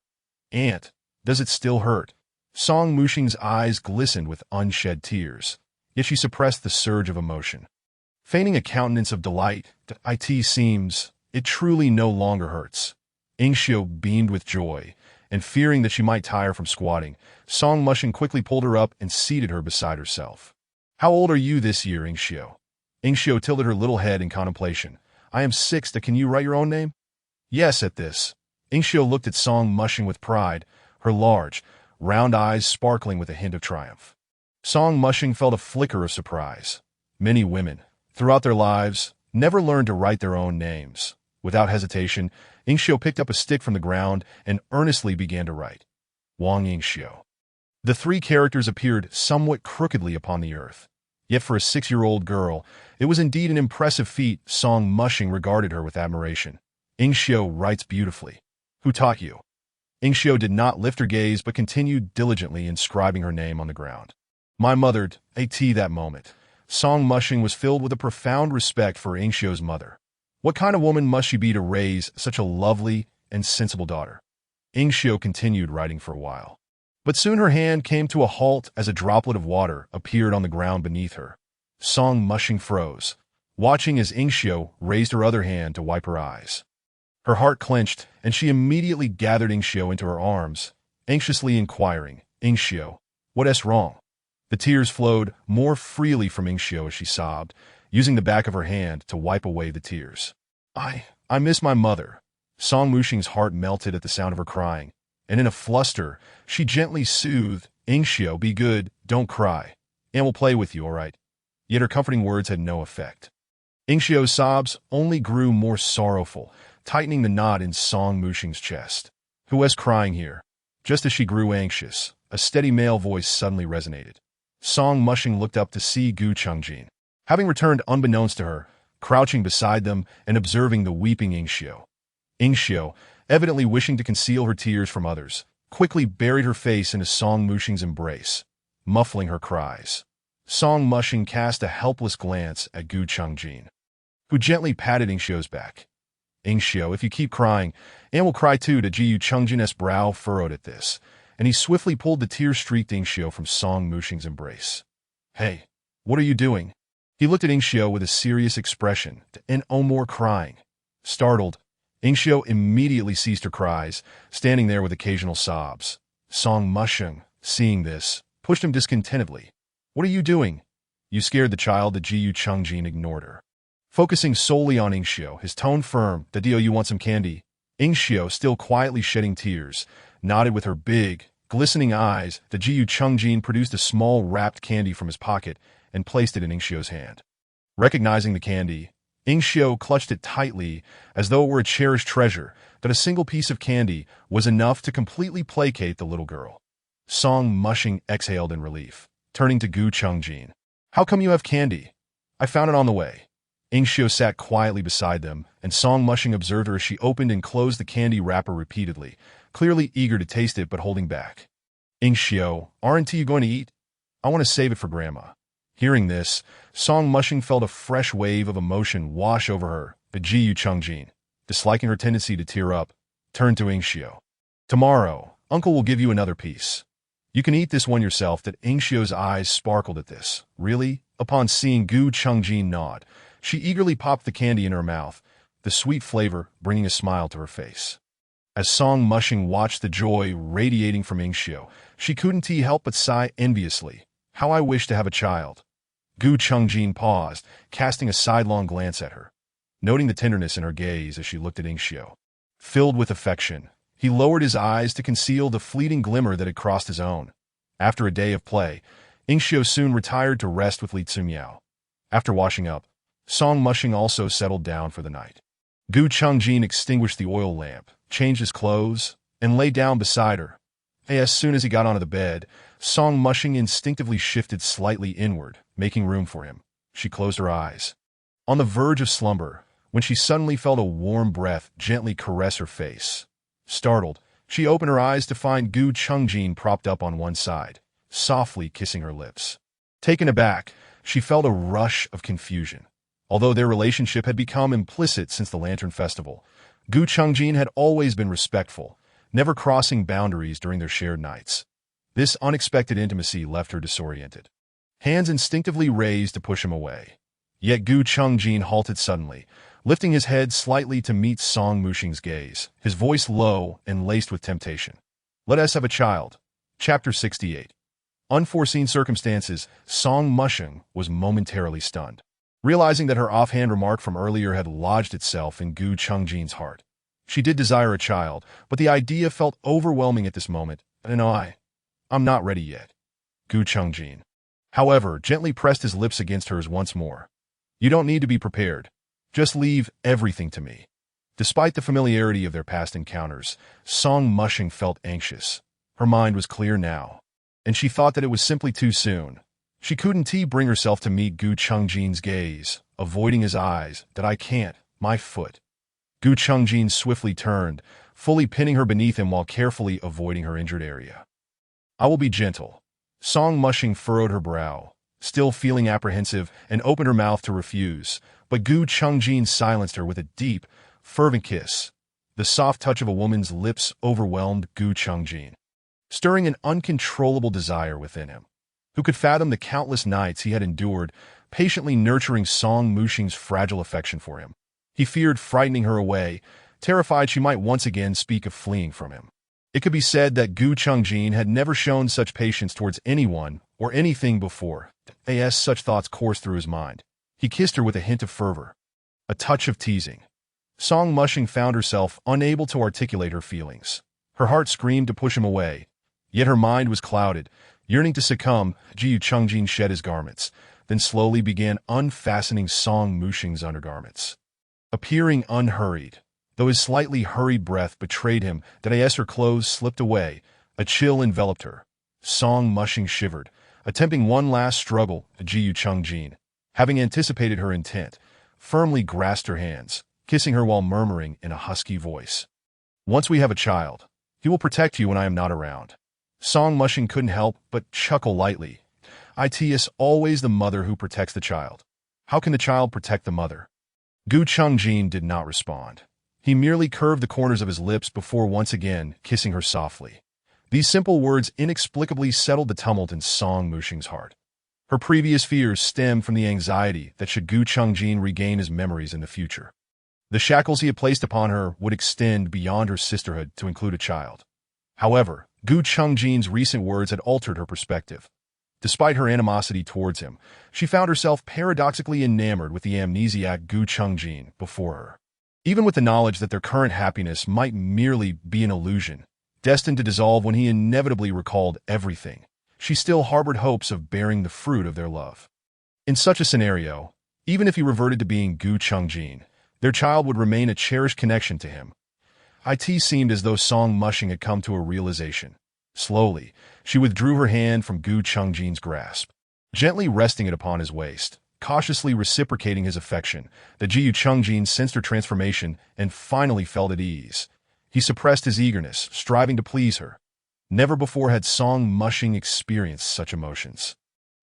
"Aunt, does it still hurt?" Song Mushing's eyes glistened with unshed tears, yet she suppressed the surge of emotion. Feigning a countenance of delight, "It seems, it truly no longer hurts." Ingxiu beamed with joy, and fearing that she might tire from squatting, Song Mushing quickly pulled her up and seated her beside herself. "How old are you this year, Ingxiu?" Ingxiu tilted her little head in contemplation. "I am 6. Can you write your own name?" "Yes." At this, Ingxiu looked at Song Mushing with pride, her large, round eyes sparkling with a hint of triumph. Song Mushing felt a flicker of surprise. Many women, throughout their lives, never learned to write their own names. Without hesitation, Ingxiu picked up a stick from the ground and earnestly began to write. Wang Ingxiu. The 3 characters appeared somewhat crookedly upon the earth. Yet for a 6-year-old girl, it was indeed an impressive feat. Song Mushing regarded her with admiration. "Ingxiu writes beautifully. Who taught you?" Ingxiu did not lift her gaze but continued diligently inscribing her name on the ground. "My mother." That moment, Song Mushing was filled with a profound respect for Ingxiu's mother. What kind of woman must she be to raise such a lovely and sensible daughter? Ingxiu continued writing for a while. But soon her hand came to a halt as a droplet of water appeared on the ground beneath her. Song Mushing froze, watching as Ingxiu raised her other hand to wipe her eyes. Her heart clenched, and she immediately gathered Ingxiu into her arms, anxiously inquiring, "Ingxiu, what is wrong?" The tears flowed more freely from Ingxiu as she sobbed, using the back of her hand to wipe away the tears. I miss my mother." Song Mushing's heart melted at the sound of her crying, and in a fluster, she gently soothed, "Ingxiu, be good, don't cry, and we'll play with you, all right?" Yet her comforting words had no effect. Ingxiu's sobs only grew more sorrowful, tightening the knot in Song Mushing's chest. "Who was crying here?" Just as she grew anxious, a steady male voice suddenly resonated. Song Mushing looked up to see Gu Chengjin, having returned unbeknownst to her, crouching beside them and observing the weeping Ingxiu. Ingxiu, evidently wishing to conceal her tears from others, quickly buried her face into Song Mushing's embrace, muffling her cries. Song Mushing cast a helpless glance at Gu Chengjin, who gently patted Ingxiu's back. "Ingxiu, if you keep crying, Anne will cry too." Gu Chengjin's brow furrowed at this, and he swiftly pulled the tear-streaked Ingxiu from Song Mushing's embrace. "Hey, what are you doing?" He looked at Ingxiu with a serious expression, and no more crying. Startled, Ingxiu immediately ceased her cries, standing there with occasional sobs. Song Mushing, seeing this, pushed him discontentedly. "What are you doing?" "You scared the child." Gu Chengjin ignored her. Focusing solely on Ingxiu, his tone firm, "Dio, you want some candy?" Ingxiu, still quietly shedding tears, nodded with her big, glistening eyes. Gu Chengjin produced a small wrapped candy from his pocket and placed it in Ingxiu's hand. Recognizing the candy, Ingxiu clutched it tightly as though it were a cherished treasure. That a single piece of candy was enough to completely placate the little girl. Song Mushing exhaled in relief, turning to Gu Chengjin. "How come you have candy?" "I found it on the way." Ingxiu sat quietly beside them, and Song Mushing observed her as she opened and closed the candy wrapper repeatedly, clearly eager to taste it but holding back. "Ingxiu, aren't you going to eat?" "I want to save it for Grandma." Hearing this, Song Mushing felt a fresh wave of emotion wash over her. But Gu Chengjin, disliking her tendency to tear up, turned to Ingxiu. "Tomorrow, Uncle will give you another piece. You can eat this one yourself." That Ingxiu's eyes sparkled at this. "Really?" Upon seeing Gu Chengjin nod, she eagerly popped the candy in her mouth, the sweet flavor bringing a smile to her face. As Song Mushing watched the joy radiating from Ingxiu, she couldn't help but sigh enviously. How I wish to have a child. Gu Chungjin paused, casting a sidelong glance at her, noting the tenderness in her gaze as she looked at Ingxiu. Filled with affection, he lowered his eyes to conceal the fleeting glimmer that had crossed his own. After a day of play, Ingxiu soon retired to rest with Li Tsumiao. After washing up, Song Mushing also settled down for the night. Gu Chungjin extinguished the oil lamp, changed his clothes, and lay down beside her. As soon as he got onto the bed, Song Mushing instinctively shifted slightly inward, making room for him. She closed her eyes. On the verge of slumber, when she suddenly felt a warm breath gently caress her face. Startled, she opened her eyes to find Gu Chungjin propped up on one side, softly kissing her lips. Taken aback, she felt a rush of confusion. Although their relationship had become implicit since the Lantern Festival, Gu Chungjin had always been respectful, never crossing boundaries during their shared nights. This unexpected intimacy left her disoriented. Hands instinctively raised to push him away. Yet Gu Chungjin halted suddenly, lifting his head slightly to meet Song Mushing's gaze, his voice low and laced with temptation. Let us have a child. Chapter 68. Unforeseen circumstances, Song Mushing was momentarily stunned, realizing that her offhand remark from earlier had lodged itself in Gu Chungjin's heart. She did desire a child, but the idea felt overwhelming at this moment, and I'm not ready yet. Gu Chungjin, however, gently pressed his lips against hers once more. You don't need to be prepared. Just leave everything to me. Despite the familiarity of their past encounters, Song Mushing felt anxious. Her mind was clear now, and she thought that it was simply too soon. She couldn't bring herself to meet Gu Chungjin's gaze, avoiding his eyes. That I can't, my foot. Gu Chungjin swiftly turned, fully pinning her beneath him while carefully avoiding her injured area. I will be gentle. Song Mushing furrowed her brow, still feeling apprehensive, and opened her mouth to refuse, but Gu Chungjin silenced her with a deep, fervent kiss. The soft touch of a woman's lips overwhelmed Gu Chungjin, stirring an uncontrollable desire within him. Who could fathom the countless nights he had endured, patiently nurturing Song Mushing's fragile affection for him? He feared frightening her away, terrified she might once again speak of fleeing from him. It could be said that Gu Chungjin had never shown such patience towards anyone or anything before. As such thoughts coursed through his mind, he kissed her with a hint of fervor, a touch of teasing. Song Mushing found herself unable to articulate her feelings. Her heart screamed to push him away, yet her mind was clouded, yearning to succumb. Gu Chungjin shed his garments, then slowly began unfastening Song Mushing's undergarments. Appearing unhurried, though his slightly hurried breath betrayed him that as her clothes slipped away, a chill enveloped her. Song Mushing shivered, attempting one last struggle. Gu Chungjin, having anticipated her intent, firmly grasped her hands, kissing her while murmuring in a husky voice. Once we have a child, he will protect you when I am not around. Song Mushing couldn't help but chuckle lightly. It's always the mother who protects the child. How can the child protect the mother? Gu Chungjin did not respond. He merely curved the corners of his lips before once again kissing her softly. These simple words inexplicably settled the tumult in Song Mushing's heart. Her previous fears stemmed from the anxiety that should Gu Chungjin regain his memories in the future, the shackles he had placed upon her would extend beyond her sisterhood to include a child. However, Gu Chungjin's recent words had altered her perspective. Despite her animosity towards him, she found herself paradoxically enamored with the amnesiac Gu Chungjin before her. Even with the knowledge that their current happiness might merely be an illusion, destined to dissolve when he inevitably recalled everything, she still harbored hopes of bearing the fruit of their love. In such a scenario, even if he reverted to being Gu Chungjin, their child would remain a cherished connection to him. It seemed as though Song Mushing had come to a realization. Slowly, she withdrew her hand from Gu Chungjin's grasp, gently resting it upon his waist, cautiously reciprocating his affection. The Gu Chungjin sensed her transformation and finally felt at ease. He suppressed his eagerness, striving to please her. Never before had Song Mushing experienced such emotions.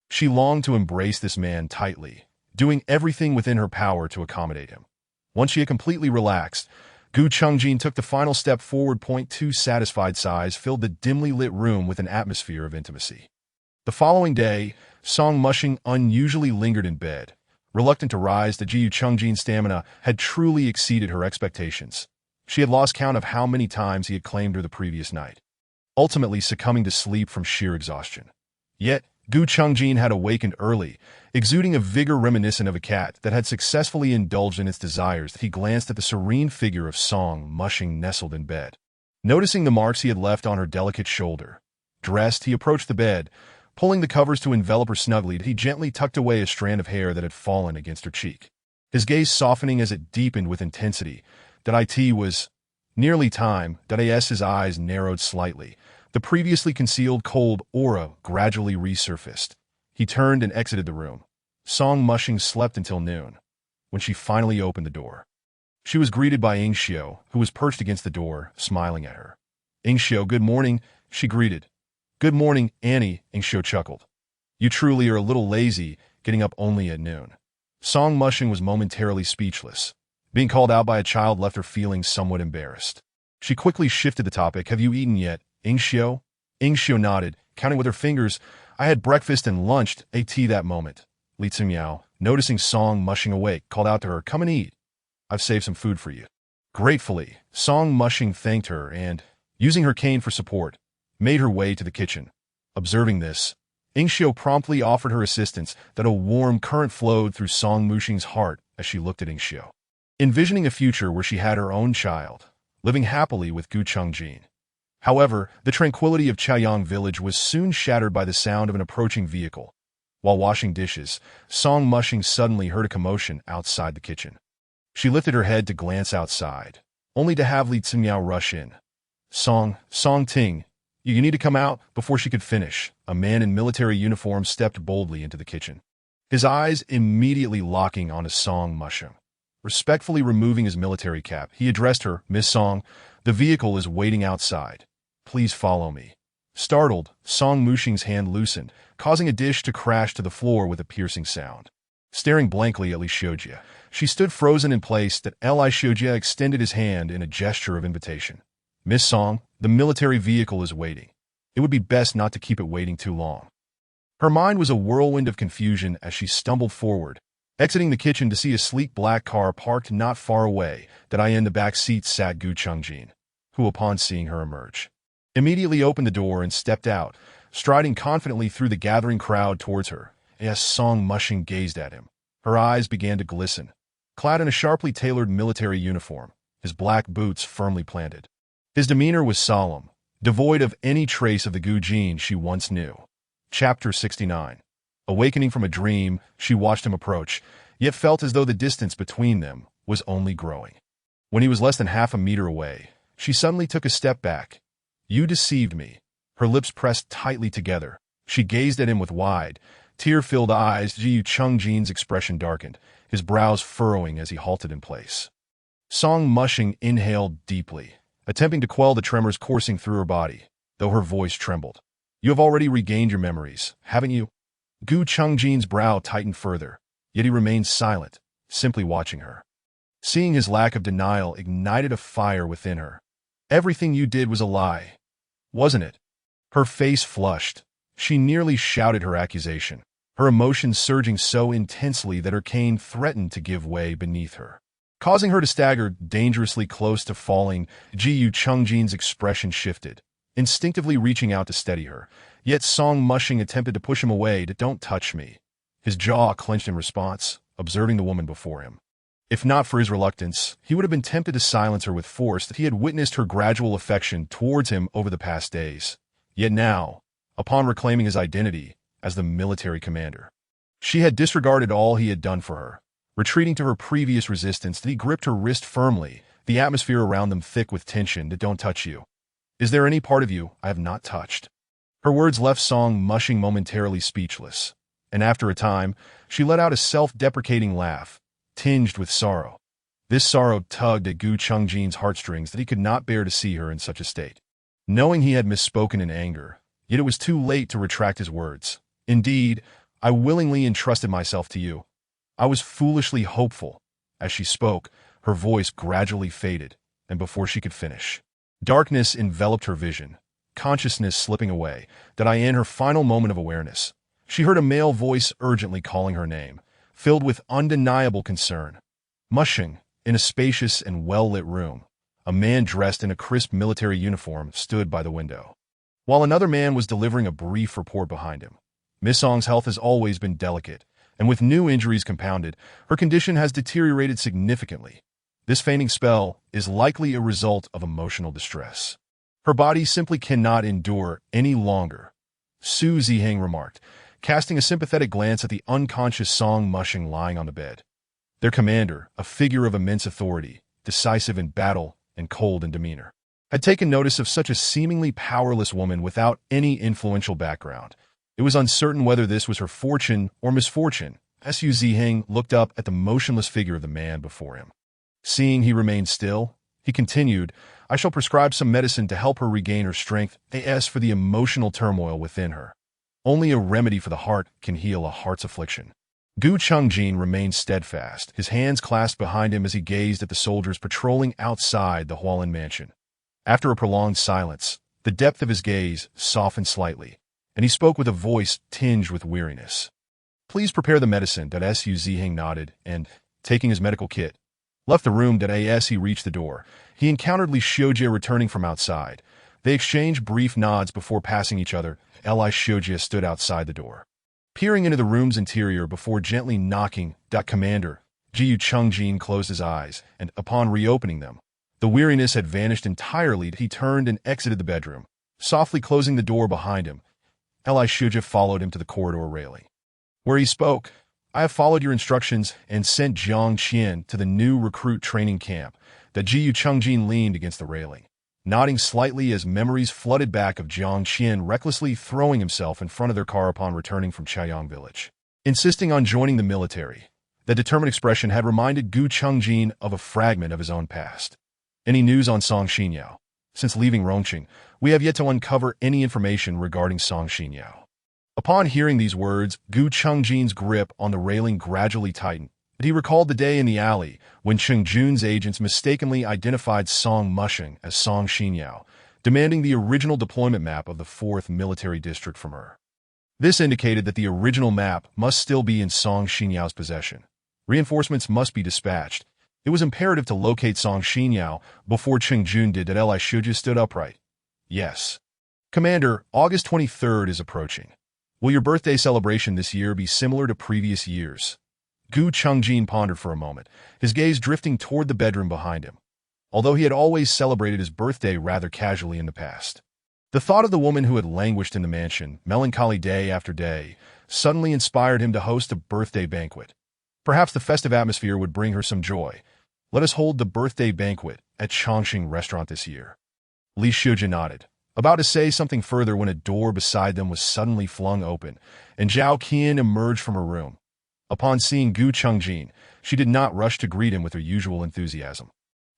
She longed to embrace this man tightly, doing everything within her power to accommodate him. Once she had completely relaxed, Gu Chungjin took the final step forward. Two satisfied sighs filled the dimly lit room with an atmosphere of intimacy. The following day, Song Mushing unusually lingered in bed, reluctant to rise. The Gu Chungjin's stamina had truly exceeded her expectations. She had lost count of how many times he had claimed her the previous night, ultimately succumbing to sleep from sheer exhaustion. Yet, Gu Chungjin had awakened early, exuding a vigor reminiscent of a cat that had successfully indulged in its desires. He glanced at the serene figure of Song Mushing nestled in bed. Noticing the marks he had left on her delicate shoulder. Dressed, he approached the bed. Pulling the covers to envelop her snugly, he gently tucked away a strand of hair that had fallen against her cheek. His gaze softening as it deepened with intensity. That it was nearly time. His eyes narrowed slightly. The previously concealed cold aura gradually resurfaced. He turned and exited the room. Song Mushing slept until noon, when she finally opened the door. She was greeted by Ingxiu, who was perched against the door, smiling at her. Ingxiu, good morning, she greeted. Good morning, Annie, Ingxiu chuckled. You truly are a little lazy, getting up only at noon. Song Mushing was momentarily speechless. Being called out by a child left her feeling somewhat embarrassed. She quickly shifted the topic. Have you eaten yet, Ingxiu? Ingxiu nodded, counting with her fingers. I had breakfast and lunched, ate tea that moment. Li Timiao, noticing Song Mushing awake, called out to her, come and eat. I've saved some food for you. Gratefully, Song Mushing thanked her and, using her cane for support, made her way to the kitchen. Observing this, Ingxiu promptly offered her assistance. That a warm current flowed through Song Mushing's heart as she looked at Ingxiu, envisioning a future where she had her own child, living happily with Gu Chungjin. However, the tranquility of Chaoyang village was soon shattered by the sound of an approaching vehicle. While washing dishes, Song Mushing suddenly heard a commotion outside the kitchen. She lifted her head to glance outside, only to have Li Timiao rush in. Song Ting, you need to come out. Before she could finish, a man in military uniform stepped boldly into the kitchen. His eyes immediately locking onto Song Mushing. Respectfully removing his military cap, he addressed her, Miss Song, the vehicle is waiting outside. Please follow me. Startled, Song Mushing's hand loosened, causing a dish to crash to the floor with a piercing sound. Staring blankly at Li Xiujia, she stood frozen in place. Li Xiujia extended his hand in a gesture of invitation. Miss Song, the military vehicle is waiting. It would be best not to keep it waiting too long. Her mind was a whirlwind of confusion as she stumbled forward, exiting the kitchen to see a sleek black car parked not far away. In the back seat sat Gu Chungjin, who, upon seeing her emerge, immediately opened the door and stepped out, striding confidently through the gathering crowd towards her. As Song Mushing gazed at him, her eyes began to glisten. Clad in a sharply tailored military uniform, his black boots firmly planted. His demeanor was solemn, devoid of any trace of the Gu Jin she once knew. Chapter 69. Awakening from a dream, she watched him approach, yet felt as though the distance between them was only growing. When he was less than half a meter away, she suddenly took a step back. You deceived me. Her lips pressed tightly together. She gazed at him with wide, tear-filled eyes. Gu Chungjin's expression darkened, his brows furrowing as he halted in place. Song Mushing inhaled deeply, attempting to quell the tremors coursing through her body, though her voice trembled. You have already regained your memories, haven't you? Gu Chungjin's brow tightened further, yet he remained silent, simply watching her. Seeing his lack of denial ignited a fire within her. Everything you did was a lie, wasn't it? Her face flushed. She nearly shouted her accusation, her emotions surging so intensely that her cane threatened to give way beneath her, causing her to stagger dangerously close to falling. Gu Chungjin's expression shifted, instinctively reaching out to steady her, yet Song Mushing attempted to push him away. Don't touch me. His jaw clenched in response, observing the woman before him. If not for his reluctance, he would have been tempted to silence her with force. That he had witnessed her gradual affection towards him over the past days. Yet now, upon reclaiming his identity as the military commander, she had disregarded all he had done for her. Retreating to her previous resistance, he gripped her wrist firmly, the atmosphere around them thick with tension. Don't touch you. Is there any part of you I have not touched? Her words left Song Mushing momentarily speechless, and after a time, she let out a self-deprecating laugh, tinged with sorrow. This sorrow tugged at Gu Chungjin's heartstrings that he could not bear to see her in such a state. Knowing he had misspoken in anger, yet it was too late to retract his words. Indeed, I willingly entrusted myself to you. I was foolishly hopeful. As she spoke, her voice gradually faded, and before she could finish, darkness enveloped her vision, consciousness slipping away. In her final moment of awareness, she heard a male voice urgently calling her name, filled with undeniable concern. Mushing, in a spacious and well-lit room, a man dressed in a crisp military uniform stood by the window, while another man was delivering a brief report behind him. Miss Song's health has always been delicate, and with new injuries compounded, her condition has deteriorated significantly. This fainting spell is likely a result of emotional distress. Her body simply cannot endure any longer, Su Ziheng remarked, casting a sympathetic glance at the unconscious Song Mushing lying on the bed. Their commander, a figure of immense authority, decisive in battle and cold in demeanor, had taken notice of such a seemingly powerless woman without any influential background. It was uncertain whether this was her fortune or misfortune. Su Ziheng looked up at the motionless figure of the man before him. Seeing he remained still, he continued, I shall prescribe some medicine to help her regain her strength, as for the emotional turmoil within her. Only a remedy for the heart can heal a heart's affliction. Gu Chengjin remained steadfast, his hands clasped behind him as he gazed at the soldiers patrolling outside the Hualin mansion. After a prolonged silence, the depth of his gaze softened slightly, and he spoke with a voice tinged with weariness. Please prepare the medicine. Su Ziheng nodded, and, taking his medical kit, left the room. As he reached the door, he encountered Li Xiujie returning from outside. They exchanged brief nods before passing each other. Li Xiujie stood outside the door, peering into the room's interior before gently knocking. Commander, Gu Chengjin closed his eyes, and, upon reopening them, the weariness had vanished entirely. He turned and exited the bedroom, softly closing the door behind him. Li Xiujie followed him to the corridor railing, where he spoke, I have followed your instructions and sent Jiang Qian to the new recruit training camp. Gu Chengjin leaned against the railing, nodding slightly as memories flooded back of Jiang Qian recklessly throwing himself in front of their car upon returning from Chaoyang village, insisting on joining the military. The determined expression had reminded Gu Chengjin of a fragment of his own past. Any news on Song Xinyao? Since leaving Rongqing, we have yet to uncover any information regarding Song Xinyao. Upon hearing these words, Gu Chengjin's grip on the railing gradually tightened. He recalled the day in the alley when Cheng Jun's agents mistakenly identified Song Mushing as Song Xinyao, demanding the original deployment map of the 4th Military District from her. This indicated that the original map must still be in Song Xinyao's possession. Reinforcements must be dispatched. It was imperative to locate Song Xinyao before Cheng Jun did. Li Xiujie stood upright. Yes. Commander, August 23rd is approaching. Will your birthday celebration this year be similar to previous years? Gu Chengjin pondered for a moment, his gaze drifting toward the bedroom behind him. Although he had always celebrated his birthday rather casually in the past, the thought of the woman who had languished in the mansion, melancholy day after day, suddenly inspired him to host a birthday banquet. Perhaps the festive atmosphere would bring her some joy. Let us hold the birthday banquet at Chongqing Restaurant this year. Li Xiujie nodded, about to say something further when a door beside them was suddenly flung open, and Zhao Qian emerged from her room. Upon seeing Gu Chengjin, she did not rush to greet him with her usual enthusiasm.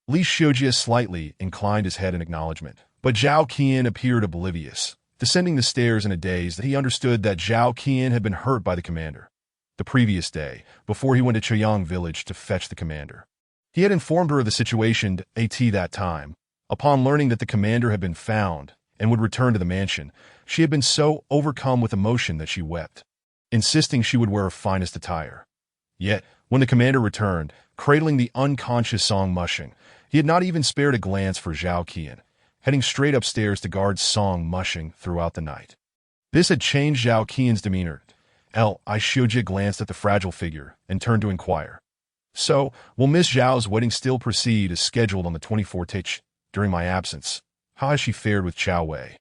Li Xiujie slightly inclined his head in acknowledgement, but Zhao Qian appeared oblivious, descending the stairs in a daze that he understood that Zhao Qian had been hurt by the commander. The previous day, before he went to Chaoyang village to fetch the commander, he had informed her of the situation at that time. Upon learning that the commander had been found and would return to the mansion, she had been so overcome with emotion that she wept, insisting she would wear her finest attire. Yet, when the commander returned, cradling the unconscious Song Mushing, he had not even spared a glance for Zhao Qian, heading straight upstairs to guard Song Mushing throughout the night. This had changed Zhao Qian's demeanor. Li Xiujie glanced at the fragile figure and turned to inquire. So, will Miss Zhao's wedding still proceed as scheduled on the 24th during my absence? How has she fared with Chao Wei?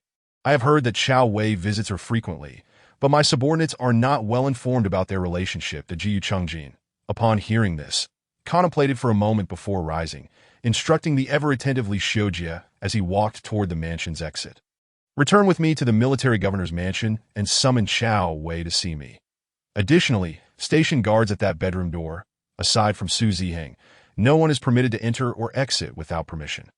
I have heard that Chao Wei visits her frequently, but my subordinates are not well informed about their relationship. Gu Chengjin, upon hearing this, contemplated for a moment before rising, instructing the ever-attentive Li Xiujie as he walked toward the mansion's exit. Return with me to the military governor's mansion and summon Chao Wei to see me. Additionally, station guards at that bedroom door. Aside from Su Ziheng, no one is permitted to enter or exit without permission.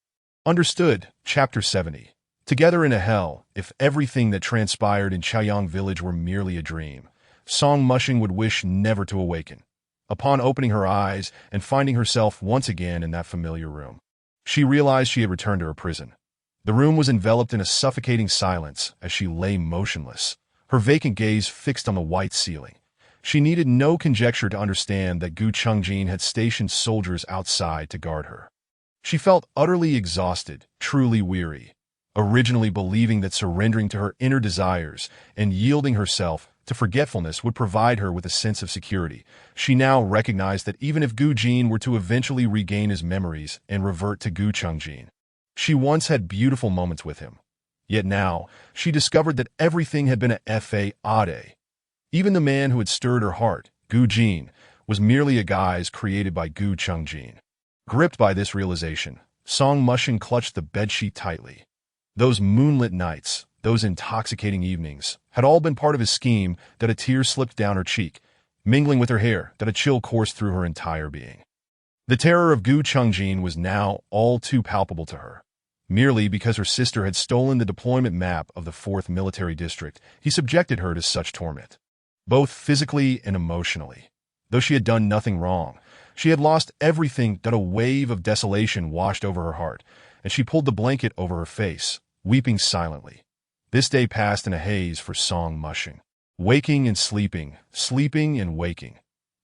Understood. Chapter 70. Together in a hell, if everything that transpired in Chaoyang village were merely a dream, Song Mushing would wish never to awaken. Upon opening her eyes and finding herself once again in that familiar room, she realized she had returned to her prison. The room was enveloped in a suffocating silence as she lay motionless, her vacant gaze fixed on the white ceiling. She needed no conjecture to understand that Gu Chengjin had stationed soldiers outside to guard her. She felt utterly exhausted, truly weary, originally believing that surrendering to her inner desires and yielding herself to forgetfulness would provide her with a sense of security. She now recognized that even if Gu Jin were to eventually regain his memories and revert to Gu Chungjin, she once had beautiful moments with him. Yet now, she discovered that everything had been a fade. Even the man who had stirred her heart, Gu Jin, was merely a guise created by Gu Chungjin. Gripped by this realization, Song Mushing clutched the bedsheet tightly. Those moonlit nights, those intoxicating evenings, had all been part of his scheme that a tear slipped down her cheek, mingling with her hair that a chill coursed through her entire being. The terror of Gu Chungjin was now all too palpable to her. Merely because her sister had stolen the deployment map of the 4th Military District, he subjected her to such torment, both physically and emotionally. Though she had done nothing wrong, she had lost everything that a wave of desolation washed over her heart, and she pulled the blanket over her face, weeping silently. This day passed in a haze for Song Mushing. Waking and sleeping, sleeping and waking.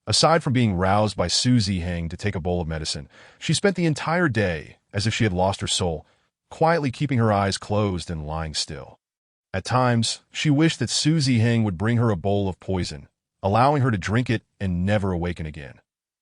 Aside from being roused by Su Ziheng to take a bowl of medicine, she spent the entire day as if she had lost her soul, quietly keeping her eyes closed and lying still. At times, she wished that Su Ziheng would bring her a bowl of poison, allowing her to drink it and never awaken again.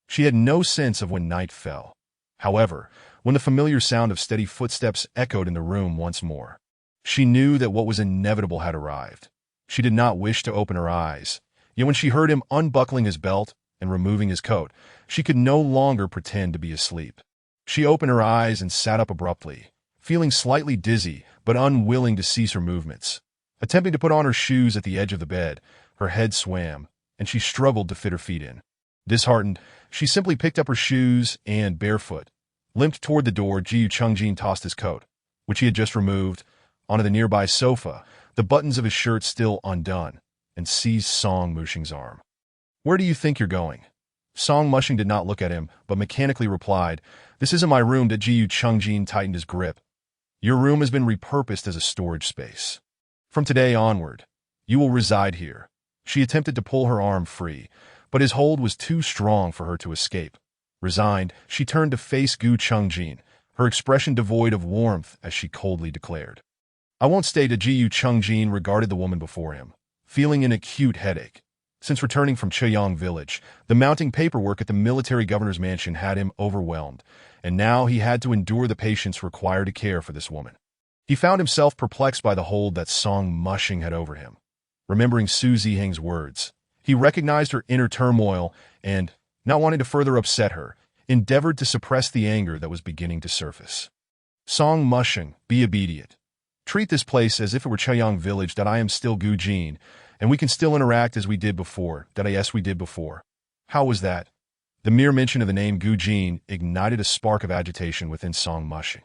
She had no sense of when night fell. However, when the familiar sound of steady footsteps echoed in the room once more, she knew that what was inevitable had arrived. She did not wish to open her eyes, yet when she heard him unbuckling his belt and removing his coat, she could no longer pretend to be asleep. She opened her eyes and sat up abruptly, feeling slightly dizzy but unwilling to cease her movements. Attempting to put on her shoes at the edge of the bed, her head swam, and she struggled to fit her feet in. Disheartened, she simply picked up her shoes and, barefoot, limped toward the door. Gu Chungjin tossed his coat, which he had just removed, onto the nearby sofa, the buttons of his shirt still undone, and seized Song Mushing's arm. "Where do you think you're going?" Song Mushing did not look at him, but mechanically replied, "This isn't my room." Gu Chungjin tightened his grip. "Your room has been repurposed as a storage space. From today onward, you will reside here." She attempted to pull her arm free, but his hold was too strong for her to escape. Resigned, she turned to face Gu Chungjin, her expression devoid of warmth as she coldly declared, "I won't stay." Gu Chungjin regarded the woman before him, feeling an acute headache. Since returning from Cheyang village, the mounting paperwork at the military governor's mansion had him overwhelmed, and now he had to endure the patience required to care for this woman. He found himself perplexed by the hold that Song Mushing had over him. Remembering Su Ziheng's words, he recognized her inner turmoil and, not wanting to further upset her, endeavored to suppress the anger that was beginning to surface. "Song Mushing, be obedient. Treat this place as if it were Cheyang village. That I am still Gu Jin, and we can still interact as we did before. Yes, we did before." How was that? The mere mention of the name Gu Jin ignited a spark of agitation within Song Mushing.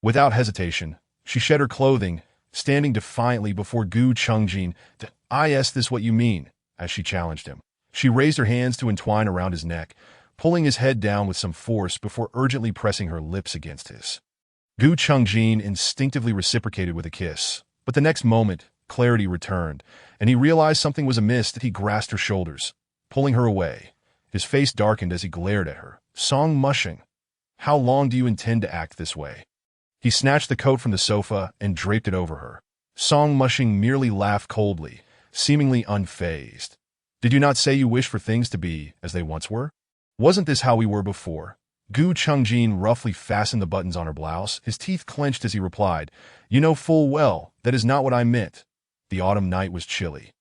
Without hesitation, she shed her clothing, standing defiantly before Gu Chungjin. "Is this what you mean?" As she challenged him, she raised her hands to entwine around his neck, pulling his head down with some force before urgently pressing her lips against his. Gu Chungjin instinctively reciprocated with a kiss, but the next moment, clarity returned, and he realized something was amiss. That he grasped her shoulders, pulling her away. His face darkened as he glared at her. "Song Mushing, how long do you intend to act this way?" He snatched the coat from the sofa and draped it over her. Song Mushing merely laughed coldly, seemingly unfazed. "Did you not say you wish for things to be as they once were? Wasn't this how we were before?" Gu Chungjin roughly fastened the buttons on her blouse, his teeth clenched as he replied, "You know full well that is not what I meant." The autumn night was chilly,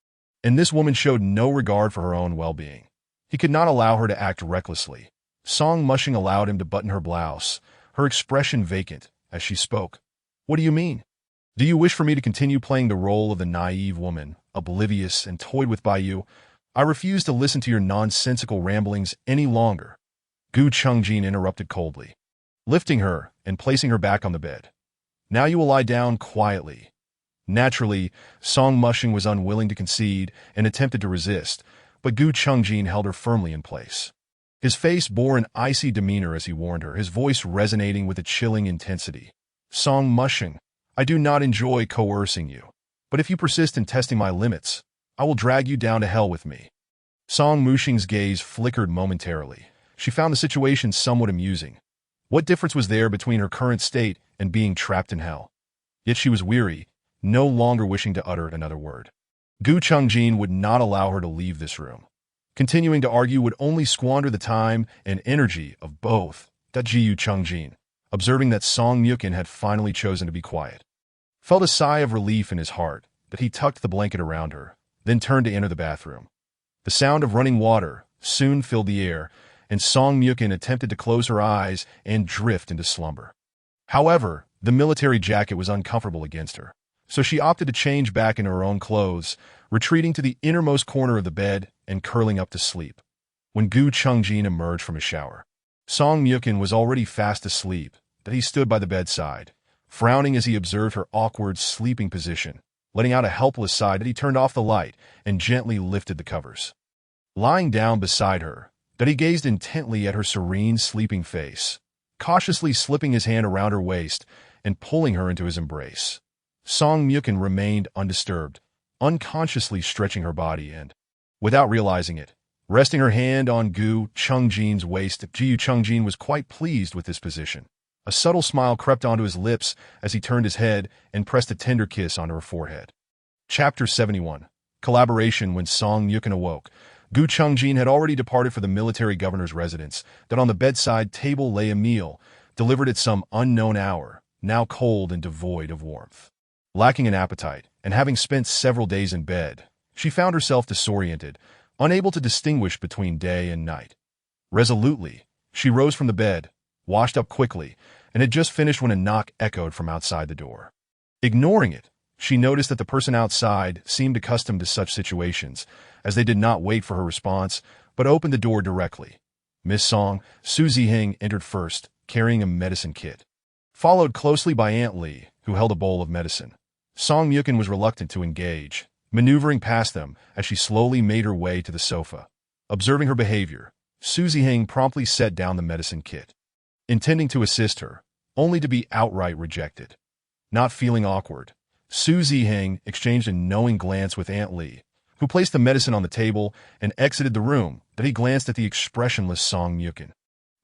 and this woman showed no regard for her own well-being. He could not allow her to act recklessly. Song Mushing allowed him to button her blouse, her expression vacant, as she spoke. "What do you mean? Do you wish for me to continue playing the role of the naive woman, oblivious and toyed with by you? I refuse to listen to your nonsensical ramblings any longer." Gu Chungjin interrupted coldly, lifting her and placing her back on the bed. "Now you will lie down quietly." Naturally, Song Mushing was unwilling to concede and attempted to resist, but Gu Chungjin held her firmly in place. His face bore an icy demeanor as he warned her, his voice resonating with a chilling intensity. "Song Mushing, I do not enjoy coercing you, but if you persist in testing my limits, I will drag you down to hell with me." Song Mushing's gaze flickered momentarily. She found the situation somewhat amusing. What difference was there between her current state and being trapped in hell? Yet she was weary, no longer wishing to utter another word. Gu Chungjin would not allow her to leave this room. Continuing to argue would only squander the time and energy of both. Jiyu Chungjin, observing that Song Mukhin had finally chosen to be quiet, felt a sigh of relief in his heart that he tucked the blanket around her, then turned to enter the bathroom. The sound of running water soon filled the air, and Song Mukhin attempted to close her eyes and drift into slumber. However, the military jacket was uncomfortable against her, so she opted to change back into her own clothes, retreating to the innermost corner of the bed and curling up to sleep. When Gu Chungjin emerged from his shower, Song Mukhin was already fast asleep, that he stood by the bedside, frowning as he observed her awkward sleeping position. Letting out a helpless sigh that he turned off the light and gently lifted the covers. Lying down beside her, that he gazed intently at her serene sleeping face, cautiously slipping his hand around her waist and pulling her into his embrace. Song Mukhin remained undisturbed, unconsciously stretching her body and, without realizing it, resting her hand on Gu Chungjin's waist. Jiyu Chungjin was quite pleased with this position. A subtle smile crept onto his lips as he turned his head and pressed a tender kiss onto her forehead. Chapter 71. Collaboration. When Song Mukhin awoke, Gu Chungjin had already departed for the military governor's residence. That on the bedside table lay a meal, delivered at some unknown hour, now cold and devoid of warmth. Lacking an appetite, and having spent several days in bed, she found herself disoriented, unable to distinguish between day and night. Resolutely, she rose from the bed, washed up quickly, and had just finished when a knock echoed from outside the door. Ignoring it, she noticed that the person outside seemed accustomed to such situations, as they did not wait for her response, but opened the door directly. Miss Song, Su Ziheng entered first, carrying a medicine kit, followed closely by Aunt Li, who held a bowl of medicine. Song Mukhin was reluctant to engage, maneuvering past them as she slowly made her way to the sofa. Observing her behavior, Su Ziheng promptly set down the medicine kit, intending to assist her, only to be outright rejected. Not feeling awkward, Su Ziheng exchanged a knowing glance with Aunt Li, who placed the medicine on the table and exited the room. That he glanced at the expressionless Song Mukhin,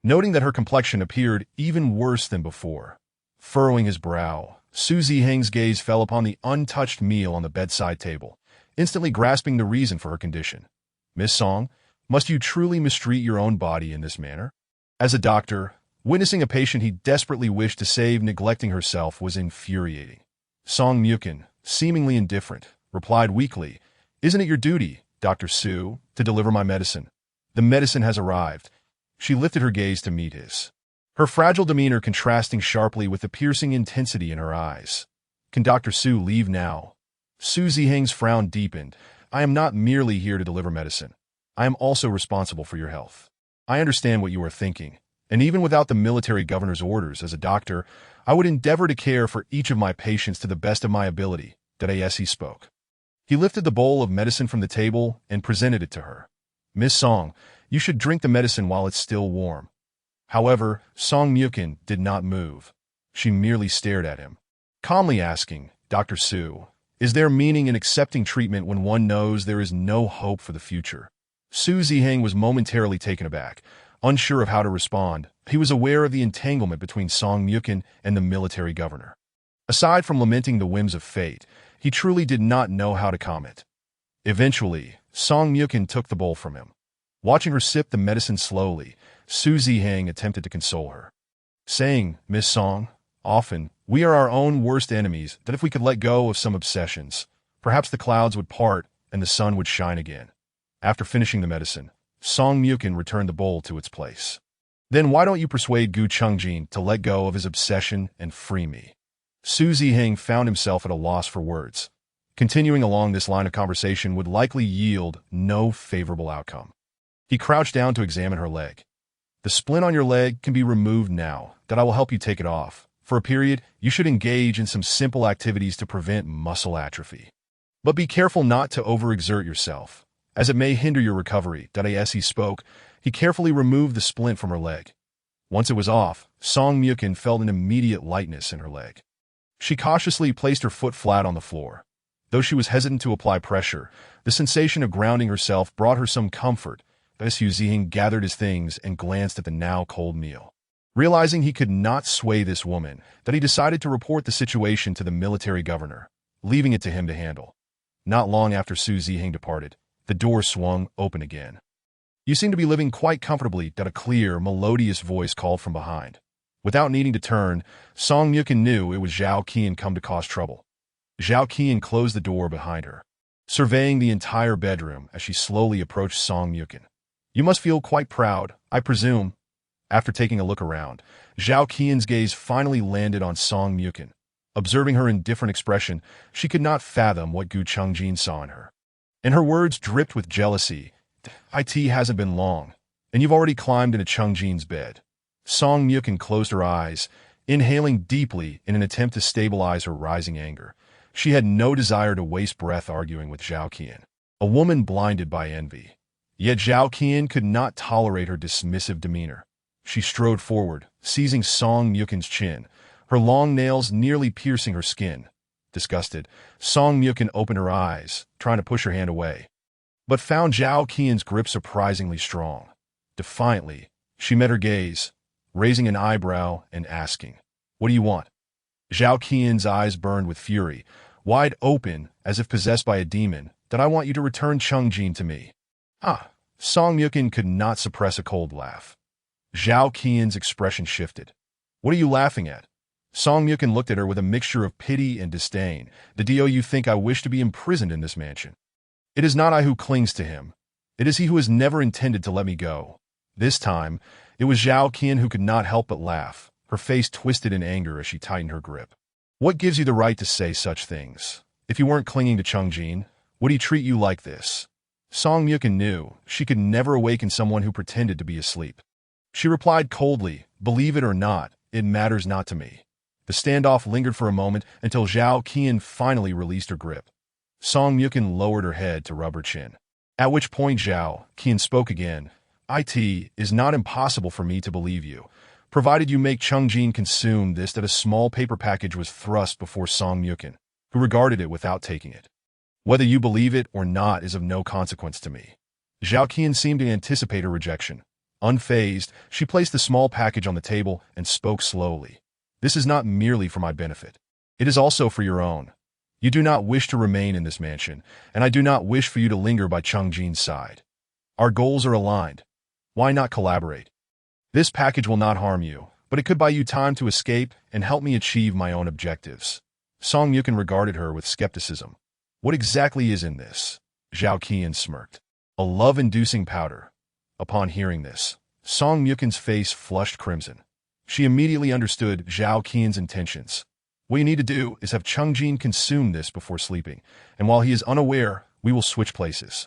noting that her complexion appeared even worse than before. Furrowing his brow, Su Ziheng's gaze fell upon the untouched meal on the bedside table, instantly grasping the reason for her condition. Miss Song, must you truly mistreat your own body in this manner? As a doctor, witnessing a patient he desperately wished to save neglecting herself was infuriating. Song Mukhin, seemingly indifferent, replied weakly, "Isn't it your duty, Dr. Su, to deliver my medicine? The medicine has arrived." She lifted her gaze to meet his, her fragile demeanor contrasting sharply with the piercing intensity in her eyes. "Can Dr. Su leave now?" Su Ziheng's frown deepened. "I am not merely here to deliver medicine. I am also responsible for your health. I understand what you are thinking. And even without the military governor's orders, as a doctor, I would endeavor to care for each of my patients to the best of my ability." He spoke. He lifted the bowl of medicine from the table and presented it to her. "Miss Song, you should drink the medicine while it's still warm." However, Song Mukhin did not move. She merely stared at him, calmly asking, "Dr. Su, is there meaning in accepting treatment when one knows there is no hope for the future?" Su Ziheng was momentarily taken aback, unsure of how to respond. He was aware of the entanglement between Song Mukhin and the military governor. Aside from lamenting the whims of fate, he truly did not know how to comment. Eventually, Song Mukhin took the bowl from him. Watching her sip the medicine slowly, Su Ziheng attempted to console her, saying, "Miss Song, often, we are our own worst enemies, that if we could let go of some obsessions, perhaps the clouds would part and the sun would shine again." After finishing the medicine, Song Mukhin returned the bowl to its place. "Then why don't you persuade Gu Chungjin to let go of his obsession and free me?" Su Ziheng found himself at a loss for words. Continuing along this line of conversation would likely yield no favorable outcome. He crouched down to examine her leg. "The splint on your leg can be removed now, that I will help you take it off. For a period, you should engage in some simple activities to prevent muscle atrophy. But be careful not to overexert yourself, as it may hinder your recovery." As he spoke, he carefully removed the splint from her leg. Once it was off, Song Mukhin felt an immediate lightness in her leg. She cautiously placed her foot flat on the floor. Though she was hesitant to apply pressure, the sensation of grounding herself brought her some comfort. Su Ziheng gathered his things and glanced at the now cold meal. Realizing he could not sway this woman, he decided to report the situation to the military governor, leaving it to him to handle. Not long after Su Ziheng departed, the door swung open again. "You seem to be living quite comfortably," that a clear, melodious voice called from behind. Without needing to turn, Song Yukin knew it was Zhao Qian come to cause trouble. Zhao Qian closed the door behind her, surveying the entire bedroom as she slowly approached Song Yukin. "You must feel quite proud, I presume." After taking a look around, Zhao Qian's gaze finally landed on Song Yukin. Observing her indifferent expression, she could not fathom what Gu Chengjin saw in her. And her words dripped with jealousy. "It hasn't been long, and you've already climbed into Chengjin's bed." Song Yukin closed her eyes, inhaling deeply in an attempt to stabilize her rising anger. She had no desire to waste breath arguing with Zhao Qian, a woman blinded by envy. Yet Zhao Qian could not tolerate her dismissive demeanor. She strode forward, seizing Song Yukin's chin, her long nails nearly piercing her skin. Disgusted, Song Yukin opened her eyes, trying to push her hand away, but found Zhao Qian's grip surprisingly strong. Defiantly, she met her gaze, raising an eyebrow and asking, "What do you want?" Zhao Qian's eyes burned with fury, wide open as if possessed by a demon. "That I want you to return Chengjin to me." "Ah!" Song Yukin could not suppress a cold laugh. Zhao Qian's expression shifted. "What are you laughing at?" Song Yukin looked at her with a mixture of pity and disdain. "Do you think I wish to be imprisoned in this mansion? It is not I who clings to him. It is he who has never intended to let me go." This time, it was Zhao Qian who could not help but laugh, her face twisted in anger as she tightened her grip. "What gives you the right to say such things? If you weren't clinging to Chengjin, would he treat you like this?" Song Yukin knew she could never awaken someone who pretended to be asleep. She replied coldly, "Believe it or not, it matters not to me." The standoff lingered for a moment until Zhao Qian finally released her grip. Song Yukin lowered her head to rub her chin, at which point Zhao Qian spoke again. "It is not impossible for me to believe you, provided you make Chengjin consume this." That a small paper package was thrust before Song Yukin, who regarded it without taking it. "Whether you believe it or not is of no consequence to me." Zhao Qian seemed to anticipate her rejection. Unfazed, she placed the small package on the table and spoke slowly. "This is not merely for my benefit. It is also for your own. You do not wish to remain in this mansion, and I do not wish for you to linger by Chengjin's side. Our goals are aligned. Why not collaborate? This package will not harm you, but it could buy you time to escape and help me achieve my own objectives." Song Yukin regarded her with skepticism. "What exactly is in this?" Zhao Qian smirked. "A love-inducing powder." Upon hearing this, Song Yukin's face flushed crimson. She immediately understood Zhao Qian's intentions. "What you need to do is have Chengjin consume this before sleeping, and while he is unaware, we will switch places.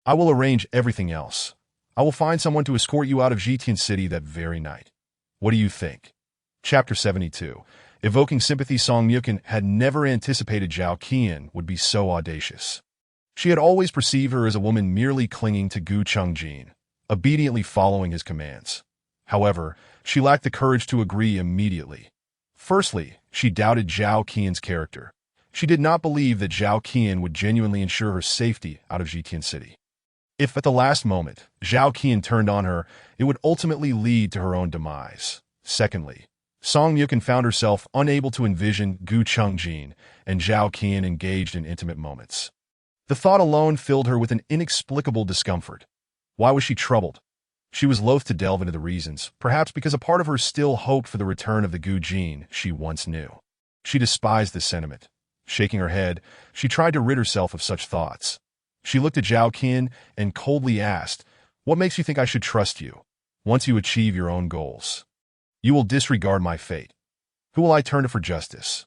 I will arrange everything else. I will find someone to escort you out of Jitian City that very night. What do you think?" Chapter 72. Evoking sympathy. Song Yukin had never anticipated Zhao Qian would be so audacious. She had always perceived her as a woman merely clinging to Gu Chengjin, obediently following his commands. However, she lacked the courage to agree immediately. Firstly, she doubted Zhao Qian's character. She did not believe that Zhao Qian would genuinely ensure her safety out of Jitian City. If at the last moment Zhao Qian turned on her, it would ultimately lead to her own demise. Secondly, Song Yukin found herself unable to envision Gu Chengjin and Zhao Qian engaged in intimate moments. The thought alone filled her with an inexplicable discomfort. Why was she troubled? She was loath to delve into the reasons, perhaps because a part of her still hoped for the return of the Gu Jin she once knew. She despised this sentiment. Shaking her head, she tried to rid herself of such thoughts. She looked at Zhao Qian and coldly asked, "What makes you think I should trust you? Once you achieve your own goals, you will disregard my fate. Who will I turn to for justice?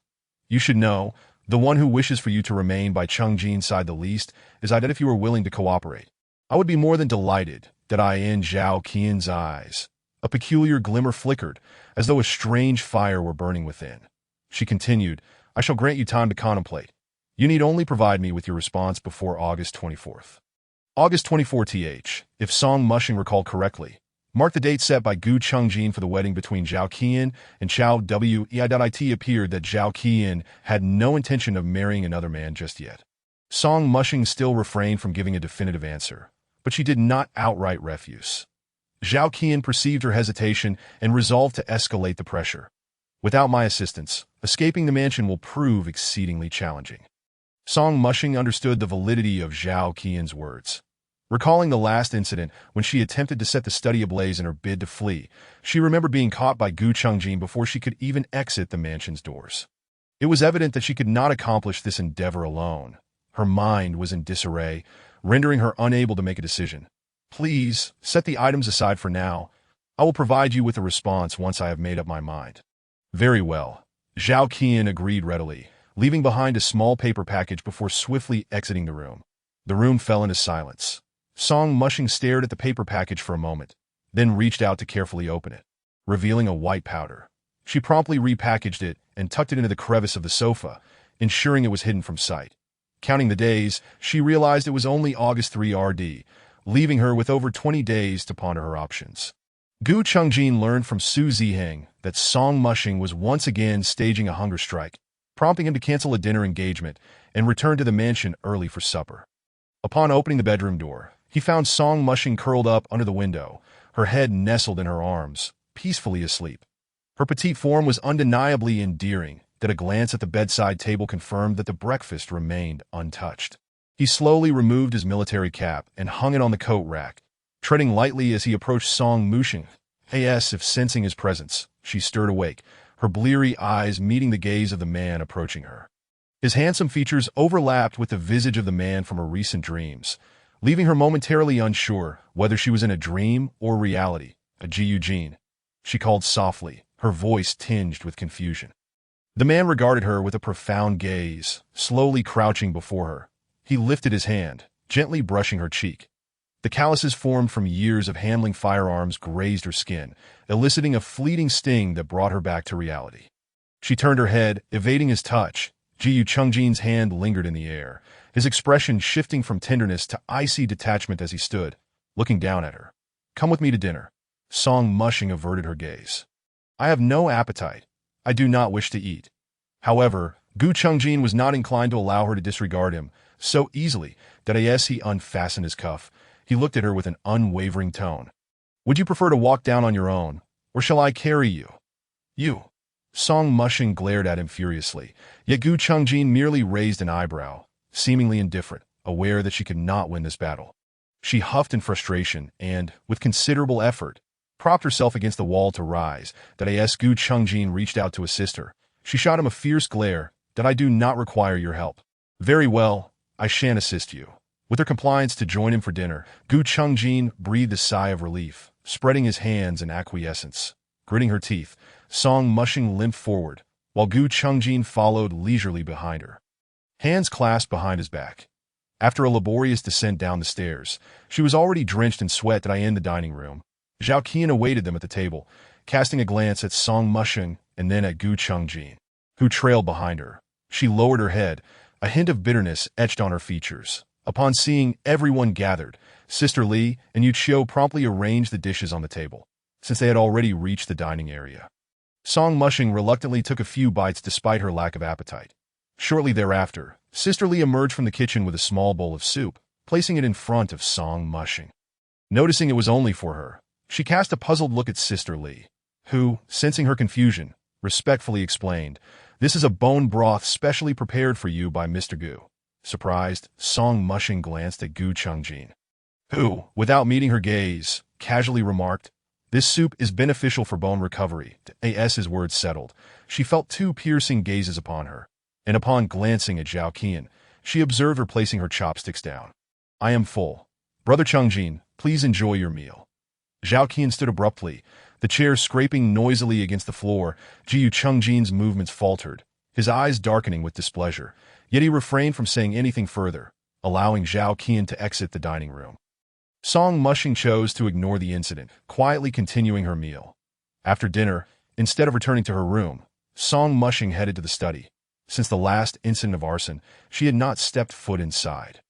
You should know, the one who wishes for you to remain by Chengjin's side the least is I. That if you were willing to cooperate, I would be more than delighted." That I. In Zhao Qian's eyes, a peculiar glimmer flickered, as though a strange fire were burning within. She continued, "I shall grant you time to contemplate. You need only provide me with your response before August 24th. August 24th, if Song Mushing recalled correctly, marked the date set by Gu Chengjin for the wedding between Zhao Qian and Chao Wei. It appeared that Zhao Qian had no intention of marrying another man just yet. Song Mushing still refrained from giving a definitive answer, but she did not outright refuse. Zhao Qian perceived her hesitation and resolved to escalate the pressure. "Without my assistance, escaping the mansion will prove exceedingly challenging. Song Mushing understood the validity of Zhao Qian's words. Recalling the last incident when she attempted to set the study ablaze in her bid to flee, she remembered being caught by Gu Chungjin before she could even exit the mansion's doors. It was evident that she could not accomplish this endeavor alone. Her mind was in disarray, rendering her unable to make a decision. Please, set the items aside for now. I will provide you with a response once I have made up my mind. Very well. Zhao Qian agreed readily, leaving behind a small paper package before swiftly exiting the room. The room fell into silence. Song Mushing stared at the paper package for a moment, then reached out to carefully open it, revealing a white powder. She promptly repackaged it and tucked it into the crevice of the sofa, ensuring it was hidden from sight. Counting the days, she realized it was only August 3 RD, leaving her with over 20 days to ponder her options. Gu Chungjin learned from Su Ziheng that Song Mushing was once again staging a hunger strike, prompting him to cancel a dinner engagement and return to the mansion early for supper. Upon opening the bedroom door, he found Song Mushing curled up under the window, her head nestled in her arms, peacefully asleep. Her petite form was undeniably endearing, that a glance at the bedside table confirmed that the breakfast remained untouched. He slowly removed his military cap and hung it on the coat rack, treading lightly as he approached Song Mushing. As if sensing his presence, she stirred awake, her bleary eyes meeting the gaze of the man approaching her. His handsome features overlapped with the visage of the man from her recent dreams, leaving her momentarily unsure whether she was in a dream or reality. Ji Eugene, she called softly, her voice tinged with confusion. The man regarded her with a profound gaze, slowly crouching before her. He lifted his hand, gently brushing her cheek. The calluses formed from years of handling firearms grazed her skin, eliciting a fleeting sting that brought her back to reality. She turned her head, evading his touch. Ji Chungjin's hand lingered in the air, his expression shifting from tenderness to icy detachment as he stood, looking down at her. Come with me to dinner. Song Mushing averted her gaze. I have no appetite. I do not wish to eat. However, Gu Chungjin was not inclined to allow her to disregard him so easily that as he unfastened his cuff, he looked at her with an unwavering tone. Would you prefer to walk down on your own, or shall I carry you? You. Song Mushing glared at him furiously, yet Gu Chungjin merely raised an eyebrow, seemingly indifferent, aware that she could not win this battle. She huffed in frustration and, with considerable effort, propped herself against the wall to rise. That as Gu Chungjin reached out to assist her, she shot him a fierce glare. That I do not require your help. Very well, I shan't assist you. With her compliance to join him for dinner, Gu Chungjin breathed a sigh of relief, spreading his hands in acquiescence. Gritting her teeth, Song Mushing limped forward, while Gu Chungjin followed leisurely behind her, hands clasped behind his back. After a laborious descent down the stairs, she was already drenched in sweat. That I in the dining room. Zhao Qian awaited them at the table, casting a glance at Song Mushing and then at Gu Chungjin, who trailed behind her. She lowered her head, a hint of bitterness etched on her features. Upon seeing everyone gathered, Sister Li and Yu Qiu promptly arranged the dishes on the table, since they had already reached the dining area. Song Mushing reluctantly took a few bites despite her lack of appetite. Shortly thereafter, Sister Li emerged from the kitchen with a small bowl of soup, placing it in front of Song Mushing. Noticing it was only for her, she cast a puzzled look at Sister Li, who, sensing her confusion, respectfully explained, "This is a bone broth specially prepared for you by Mr. Gu." Surprised, Song Mushing glanced at Gu Chungjin, who, without meeting her gaze, casually remarked, "This soup is beneficial for bone recovery." As his words settled, she felt two piercing gazes upon her, and upon glancing at Zhao Qian, she observed her placing her chopsticks down. "I am full. Brother Chungjin, please enjoy your meal." Zhao Qian stood abruptly, the chair scraping noisily against the floor. Ji Chungjin's movements faltered, his eyes darkening with displeasure, yet he refrained from saying anything further, allowing Zhao Qian to exit the dining room. Song Mushing chose to ignore the incident, quietly continuing her meal. After dinner, instead of returning to her room, Song Mushing headed to the study. Since the last incident of arson, she had not stepped foot inside.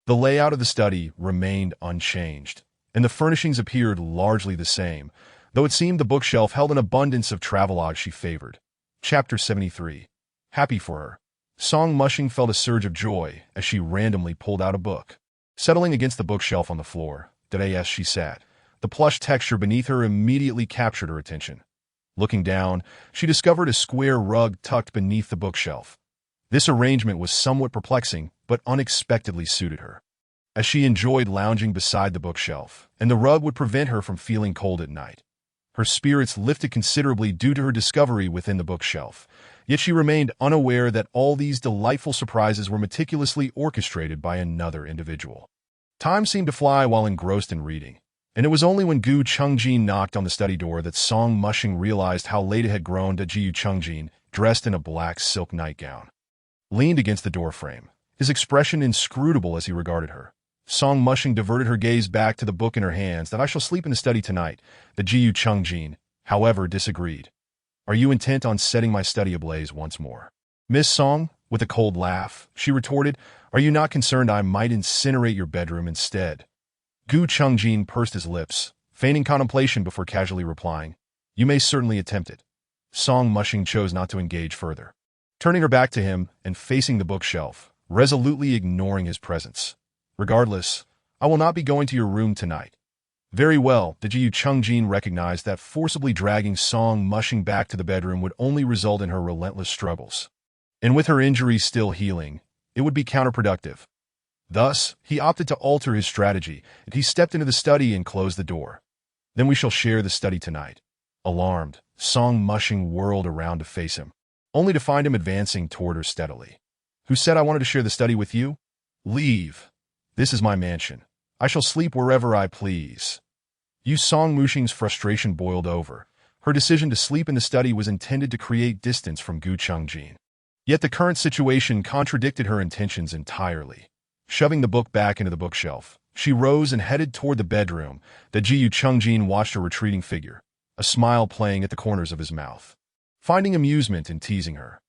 The layout of the study remained unchanged, and the furnishings appeared largely the same, though it seemed the bookshelf held an abundance of travelogues she favored. Chapter 73. Happy for her, Song Mushing felt a surge of joy as she randomly pulled out a book. Settling against the bookshelf on the floor, as she sat, the plush texture beneath her immediately captured her attention. Looking down, she discovered a square rug tucked beneath the bookshelf. This arrangement was somewhat perplexing, but unexpectedly suited her, as she enjoyed lounging beside the bookshelf, and the rug would prevent her from feeling cold at night. Her spirits lifted considerably due to her discovery within the bookshelf, yet she remained unaware that all these delightful surprises were meticulously orchestrated by another individual. Time seemed to fly while engrossed in reading, and it was only when Gu Chungjin knocked on the study door that Song Mushing realized how late it had grown to Gu Chungjin, dressed in a black silk nightgown, leaned against the doorframe, his expression inscrutable as he regarded her. Song Mushing diverted her gaze back to the book in her hands. "That I shall sleep in the study tonight." The Jiu Chungjin, however, disagreed. "Are you intent on setting my study ablaze once more?" "Miss Song," with a cold laugh, she retorted, "are you not concerned I might incinerate your bedroom instead?" Gu Chungjin pursed his lips, feigning contemplation before casually replying, "You may certainly attempt it." Song Mushing chose not to engage further, turning her back to him and facing the bookshelf, resolutely ignoring his presence. "Regardless, I will not be going to your room tonight." "Very well." The Jiu Chungjin recognized that forcibly dragging Song Mushing back to the bedroom would only result in her relentless struggles, and with her injuries still healing, it would be counterproductive. Thus, he opted to alter his strategy, and he stepped into the study and closed the door. "Then we shall share the study tonight." Alarmed, Song Mushing whirled around to face him, only to find him advancing toward her steadily. "Who said I wanted to share the study with you? Leave. This is my mansion. I shall sleep wherever I please." Song Mushing's frustration boiled over. Her decision to sleep in the study was intended to create distance from Gu Chungjin. Yet the current situation contradicted her intentions entirely. Shoving the book back into the bookshelf, she rose and headed toward the bedroom. The Jiu Chungjin watched her retreating figure, a smile playing at the corners of his mouth, finding amusement in teasing her.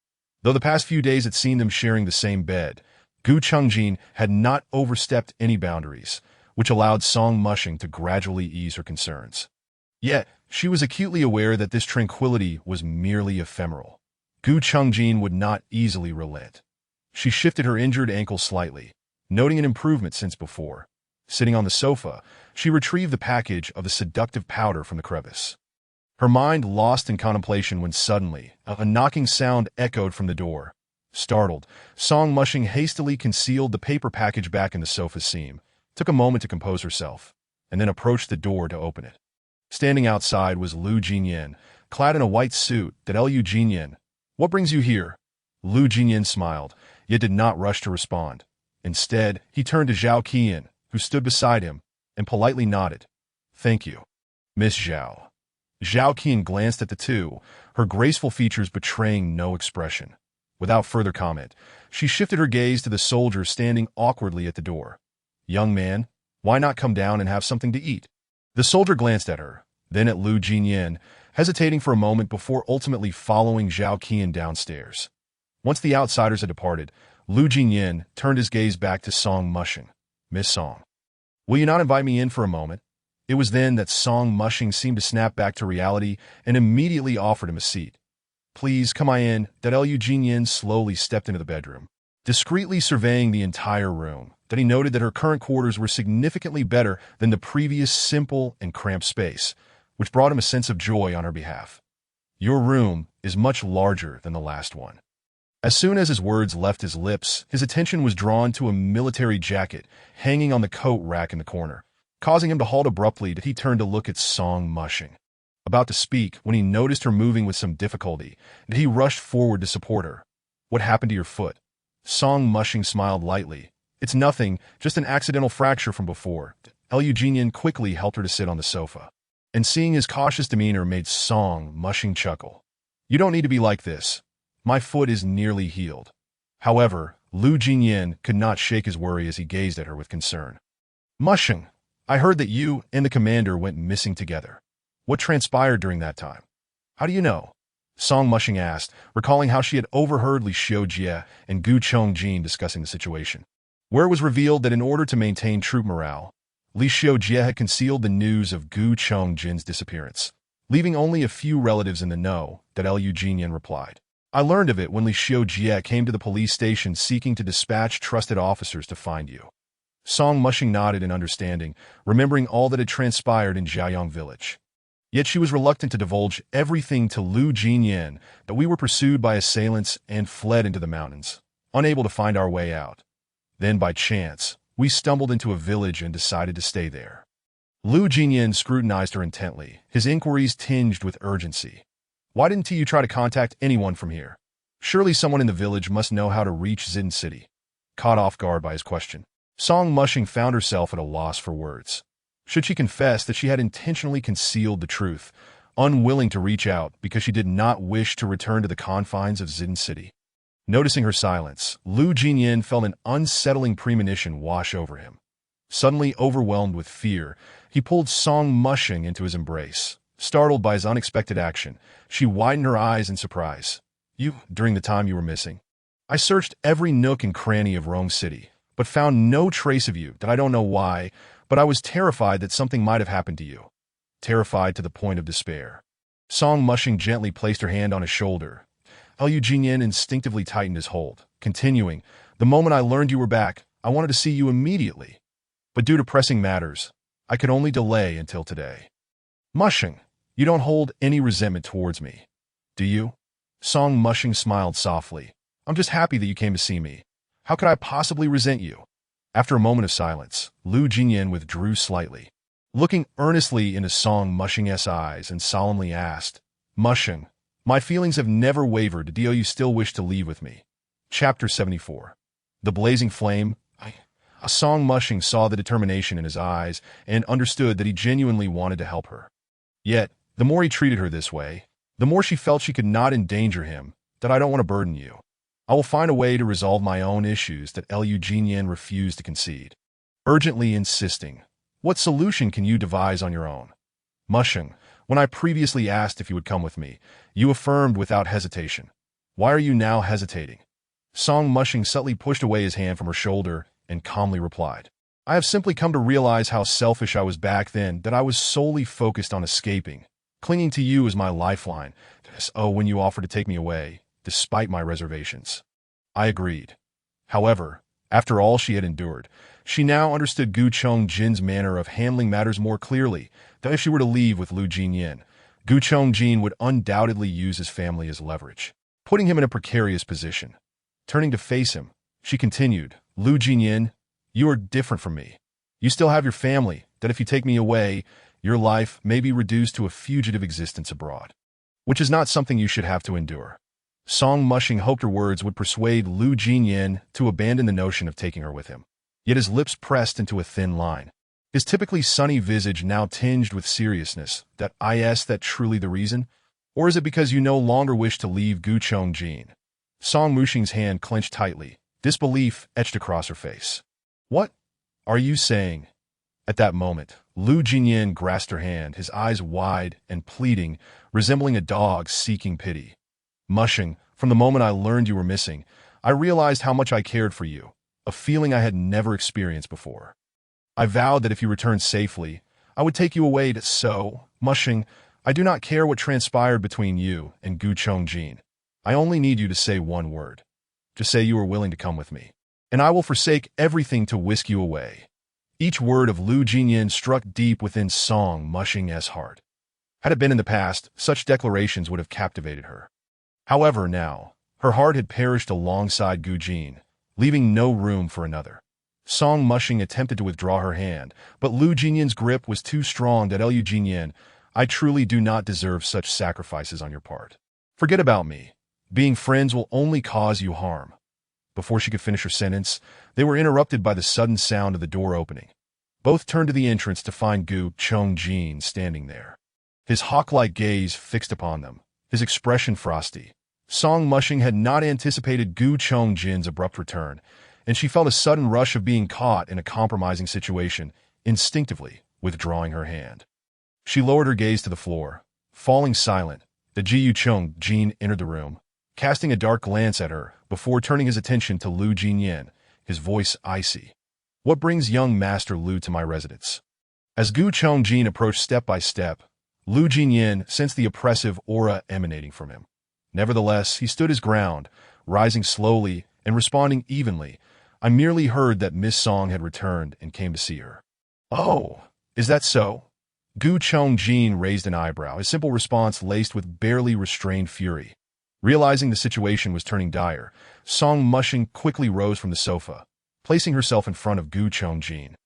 Though the past few days had seen them sharing the same bed, Gu Chungjin had not overstepped any boundaries, which allowed Song Mushing to gradually ease her concerns. Yet, she was acutely aware that this tranquility was merely ephemeral. Gu Chungjin would not easily relent. She shifted her injured ankle slightly, noting an improvement since before. Sitting on the sofa, she retrieved the package of the seductive powder from the crevice, her mind lost in contemplation when suddenly a knocking sound echoed from the door. Startled, Song Mushing hastily concealed the paper package back in the sofa seam, took a moment to compose herself, and then approached the door to open it. Standing outside was Lu Jinyan, clad in a white suit. "That Lu Jinyan, what brings you here?" Lu Jinyan smiled, yet did not rush to respond. Instead, he turned to Zhao Qian, who stood beside him, and politely nodded. "Thank you, Miss Zhao." Zhao Qian glanced at the two, her graceful features betraying no expression. Without further comment, she shifted her gaze to the soldier standing awkwardly at the door. "Young man, why not come down and have something to eat?" The soldier glanced at her, then at Lu Jinyan, hesitating for a moment before ultimately following Zhao Qian downstairs. Once the outsiders had departed, Lu Jinyan turned his gaze back to Song Mushing. "Miss Song, will you not invite me in for a moment?" It was then that Song Mushing seemed to snap back to reality and immediately offered him a seat. "Please, come I in." That Lu Jinyan slowly stepped into the bedroom, discreetly surveying the entire room. That he noted that her current quarters were significantly better than the previous simple and cramped space, which brought him a sense of joy on her behalf. "Your room is much larger than the last one." As soon as his words left his lips, his attention was drawn to a military jacket hanging on the coat rack in the corner, causing him to halt abruptly. He turned to look at Song Mushing, about to speak when he noticed her moving with some difficulty, and he rushed forward to support her. "What happened to your foot?" Song Mushing smiled lightly. "It's nothing, just an accidental fracture from before." Lu Jinyan quickly helped her to sit on the sofa, and seeing his cautious demeanor made Song Mushing chuckle. "You don't need to be like this. My foot is nearly healed." However, Lu Jinyan could not shake his worry as he gazed at her with concern. "Mushing, I heard that you and the commander went missing together. What transpired during that time?" "How do you know?" Song Mushing asked, recalling how she had overheard Li Xiujie and Gu Chongjin discussing the situation, where it was revealed that in order to maintain troop morale, Li Xiujie had concealed the news of Gu Chongjin's disappearance, leaving only a few relatives in the know. That Lu Jinyan replied, "I learned of it when Li Xiujie came to the police station seeking to dispatch trusted officers to find you." Song Mushing nodded in understanding, remembering all that had transpired in Jiaoyang village. Yet she was reluctant to divulge everything to Lu Jinyan, that we were pursued by assailants and fled into the mountains, unable to find our way out. Then, by chance, we stumbled into a village and decided to stay there. Lu Jinyan scrutinized her intently, his inquiries tinged with urgency. Why didn't you try to contact anyone from here? Surely someone in the village must know how to reach Zin City. Caught off guard by his question, Song Mushing found herself at a loss for words. Should she confess that she had intentionally concealed the truth, unwilling to reach out because she did not wish to return to the confines of Zin City? Noticing her silence, Lu Jinyan felt an unsettling premonition wash over him. Suddenly overwhelmed with fear, he pulled Song Mushing into his embrace. Startled by his unexpected action, she widened her eyes in surprise. During the time you were missing, I searched every nook and cranny of Rome City, but found no trace of you. That I don't know why, but I was terrified that something might have happened to you. Terrified to the point of despair. Song Mushing gently placed her hand on his shoulder. Lu Jinyan instinctively tightened his hold, continuing, the moment I learned you were back, I wanted to see you immediately. But due to pressing matters, I could only delay until today. Mushing, you don't hold any resentment towards me, do you? Song Mushing smiled softly. I'm just happy that you came to see me. How could I possibly resent you? After a moment of silence, Lu Jinyan withdrew slightly, looking earnestly into Song Mushing's eyes and solemnly asked, Mushing, my feelings have never wavered. Do you still wish to leave with me? Chapter 74. The Blazing Flame. Song Mushing saw the determination in his eyes and understood that he genuinely wanted to help her. Yet, the more he treated her this way, the more she felt she could not endanger him. That I don't want to burden you. I will find a way to resolve my own issues. That Lu Jinyan refused to concede, urgently insisting, what solution can you devise on your own? Mushing, when I previously asked if you would come with me, you affirmed without hesitation. Why are you now hesitating? Song Mushing subtly pushed away his hand from her shoulder and calmly replied, I have simply come to realize how selfish I was back then, that I was solely focused on escaping, clinging to you as my lifeline. When you offered to take me away, despite my reservations, I agreed. However, after all she had endured, she now understood Gu Chongjin's manner of handling matters more clearly. That if she were to leave with Lu Jinyan, Gu Chongjin would undoubtedly use his family as leverage, putting him in a precarious position. Turning to face him, she continued, Lu Jinyan, you are different from me. You still have your family. That if you take me away, your life may be reduced to a fugitive existence abroad, which is not something you should have to endure. Song Mushing hoped her words would persuade Lu Jinyan to abandon the notion of taking her with him. Yet his lips pressed into a thin line, his typically sunny visage now tinged with seriousness. Is that truly the reason? Or is it because you no longer wish to leave Gu Chongjin? Song Mushing's hand clenched tightly, disbelief etched across her face. What are you saying? At that moment, Lu Jinyan grasped her hand, his eyes wide and pleading, resembling a dog seeking pity. Mushing, from the moment I learned you were missing, I realized how much I cared for you, a feeling I had never experienced before. I vowed that if you returned safely, I would take you away Mushing, I do not care what transpired between you and Gu Chongjin. I only need you to say one word. Just say you are willing to come with me, and I will forsake everything to whisk you away. Each word of Lu Jinyan struck deep within Song Mushing's heart. Had it been in the past, such declarations would have captivated her. However, now, her heart had perished alongside Gu Jin, leaving no room for another. Song Mushing attempted to withdraw her hand, but Lu Jinyan's grip was too strong. Lu Jinyan, I truly do not deserve such sacrifices on your part. Forget about me. Being friends will only cause you harm. Before she could finish her sentence, they were interrupted by the sudden sound of the door opening. Both turned to the entrance to find Gu Chongjin standing there, his hawk-like gaze fixed upon them, his expression frosty. Song Mushing had not anticipated Gu Chongjin's abrupt return, and she felt a sudden rush of being caught in a compromising situation, instinctively withdrawing her hand. She lowered her gaze to the floor, falling silent. The Gu Chongjin entered the room, casting a dark glance at her before turning his attention to Lu Jinyan, his voice icy. What brings young Master Lu to my residence? As Gu Chongjin approached step by step, Lu Jinyan sensed the oppressive aura emanating from him. Nevertheless, he stood his ground, rising slowly and responding evenly. I merely heard that Miss Song had returned and came to see her. Oh, is that so? Gu Chongjin raised an eyebrow, his simple response laced with barely restrained fury. Realizing the situation was turning dire, Song Mushing quickly rose from the sofa, placing herself in front of Gu Chongjin,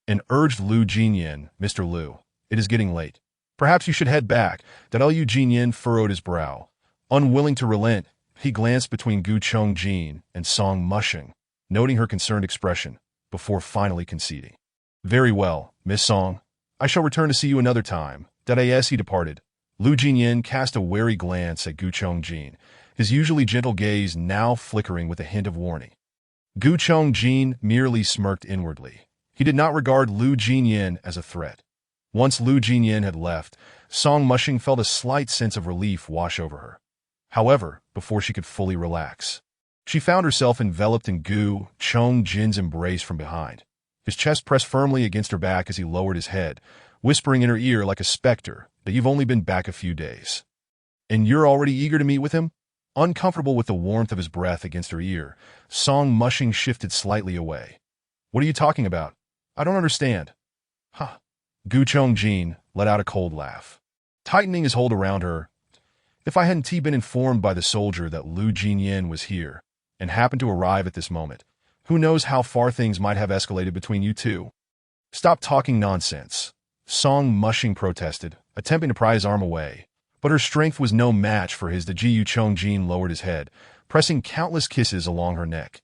and urged Lu Jinyin, "Mr. Lu, it is getting late. Perhaps you should head back." That Lu Jinyin furrowed his brow. Unwilling to relent, he glanced between Gu Chongjin and Song Mushing, noting her concerned expression, before finally conceding. "Very well, Miss Song. I shall return to see you another time." That as he departed, Lu Jinyin cast a wary glance at Gu Chongjin, his usually gentle gaze now flickering with a hint of warning. Gu Chongjin merely smirked inwardly. He did not regard Lu Jinyin as a threat. Once Lu Jinyin had left, Song Mushing felt a slight sense of relief wash over her. However, before she could fully relax, she found herself enveloped in Gu Chongjin's embrace from behind. His chest pressed firmly against her back as he lowered his head, whispering in her ear like a specter that you've only been back a few days. "And you're already eager to meet with him?" Uncomfortable with the warmth of his breath against her ear, Song Mushing shifted slightly away. "What are you talking about? I don't understand." "Huh." Gu Chongjin let out a cold laugh, tightening his hold around her. "If I hadn't been informed by the soldier that Lu Jinyin was here, and happened to arrive at this moment, who knows how far things might have escalated between you two." "Stop talking nonsense," Song Mushing protested, attempting to pry his arm away. But her strength was no match for his. The Gu Chongjin lowered his head, pressing countless kisses along her neck.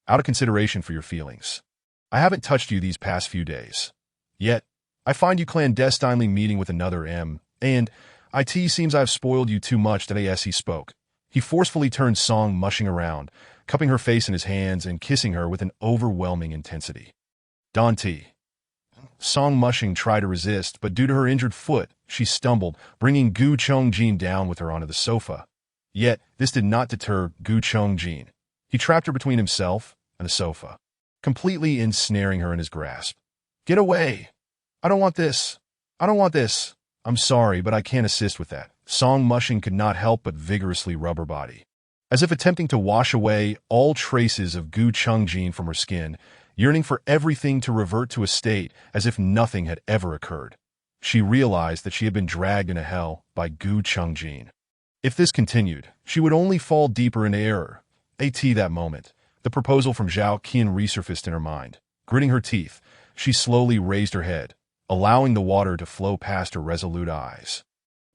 "Out of consideration for your feelings, I haven't touched you these past few days. Yet, I find you clandestinely meeting with another M, and it seems I've spoiled you too much." That as he spoke, he forcefully turned Song Mushing around, cupping her face in his hands and kissing her with an overwhelming intensity. "Dante." Song Mushing tried to resist, but due to her injured foot, she stumbled, bringing Gu Chongjin down with her onto the sofa. Yet, this did not deter Gu Chongjin. He trapped her between himself and the sofa, completely ensnaring her in his grasp. "Get away! I don't want this! I don't want this! I'm sorry, but I can't assist with that." Song Mushing could not help but vigorously rub her body, as if attempting to wash away all traces of Gu Chongjin from her skin, yearning for everything to revert to a state as if nothing had ever occurred. She realized that she had been dragged into hell by Gu Chongjin. If this continued, she would only fall deeper into error. That moment, the proposal from Zhao Qian resurfaced in her mind. Gritting her teeth, she slowly raised her head, allowing the water to flow past her resolute eyes.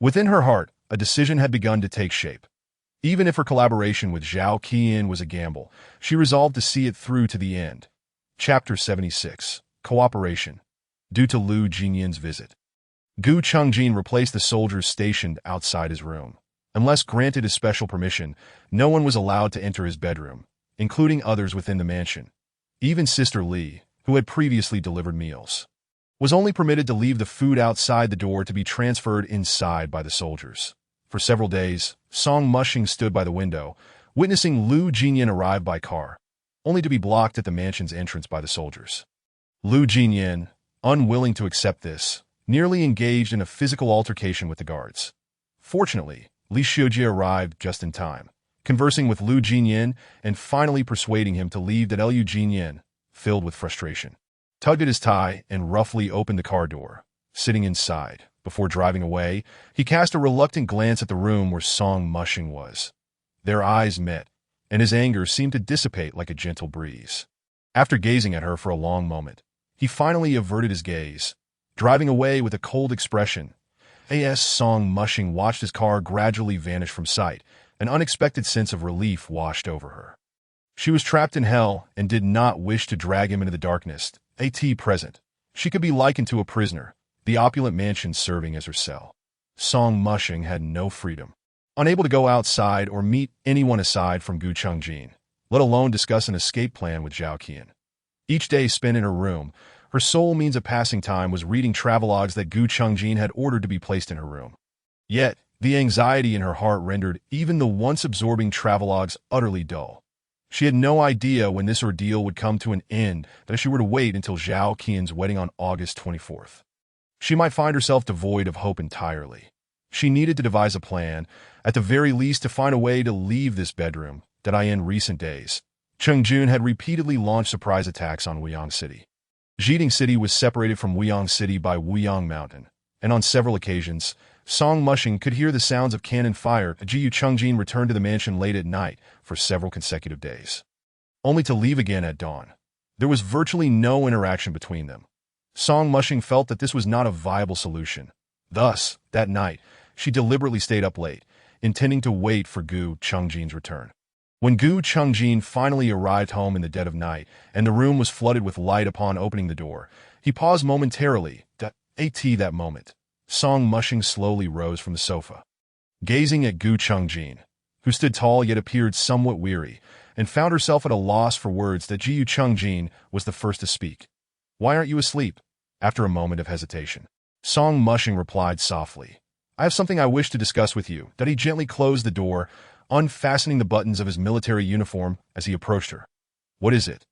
Within her heart, a decision had begun to take shape. Even if her collaboration with Zhao Qian was a gamble, she resolved to see it through to the end. Chapter 76. Cooperation. Due to Lu Jinyin's visit, Gu Chongjin replaced the soldiers stationed outside his room. Unless granted his special permission, no one was allowed to enter his bedroom, including others within the mansion. Even Sister Li, who had previously delivered meals, was only permitted to leave the food outside the door to be transferred inside by the soldiers. For several days, Song Mushing stood by the window, witnessing Lu Jinyin arrive by car, only to be blocked at the mansion's entrance by the soldiers. Lu Jinyin, unwilling to accept this, nearly engaged in a physical altercation with the guards. Fortunately, Li Xiujie arrived just in time, conversing with Lu Jinyin and finally persuading him to leave. That Lu Jinyin, filled with frustration, tugged at his tie and roughly opened the car door. Sitting inside, before driving away, he cast a reluctant glance at the room where Song Mushing was. Their eyes met, and his anger seemed to dissipate like a gentle breeze. After gazing at her for a long moment, he finally averted his gaze, driving away with a cold expression. As Song Mushing watched his car gradually vanish from sight, an unexpected sense of relief washed over her. She was trapped in hell and did not wish to drag him into the darkness. Present, she could be likened to a prisoner, the opulent mansion serving as her cell. Song Mushing had no freedom, unable to go outside or meet anyone aside from Gu Chongjin, let alone discuss an escape plan with Zhao Qian. Each day spent in her room, her sole means of passing time was reading travelogues that Gu Chongjin had ordered to be placed in her room. Yet, the anxiety in her heart rendered even the once-absorbing travelogues utterly dull. She had no idea when this ordeal would come to an end, that if she were to wait until Zhao Qian's wedding on August 24th, she might find herself devoid of hope entirely. She needed to devise a plan, at the very least to find a way to leave this bedroom. That in recent days, Chengjun had repeatedly launched surprise attacks on Wuyang City. Jiding City was separated from Wuyang City by Wuyang Mountain, and on several occasions, Song Mushing could hear the sounds of cannon fire. Gu Chongjin returned to the mansion late at night for several consecutive days, only to leave again at dawn. There was virtually no interaction between them. Song Mushing felt that this was not a viable solution. Thus, that night, she deliberately stayed up late, intending to wait for Gu Chungjin's return. When Gu Chungjin finally arrived home in the dead of night, and the room was flooded with light upon opening the door, he paused momentarily. That moment, Song Mushing slowly rose from the sofa. Gazing at Gu Chungjin, who stood tall yet appeared somewhat weary, and found herself at a loss for words, that Gu Chungjin was the first to speak. "Why aren't you asleep?" After a moment of hesitation, Song Mushing replied softly, "I have something I wish to discuss with you." That he gently closed the door, unfastening the buttons of his military uniform as he approached her. "What is it?"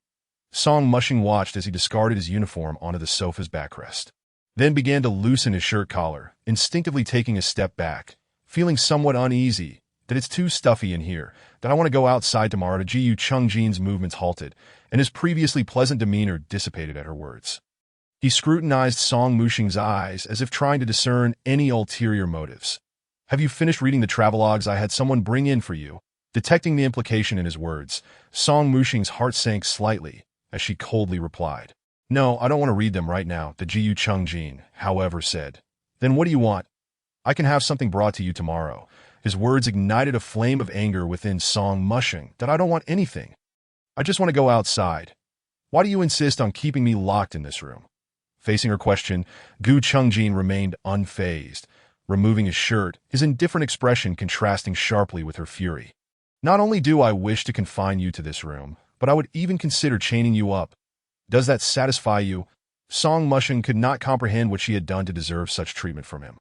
Song Mushing watched as he discarded his uniform onto the sofa's backrest, then began to loosen his shirt collar, instinctively taking a step back, feeling somewhat uneasy. "That it's too stuffy in here, that I want to go outside tomorrow." To Gu Chungjin's movements halted, and his previously pleasant demeanor dissipated at her words. He scrutinized Song Mushing's eyes as if trying to discern any ulterior motives. "Have you finished reading the travelogues I had someone bring in for you?" Detecting the implication in his words, Song Mushing's heart sank slightly as she coldly replied, "No, I don't want to read them right now." The Gu Chungjin, however, said, "Then what do you want?" "I can have something brought to you tomorrow." His words ignited a flame of anger within Song Mushing. "That I don't want anything. I just want to go outside. Why do you insist on keeping me locked in this room?" Facing her question, Gu Chungjin remained unfazed, removing his shirt, his indifferent expression contrasting sharply with her fury. "Not only do I wish to confine you to this room, but I would even consider chaining you up. Does that satisfy you?" Song Mushing could not comprehend what she had done to deserve such treatment from him.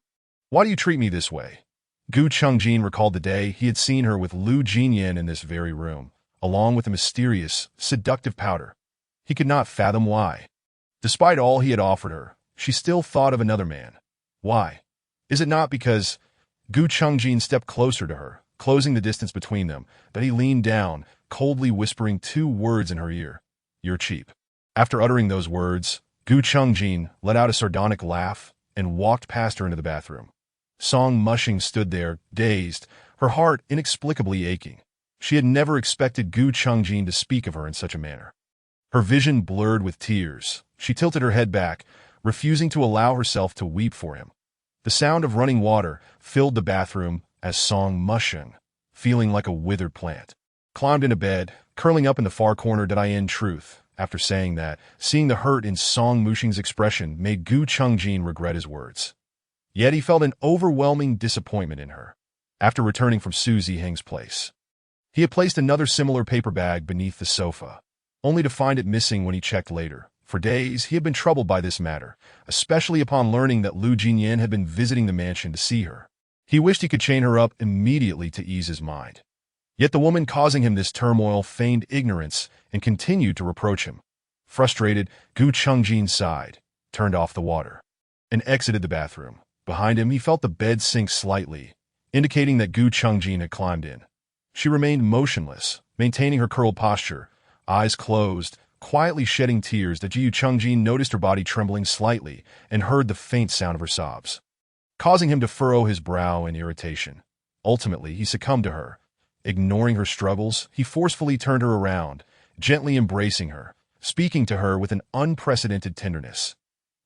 "Why do you treat me this way?" Gu Chungjin recalled the day he had seen her with Lu Jinyan in this very room, along with a mysterious, seductive powder. He could not fathom why. Despite all he had offered her, she still thought of another man. Why? Is it not because... Gu Chungjin stepped closer to her, closing the distance between them, that he leaned down, coldly whispering 2 words in her ear. "You're cheap." After uttering those words, Gu Chungjin let out a sardonic laugh and walked past her into the bathroom. Song Mushing stood there, dazed, her heart inexplicably aching. She had never expected Gu Chungjin to speak of her in such a manner. Her vision blurred with tears. She tilted her head back, refusing to allow herself to weep for him. The sound of running water filled the bathroom as Song Mushing, feeling like a withered plant, climbed into bed, curling up in the far corner. In truth, after saying that, seeing the hurt in Song Mushing's expression made Gu Chungjin regret his words. Yet he felt an overwhelming disappointment in her. After returning from Su Ziheng's place, he had placed another similar paper bag beneath the sofa, only to find it missing when he checked later. For days, he had been troubled by this matter, especially upon learning that Lu Jinyan had been visiting the mansion to see her. He wished he could chain her up immediately to ease his mind. Yet the woman causing him this turmoil feigned ignorance and continued to reproach him. Frustrated, Gu Chungjin sighed, turned off the water, and exited the bathroom. Behind him, he felt the bed sink slightly, indicating that Gu Chungjin had climbed in. She remained motionless, maintaining her curled posture, eyes closed, quietly shedding tears. That Gu Chungjin noticed her body trembling slightly and heard the faint sound of her sobs, causing him to furrow his brow in irritation. Ultimately, he succumbed to her. Ignoring her struggles, he forcefully turned her around, gently embracing her, speaking to her with an unprecedented tenderness.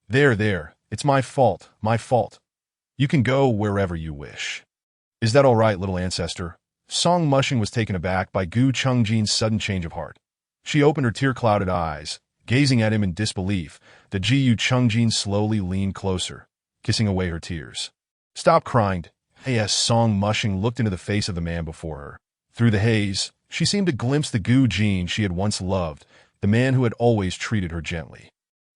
There, it's my fault, my fault. You can go wherever you wish." "Is that all right, little ancestor?" Song Mushing was taken aback by Gu Chungjin's sudden change of heart. She opened her tear-clouded eyes, gazing at him in disbelief. The Gu Chungjin slowly leaned closer, kissing away her tears. "Stop crying." As Song Mushing looked into the face of the man before her. Through the haze, she seemed to glimpse the Gu Jin she had once loved, the man who had always treated her gently.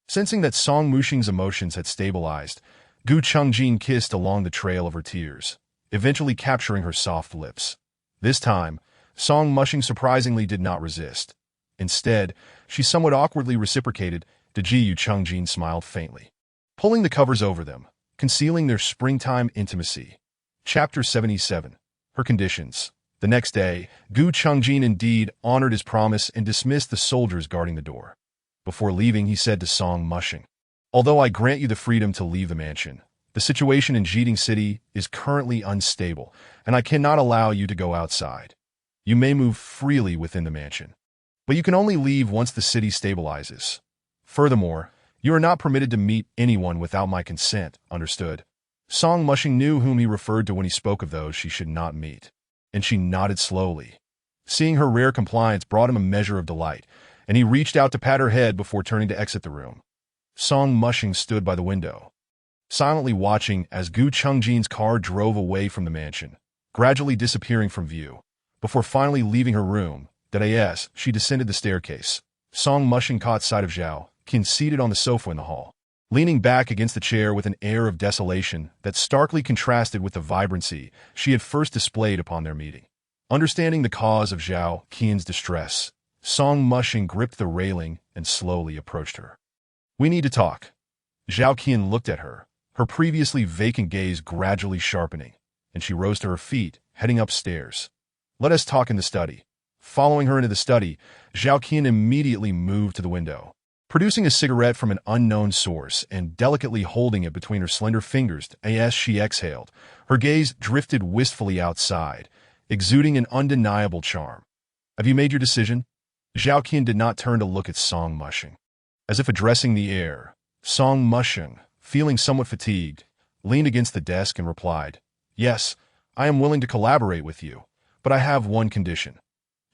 Sensing that Song Mushing's emotions had stabilized, Gu Chungjin kissed along the trail of her tears, eventually capturing her soft lips. This time, Song Mushing surprisingly did not resist. Instead, she somewhat awkwardly reciprocated. Gu Chungjin smiled faintly, pulling the covers over them, concealing their springtime intimacy. Chapter 77. Her conditions. The next day, Gu Chungjin indeed honored his promise and dismissed the soldiers guarding the door. Before leaving, he said to Song Mushing, "Although I grant you the freedom to leave the mansion, the situation in Jiding City is currently unstable, and I cannot allow you to go outside. You may move freely within the mansion." but you can only leave once the city stabilizes. Furthermore, you are not permitted to meet anyone without my consent, understood? Song Mushing knew whom he referred to when he spoke of those she should not meet, and she nodded slowly. Seeing her rare compliance brought him a measure of delight, and he reached out to pat her head before turning to exit the room. Song Mushing stood by the window, silently watching as Gu Chungjin's car drove away from the mansion, gradually disappearing from view. Before finally leaving her room, she descended the staircase. Song Mushing caught sight of Zhao Qian seated on the sofa in the hall, leaning back against the chair with an air of desolation that starkly contrasted with the vibrancy she had first displayed upon their meeting. Understanding the cause of Zhao Qian's distress, Song Mushing gripped the railing and slowly approached her. "We need to talk." Zhao Qian looked at her, her previously vacant gaze gradually sharpening, and she rose to her feet, heading upstairs. "Let us talk in the study." Following her into the study, Zhao Qian immediately moved to the window. Producing a cigarette from an unknown source and delicately holding it between her slender fingers as she exhaled, her gaze drifted wistfully outside, exuding an undeniable charm. "Have you made your decision?" Zhao Qian did not turn to look at Song Mushing. As if addressing the air, Song Mushing, feeling somewhat fatigued, leaned against the desk and replied, "Yes, I am willing to collaborate with you, but I have one condition."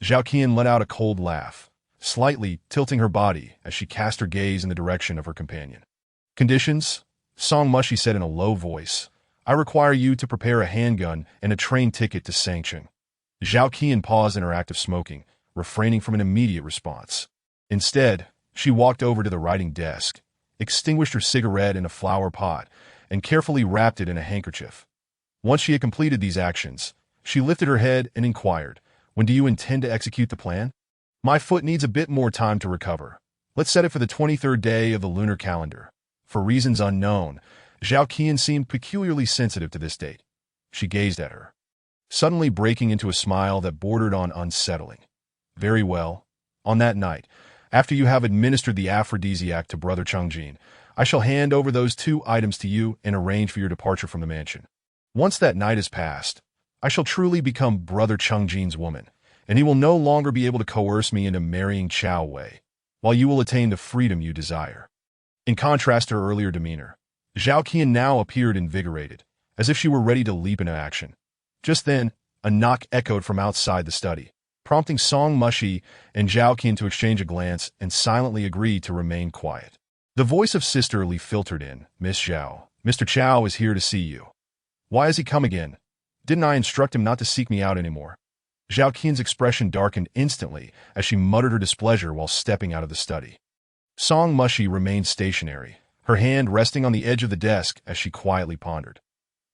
Zhao Qian let out a cold laugh, slightly tilting her body as she cast her gaze in the direction of her companion. "Conditions?" Song Mushi said in a low voice. "I require you to prepare a handgun and a train ticket to Sangcheng." Zhao Qian paused in her act of smoking, refraining from an immediate response. Instead, she walked over to the writing desk, extinguished her cigarette in a flower pot, and carefully wrapped it in a handkerchief. Once she had completed these actions, she lifted her head and inquired, "When do you intend to execute the plan?" "My foot needs a bit more time to recover. Let's set it for the 23rd day of the lunar calendar." For reasons unknown, Zhao Qian seemed peculiarly sensitive to this date. She gazed at her, suddenly breaking into a smile that bordered on unsettling. "Very well. On that night, after you have administered the aphrodisiac to Brother Chungjin, I shall hand over those 2 items to you and arrange for your departure from the mansion. Once that night has passed, I shall truly become Brother Chungjin's woman, and he will no longer be able to coerce me into marrying Chao Wei, while you will attain the freedom you desire." In contrast to her earlier demeanor, Zhao Qian now appeared invigorated, as if she were ready to leap into action. Just then, a knock echoed from outside the study, prompting Song Mushi and Zhao Qian to exchange a glance and silently agree to remain quiet. The voice of Sister Li filtered in, "Miss Zhao, Mr. Chao is here to see you." "Why has he come again? Didn't I instruct him not to seek me out anymore?" Zhao Qian's expression darkened instantly as she muttered her displeasure while stepping out of the study. Song Mushi remained stationary, her hand resting on the edge of the desk as she quietly pondered.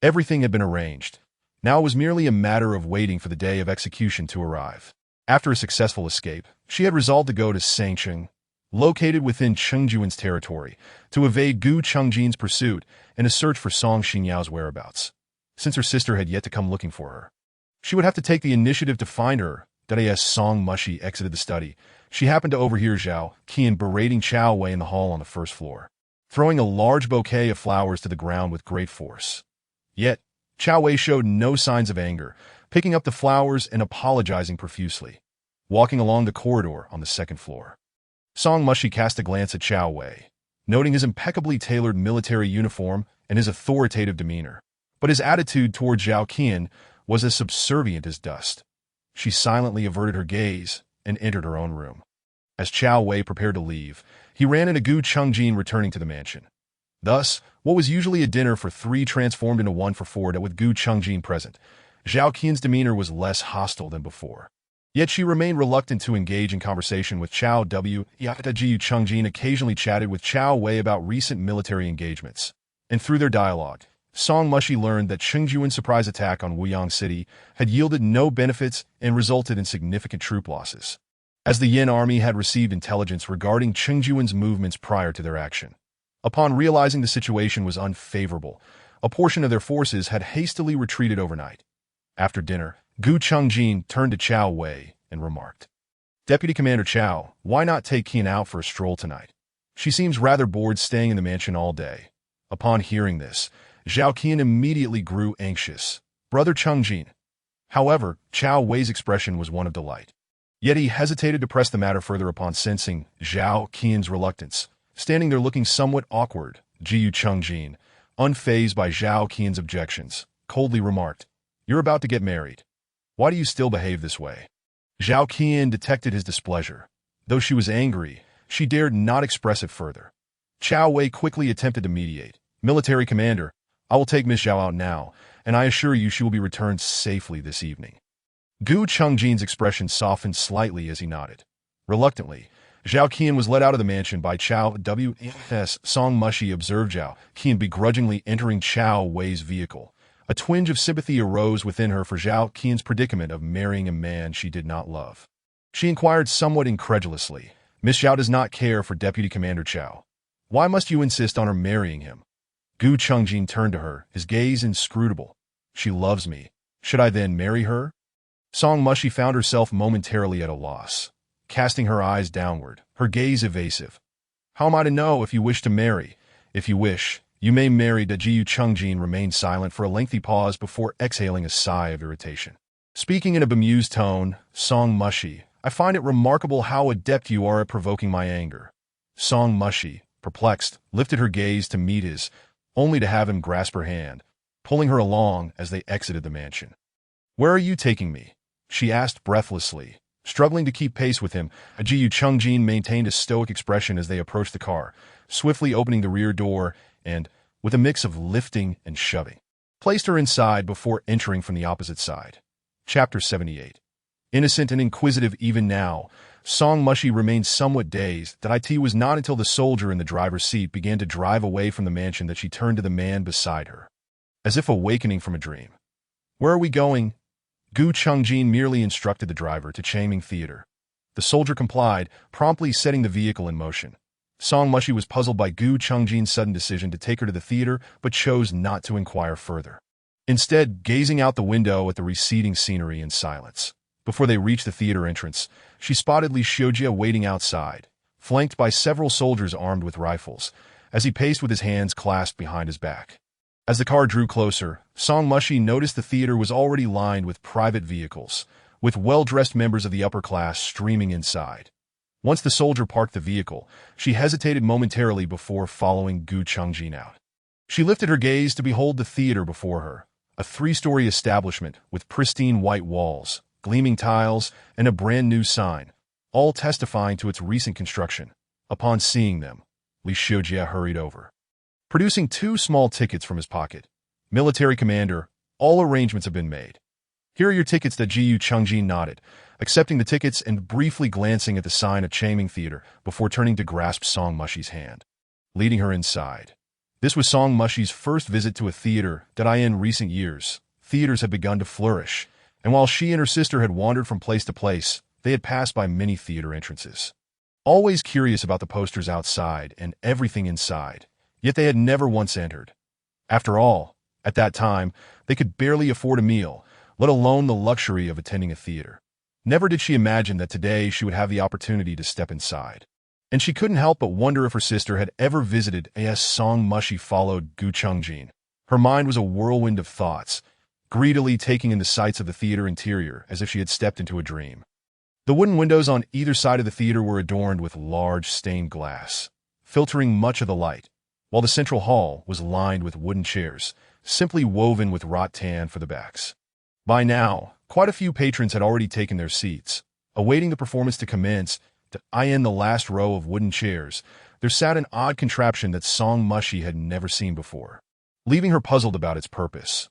Everything had been arranged. Now it was merely a matter of waiting for the day of execution to arrive. After a successful escape, she had resolved to go to Sangcheng, located within Chengjuan's territory, to evade Gu Chungjin's pursuit and to search for Song Xingyao's whereabouts. Since her sister had yet to come looking for her, she would have to take the initiative to find her. As Song Mushi exited the study, she happened to overhear Zhao Qian berating Chao Wei in the hall on the first floor, throwing a large bouquet of flowers to the ground with great force. Yet, Chao Wei showed no signs of anger, picking up the flowers and apologizing profusely, walking along the corridor on the second floor. Song Mushi cast a glance at Chao Wei, noting his impeccably tailored military uniform and his authoritative demeanor, but his attitude toward Zhao Qian was as subservient as dust. She silently averted her gaze and entered her own room. As Chao Wei prepared to leave, he ran into Gu Chungjin returning to the mansion. Thus, what was usually a dinner for 3 transformed into one for 4 with Gu Chungjin present. Zhao Qian's demeanor was less hostile than before. Yet she remained reluctant to engage in conversation with Chao Wu. Gu Chungjin occasionally chatted with Chao Wei about recent military engagements, and through their dialogue, Song Mushi learned that Chengjuan's surprise attack on Wuyang City had yielded no benefits and resulted in significant troop losses, as the Yin army had received intelligence regarding Chengjuan's movements prior to their action. Upon realizing the situation was unfavorable, a portion of their forces had hastily retreated overnight. After dinner, Gu Chungjin turned to Chao Wei and remarked, "Deputy Commander Chao, why not take Qian out for a stroll tonight? She seems rather bored staying in the mansion all day." Upon hearing this, Zhao Qian immediately grew anxious. "Brother Chungjin." However, Chao Wei's expression was one of delight. Yet he hesitated to press the matter further upon sensing Zhao Qian's reluctance. Standing there looking somewhat awkward, Jiyu Chengjin, unfazed by Zhao Qian's objections, coldly remarked, "You're about to get married. Why do you still behave this way?" Zhao Qian detected his displeasure. Though she was angry, she dared not express it further. Chao Wei quickly attempted to mediate. "Military commander, I will take Miss Zhao out now, and I assure you she will be returned safely this evening." Gu Chengjin's expression softened slightly as he nodded. Reluctantly, Zhao Qian was led out of the mansion by Chao W.S. Song Mushi observed Zhao Qian begrudgingly entering Chao Wei's vehicle. A twinge of sympathy arose within her for Zhao Qian's predicament of marrying a man she did not love. She inquired somewhat incredulously, "Miss Zhao does not care for Deputy Commander Chao. Why must you insist on her marrying him?" Gu Chengjin turned to her, his gaze inscrutable. "She loves me. Should I then marry her?" Song Mushi found herself momentarily at a loss, casting her eyes downward, her gaze evasive. "How am I to know if you wish to marry? If you wish, you may marry." Jiyu Chengjin remained silent for a lengthy pause before exhaling a sigh of irritation. Speaking in a bemused tone, Song Mushi, "I find it remarkable how adept you are at provoking my anger." Song Mushi, perplexed, lifted her gaze to meet his, only to have him grasp her hand, pulling her along as they exited the mansion. "Where are you taking me?" she asked breathlessly. Struggling to keep pace with him, Jiyu Chengjin maintained a stoic expression as they approached the car, swiftly opening the rear door and, with a mix of lifting and shoving, placed her inside before entering from the opposite side. Chapter 78. Innocent and inquisitive even now, Song Mushi remained somewhat dazed. It was not until the soldier in the driver's seat began to drive away from the mansion that she turned to the man beside her, as if awakening from a dream. "Where are we going?" Gu Chengjin merely instructed the driver to Changming Theater. The soldier complied, promptly setting the vehicle in motion. Song Mushi was puzzled by Gu Chengjin's sudden decision to take her to the theater, but chose not to inquire further. Instead, gazing out the window at the receding scenery in silence. Before they reached the theater entrance, she spotted Li Xiujia waiting outside, flanked by several soldiers armed with rifles, as he paced with his hands clasped behind his back. As the car drew closer, Song Mushi noticed the theater was already lined with private vehicles, with well-dressed members of the upper class streaming inside. Once the soldier parked the vehicle, she hesitated momentarily before following Gu Chengjin out. She lifted her gaze to behold the theater before her, a three-story establishment with pristine white walls, gleaming tiles, and a brand-new sign, all testifying to its recent construction. Upon seeing them, Li Xiujia hurried over, producing 2 small tickets from his pocket. "Military commander, all arrangements have been made." "Here are your tickets." Jiyu Chengjin nodded, accepting the tickets and briefly glancing at the sign of Changming Theater before turning to grasp Song Mushi's hand, leading her inside. This was Song Mushi's first visit to a theater. In recent years, theaters had begun to flourish, and while she and her sister had wandered from place to place, they had passed by many theater entrances. Always curious about the posters outside and everything inside, yet they had never once entered. After all, at that time, they could barely afford a meal, let alone the luxury of attending a theater. Never did she imagine that today she would have the opportunity to step inside. And she couldn't help but wonder if her sister had ever visited. As Song Mushi followed Gu Chengjin, her mind was a whirlwind of thoughts, greedily taking in the sights of the theater interior as if she had stepped into a dream. The wooden windows on either side of the theater were adorned with large stained glass, filtering much of the light, while the central hall was lined with wooden chairs, simply woven with wrought tan for the backs. By now, quite a few patrons had already taken their seats. Awaiting the performance to commence, in the last row of wooden chairs, there sat an odd contraption that Song Mushi had never seen before, leaving her puzzled about its purpose.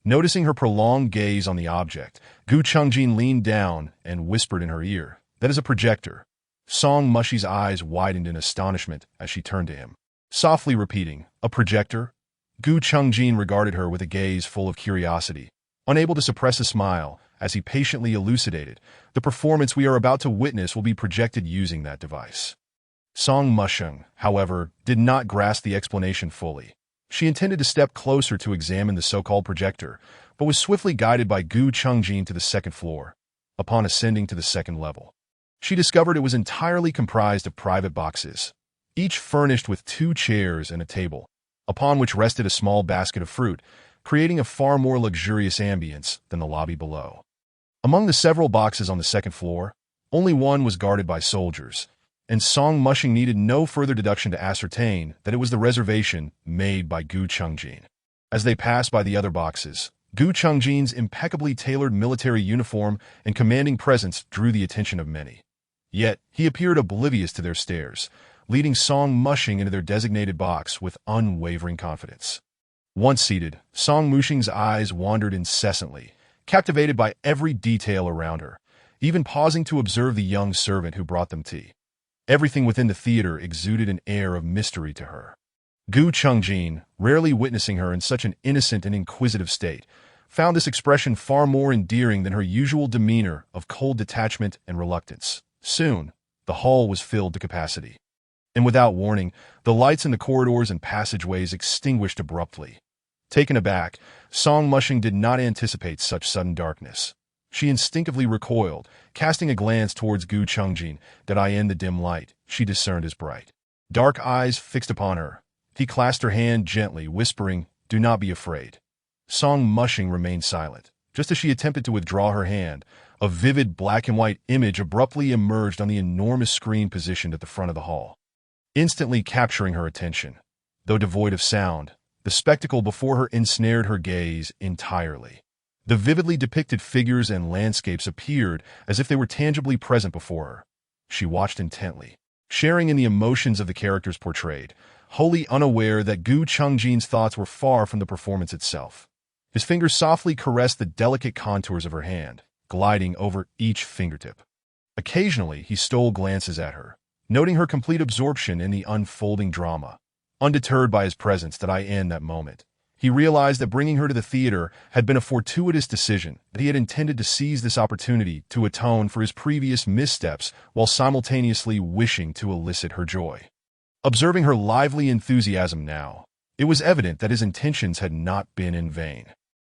Noticing her prolonged gaze on the object, Gu Chengjin leaned down and whispered in her ear, "That is a projector." Song Mushi's eyes widened in astonishment as she turned to him, softly repeating, "A projector?" Gu Chengjin regarded her with a gaze full of curiosity, unable to suppress a smile as he patiently elucidated, "The performance we are about to witness will be projected using that device." Song Musheng, however, did not grasp the explanation fully. She intended to step closer to examine the so-called projector, but was swiftly guided by Gu Chengjin to the second floor. Upon ascending to the second level, she discovered it was entirely comprised of private boxes, each furnished with 2 chairs and a table, upon which rested a small basket of fruit, creating a far more luxurious ambience than the lobby below. Among the several boxes on the second floor, Only one was guarded by soldiers, and Song Mushing needed no further deduction to ascertain that it was the reservation made by Gu Chungjin. As they passed by the other boxes, Gu Chungjin's impeccably tailored military uniform and commanding presence drew the attention of many. Yet, he appeared oblivious to their stares, leading Song Mushing into their designated box with unwavering confidence. Once seated, Song Mushing's eyes wandered incessantly, captivated by every detail around her, even pausing to observe the young servant who brought them tea. Everything within the theater exuded an air of mystery to her. Gu Chungjin, rarely witnessing her in such an innocent and inquisitive state, found this expression far more endearing than her usual demeanor of cold detachment and reluctance. Soon, the hall was filled to capacity. And without warning, the lights in the corridors and passageways extinguished abruptly. Taken aback, Song Mushing did not anticipate such sudden darkness. She instinctively recoiled, casting a glance towards Gu Chungjin that in the dim light she discerned as bright. Dark eyes fixed upon her. He clasped her hand gently, whispering, "Do not be afraid." Song Mushing remained silent. Just as she attempted to withdraw her hand, a vivid black-and-white image abruptly emerged on the enormous screen positioned at the front of the hall, instantly capturing her attention. Though devoid of sound, the spectacle before her ensnared her gaze entirely. The vividly depicted figures and landscapes appeared as if they were tangibly present before her. She watched intently, sharing in the emotions of the characters portrayed, wholly unaware that Gu Chungjin's thoughts were far from the performance itself. His fingers softly caressed the delicate contours of her hand, gliding over each fingertip. Occasionally, he stole glances at her, noting her complete absorption in the unfolding drama. Undeterred by his presence in that moment, he realized that bringing her to the theater had been a fortuitous decision, that he had intended to seize this opportunity to atone for his previous missteps while simultaneously wishing to elicit her joy. Observing her lively enthusiasm now, it was evident that his intentions had not been in vain.